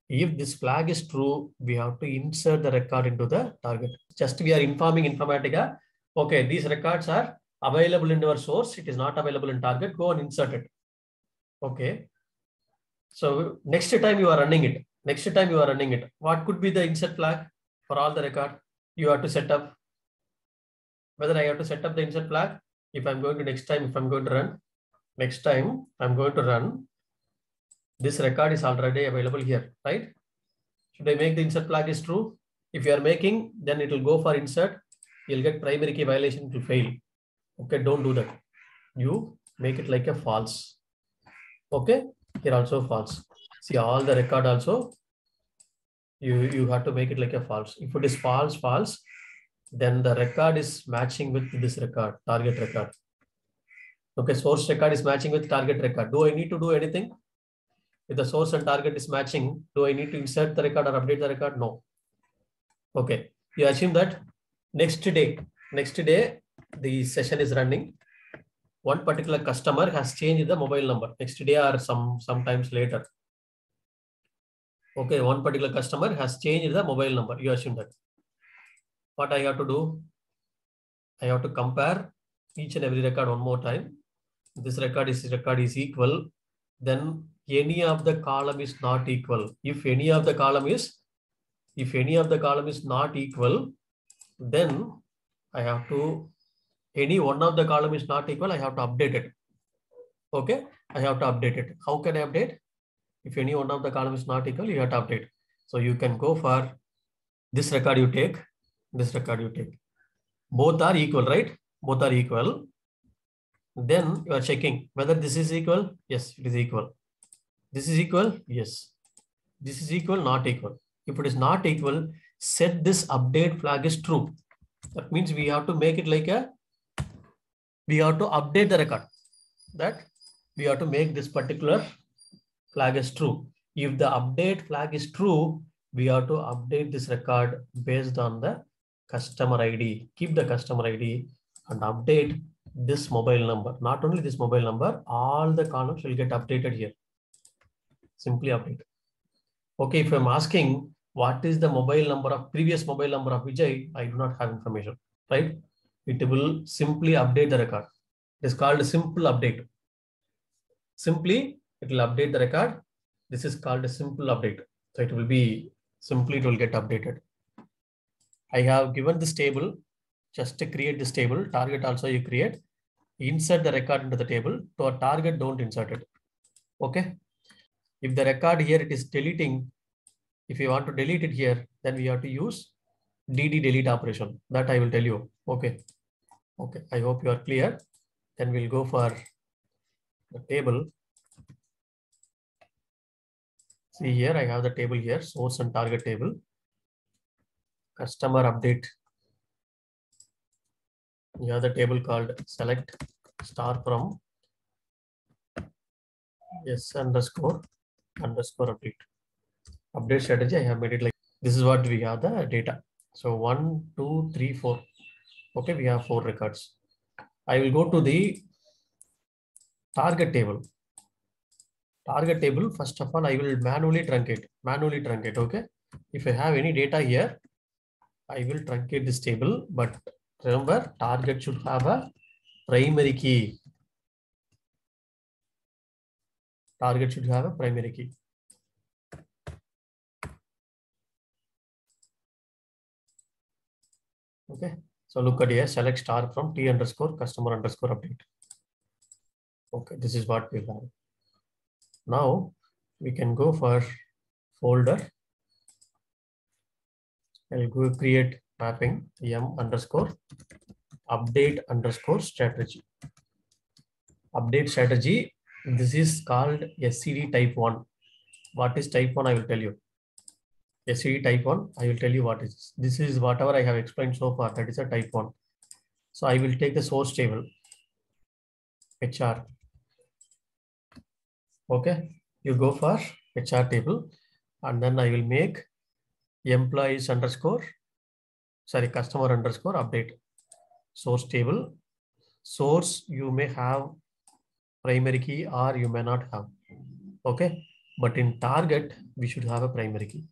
If this flag is true, we have to insert the record into the target. Just we are informing Informatica, okay, these records are available in our source. It is not available in target. Go and insert it. Okay. So next time you are running it. What could be the insert flag for all the record? You have to set up. Whether I have to set up the insert flag. If I'm going to next time I'm going to run, this record is already available here, right? Should I make the insert flag is true? If you are making, then it will go for insert. you'll get primary key violation to fail. Okay, don't do that. You make it like a false. Okay, here also false. See all the record also, you have to make it like a false. If it is false, then the record is matching with this record, target record. Okay, source record is matching with target record. Do I need to do anything? If the source and target is matching, do I need to insert the record or update the record? No. Okay, you assume that next day, the session is running. One particular customer has changed the mobile number next day or sometimes later. Okay, one particular customer has changed the mobile number. You assume that. What I have to do? I have to compare each and every record one more time. This record is equal. Then any of the column is not equal. If any of the column is not equal, then I have to, any one of the column is not equal, I have to update it. Okay, I have to update it. How can I update? If any one of the column is not equal, you have to update. So you can go for this record you take, this record you take. Both are equal, right? Both are equal. Then you are checking whether this is equal. Yes, it is equal. This is equal. Yes. This is equal, not equal. If it is not equal, set this update flag is true. That means we have to make it like we have to update the record. That we have to make this particular flag is true. If the update flag is true, we have to update this record based on the customer ID. Keep the customer ID and update this mobile number. Not only this mobile number, all the columns will get updated here. Simply update. Okay, if I'm asking what is the mobile number of previous mobile number of Vijay, I do not have information, right? It will simply update the record. It is called a simple update. Simply, it will update the record. This is called a simple update. So it will be simply, it will get updated. I have given this table just to create this table. Target also you create. Insert the record into the table. To a target, don't insert it. Okay. If the record here it is deleting, if you want to delete it here, then we have to use DD delete operation. That I will tell you. Okay. Okay. I hope you are clear. Then we'll go for the table. See here, I have the table here, source and target table. Customer update. You have the table called select star from S underscore update. Update strategy, I have made it like this is what we have the data. So 1, 2, 3, 4. Okay, we have 4 records. I will go to the target table. Target table, first of all, I will manually truncate. Okay. If I have any data here, I will truncate this table, but remember, target should have a primary key. Target should have a primary key. Okay. So look at here, select star from T underscore customer underscore update. Okay, this is what we have. Now we can go for folder. I'll go create mapping m underscore update underscore strategy. Update strategy. This is called SCD type 1. What is type 1? I will tell you. SCD type 1. I will tell you what is. This is whatever I have explained so far. That is a type 1. So I will take the source table. HR. Okay. You go for HR table and then I will make employees underscore, sorry, customer underscore update. Source table. Source, you may have primary key or you may not have. Okay. But in target, we should have a primary key.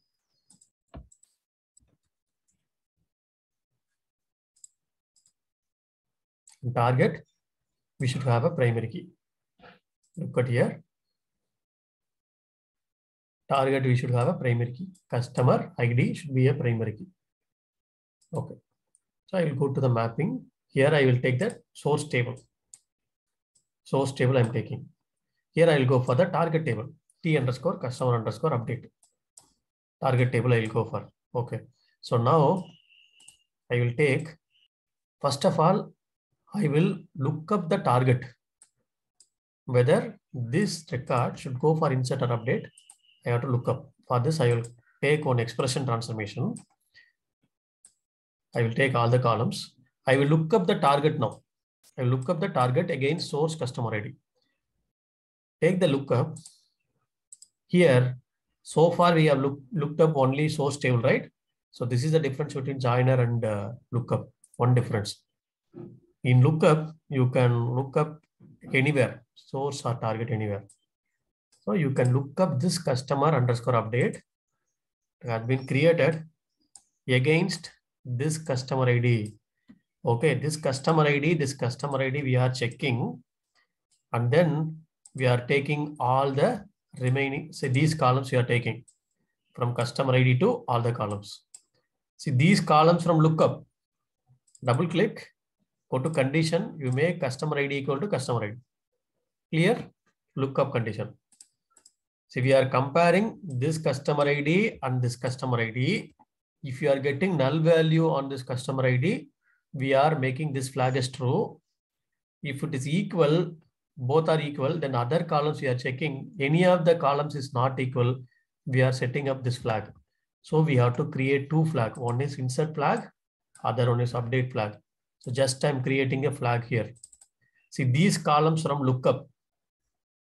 In target, we should have a primary key. Look at here. Target, we should have a primary key. Customer ID should be a primary key. Okay. So I will go to the mapping. Here I will take the source table. Source table I'm taking. Here I will go for the target table. T underscore customer underscore update. Target table I will go for. Okay. So now I will take First of all, I will look up the target, whether this record should go for insert or update. I have to look up. For this, I will take one expression transformation. I will take all the columns. I will look up the target now. I will look up the target against source customer ID. Take the lookup. Here, so far we have looked up only source table, right? So this is the difference between joiner and lookup. One difference. In lookup, you can look up anywhere, source or target anywhere. So you can look up this customer underscore update has been created against this customer ID. Okay, this customer ID we are checking, and then we are taking all the remaining, say these columns we are taking from customer ID to all the columns. See these columns from lookup, double click, go to condition, you make customer ID equal to customer ID. Clear? Lookup condition. See, we are comparing this customer ID and this customer ID. If you are getting null value on this customer ID, we are making this flag as true. If it is equal, both are equal, then other columns we are checking. Any of the columns is not equal, we are setting up this flag. So we have to create two flags. One is insert flag, other one is update flag. So just I'm creating a flag here. See these columns from lookup.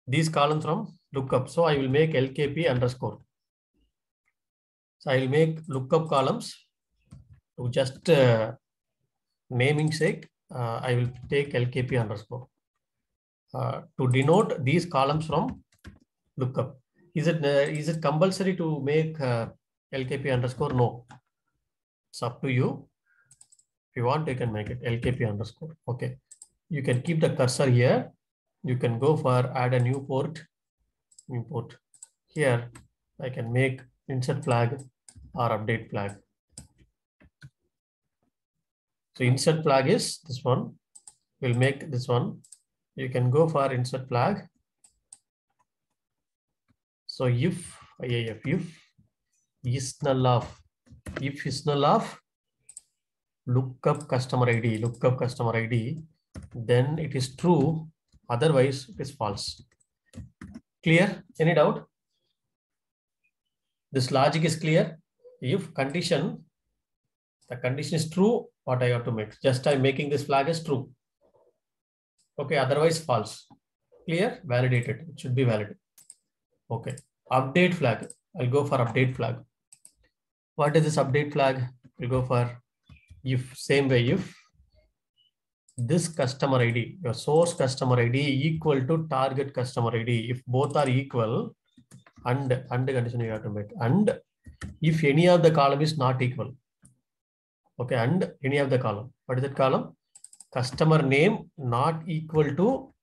These columns from lookup. So I will make LKP underscore. So I will make lookup columns to just naming sake. I will take LKP underscore to denote these columns from lookup. Is it compulsory to make LKP underscore? No. It's up to you. If you want, you can make it LKP underscore. Okay. You can keep the cursor here. You can go for add a new port, import. Here, I can make insert flag or update flag. So insert flag is this one. We'll make this one. You can go for insert flag. So if is null of lookup customer ID, then it is true. Otherwise, it is false. Clear? Any doubt? This logic is clear. If the condition is true, what I have to make? Just I'm making this flag as true. Okay, otherwise false. Clear? Validated. It should be valid. Okay. Update flag. I'll go for update flag. What is this update flag? We'll go for if, same way, if this customer ID, your source customer ID equal to target customer ID. If both are equal, and condition you have to make. And if any of the column is not equal. Okay, and any of the column. What is that column? Customer name not equal to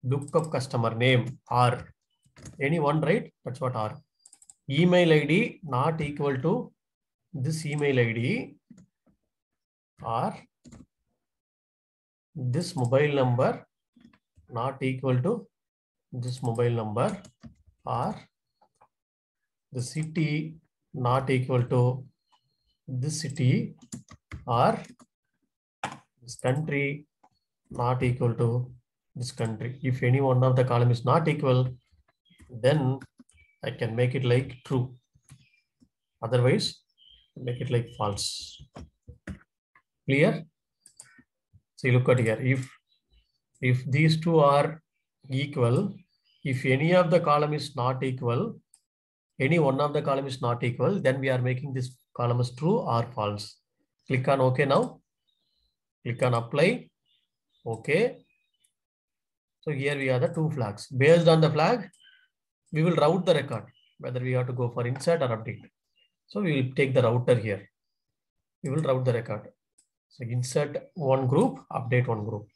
lookup customer name or any one, right? That's what R. Email ID not equal to this email ID or this mobile number not equal to this mobile number or the city not equal to this city or this country not equal to this country. If any one of the column is not equal, then I can make it like true. Otherwise, make it like false. Clear? So you look at here. If these two are equal, if any of the column is not equal, any one of the column is not equal, then we are making this column as true or false. Click on OK now. Click on apply. Okay. So here we have the two flags. Based on the flag, we will route the record, whether we have to go for insert or update. So we will take the router here. We will route the record. So insert one group, update one group.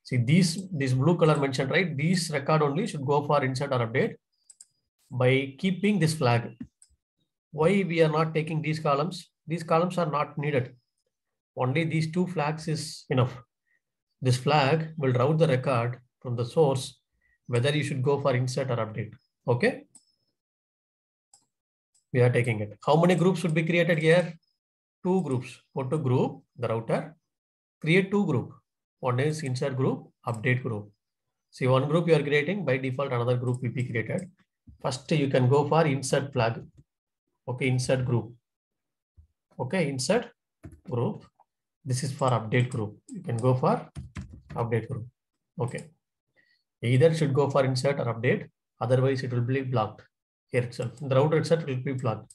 See this blue color mentioned, right? These record only should go for insert or update by keeping this flag. Why we are not taking these columns? These columns are not needed. Only these two flags is enough. This flag will route the record from the source, whether you should go for insert or update. Okay. We are taking it. How many groups should be created here? Two groups. Go to group, the router. create two group. One is insert group, update group. See, one group you are creating, by default another group will be created. First you can go for insert flag. Okay, insert group. Okay, insert group. This is for update group. You can go for update group. Okay. Either should go for insert or update. Otherwise it will be blocked here itself. The router itself will be blocked.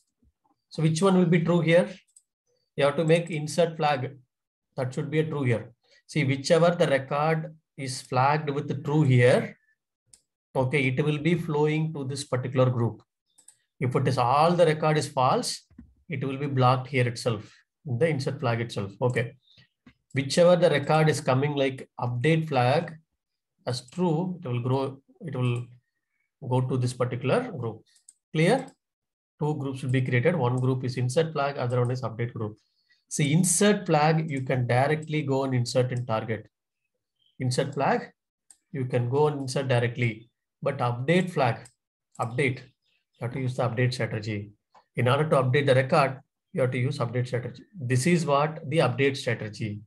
So which one will be true here? You have to make insert flag. That should be a true here. See, whichever the record is flagged with the true here, okay, it will be flowing to this particular group. If it is all the record is false, it will be blocked here itself, in the insert flag itself. Okay. Whichever the record is coming like update flag as true, it will go to this particular group. Clear? Two groups will be created. One group is insert flag, other one is update group. See, insert flag, you can directly go and insert in target. Insert flag, you can go and insert directly. But update flag, update, you have to use the update strategy. In order to update the record, you have to use update strategy. This is what the update strategy.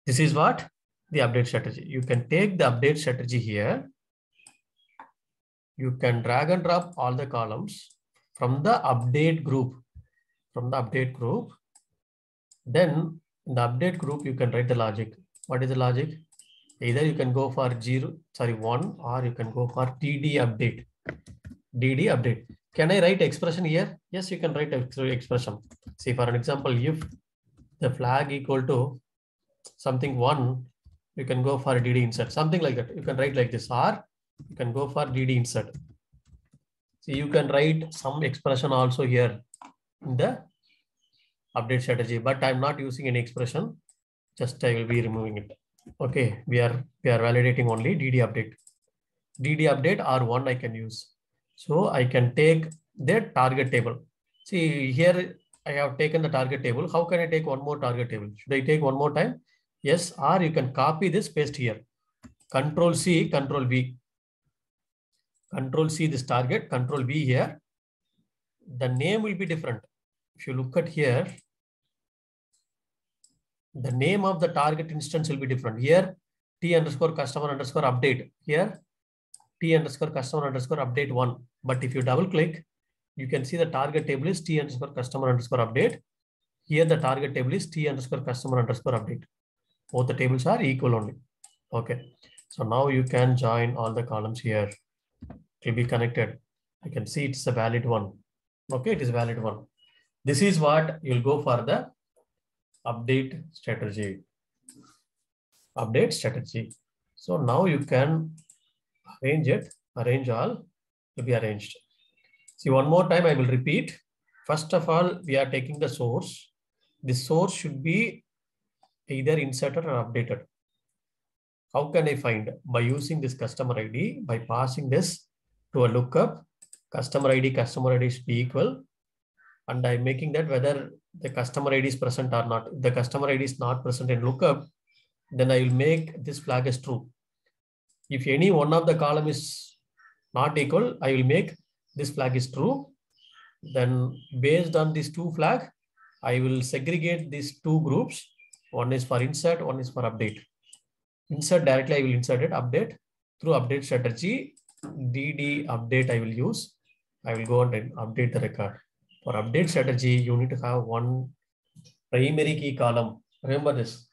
This is what the update strategy. You can take the update strategy here. You can drag and drop all the columns from the update group. From the update group. Then in the update group, you can write the logic. What is the logic? Either you can go for 1, or you can go for DD update. DD update. Can I write expression here? Yes, you can write expression. See, for an example, if the flag equal to something 1, you can go for DD insert, something like that. You can write like this, or you can go for DD insert. See, you can write some expression also here in the update strategy, but I'm not using any expression. Just I will be removing it. Okay, we are validating only DD update. DD update R1 I can use. So I can take the target table. See, here I have taken the target table. How can I take one more target table? Should I take one more time? Yes, or you can copy this, paste here. Control C, Control V. Control C this target, Control V here. The name will be different. If you look at here, the name of the target instance will be different. Here, T_customer_update. Here, T_customer_update 1. But if you double click, you can see the target table is T_customer_update. Here, the target table is T_customer_update. Both the tables are equal only. Okay. So now you can join all the columns here. It will be connected. You can see it's a valid one. Okay, it is valid one. This is what you'll go for the update strategy. Update strategy. So now you can arrange it, arrange all to be arranged. See, one more time I will repeat. First of all, we are taking the source. The source should be either inserted or updated. How can I find? By using this customer ID, by passing this to a lookup, customer ID should be equal. And I'm making that whether the customer ID is present or not. If the customer ID is not present in lookup, then I will make this flag as true. If any one of the column is not equal, I will make this flag is true. Then based on these two flags, I will segregate these two groups. One is for insert, one is for update. Insert directly, I will insert it, update. Through update strategy, DD update I will use. I will go and update the record. For update strategy, you need to have one primary key column. Remember this.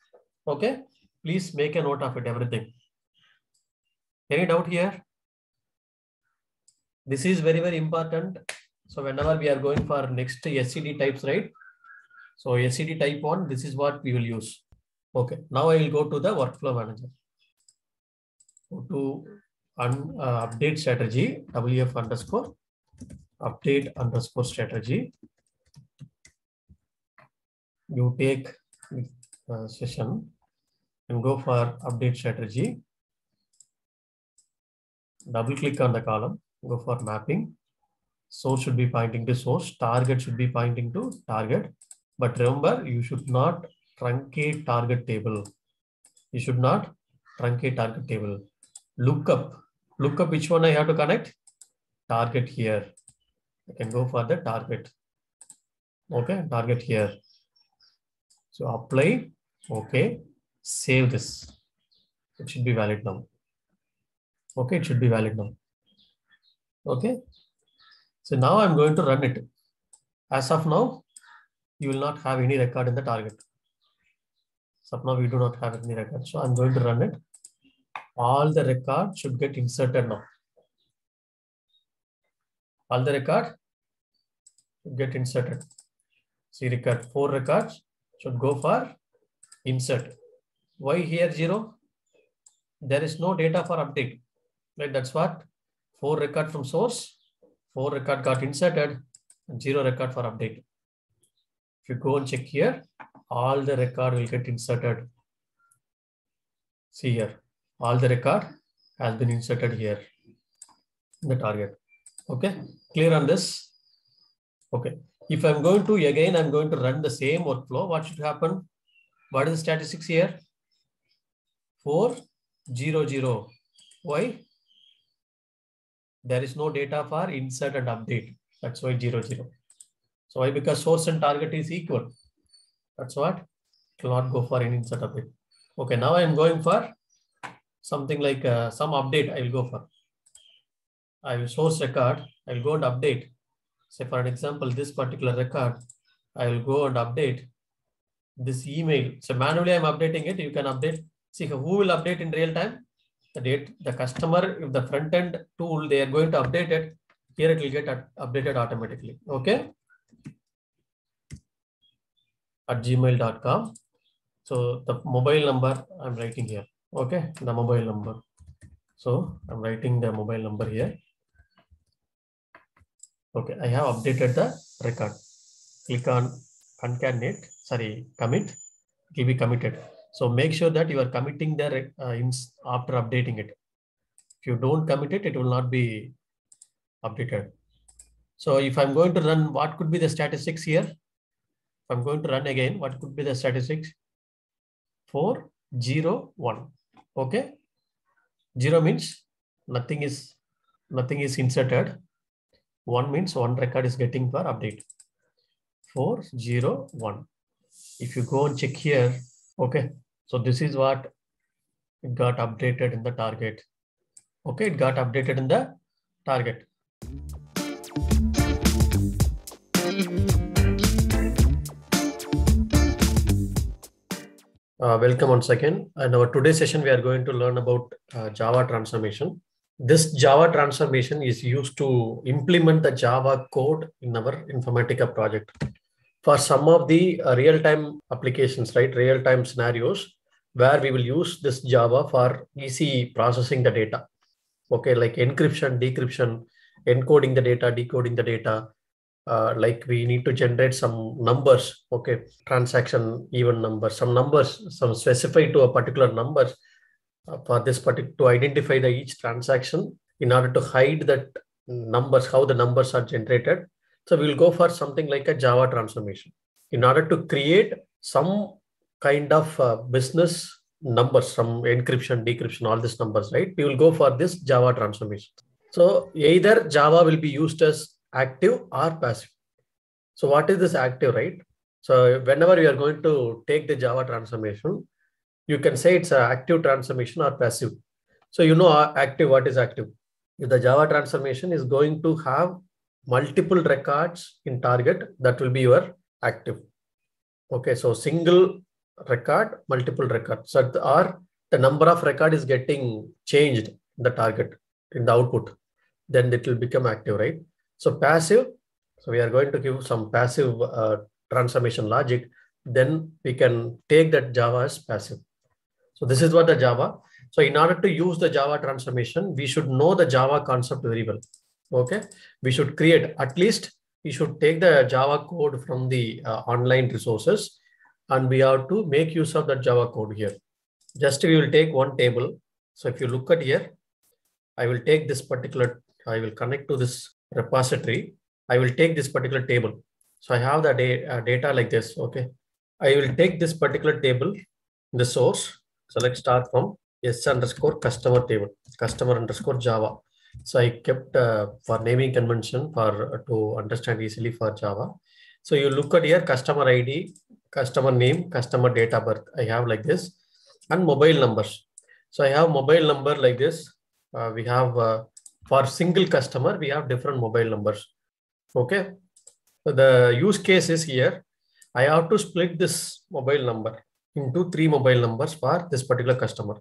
Okay. Please make a note of it, everything. Any doubt here? This is very, very important. So whenever we are going for next SCD types, right? So SCD type 1, this is what we will use. Okay. Now I will go to the workflow manager. Go to update strategy, WF_update_strategy. You take session and go for update strategy. Double click on the column, go for mapping. Source should be pointing to source, target should be pointing to target. But remember, you should not truncate target table. You should not truncate target table. Lookup, which one I have to connect? Target here. I can go for the target. Okay, target here. So apply Okay, save this. It should be valid now. Okay, it should be valid now. Okay, so now I'm going to run it. As of now, you will not have any record in the target. So now we do not have any record. So I'm going to run it. All the record should get inserted now. All the record should get inserted. See, record 4 records should go for insert. Why here 0? There is no data for update. Right? That's what 4 record from source, 4 record got inserted, and 0 record for update. If you go and check here, all the record will get inserted. See here, all the record has been inserted here in the target. Okay, clear on this? Okay, if I'm going to, again, I'm going to run the same workflow, what should happen? What is the statistics here? 400. Why? There is no data for insert and update. That's why 00. So why? Because source and target is equal. That's what? It will not go for any insert update. Okay, now I am going for something like some update I will go for. I will source record. I will go and update. Say for an example, this particular record, I will go and update this email. So manually I'm updating it. You can update. See who will update in real time? The customer, if the front end tool, they are going to update it. Here it will get updated automatically. Okay. At gmail.com. So the mobile number I'm writing here. Okay. The mobile number. So I'm writing the mobile number here. Okay. I have updated the record. Click on concatenate. Sorry, commit. It will be committed. So make sure that you are committing the after updating it. If you don't commit it, it will not be updated. So if I'm going to run, what could be the statistics here? If I'm going to run again, what could be the statistics? 401. Okay. 0 means nothing is inserted. 1 means 1 record is getting for update. 401. If you go and check here, okay, so this is what it got updated in the target. Okay, it got updated in the target. Welcome once again. And our today's session, we are going to learn about Java transformation. This Java transformation is used to implement the Java code in our Informatica project. For some of the real-time applications, right, real-time scenarios, where we will use this Java for easy processing the data. Okay, like encryption, decryption, encoding the data, decoding the data. Like we need to generate some numbers, okay, transaction event numbers, some numbers, some specified to a particular number for this particular, to identify each transaction in order to hide that numbers, how the numbers are generated. So we'll go for something like a Java transformation in order to create some kind of business numbers, some encryption, decryption, all these numbers, right? We will go for this Java transformation. So either Java will be used as active or passive. So what is this active, right? So whenever we are going to take the Java transformation, you can say it's an active transformation or passive. So you know active, what is active? If the Java transformation is going to have multiple records in target, that will be your active. Okay, so single record, multiple records. So the number of record is getting changed in the target, in the output, then it will become active, right? So passive, so we are going to give some passive transformation logic, then we can take that Java as passive. So this is what the Java. So in order to use the Java transformation, we should know the Java concept very well. Okay, we should create, at least we should take the Java code from the online resources, and we have to make use of the Java code here. Just we will take one table. So if you look at here, I will take this particular, I will connect to this repository. I will take this particular table. So I have the data like this. Okay, I will take this particular table, the source. So let's start from s_customer table, customer_Java. So I kept for naming convention for to understand easily for Java. So you look at here, customer ID, customer name, customer date of birth. I have like this, and mobile numbers. So I have mobile number like this. We have for single customer, we have different mobile numbers. Okay. So the use case is here. I have to split this mobile number into 3 mobile numbers for this particular customer.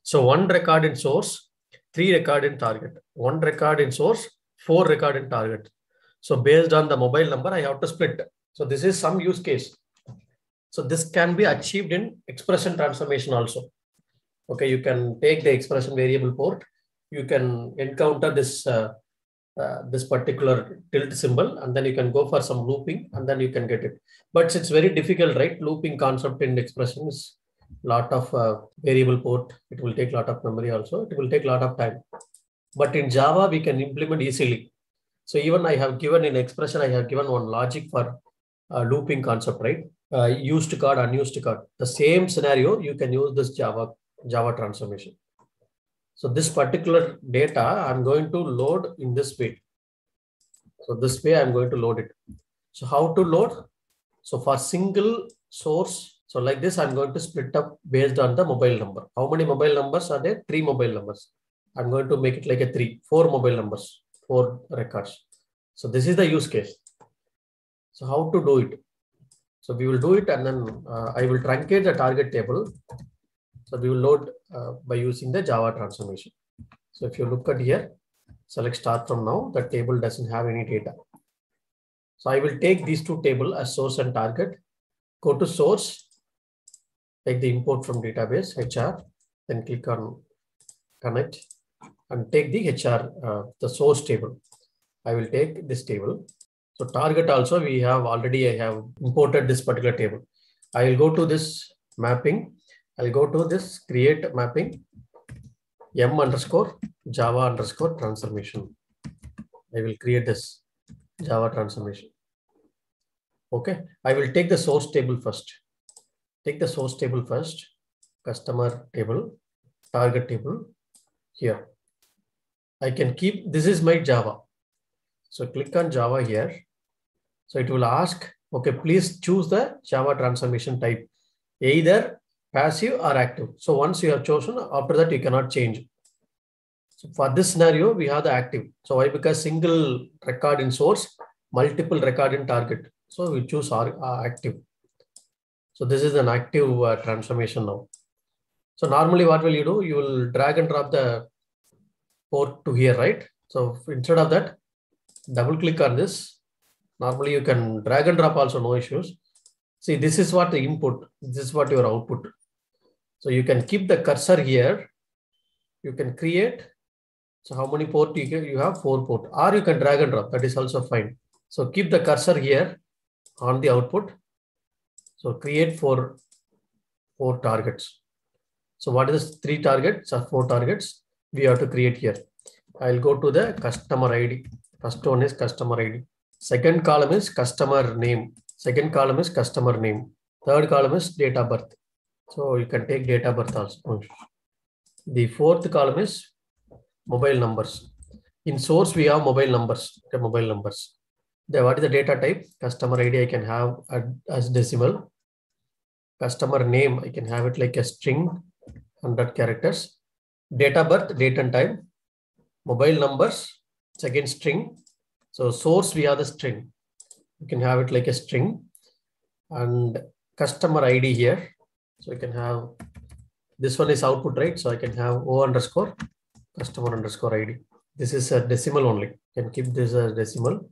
So 1 record in source, 3 record in target, 1 record in source, 4 record in target. So based on the mobile number, I have to split. So this is some use case. So this can be achieved in expression transformation also. Okay, you can take the expression variable port. You can encounter this this particular tilt symbol, and then you can go for some looping, and then you can get it. But it's very difficult, right? Looping concept in expression is lot of variable port. It will take a lot of memory also. It will take a lot of time. But in Java, we can implement easily. So even I have given in expression, I have given one logic for looping concept, right? Used card, unused card. The same scenario, you can use this Java transformation. So this particular data, I'm going to load in this way. So this way I'm going to load it. So how to load? So for single source, so like this, I'm going to split up based on the mobile number. How many mobile numbers are there? 3 mobile numbers. I'm going to make it like a 4 mobile numbers, 4 records. So this is the use case. So how to do it? So we will do it, and then I will truncate the target table. So we will load by using the Java transformation. So if you look at here, select start from now, the table doesn't have any data. So I will take these 2 tables as source and target, go to source, take the import from database, HR, then click on connect and take the HR, the source table. I will take this table. So target also, I have imported this particular table. I will go to this mapping. I'll go to this create mapping, m_java_ transformation. I will create this Java transformation. Okay, I will take the source table first. Take the source table first, customer table, target table here. I can keep, this is my Java. So click on Java here. So it will ask, okay, please choose the Java transformation type, either passive or active. So once you have chosen, after that you cannot change. So for this scenario, we have the active. So why? Because single record in source, multiple record in target. So we choose active. So this is an active transformation now. So normally what will you do? You will drag and drop the port to here, right? So instead of that, double click on this. Normally you can drag and drop also, no issues. See, this is what the input, this is what your output. So you can keep the cursor here. You can create. So how many ports you have? 4 ports. Or you can drag and drop. That is also fine. So keep the cursor here on the output. So create 4 targets. So what is 3 targets or 4 targets? We have to create here. I'll go to the customer ID. First one is customer ID. Second column is customer name. Second column is customer name. Third column is date of birth. So you can take date of birth also. The fourth column is mobile numbers. In source, we have mobile numbers. Okay, mobile numbers. What is the data type? Customer ID I can have as decimal. Customer name, I can have it like a string, 100 characters. Date of birth, date and time. Mobile numbers, second string. So source, we have the string. You can have it like a string. And customer ID here. So you can have, this one is output, right? So I can have O_ customer_ ID. This is a decimal only. You can keep this as decimal.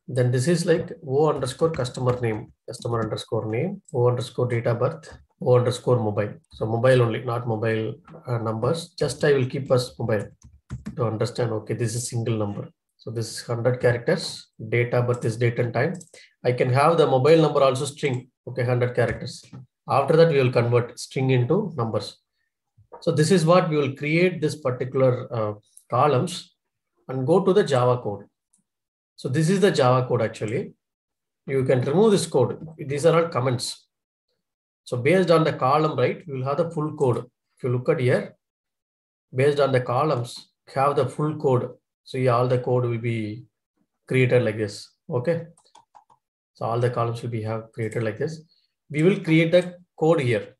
Then this is like O_ customer name, O_ date of birth, O_ mobile. So mobile only, not mobile numbers. Just I will keep as mobile to understand. Okay, this is single number. So this is 100 characters. Date of birth is date and time. I can have the mobile number also string. Okay, 100 characters. After that, we will convert string into numbers. So this is what we will create this particular columns and go to the Java code. So this is the Java code actually. You can remove this code. These are all comments. So based on the column, right, we will have the full code. If you look at here, based on the columns, have the full code. So all the code will be created like this. Okay. So all the columns will be have created like this. We will create the code here.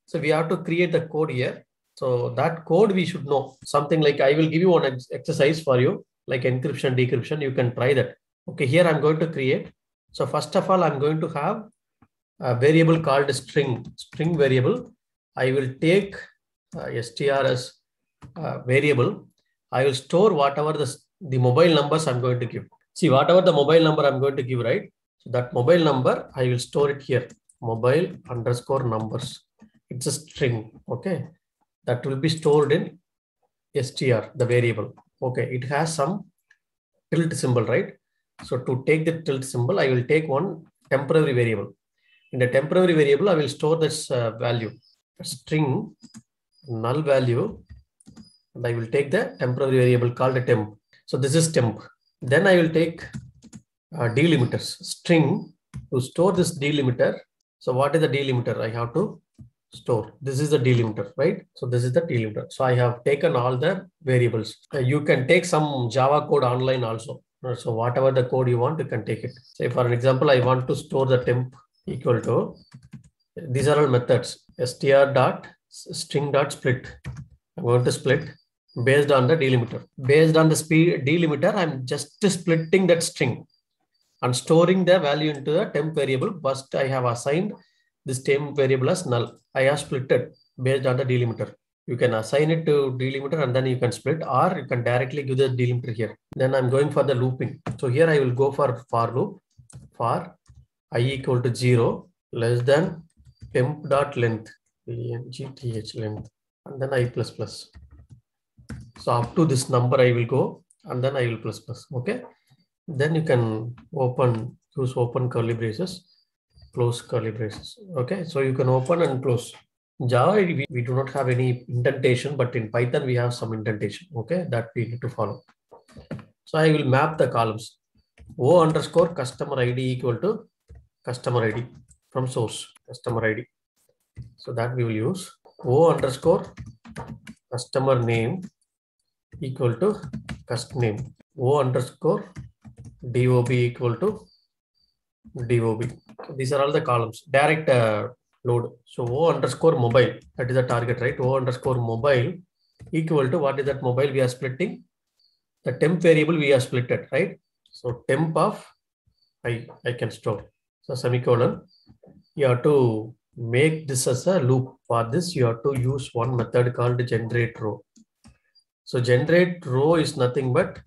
So we have to create the code here. So that code we should know. Something like I will give you one exercise for you, like encryption, decryption. You can try that. Okay, here I'm going to create. So first of all, I'm going to have a variable called string variable. I will take str as variable. I will store whatever the mobile numbers I'm going to give. See, whatever the mobile number I'm going to give, right? So that mobile number, I will store it here. Mobile underscore numbers. It's a string, okay? That will be stored in str, the variable. Okay, it has some tilt symbol, right? So to take the tilt symbol, I will take one temporary variable. In the temporary variable, I will store this value, string null value, and I will take the temporary variable called a temp. So this is temp. Then I will take delimiters, string to store this delimiter. So what is the delimiter? I have to store. This is the delimiter, right? So this is the delimiter. So I have taken all the variables. You can take some Java code online also. So whatever the code you want, you can take it. Say for an example, I want to store the temp equal to, these are all methods, str.string.split. I'm going to split based on the delimiter. Based on the delimiter, I'm just splitting that string and storing the value into the temp variable. First, I have assigned this temp variable as null. I have splitted based on the delimiter. You can assign it to delimiter and then you can split, or you can directly give the delimiter here. Then I'm going for the looping. So here I will go for loop for I equal to 0 less than temp.length, length, and then I plus plus. So up to this number I will go and then I will plus plus. Okay. Then you can use open curly braces, close curly braces. Okay. So you can open and close. Java, we do not have any indentation, but in Python we have some indentation. Okay. That we need to follow. So I will map the columns. O underscore customer ID equal to customer ID from source, customer ID. So that we will use O underscore customer name equal to custom name. O underscore DOB equal to DOB. These are all the columns. Direct load. So O underscore mobile, that is the target, right? O underscore mobile equal to, what is that mobile we are splitting? The temp variable we are splitted, right? So temp of I can store. So semicolon. You have to make this as a loop. For this, you have to use one method called generate row. So generate row is nothing but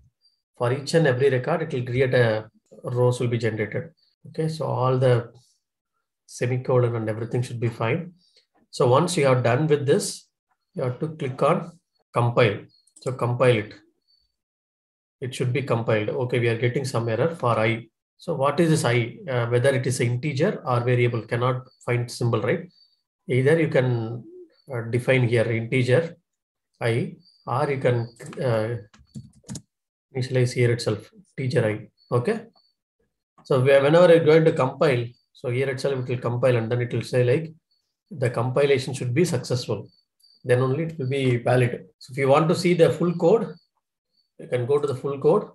for each and every record, it will create a rows will be generated. Okay, so all the semicolon and everything should be fine. So once you are done with this, you have to click on compile. So compile it. It should be compiled. Okay, we are getting some error for I. So what is this I? Whether it is an integer or variable, cannot find symbol, right? Either you can define here integer I, or you can initialize here itself integer I. Okay. So whenever you're going to compile, so here itself it will compile and then it will say like the compilation should be successful. Then only it will be valid. So if you want to see the full code, you can go to the full code.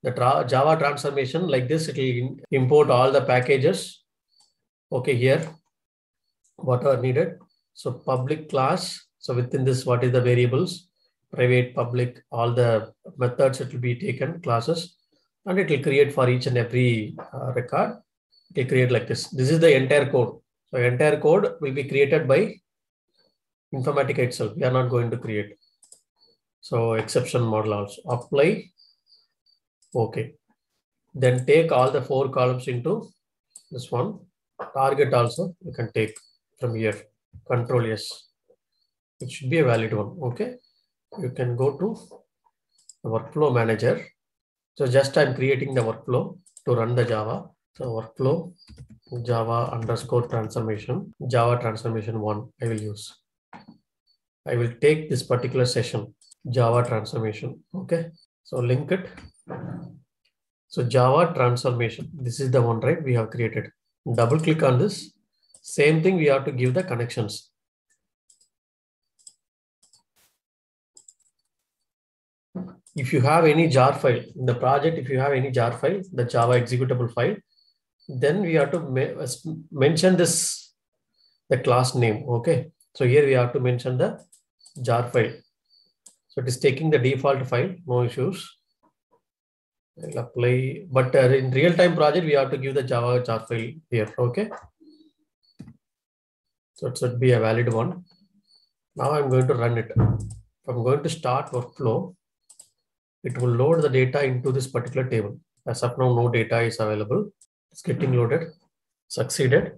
The Java transformation like this, it will import all the packages. Okay, here, whatever needed. So public class. So within this, what is the variables? Private, public, all the methods, it will be taken, classes, and it will create for each and every record. It will create like this. This is the entire code. So entire code will be created by Informatica itself. We are not going to create. So exception model also. Apply. Okay. Then take all the 4 columns into this one. Target also you can take from here. Control S. It should be a valid one. Okay. You can go to the workflow manager. So just I'm creating the workflow to run the Java. So workflow Java underscore transformation. Java transformation 1 I will use. I will take this particular session. Java transformation. Okay. So link it. So Java transformation, this is the one, right? We have created. Double click on this. Same thing, we have to give the connections. If you have any jar file in the project, if you have any jar file, the Java executable file, Then we have to mention this, the class name. Okay. So here we have to mention the jar file. So it is taking the default file, no issues. I'll apply, but in real-time project, we have to give the Java jar file here. Okay. So it should be a valid one. Now I'm going to run it. If I'm going to start workflow, it will load the data into this particular table. As of now, no data is available. It's getting loaded. Succeeded.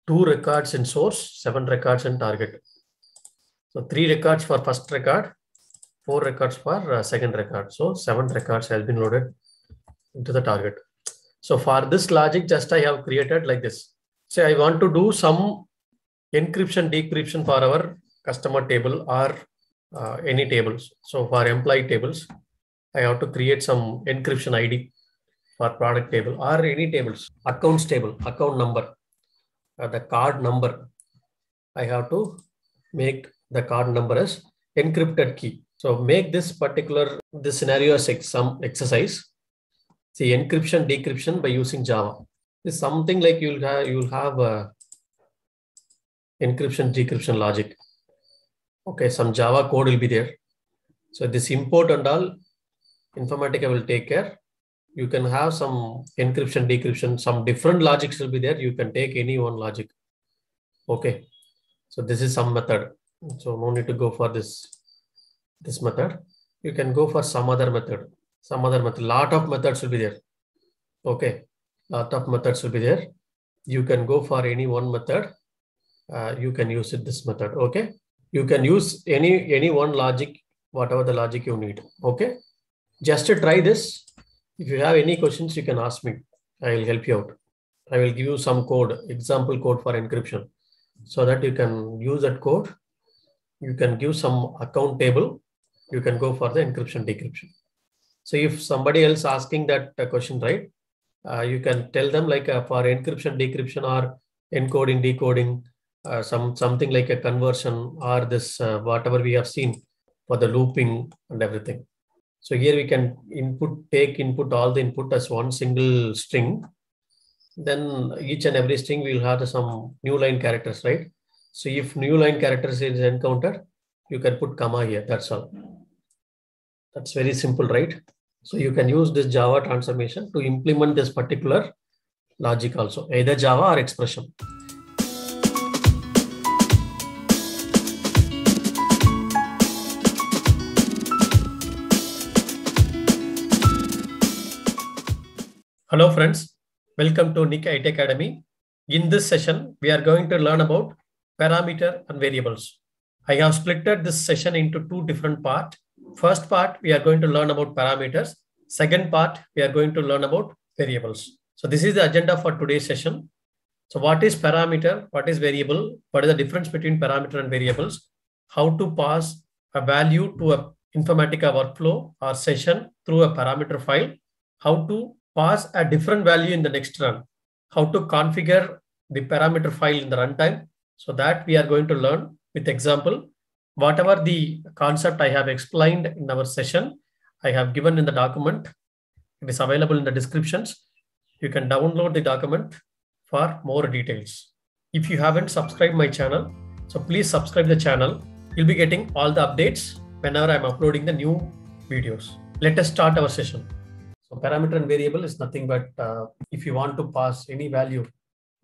2 records in source, 7 records in target. So 3 records for first record, 4 records for second record. So 7 records has been loaded into the target. So for this logic, just I have created like this. Say I want to do some encryption, decryption for our customer table or any tables. So for employee tables, I have to create some encryption ID for product table or any tables, accounts table, account number, the card number. I have to make the card number as encrypted key. So make this particular, this scenario as some exercise. See, encryption, decryption by using Java. It's something like you'll have encryption, decryption logic. Okay, some Java code will be there. So this import and all, Informatica will take care. You can have some encryption, decryption, some different logics will be there. You can take any one logic. Okay. So this is some method. So no need to go for this method. You can go for some other method. Lot of methods will be there. Okay. Lot of methods will be there. You can go for any one method. You can use it this method. Okay. You can use any one logic, whatever the logic you need. Okay. Just to try this. If you have any questions, you can ask me. I will help you out. I will give you some code, example code for encryption, so that you can use that code. You can give some account table. You can go for the encryption, decryption. So if somebody else asking that question, right, you can tell them like for encryption, decryption, or encoding, decoding, something like a conversion, or this whatever we have seen for the looping and everything. So here we can take input, all the input as one single string. Then each and every string will have some new line characters, right? So if new line characters is encountered, you can put comma here. That's all. That's very simple, right? So you can use this Java transformation to implement this particular logic also, either Java or expression. Hello friends, welcome to Nick IT Academy. In this session, we are going to learn about parameter and variables. I have split this session into 2 different parts. First part, we are going to learn about parameters. Second part, we are going to learn about variables. So this is the agenda for today's session. So what is parameter? What is variable? What is the difference between parameter and variables? How to pass a value to a Informatica workflow or session through a parameter file? How to pass a different value in the next run, how to configure the parameter file in the runtime. So that we are going to learn with example. Whatever the concept I have explained in our session, I have given in the document. It is available in the descriptions. You can download the document for more details. If you haven't subscribed my channel, so please subscribe the channel. You'll be getting all the updates whenever I'm uploading the new videos. Let us start our session. So parameter and variable is nothing but if you want to pass any value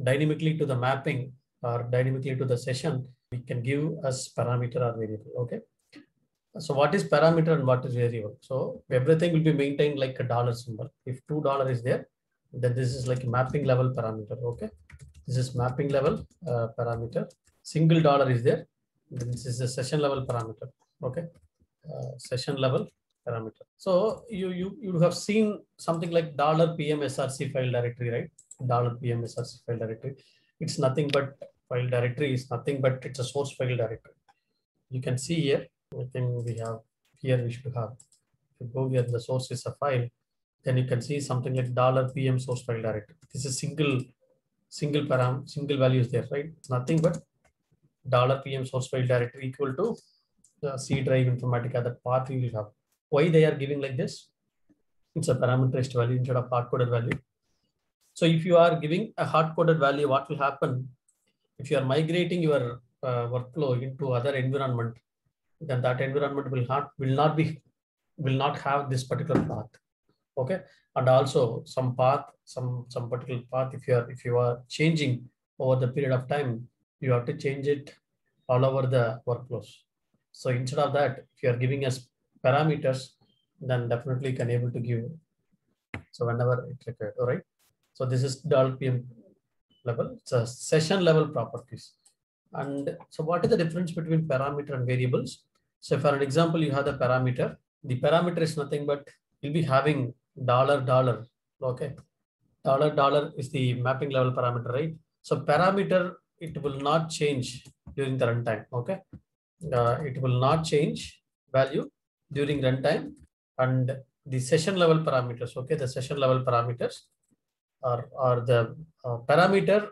dynamically to the mapping or dynamically to the session, we can give as parameter or variable. Okay. So what is parameter and what is variable? So everything will be maintained like a dollar symbol. If $2 is there, then this is like a mapping level parameter. Okay. This is mapping level parameter. Single dollar is there. Then this is a session level parameter. Okay. Session level parameter. So you have seen something like $PMSRC file directory, right? $PMSRC file directory. It's nothing but file directory is nothing but it's a source file directory. You can see here. I think we have here we should have. If you go here, the source is a file. Then you can see something like $PM source file directory. This is single value is there, right? Nothing but $PM source file directory equal to the C drive Informatica. That path we will have. Why they are giving like this? It's a parameterized value instead of hard-coded value. So if you are giving a hard-coded value, what will happen? If you are migrating your workflow into other environment, then that environment will not have this particular path. Okay, and also some path, some particular path. If you are changing over the period of time, you have to change it all over the workflows. So instead of that, if you are giving us parameters, then definitely can able to give. So whenever it's required, all right. So this is the PM level. It's a session level properties. And so what is the difference between parameter and variables? So for an example, you have the parameter. The parameter is nothing but you'll be having $. Okay. $. Is the mapping level parameter, right? So parameter, it will not change during the runtime. Okay. It will not change value during runtime, and the session level parameters. Okay. The session level parameters are the parameter.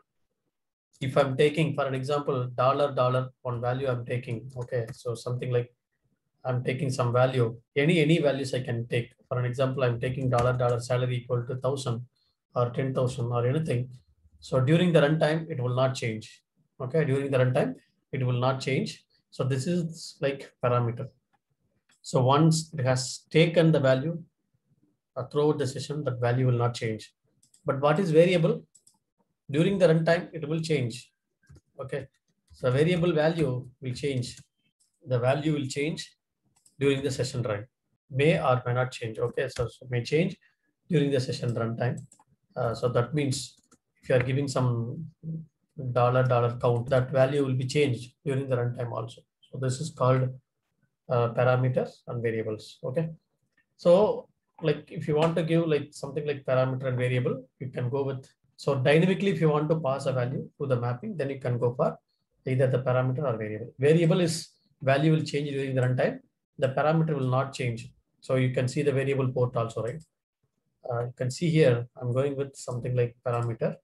If I'm taking, for an example, $, one value I'm taking. Okay. So something like I'm taking some value, any values I can take. For an example, I'm taking $, salary equal to 1,000 or 10,000 or anything. So during the runtime, it will not change. Okay, during the runtime, it will not change. So this is like parameter. So once it has taken the value throughout the session, that value will not change. But what is variable? During the runtime, it will change. Okay, so variable value will change. The value will change during the session run. May or may not change. Okay, so may change during the session runtime. So that means if you are giving some $, count, that value will be changed during the runtime also. So this is called parameters and variables. Okay, so like if you want to give like something like parameter and variable, you can go with. So dynamically, if you want to pass a value to the mapping, then you can go for either the parameter or variable. Variable is value will change during the runtime. The parameter will not change. So you can see the variable port also, right? You can see here, I'm going with something like parameter.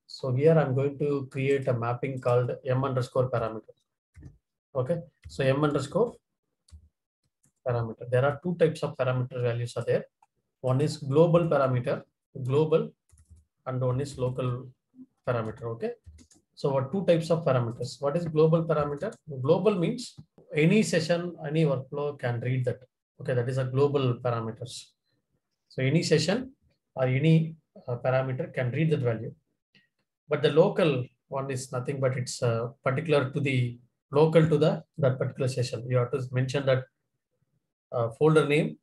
So here I'm going to create a mapping called m_parameter. Okay, so m_parameter. There are two types of parameter values are there. One is global parameter, global, and one is local parameter. Okay, so what two types of parameters? What is global parameter? Global means any session, any workflow can read that. Okay, that is a global parameters. So any session or any parameter can read that value. But the local one is nothing but it's particular to the local to that particular session. You have to mention that folder name,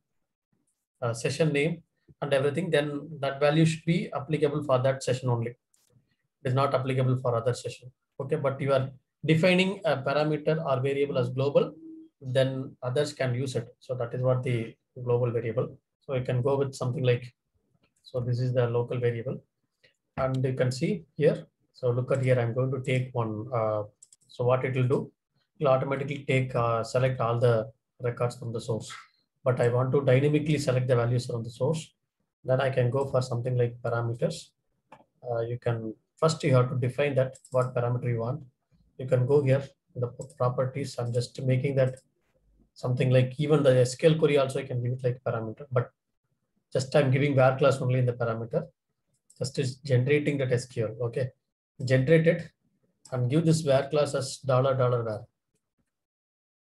session name, and everything. Then that value should be applicable for that session only. It is not applicable for other session. Okay, but you are defining a parameter or variable as global, then others can use it. So that is what the global variable. So you can go with something like, so this is the local variable, and you can see here. So look at here, I'm going to take one. So what it will do, it will automatically take, select all the records from the source. But I want to dynamically select the values from the source. Then I can go for something like parameters. You can, first you have to define that what parameter you want. You can go here in the properties. I'm just making that something like, even the SQL query also I can give it like parameter, but just I'm giving var class only in the parameter. Just is generating that SQL. Okay, generate it and give this var class as $var.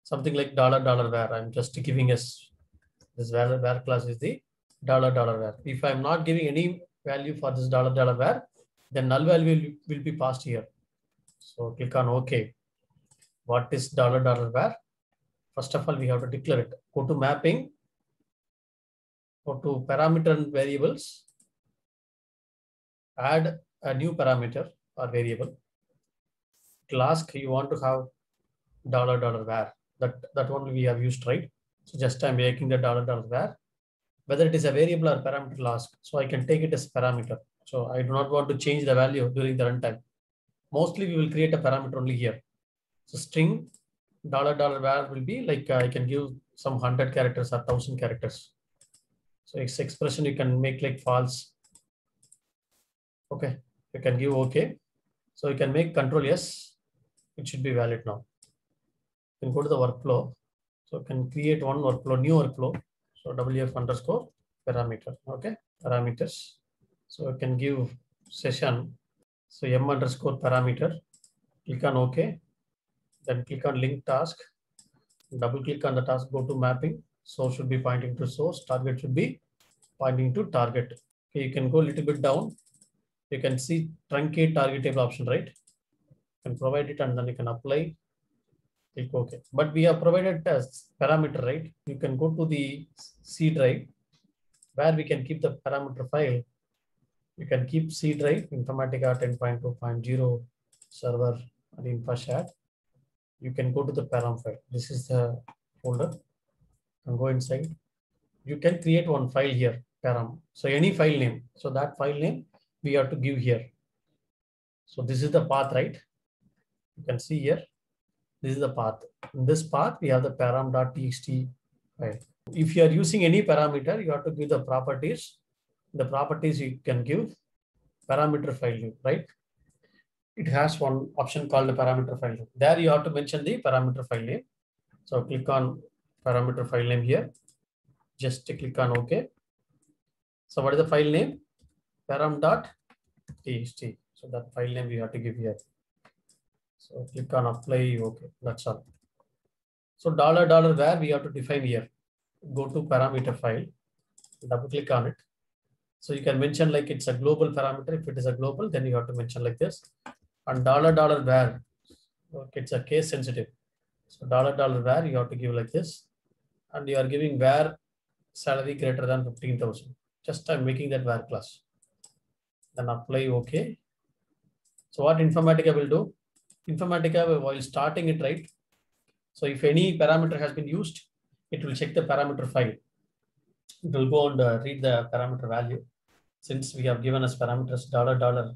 Something like $var. I'm just giving us this var class is the $var. If I'm not giving any value for this $var, then null value will be passed here. So click on OK. What is $var? First of all, we have to declare it. Go to mapping, go to parameter and variables, add a new parameter or variable. Class you want to have $var. That one we have used, right? So just I'm making the $var. Whether it is a variable or parameter ask. So I can take it as parameter. So I do not want to change the value during the runtime. Mostly we will create a parameter only here. So string $var will be like, I can give some 100 characters or 1,000 characters. So it's expression you can make like false. Okay, you can give OK. So you can make control yes. It should be valid now. You can go to the workflow. So you can create one workflow, new workflow. So WF_parameter. Okay, parameters. So I can give session. So m underscore parameter. Click on OK. Then click on link task. Double click on the task. Go to mapping. Source should be pointing to source. Target should be pointing to target. Okay, you can go a little bit down. You can see truncate target table option, right? You can provide it and then you can apply. Click OK. But we have provided as parameter, right? You can go to the C drive where we can keep the parameter file. You can keep C drive, Informatica 10.2.0 server and infra. You can go to the param file. This is the folder. And go inside. You can create one file here, param. So any file name. So that file name we have to give here. So this is the path, right? You can see here. This is the path. In this path, we have the param.txt file. If you are using any parameter, you have to give the properties. The properties you can give parameter file name, right? It has one option called the parameter file name. There you have to mention the parameter file name. So click on parameter file name here. Just click on OK. So what is the file name? Param.txt. So that file name you have to give here. So click on apply. OK. That's all. So $$ where we have to define here. Go to parameter file. Double click on it. So you can mention like it's a global parameter. If it is a global, then you have to mention like this. And $$ where, okay, it's a case sensitive. So $$ where you have to give like this. And you are giving where salary greater than 15,000. Just I'm making that where class. Then apply OK. So what Informatica will do? Informatica, while starting it, right? So if any parameter has been used, it will check the parameter file. It will go and read the parameter value. Since we have given us parameters $,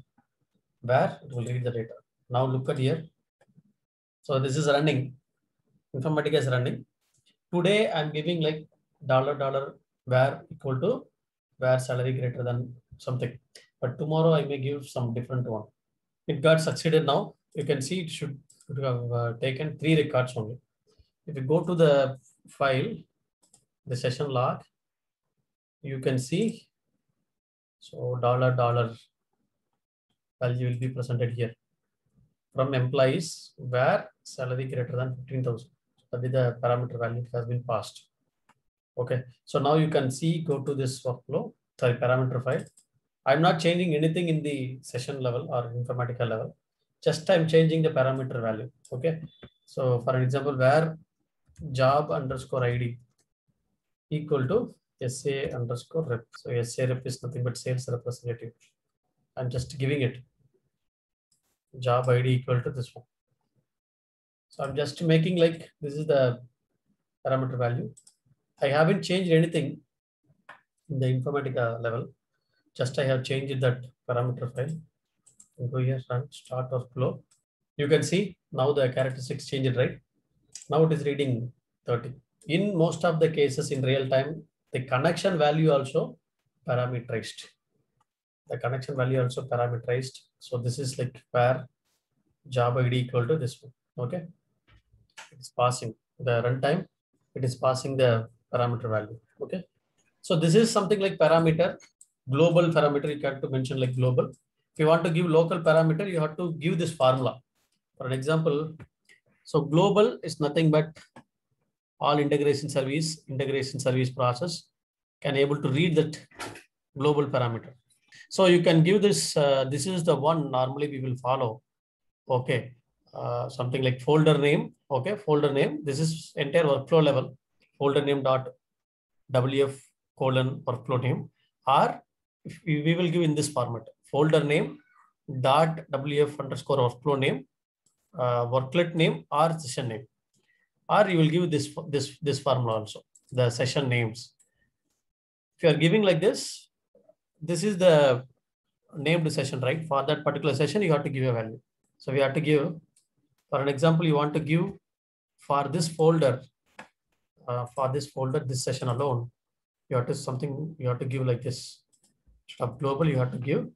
where it will read the data. Now look at here. So this is running. Informatica is running. Today I'm giving like $, where equal to where salary greater than something. But tomorrow I may give some different one. It got succeeded now. You can see it should have taken 3 records only. If you go to the file, the session log, you can see. So $, value will be presented here from employees where salary greater than 15,000. That is the parameter value has been passed. Okay. So now you can see, go to this workflow, sorry, parameter file. I'm not changing anything in the session level or Informatica level. Just I'm changing the parameter value. Okay. So for an example, where job underscore ID equal to SA underscore rep. So SA rep is nothing but sales representative. I'm just giving it job ID equal to this one. So I'm just making like this is the parameter value. I haven't changed anything in the Informatica level. Just I have changed that parameter file. Go here, run, start or flow. You can see now the characteristics changed, right? Now it is reading 30. In most of the cases in real time, the connection value also parameterized. The connection value also parameterized. So this is like where job ID equal to this one. Okay. It's passing the runtime. It is passing the parameter value. Okay. So this is something like parameter, global parameter. You have to mention like global. If you want to give local parameter, you have to give this formula. For an example, so global is nothing but all integration service process can able to read that global parameter. So you can give this, this is the one normally we will follow. Okay. Something like folder name. Okay. Folder name. This is entire workflow level. Folder name dot WF : workflow name, or if we will give in this format, folder name dot WF underscore workflow name, worklet name or session name, or you will give this formula also, the session names. If you are giving like this is the named session, right? For that particular session, you have to give a value. So we have to give, for an example, you want to give for this folder, this session alone, you have to give like this. Of global, you have to give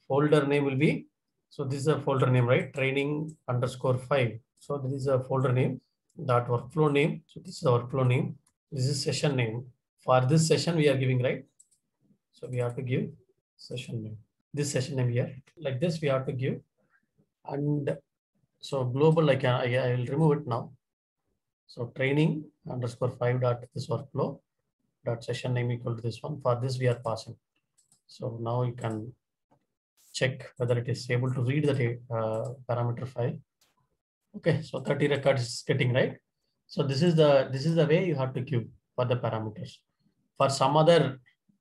folder name will be, so this is a folder name, right? Training underscore 5. So this is a folder name dot workflow name. So this is the workflow name. This is session name. For this session we are giving, right? So we have to give session name. This session name here, like this we have to give. And so global, like I will remove it now. So training _5 dot this workflow dot session name equal to this one. For this we are passing. So now you can check whether it is able to read the parameter file. Okay, so 30 records is getting right. So this is the way you have to give for the parameters. For some other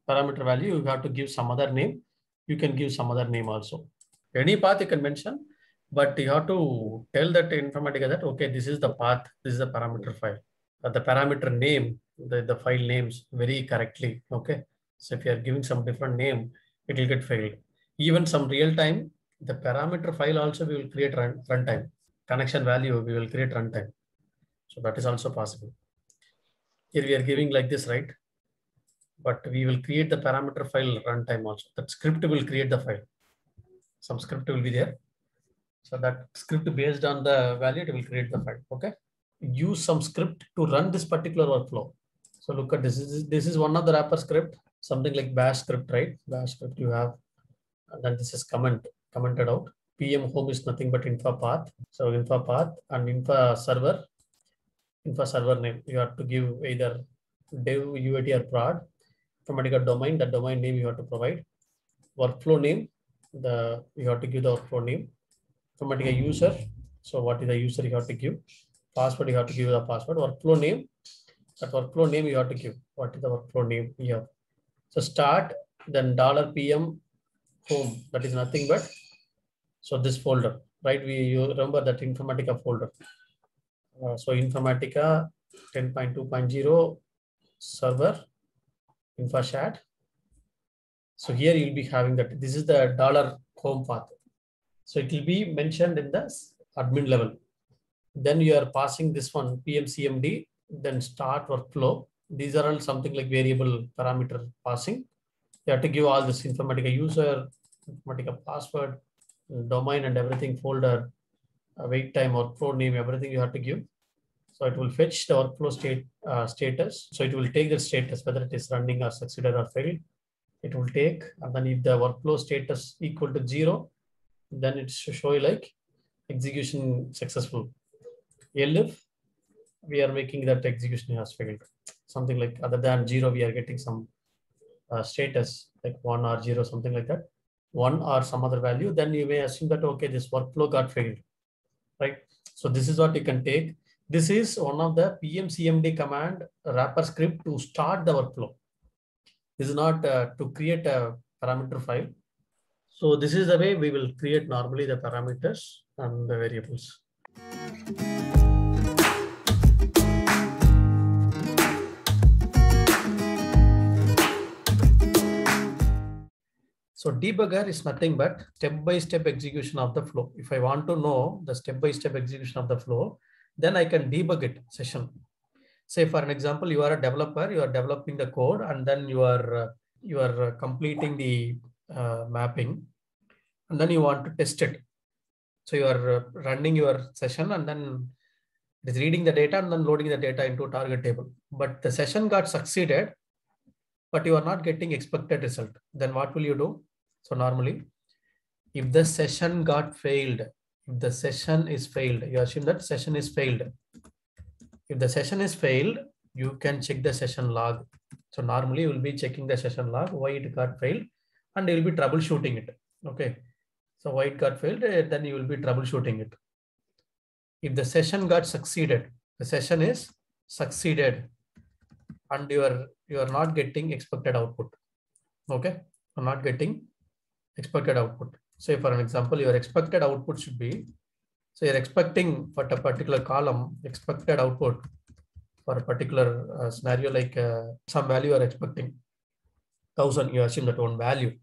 parameter value, you have to give some other name. You can give some other name also. Any path you can mention, but you have to tell that Informatica that, okay, this is the path, this is the parameter file. The parameter name, the file names very correctly. Okay. So if you are giving some different name, it will get failed. Even some real time, the parameter file also we will create runtime. Connection value, we will create runtime. So that is also possible. Here we are giving like this, right? But we will create the parameter file runtime also. That script will create the file. Some script will be there. So that script based on the value, it will create the file. Okay. Use some script to run this particular workflow. So look at this. This is one of the wrapper script, something like bash script, right? Bash script you have. And then this is commented out. PM home is nothing but info path. So info path and info server name. You have to give either dev, UAT or prod. Informatica domain, the domain name you have to provide. Workflow name, you have to give the workflow name. Informatica user. So what is the user you have to give? Password you have to give the password. Workflow name. That workflow name you have to give. What is the workflow name here? So start, then $PM home. That is nothing but so this folder, right? You remember that Informatica folder. So Informatica 10.2.0 server InfoShat. So here you'll be having that. This is the $home path. So it will be mentioned in the admin level. Then you are passing this one PMCMD, then start workflow. These are all something like variable parameter passing. You have to give all this Informatica user, Informatica password, domain and everything, folder, wait time, workflow name, everything you have to give. So it will fetch the workflow status. So it will take the status, whether it is running or succeeded or failed. It will take, and then if the workflow status equal to 0, then it should show you like execution successful. If we are making that execution has failed, something like other than 0, we are getting some status like 1 or 0, something like that, 1 or some other value, then you may assume that, okay, this workflow got failed, right? So this is what you can take. This is one of the PMCMD command wrapper script to start the workflow. This is not to create a parameter file. So this is the way we will create normally the parameters and the variables. So debugger is nothing but step-by-step execution of the flow. If I want to know the step-by-step execution of the flow, then I can debug it session. Say for an example, you are a developer, you are developing the code, and then you are completing the mapping, and then you want to test it. So you are running your session, and then it is reading the data and then loading the data into a target table. But the session got succeeded, but you are not getting expected result. Then what will you do? So normally, if the session got failed, if the session is failed, you assume that session is failed. If the session is failed, you can check the session log. So normally you will be checking the session log, why it got failed, and you will be troubleshooting it. Okay. So why it got failed, then you will be troubleshooting it. If the session got succeeded, the session is succeeded, and you are not getting expected output. Okay. You're not getting expected output. Say for an example, your expected output should be, so you're expecting for a particular column, expected output for a particular scenario, like some value you are expecting 1000, you assume that one value.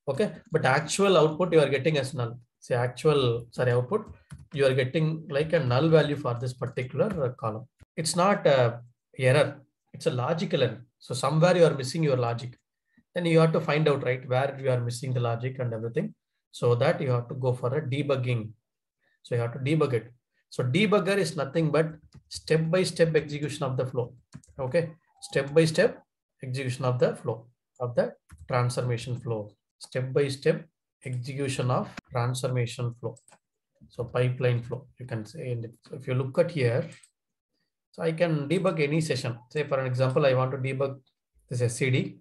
Okay, but actual output you are getting as null. Say output, you are getting like a null value for this particular column. It's not a error, it's a logical error. So somewhere you are missing your logic. Then you have to find out, right, where you are missing the logic and everything. So that you have to go for a debugging. So you have to debug it. So debugger is nothing but step-by-step execution of the flow. Okay, step-by-step execution of the flow. of the transformation flow. Step-by-step execution of transformation flow. So pipeline flow, you can say. So if you look at here, so I can debug any session. Say for an example, I want to debug this SCD.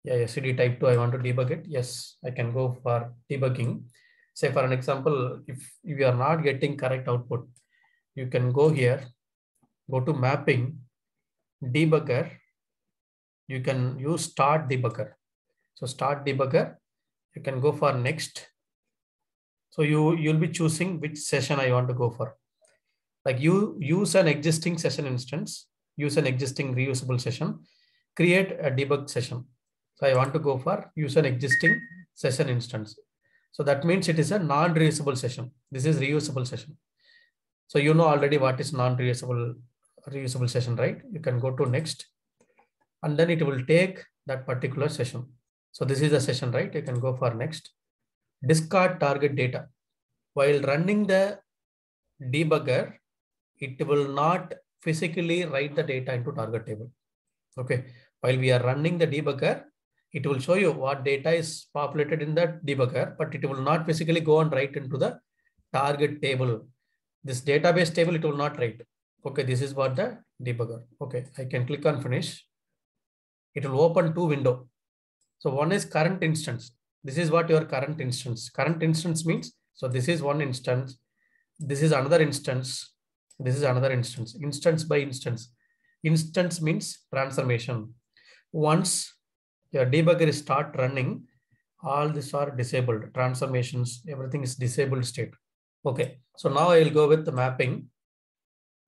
Yeah, SCD type 2, I want to debug it. Yes, I can go for debugging. Say for an example, if you are not getting correct output, you can go here, go to mapping, debugger. You can use start debugger. So start debugger, you can go for next. So you'll be choosing which session I want to go for. Like you use an existing session instance, use an existing reusable session, create a debug session. So I want to go for use an existing session instance. So that means it is a non-reusable session. This is reusable session. So you know already what is reusable session, right? You can go to next, and then it will take that particular session. So this is the session, right? You can go for next. Discard target data. While running the debugger, it will not physically write the data into target table. Okay. While we are running the debugger, it will show you what data is populated in the debugger, but it will not physically go and write into the target table. This database table, it will not write. Okay, this is what the debugger. Okay, I can click on finish. It will open two windows. So one is current instance. This is what your current instance. Current instance means, so this is one instance. This is another instance. This is another instance. Instance by instance. Instance means transformation. Once your debugger start running, all these are disabled. Transformations, everything is disabled state. Okay, so now I will go with the mapping.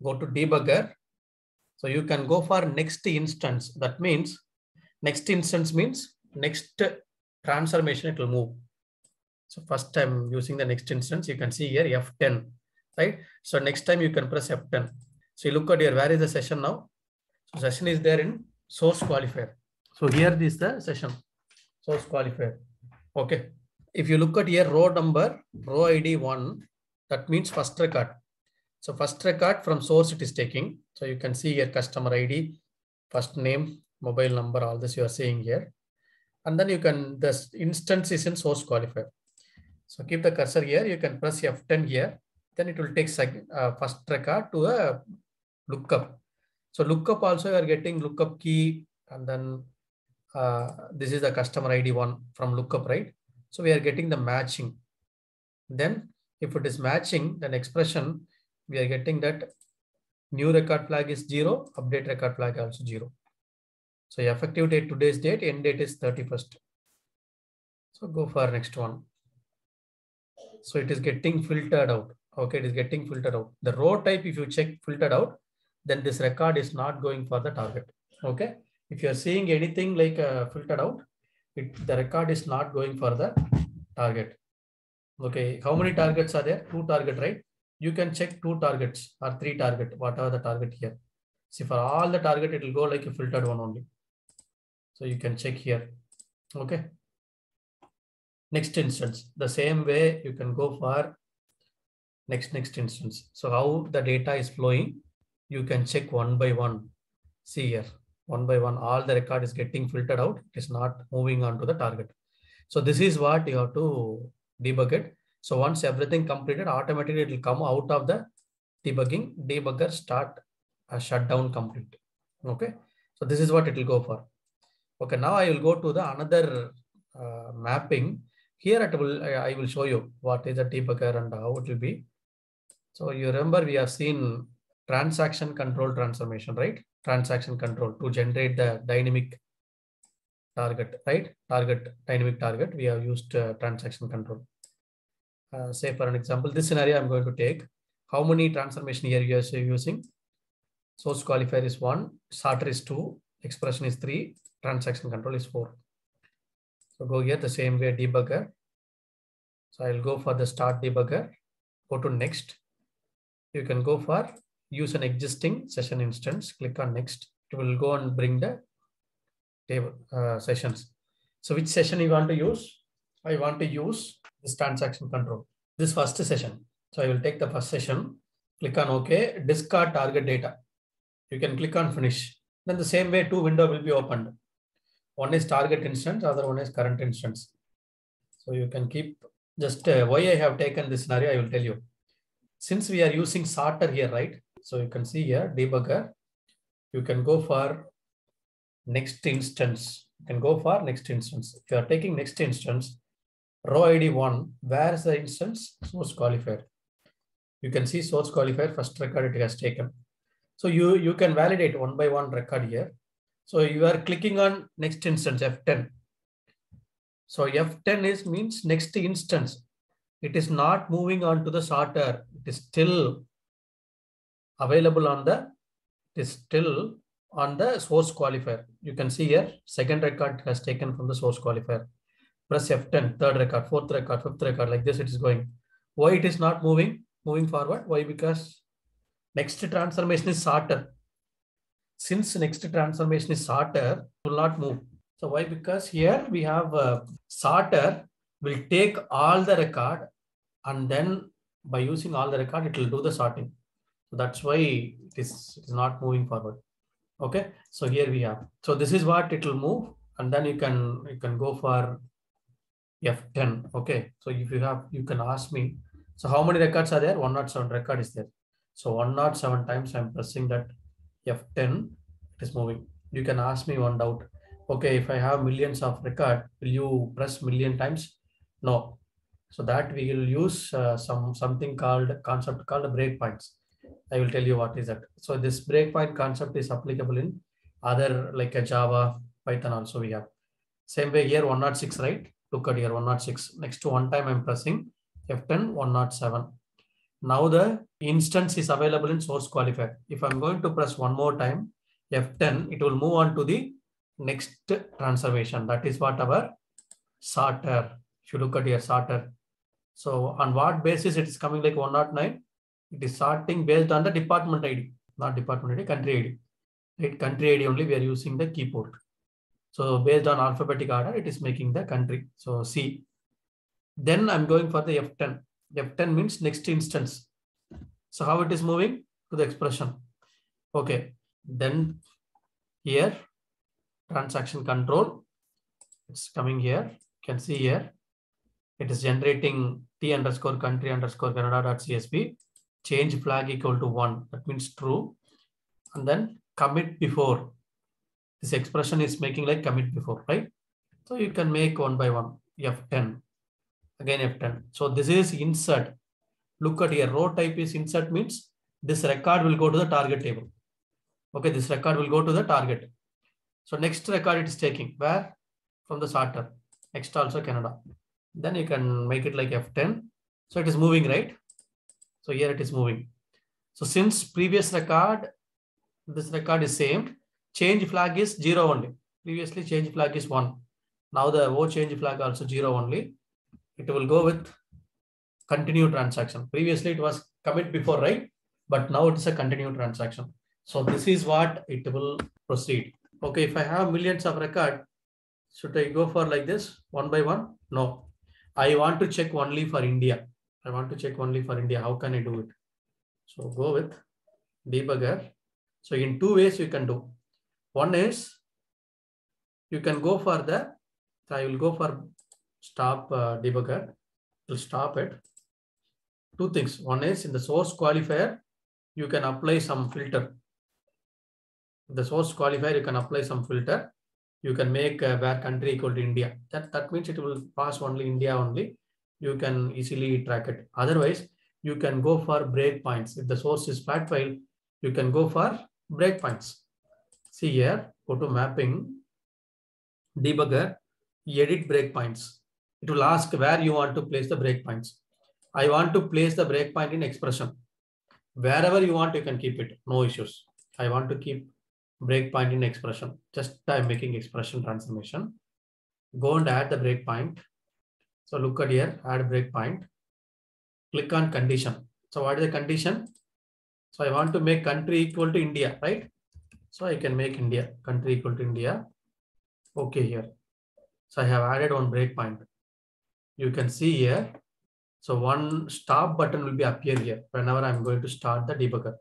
Go to debugger. So you can go for next instance. That means next instance means next transformation it will move. So first time using the next instance, you can see here F10, right? So next time you can press F10. So you look at here, where is the session now? So session is there in source qualifier. So here is the session, source qualifier. Okay. If you look at here, row number, row ID 1, that means first record. So first record from source it is taking. So you can see here customer ID, first name, mobile number, all this you are seeing here. And then you can, this instance is in source qualifier. So keep the cursor here, you can press F10 here, then it will take first record to a lookup. So lookup also you are getting lookup key, and then this is the customer ID 1 from lookup, right? So we are getting the matching. Then if it is matching, then expression, we are getting that new record flag is 0, update record flag also 0. So effective date, today's date, end date is 31st. So go for next one. So it is getting filtered out. Okay, it is getting filtered out. The row type, if you check filtered out, then this record is not going for the target. Okay, if you are seeing anything like filtered out, the record is not going for the target. Okay, how many targets are there? 2 target, right? You can check 2 targets or 3 target. What are the target here? See, for all the target, it will go like a filtered one only. So you can check here. Okay. Next instance, the same way you can go for next instance. So how the data is flowing, you can check one by one. See here, one by one, all the record is getting filtered out. It is not moving on to the target. So this is what you have to debug it. So once everything completed, automatically it will come out of the debugging. Debugger start a shutdown complete. Okay. So this is what it will go for. Okay. Now I will go to the another mapping. Here I will show you what is a debugger and how it will be. So you remember we have seen transaction control transformation, right? Transaction control to generate the dynamic target, right? Dynamic target. We have used transaction control. Say for an example, this scenario I'm going to take. How many transformation here you are using? Source qualifier is 1, sorter is 2, expression is 3, transaction control is 4. So go here the same way, debugger. So I'll go for the start debugger, go to next. You can go for use an existing session instance, click on next. It will go and bring the table sessions. So which session you want to use? I want to use this transaction control, this first session. So I will take the first session, click on OK, discard target data. You can click on finish. Then the same way 2 windows will be opened. One is target instance, other one is current instance. So you can keep just why I have taken this scenario, I will tell you. Since we are using sorter here, right? So you can see here, debugger, you can go for next instance. You can go for next instance. If you are taking next instance, row ID 1, where is the instance? Source qualifier. You can see source qualifier, first record it has taken. So you can validate one by one record here. So you are clicking on next instance, F10. So F10 means next instance. It is not moving on to the sorter. It is still available on the, source qualifier. You can see here, second record has taken from the source qualifier. Press F10, third record, fourth record, fifth record, like this it is going. Why it is not moving forward? Why? Because next transformation is sorter. Since next transformation is sorter, it will not move. So why? Because here we have sorter will take all the record, and then by using all the record, it will do the sorting. So that's why it is not moving forward. Okay. So here we have. So this is what it will move, and then you can go for F10. Okay. So if you have, you can ask me. So how many records are there? 107 record is there. So 107 times I'm pressing that F10, it is moving. You can ask me one doubt. Okay, if I have millions of record, will you press million times? No. So that we will use something called concept called breakpoints. I will tell you what is that. So this breakpoint concept is applicable in other like a Java, Python also we have. Same way here 106, right? Look at here 106. Next to one time I'm pressing F10 107. Now the instance is available in source qualifier. If I'm going to press one more time F10, it will move on to the next transformation. That is what our sorter. If you look at here sorter. So on what basis it is coming like 109? It is sorting based on the department ID, not department ID, country ID. Right? Country ID only we are using the keyboard. So based on alphabetic order, it is making the country. So C. Then I'm going for the F10. F10 means next instance. So how it is moving? To the expression. Okay. Then here, transaction control. It's coming here. You can see here. It is generating t_country_canada.csv. Change flag equal to 1. That means true. And then commit before. This expression is making like commit before, right? So you can make one by one. F10. Again F10. So this is insert. Look at here. Row type is insert means this record will go to the target table. Okay, this record will go to the target. So next record it is taking. Where? From the sorter. Next also Canada. Then you can make it like F10. So it is moving, right? So here it is moving. So since previous record, this record is same. Change flag is 0 only. Previously change flag is 1. Now the O change flag also 0 only. It will go with continue transaction. Previously it was commit before, right? But now it is a continue transaction. So this is what it will proceed. Okay, if I have millions of record, should I go for like this one by one? No. I want to check only for India. I want to check only for India. How can I do it? So go with debugger. So in two ways you can do. One is you can go for the, I will go for stop debugger. Will stop it. Two things. One is in the source qualifier, you can apply some filter. The source qualifier, you can apply some filter. You can make where country equal to India. That means it will pass only India only. You can easily track it. Otherwise, you can go for breakpoints. If the source is flat file, you can go for breakpoints. See here, go to mapping, debugger, edit breakpoints. It will ask where you want to place the breakpoints. I want to place the breakpoint in expression. Wherever you want, you can keep it. No issues. I want to keep breakpoint in expression. Just I'm making expression transformation. Go and add the breakpoint. So look at here, add breakpoint. Click on condition. So what is the condition? So I want to make country equal to India, right? So I can make India, country equal to India. Okay here. So I have added one breakpoint. You can see here. So one stop button will be appear here whenever I'm going to start the debugger.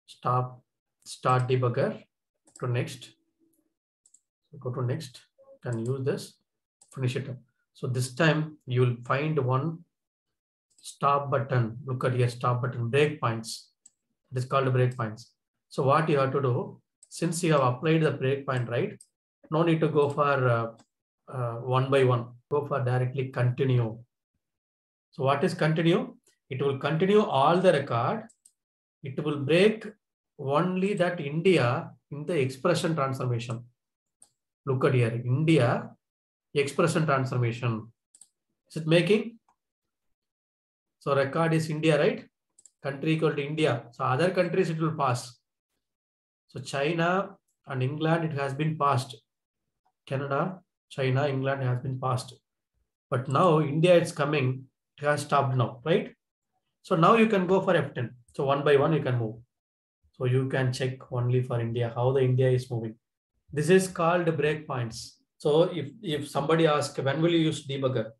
Start debugger to next. So go to next. can use this, finish it up. So this time you will find one stop button. Look at here, stop button, breakpoints. It is called breakpoints. So what you have to do, since you have applied the breakpoint, right? No need to go for one by one. Go for directly continue. So what is continue? It will continue all the record. It will break only that India in the expression transformation. Look at here, India expression transformation. Is it making? So record is India, right? Country equal to India. So other countries it will pass. So China and England, it has been passed. Canada, China, England has been passed. But now India is coming. It has stopped now, right? So now you can go for F10. So one by one you can move. So you can check only for India, how the India is moving. This is called breakpoints. So if somebody asks, when will you use debugger?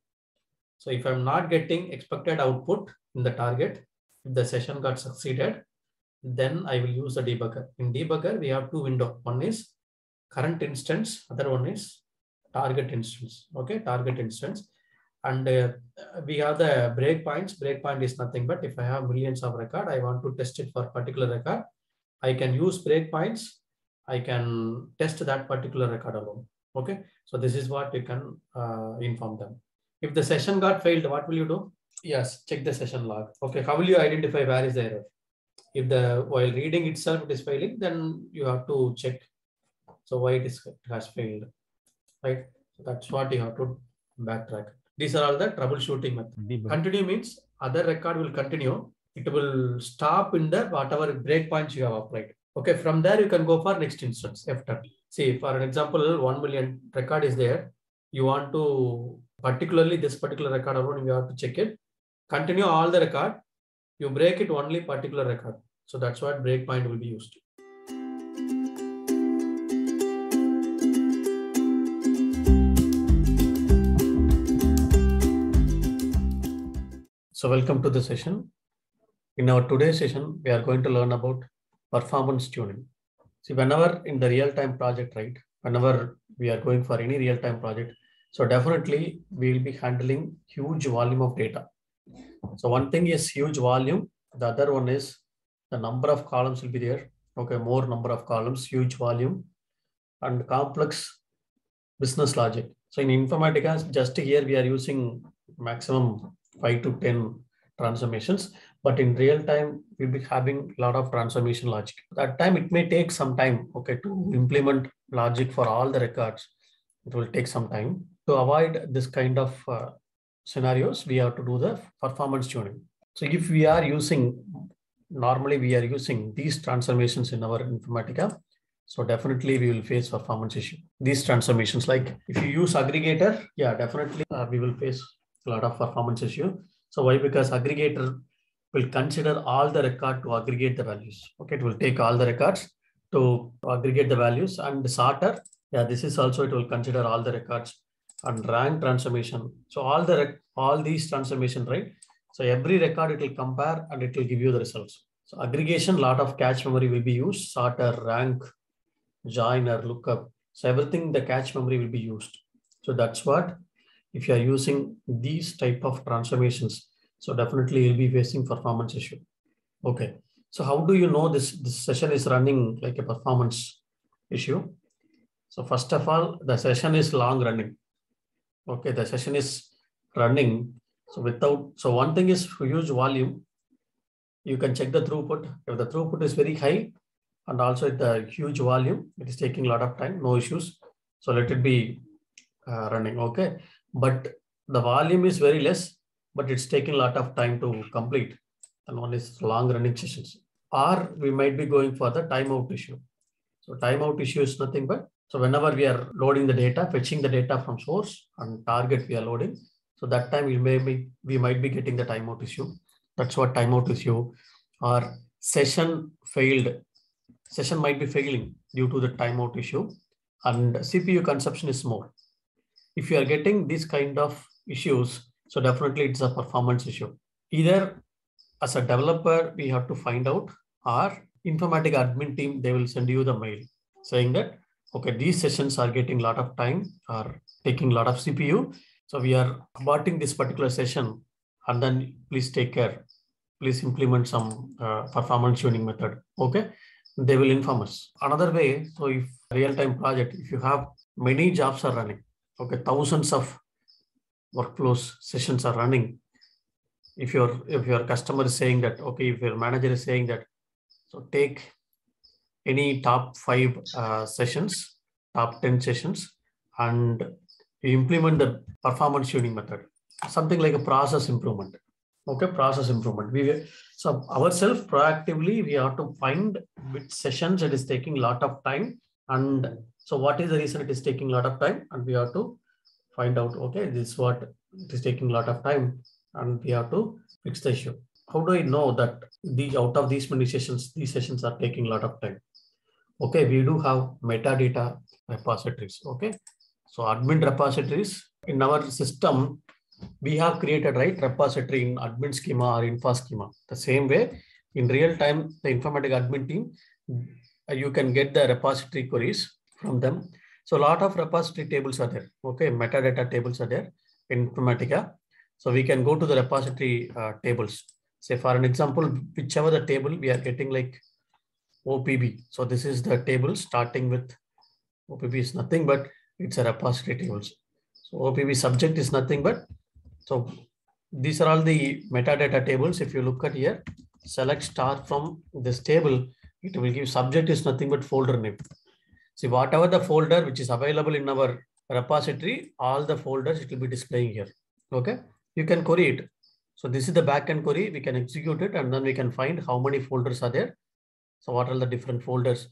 So if I'm not getting expected output in the target, if the session got succeeded, then I will use the debugger. In debugger, we have two windows. One is current instance, other one is target instance. Okay, target instance. And we have the breakpoints. Breakpoint is nothing but if I have millions of record, I want to test it for particular record, I can use breakpoints. I can test that particular record alone. Okay, so this is what you can inform them. If the session got failed, what will you do? Yes, check the session log. Okay, how will you identify where is the error? If while reading itself it is failing, then you have to check. So why it has failed, right? So that's what you have to backtrack. These are all the troubleshooting methods. Continue means other record will continue. It will stop in the whatever breakpoints you have applied. Okay, from there you can go for next instance, F10. See, for an example, 1 million record is there. You want to, particularly this particular record alone, you have to check it. Continue all the record. You break it only particular record. So that's what breakpoint will be used. So welcome to the session. In our today's session, we are going to learn about performance tuning. See, whenever in the real-time project, right? Whenever we are going for any real-time project, so definitely we will be handling huge volume of data. So one thing is huge volume. The other one is the number of columns will be there. Okay, more number of columns, huge volume, and complex business logic. So in Informatica, just here we are using maximum 5 to 10 transformations, but in real time we'll be having a lot of transformation logic. That time it may take some time, okay, to implement logic for all the records. It will take some time. To avoid this kind of scenarios, we have to do the performance tuning. So if we are using, normally we are using these transformations in our Informatica, so definitely we will face performance issue. These transformations, like if you use aggregator, yeah, definitely we will face a lot of performance issue. So why? Because aggregator will consider all the record to aggregate the values. Okay, it will take all the records to aggregate the values, and sorter. Yeah, this is also, it will consider all the records, and rank transformation. So all these transformation, right? So every record it will compare and it will give you the results. So aggregation, lot of cache memory will be used, sorter, rank, joiner, lookup. So everything the cache memory will be used. So that's what, if you are using these type of transformations, so definitely you'll be facing performance issue. Okay. So how do you know this session is running like a performance issue? So first of all, the session is long running. Okay, the session is running. So one thing is huge volume. You can check the throughput. If the throughput is very high and also the huge volume, it is taking a lot of time, no issues. So let it be running, okay. But the volume is very less, but it's taking a lot of time to complete. And one is long running sessions. Or we might be going for the timeout issue. So timeout issue is nothing but, so whenever we are loading the data, fetching the data from source and target we are loading, so that time we might be getting the timeout issue. That's what timeout issue. Or session failed. Session might be failing due to the timeout issue, and CPU consumption is more. If you are getting these kind of issues, so definitely it's a performance issue. Either as a developer, we have to find out, or Informatica admin team, they will send you the mail saying that okay, these sessions are getting a lot of time or taking a lot of CPU. So we are aborting this particular session, and then please take care. Please implement some performance tuning method. Okay, they will inform us. Another way, so if real-time project, if you have many jobs are running, okay, thousands of workflows sessions are running. If your customer is saying that, okay, if your manager is saying that, so take any top 5 sessions, top 10 sessions, and you implement the performance tuning method, something like a process improvement. Okay, process improvement. So ourselves proactively, we have to find which sessions it is taking a lot of time. And so what is the reason it is taking a lot of time? And we have to find out, okay, this is what it is taking a lot of time, and we have to fix the issue. How do I know that out of these many sessions, these sessions are taking a lot of time? Okay, we do have metadata repositories. Okay, so admin repositories in our system, we have created, right, repository in admin schema or info schema. The same way, in real time, the Informatica admin team, you can get the repository queries from them. So a lot of repository tables are there. Okay, metadata tables are there in Informatica. So we can go to the repository tables. Say for an example, whichever the table we are getting, like OPB. So this is the table starting with OPB is nothing but it's a repository tables. So OPB subject is nothing but, so these are all the metadata tables. If you look at here, select star from this table, it will give subject is nothing but folder name. See, whatever the folder which is available in our repository, all the folders it will be displaying here. Okay, you can query it. So this is the backend query. We can execute it and then we can find how many folders are there. So what are the different folders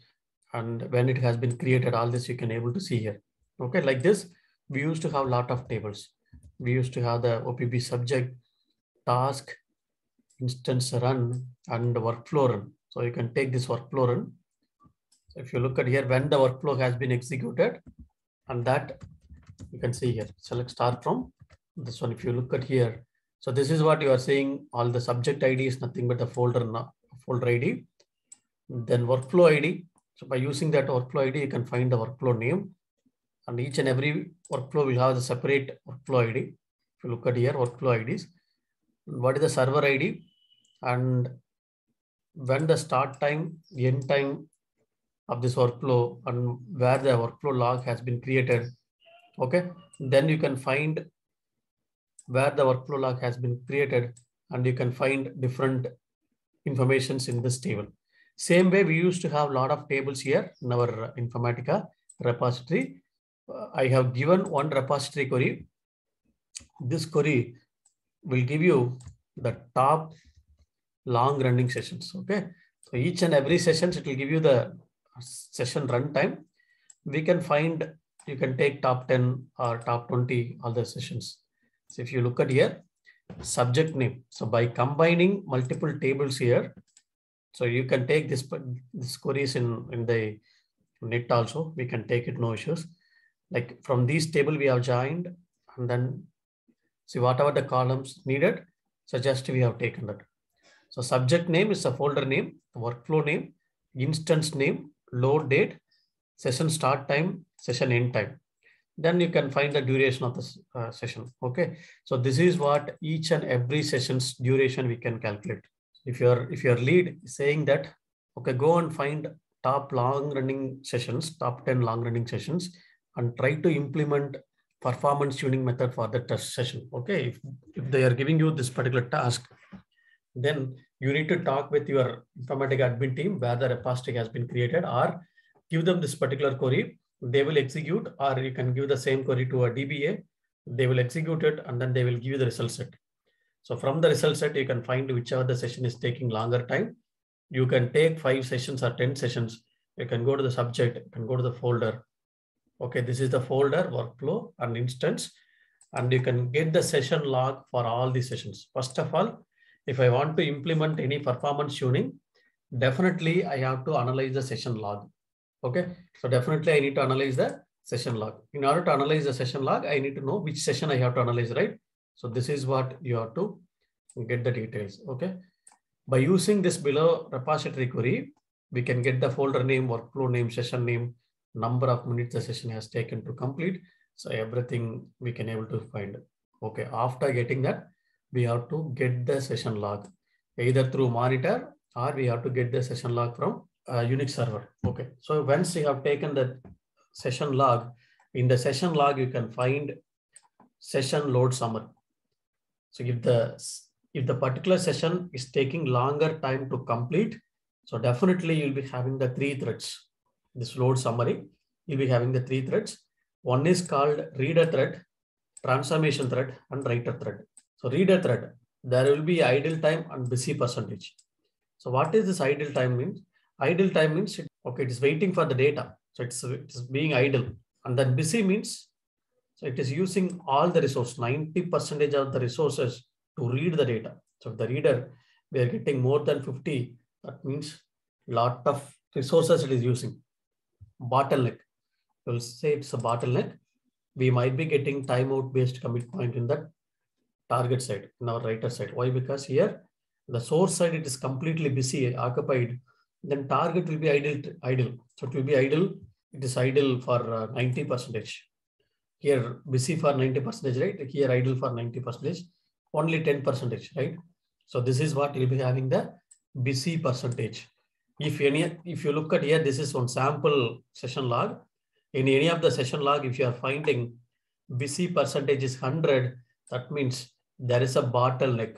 and when it has been created, all this you can able to see here. Okay, like this, we used to have a lot of tables. We used to have the OPB subject, task, instance run, and workflow run. So you can take this workflow run. So if you look at here, when the workflow has been executed, and that you can see here, select start from this one. If you look at here, so this is what you are saying. All the subject ID is nothing but the folder ID. Then workflow ID. So by using that workflow ID, you can find the workflow name. And each and every workflow will have the separate workflow ID. If you look at here, workflow IDs. What is the server ID? And when the start time, end time of this workflow, and where the workflow log has been created. Okay, then you can find where the workflow log has been created, and you can find different informations in this table. Same way, we used to have a lot of tables here in our Informatica repository. I have given one repository query. This query will give you the top long running sessions. Okay, so each and every sessions, it will give you the session runtime. We can find, you can take top 10 or top 20 other sessions. So if you look at here, subject name. So by combining multiple tables here, so you can take this queries in the net also. We can take it, no issues. Like from these table we have joined, and then see whatever the columns needed. So just we have taken that. So subject name is a folder name, workflow name, instance name, load date, session start time, session end time. Then you can find the duration of the session. Okay, so this is what each and every session's duration we can calculate. If your lead is saying that, okay, go and find top long running sessions, top 10 long running sessions, and try to implement performance tuning method for the test session. Okay, if they are giving you this particular task, then you need to talk with your Informatica admin team where the repository has been created, or give them this particular query. They will execute, or you can give the same query to a DBA. They will execute it, and then they will give you the result set. So from the result set, you can find whichever the session is taking longer time. You can take 5 sessions or 10 sessions. You can go to the subject, you can go to the folder. Okay, this is the folder, workflow, and instance. And you can get the session log for all these sessions. First of all, if I want to implement any performance tuning, definitely I have to analyze the session log. Okay, so definitely I need to analyze the session log. In order to analyze the session log, I need to know which session I have to analyze, right? So this is what you have to get the details. Okay, by using this below repository query, we can get the folder name, workflow name, session name, number of minutes the session has taken to complete. So everything we can able to find. Okay, after getting that, we have to get the session log either through monitor or we have to get the session log from Unix server. Okay, so once you have taken the session log, in the session log you can find session load summary. So if the particular session is taking longer time to complete, so definitely you'll be having the 3 threads. This load summary, you'll be having the 3 threads. One is called reader thread, transformation thread, and writer thread. So reader thread, there will be idle time and busy percentage. So what is this idle time means? Idle time means, okay, it is waiting for the data. So it's being idle. And then busy means, so it is using all the resource, 90% of the resources to read the data. So if the reader, we are getting more than 50, that means lot of resources it is using. Bottleneck, we'll say it's a bottleneck. We might be getting timeout based commit point in the target side, in our writer side. Why? Because here, the source side, it is completely busy, occupied. Then target will be idle. So it will be idle. It is idle for 90%. Here busy for 90%, right? Here idle for 90%, only 10%, right? So this is what you'll be having the busy percentage. If you look at here, this is one sample session log. In any of the session log, if you are finding busy percentage is 100, that means there is a bottleneck.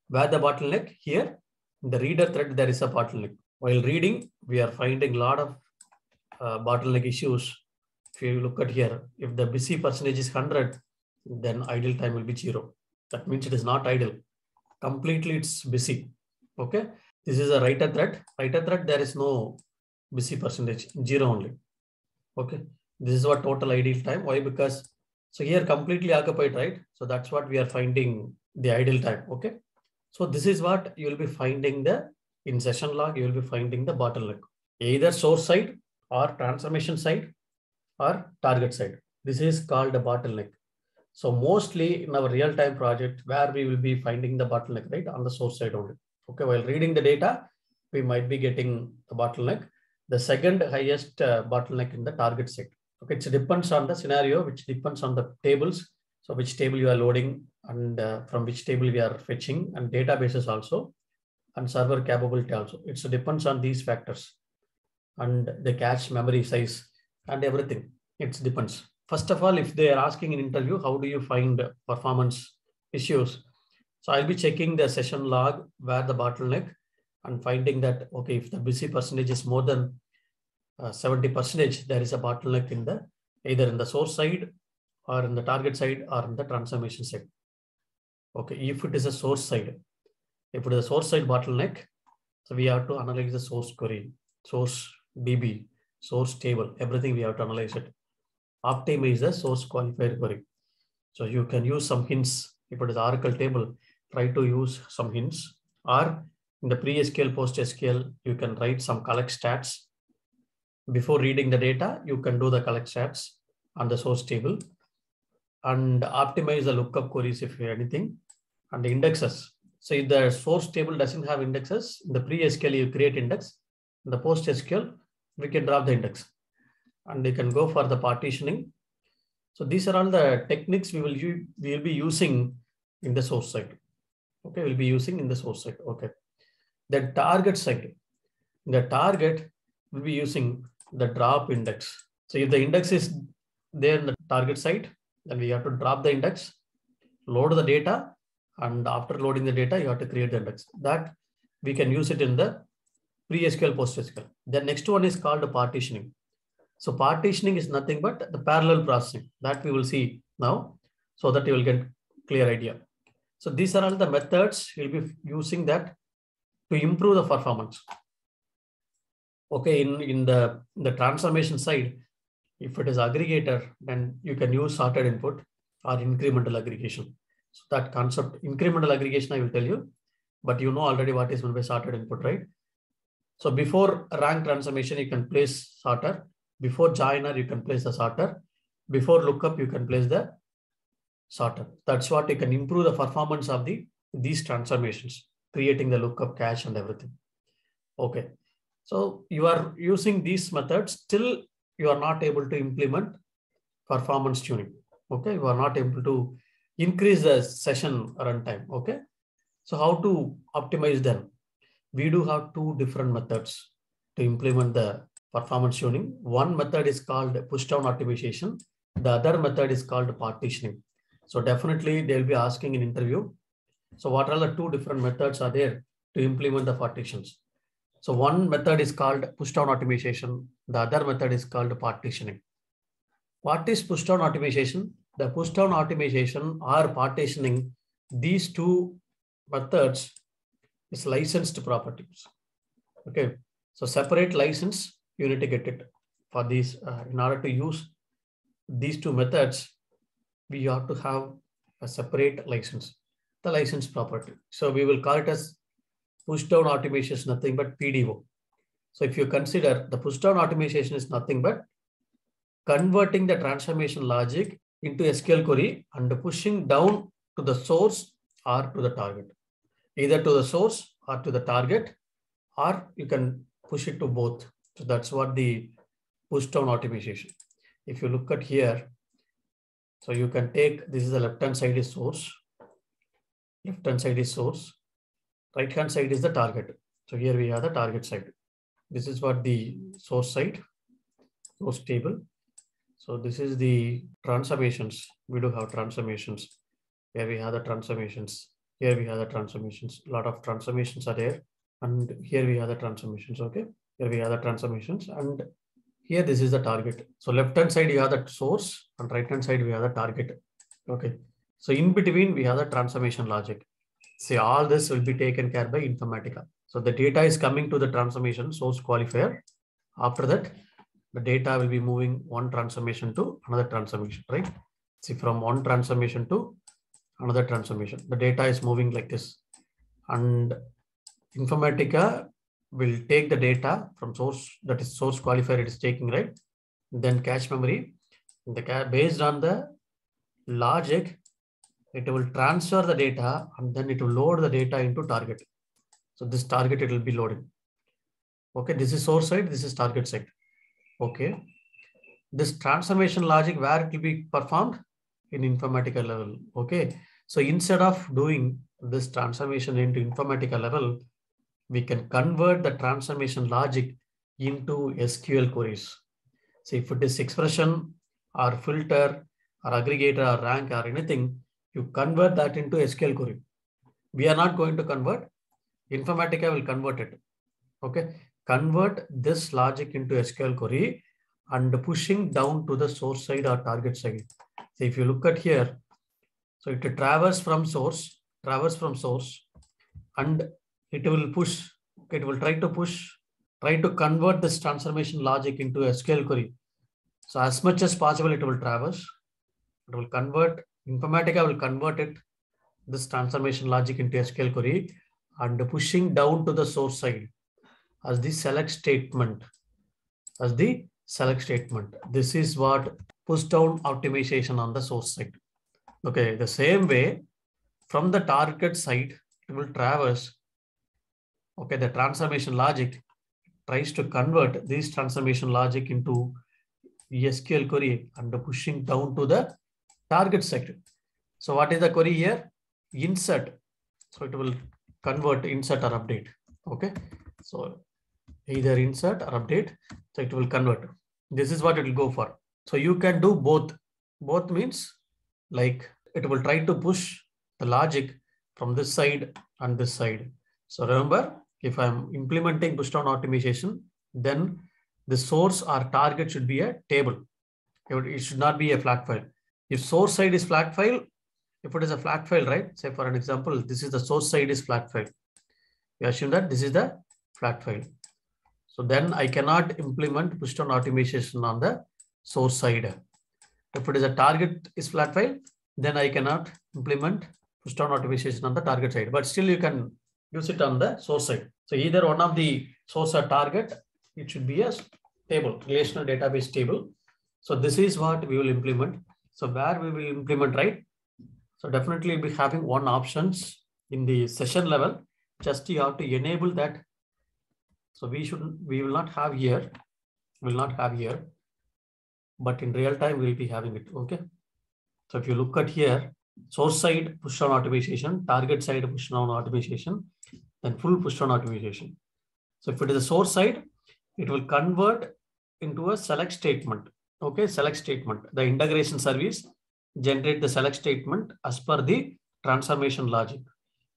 Where the bottleneck? Here, in the reader thread, there is a bottleneck. While reading, we are finding a lot of bottleneck issues. If you look at here, if the busy percentage is 100, then idle time will be 0. That means it is not idle. Completely it's busy. Okay. This is a writer thread. Writer thread, there is no busy percentage, 0 only. Okay. This is what total idle time. Why? Because, so here completely occupied, right? So that's what we are finding the idle time. Okay. So this is what you will be finding in session log, you will be finding the bottleneck, either source side or transformation side or target side. This is called a bottleneck. So mostly in our real-time project where we will be finding the bottleneck, right, on the source side only. Okay, while reading the data, we might be getting the bottleneck. The second highest bottleneck in the target side. Okay, it depends on the scenario, which depends on the tables. So which table you are loading and from which table we are fetching, and databases also, and server capability also. It depends on these factors and the cache memory size and everything. It depends. First of all, if they are asking in interview, how do you find performance issues? So I'll be checking the session log where the bottleneck and finding that, okay, if the busy percentage is more than 70%, there is a bottleneck in either in the source side or in the target side or in the transformation side. Okay, if it is a source side, if it is a source side bottleneck, so we have to analyze the source query, source DB, source table, everything we have to analyze it. Optimize the source qualifier query. So you can use some hints. If it is Oracle table, try to use some hints. Or in the pre-SQL, post-SQL, you can write some collect stats. Before reading the data, you can do the collect stats on the source table and optimize the lookup queries if anything, and the indexes. So if the source table doesn't have indexes, in the pre-SQL you create index. In the post-SQL, we can drop the index and you can go for the partitioning. So these are all the techniques we will be using in the source side. Okay, we'll be using in the source side. Okay. The target side, the target will be using the drop index. So if the index is there in the target side, then we have to drop the index, load the data, and after loading the data, you have to create the index. That we can use it in the pre-SQL, post-SQL. The next one is called partitioning. So partitioning is nothing but the parallel processing that we will see now, so that you will get clear idea. So these are all the methods you'll be using that to improve the performance. Okay, in the transformation side, if it is aggregator, then you can use sorted input or incremental aggregation. So that concept, incremental aggregation, I will tell you, but you know already what is meant by sorted input, right? So before rank transformation, you can place sorter. Before joiner, you can place the sorter. Before lookup, you can place the sorter. That's what you can improve the performance of these transformations, creating the lookup cache and everything. Okay. So you are using these methods. Still, you are not able to implement performance tuning. Okay, you are not able to increase the session runtime. Okay, so how to optimize them? We do have two different methods to implement the performance tuning. One method is called push-down optimization. The other method is called partitioning. So definitely they'll be asking in interview. So what are the two different methods are there to implement the partitions? So one method is called push-down optimization. The other method is called partitioning. What is push-down optimization? The push-down optimization or partitioning, these two methods is licensed properties. Okay, so separate license, you need to get it for these. In order to use these two methods, we have to have a separate license, the license property. So we will call it as push-down optimization is nothing but PDO. So if you consider the push-down optimization is nothing but converting the transformation logic into SQL query and pushing down to the source or to the target, either to the source or to the target, or you can push it to both. So that's what the push-down optimization. If you look at here, so you can take, this is the left-hand side is source, left-hand side is source, right-hand side is the target. So here we have the target side. This is what the source side, source table. So this is the transformations. We do have transformations. Here we have the transformations. Here we have the transformations. A lot of transformations are there. And here we have the transformations. Okay. Here we have the transformations. And here this is the target. So left hand side you have the source and right hand side we have the target. Okay. So in between we have the transformation logic. See, all this will be taken care by Informatica. So the data is coming to the transformation source qualifier. After that, the data will be moving one transformation to another transformation, right? See, from one transformation to another transformation, the data is moving like this. And Informatica will take the data from source, that is source qualifier it is taking, right? Then cache memory, based on the logic, it will transfer the data and then it will load the data into target. So this target it will be loading. Okay, this is source side, this is target side. Okay, this transformation logic where it will be performed in Informatica level. Okay, so instead of doing this transformation into Informatica level, we can convert the transformation logic into SQL queries. So if it is expression or filter or aggregator or rank or anything, you convert that into SQL query. We are not going to convert. Informatica will convert it. Okay, convert this logic into SQL query and pushing down to the source side or target side. So if you look at here, so it traverses from source, and it will push, it will try to convert this transformation logic into SQL query. So as much as possible, it will traverse, it will convert, Informatica will convert it, this transformation logic into SQL query and pushing down to the source side as the select statement, This is what push down optimization on the source side. Okay, the same way from the target side, it will traverse. Okay, the transformation logic tries to convert this transformation logic into SQL query and pushing down to the target side. So what is the query here? Insert. So it will convert insert or update. Okay, so either insert or update. So it will convert. This is what it will go for. So you can do both. Both means like it will try to push the logic from this side and this side. So remember, if I'm implementing push down optimization, then the source or target should be a table. It should not be a flat file. If source side is flat file, if it is a flat file, right? Say for an example, this is the source side is flat file. We assume that this is the flat file. So then I cannot implement push down optimization on the source side. If it is a target is flat file, then I cannot implement push down optimization on the target side, but still you can use it on the source side. So either one of the source or target, it should be a table, relational database table. So this is what we will implement. So where we will implement, right? So definitely we'll be having one options in the session level. Just you have to enable that. So we will not have here. but in real time, we'll be having it. Okay. So if you look at here, source side push down optimization, target side push down optimization, then full push down optimization. So if it is a source side, it will convert into a select statement. Okay, select statement. The integration service generate the select statement as per the transformation logic.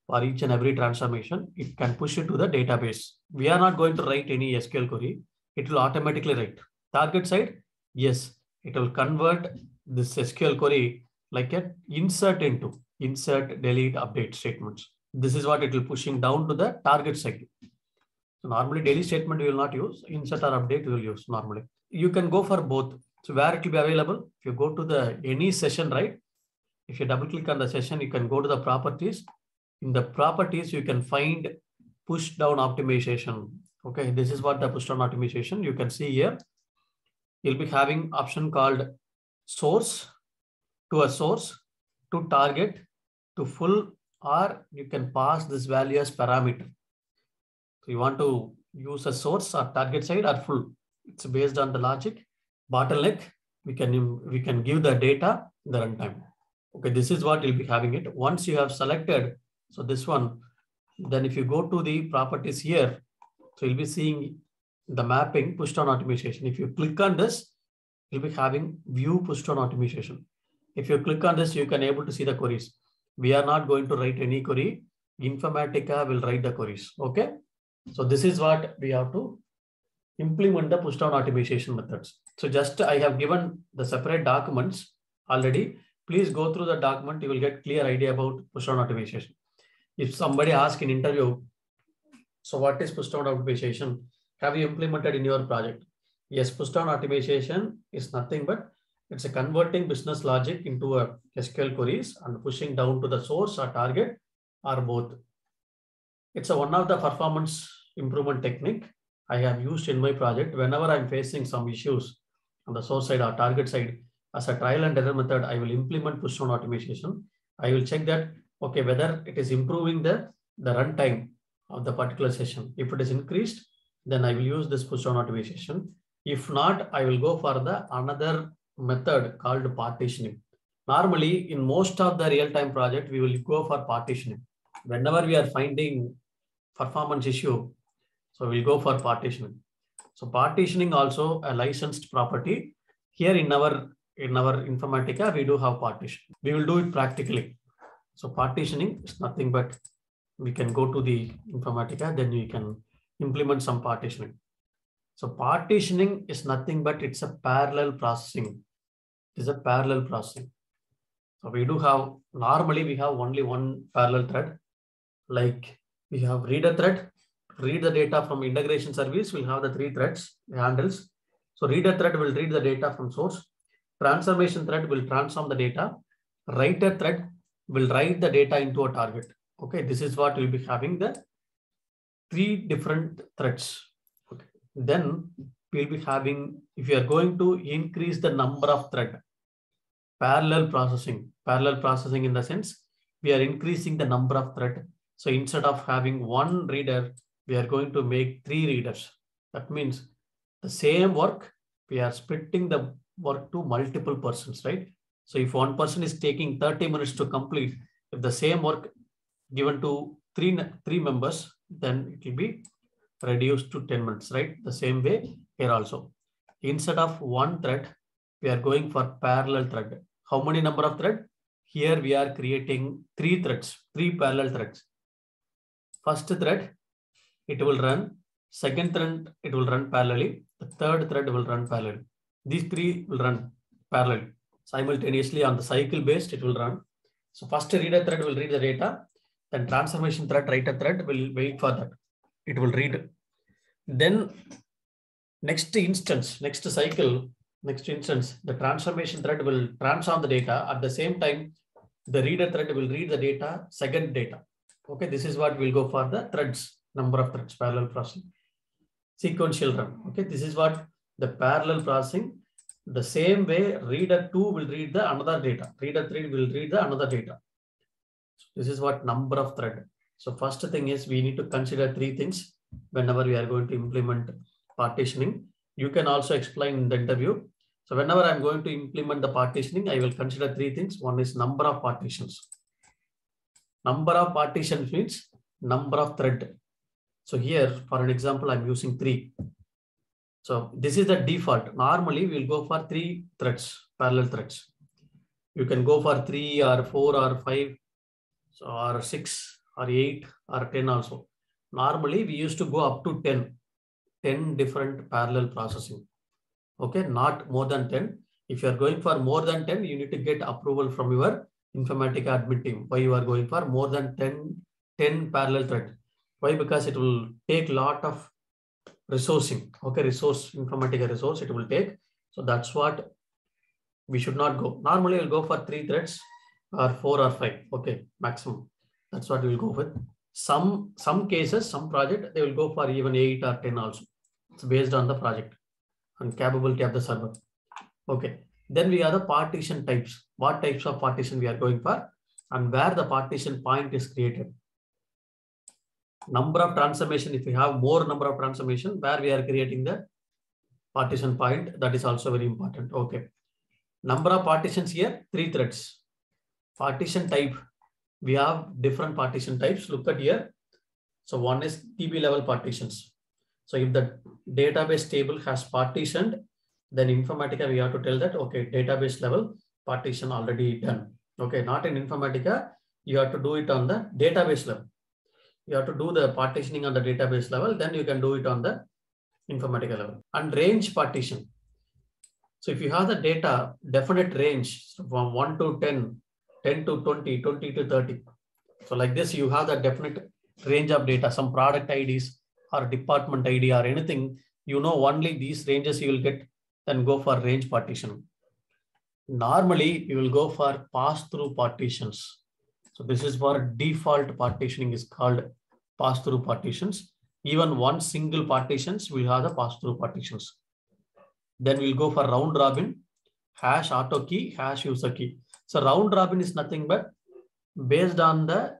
For each and every transformation, it can push it to the database. We are not going to write any SQL query. It will automatically write. Target side, yes, it will convert this SQL query like a insert, delete, update statements. This is what it will pushing down to the target side. So normally daily statement we will not use, insert or update we will use normally. You can go for both. So where it will be available, if you go to the any session, right? If you double click on the session, you can go to the properties. In the properties, you can find push down optimization. Okay, this is what the push down optimization. You can see here, you'll be having option called source to a source, to target, to full, or you can pass this value as parameter. So you want to use a source or target side or full. It's based on the logic. Bottleneck, we can give the data in the runtime. Okay, this is what you'll be having it. Once you have selected, so this one, then if you go to the properties here, so you'll be seeing the mapping push down optimization. If you click on this, you'll be having view push down optimization. If you click on this, you can able to see the queries. We are not going to write any query. Informatica will write the queries. Okay. So this is what we have to implement the push down optimization methods. So just I have given the separate documents already. Please go through the document. You will get clear idea about push down optimization. If somebody asks in interview, so what is push down optimization? Have you implemented in your project? Yes, push down optimization is nothing but it's a converting business logic into a SQL queries and pushing down to the source or target or both. It's one of the performance improvement technique I have used in my project. Whenever I'm facing some issues on the source side or target side, as a trial and error method, I will implement push down optimization. I will check that, okay, whether it is improving the runtime of the particular session. If it is increased, then I will use this push down optimization. If not, I will go for the another method called partitioning. Normally, in most of the real-time project, we will go for partitioning. Whenever we are finding performance issue, so we'll go for partitioning. So partitioning also a licensed property. Here in our Informatica, we do have partition. We will do it practically. So partitioning is nothing but we can go to the Informatica, then we can implement some partitioning. So partitioning is nothing but it's a parallel processing. It is a parallel processing. So we do have, normally we have only one parallel thread. Like we have reader thread, read the data from integration service. We'll have the 3 threads, handles. So reader thread will read the data from source. Transformation thread will transform the data. Writer thread will write the data into a target. Okay, this is what we'll be having the 3 different threads. Okay. Then we'll be having, if you are going to increase the number of thread, parallel processing in the sense, we are increasing the number of thread. So instead of having 1 reader, we are going to make 3 readers. That means the same work, we are splitting the work to multiple persons, right? So if one person is taking 30 minutes to complete, if the same work given to three members, then it will be reduced to 10 minutes, right? The same way here also. Instead of 1 thread, we are going for parallel thread. How many number of thread? Here we are creating 3 threads, 3 parallel threads. First thread, it will run. Second thread, it will run parallelly. The third thread will run parallelly. These 3 will run parallel. Simultaneously on the cycle based, it will run. So first reader thread will read the data. Then transformation thread, writer thread will wait for that. It will read. Then next instance, next instance, the transformation thread will transform the data. At the same time, the reader thread will read the data, second data. Okay, this is what we'll go for the threads, number of threads, parallel processing. Sequential run. Okay, this is what the parallel processing. The same way, reader 2 will read the another data. Reader 3 will read the another data. So this is what number of thread. So first thing is we need to consider 3 things whenever we are going to implement partitioning. You can also explain in the interview. So whenever I'm going to implement the partitioning, I will consider three things. One is number of partitions. Number of partitions means number of thread. So here, for an example, I'm using 3. So this is the default. Normally, we'll go for 3 threads, parallel threads. You can go for 3 or 4 or 5, so, or 6 or 8 or 10 also. Normally, we used to go up to 10 different parallel processing. Okay, not more than 10. If you are going for more than 10, you need to get approval from your Informatica admin team. Why you are going for more than 10 parallel thread? Why? Because it will take a lot of resourcing. Okay, Informatica resource it will take. So that's what we should not go. Normally we'll go for 3 threads or 4 or 5. Okay, maximum. That's what we'll go with. Some cases, some project, they will go for even 8 or 10 also. It's based on the project and capability of the server. Okay. Then we have the partition types. What types of partition we are going for and where the partition point is created. Number of transformation, if we have more number of transformation, where we are creating the partition point, that is also very important. Okay. Number of partitions here, 3 threads. Partition type, we have different partition types. Look at here. So one is TB level partitions. So if the database table has partitioned, then Informatica, we have to tell that, okay, database level partition already done. Okay, not in Informatica, you have to do it on the database level. You have to do the partitioning on the database level, then you can do it on the Informatica level. And range partition. So if you have the data, definite range from 1 to 10, 10 to 20, 20 to 30. So like this, you have the definite range of data, some product IDs or department ID or anything, you know only these ranges you will get, then go for range partition. Normally, you will go for pass-through partitions. So this is for default partitioning is called pass-through partitions. Even one single partitions will have the pass-through partitions. Then we'll go for round robin, hash auto key, hash user key. So round robin is nothing but based on the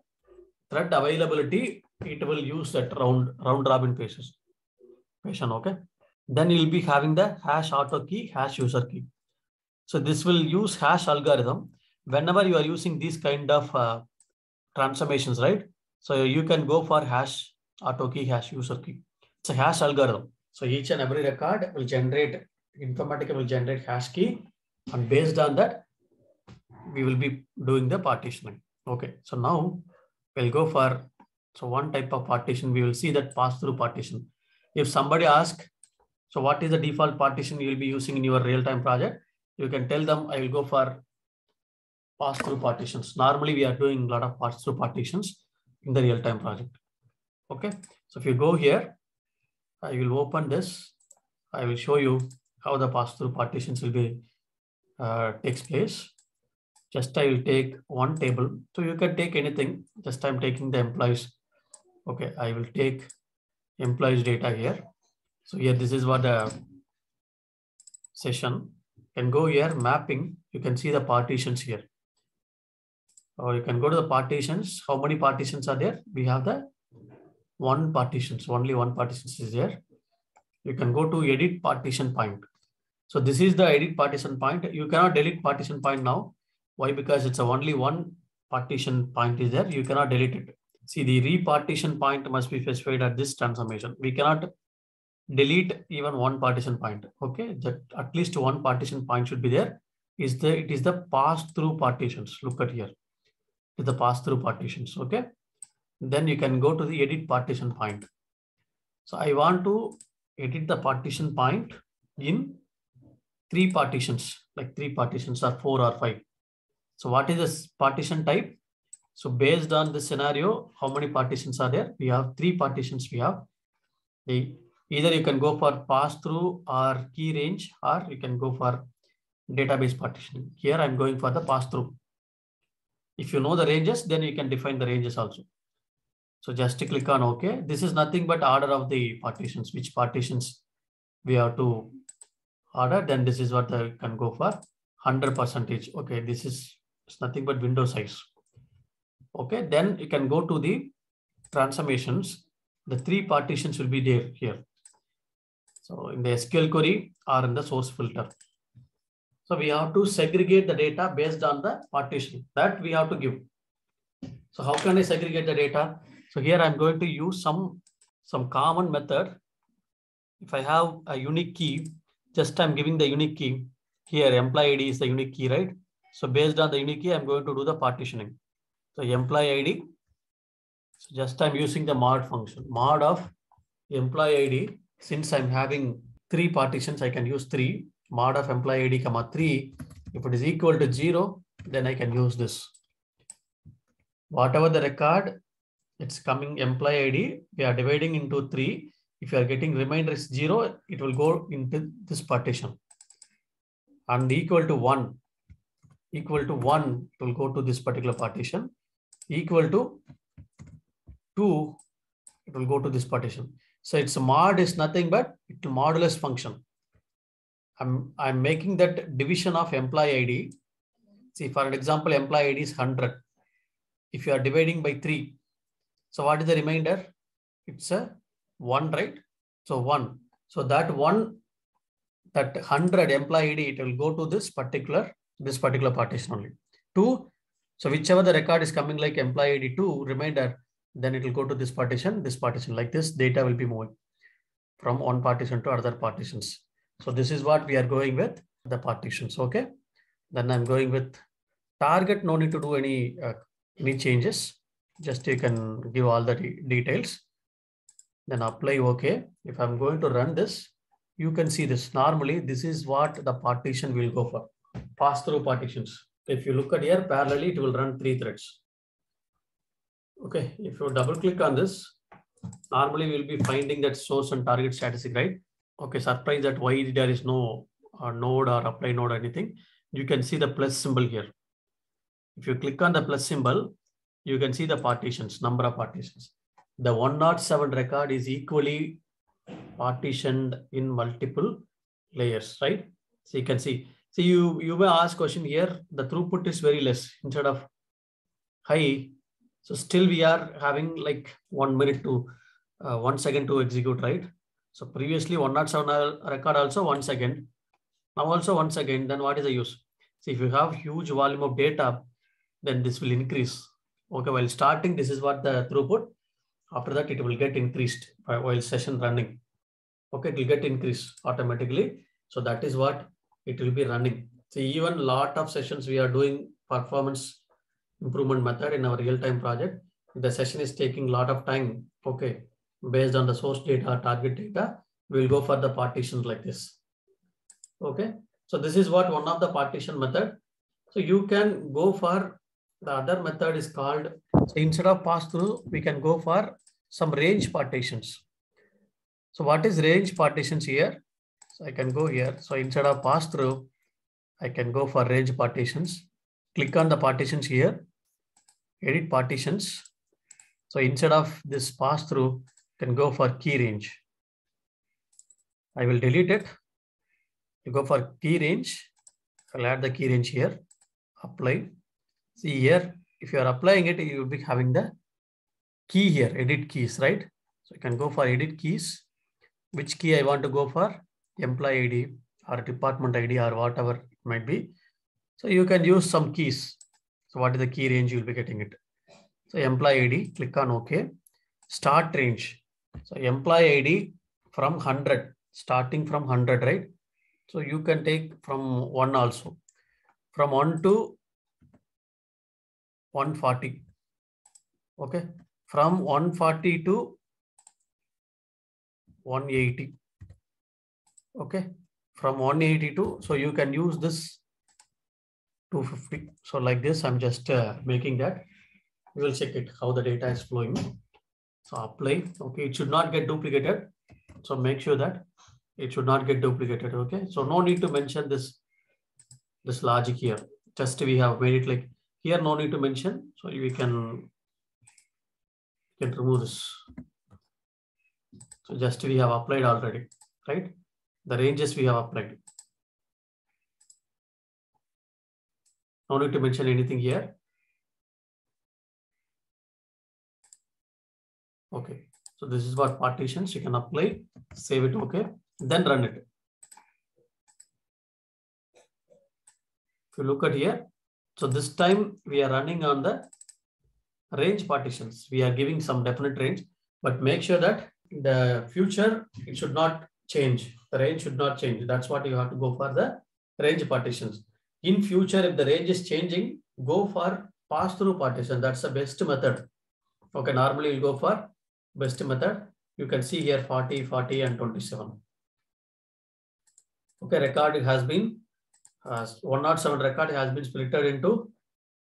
thread availability, it will use that round robin fashion. Okay. Then you'll be having the hash auto key, hash user key. So this will use hash algorithm whenever you are using these kind of transformations, right? So you can go for hash auto key, hash user key. It's a hash algorithm. So each and every record will generate, Informatica will generate hash key, and based on that, we will be doing the partitioning. Okay. So now we'll go for, so one type of partition, we will see that pass-through partition. If somebody asks, so what is the default partition you will be using in your real-time project? You can tell them, I will go for pass-through partitions. Normally, we are doing a lot of pass-through partitions in the real-time project. Okay. So if you go here, I will open this. I will show you how the pass-through partitions will be takes place. Just I will take one table. So you can take anything. Just I'm taking the employees. Okay. I will take employees data here. So here, this is what the session. You can go here, mapping. You can see the partitions here. Or you can go to the partitions. How many partitions are there? We have the one partitions. Only one partition is there. You can go to edit partition point. So this is the edit partition point. You cannot delete partition point now. Why? Because it's only one partition point is there. You cannot delete it. See, the repartition point must be specified at this transformation. We cannot delete even one partition point. Okay, that at least one partition point should be there. It is the pass-through partitions. Look at here. It's the pass-through partitions. Okay. Then you can go to the edit partition point. So I want to edit the partition point in 3 partitions, like 3 partitions or 4 or 5. So what is this partition type? So based on the scenario, how many partitions are there? We have 3 partitions. We have either you can go for pass-through or key range, or you can go for database partitioning. Here I'm going for the pass-through. If you know the ranges, then you can define the ranges also. So just click on OK. This is nothing but order of the partitions, which partitions we have to order. Then this is what I can go for 100%. Okay, this is nothing but window size. Okay, then you can go to the transformations. The 3 partitions will be there here. So in the SQL query or in the source filter. So we have to segregate the data based on the partition that we have to give. So how can I segregate the data? So here I'm going to use some common method. If I have a unique key, just I'm giving the unique key. Here employee ID is the unique key, right? So based on the unique key, I'm going to do the partitioning. So employee ID. So just I'm using the mod function. Mod of employee ID. Since I'm having 3 partitions, I can use 3. Mod of employee ID, comma 3. If it is equal to 0, then I can use this. Whatever the record, it's coming employee ID. We are dividing into 3. If you are getting remainder is 0, it will go into this partition. And equal to 1, it will go to this particular partition. Equal to 2, it will go to this partition. So its mod is nothing but it's a modulus function. I'm making that division of employee ID. See, for an example, employee ID is 100. If you are dividing by 3, so what is the remainder? It's a 1, right? So 1. So that 1, that 100 employee ID, it will go to this particular partition only. 2. So whichever the record is coming like employee ID 2 remainder, then it will go to this partition. Like this, data will be moving from one partition to other partitions. So this is what we are going with the partitions. Okay. Then I'm going with target. No need to do any changes. Just you can give all the details. Then apply OK. If I'm going to run this, you can see this. Normally, this is what the partition will go for. Pass-through partitions. If you look at here, parallelly, it will run 3 threads. Okay, if you double click on this, normally we'll be finding that source and target statistic, right? Okay, surprise that why there is no node or apply node or anything. You can see the plus symbol here. If you click on the plus symbol, you can see the partitions, number of partitions. The 107 record is equally partitioned in multiple layers, right? So you can see. So you may ask question here, the throughput is very less instead of high. So still we are having like 1 minute to 1 second to execute, right? So previously 107 record also 1 second. Now also 1 second, then what is the use? See, if you have huge volume of data, then this will increase. Okay, while starting, this is what the throughput. After that, it will get increased while session running. Okay, it will get increased automatically. So that is what it will be running. See, even a lot of sessions we are doing performance improvement method in our real-time project. The session is taking a lot of time. Okay, based on the source data, target data, we will go for the partitions like this. Okay, so this is what one of the partition method. So you can go for the other method is called, so instead of pass through, we can go for some range partitions. So what is range partitions here? So I can go here. So instead of pass through, I can go for range partitions. Click on the partitions here, edit partitions. So instead of this pass through, can go for key range. I will delete it. You go for key range. I'll add the key range here. Apply. See here, if you are applying it, you will be having the key here, edit keys, right? So you can go for edit keys. Which key I want to go for? Employee ID or department ID or whatever it might be. So you can use some keys. So what is the key range you will be getting it? So employee ID, click on OK. Start range. So employee ID from 100, starting from 100, right? So you can take from 1 also. From 1 to 140. Okay. From 140 to 180. Okay. From 180 to, so you can use this 250. So like this, I'm just making that. We will check it, how the data is flowing. So apply. Okay. It should not get duplicated. So make sure that it should not get duplicated. Okay. So no need to mention this logic here. Just we have made it like here, no need to mention. So we can remove this. So just we have applied already, right? The ranges we have applied. No need to mention anything here. Okay. So this is what partitions you can apply, save it. Okay. Then run it. you look at here, so this time we are running on the range partitions. We are giving some definite range, but make sure that in the future, it should not change. The range should not change. That's what you have to go for, the range partitions. In future, if the range is changing, go for pass-through partition. That's the best method. Okay, normally you go for best method. You can see here 40, 40 and 27. Okay, record has been 107 record has been split into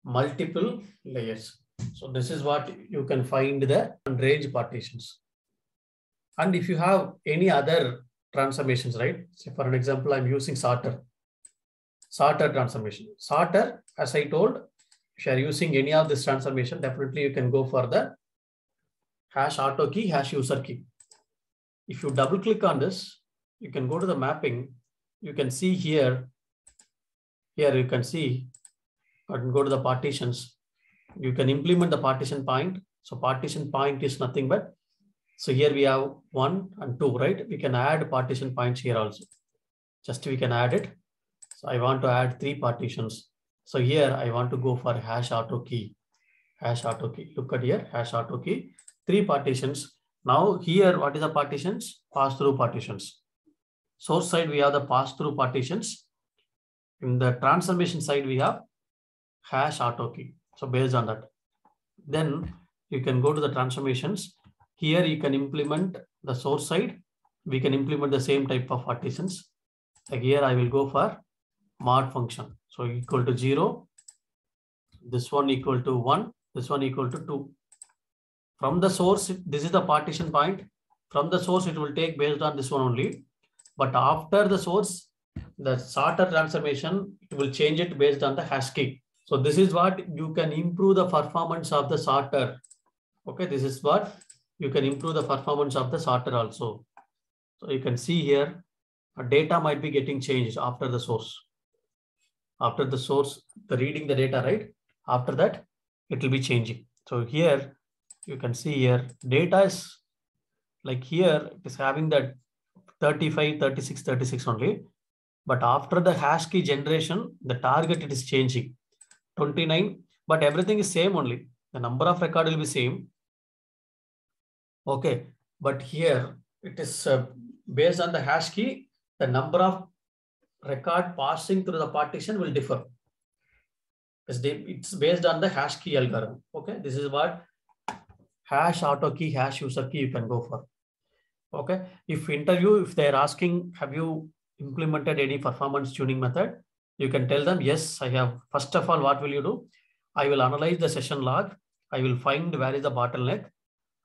multiple layers. So this is what you can find the range partitions. And if you have any other transformations, right? So for an example, I'm using sorter transformation. Sorter, as I told, if you are using any of this transformation, definitely you can go for the hash auto key, hash user key. If you double click on this, you can go to the mapping. You can see here you can see, and go to the partitions. You can implement the partition point. So partition point is nothing but, so here we have 1 and 2, right? We can add partition points here also. Just we can add it. So I want to add 3 partitions. So here I want to go for hash auto key. Hash auto key. Look at here, hash auto key. 3 partitions. Now here, what is the partitions? Pass-through partitions. Source side, we have the pass-through partitions. In the transformation side, we have hash auto key. So based on that, then you can go to the transformations. Here you can implement the source side. We can implement the same type of partitions. Like here I will go for mod function. So equal to 0. This one equal to 1. This one equal to 2. From the source, this is the partition point. From the source, it will take based on this one only. But after the source, the sorter transformation, it will change it based on the hash key. So this is what you can improve the performance of the sorter. Okay, this is what you can improve the performance of the sorter also. So you can see here, data might be getting changed after the source. After the source, the reading the data, right? After that, it will be changing. So here, you can see here, data is like here, it is having that 35, 36, 36 only. But after the hash key generation, the target, it is changing. 29, but everything is same only. The number of record will be same. Okay, but here it is based on the hash key, the number of record passing through the partition will differ. It's based on the hash key algorithm. Okay, this is what hash auto key, hash user key you can go for. Okay, if they're asking, have you implemented any performance tuning method? You can tell them, yes, I have. First of all, what will you do? I will analyze the session log. I will find where is the bottleneck.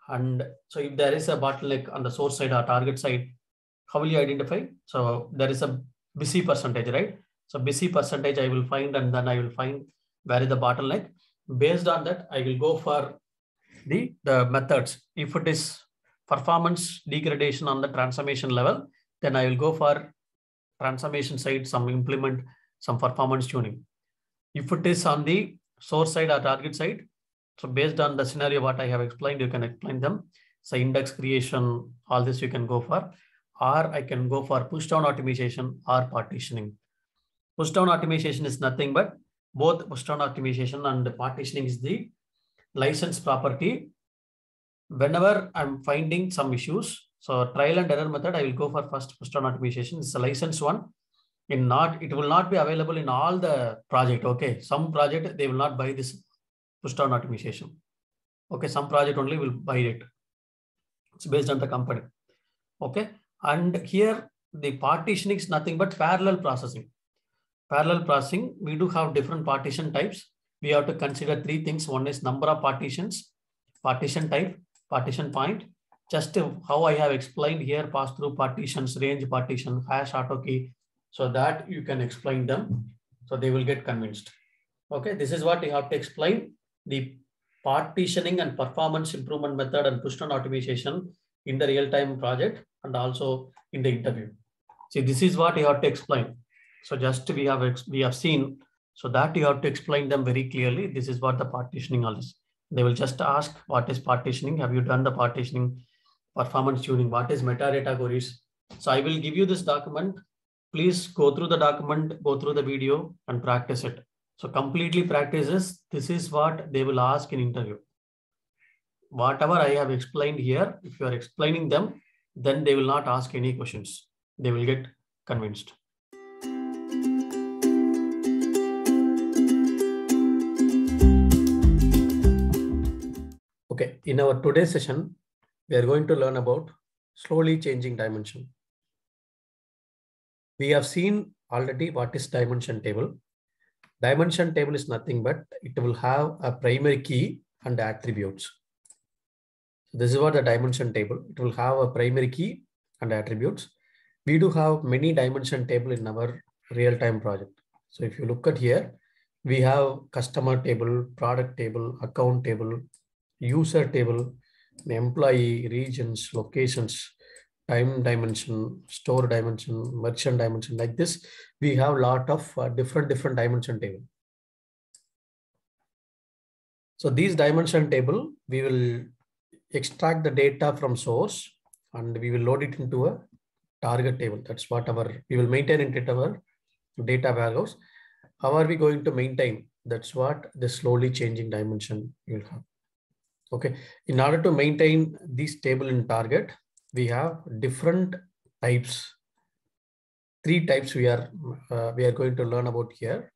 And so if there is a bottleneck on the source side or target side, how will you identify? So there is a busy percentage, right? So busy percentage I will find, and then I will find where is the bottleneck. Based on that, I will go for the methods. If it is performance degradation on the transformation level, then I will go for transformation side, implement some performance tuning. If it is on the source side or target side, so based on the scenario what I have explained, you can explain them. So index creation, all this you can go for, or I can go for push down optimization or partitioning. Push down optimization is nothing but both push down optimization and partitioning is the license property. Whenever I'm finding some issues, so trial and error method, I will go for first push down optimization. It's a license one. It will not be available in all the project. Okay, some project they will not buy this push down optimization. Okay, some project only will buy it. It's based on the company. Okay, and here the partitioning is nothing but parallel processing. Parallel processing, we do have different partition types. We have to consider 3 things. One is number of partitions, partition type, partition point. Just how I have explained here, pass through partitions, range partition, hash auto key, so that you can explain them. So they will get convinced. Okay, this is what you have to explain, the partitioning and performance improvement method and push down optimization in the real-time project and also in the interview. See, this is what you have to explain. So just we have seen, so that you have to explain them very clearly. This is what the partitioning is. They will just ask, what is partitioning? Have you done the partitioning? Performance tuning, what is metadata queries? So I will give you this document please go through the document, go through the video and practice it. So completely practices. This is what they will ask in interview. Whatever I have explained here, if you are explaining them, then they will not ask any questions. They will get convinced. Okay, in our today's session, we are going to learn about slowly changing dimension. We have seen already what is dimension table. Dimension table is nothing but it will have a primary key and attributes. This is what the dimension table. It will have a primary key and attributes. We do have many dimension table in our real-time project. So if you look at here, we have customer table, product table, account table, user table, employee, regions, locations, time dimension, store dimension, merchant dimension. Like this, we have a lot of different dimension table. So these dimension table, we will extract the data from source and we will load it into a target table. That's what we will maintain it in our data warehouse. How are we going to maintain? That's what the slowly changing dimension you will have. Okay. In order to maintain this table in target, we have different types. 3 types we are going to learn about here.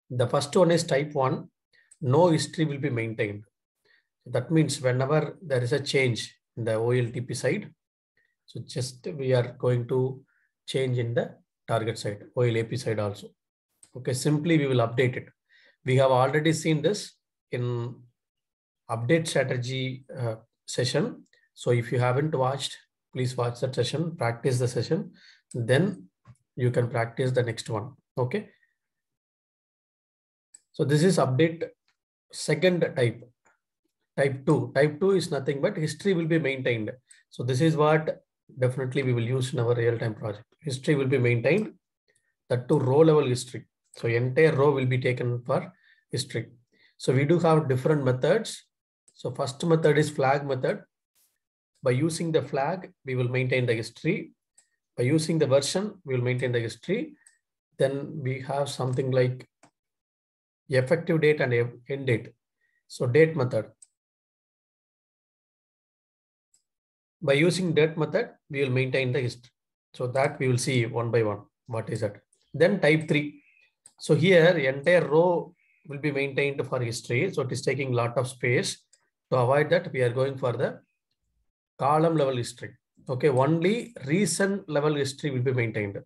The first one is type 1. No history will be maintained. That means whenever there is a change in the OLTP side, so just we are going to change in the target side, OLAP side also. Okay, simply we will update it. We have already seen this in update strategy session. So if you haven't watched, please watch that session, practice the session, then you can practice the next one. Okay. So this is update second type. Type 2. Type 2 is nothing but history will be maintained. So this is what definitely we will use in our real-time project. History will be maintained, that to row level history. So entire row will be taken for history. So we do have different methods. So first method is flag method. By using the flag, we will maintain the history. By using the version, we will maintain the history. Then we have something like effective date and end date. So date method. By using date method, we will maintain the history. So that we will see one by one. What is that? Then type 3. So here entire row will be maintained for history. So it is taking a lot of space. To avoid that, we are going for the column level history. Okay, only recent level history will be maintained.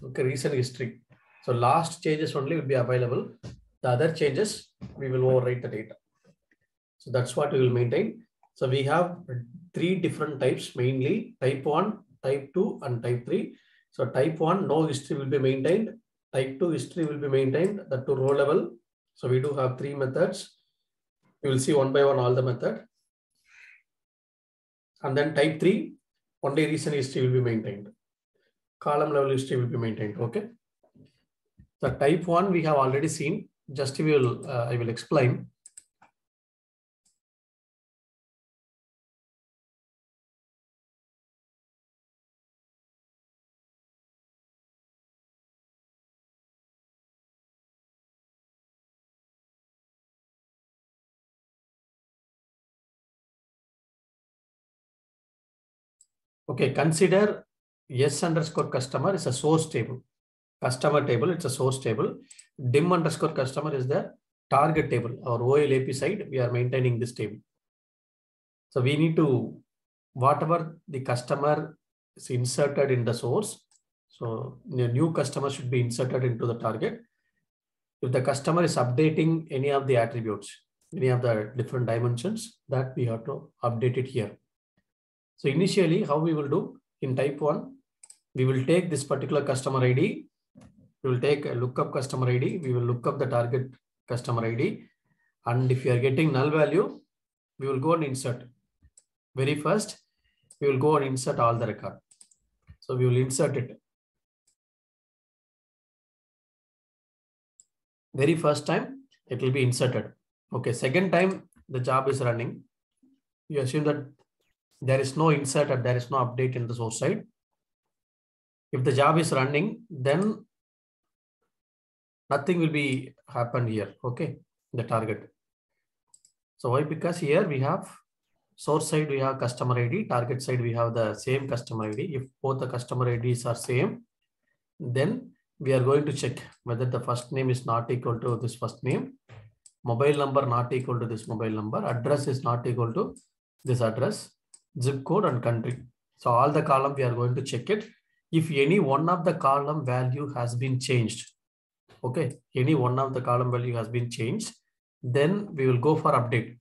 Okay, recent history. So last changes only will be available. The other changes, we will overwrite the data. So that's what we will maintain. So we have 3 different types, mainly type 1, type 2, and type 3. So type 1, no history will be maintained. Type 2 history will be maintained, that to row level. So we do have 3 methods. We will see one by one all the method. And then type 3, only recent history will be maintained. Column level history will be maintained. Okay. So type 1 we have already seen. Just I will explain. Okay, consider S underscore customer is a source table. Customer table, it's a source table. Dim underscore customer is the target table. Our OLAP side, we are maintaining this table. So we need to, whatever the customer is inserted in the source. So the new customer should be inserted into the target. If the customer is updating any of the attributes, any of the different dimensions, that we have to update it here. So initially, how we will do in type 1, we will take this particular customer ID. We will take a lookup customer ID. We will look up the target customer ID. And if you are getting null value, we will go and insert. Very first, we will go and insert all the record. So we will insert it. Very first time, it will be inserted. Okay, second time, the job is running. You assume that There is no insert or there is no update in the source side. If the job is running, then nothing will be happen here. Okay, the target. So why? Because here we have source side, we have customer ID, target side, we have the same customer ID. If both the customer IDs are same, then we are going to check whether the first name is not equal to this first name, mobile number not equal to this mobile number, address is not equal to this address, zip code and country. So all the column we are going to check it. If any one of the column value has been changed, okay, any one of the column value has been changed, then we will go for update.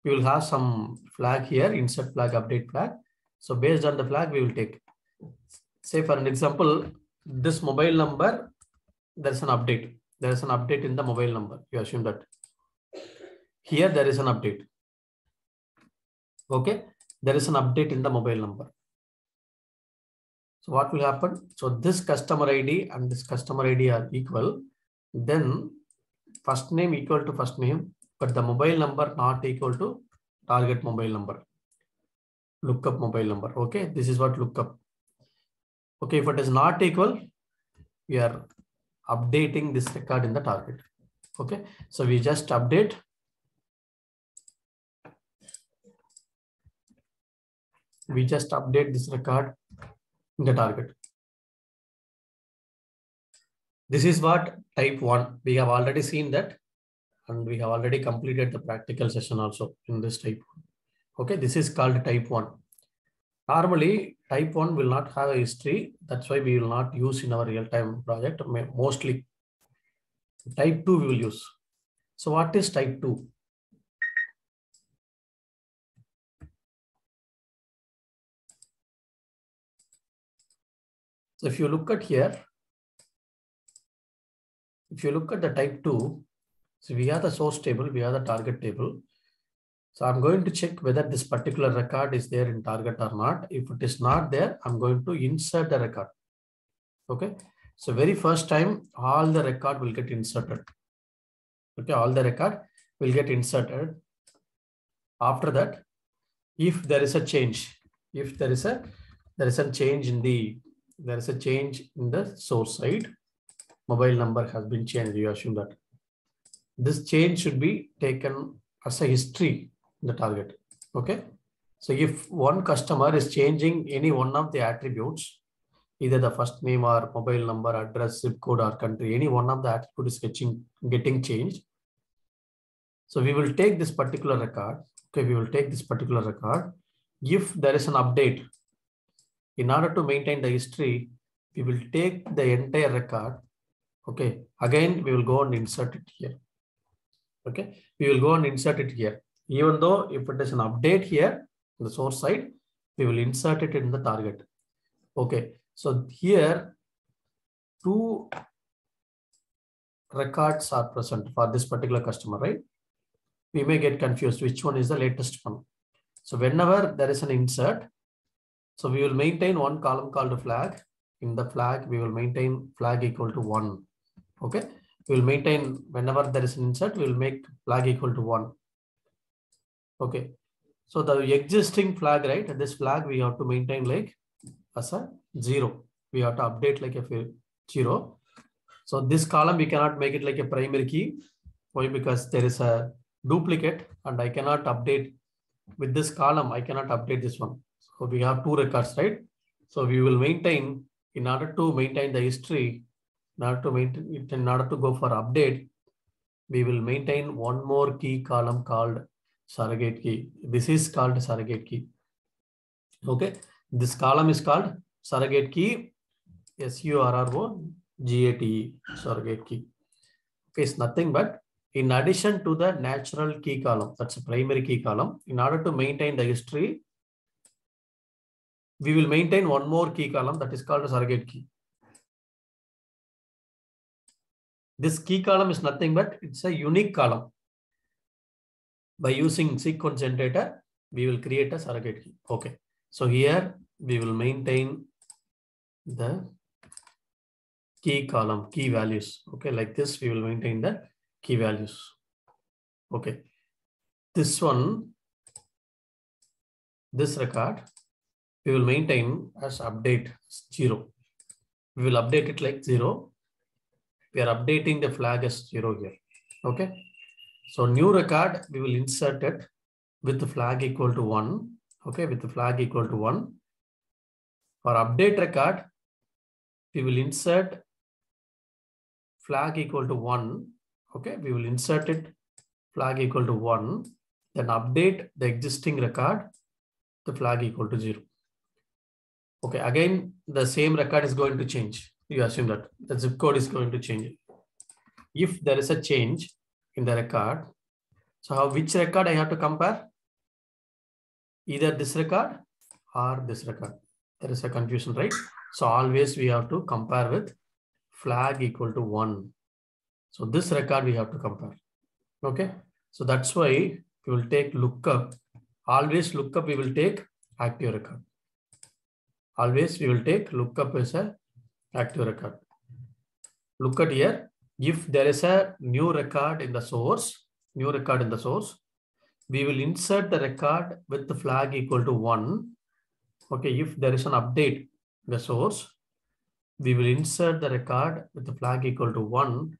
We will have some flag here, insert flag, update flag. So based on the flag, we will take, say for an example, this mobile number, there's an update. There is an update in the mobile number. You assume that here there is an update. Okay, there is an update in the mobile number. So what will happen? So this customer ID and this customer ID are equal. Then first name equal to first name, but the mobile number not equal to target mobile number. Lookup mobile number. Okay, this is what lookup. Okay, if it is not equal, we are updating this record in the target. Okay, so we just update. We just update this record in the target. This is what type 1. We have already seen that, and we have already completed the practical session also in this type 1. Okay, this is called type 1. Normally, type 1 will not have a history. That's why we will not use in our real-time project. Mostly, type 2 we will use. So what is type 2? So if you look at here, if you look at the type 2, so we have the source table, we have the target table. So I'm going to check whether this particular record is there in target or not. If it is not there, I'm going to insert the record. Okay. So very first time, all the record will get inserted. Okay. All the record will get inserted. After that, if there is a change, if there is a change in the, there is a change in the source side, mobile number has been changed. You assume that this change should be taken as a history in the target. Okay. So if one customer is changing any one of the attributes, either the first name or mobile number, address, zip code or country, any one of the attributes is getting changed. So we will take this particular record. Okay, we will take this particular record. If there is an update, in order to maintain the history, we will take the entire record. Okay, again, we will go and insert it here. Okay, we will go and insert it here. Even though if it is an update here, on the source side, we will insert it in the target. Okay, so here, 2 records are present for this particular customer, right? We may get confused which one is the latest one. So whenever there is an insert, so we will maintain one column called flag. In the flag, we will maintain flag equal to 1. Okay, we will maintain whenever there is an insert, we will make flag equal to 1. Okay, so the existing flag, right? This flag we have to maintain like as a 0. We have to update like a 0. So this column we cannot make it like a primary key. Why? Because there is a duplicate and I cannot update with this column. I cannot update this one. So we have 2 records, right? So we will maintain, in order to maintain the history, in order to go for update, we will maintain one more key column called surrogate key. This is called surrogate key. Okay, this column is called surrogate key, SURROGATE, surrogate key. Okay, it's nothing but in addition to the natural key column, that's a primary key column. In order to maintain the history, we will maintain one more key column that is called a surrogate key. This key column is nothing but it's a unique column. By using sequence generator, we will create a surrogate key. Okay, so here we will maintain the key column, key values. Okay, like this, we will maintain the key values. Okay, this one this record, we will maintain as update 0. We will update it like 0. We are updating the flag as 0 here. Okay. So new record, we will insert it with the flag equal to 1. Okay. With the flag equal to 1. For update record, we will insert flag equal to 1. Okay. We will insert it flag equal to 1. Then update the existing record, the flag equal to 0. Okay. Again, the same record is going to change. You assume that the zip code is going to change. If there is a change in the record, so which record I have to compare? Either this record or this record. There is a confusion, right? So always we have to compare with flag equal to 1. So this record we have to compare. Okay. So that's why we will take lookup. Always lookup we will take active record. Always we will take lookup as a active record. Look at here. If there is a new record in the source, we will insert the record with the flag equal to 1. Okay, if there is an update in the source, we will insert the record with the flag equal to 1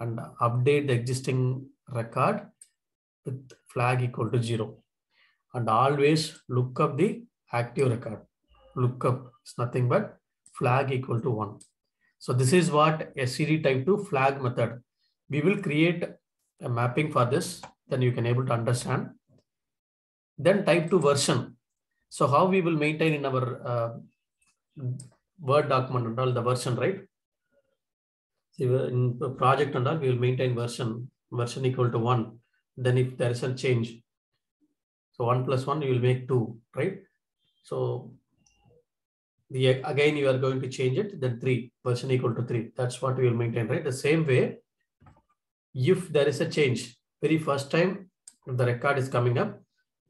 and update the existing record with flag equal to 0. And always look up the active record. Lookup is nothing but flag equal to 1. So this is what SCD type 2 flag method. We will create a mapping for this, then you can able to understand. Then type 2 version. So how we will maintain in our Word document and all the version, right? So in the project and all, we will maintain version equal to 1. Then if there is a change, so 1 plus 1, you will make 2, right? So again, you are going to change it, then 3, version equal to 3. That's what we will maintain, right? The same way, if there is a change, very first time if the record is coming up,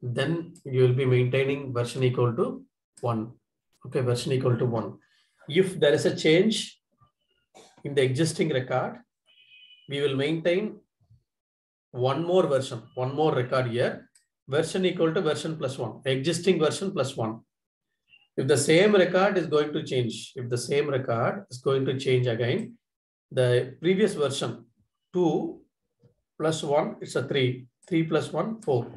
then you will be maintaining version equal to 1. Okay, version equal to 1. If there is a change in the existing record, we will maintain one more version, one more record here, version equal to version plus 1, existing version plus 1. If the same record is going to change, again, the previous version 2 plus 1, it's a 3, 3 plus 1, 4.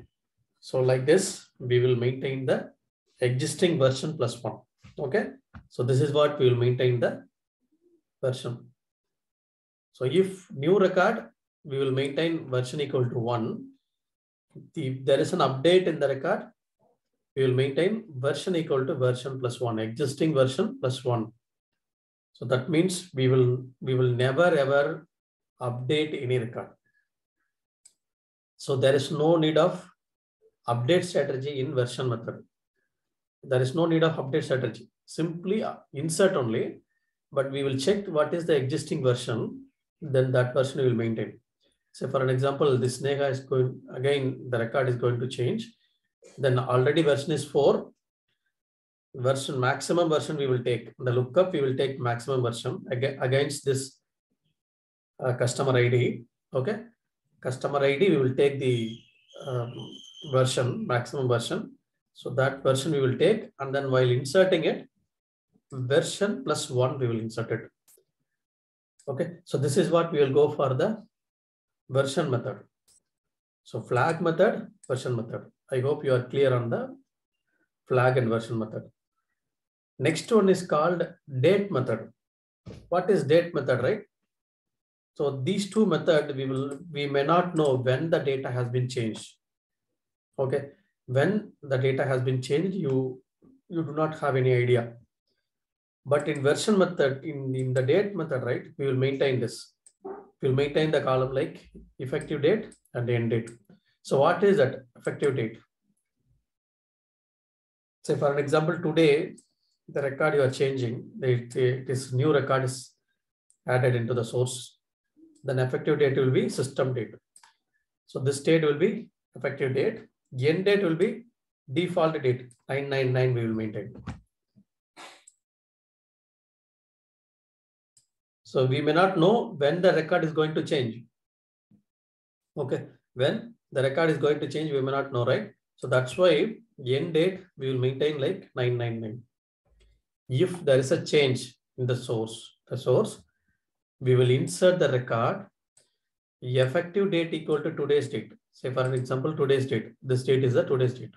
So like this, we will maintain the existing version plus 1. Okay. So this is what we will maintain the version. So if new record, we will maintain version equal to 1. If there is an update in the record, we will maintain version equal to version plus 1, existing version plus 1. So that means we will never ever update any record. So there is no need of update strategy in version method. There is no need of update strategy. Simply insert only, but we will check what is the existing version, then that version we will maintain. So for an example, this Nega is going, again, the record is going to change. Then already version is 4. Version, maximum version we will take. The lookup, we will take maximum version against this customer ID. Okay. Customer ID, we will take the version, maximum version. So that version we will take, and then while inserting it, version plus 1 we will insert it. Okay. So this is what we will go for the version method. So flag method, version method. I hope you are clear on the flag and version method. Next one is called date method. What is date method, right? So these two methods, we may not know when the data has been changed. Okay. When the data has been changed, you do not have any idea. But in version method, in the date method, right, we will maintain this. We will maintain the column like effective date and end date. So what is that effective date? Say for an example, today, the record you are changing, this new record is added into the source. Then effective date will be system date. So this date will be effective date. End date will be default date, 999 we will maintain. So we may not know when the record is going to change. Okay, when the record is going to change, we may not know, right? So that's why End date, we will maintain like 999. If there is a change in the source, we will insert the record effective date equal to today's date. Say for an example, today's date. This date is the today's date.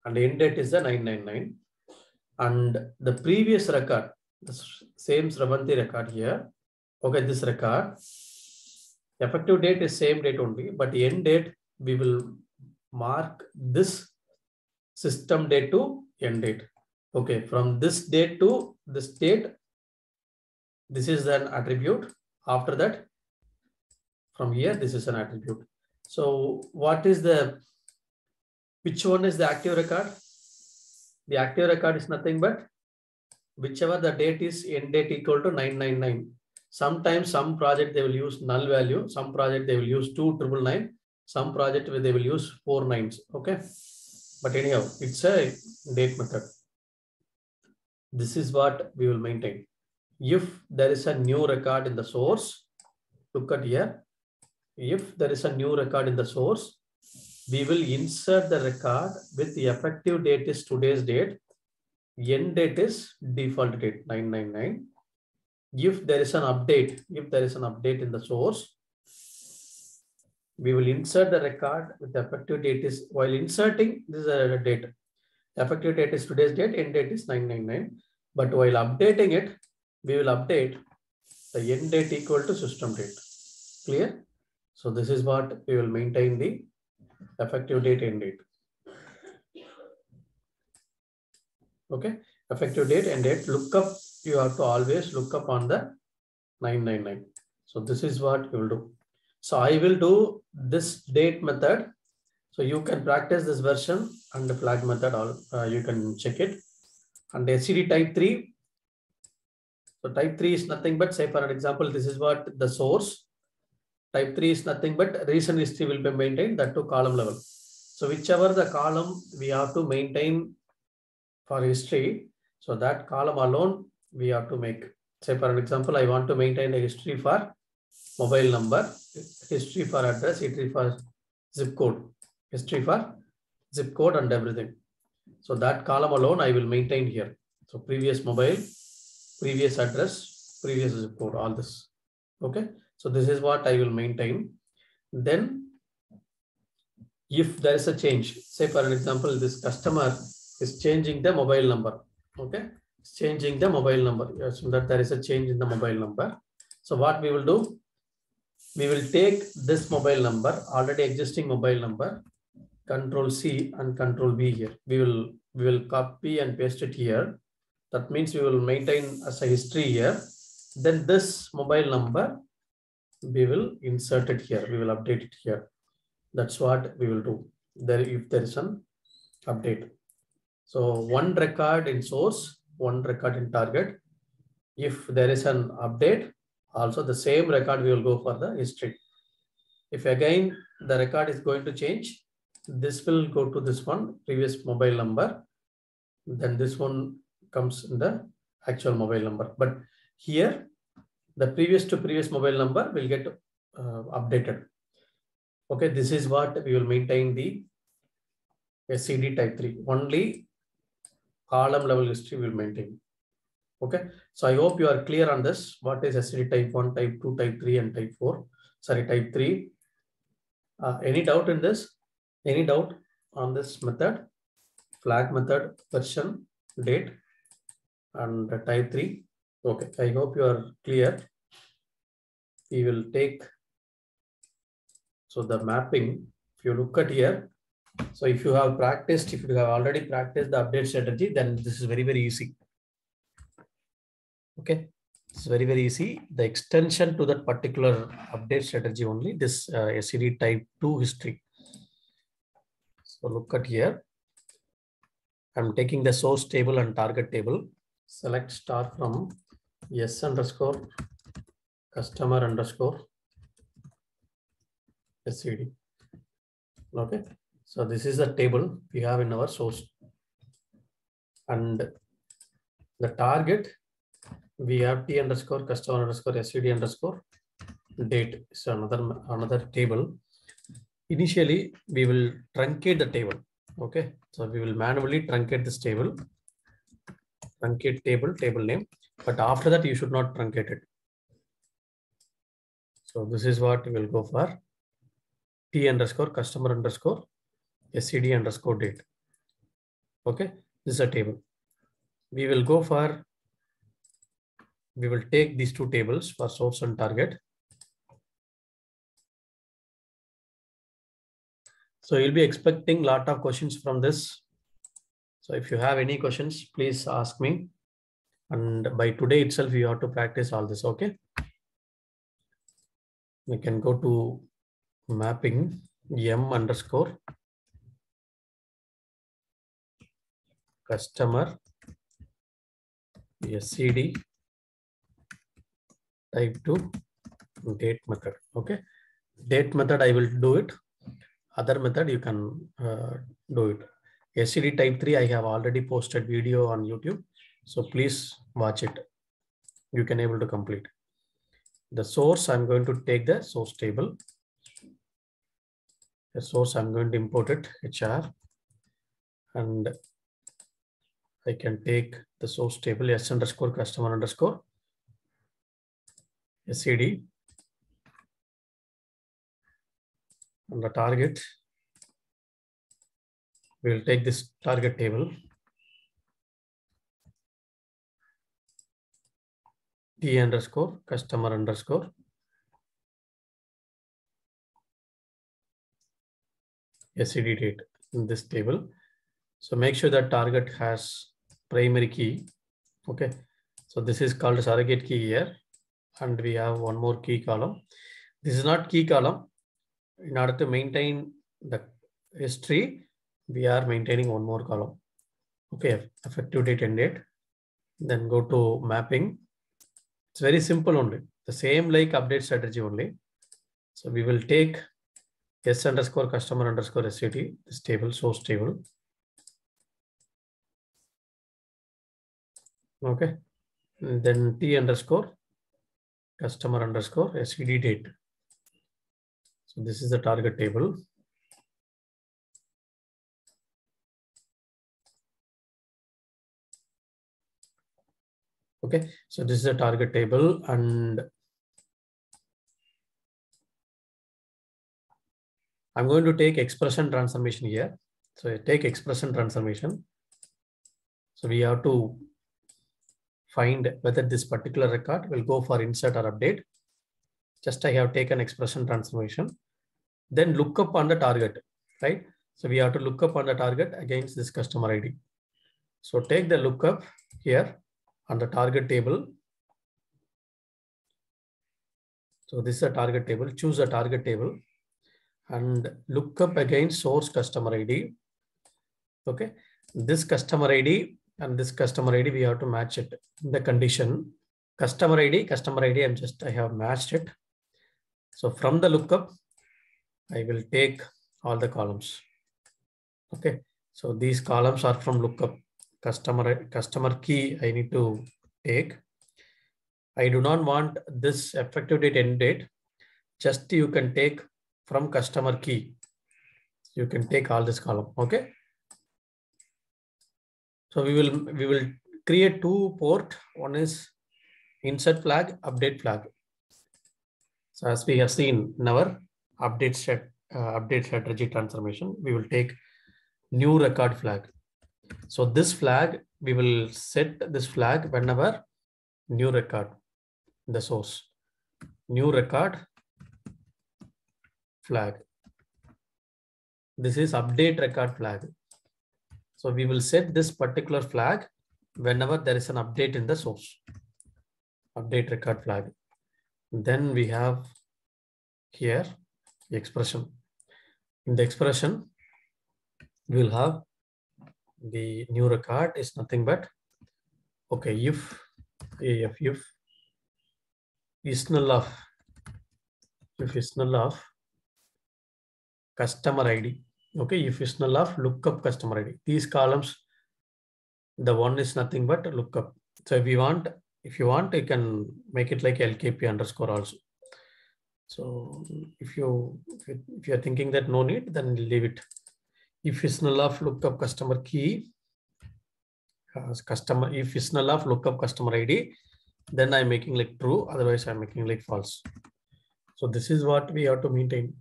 And end date is the 999. And the previous record, the same Sravanti record here. Okay, this record. Effective date is same date only, but end date, we will mark this system date to end date. Okay, from this date to this date, this is an attribute. After that, from here, this is an attribute. So what is which one is the active record? The active record is nothing but whichever the date is, end date equal to 999. Sometimes some project they will use null value, some project they will use 2999, some project they will use 4 nines. Okay, but anyhow, it's a date method. This is what we will maintain. If there is a new record in the source, look at here. If there is a new record in the source, we will insert the record with the effective date is today's date. End date is default date 999. If there is an update, in the source, we will insert the record with the effective date is, while inserting, this is a date. Effective date is today's date, end date is 999. But while updating it, we will update the end date equal to system date. Clear? So this is what we will maintain the effective date, end date. Okay, effective date, end date. Lookup, you have to always look up on the 999. So this is what you will do. So I will do this date method. So you can practice this version and the flag method, you can check it. And SCD type 3. So type 3 is nothing but, say for an example, this is what the source. Type 3 is nothing but recent history will be maintained, that to column level. So whichever the column we have to maintain for history, so that column alone we have to make. Say for an example, I want to maintain a history for mobile number, history for address, history for zip code, and everything. So that column alone I will maintain here. So previous mobile, previous address, previous zip code, all this. Okay. So this is what I will maintain. Then if there is a change, say for an example, this customer is changing the mobile number. Okay. It's changing the mobile number. Yes, so that there is a change in the mobile number. So what we will do, we will take this mobile number, already existing mobile number, Control C and Control V here. We will copy and paste it here. That means we will maintain as a history here. Then this mobile number, we will insert it here. We will update it here. That's what we will do there if there is an update. So one record in source, one record in target. If there is an update, also the same record we will go for the history. If again the record is going to change, this will go to this one, previous mobile number. Then this one comes in the actual mobile number. But here, the previous to previous mobile number will get updated. Okay, this is what we will maintain the SCD type 3. Only column level history will maintain. Okay, so I hope you are clear on this. What is SCD type 1, type 2, type 3, and type 4? Sorry, type 3. Any doubt in this? Any doubt on this method? Flag method, version, date, and type 3. Okay, I hope you are clear. We will take, so the mapping, if you look at here, so if you have practiced, if you have already practiced the update strategy, then this is very, very easy. Okay, it's very, very easy. The extension to that particular update strategy only, this SCD type 2 history. So look at here. I'm taking the source table and target table. Select star from S underscore customer underscore SCD. Okay. So this is the table we have in our source. And the target, we have T underscore customer underscore SCD underscore date. So another table. Initially, we will truncate the table. Okay, so we will manually truncate this table, truncate table name, but after that you should not truncate it. So this is what we will go for. T underscore customer underscore SCD underscore date. Okay, this is a table. We will go for, we will take these two tables for source and target. So you'll be expecting a lot of questions from this. So if you have any questions, please ask me. And by today itself, you have to practice all this, okay? We can go to mapping M underscore customer SCD type to date method, okay? Date method, I will do it. Other method, you can do it. SCD type 3, I have already posted video on YouTube. So please watch it. You can able to complete. The source, I'm going to take the source table. The source, I'm going to import it, HR. And I can take the source table, S underscore customer underscore SCD. And the target, we will take this target table. T underscore customer underscore SCD date in this table. So make sure that target has primary key. Okay. So this is called surrogate key here. And we have one more key column. This is not key column. In order to maintain the history, we are maintaining one more column. Okay. Effective date and date. Then go to mapping. It's very simple only. The same like update strategy only. So we will take S underscore customer underscore SCD, this table, source table. Okay. And then T underscore customer underscore SCD date. So this is the target table. Okay. So this is the target table, and I'm going to take expression transformation here. So I take expression transformation. So we have to find whether this particular record will go for insert or update. Just I have taken expression transformation. Then look up on the target, right? So we have to look up on the target against this customer ID. So take the lookup here on the target table. So this is a target table. Choose a target table and look up against source customer ID. Okay. This customer ID and this customer ID, we have to match it. The condition customer ID, I have matched it. So from the lookup, I will take all the columns. Okay. So these columns are from lookup. Customer key I need to take. I do not want this effective date end date. Just you can take from customer key. You can take all this column. Okay. So we will create two port. One is insert flag, update flag. So as we have seen in our update strategy transformation, we will take new record flag. So this flag, we will set this flag whenever new record, the source, new record flag. This is update record flag. So we will set this particular flag whenever there is an update in the source, update record flag. Then we have here the expression. In the expression, we will have the new record is nothing but, okay, if is null of, if is null of customer ID. Okay, if is null of lookup customer ID. These columns, the one is nothing but lookup. So if you want, you can make it like LKP underscore also. So if you are thinking that no need, then leave it. if is null of lookup customer key, if is null of lookup customer ID, then I'm making like true, otherwise I'm making like false. So this is what we have to maintain.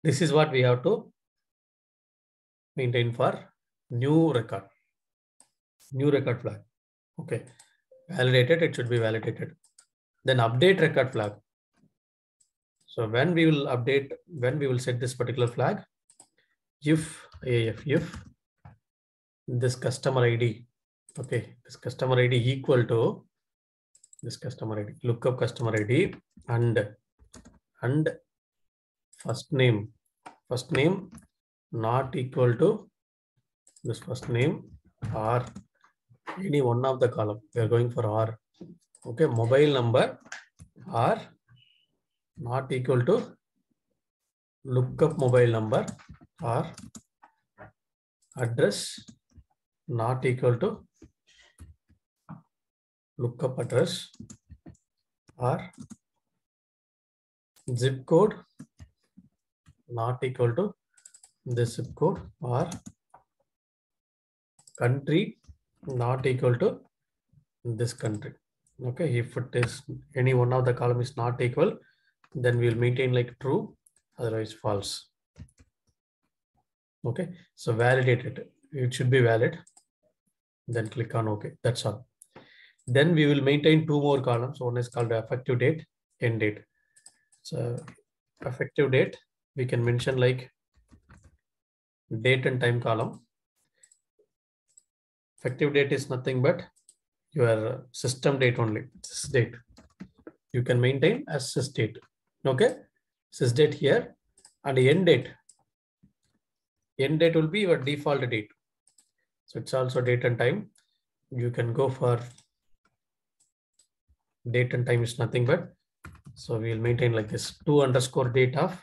This is what we have to maintain for new record flag. Okay, validated, it should be validated. Then update record flag. So when we will update, when we will set this particular flag, if this customer ID, okay, this customer ID equal to this customer ID, lookup customer ID and first name not equal to this first name or any one of the column. We are going for R. Okay, mobile number or not equal to lookup mobile number or address not equal to lookup address or zip code not equal to this zip code or country not equal to this country. Okay, if it is any one of the column is not equal, then we will maintain like true, otherwise false. Okay, so validate it. It should be valid. Then click on OK. That's all. Then we will maintain two more columns. One is called effective date, end date. So effective date, we can mention like date and time column. Effective date is nothing but your system date only, sys date. You can maintain as sys date. Okay, sys date here, and end date. End date will be your default date. So it's also date and time. You can go for date and time is nothing but, so we will maintain like this 2_ date of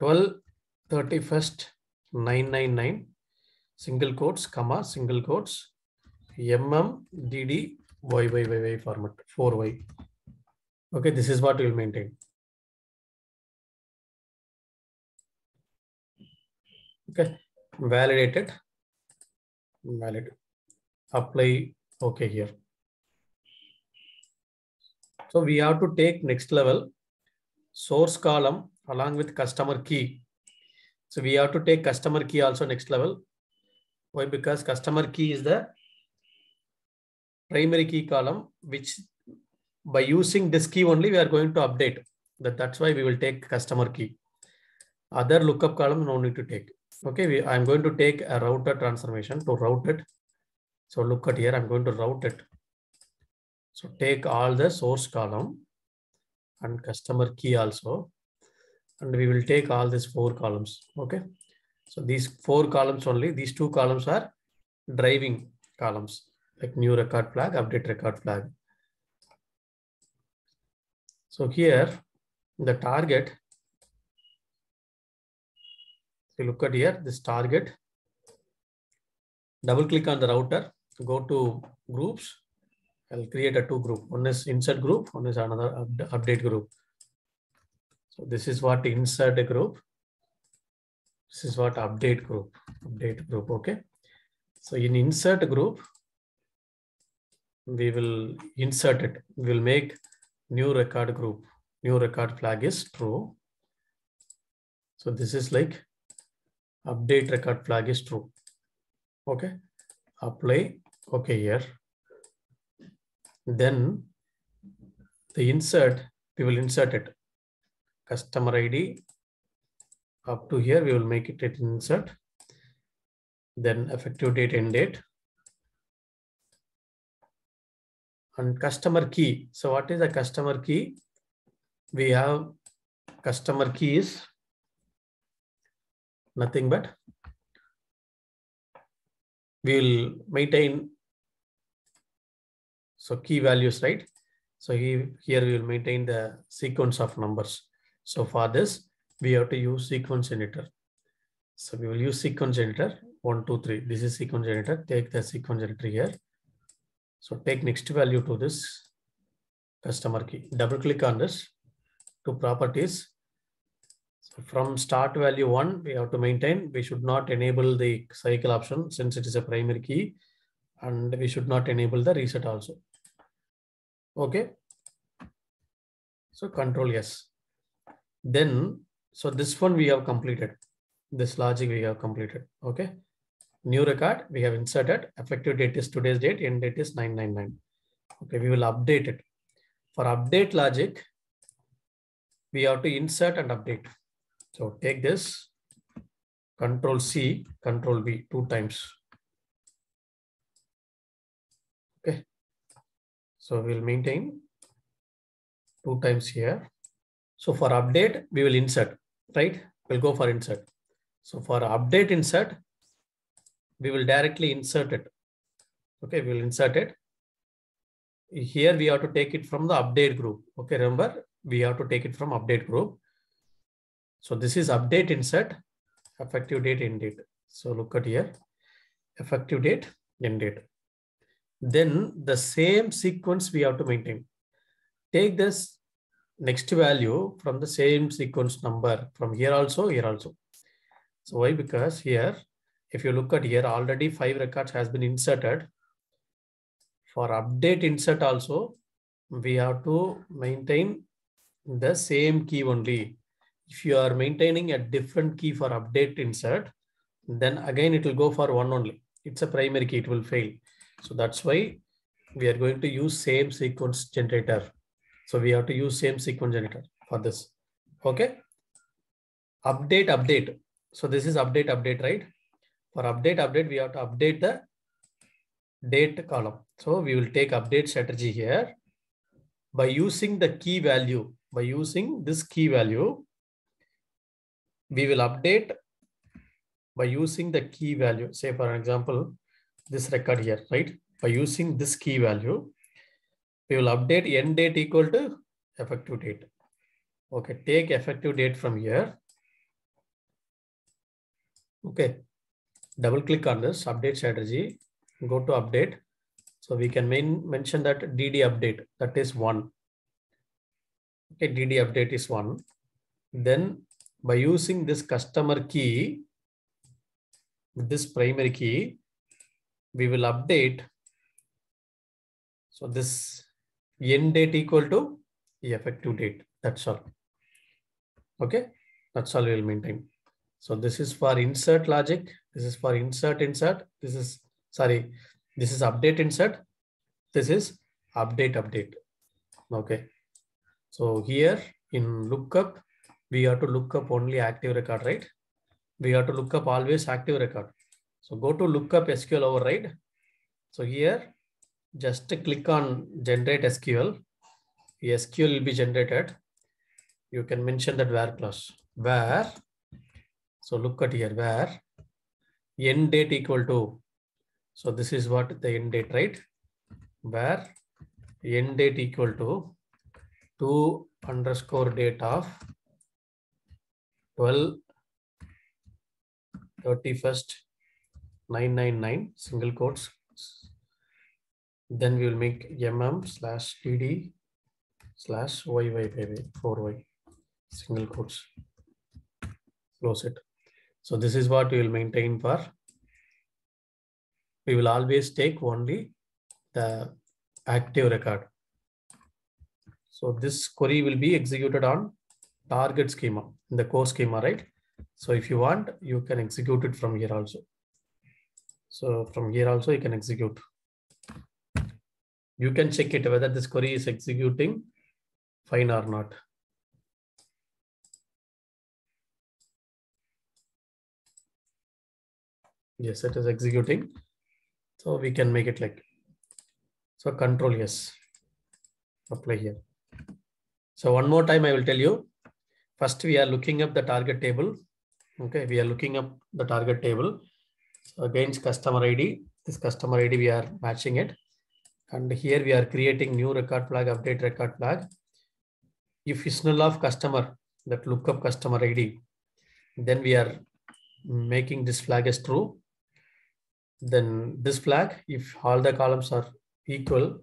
12/31/999 single quotes, comma, single quotes, MMDD YYYY format 4Y. Okay, this is what we will maintain. Okay, validate, apply, okay here. So we have to take next level source column along with customer key. So we have to take customer key also next level. Why? Because customer key is the primary key column, which by using this key only we are going to update. That's why we will take customer key. Other lookup column no need to take. Okay, I'm going to take a router transformation to route it. So look at here, I'm going to route it. So take all the source column and customer key also, and we will take all these 4 columns. Okay, so these 4 columns only, these 2 columns are driving columns like new record flag, update record flag. So here the target, if you look at here, this target, double click on the router, go to groups. I'll create a 2 group. One is insert group, one is another update group. So this is what insert group. This is what update group. Okay. So in insert group, we will insert it. We will make new record group. New record flag is true. So this is like update record flag is true. Okay. Apply. Okay here. Then the insert, we will insert it. Customer ID up to here, we will make it insert. Then effective date, end date. And customer key. So what is the customer key? We have customer key is nothing but, we will maintain, so key values, right? So here we will maintain the sequence of numbers. So for this, we have to use sequence generator. So we will use sequence generator 1, 2, 3. This is sequence generator. Take the sequence generator here. So take next value to this customer key. Double click on this to properties. So from start value 1, we have to maintain. We should not enable the cycle option since it is a primary key, and we should not enable the reset also. Okay. So control yes. Then, so this one we have completed. This logic we have completed. Okay. New record we have inserted. Effective date is today's date. End date is 999. Okay. We will update it. For update logic, we have to insert and update. So take this, Control C, Control V 2 times. Okay. So we'll maintain 2 times here. So for update, we will insert, right? We'll go for insert. So for update insert, we will directly insert it. Okay, we'll insert it. Here we have to take it from the update group. Okay, remember, we have to take it from update group. So this is update insert, effective date, end date. So look at here, effective date, end date. Then the same sequence we have to maintain. Take this next value from the same sequence number from here also, here also. So why? Because here, if you look at here, already 5 records has been inserted. For update insert also, we have to maintain the same key only. If you are maintaining a different key for update insert, then again it will go for 1 only. It's a primary key, it will fail. So that's why we are going to use same sequence generator. So we have to use same sequence generator for this. Okay. Update, update. So this is update, update, right? For update, update, we have to update the date column. So we will take update strategy here by using the key value. By using this key value, we will update by using the key value. Say for example, this record here, right? By using this key value, we will update end date equal to effective date. Okay, take effective date from here. Okay, double click on this update strategy, go to update. So we can mention that DD update, that is 1. Okay, DD update is 1. Then by using this customer key, with this primary key, we will update. So this end date equal to the effective date. That's all. Okay, that's all we will maintain. So this is for insert logic. This is for insert. This is, sorry, this is update insert. This is update. Okay. So here in lookup, we have to look up only active record, right? We have to look up always active record. So go to lookup SQL override. So here, just click on generate SQL. The SQL will be generated. You can mention that where clause. Where, so look at here, where end date equal to, so this is what the end date, right? Where end date equal to 2_date of 12/31/999 single quotes. Then we will make mm/td/yy4y single quotes. Close it. So this is what we will maintain for. We will always take only the active record. So this query will be executed on target schema in the core schema, right? So if you want, you can execute it from here also. So from here also you can execute. You can check it whether this query is executing fine or not. Yes, it is executing. So we can make it like, so control yes, apply here. So one more time I will tell you. First we are looking up the target table. Okay, we are looking up the target table. So against customer ID, this customer ID we are matching it. And here we are creating new record flag, update record flag. If it's null of customer, that lookup customer ID, then we are making this flag as true. Then this flag, if all the columns are equal,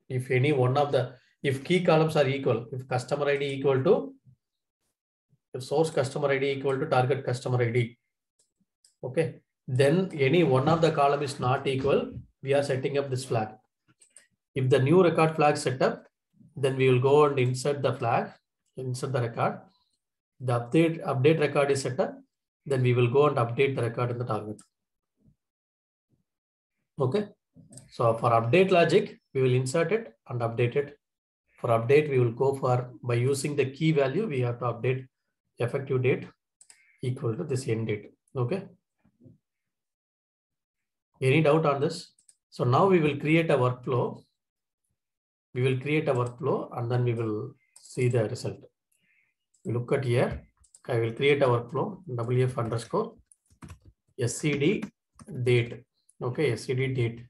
if any one of the, if key columns are equal, if customer ID equal to If source customer ID equal to target customer ID, okay, then any one of the column is not equal, we are setting up this flag. If the new record flag set up, then we will go and insert the flag, insert the record. The update record is set up, then we will go and update the record in the target. Okay. So for update logic, we will insert it and update it. For update, we will go for, by using the key value, we have to update effective date equal to this end date. Okay. Any doubt on this? So now we will create a workflow. We will create a workflow and then we will see the result. We look at here. I will create a workflow, WF underscore SCD date. Okay, SCD date.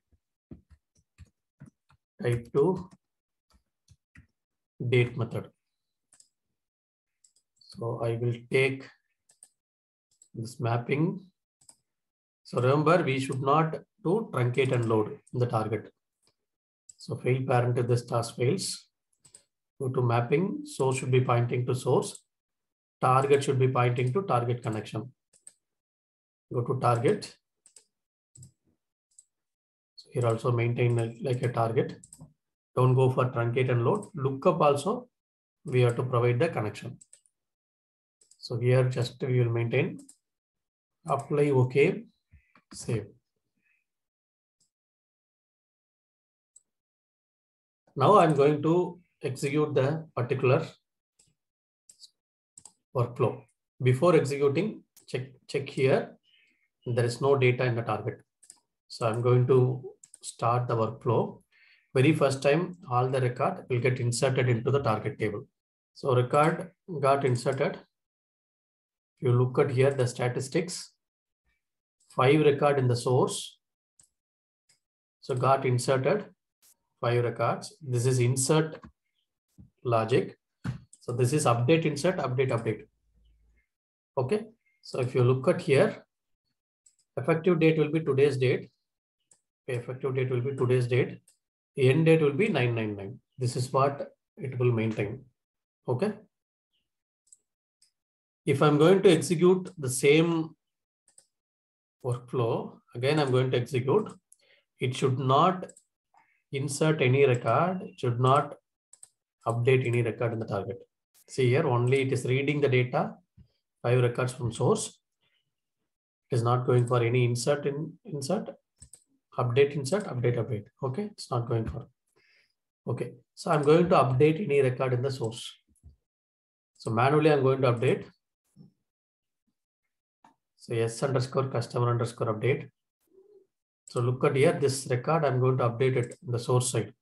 Type 2 date method. So I will take this mapping. So remember, we should not do truncate and load in the target. So fail parent if this task fails. Go to mapping. Source should be pointing to source. Target should be pointing to target connection. Go to target. So here also maintain like a target. Don't go for truncate and load. Lookup also, we have to provide the connection. So here just we will maintain. Apply, OK, save. Now I'm going to execute the particular workflow. Before executing, check here. There is no data in the target. So I'm going to start the workflow. Very first time, all the record will get inserted into the target table. So record got inserted. If you look at here, the statistics, 5 record in the source. So got inserted 5 records. This is insert logic. So this is update, insert, update, update. Okay. So if you look at here, effective date will be today's date. Okay, effective date will be today's date. The end date will be 999. This is what it will maintain. Okay. If I'm going to execute the same workflow, again, I'm going to execute. It should not insert any record. It should not update any record in the target. See here, only it is reading the data, 5 records from source. It is not going for any insert, update, insert, update, update. Okay, it's not going for. Okay, so I'm going to update any record in the source. So manually, I'm going to update. So S underscore customer underscore update. So look at here, this record, I'm going to update it in the source side.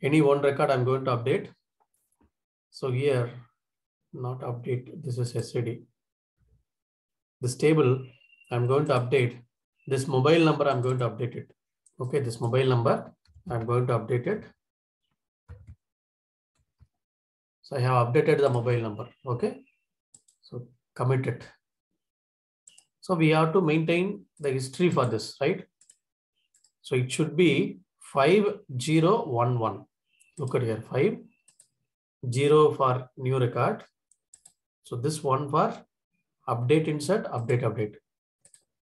Any one record I'm going to update. So here, not update, this is SCD. This table, I'm going to update. This mobile number, I'm going to update it. Okay, this mobile number, I'm going to update it. So I have updated the mobile number. Okay, so commit it. So we have to maintain the history for this, right? So it should be 5011. Look at here, 50 for new record. So this one for update, insert, update, update.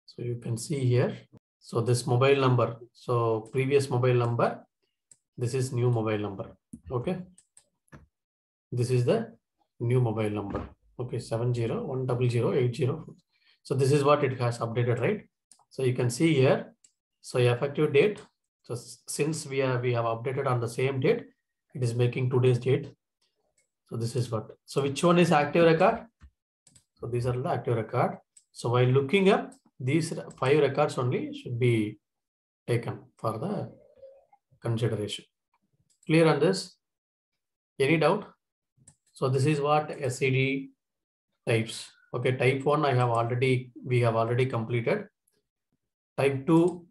So you can see here. So this mobile number, so previous mobile number, this is new mobile number. Okay. This is the new mobile number. Okay, 70100804. So this is what it has updated, right? So you can see here. So effective date. So since we have updated on the same date, it is making today's date. So this is what. So which one is active record? So these are the active record. So while looking up, these 5 records only should be taken for the consideration. Clear on this? Any doubt? So this is what SCD types. Okay, type 1 we have already completed. Type 2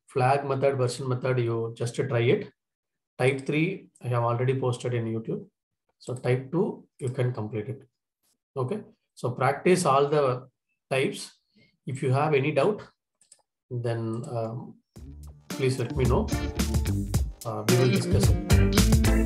flag method, version method, you just try it. Type 3 I have already posted in YouTube. So type 2 you can complete it. Okay, so practice all the types. If you have any doubt, then please let me know. We will discuss it.